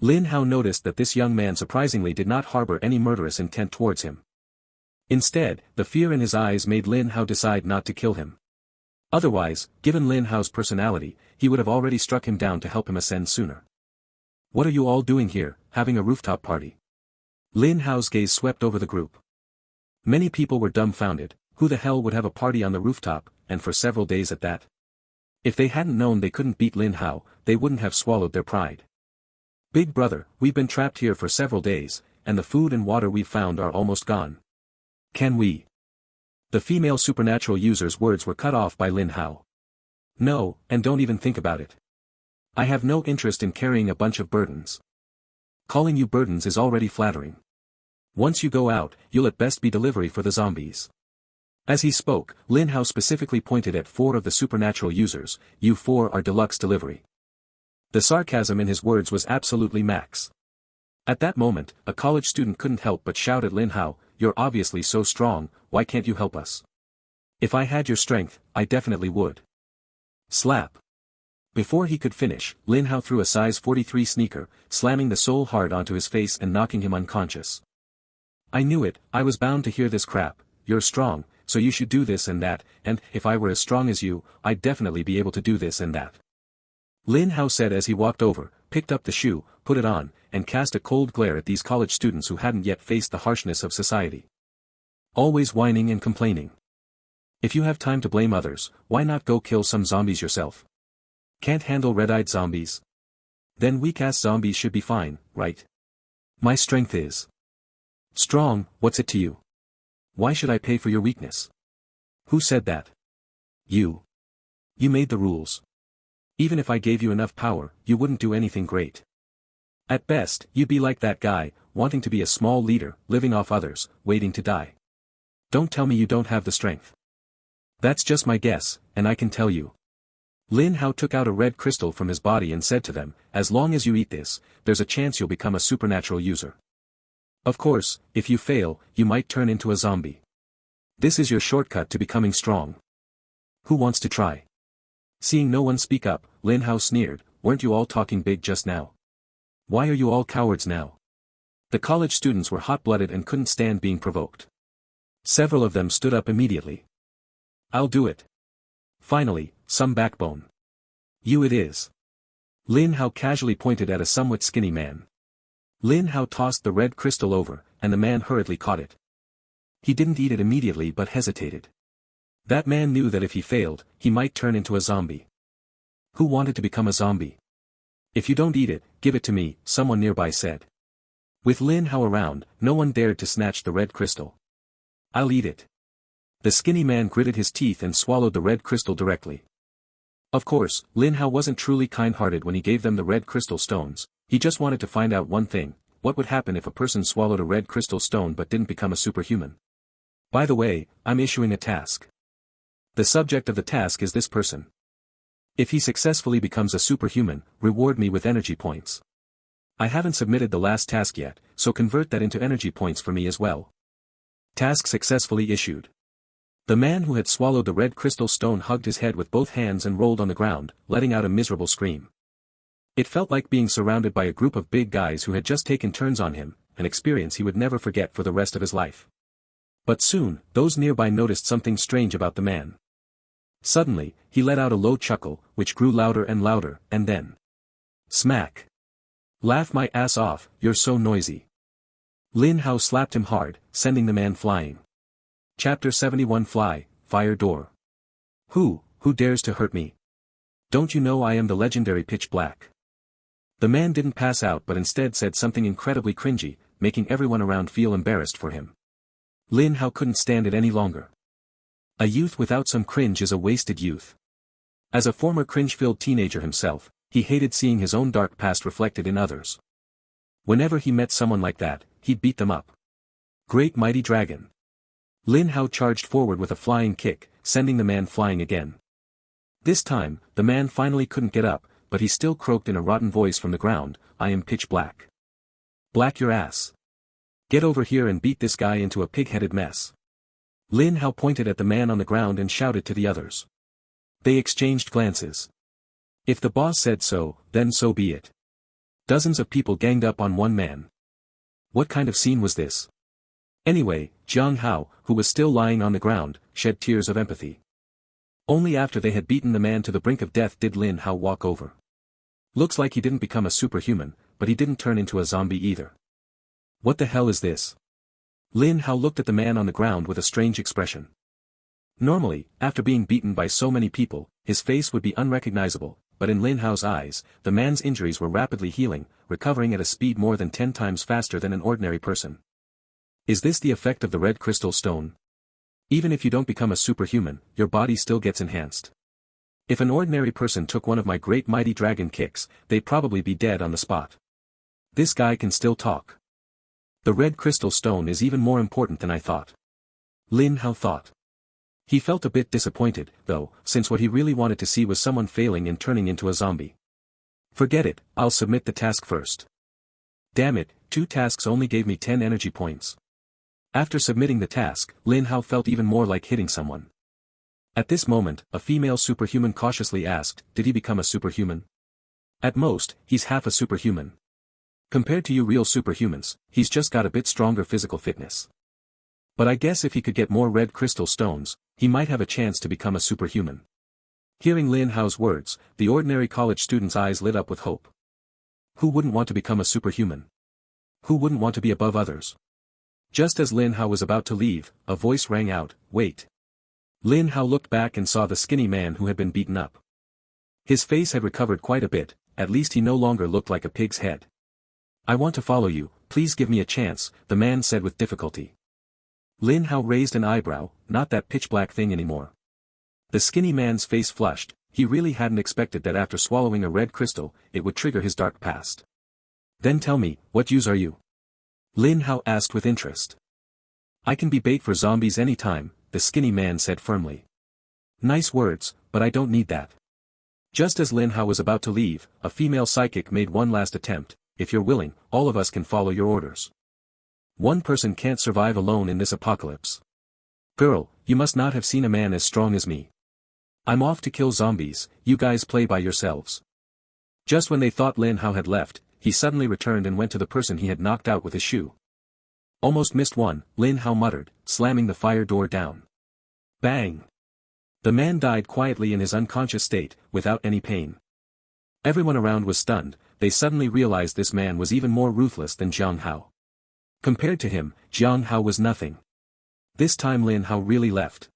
Lin Hao noticed that this young man surprisingly did not harbor any murderous intent towards him. Instead, the fear in his eyes made Lin Hao decide not to kill him. Otherwise, given Lin Hao's personality, he would have already struck him down to help him ascend sooner. What are you all doing here, having a rooftop party? Lin Hao's gaze swept over the group. Many people were dumbfounded, who the hell would have a party on the rooftop, and for several days at that? If they hadn't known they couldn't beat Lin Hao, they wouldn't have swallowed their pride. Big brother, we've been trapped here for several days, and the food and water we've found are almost gone. Can we? The female supernatural user's words were cut off by Lin Hao. No, and don't even think about it. I have no interest in carrying a bunch of burdens. Calling you burdens is already flattering. Once you go out, you'll at best be delivery for the zombies. As he spoke, Lin Hao specifically pointed at 4 of the supernatural users, you 4 are deluxe delivery. The sarcasm in his words was absolutely max. At that moment, a college student couldn't help but shout at Lin Hao, you're obviously so strong, why can't you help us? If I had your strength, I definitely would. Slap. Before he could finish, Lin Hao threw a size 43 sneaker, slamming the sole hard onto his face and knocking him unconscious. I knew it, I was bound to hear this crap. You're strong, so you should do this and that, and if I were as strong as you, I'd definitely be able to do this and that. Lin Hao said as he walked over, picked up the shoe, put it on, and cast a cold glare at these college students who hadn't yet faced the harshness of society. Always whining and complaining. If you have time to blame others, why not go kill some zombies yourself? Can't handle red-eyed zombies? Then weak-ass zombies should be fine, right? My strength is strong, what's it to you? Why should I pay for your weakness? Who said that? You. You made the rules. Even if I gave you enough power, you wouldn't do anything great. At best, you'd be like that guy, wanting to be a small leader, living off others, waiting to die. Don't tell me you don't have the strength. That's just my guess, and I can tell you. Lin Hao took out a red crystal from his body and said to them, as long as you eat this, there's a chance you'll become a supernatural user. Of course, if you fail, you might turn into a zombie. This is your shortcut to becoming strong. Who wants to try? Seeing no one speak up, Lin Hao sneered, weren't you all talking big just now? Why are you all cowards now? The college students were hot-blooded and couldn't stand being provoked. Several of them stood up immediately. I'll do it. Finally, some backbone. You it is. Lin Hao casually pointed at a somewhat skinny man. Lin Hao tossed the red crystal over, and the man hurriedly caught it. He didn't eat it immediately but hesitated. That man knew that if he failed, he might turn into a zombie. Who wanted to become a zombie? If you don't eat it, give it to me, someone nearby said. With Lin Hao around, no one dared to snatch the red crystal. I'll eat it. The skinny man gritted his teeth and swallowed the red crystal directly. Of course, Lin Hao wasn't truly kind-hearted when he gave them the red crystal stones, he just wanted to find out one thing, what would happen if a person swallowed a red crystal stone but didn't become a superhuman. By the way, I'm issuing a task. The subject of the task is this person. If he successfully becomes a superhuman, reward me with energy points. I haven't submitted the last task yet, so convert that into energy points for me as well. Task successfully issued. The man who had swallowed the red crystal stone hugged his head with both hands and rolled on the ground, letting out a miserable scream. It felt like being surrounded by a group of big guys who had just taken turns on him, an experience he would never forget for the rest of his life. But soon, those nearby noticed something strange about the man. Suddenly, he let out a low chuckle, which grew louder and louder, and then smack. Laugh my ass off, you're so noisy. Lin Hao slapped him hard, sending the man flying. Chapter 71 Fire Door. Who dares to hurt me? Don't you know I am the legendary Pitch Black? The man didn't pass out but instead said something incredibly cringy, making everyone around feel embarrassed for him. Lin Hao couldn't stand it any longer. A youth without some cringe is a wasted youth. As a former cringe-filled teenager himself, he hated seeing his own dark past reflected in others. Whenever he met someone like that, he'd beat them up. Great mighty dragon. Lin Hao charged forward with a flying kick, sending the man flying again. This time, the man finally couldn't get up, but he still croaked in a rotten voice from the ground, I am Pitch Black. Black your ass. Get over here and beat this guy into a pig-headed mess. Lin Hao pointed at the man on the ground and shouted to the others. They exchanged glances. If the boss said so, then so be it. Dozens of people ganged up on one man. What kind of scene was this? Anyway, Jiang Hao, who was still lying on the ground, shed tears of empathy. Only after they had beaten the man to the brink of death did Lin Hao walk over. Looks like he didn't become a superhuman, but he didn't turn into a zombie either. What the hell is this? Lin Hao looked at the man on the ground with a strange expression. Normally, after being beaten by so many people, his face would be unrecognizable, but in Lin Hao's eyes, the man's injuries were rapidly healing, recovering at a speed more than 10 times faster than an ordinary person. Is this the effect of the red crystal stone? Even if you don't become a superhuman, your body still gets enhanced. If an ordinary person took one of my great mighty dragon kicks, they'd probably be dead on the spot. This guy can still talk. The red crystal stone is even more important than I thought. Lin Hao thought. He felt a bit disappointed, though, since what he really wanted to see was someone failing and turning into a zombie. Forget it, I'll submit the task first. Damn it, 2 tasks only gave me 10 energy points. After submitting the task, Lin Hao felt even more like hitting someone. At this moment, a female superhuman cautiously asked, did he become a superhuman? At most, he's half a superhuman. Compared to you real superhumans, he's just got a bit stronger physical fitness. But I guess if he could get more red crystal stones, he might have a chance to become a superhuman. Hearing Lin Hao's words, the ordinary college student's eyes lit up with hope. Who wouldn't want to become a superhuman? Who wouldn't want to be above others? Just as Lin Hao was about to leave, a voice rang out, wait. Lin Hao looked back and saw the skinny man who had been beaten up. His face had recovered quite a bit, at least he no longer looked like a pig's head. I want to follow you, please give me a chance, the man said with difficulty. Lin Hao raised an eyebrow, not that pitch-black thing anymore. The skinny man's face flushed, he really hadn't expected that after swallowing a red crystal, it would trigger his dark past. Then tell me, what use are you? Lin Hao asked with interest. I can be bait for zombies anytime, the skinny man said firmly. Nice words, but I don't need that. Just as Lin Hao was about to leave, a female psychic made one last attempt. If you're willing, all of us can follow your orders. One person can't survive alone in this apocalypse. Girl, you must not have seen a man as strong as me. I'm off to kill zombies, you guys play by yourselves. Just when they thought Lin Hao had left, he suddenly returned and went to the person he had knocked out with his shoe. Almost missed one, Lin Hao muttered, slamming the fire door down. Bang! The man died quietly in his unconscious state, without any pain. Everyone around was stunned, they suddenly realized this man was even more ruthless than Jiang Hao. Compared to him, Jiang Hao was nothing. This time Lin Hao really left.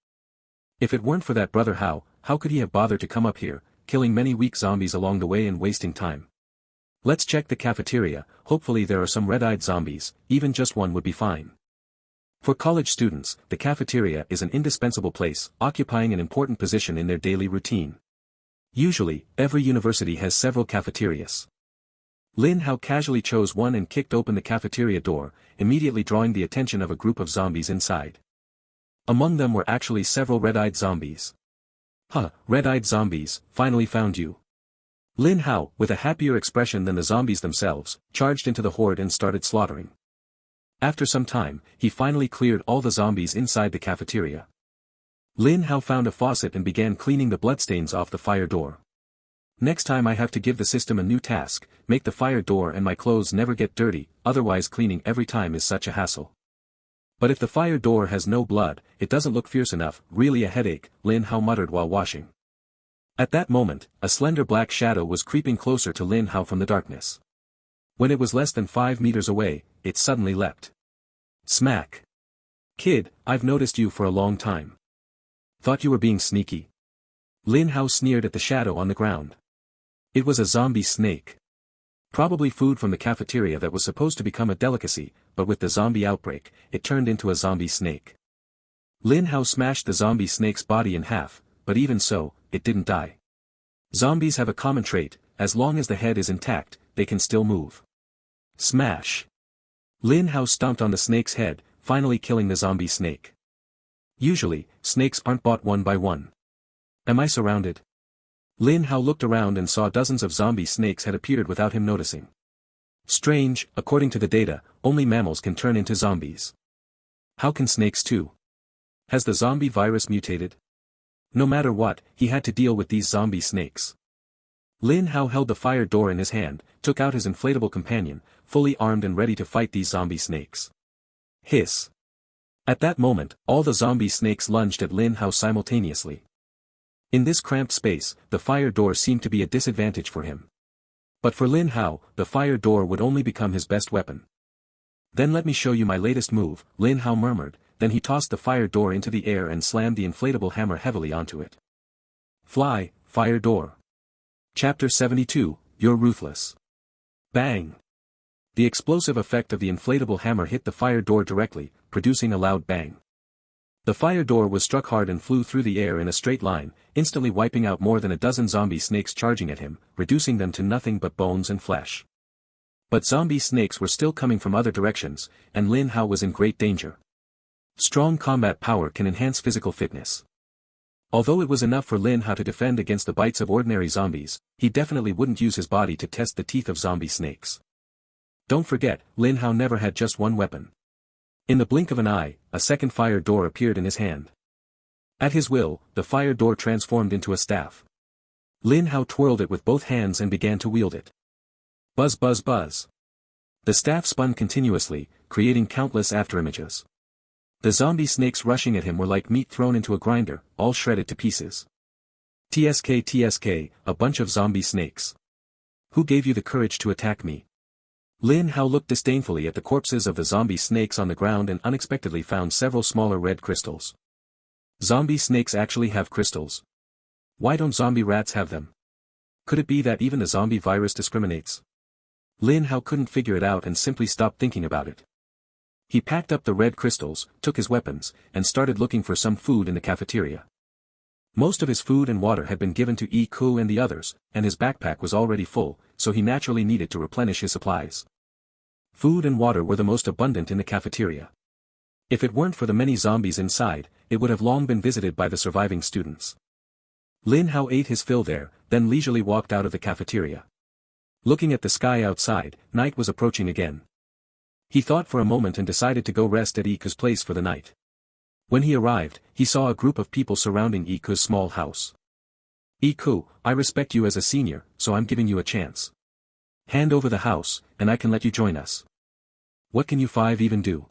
If it weren't for that brother Hao, how could he have bothered to come up here, killing many weak zombies along the way and wasting time? Let's check the cafeteria, hopefully there are some red-eyed zombies, even just one would be fine. For college students, the cafeteria is an indispensable place, occupying an important position in their daily routine. Usually, every university has several cafeterias. Lin Hao casually chose one and kicked open the cafeteria door, immediately drawing the attention of a group of zombies inside. Among them were actually several red-eyed zombies. Huh, red-eyed zombies, finally found you. Lin Hao, with a happier expression than the zombies themselves, charged into the horde and started slaughtering. After some time, he finally cleared all the zombies inside the cafeteria. Lin Hao found a faucet and began cleaning the bloodstains off the fire door. Next time I have to give the system a new task, make the fire door and my clothes never get dirty, otherwise cleaning every time is such a hassle. But if the fire door has no blood, it doesn't look fierce enough, really a headache, Lin Hao muttered while washing. At that moment, a slender black shadow was creeping closer to Lin Hao from the darkness. When it was less than 5 meters away, it suddenly leapt. Smack! Kid, I've noticed you for a long time. Thought you were being sneaky? Lin Hao sneered at the shadow on the ground. It was a zombie snake. Probably food from the cafeteria that was supposed to become a delicacy, but with the zombie outbreak, it turned into a zombie snake. Lin Hao smashed the zombie snake's body in half, but even so, it didn't die. Zombies have a common trait, as long as the head is intact, they can still move. Smash! Lin Hao stomped on the snake's head, finally killing the zombie snake. Usually, snakes aren't bought one by one. Am I surrounded? Lin Hao looked around and saw dozens of zombie snakes had appeared without him noticing. Strange, according to the data, only mammals can turn into zombies. How can snakes too? Has the zombie virus mutated? No matter what, he had to deal with these zombie snakes. Lin Hao held the fire door in his hand, took out his inflatable companion, fully armed and ready to fight these zombie snakes. Hiss! At that moment, all the zombie snakes lunged at Lin Hao simultaneously. In this cramped space, the fire door seemed to be a disadvantage for him. But for Lin Hao, the fire door would only become his best weapon. Then let me show you my latest move, Lin Hao murmured, then he tossed the fire door into the air and slammed the inflatable hammer heavily onto it. Fly, fire door. Chapter 72, You're Ruthless. Bang! The explosive effect of the inflatable hammer hit the fire door directly, producing a loud bang. The fire door was struck hard and flew through the air in a straight line, instantly wiping out more than a dozen zombie snakes charging at him, reducing them to nothing but bones and flesh. But zombie snakes were still coming from other directions, and Lin Hao was in great danger. Strong combat power can enhance physical fitness. Although it was enough for Lin Hao to defend against the bites of ordinary zombies, he definitely wouldn't use his body to test the teeth of zombie snakes. Don't forget, Lin Hao never had just one weapon. In the blink of an eye, a second fire door appeared in his hand. At his will, the fire door transformed into a staff. Lin Hao twirled it with both hands and began to wield it. Buzz buzz buzz. The staff spun continuously, creating countless afterimages. The zombie snakes rushing at him were like meat thrown into a grinder, all shredded to pieces. TSK TSK, a bunch of zombie snakes. Who gave you the courage to attack me? Lin Hao looked disdainfully at the corpses of the zombie snakes on the ground and unexpectedly found several smaller red crystals. Zombie snakes actually have crystals. Why don't zombie rats have them? Could it be that even the zombie virus discriminates? Lin Hao couldn't figure it out and simply stopped thinking about it. He packed up the red crystals, took his weapons, and started looking for some food in the cafeteria. Most of his food and water had been given to Yi Ku and the others, and his backpack was already full, so he naturally needed to replenish his supplies. Food and water were the most abundant in the cafeteria. If it weren't for the many zombies inside, it would have long been visited by the surviving students. Lin Hao ate his fill there, then leisurely walked out of the cafeteria. Looking at the sky outside, night was approaching again. He thought for a moment and decided to go rest at Iku's place for the night. When he arrived, he saw a group of people surrounding Iku's small house. Iku, I respect you as a senior, so I'm giving you a chance. Hand over the house, and I can let you join us. What can you five even do?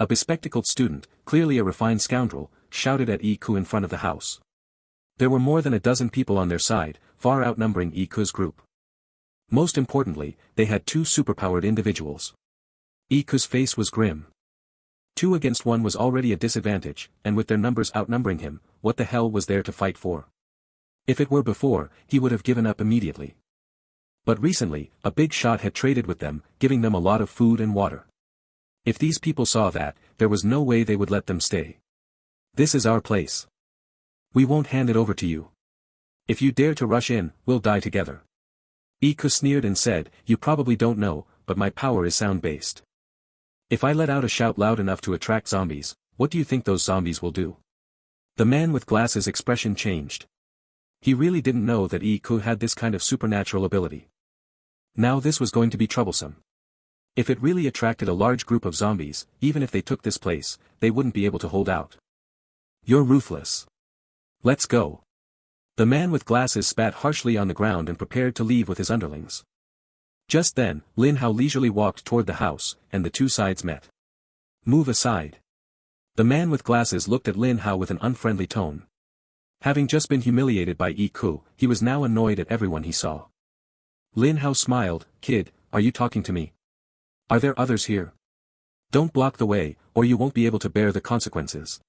A bespectacled student, clearly a refined scoundrel, shouted at Iku in front of the house. There were more than a dozen people on their side, far outnumbering Iku's group. Most importantly, they had two superpowered individuals. Iku's face was grim. 2 against 1 was already a disadvantage, and with their numbers outnumbering him, what the hell was there to fight for? If it were before, he would have given up immediately. But recently, a big shot had traded with them, giving them a lot of food and water. If these people saw that, there was no way they would let them stay. This is our place. We won't hand it over to you. If you dare to rush in, we'll die together. Iku sneered and said, you probably don't know, but my power is sound-based. If I let out a shout loud enough to attract zombies, what do you think those zombies will do? The man with glasses' expression changed. He really didn't know that Iku had this kind of supernatural ability. Now this was going to be troublesome. If it really attracted a large group of zombies, even if they took this place, they wouldn't be able to hold out. You're ruthless. Let's go. The man with glasses spat harshly on the ground and prepared to leave with his underlings. Just then, Lin Hao leisurely walked toward the house, and the two sides met. Move aside. The man with glasses looked at Lin Hao with an unfriendly tone. Having just been humiliated by Iku, he was now annoyed at everyone he saw. Lin Hao smiled, kid, are you talking to me? Are there others here? Don't block the way, or you won't be able to bear the consequences.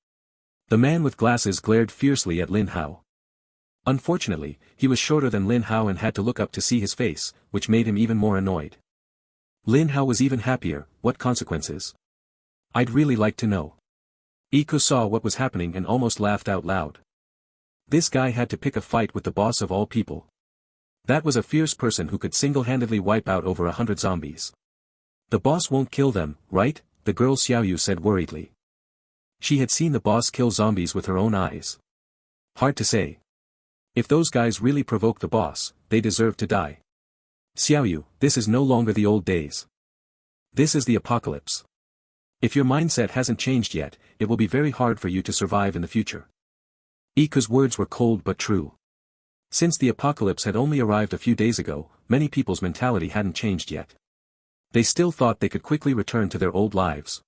The man with glasses glared fiercely at Lin Hao. Unfortunately, he was shorter than Lin Hao and had to look up to see his face, which made him even more annoyed. Lin Hao was even happier. What consequences? I'd really like to know. Iku saw what was happening and almost laughed out loud. This guy had to pick a fight with the boss of all people. That was a fierce person who could single-handedly wipe out over 100 zombies. The boss won't kill them, right? The girl Xiaoyu said worriedly. She had seen the boss kill zombies with her own eyes. Hard to say. If those guys really provoke the boss, they deserve to die. Xiaoyu, this is no longer the old days. This is the apocalypse. If your mindset hasn't changed yet, it will be very hard for you to survive in the future. Iku's words were cold but true. Since the apocalypse had only arrived a few days ago, many people's mentality hadn't changed yet. They still thought they could quickly return to their old lives.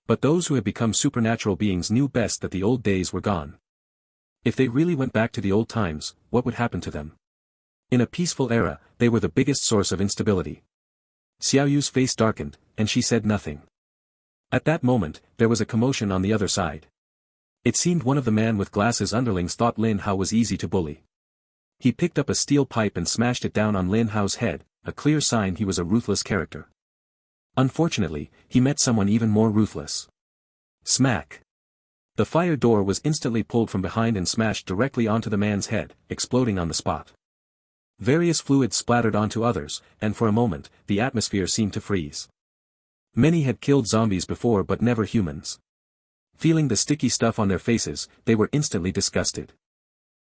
But those who had become supernatural beings knew best that the old days were gone. If they really went back to the old times, what would happen to them? In a peaceful era, they were the biggest source of instability. Xiaoyu's face darkened, and she said nothing. At that moment, there was a commotion on the other side. It seemed one of the man with glasses underlings thought Lin Hao was easy to bully. He picked up a steel pipe and smashed it down on Lin Hao's head, a clear sign he was a ruthless character. Unfortunately, he met someone even more ruthless. Smack! The fire door was instantly pulled from behind and smashed directly onto the man's head, exploding on the spot. Various fluids splattered onto others, and for a moment, the atmosphere seemed to freeze. Many had killed zombies before but never humans. Feeling the sticky stuff on their faces, they were instantly disgusted.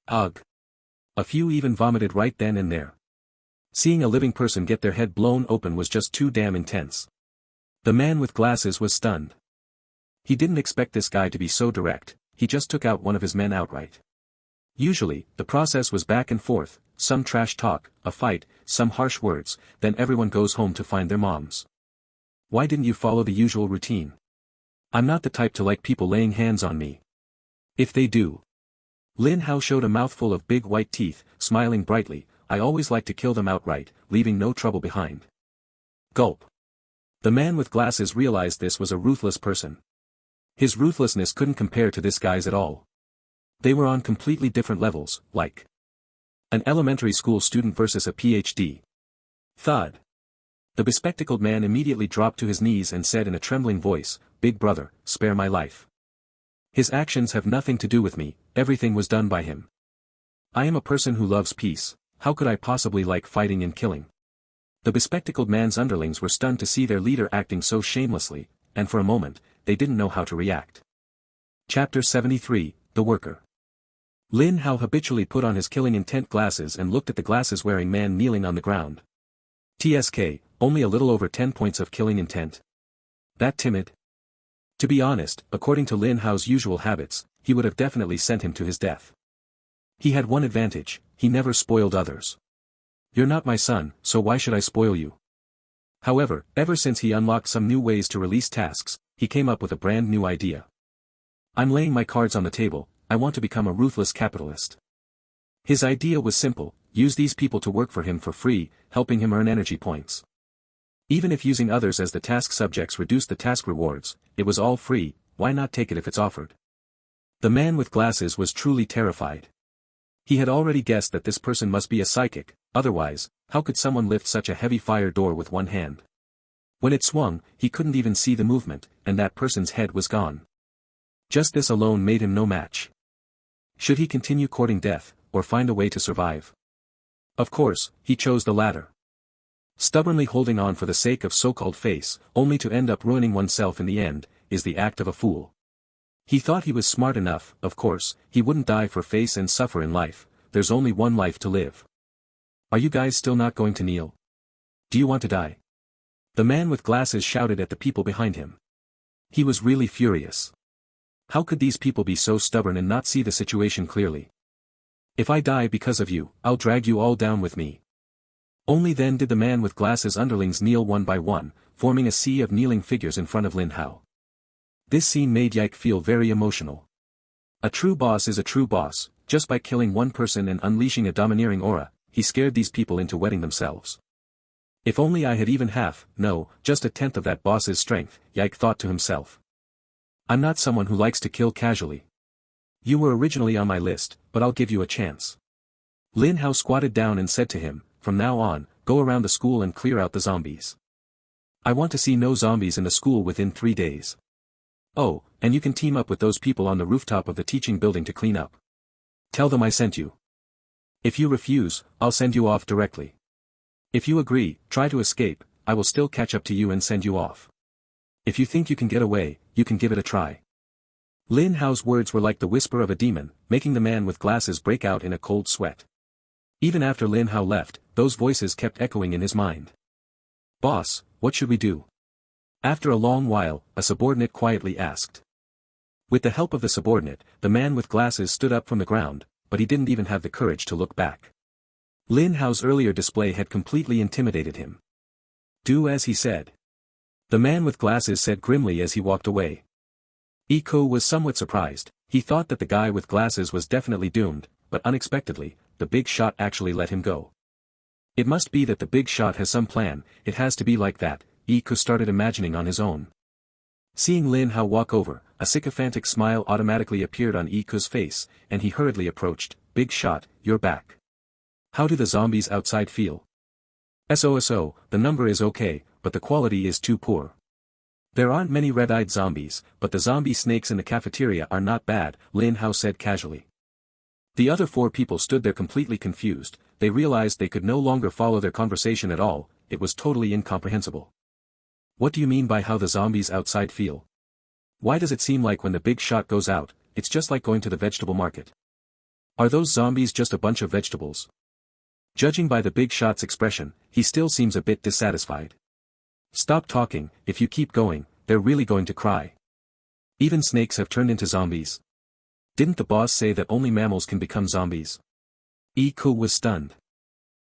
Ugh! A few even vomited right then and there. Seeing a living person get their head blown open was just too damn intense. The man with glasses was stunned. He didn't expect this guy to be so direct, he just took out one of his men outright. Usually, the process was back and forth, some trash talk, a fight, some harsh words, then everyone goes home to find their moms. Why didn't you follow the usual routine? I'm not the type to like people laying hands on me. If they do. Lin Hao showed a mouthful of big white teeth, smiling brightly, I always like to kill them outright, leaving no trouble behind. Gulp. The man with glasses realized this was a ruthless person. His ruthlessness couldn't compare to this guy's at all. They were on completely different levels, like an elementary school student versus a PhD. Thud. The bespectacled man immediately dropped to his knees and said in a trembling voice, Big brother, spare my life. His actions have nothing to do with me, everything was done by him. I am a person who loves peace, how could I possibly like fighting and killing? The bespectacled man's underlings were stunned to see their leader acting so shamelessly, and for a moment, they didn't know how to react. Chapter 73, The Worker. Lin Hao habitually put on his killing intent glasses and looked at the glasses-wearing man kneeling on the ground. TSK, only a little over 10 points of killing intent. That timid? To be honest, according to Lin Hao's usual habits, he would have definitely sent him to his death. He had one advantage, he never spoiled others. You're not my son, so why should I spoil you? However, ever since he unlocked some new ways to release tasks, he came up with a brand new idea. I'm laying my cards on the table, I want to become a ruthless capitalist. His idea was simple, use these people to work for him for free, helping him earn energy points. Even if using others as the task subjects reduced the task rewards, it was all free, why not take it if it's offered? The man with glasses was truly terrified. He had already guessed that this person must be a psychic, otherwise, how could someone lift such a heavy fire door with one hand? When it swung, he couldn't even see the movement, and that person's head was gone. Just this alone made him no match. Should he continue courting death, or find a way to survive? Of course, he chose the latter. Stubbornly holding on for the sake of so-called face, only to end up ruining oneself in the end, is the act of a fool. He thought he was smart enough, of course, he wouldn't die for face and suffer in life, there's only one life to live. Are you guys still not going to kneel? Do you want to die? The man with glasses shouted at the people behind him. He was really furious. How could these people be so stubborn and not see the situation clearly? If I die because of you, I'll drag you all down with me. Only then did the man with glasses' underlings kneel one by one, forming a sea of kneeling figures in front of Lin Hao. This scene made Yike feel very emotional. A true boss is a true boss, just by killing one person and unleashing a domineering aura, he scared these people into wetting themselves. If only I had even half, no, just a tenth of that boss's strength, Yike thought to himself. I'm not someone who likes to kill casually. You were originally on my list, but I'll give you a chance. Lin Hao squatted down and said to him, from now on, go around the school and clear out the zombies. I want to see no zombies in the school within 3 days. Oh, and you can team up with those people on the rooftop of the teaching building to clean up. Tell them I sent you. If you refuse, I'll send you off directly. If you agree, try to escape, I will still catch up to you and send you off. If you think you can get away, you can give it a try. Lin Hao's words were like the whisper of a demon, making the man with glasses break out in a cold sweat. Even after Lin Hao left, those voices kept echoing in his mind. Boss, what should we do? After a long while, a subordinate quietly asked. With the help of the subordinate, the man with glasses stood up from the ground, but he didn't even have the courage to look back. Lin Hao's earlier display had completely intimidated him. Do as he said. The man with glasses said grimly as he walked away. Iko was somewhat surprised, he thought that the guy with glasses was definitely doomed, but unexpectedly, the big shot actually let him go. It must be that the big shot has some plan, it has to be like that, Iko started imagining on his own. Seeing Lin Hao walk over, a sycophantic smile automatically appeared on Iko's face, and he hurriedly approached, Big shot, you're back. How do the zombies outside feel? SOSO, the number is okay, but the quality is too poor. There aren't many red-eyed zombies, but the zombie snakes in the cafeteria are not bad, Lin Hao said casually. The other 4 people stood there completely confused, they realized they could no longer follow their conversation at all, it was totally incomprehensible. What do you mean by how the zombies outside feel? Why does it seem like when the big shot goes out, it's just like going to the vegetable market? Are those zombies just a bunch of vegetables? Judging by the big shot's expression, he still seems a bit dissatisfied. Stop talking, if you keep going, they're really going to cry. Even snakes have turned into zombies. Didn't the boss say that only mammals can become zombies? Ku was stunned.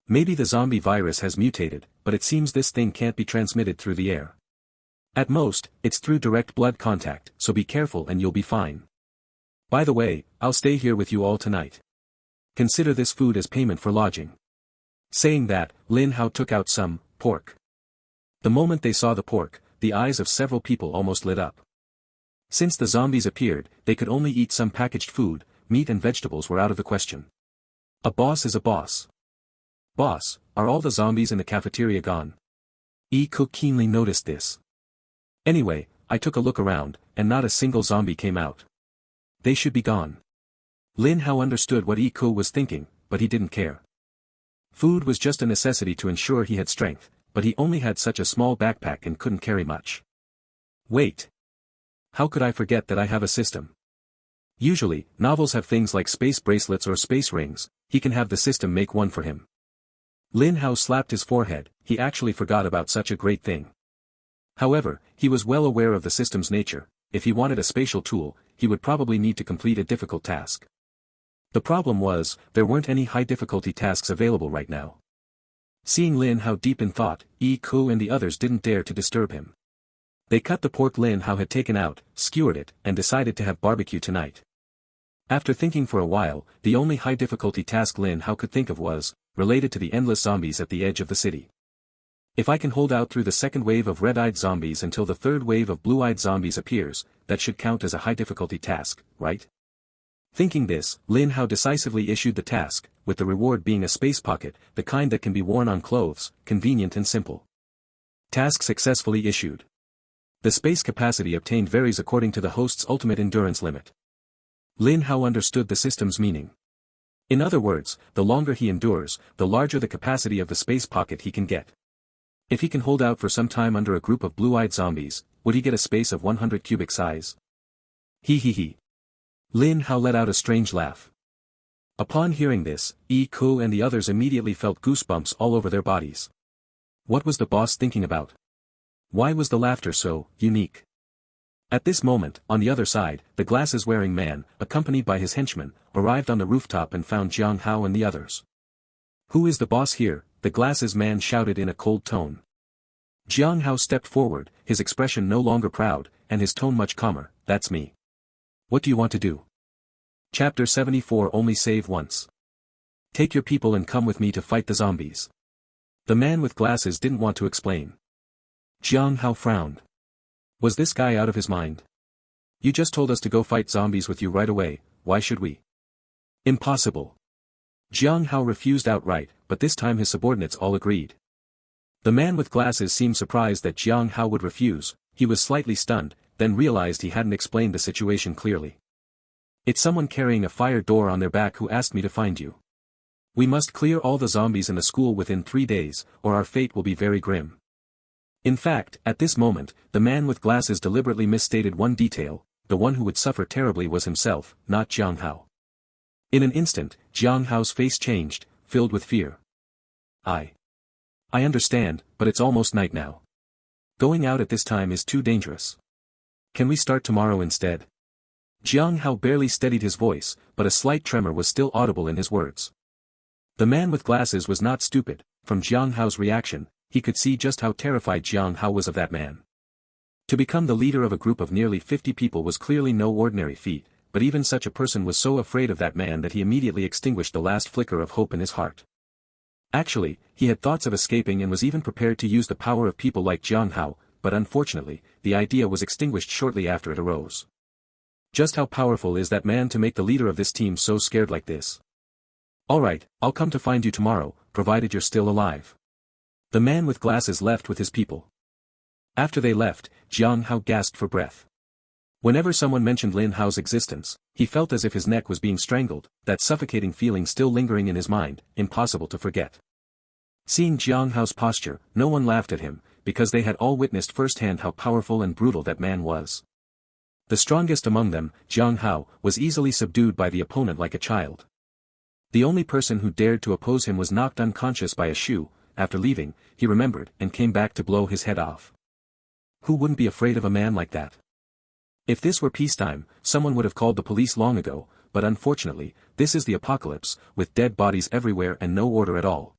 Maybe the zombie virus has mutated, but it seems this thing can't be transmitted through the air. At most, it's through direct blood contact, so be careful and you'll be fine. By the way, I'll stay here with you all tonight. Consider this food as payment for lodging. Saying that, Lin Hao took out some pork. The moment they saw the pork, the eyes of several people almost lit up. Since the zombies appeared, they could only eat some packaged food, meat and vegetables were out of the question. A boss is a boss. Boss, are all the zombies in the cafeteria gone? Ku keenly noticed this. Anyway, I took a look around, and not a single zombie came out. They should be gone. Lin Hao understood what Ku was thinking, but he didn't care. Food was just a necessity to ensure he had strength, but he only had such a small backpack and couldn't carry much. Wait. How could I forget that I have a system? Usually, novels have things like space bracelets or space rings, he can have the system make one for him. Lin Hao slapped his forehead, he actually forgot about such a great thing. However, he was well aware of the system's nature, if he wanted a spatial tool, he would probably need to complete a difficult task. The problem was, there weren't any high-difficulty tasks available right now. Seeing Lin Hao deep in thought, Ku and the others didn't dare to disturb him. They cut the pork Lin Hao had taken out, skewered it, and decided to have barbecue tonight. After thinking for a while, the only high-difficulty task Lin Hao could think of was, related to the endless zombies at the edge of the city. If I can hold out through the second wave of red-eyed zombies until the third wave of blue-eyed zombies appears, that should count as a high-difficulty task, right? Thinking this, Lin Hao decisively issued the task, with the reward being a space pocket, the kind that can be worn on clothes, convenient and simple. Task successfully issued. The space capacity obtained varies according to the host's ultimate endurance limit. Lin Hao understood the system's meaning. In other words, the longer he endures, the larger the capacity of the space pocket he can get. If he can hold out for some time under a group of blue-eyed zombies, would he get a space of 100 cubic size? He. Lin Hao let out a strange laugh. Upon hearing this, Ku and the others immediately felt goosebumps all over their bodies. What was the boss thinking about? Why was the laughter so unique? At this moment, on the other side, the glasses-wearing man, accompanied by his henchman, arrived on the rooftop and found Jiang Hao and the others. Who is the boss here? The glasses man shouted in a cold tone. Jiang Hao stepped forward, his expression no longer proud, and his tone much calmer. That's me. What do you want to do? Chapter 74 Only save once. Take your people and come with me to fight the zombies. The man with glasses didn't want to explain. Jiang Hao frowned. Was this guy out of his mind? You just told us to go fight zombies with you right away, why should we? Impossible. Jiang Hao refused outright, but this time his subordinates all agreed. The man with glasses seemed surprised that Jiang Hao would refuse, he was slightly stunned, then realized he hadn't explained the situation clearly. It's someone carrying a fire door on their back who asked me to find you. We must clear all the zombies in the school within 3 days, or our fate will be very grim. In fact, at this moment, the man with glasses deliberately misstated one detail, the one who would suffer terribly was himself, not Jiang Hao. In an instant, Jiang Hao's face changed, filled with fear. I understand, but it's almost night now. Going out at this time is too dangerous. Can we start tomorrow instead? Jiang Hao barely steadied his voice, but a slight tremor was still audible in his words. The man with glasses was not stupid, from Jiang Hao's reaction, he could see just how terrified Jiang Hao was of that man. To become the leader of a group of nearly 50 people was clearly no ordinary feat, but even such a person was so afraid of that man that he immediately extinguished the last flicker of hope in his heart. Actually, he had thoughts of escaping and was even prepared to use the power of people like Jiang Hao, but unfortunately, the idea was extinguished shortly after it arose. Just how powerful is that man to make the leader of this team so scared like this? Alright, I'll come to find you tomorrow, provided you're still alive. The man with glasses left with his people. After they left, Jiang Hao gasped for breath. Whenever someone mentioned Lin Hao's existence, he felt as if his neck was being strangled, that suffocating feeling still lingering in his mind, impossible to forget. Seeing Jiang Hao's posture, no one laughed at him, because they had all witnessed firsthand how powerful and brutal that man was. The strongest among them, Jiang Hao, was easily subdued by the opponent like a child. The only person who dared to oppose him was knocked unconscious by a shoe. After leaving, he remembered and came back to blow his head off. Who wouldn't be afraid of a man like that? If this were peacetime, someone would have called the police long ago, but unfortunately, this is the apocalypse, with dead bodies everywhere and no order at all.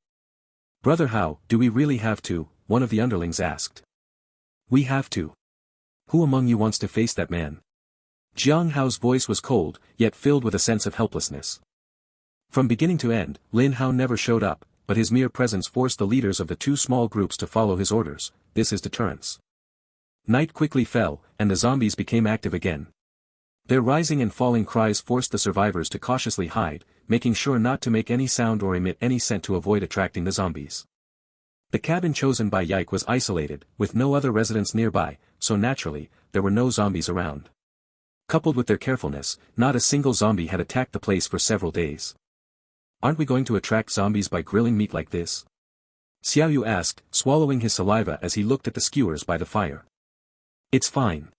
Brother Hao, do we really have to? One of the underlings asked. We have to. Who among you wants to face that man? Jiang Hao's voice was cold, yet filled with a sense of helplessness. From beginning to end, Lin Hao never showed up, but his mere presence forced the leaders of the two small groups to follow his orders. This is deterrence. Night quickly fell, and the zombies became active again. Their rising and falling cries forced the survivors to cautiously hide, making sure not to make any sound or emit any scent to avoid attracting the zombies. The cabin chosen by Yike was isolated, with no other residents nearby, so naturally, there were no zombies around. Coupled with their carefulness, not a single zombie had attacked the place for several days. Aren't we going to attract zombies by grilling meat like this? Xiaoyu asked, swallowing his saliva as he looked at the skewers by the fire. It's fine.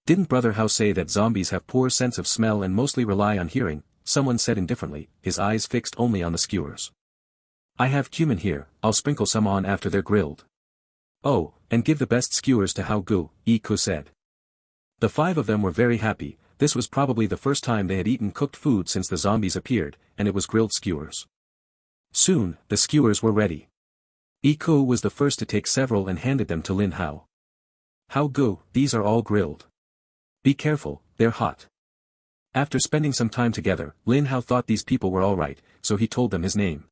Didn't Brother Hao say that zombies have poor sense of smell and mostly rely on hearing? Someone said indifferently, his eyes fixed only on the skewers. I have cumin here, I'll sprinkle some on after they're grilled. Oh, and give the best skewers to Hao Gu, Yiku said. The five of them were very happy. This was probably the first time they had eaten cooked food since the zombies appeared, and it was grilled skewers. Soon, the skewers were ready. Yiku was the first to take several and handed them to Lin Hao. Hao Gu, these are all grilled. Be careful, they're hot. After spending some time together, Lin Hao thought these people were alright, so he told them his name.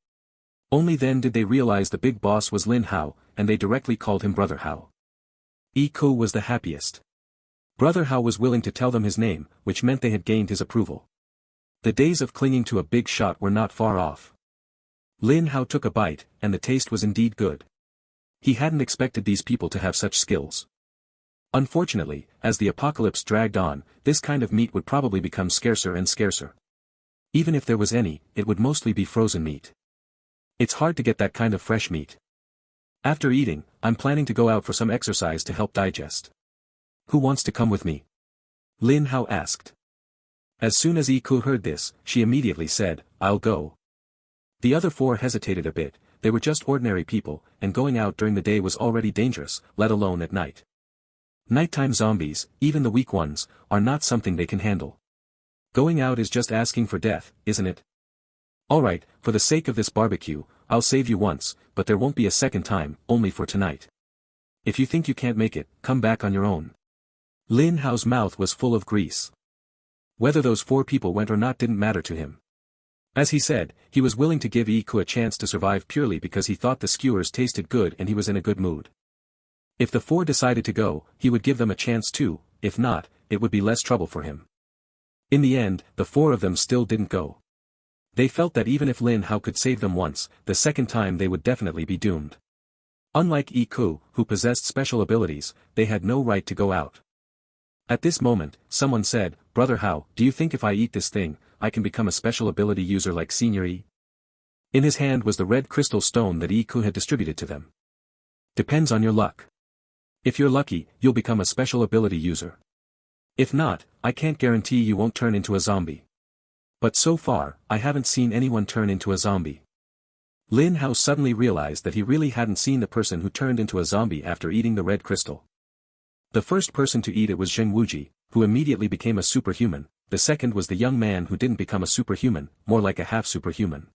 Only then did they realize the big boss was Lin Hao, and they directly called him Brother Hao. Yiku was the happiest. Brother Hao was willing to tell them his name, which meant they had gained his approval. The days of clinging to a big shot were not far off. Lin Hao took a bite, and the taste was indeed good. He hadn't expected these people to have such skills. Unfortunately, as the apocalypse dragged on, this kind of meat would probably become scarcer and scarcer. Even if there was any, it would mostly be frozen meat. It's hard to get that kind of fresh meat. After eating, I'm planning to go out for some exercise to help digest. Who wants to come with me? Lin Hao asked. As soon as Yiku heard this, she immediately said, I'll go. The other four hesitated a bit. They were just ordinary people, and going out during the day was already dangerous, let alone at night. Nighttime zombies, even the weak ones, are not something they can handle. Going out is just asking for death, isn't it? Alright, for the sake of this barbecue, I'll save you once, but there won't be a second time, only for tonight. If you think you can't make it, come back on your own. Lin Hao's mouth was full of grease. Whether those four people went or not didn't matter to him. As he said, he was willing to give Yiku a chance to survive purely because he thought the skewers tasted good and he was in a good mood. If the four decided to go, he would give them a chance too, if not, it would be less trouble for him. In the end, the four of them still didn't go. They felt that even if Lin Hao could save them once, the second time they would definitely be doomed. Unlike Yiku, who possessed special abilities, they had no right to go out. At this moment, someone said, Brother Hao, do you think if I eat this thing, I can become a special ability user like Senior Yi? In his hand was the red crystal stone that Yiku had distributed to them. Depends on your luck. If you're lucky, you'll become a special ability user. If not, I can't guarantee you won't turn into a zombie. But so far, I haven't seen anyone turn into a zombie. Lin Hao suddenly realized that he really hadn't seen the person who turned into a zombie after eating the red crystal. The first person to eat it was Zheng Wuji, who immediately became a superhuman. The second was the young man who didn't become a superhuman, more like a half-superhuman.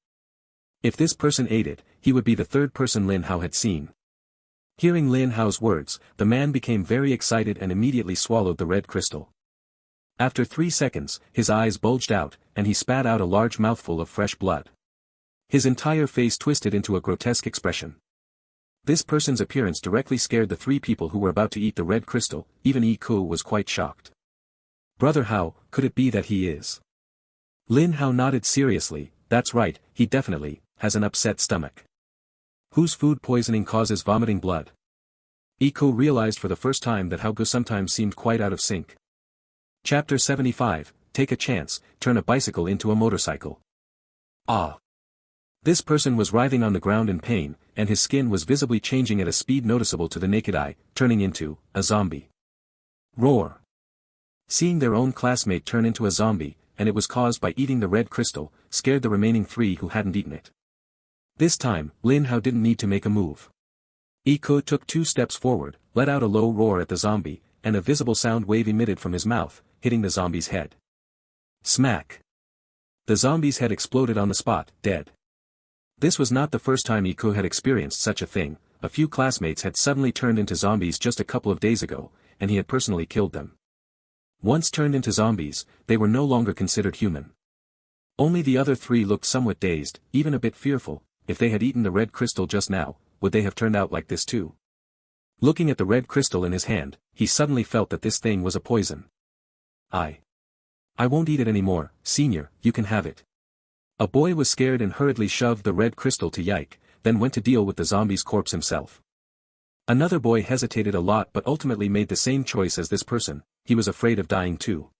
If this person ate it, he would be the third person Lin Hao had seen. Hearing Lin Hao's words, the man became very excited and immediately swallowed the red crystal. After 3 seconds, his eyes bulged out, and he spat out a large mouthful of fresh blood. His entire face twisted into a grotesque expression. This person's appearance directly scared the 3 people who were about to eat the red crystal. Even Yiku was quite shocked. Brother Hao, could it be that he is? Lin Hao nodded seriously. That's right, he definitely has an upset stomach. Whose food poisoning causes vomiting blood? Yiku realized for the first time that Hao Gu sometimes seemed quite out of sync. Chapter 75, Take a Chance, Turn a Bicycle into a Motorcycle. Ah! This person was writhing on the ground in pain, and his skin was visibly changing at a speed noticeable to the naked eye, turning into a zombie. Roar! Seeing their own classmate turn into a zombie, and it was caused by eating the red crystal, scared the remaining 3 who hadn't eaten it. This time, Lin Hao didn't need to make a move. Yiku took 2 steps forward, let out a low roar at the zombie, and a visible sound wave emitted from his mouth, hitting the zombie's head. Smack! The zombie's head exploded on the spot, dead. This was not the first time Iku had experienced such a thing. A few classmates had suddenly turned into zombies just a couple of days ago, and he had personally killed them. Once turned into zombies, they were no longer considered human. Only the other three looked somewhat dazed, even a bit fearful. If they had eaten the red crystal just now, would they have turned out like this too? Looking at the red crystal in his hand, he suddenly felt that this thing was a poison. I won't eat it anymore, senior, you can have it. A boy was scared and hurriedly shoved the red crystal to Yike, then went to deal with the zombie's corpse himself. Another boy hesitated a lot but ultimately made the same choice as this person. He was afraid of dying too.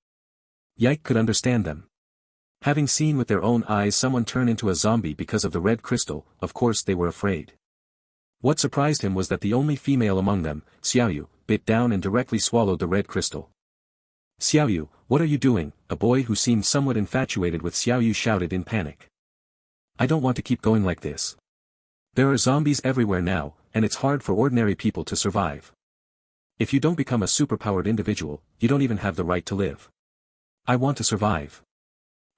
Yike could understand them. Having seen with their own eyes someone turn into a zombie because of the red crystal, of course they were afraid. What surprised him was that the only female among them, Xiaoyu, bit down and directly swallowed the red crystal. Xiaoyu, what are you doing? A boy who seemed somewhat infatuated with Xiaoyu shouted in panic. I don't want to keep going like this. There are zombies everywhere now, and it's hard for ordinary people to survive. If you don't become a superpowered individual, you don't even have the right to live. I want to survive.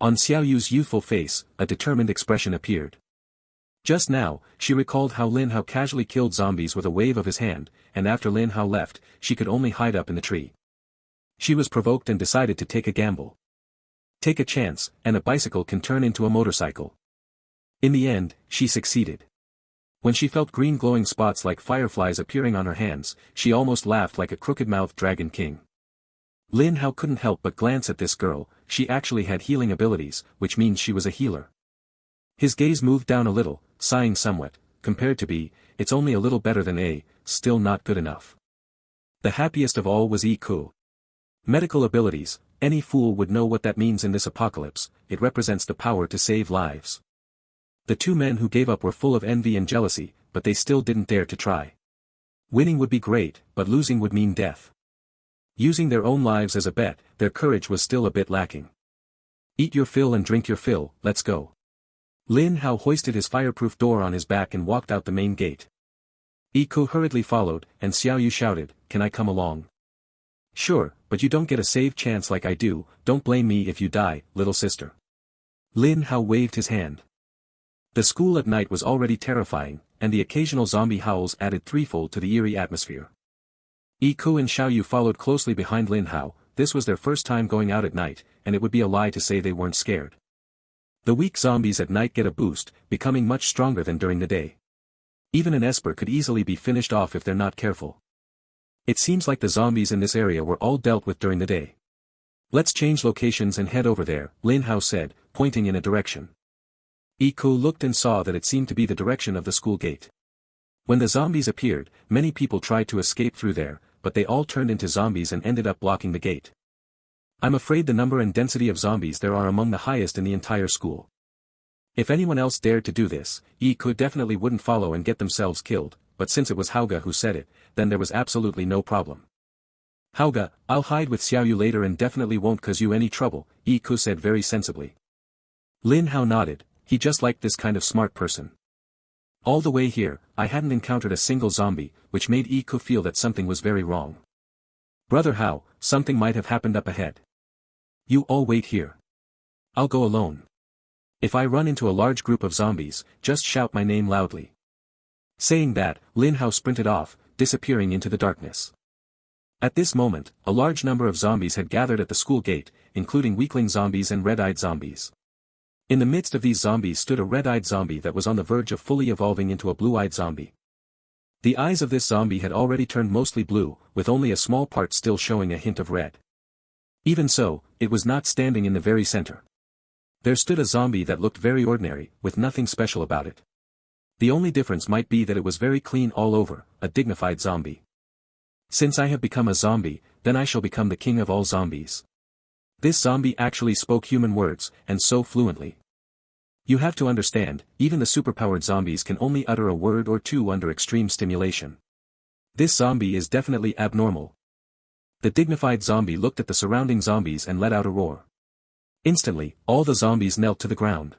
On Xiaoyu's youthful face, a determined expression appeared. Just now, she recalled how Lin Hao casually killed zombies with a wave of his hand, and after Lin Hao left, she could only hide up in the tree. She was provoked and decided to take a gamble. Take a chance, and a bicycle can turn into a motorcycle. In the end, she succeeded. When she felt green glowing spots like fireflies appearing on her hands, she almost laughed like a crooked-mouthed dragon king. Lin Hao couldn't help but glance at this girl. She actually had healing abilities, which means she was a healer. His gaze moved down a little, sighing somewhat. Compared to B, it's only a little better than A, still not good enough. The happiest of all was Iku. Medical abilities, any fool would know what that means in this apocalypse. It represents the power to save lives. The two men who gave up were full of envy and jealousy, but they still didn't dare to try. Winning would be great, but losing would mean death. Using their own lives as a bet, their courage was still a bit lacking. Eat your fill and drink your fill, let's go. Lin Hao hoisted his fireproof door on his back and walked out the main gate. Iku hurriedly followed, and Xiaoyu shouted, "Can I come along?" "Sure, but you don't get a save chance like I do. Don't blame me if you die, little sister." Lin Hao waved his hand. The school at night was already terrifying, and the occasional zombie howls added threefold to the eerie atmosphere. Iku and Xiaoyu followed closely behind Lin Hao. This was their first time going out at night, and it would be a lie to say they weren't scared. The weak zombies at night get a boost, becoming much stronger than during the day. Even an esper could easily be finished off if they're not careful. It seems like the zombies in this area were all dealt with during the day. Let's change locations and head over there, Lin Hao said, pointing in a direction. Iku looked and saw that it seemed to be the direction of the school gate. When the zombies appeared, many people tried to escape through there, but they all turned into zombies and ended up blocking the gate. I'm afraid the number and density of zombies there are among the highest in the entire school. If anyone else dared to do this, Iku definitely wouldn't follow and get themselves killed, but since it was Hauga who said it, then there was absolutely no problem. Hauga, I'll hide with Xiaoyu later and definitely won't cause you any trouble, Iku said very sensibly. Lin Hao nodded. He just liked this kind of smart person. All the way here, I hadn't encountered a single zombie, which made Iku feel that something was very wrong. Brother Hao, something might have happened up ahead. You all wait here. I'll go alone. If I run into a large group of zombies, just shout my name loudly. Saying that, Lin Hao sprinted off, disappearing into the darkness. At this moment, a large number of zombies had gathered at the school gate, including weakling zombies and red-eyed zombies. In the midst of these zombies stood a red-eyed zombie that was on the verge of fully evolving into a blue-eyed zombie. The eyes of this zombie had already turned mostly blue, with only a small part still showing a hint of red. Even so, it was not standing in the very center. There stood a zombie that looked very ordinary, with nothing special about it. The only difference might be that it was very clean all over, a dignified zombie. Since I have become a zombie, then I shall become the king of all zombies. This zombie actually spoke human words, and so fluently. You have to understand, even the superpowered zombies can only utter a word or two under extreme stimulation. This zombie is definitely abnormal. The dignified zombie looked at the surrounding zombies and let out a roar. Instantly, all the zombies knelt to the ground.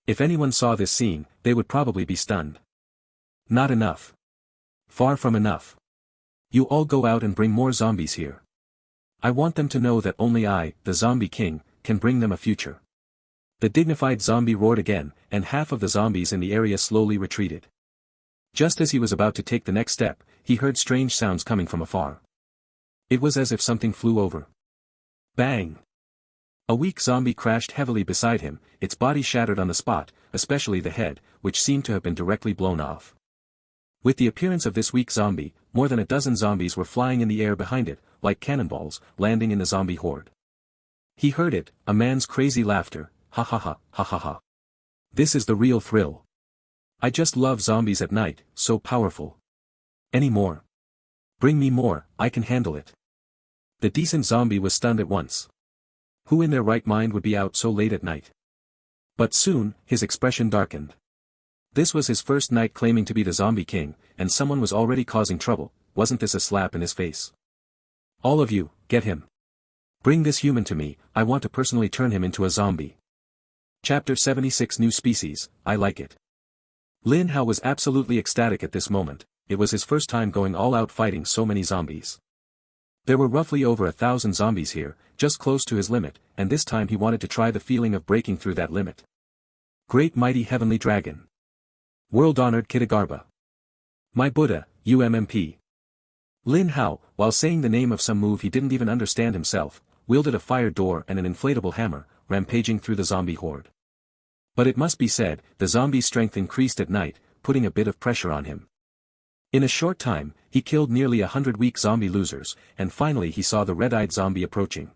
If anyone saw this scene, they would probably be stunned. Not enough. Far from enough. You all go out and bring more zombies here. I want them to know that only I, the Zombie King, can bring them a future. The dignified zombie roared again, and half of the zombies in the area slowly retreated. Just as he was about to take the next step, he heard strange sounds coming from afar. It was as if something flew over. Bang! A weak zombie crashed heavily beside him, its body shattered on the spot, especially the head, which seemed to have been directly blown off. With the appearance of this weak zombie, more than a dozen zombies were flying in the air behind it, like cannonballs, landing in the zombie horde. He heard it, a man's crazy laughter, ha ha ha, ha ha ha. This is the real thrill. I just love zombies at night, so powerful. Any more? Bring me more, I can handle it. The decent zombie was stunned at once. Who in their right mind would be out so late at night? But soon, his expression darkened. This was his first night claiming to be the Zombie King, and someone was already causing trouble. Wasn't this a slap in his face? All of you, get him. Bring this human to me, I want to personally turn him into a zombie. Chapter 76 New Species, I like it. Lin Hao was absolutely ecstatic at this moment. It was his first time going all out fighting so many zombies. There were roughly over 1,000 zombies here, just close to his limit, and this time he wanted to try the feeling of breaking through that limit. Great mighty heavenly dragon. World-honored Kitagarbha. My Buddha, UMMP. Lin Hao, while saying the name of some move he didn't even understand himself, wielded a fire door and an inflatable hammer, rampaging through the zombie horde. But it must be said, the zombie's strength increased at night, putting a bit of pressure on him. In a short time, he killed nearly 100 weak zombie losers, and finally he saw the red-eyed zombie approaching.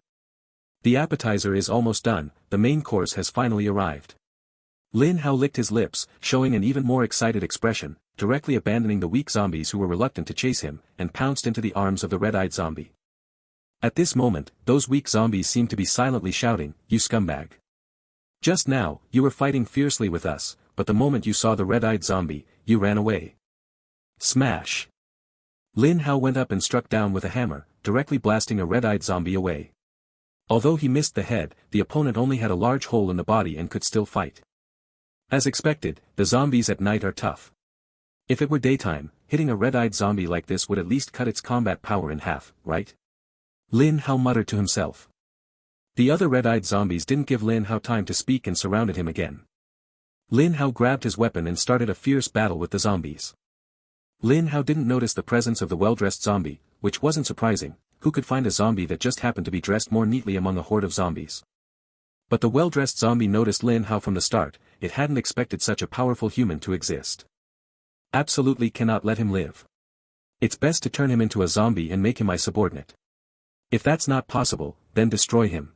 The appetizer is almost done, the main course has finally arrived. Lin Hao licked his lips, showing an even more excited expression, directly abandoning the weak zombies who were reluctant to chase him, and pounced into the arms of the red-eyed zombie. At this moment, those weak zombies seemed to be silently shouting, "You scumbag! Just now, you were fighting fiercely with us, but the moment you saw the red-eyed zombie, you ran away." Smash! Lin Hao went up and struck down with a hammer, directly blasting a red-eyed zombie away. Although he missed the head, the opponent only had a large hole in the body and could still fight. As expected, the zombies at night are tough. If it were daytime, hitting a red-eyed zombie like this would at least cut its combat power in half, right? Lin Hao muttered to himself. The other red-eyed zombies didn't give Lin Hao time to speak and surrounded him again. Lin Hao grabbed his weapon and started a fierce battle with the zombies. Lin Hao didn't notice the presence of the well-dressed zombie, which wasn't surprising. Who could find a zombie that just happened to be dressed more neatly among a horde of zombies? But the well-dressed zombie noticed Lin Hao from the start. It hadn't expected such a powerful human to exist. Absolutely cannot let him live. It's best to turn him into a zombie and make him my subordinate. If that's not possible, then destroy him.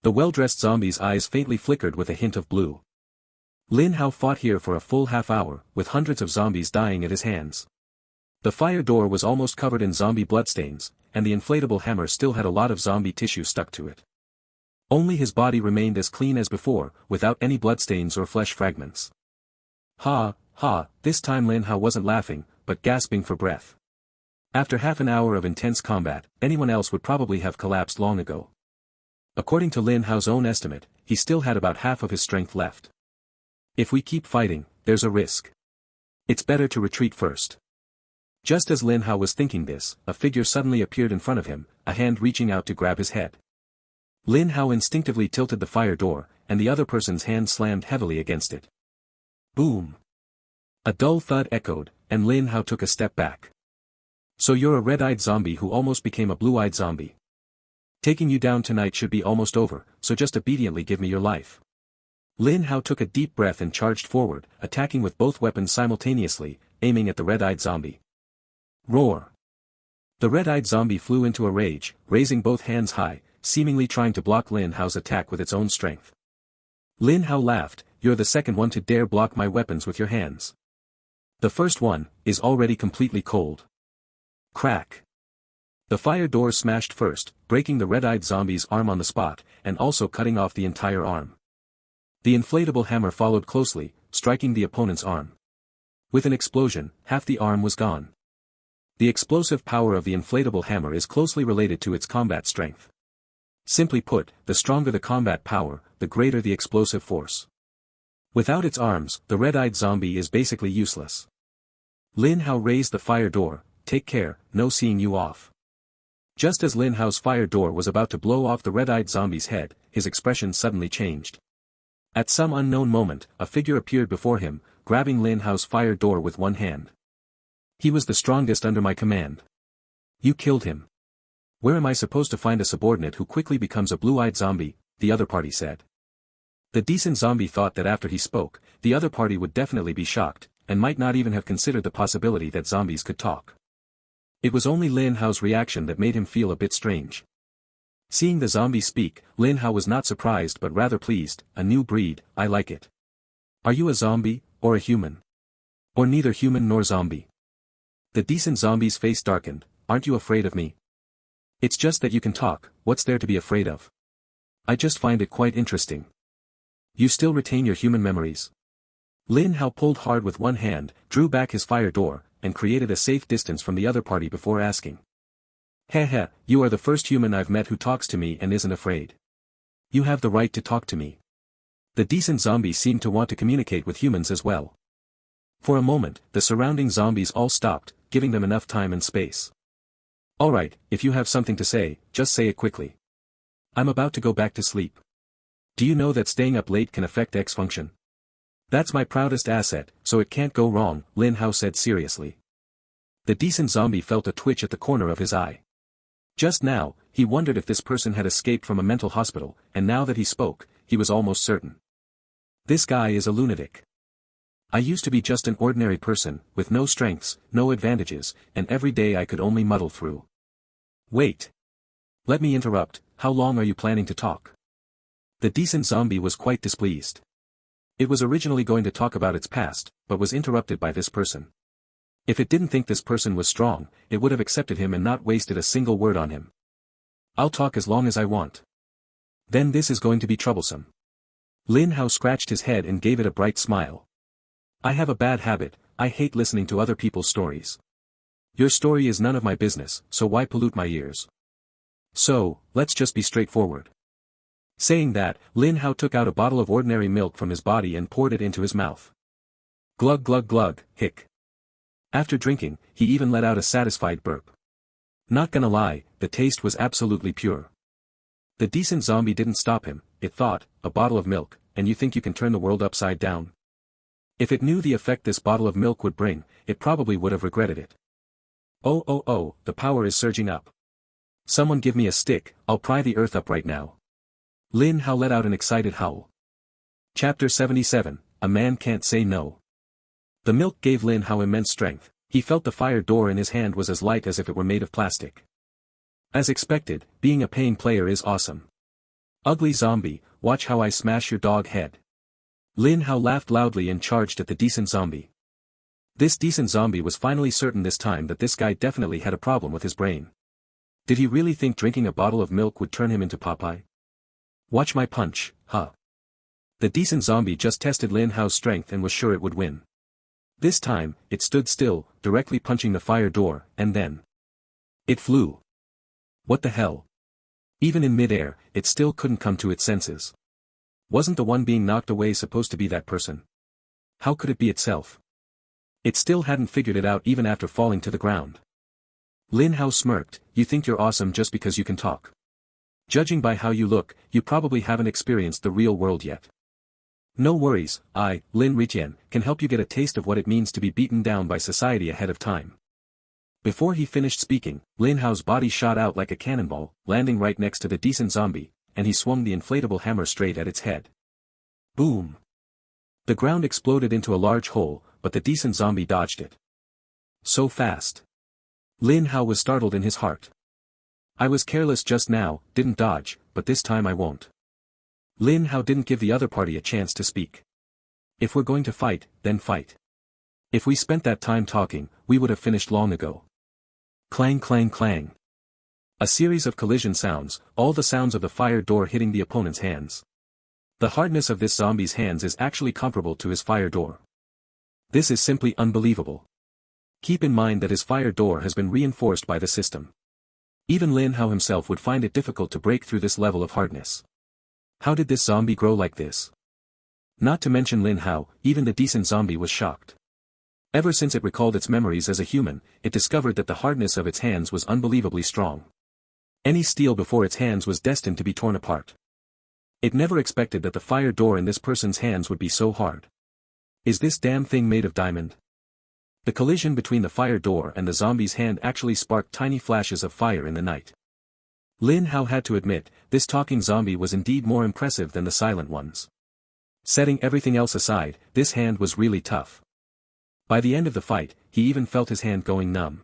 The well-dressed zombie's eyes faintly flickered with a hint of blue. Lin Hao fought here for a full half hour, with hundreds of zombies dying at his hands. The fire door was almost covered in zombie bloodstains, and the inflatable hammer still had a lot of zombie tissue stuck to it. Only his body remained as clean as before, without any bloodstains or flesh fragments. Ha, ha, this time Lin Hao wasn't laughing, but gasping for breath. After half an hour of intense combat, anyone else would probably have collapsed long ago. According to Lin Hao's own estimate, he still had about half of his strength left. If we keep fighting, there's a risk. It's better to retreat first. Just as Lin Hao was thinking this, a figure suddenly appeared in front of him, a hand reaching out to grab his head. Lin Hao instinctively tilted the fire door, and the other person's hand slammed heavily against it. Boom! A dull thud echoed, and Lin Hao took a step back. So you're a red-eyed zombie who almost became a blue-eyed zombie. Taking you down tonight should be almost over, so just obediently give me your life. Lin Hao took a deep breath and charged forward, attacking with both weapons simultaneously, aiming at the red-eyed zombie. Roar! The red-eyed zombie flew into a rage, raising both hands high, seemingly trying to block Lin Hao's attack with its own strength. Lin Hao laughed, "You're the second one to dare block my weapons with your hands. The first one is already completely cold." Crack! The fire door smashed first, breaking the red-eyed zombie's arm on the spot, and also cutting off the entire arm. The inflatable hammer followed closely, striking the opponent's arm. With an explosion, half the arm was gone. The explosive power of the inflatable hammer is closely related to its combat strength. Simply put, the stronger the combat power, the greater the explosive force. Without its arms, the red-eyed zombie is basically useless. Lin Hao raised the fire door, take care, no seeing you off. Just as Lin Hao's fire door was about to blow off the red-eyed zombie's head, his expression suddenly changed. At some unknown moment, a figure appeared before him, grabbing Lin Hao's fire door with one hand. He was the strongest under my command. You killed him. Where am I supposed to find a subordinate who quickly becomes a blue-eyed zombie? The other party said. The decent zombie thought that after he spoke, the other party would definitely be shocked, and might not even have considered the possibility that zombies could talk. It was only Lin Hao's reaction that made him feel a bit strange. Seeing the zombie speak, Lin Hao was not surprised but rather pleased. A new breed, I like it. Are you a zombie, or a human? Or neither human nor zombie? The decent zombie's face darkened. Aren't you afraid of me? It's just that you can talk, what's there to be afraid of? I just find it quite interesting. You still retain your human memories. Lin Hao pulled hard with one hand, drew back his fire door, and created a safe distance from the other party before asking. Heh, you are the first human I've met who talks to me and isn't afraid. You have the right to talk to me. The decent zombie seemed to want to communicate with humans as well. For a moment, the surrounding zombies all stopped, giving them enough time and space. Alright, if you have something to say, just say it quickly. I'm about to go back to sleep. Do you know that staying up late can affect X function? That's my proudest asset, so it can't go wrong, Lin Hao said seriously. The decent zombie felt a twitch at the corner of his eye. Just now, he wondered if this person had escaped from a mental hospital, and now that he spoke, he was almost certain. This guy is a lunatic. I used to be just an ordinary person, with no strengths, no advantages, and every day I could only muddle through. Wait. Let me interrupt, how long are you planning to talk? The decent zombie was quite displeased. It was originally going to talk about its past, but was interrupted by this person. If it didn't think this person was strong, it would have accepted him and not wasted a single word on him. I'll talk as long as I want. Then this is going to be troublesome. Lin Hao scratched his head and gave it a bright smile. I have a bad habit, I hate listening to other people's stories. Your story is none of my business, so why pollute my ears? So, let's just be straightforward. Saying that, Lin Hao took out a bottle of ordinary milk from his body and poured it into his mouth. Glug glug glug, hic. After drinking, he even let out a satisfied burp. Not gonna lie, the taste was absolutely pure. The decent zombie didn't stop him, it thought, a bottle of milk, and you think you can turn the world upside down? If it knew the effect this bottle of milk would bring, it probably would have regretted it. Oh, the power is surging up. Someone give me a stick, I'll pry the earth up right now. Lin Hao let out an excited howl. Chapter 77, A Man Can't Say No. The milk gave Lin Hao immense strength, he felt the fire door in his hand was as light as if it were made of plastic. As expected, being a paying player is awesome. Ugly zombie, watch how I smash your dog head. Lin Hao laughed loudly and charged at the decent zombie. This decent zombie was finally certain this time that this guy definitely had a problem with his brain. Did he really think drinking a bottle of milk would turn him into Popeye? Watch my punch, huh? The decent zombie just tested Lin Hao's strength and was sure it would win. This time, it stood still, directly punching the fire door, and then it flew. What the hell? Even in midair, it still couldn't come to its senses. Wasn't the one being knocked away supposed to be that person? How could it be itself? It still hadn't figured it out even after falling to the ground. Lin Hao smirked, you think you're awesome just because you can talk. Judging by how you look, you probably haven't experienced the real world yet. No worries, I, Lin Ritien, can help you get a taste of what it means to be beaten down by society ahead of time. Before he finished speaking, Lin Hao's body shot out like a cannonball, landing right next to the decent zombie, and he swung the inflatable hammer straight at its head. Boom! The ground exploded into a large hole, but the decent zombie dodged it. So fast. Lin Hao was startled in his heart. I was careless just now, didn't dodge, but this time I won't. Lin Hao didn't give the other party a chance to speak. If we're going to fight, then fight. If we spent that time talking, we would have finished long ago. Clang clang clang. A series of collision sounds, all the sounds of the fire door hitting the opponent's hands. The hardness of this zombie's hands is actually comparable to his fire door. This is simply unbelievable. Keep in mind that his fire door has been reinforced by the system. Even Lin Hao himself would find it difficult to break through this level of hardness. How did this zombie grow like this? Not to mention Lin Hao, even the decent zombie was shocked. Ever since it recalled its memories as a human, it discovered that the hardness of its hands was unbelievably strong. Any steel before its hands was destined to be torn apart. It never expected that the fire door in this person's hands would be so hard. Is this damn thing made of diamond? The collision between the fire door and the zombie's hand actually sparked tiny flashes of fire in the night. Lin Hao had to admit, this talking zombie was indeed more impressive than the silent ones. Setting everything else aside, this hand was really tough. By the end of the fight, he even felt his hand going numb.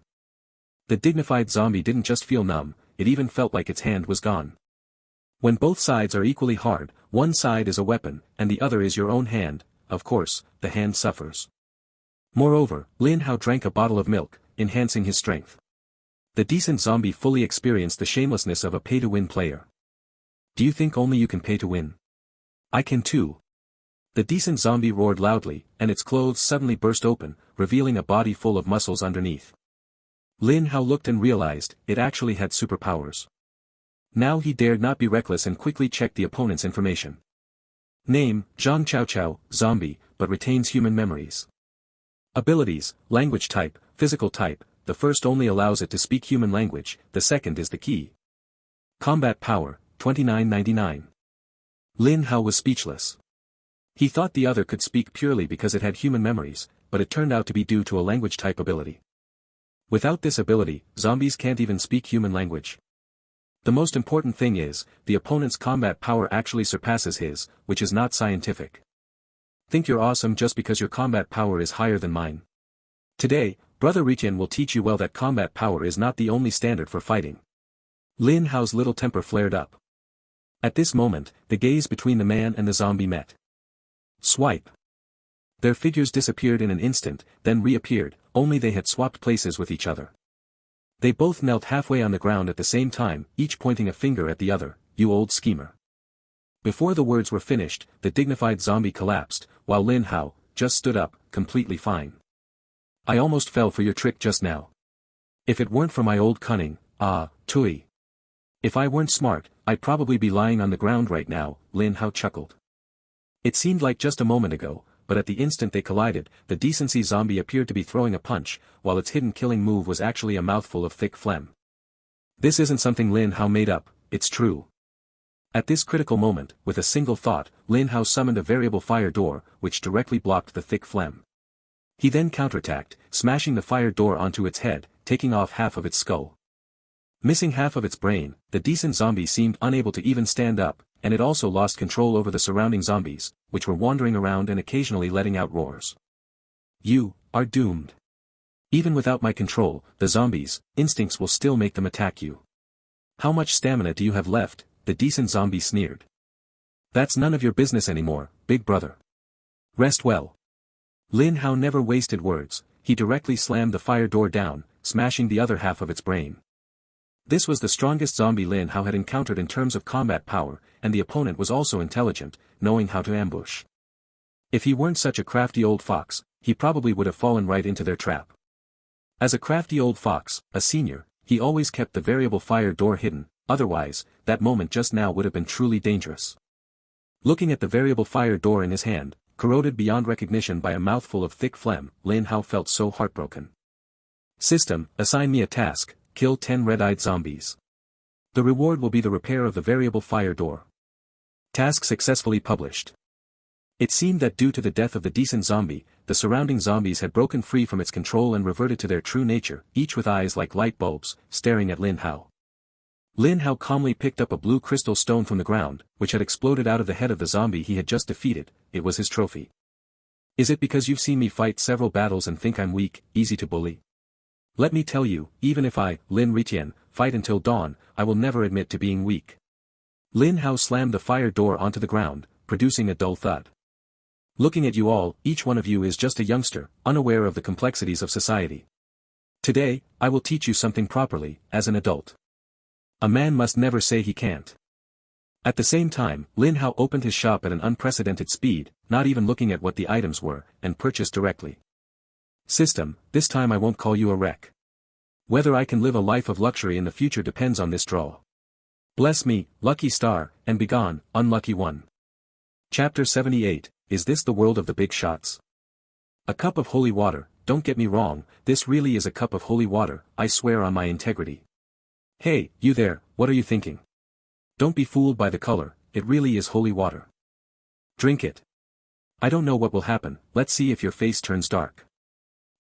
The dignified zombie didn't just feel numb, it even felt like its hand was gone. When both sides are equally hard, one side is a weapon, and the other is your own hand, of course, the hand suffers. Moreover, Lin Hao drank a bottle of milk, enhancing his strength. The decent zombie fully experienced the shamelessness of a pay-to-win player. Do you think only you can pay to win? I can too. The decent zombie roared loudly, and its clothes suddenly burst open, revealing a body full of muscles underneath. Lin Hao looked and realized, it actually had superpowers. Now he dared not be reckless and quickly checked the opponent's information. Name, Zhang Chao Chao, zombie, but retains human memories. Abilities, language type, physical type, the first only allows it to speak human language, the second is the key. Combat power, 2999. Lin Hao was speechless. He thought the other could speak purely because it had human memories, but it turned out to be due to a language type ability. Without this ability, zombies can't even speak human language. The most important thing is, the opponent's combat power actually surpasses his, which is not scientific. Think you're awesome just because your combat power is higher than mine. Today, Brother Richen will teach you well that combat power is not the only standard for fighting. Lin Hao's little temper flared up. At this moment, the gaze between the man and the zombie met. Swipe. Their figures disappeared in an instant, then reappeared, only they had swapped places with each other. They both knelt halfway on the ground at the same time, each pointing a finger at the other, "You old schemer." Before the words were finished, the dignified zombie collapsed, while Lin Hao just stood up, completely fine. I almost fell for your trick just now. If it weren't for my old cunning, tui. If I weren't smart, I'd probably be lying on the ground right now, Lin Hao chuckled. It seemed like just a moment ago, but at the instant they collided, the decency zombie appeared to be throwing a punch, while its hidden killing move was actually a mouthful of thick phlegm. This isn't something Lin Hao made up, it's true. At this critical moment, with a single thought, Lin Hao summoned a variable fire door, which directly blocked the thick phlegm. He then counterattacked, smashing the fire door onto its head, taking off half of its skull. Missing half of its brain, the decent zombie seemed unable to even stand up, and it also lost control over the surrounding zombies, which were wandering around and occasionally letting out roars. You are doomed. Even without my control, the zombies' instincts will still make them attack you. How much stamina do you have left? The decent zombie sneered. That's none of your business anymore, big brother. Rest well. Lin Hao never wasted words, he directly slammed the fire door down, smashing the other half of its brain. This was the strongest zombie Lin Hao had encountered in terms of combat power, and the opponent was also intelligent, knowing how to ambush. If he weren't such a crafty old fox, he probably would have fallen right into their trap. As a crafty old fox, a senior, he always kept the variable fire door hidden, otherwise, that moment just now would have been truly dangerous. Looking at the variable fire door in his hand, corroded beyond recognition by a mouthful of thick phlegm, Lin Hao felt so heartbroken. System, assign me a task, kill 10 red-eyed zombies. The reward will be the repair of the variable fire door. Task successfully published. It seemed that due to the death of the decent zombie, the surrounding zombies had broken free from its control and reverted to their true nature, each with eyes like light bulbs, staring at Lin Hao. Lin Hao calmly picked up a blue crystal stone from the ground, which had exploded out of the head of the zombie he had just defeated. It was his trophy. Is it because you've seen me fight several battles and think I'm weak, easy to bully? Let me tell you, even if I, Lin Richen, fight until dawn, I will never admit to being weak. Lin Hao slammed the fire door onto the ground, producing a dull thud. Looking at you all, each one of you is just a youngster, unaware of the complexities of society. Today, I will teach you something properly, as an adult. A man must never say he can't. At the same time, Lin Hao opened his shop at an unprecedented speed, not even looking at what the items were, and purchased directly. System, this time I won't call you a wreck. Whether I can live a life of luxury in the future depends on this draw. Bless me, lucky star, and begone, unlucky one. Chapter 78, Is this the world of the big shots? A cup of holy water, don't get me wrong, this really is a cup of holy water, I swear on my integrity. Hey, you there, what are you thinking? Don't be fooled by the color, it really is holy water. Drink it. I don't know what will happen, let's see if your face turns dark.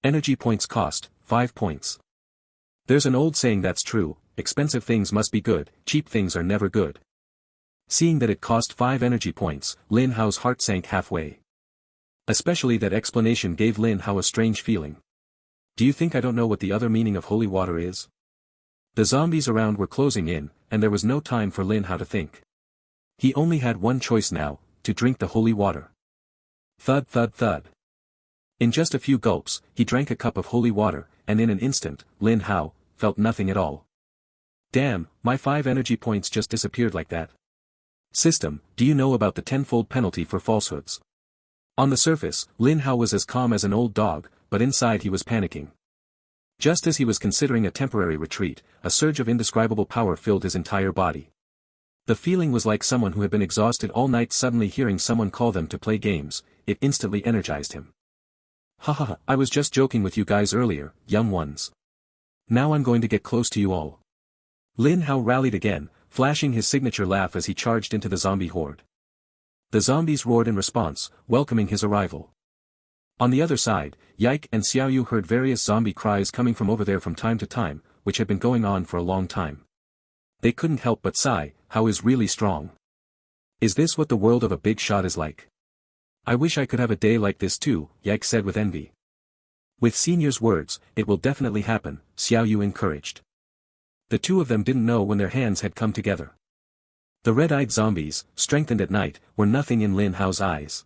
Energy points cost, 5 points. There's an old saying that's true, expensive things must be good, cheap things are never good. Seeing that it cost 5 energy points, Lin Hao's heart sank halfway. Especially that explanation gave Lin Hao a strange feeling. Do you think I don't know what the other meaning of holy water is? The zombies around were closing in, and there was no time for Lin Hao to think. He only had one choice now, to drink the holy water. Thud thud thud. In just a few gulps, he drank a cup of holy water, and in an instant, Lin Hao felt nothing at all. Damn, my 5 energy points just disappeared like that. System, do you know about the 10-fold penalty for falsehoods? On the surface, Lin Hao was as calm as an old dog, but inside he was panicking. Just as he was considering a temporary retreat, a surge of indescribable power filled his entire body. The feeling was like someone who had been exhausted all night suddenly hearing someone call them to play games. It instantly energized him. Haha, I was just joking with you guys earlier, young ones. Now I'm going to get close to you all. Lin Hao rallied again, flashing his signature laugh as he charged into the zombie horde. The zombies roared in response, welcoming his arrival. On the other side, Yike and Xiaoyu heard various zombie cries coming from over there from time to time, which had been going on for a long time. They couldn't help but sigh, Hao is really strong. Is this what the world of a big shot is like? I wish I could have a day like this too, Yike said with envy. With Senior's words, it will definitely happen, Xiaoyu encouraged. The two of them didn't know when their hands had come together. The red-eyed zombies, strengthened at night, were nothing in Lin Hao's eyes.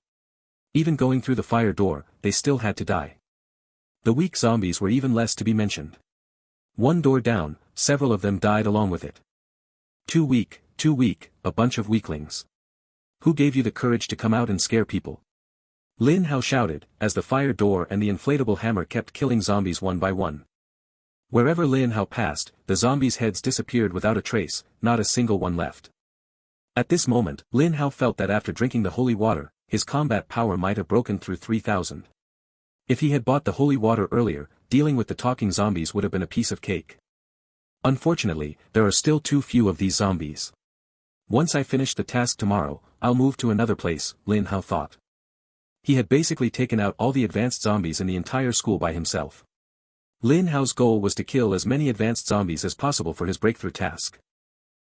Even going through the fire door, they still had to die. The weak zombies were even less to be mentioned. One door down, several of them died along with it. Too weak, a bunch of weaklings. Who gave you the courage to come out and scare people? Lin Hao shouted, as the fire door and the inflatable hammer kept killing zombies one by one. Wherever Lin Hao passed, the zombies' heads disappeared without a trace, not a single one left. At this moment, Lin Hao felt that after drinking the holy water, his combat power might have broken through 3,000. If he had bought the holy water earlier, dealing with the talking zombies would have been a piece of cake. Unfortunately, there are still too few of these zombies. Once I finish the task tomorrow, I'll move to another place, Lin Hao thought. He had basically taken out all the advanced zombies in the entire school by himself. Lin Hao's goal was to kill as many advanced zombies as possible for his breakthrough task.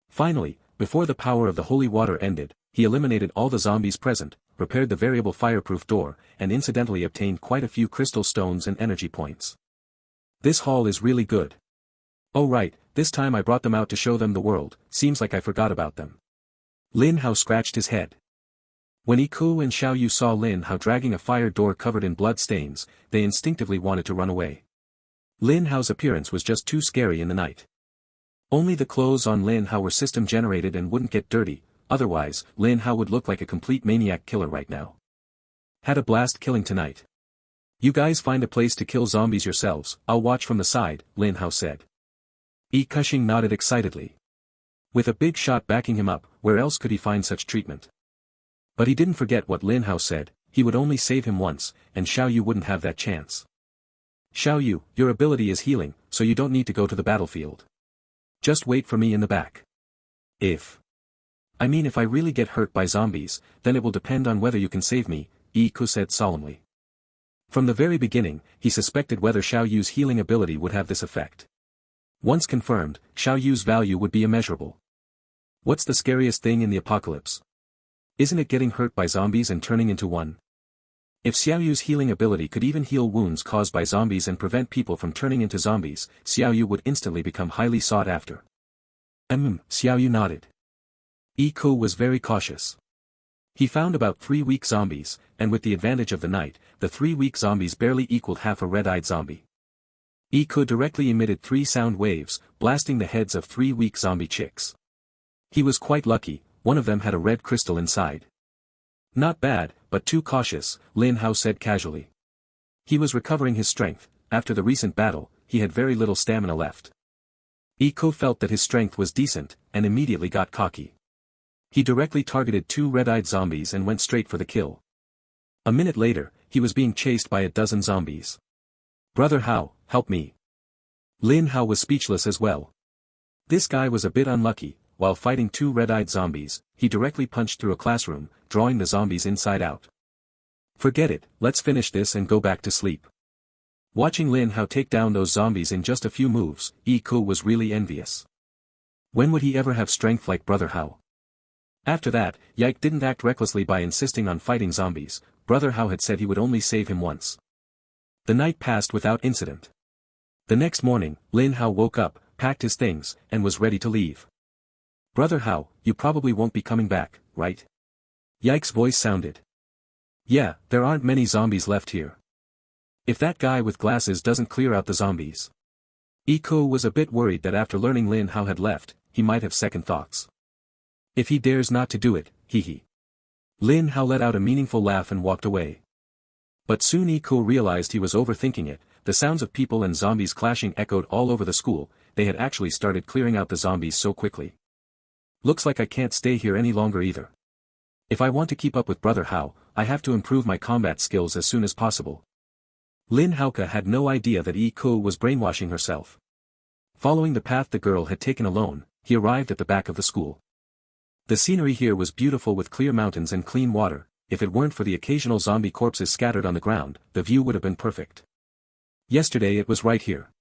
Finally, before the power of the holy water ended, he eliminated all the zombies present, repaired the variable fireproof door, and incidentally obtained quite a few crystal stones and energy points. This haul is really good. Oh right, this time I brought them out to show them the world, seems like I forgot about them. Lin Hao scratched his head. When Iku and Xiaoyu saw Lin Hao dragging a fire door covered in blood stains, they instinctively wanted to run away. Lin Hao's appearance was just too scary in the night. Only the clothes on Lin Hao were system generated and wouldn't get dirty, otherwise, Lin Hao would look like a complete maniac killer right now. Had a blast killing tonight. You guys find a place to kill zombies yourselves, I'll watch from the side, Lin Hao said. Kushing nodded excitedly. With a big shot backing him up, where else could he find such treatment? But he didn't forget what Lin Hao said, he would only save him once, and Xiaoyu wouldn't have that chance. Xiaoyu, your ability is healing, so you don't need to go to the battlefield. Just wait for me in the back. If I really get hurt by zombies, then it will depend on whether you can save me, Iku said solemnly. From the very beginning, he suspected whether Xiaoyu's healing ability would have this effect. Once confirmed, Xiaoyu's value would be immeasurable. What's the scariest thing in the apocalypse? Isn't it getting hurt by zombies and turning into one? If Xiaoyu's healing ability could even heal wounds caused by zombies and prevent people from turning into zombies, Xiaoyu would instantly become highly sought after. Xiaoyu nodded. Iku was very cautious. He found about 3 weak zombies, and with the advantage of the night, the 3 weak zombies barely equaled half a red-eyed zombie. Iku directly emitted 3 sound waves, blasting the heads of 3 weak zombie chicks. He was quite lucky, one of them had a red crystal inside. Not bad, but too cautious, Lin Hao said casually. He was recovering his strength, after the recent battle, he had very little stamina left. Iku felt that his strength was decent, and immediately got cocky. He directly targeted 2 red-eyed zombies and went straight for the kill. A minute later, he was being chased by a dozen zombies. Brother Hao, help me. Lin Hao was speechless as well. This guy was a bit unlucky. While fighting two red-eyed zombies, he directly punched through a classroom, drawing the zombies inside out. Forget it, let's finish this and go back to sleep. Watching Lin Hao take down those zombies in just a few moves, Ku was really envious. When would he ever have strength like Brother Hao? After that, Yike didn't act recklessly by insisting on fighting zombies. Brother Hao had said he would only save him once. The night passed without incident. The next morning, Lin Hao woke up, packed his things, and was ready to leave. Brother Hao, you probably won't be coming back, right? Yike's voice sounded. Yeah, there aren't many zombies left here. If that guy with glasses doesn't clear out the zombies. Ku was a bit worried that after learning Lin Hao had left, he might have second thoughts. If he dares not to do it, hee. Lin Hao let out a meaningful laugh and walked away. But soon Ku realized he was overthinking it. The sounds of people and zombies clashing echoed all over the school. They had actually started clearing out the zombies so quickly. Looks like I can't stay here any longer either. If I want to keep up with Brother Hao, I have to improve my combat skills as soon as possible. Lin Haoka had no idea that Ku was brainwashing herself. Following the path the girl had taken alone, he arrived at the back of the school. The scenery here was beautiful with clear mountains and clean water. If it weren't for the occasional zombie corpses scattered on the ground, the view would have been perfect. Yesterday it was right here.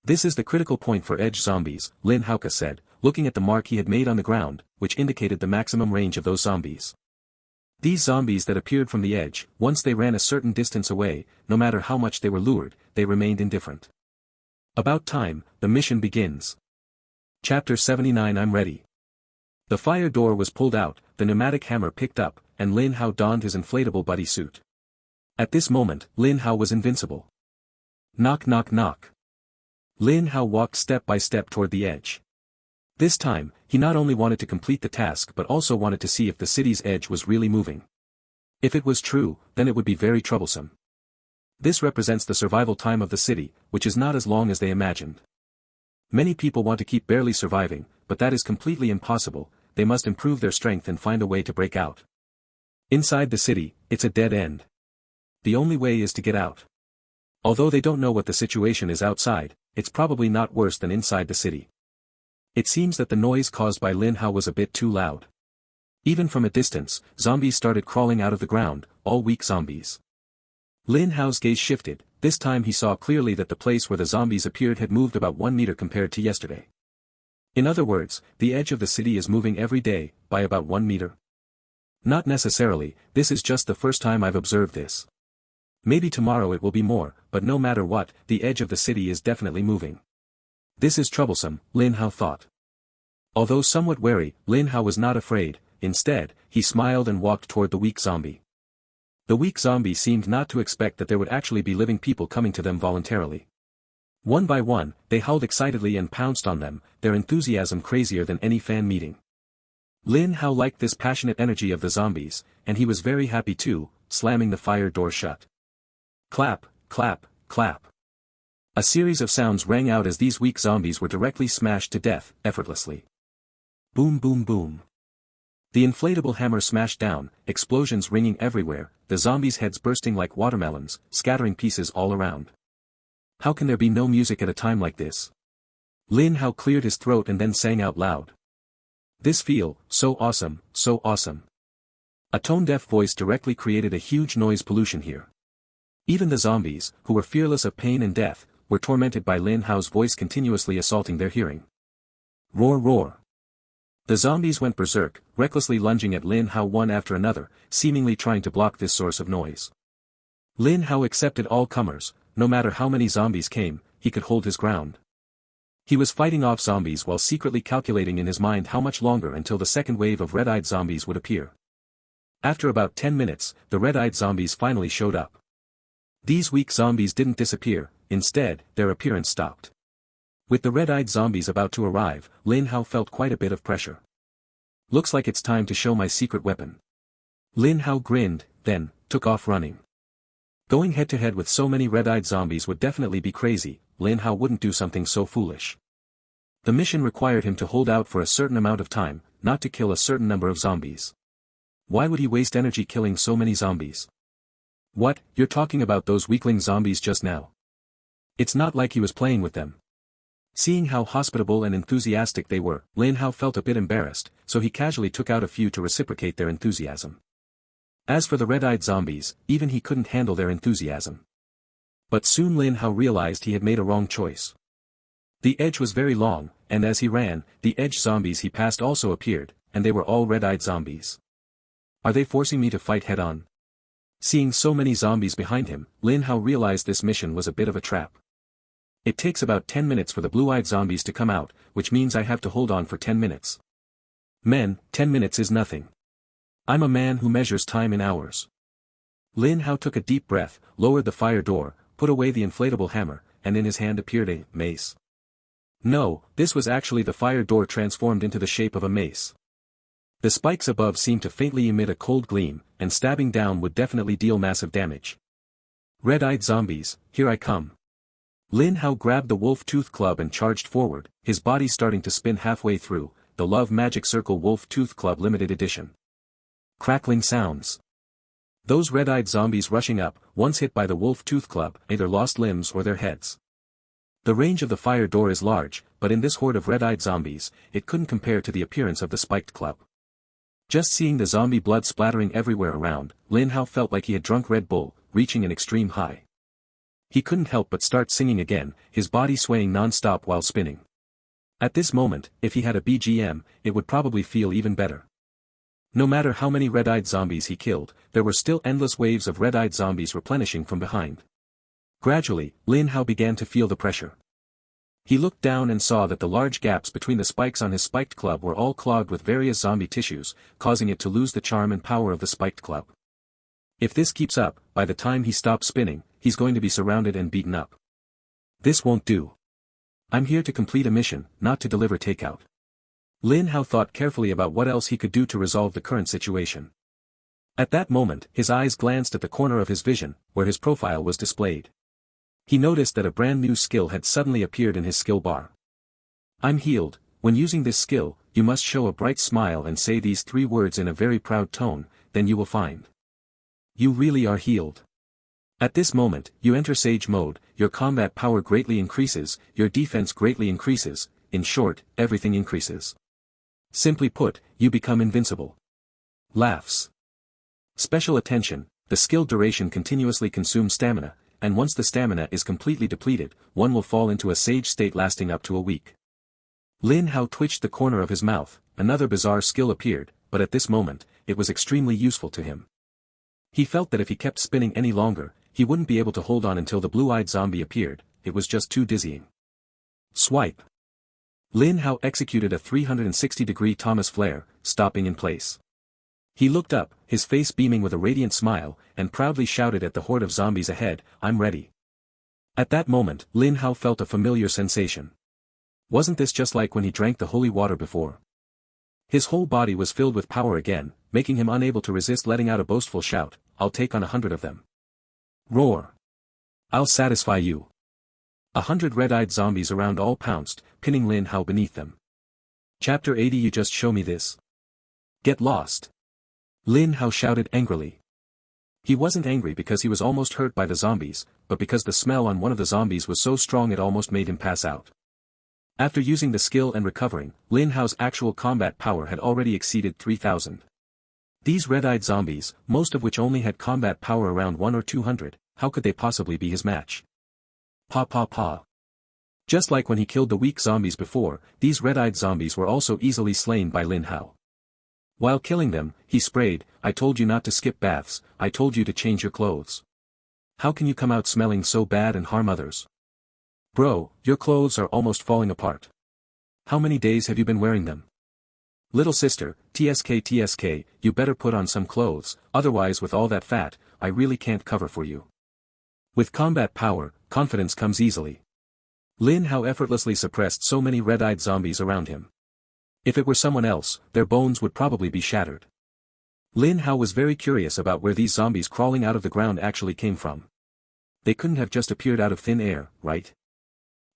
This is the critical point for edge zombies, Lin Haoka said, looking at the mark he had made on the ground, which indicated the maximum range of those zombies. These zombies that appeared from the edge, once they ran a certain distance away, no matter how much they were lured, they remained indifferent. About time, the mission begins. Chapter 79 I'm ready. The fire door was pulled out, the pneumatic hammer picked up, and Lin Hao donned his inflatable buddy suit. At this moment, Lin Hao was invincible. Knock knock knock. Lin Hao walked step by step toward the edge. This time, he not only wanted to complete the task but also wanted to see if the city's edge was really moving. If it was true, then it would be very troublesome. This represents the survival time of the city, which is not as long as they imagined. Many people want to keep barely surviving, but that is completely impossible. They must improve their strength and find a way to break out. Inside the city, it's a dead end. The only way is to get out. Although they don't know what the situation is outside, it's probably not worse than inside the city. It seems that the noise caused by Lin Hao was a bit too loud. Even from a distance, zombies started crawling out of the ground, all weak zombies. Lin Hao's gaze shifted. This time he saw clearly that the place where the zombies appeared had moved about 1 meter compared to yesterday. In other words, the edge of the city is moving every day, by about 1 meter. Not necessarily, this is just the first time I've observed this. Maybe tomorrow it will be more, but no matter what, the edge of the city is definitely moving. This is troublesome, Lin Hao thought. Although somewhat wary, Lin Hao was not afraid. Instead, he smiled and walked toward the weak zombie. The weak zombie seemed not to expect that there would actually be living people coming to them voluntarily. One by one, they howled excitedly and pounced on them, their enthusiasm crazier than any fan meeting. Lin Hao liked this passionate energy of the zombies, and he was very happy too, slamming the fire door shut. Clap, clap, clap. A series of sounds rang out as these weak zombies were directly smashed to death, effortlessly. Boom boom boom. The inflatable hammer smashed down, explosions ringing everywhere, the zombies' heads bursting like watermelons, scattering pieces all around. How can there be no music at a time like this? Lin Hao cleared his throat and then sang out loud. This feel, so awesome, so awesome. A tone-deaf voice directly created a huge noise pollution here. Even the zombies, who were fearless of pain and death, were tormented by Lin Hao's voice continuously assaulting their hearing. Roar roar. The zombies went berserk, recklessly lunging at Lin Hao one after another, seemingly trying to block this source of noise. Lin Hao accepted all comers. No matter how many zombies came, he could hold his ground. He was fighting off zombies while secretly calculating in his mind how much longer until the second wave of red-eyed zombies would appear. After about 10 minutes, the red-eyed zombies finally showed up. These weak zombies didn't disappear, instead, their appearance stopped. With the red-eyed zombies about to arrive, Lin Hao felt quite a bit of pressure. Looks like it's time to show my secret weapon. Lin Hao grinned, then, took off running. Going head-to-head with so many red-eyed zombies would definitely be crazy. Lin Hao wouldn't do something so foolish. The mission required him to hold out for a certain amount of time, not to kill a certain number of zombies. Why would he waste energy killing so many zombies? What, you're talking about those weakling zombies just now? It's not like he was playing with them. Seeing how hospitable and enthusiastic they were, Lin Hao felt a bit embarrassed, so he casually took out a few to reciprocate their enthusiasm. As for the red-eyed zombies, even he couldn't handle their enthusiasm. But soon Lin Hao realized he had made a wrong choice. The edge was very long, and as he ran, the edge zombies he passed also appeared, and they were all red-eyed zombies. Are they forcing me to fight head-on? Seeing so many zombies behind him, Lin Hao realized this mission was a bit of a trap. It takes about 10 minutes for the blue-eyed zombies to come out, which means I have to hold on for 10 minutes. Men, 10 minutes is nothing. I'm a man who measures time in hours. Lin Hao took a deep breath, lowered the fire door, put away the inflatable hammer, and in his hand appeared a mace. No, this was actually the fire door transformed into the shape of a mace. The spikes above seemed to faintly emit a cold gleam, and stabbing down would definitely deal massive damage. Red-eyed zombies, here I come. Lin Hao grabbed the wolf tooth club and charged forward, his body starting to spin halfway through, the Love Magic Circle Wolf Tooth Club Limited Edition. Crackling sounds. Those red-eyed zombies rushing up, once hit by the wolf tooth club, either lost limbs or their heads. The range of the fire door is large, but in this horde of red-eyed zombies, it couldn't compare to the appearance of the spiked club. Just seeing the zombie blood splattering everywhere around, Lin Hao felt like he had drunk Red Bull, reaching an extreme high. He couldn't help but start singing again, his body swaying non-stop while spinning. At this moment, if he had a BGM, it would probably feel even better. No matter how many red-eyed zombies he killed, there were still endless waves of red-eyed zombies replenishing from behind. Gradually, Lin Hao began to feel the pressure. He looked down and saw that the large gaps between the spikes on his spiked club were all clogged with various zombie tissues, causing it to lose the charm and power of the spiked club. If this keeps up, by the time he stops spinning, he's going to be surrounded and beaten up. This won't do. I'm here to complete a mission, not to deliver takeout. Lin Hao thought carefully about what else he could do to resolve the current situation. At that moment, his eyes glanced at the corner of his vision, where his profile was displayed. He noticed that a brand new skill had suddenly appeared in his skill bar. I'm healed. When using this skill, you must show a bright smile and say these 3 words in a very proud tone, then you will find. You really are healed. At this moment, you enter Sage mode, your combat power greatly increases, your defense greatly increases, in short, everything increases. Simply put, you become invincible. Laughs. Special attention, the skill duration continuously consumes stamina, and once the stamina is completely depleted, one will fall into a sage state lasting up to a week. Lin Hao twitched the corner of his mouth, another bizarre skill appeared, but at this moment, it was extremely useful to him. He felt that if he kept spinning any longer, he wouldn't be able to hold on until the blue-eyed zombie appeared, it was just too dizzying. Swipe. Lin Hao executed a 360-degree Thomas flare, stopping in place. He looked up, his face beaming with a radiant smile, and proudly shouted at the horde of zombies ahead, I'm ready. At that moment, Lin Hao felt a familiar sensation. Wasn't this just like when he drank the holy water before? His whole body was filled with power again, making him unable to resist letting out a boastful shout, I'll take on 100 of them. Roar. I'll satisfy you. 100 red-eyed zombies around all pounced, pinning Lin Hao beneath them. Chapter 80 You just show me this. Get lost. Lin Hao shouted angrily. He wasn't angry because he was almost hurt by the zombies, but because the smell on one of the zombies was so strong it almost made him pass out. After using the skill and recovering, Lin Hao's actual combat power had already exceeded 3,000. These red-eyed zombies, most of which only had combat power around 1 or 200, how could they possibly be his match? Pa pa pa. Just like when he killed the weak zombies before, these red-eyed zombies were also easily slain by Lin Hao. While killing them, he sprayed, I told you not to skip baths, I told you to change your clothes. How can you come out smelling so bad and harm others? Bro, your clothes are almost falling apart. How many days have you been wearing them? Little sister, TSK, you better put on some clothes, otherwise with all that fat, I really can't cover for you. With combat power, confidence comes easily. Lin Hao effortlessly suppressed so many red-eyed zombies around him. If it were someone else, their bones would probably be shattered. Lin Hao was very curious about where these zombies crawling out of the ground actually came from. They couldn't have just appeared out of thin air, right?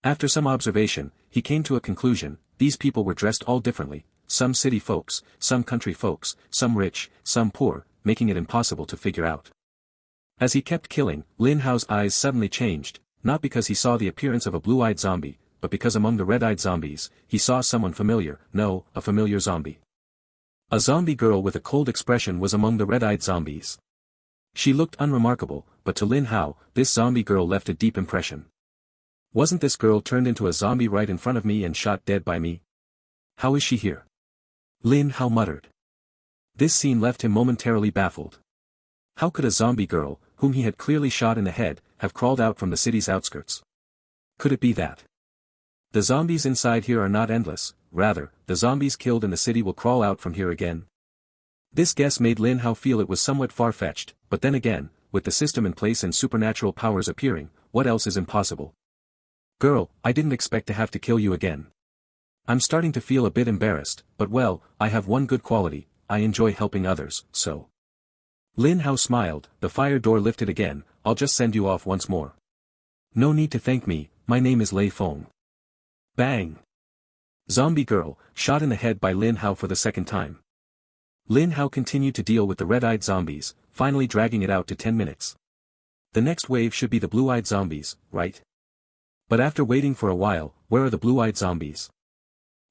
After some observation, he came to a conclusion, these people were dressed all differently, some city folks, some country folks, some rich, some poor, making it impossible to figure out. As he kept killing, Lin Hao's eyes suddenly changed, not because he saw the appearance of a blue-eyed zombie, but because among the red-eyed zombies, he saw someone familiar, no, a familiar zombie. A zombie girl with a cold expression was among the red-eyed zombies. She looked unremarkable, but to Lin Hao, this zombie girl left a deep impression. Wasn't this girl turned into a zombie right in front of me and shot dead by me? How is she here? Lin Hao muttered. This scene left him momentarily baffled. How could a zombie girl, whom he had clearly shot in the head, have crawled out from the city's outskirts? Could it be that the zombies inside here are not endless, rather, the zombies killed in the city will crawl out from here again? This guess made Lin Hao feel it was somewhat far-fetched, but then again, with the system in place and supernatural powers appearing, what else is impossible? Girl, I didn't expect to have to kill you again. I'm starting to feel a bit embarrassed, but well, I have one good quality, I enjoy helping others, so. Lin Hao smiled, the fire door lifted again, I'll just send you off once more. No need to thank me, my name is Lei Feng. Bang! Zombie girl, shot in the head by Lin Hao for the second time. Lin Hao continued to deal with the red-eyed zombies, finally dragging it out to 10 minutes. The next wave should be the blue-eyed zombies, right? But after waiting for a while, where are the blue-eyed zombies?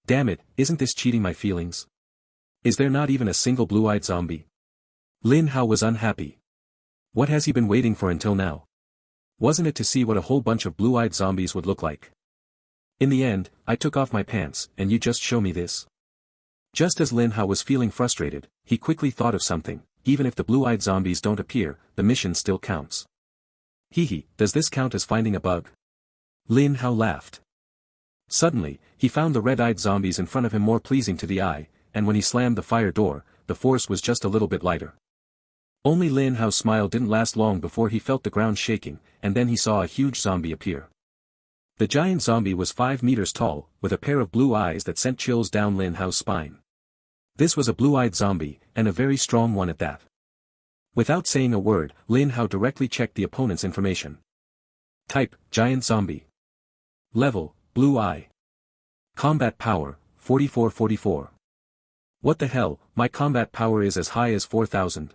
Damn it, isn't this cheating my feelings? Is there not even a single blue-eyed zombie? Lin Hao was unhappy. What has he been waiting for until now? Wasn't it to see what a whole bunch of blue-eyed zombies would look like? In the end, I took off my pants, and you just show me this? Just as Lin Hao was feeling frustrated, he quickly thought of something, even if the blue-eyed zombies don't appear, the mission still counts. Hee, does this count as finding a bug? Lin Hao laughed. Suddenly, he found the red-eyed zombies in front of him more pleasing to the eye, and when he slammed the fire door, the force was just a little bit lighter. Only Lin Hao's smile didn't last long before he felt the ground shaking, and then he saw a huge zombie appear. The giant zombie was 5 meters tall, with a pair of blue eyes that sent chills down Lin Hao's spine. This was a blue-eyed zombie, and a very strong one at that. Without saying a word, Lin Hao directly checked the opponent's information. Type, giant zombie. Level, blue eye. Combat power, 4444. What the hell, my combat power is as high as 4,000.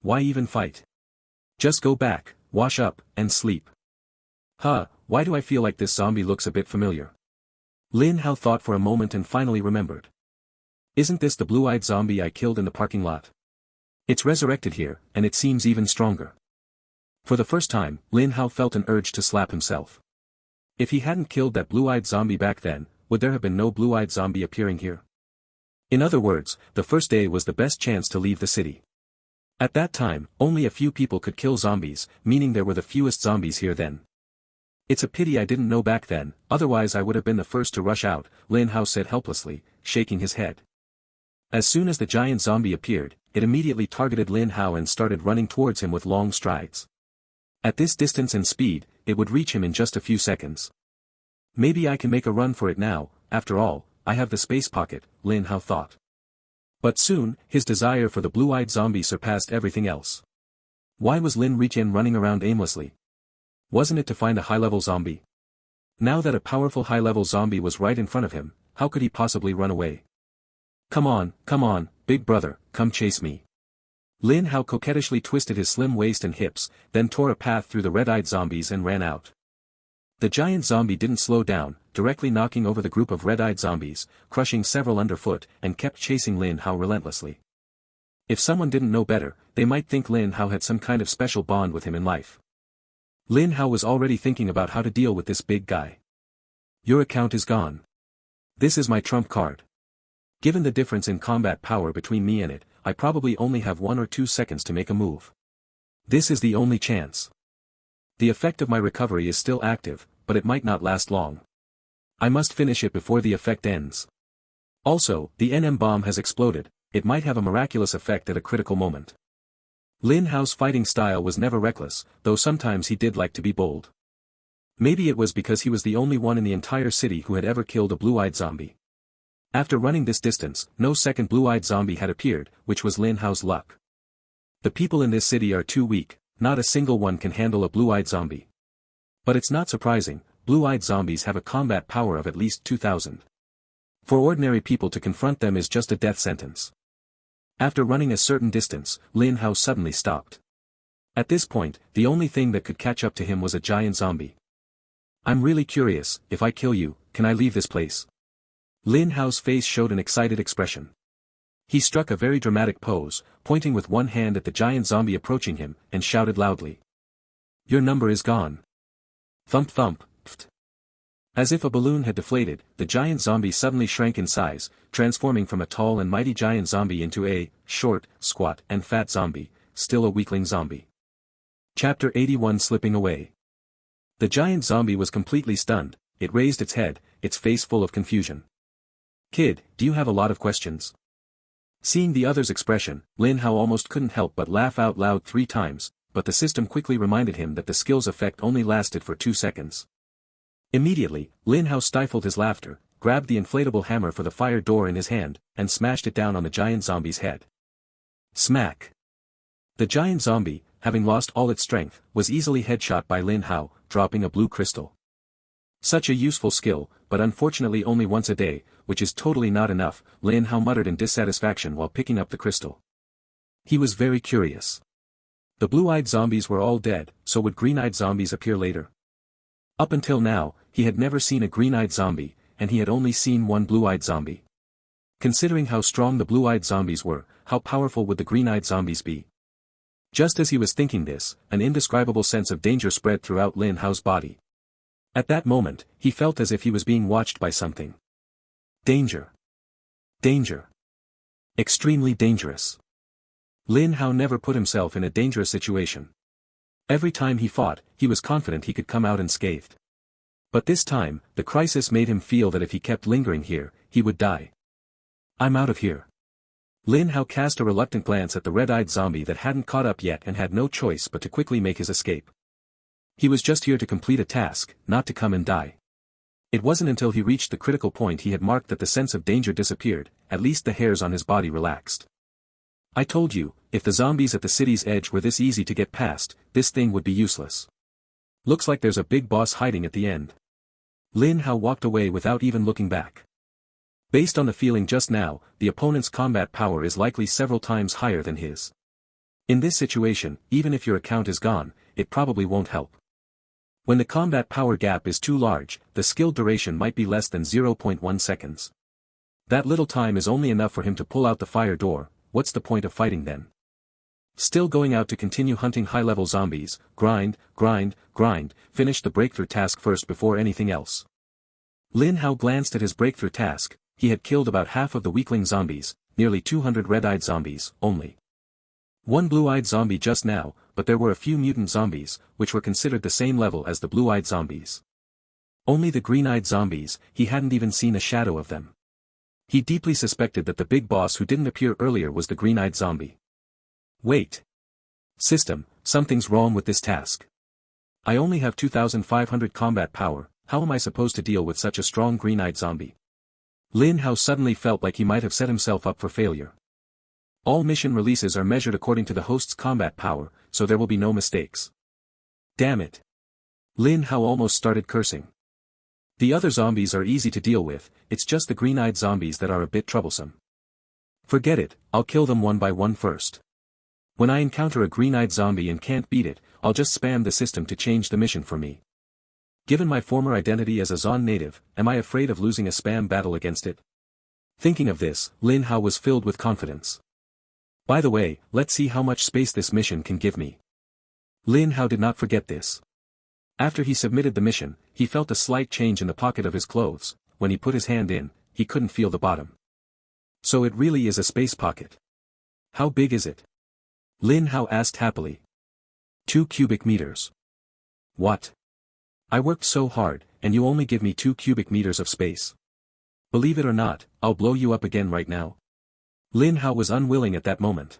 Why even fight? Just go back, wash up, and sleep. Why do I feel like this zombie looks a bit familiar? Lin Hao thought for a moment and finally remembered. Isn't this the blue-eyed zombie I killed in the parking lot? It's resurrected here, and it seems even stronger. For the first time, Lin Hao felt an urge to slap himself. If he hadn't killed that blue-eyed zombie back then, would there have been no blue-eyed zombie appearing here? In other words, the first day was the best chance to leave the city. At that time, only a few people could kill zombies, meaning there were the fewest zombies here then. It's a pity I didn't know back then, otherwise I would have been the first to rush out, Lin Hao said helplessly, shaking his head. As soon as the giant zombie appeared, it immediately targeted Lin Hao and started running towards him with long strides. At this distance and speed, it would reach him in just a few seconds. Maybe I can make a run for it now, after all, I have the space pocket, Lin Hao thought. But soon, his desire for the blue-eyed zombie surpassed everything else. Why was Lin Richen running around aimlessly? Wasn't it to find a high-level zombie? Now that a powerful high-level zombie was right in front of him, how could he possibly run away? Come on, big brother, come chase me. Lin Hao coquettishly twisted his slim waist and hips, then tore a path through the red-eyed zombies and ran out. The giant zombie didn't slow down, directly knocking over the group of red-eyed zombies, crushing several underfoot, and kept chasing Lin Hao relentlessly. If someone didn't know better, they might think Lin Hao had some kind of special bond with him in life. Lin Hao was already thinking about how to deal with this big guy. Your account is gone. This is my trump card. Given the difference in combat power between me and it, I probably only have 1 or 2 seconds to make a move. This is the only chance. The effect of my recovery is still active, but it might not last long. I must finish it before the effect ends. Also, the NM bomb has exploded, it might have a miraculous effect at a critical moment. Lin Hao's fighting style was never reckless, though sometimes he did like to be bold. Maybe it was because he was the only one in the entire city who had ever killed a blue-eyed zombie. After running this distance, no second blue-eyed zombie had appeared, which was Lin Hao's luck. The people in this city are too weak, not a single one can handle a blue-eyed zombie. But it's not surprising, blue-eyed zombies have a combat power of at least 2,000. For ordinary people to confront them is just a death sentence. After running a certain distance, Lin Hao suddenly stopped. At this point, the only thing that could catch up to him was a giant zombie. I'm really curious, if I kill you, can I leave this place? Lin Hao's face showed an excited expression. He struck a very dramatic pose, pointing with one hand at the giant zombie approaching him, and shouted loudly. Your number is gone. Thump thump, pft. As if a balloon had deflated, the giant zombie suddenly shrank in size, transforming from a tall and mighty giant zombie into a short, squat, and fat zombie, still a weakling zombie. Chapter 81 Slipping Away. The giant zombie was completely stunned. It raised its head, its face full of confusion. Kid, do you have a lot of questions? Seeing the other's expression, Lin Hao almost couldn't help but laugh out loud 3 times, but the system quickly reminded him that the skill's effect only lasted for 2 seconds. Immediately, Lin Hao stifled his laughter, grabbed the inflatable hammer for the fire door in his hand, and smashed it down on the giant zombie's head. Smack! The giant zombie, having lost all its strength, was easily headshot by Lin Hao, dropping a blue crystal. Such a useful skill, but unfortunately only once a day, which is totally not enough, Lin Hao muttered in dissatisfaction while picking up the crystal. He was very curious. The blue-eyed zombies were all dead, so would green-eyed zombies appear later? Up until now, he had never seen a green-eyed zombie, and he had only seen one blue-eyed zombie. Considering how strong the blue-eyed zombies were, how powerful would the green-eyed zombies be? Just as he was thinking this, an indescribable sense of danger spread throughout Lin Hao's body. At that moment, he felt as if he was being watched by something. Danger. Danger. Extremely dangerous. Lin Hao never put himself in a dangerous situation. Every time he fought, he was confident he could come out unscathed. But this time, the crisis made him feel that if he kept lingering here, he would die. I'm out of here. Lin Hao cast a reluctant glance at the red-eyed zombie that hadn't caught up yet and had no choice but to quickly make his escape. He was just here to complete a task, not to come and die. It wasn't until he reached the critical point he had marked that the sense of danger disappeared, at least the hairs on his body relaxed. I told you, if the zombies at the city's edge were this easy to get past, this thing would be useless. Looks like there's a big boss hiding at the end. Lin Hao walked away without even looking back. Based on the feeling just now, the opponent's combat power is likely several times higher than his. In this situation, even if your account is gone, it probably won't help. When the combat power gap is too large, the skill duration might be less than 0.1 seconds. That little time is only enough for him to pull out the fire door. What's the point of fighting then? Still going out to continue hunting high-level zombies, grind, finish the breakthrough task first before anything else. Lin Hao glanced at his breakthrough task. He had killed about half of the weakling zombies, nearly 200 red-eyed zombies, only. One blue-eyed zombie just now, but there were a few mutant zombies, which were considered the same level as the blue-eyed zombies. Only the green-eyed zombies, he hadn't even seen a shadow of them. He deeply suspected that the big boss who didn't appear earlier was the green-eyed zombie. Wait. System, something's wrong with this task. I only have 2,500 combat power, how am I supposed to deal with such a strong green-eyed zombie? Lin Hao suddenly felt like he might have set himself up for failure. All mission releases are measured according to the host's combat power, so there will be no mistakes. Damn it. Lin Hao almost started cursing. The other zombies are easy to deal with, it's just the green-eyed zombies that are a bit troublesome. Forget it, I'll kill them one by one first. When I encounter a green-eyed zombie and can't beat it, I'll just spam the system to change the mission for me. Given my former identity as a Zon native, am I afraid of losing a spam battle against it? Thinking of this, Lin Hao was filled with confidence. By the way, let's see how much space this mission can give me. Lin Hao did not forget this. After he submitted the mission, he felt a slight change in the pocket of his clothes. When he put his hand in, he couldn't feel the bottom. So it really is a space pocket. How big is it? Lin Hao asked happily. 2 cubic meters. What? I worked so hard, and you only give me 2 cubic meters of space. Believe it or not, I'll blow you up again right now. Lin Hao was unwilling at that moment.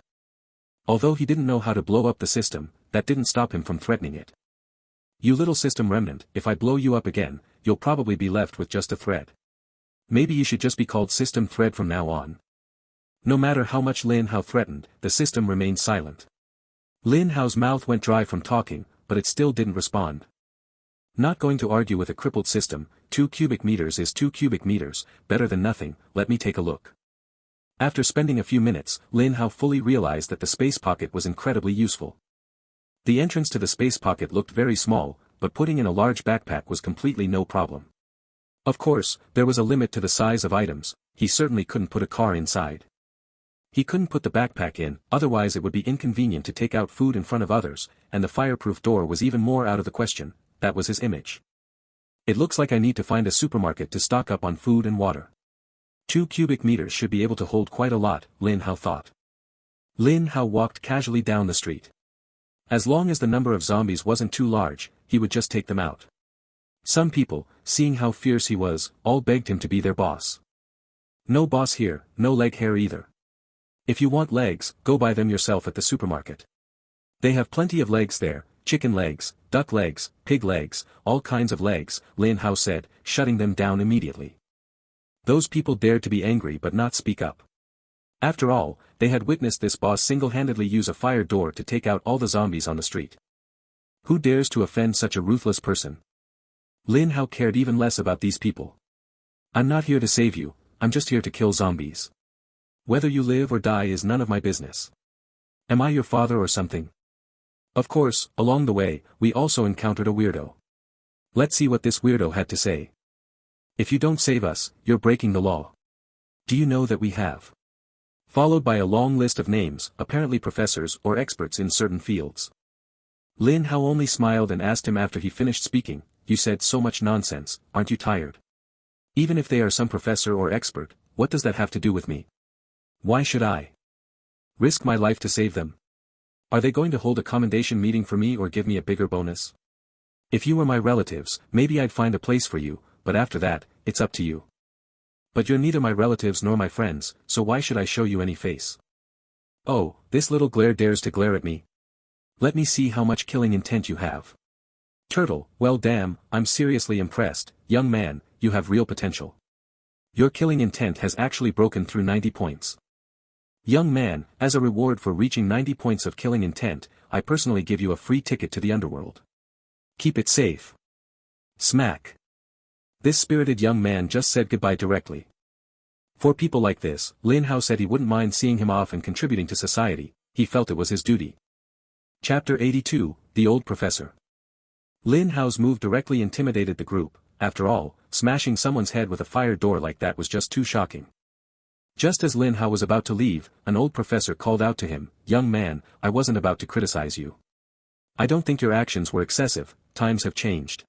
Although he didn't know how to blow up the system, that didn't stop him from threatening it. You little system remnant, if I blow you up again, you'll probably be left with just a thread. Maybe you should just be called System Thread from now on. No matter how much Lin Hao threatened, the system remained silent. Lin Hao's mouth went dry from talking, but it still didn't respond. Not going to argue with a crippled system. 2 cubic meters is 2 cubic meters, better than nothing, let me take a look. After spending a few minutes, Lin Hao fully realized that the space pocket was incredibly useful. The entrance to the space pocket looked very small, but putting in a large backpack was completely no problem. Of course, there was a limit to the size of items. He certainly couldn't put a car inside. He couldn't put the backpack in, otherwise it would be inconvenient to take out food in front of others, and the fireproof door was even more out of the question. That was his image. It looks like I need to find a supermarket to stock up on food and water. 2 cubic meters should be able to hold quite a lot, Lin Hao thought. Lin Hao walked casually down the street. As long as the number of zombies wasn't too large, he would just take them out. Some people, seeing how fierce he was, all begged him to be their boss. No boss here, no leg hair either. If you want legs, go buy them yourself at the supermarket. They have plenty of legs there, chicken legs, duck legs, pig legs, all kinds of legs, Lin Hao said, shutting them down immediately. Those people dared to be angry but not speak up. After all, they had witnessed this boss single-handedly use a fire door to take out all the zombies on the street. Who dares to offend such a ruthless person? Lin Hao cared even less about these people. I'm not here to save you, I'm just here to kill zombies. Whether you live or die is none of my business. Am I your father or something? Of course, along the way, we also encountered a weirdo. Let's see what this weirdo had to say. If you don't save us, you're breaking the law. Do you know that we have? Followed by a long list of names, apparently professors or experts in certain fields. Lin Hao only smiled and asked him after he finished speaking, you said so much nonsense, aren't you tired? Even if they are some professor or expert, what does that have to do with me? Why should I risk my life to save them? Are they going to hold a commendation meeting for me or give me a bigger bonus? If you were my relatives, maybe I'd find a place for you, but after that, it's up to you. But you're neither my relatives nor my friends, so why should I show you any face? Oh, this little glare dares to glare at me. Let me see how much killing intent you have. Turtle, well damn, I'm seriously impressed, young man, you have real potential. Your killing intent has actually broken through 90 points. Young man, as a reward for reaching 90 points of killing intent, I personally give you a free ticket to the underworld. Keep it safe. Smack. This spirited young man just said goodbye directly. For people like this, Lin Hao said he wouldn't mind seeing him off and contributing to society, he felt it was his duty. Chapter 82, The Old Professor. Lin Hao's move directly intimidated the group. After all, smashing someone's head with a fire door like that was just too shocking. Just as Lin Hao was about to leave, an old professor called out to him, young man, I wasn't about to criticize you. I don't think your actions were excessive, times have changed.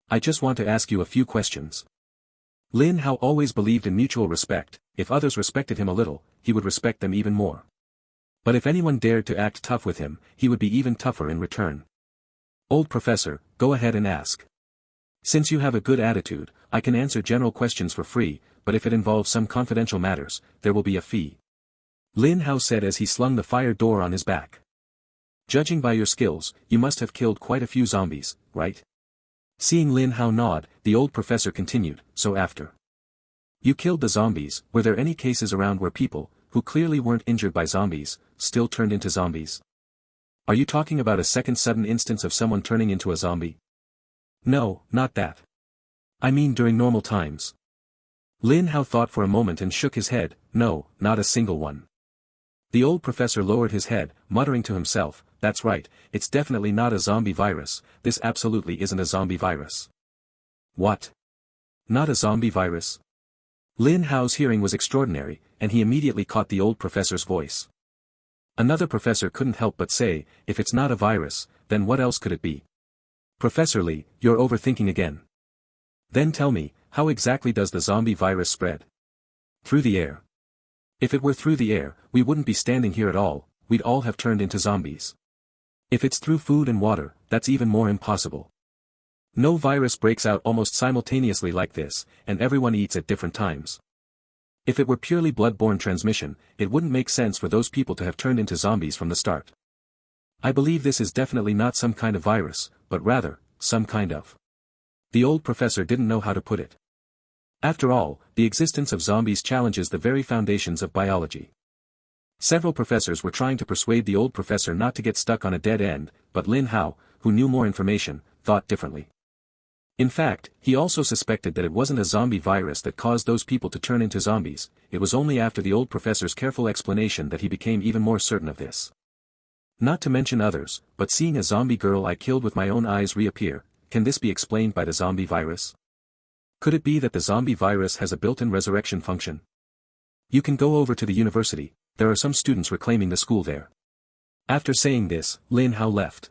I just want to ask you a few questions. Lin Hao always believed in mutual respect, if others respected him a little, he would respect them even more. But if anyone dared to act tough with him, he would be even tougher in return. Old professor, go ahead and ask. Since you have a good attitude, I can answer general questions for free, but if it involves some confidential matters, there will be a fee. Lin Hao said as he slung the fire door on his back. Judging by your skills, you must have killed quite a few zombies, right? Seeing Lin Hao nod, the old professor continued, so after you killed the zombies, were there any cases around where people, who clearly weren't injured by zombies, still turned into zombies? Are you talking about a second sudden instance of someone turning into a zombie? No, not that. I mean during normal times. Lin Hao thought for a moment and shook his head, no, not a single one. The old professor lowered his head, muttering to himself, that's right, it's definitely not a zombie virus, this absolutely isn't a zombie virus. What? Not a zombie virus? Lin Hao's hearing was extraordinary, and he immediately caught the old professor's voice. Another professor couldn't help but say, if it's not a virus, then what else could it be? Professor Li, you're overthinking again. Then tell me, how exactly does the zombie virus spread? Through the air. If it were through the air, we wouldn't be standing here at all, we'd all have turned into zombies. If it's through food and water, that's even more impossible. No virus breaks out almost simultaneously like this, and everyone eats at different times. If it were purely blood-borne transmission, it wouldn't make sense for those people to have turned into zombies from the start. I believe this is definitely not some kind of virus, but rather, some kind of. The old professor didn't know how to put it. After all, the existence of zombies challenges the very foundations of biology. Several professors were trying to persuade the old professor not to get stuck on a dead end, but Lin Hao, who knew more information, thought differently. In fact, he also suspected that it wasn't a zombie virus that caused those people to turn into zombies, it was only after the old professor's careful explanation that he became even more certain of this. Not to mention others, but seeing a zombie girl I killed with my own eyes reappear, can this be explained by the zombie virus? Could it be that the zombie virus has a built-in resurrection function? You can go over to the university, there are some students reclaiming the school there. After saying this, Lin Hao left.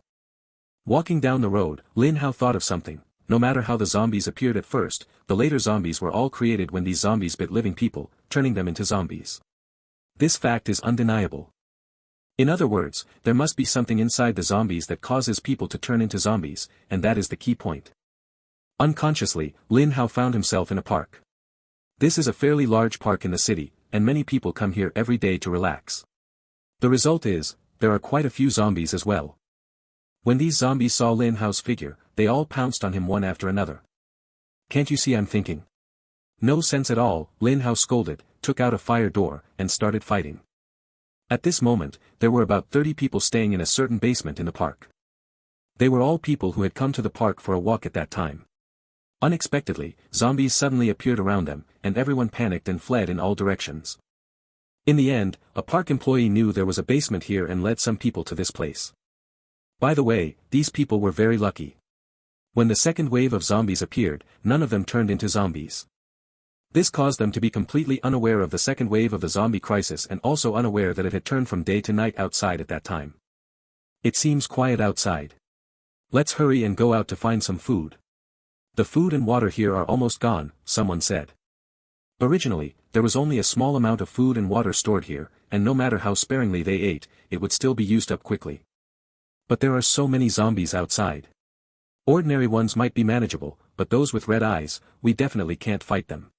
Walking down the road, Lin Hao thought of something. No matter how the zombies appeared at first, the later zombies were all created when these zombies bit living people, turning them into zombies. This fact is undeniable. In other words, there must be something inside the zombies that causes people to turn into zombies, and that is the key point. Unconsciously, Lin Hao found himself in a park. This is a fairly large park in the city, and many people come here every day to relax. The result is, there are quite a few zombies as well. When these zombies saw Lin Hao's figure, they all pounced on him one after another. Can't you see I'm thinking? No sense at all, Lin Hao scolded, took out a fire door, and started fighting. At this moment, there were about 30 people staying in a certain basement in the park. They were all people who had come to the park for a walk at that time. Unexpectedly, zombies suddenly appeared around them, and everyone panicked and fled in all directions. In the end, a park employee knew there was a basement here and led some people to this place. By the way, these people were very lucky. When the second wave of zombies appeared, none of them turned into zombies. This caused them to be completely unaware of the second wave of the zombie crisis and also unaware that it had turned from day to night outside at that time. It seems quiet outside. Let's hurry and go out to find some food. The food and water here are almost gone, someone said. Originally, there was only a small amount of food and water stored here, and no matter how sparingly they ate, it would still be used up quickly. But there are so many zombies outside. Ordinary ones might be manageable, but those with red eyes, we definitely can't fight them.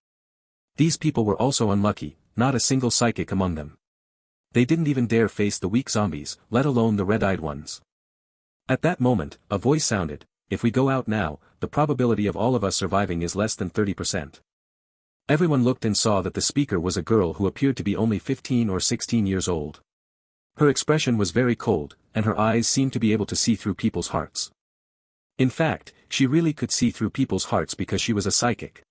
These people were also unlucky, not a single psychic among them. They didn't even dare face the weak zombies, let alone the red-eyed ones. At that moment, a voice sounded, if we go out now, the probability of all of us surviving is less than 30%. Everyone looked and saw that the speaker was a girl who appeared to be only 15 or 16 years old. Her expression was very cold, and her eyes seemed to be able to see through people's hearts. In fact, she really could see through people's hearts because she was a psychic.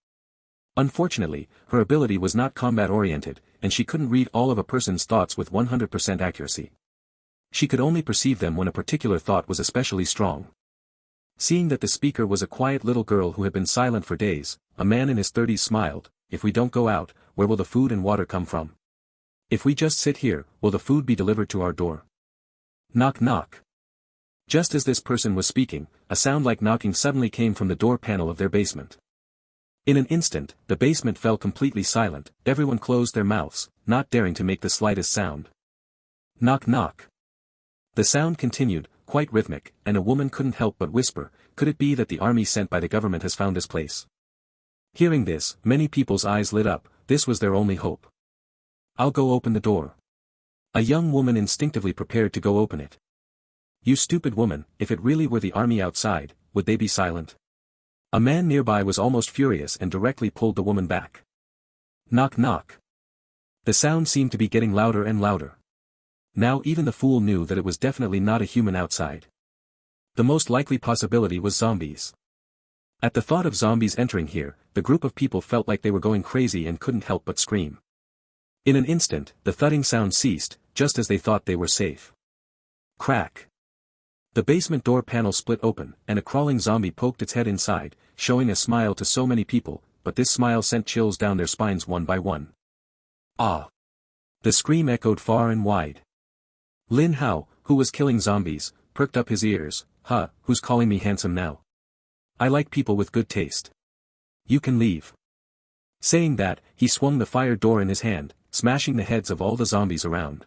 Unfortunately, her ability was not combat-oriented, and she couldn't read all of a person's thoughts with 100% accuracy. She could only perceive them when a particular thought was especially strong. Seeing that the speaker was a quiet little girl who had been silent for days, a man in his 30s smiled, if we don't go out, where will the food and water come from? If we just sit here, will the food be delivered to our door? Knock knock. Just as this person was speaking, a sound like knocking suddenly came from the door panel of their basement. In an instant, the basement fell completely silent, everyone closed their mouths, not daring to make the slightest sound. Knock knock. The sound continued, quite rhythmic, and a woman couldn't help but whisper, could it be that the army sent by the government has found this place? Hearing this, many people's eyes lit up, this was their only hope. I'll go open the door. A young woman instinctively prepared to go open it. You stupid woman, if it really were the army outside, would they be silent? A man nearby was almost furious and directly pulled the woman back. Knock knock. The sound seemed to be getting louder and louder. Now even the fool knew that it was definitely not a human outside. The most likely possibility was zombies. At the thought of zombies entering here, the group of people felt like they were going crazy and couldn't help but scream. In an instant, the thudding sound ceased, just as they thought they were safe. Crack. The basement door panel split open, and a crawling zombie poked its head inside, showing a smile to so many people, but this smile sent chills down their spines one by one. Ah! The scream echoed far and wide. Lin Hao, who was killing zombies, perked up his ears, huh, who's calling me handsome now? I like people with good taste. You can leave. Saying that, he swung the fire door in his hand, smashing the heads of all the zombies around.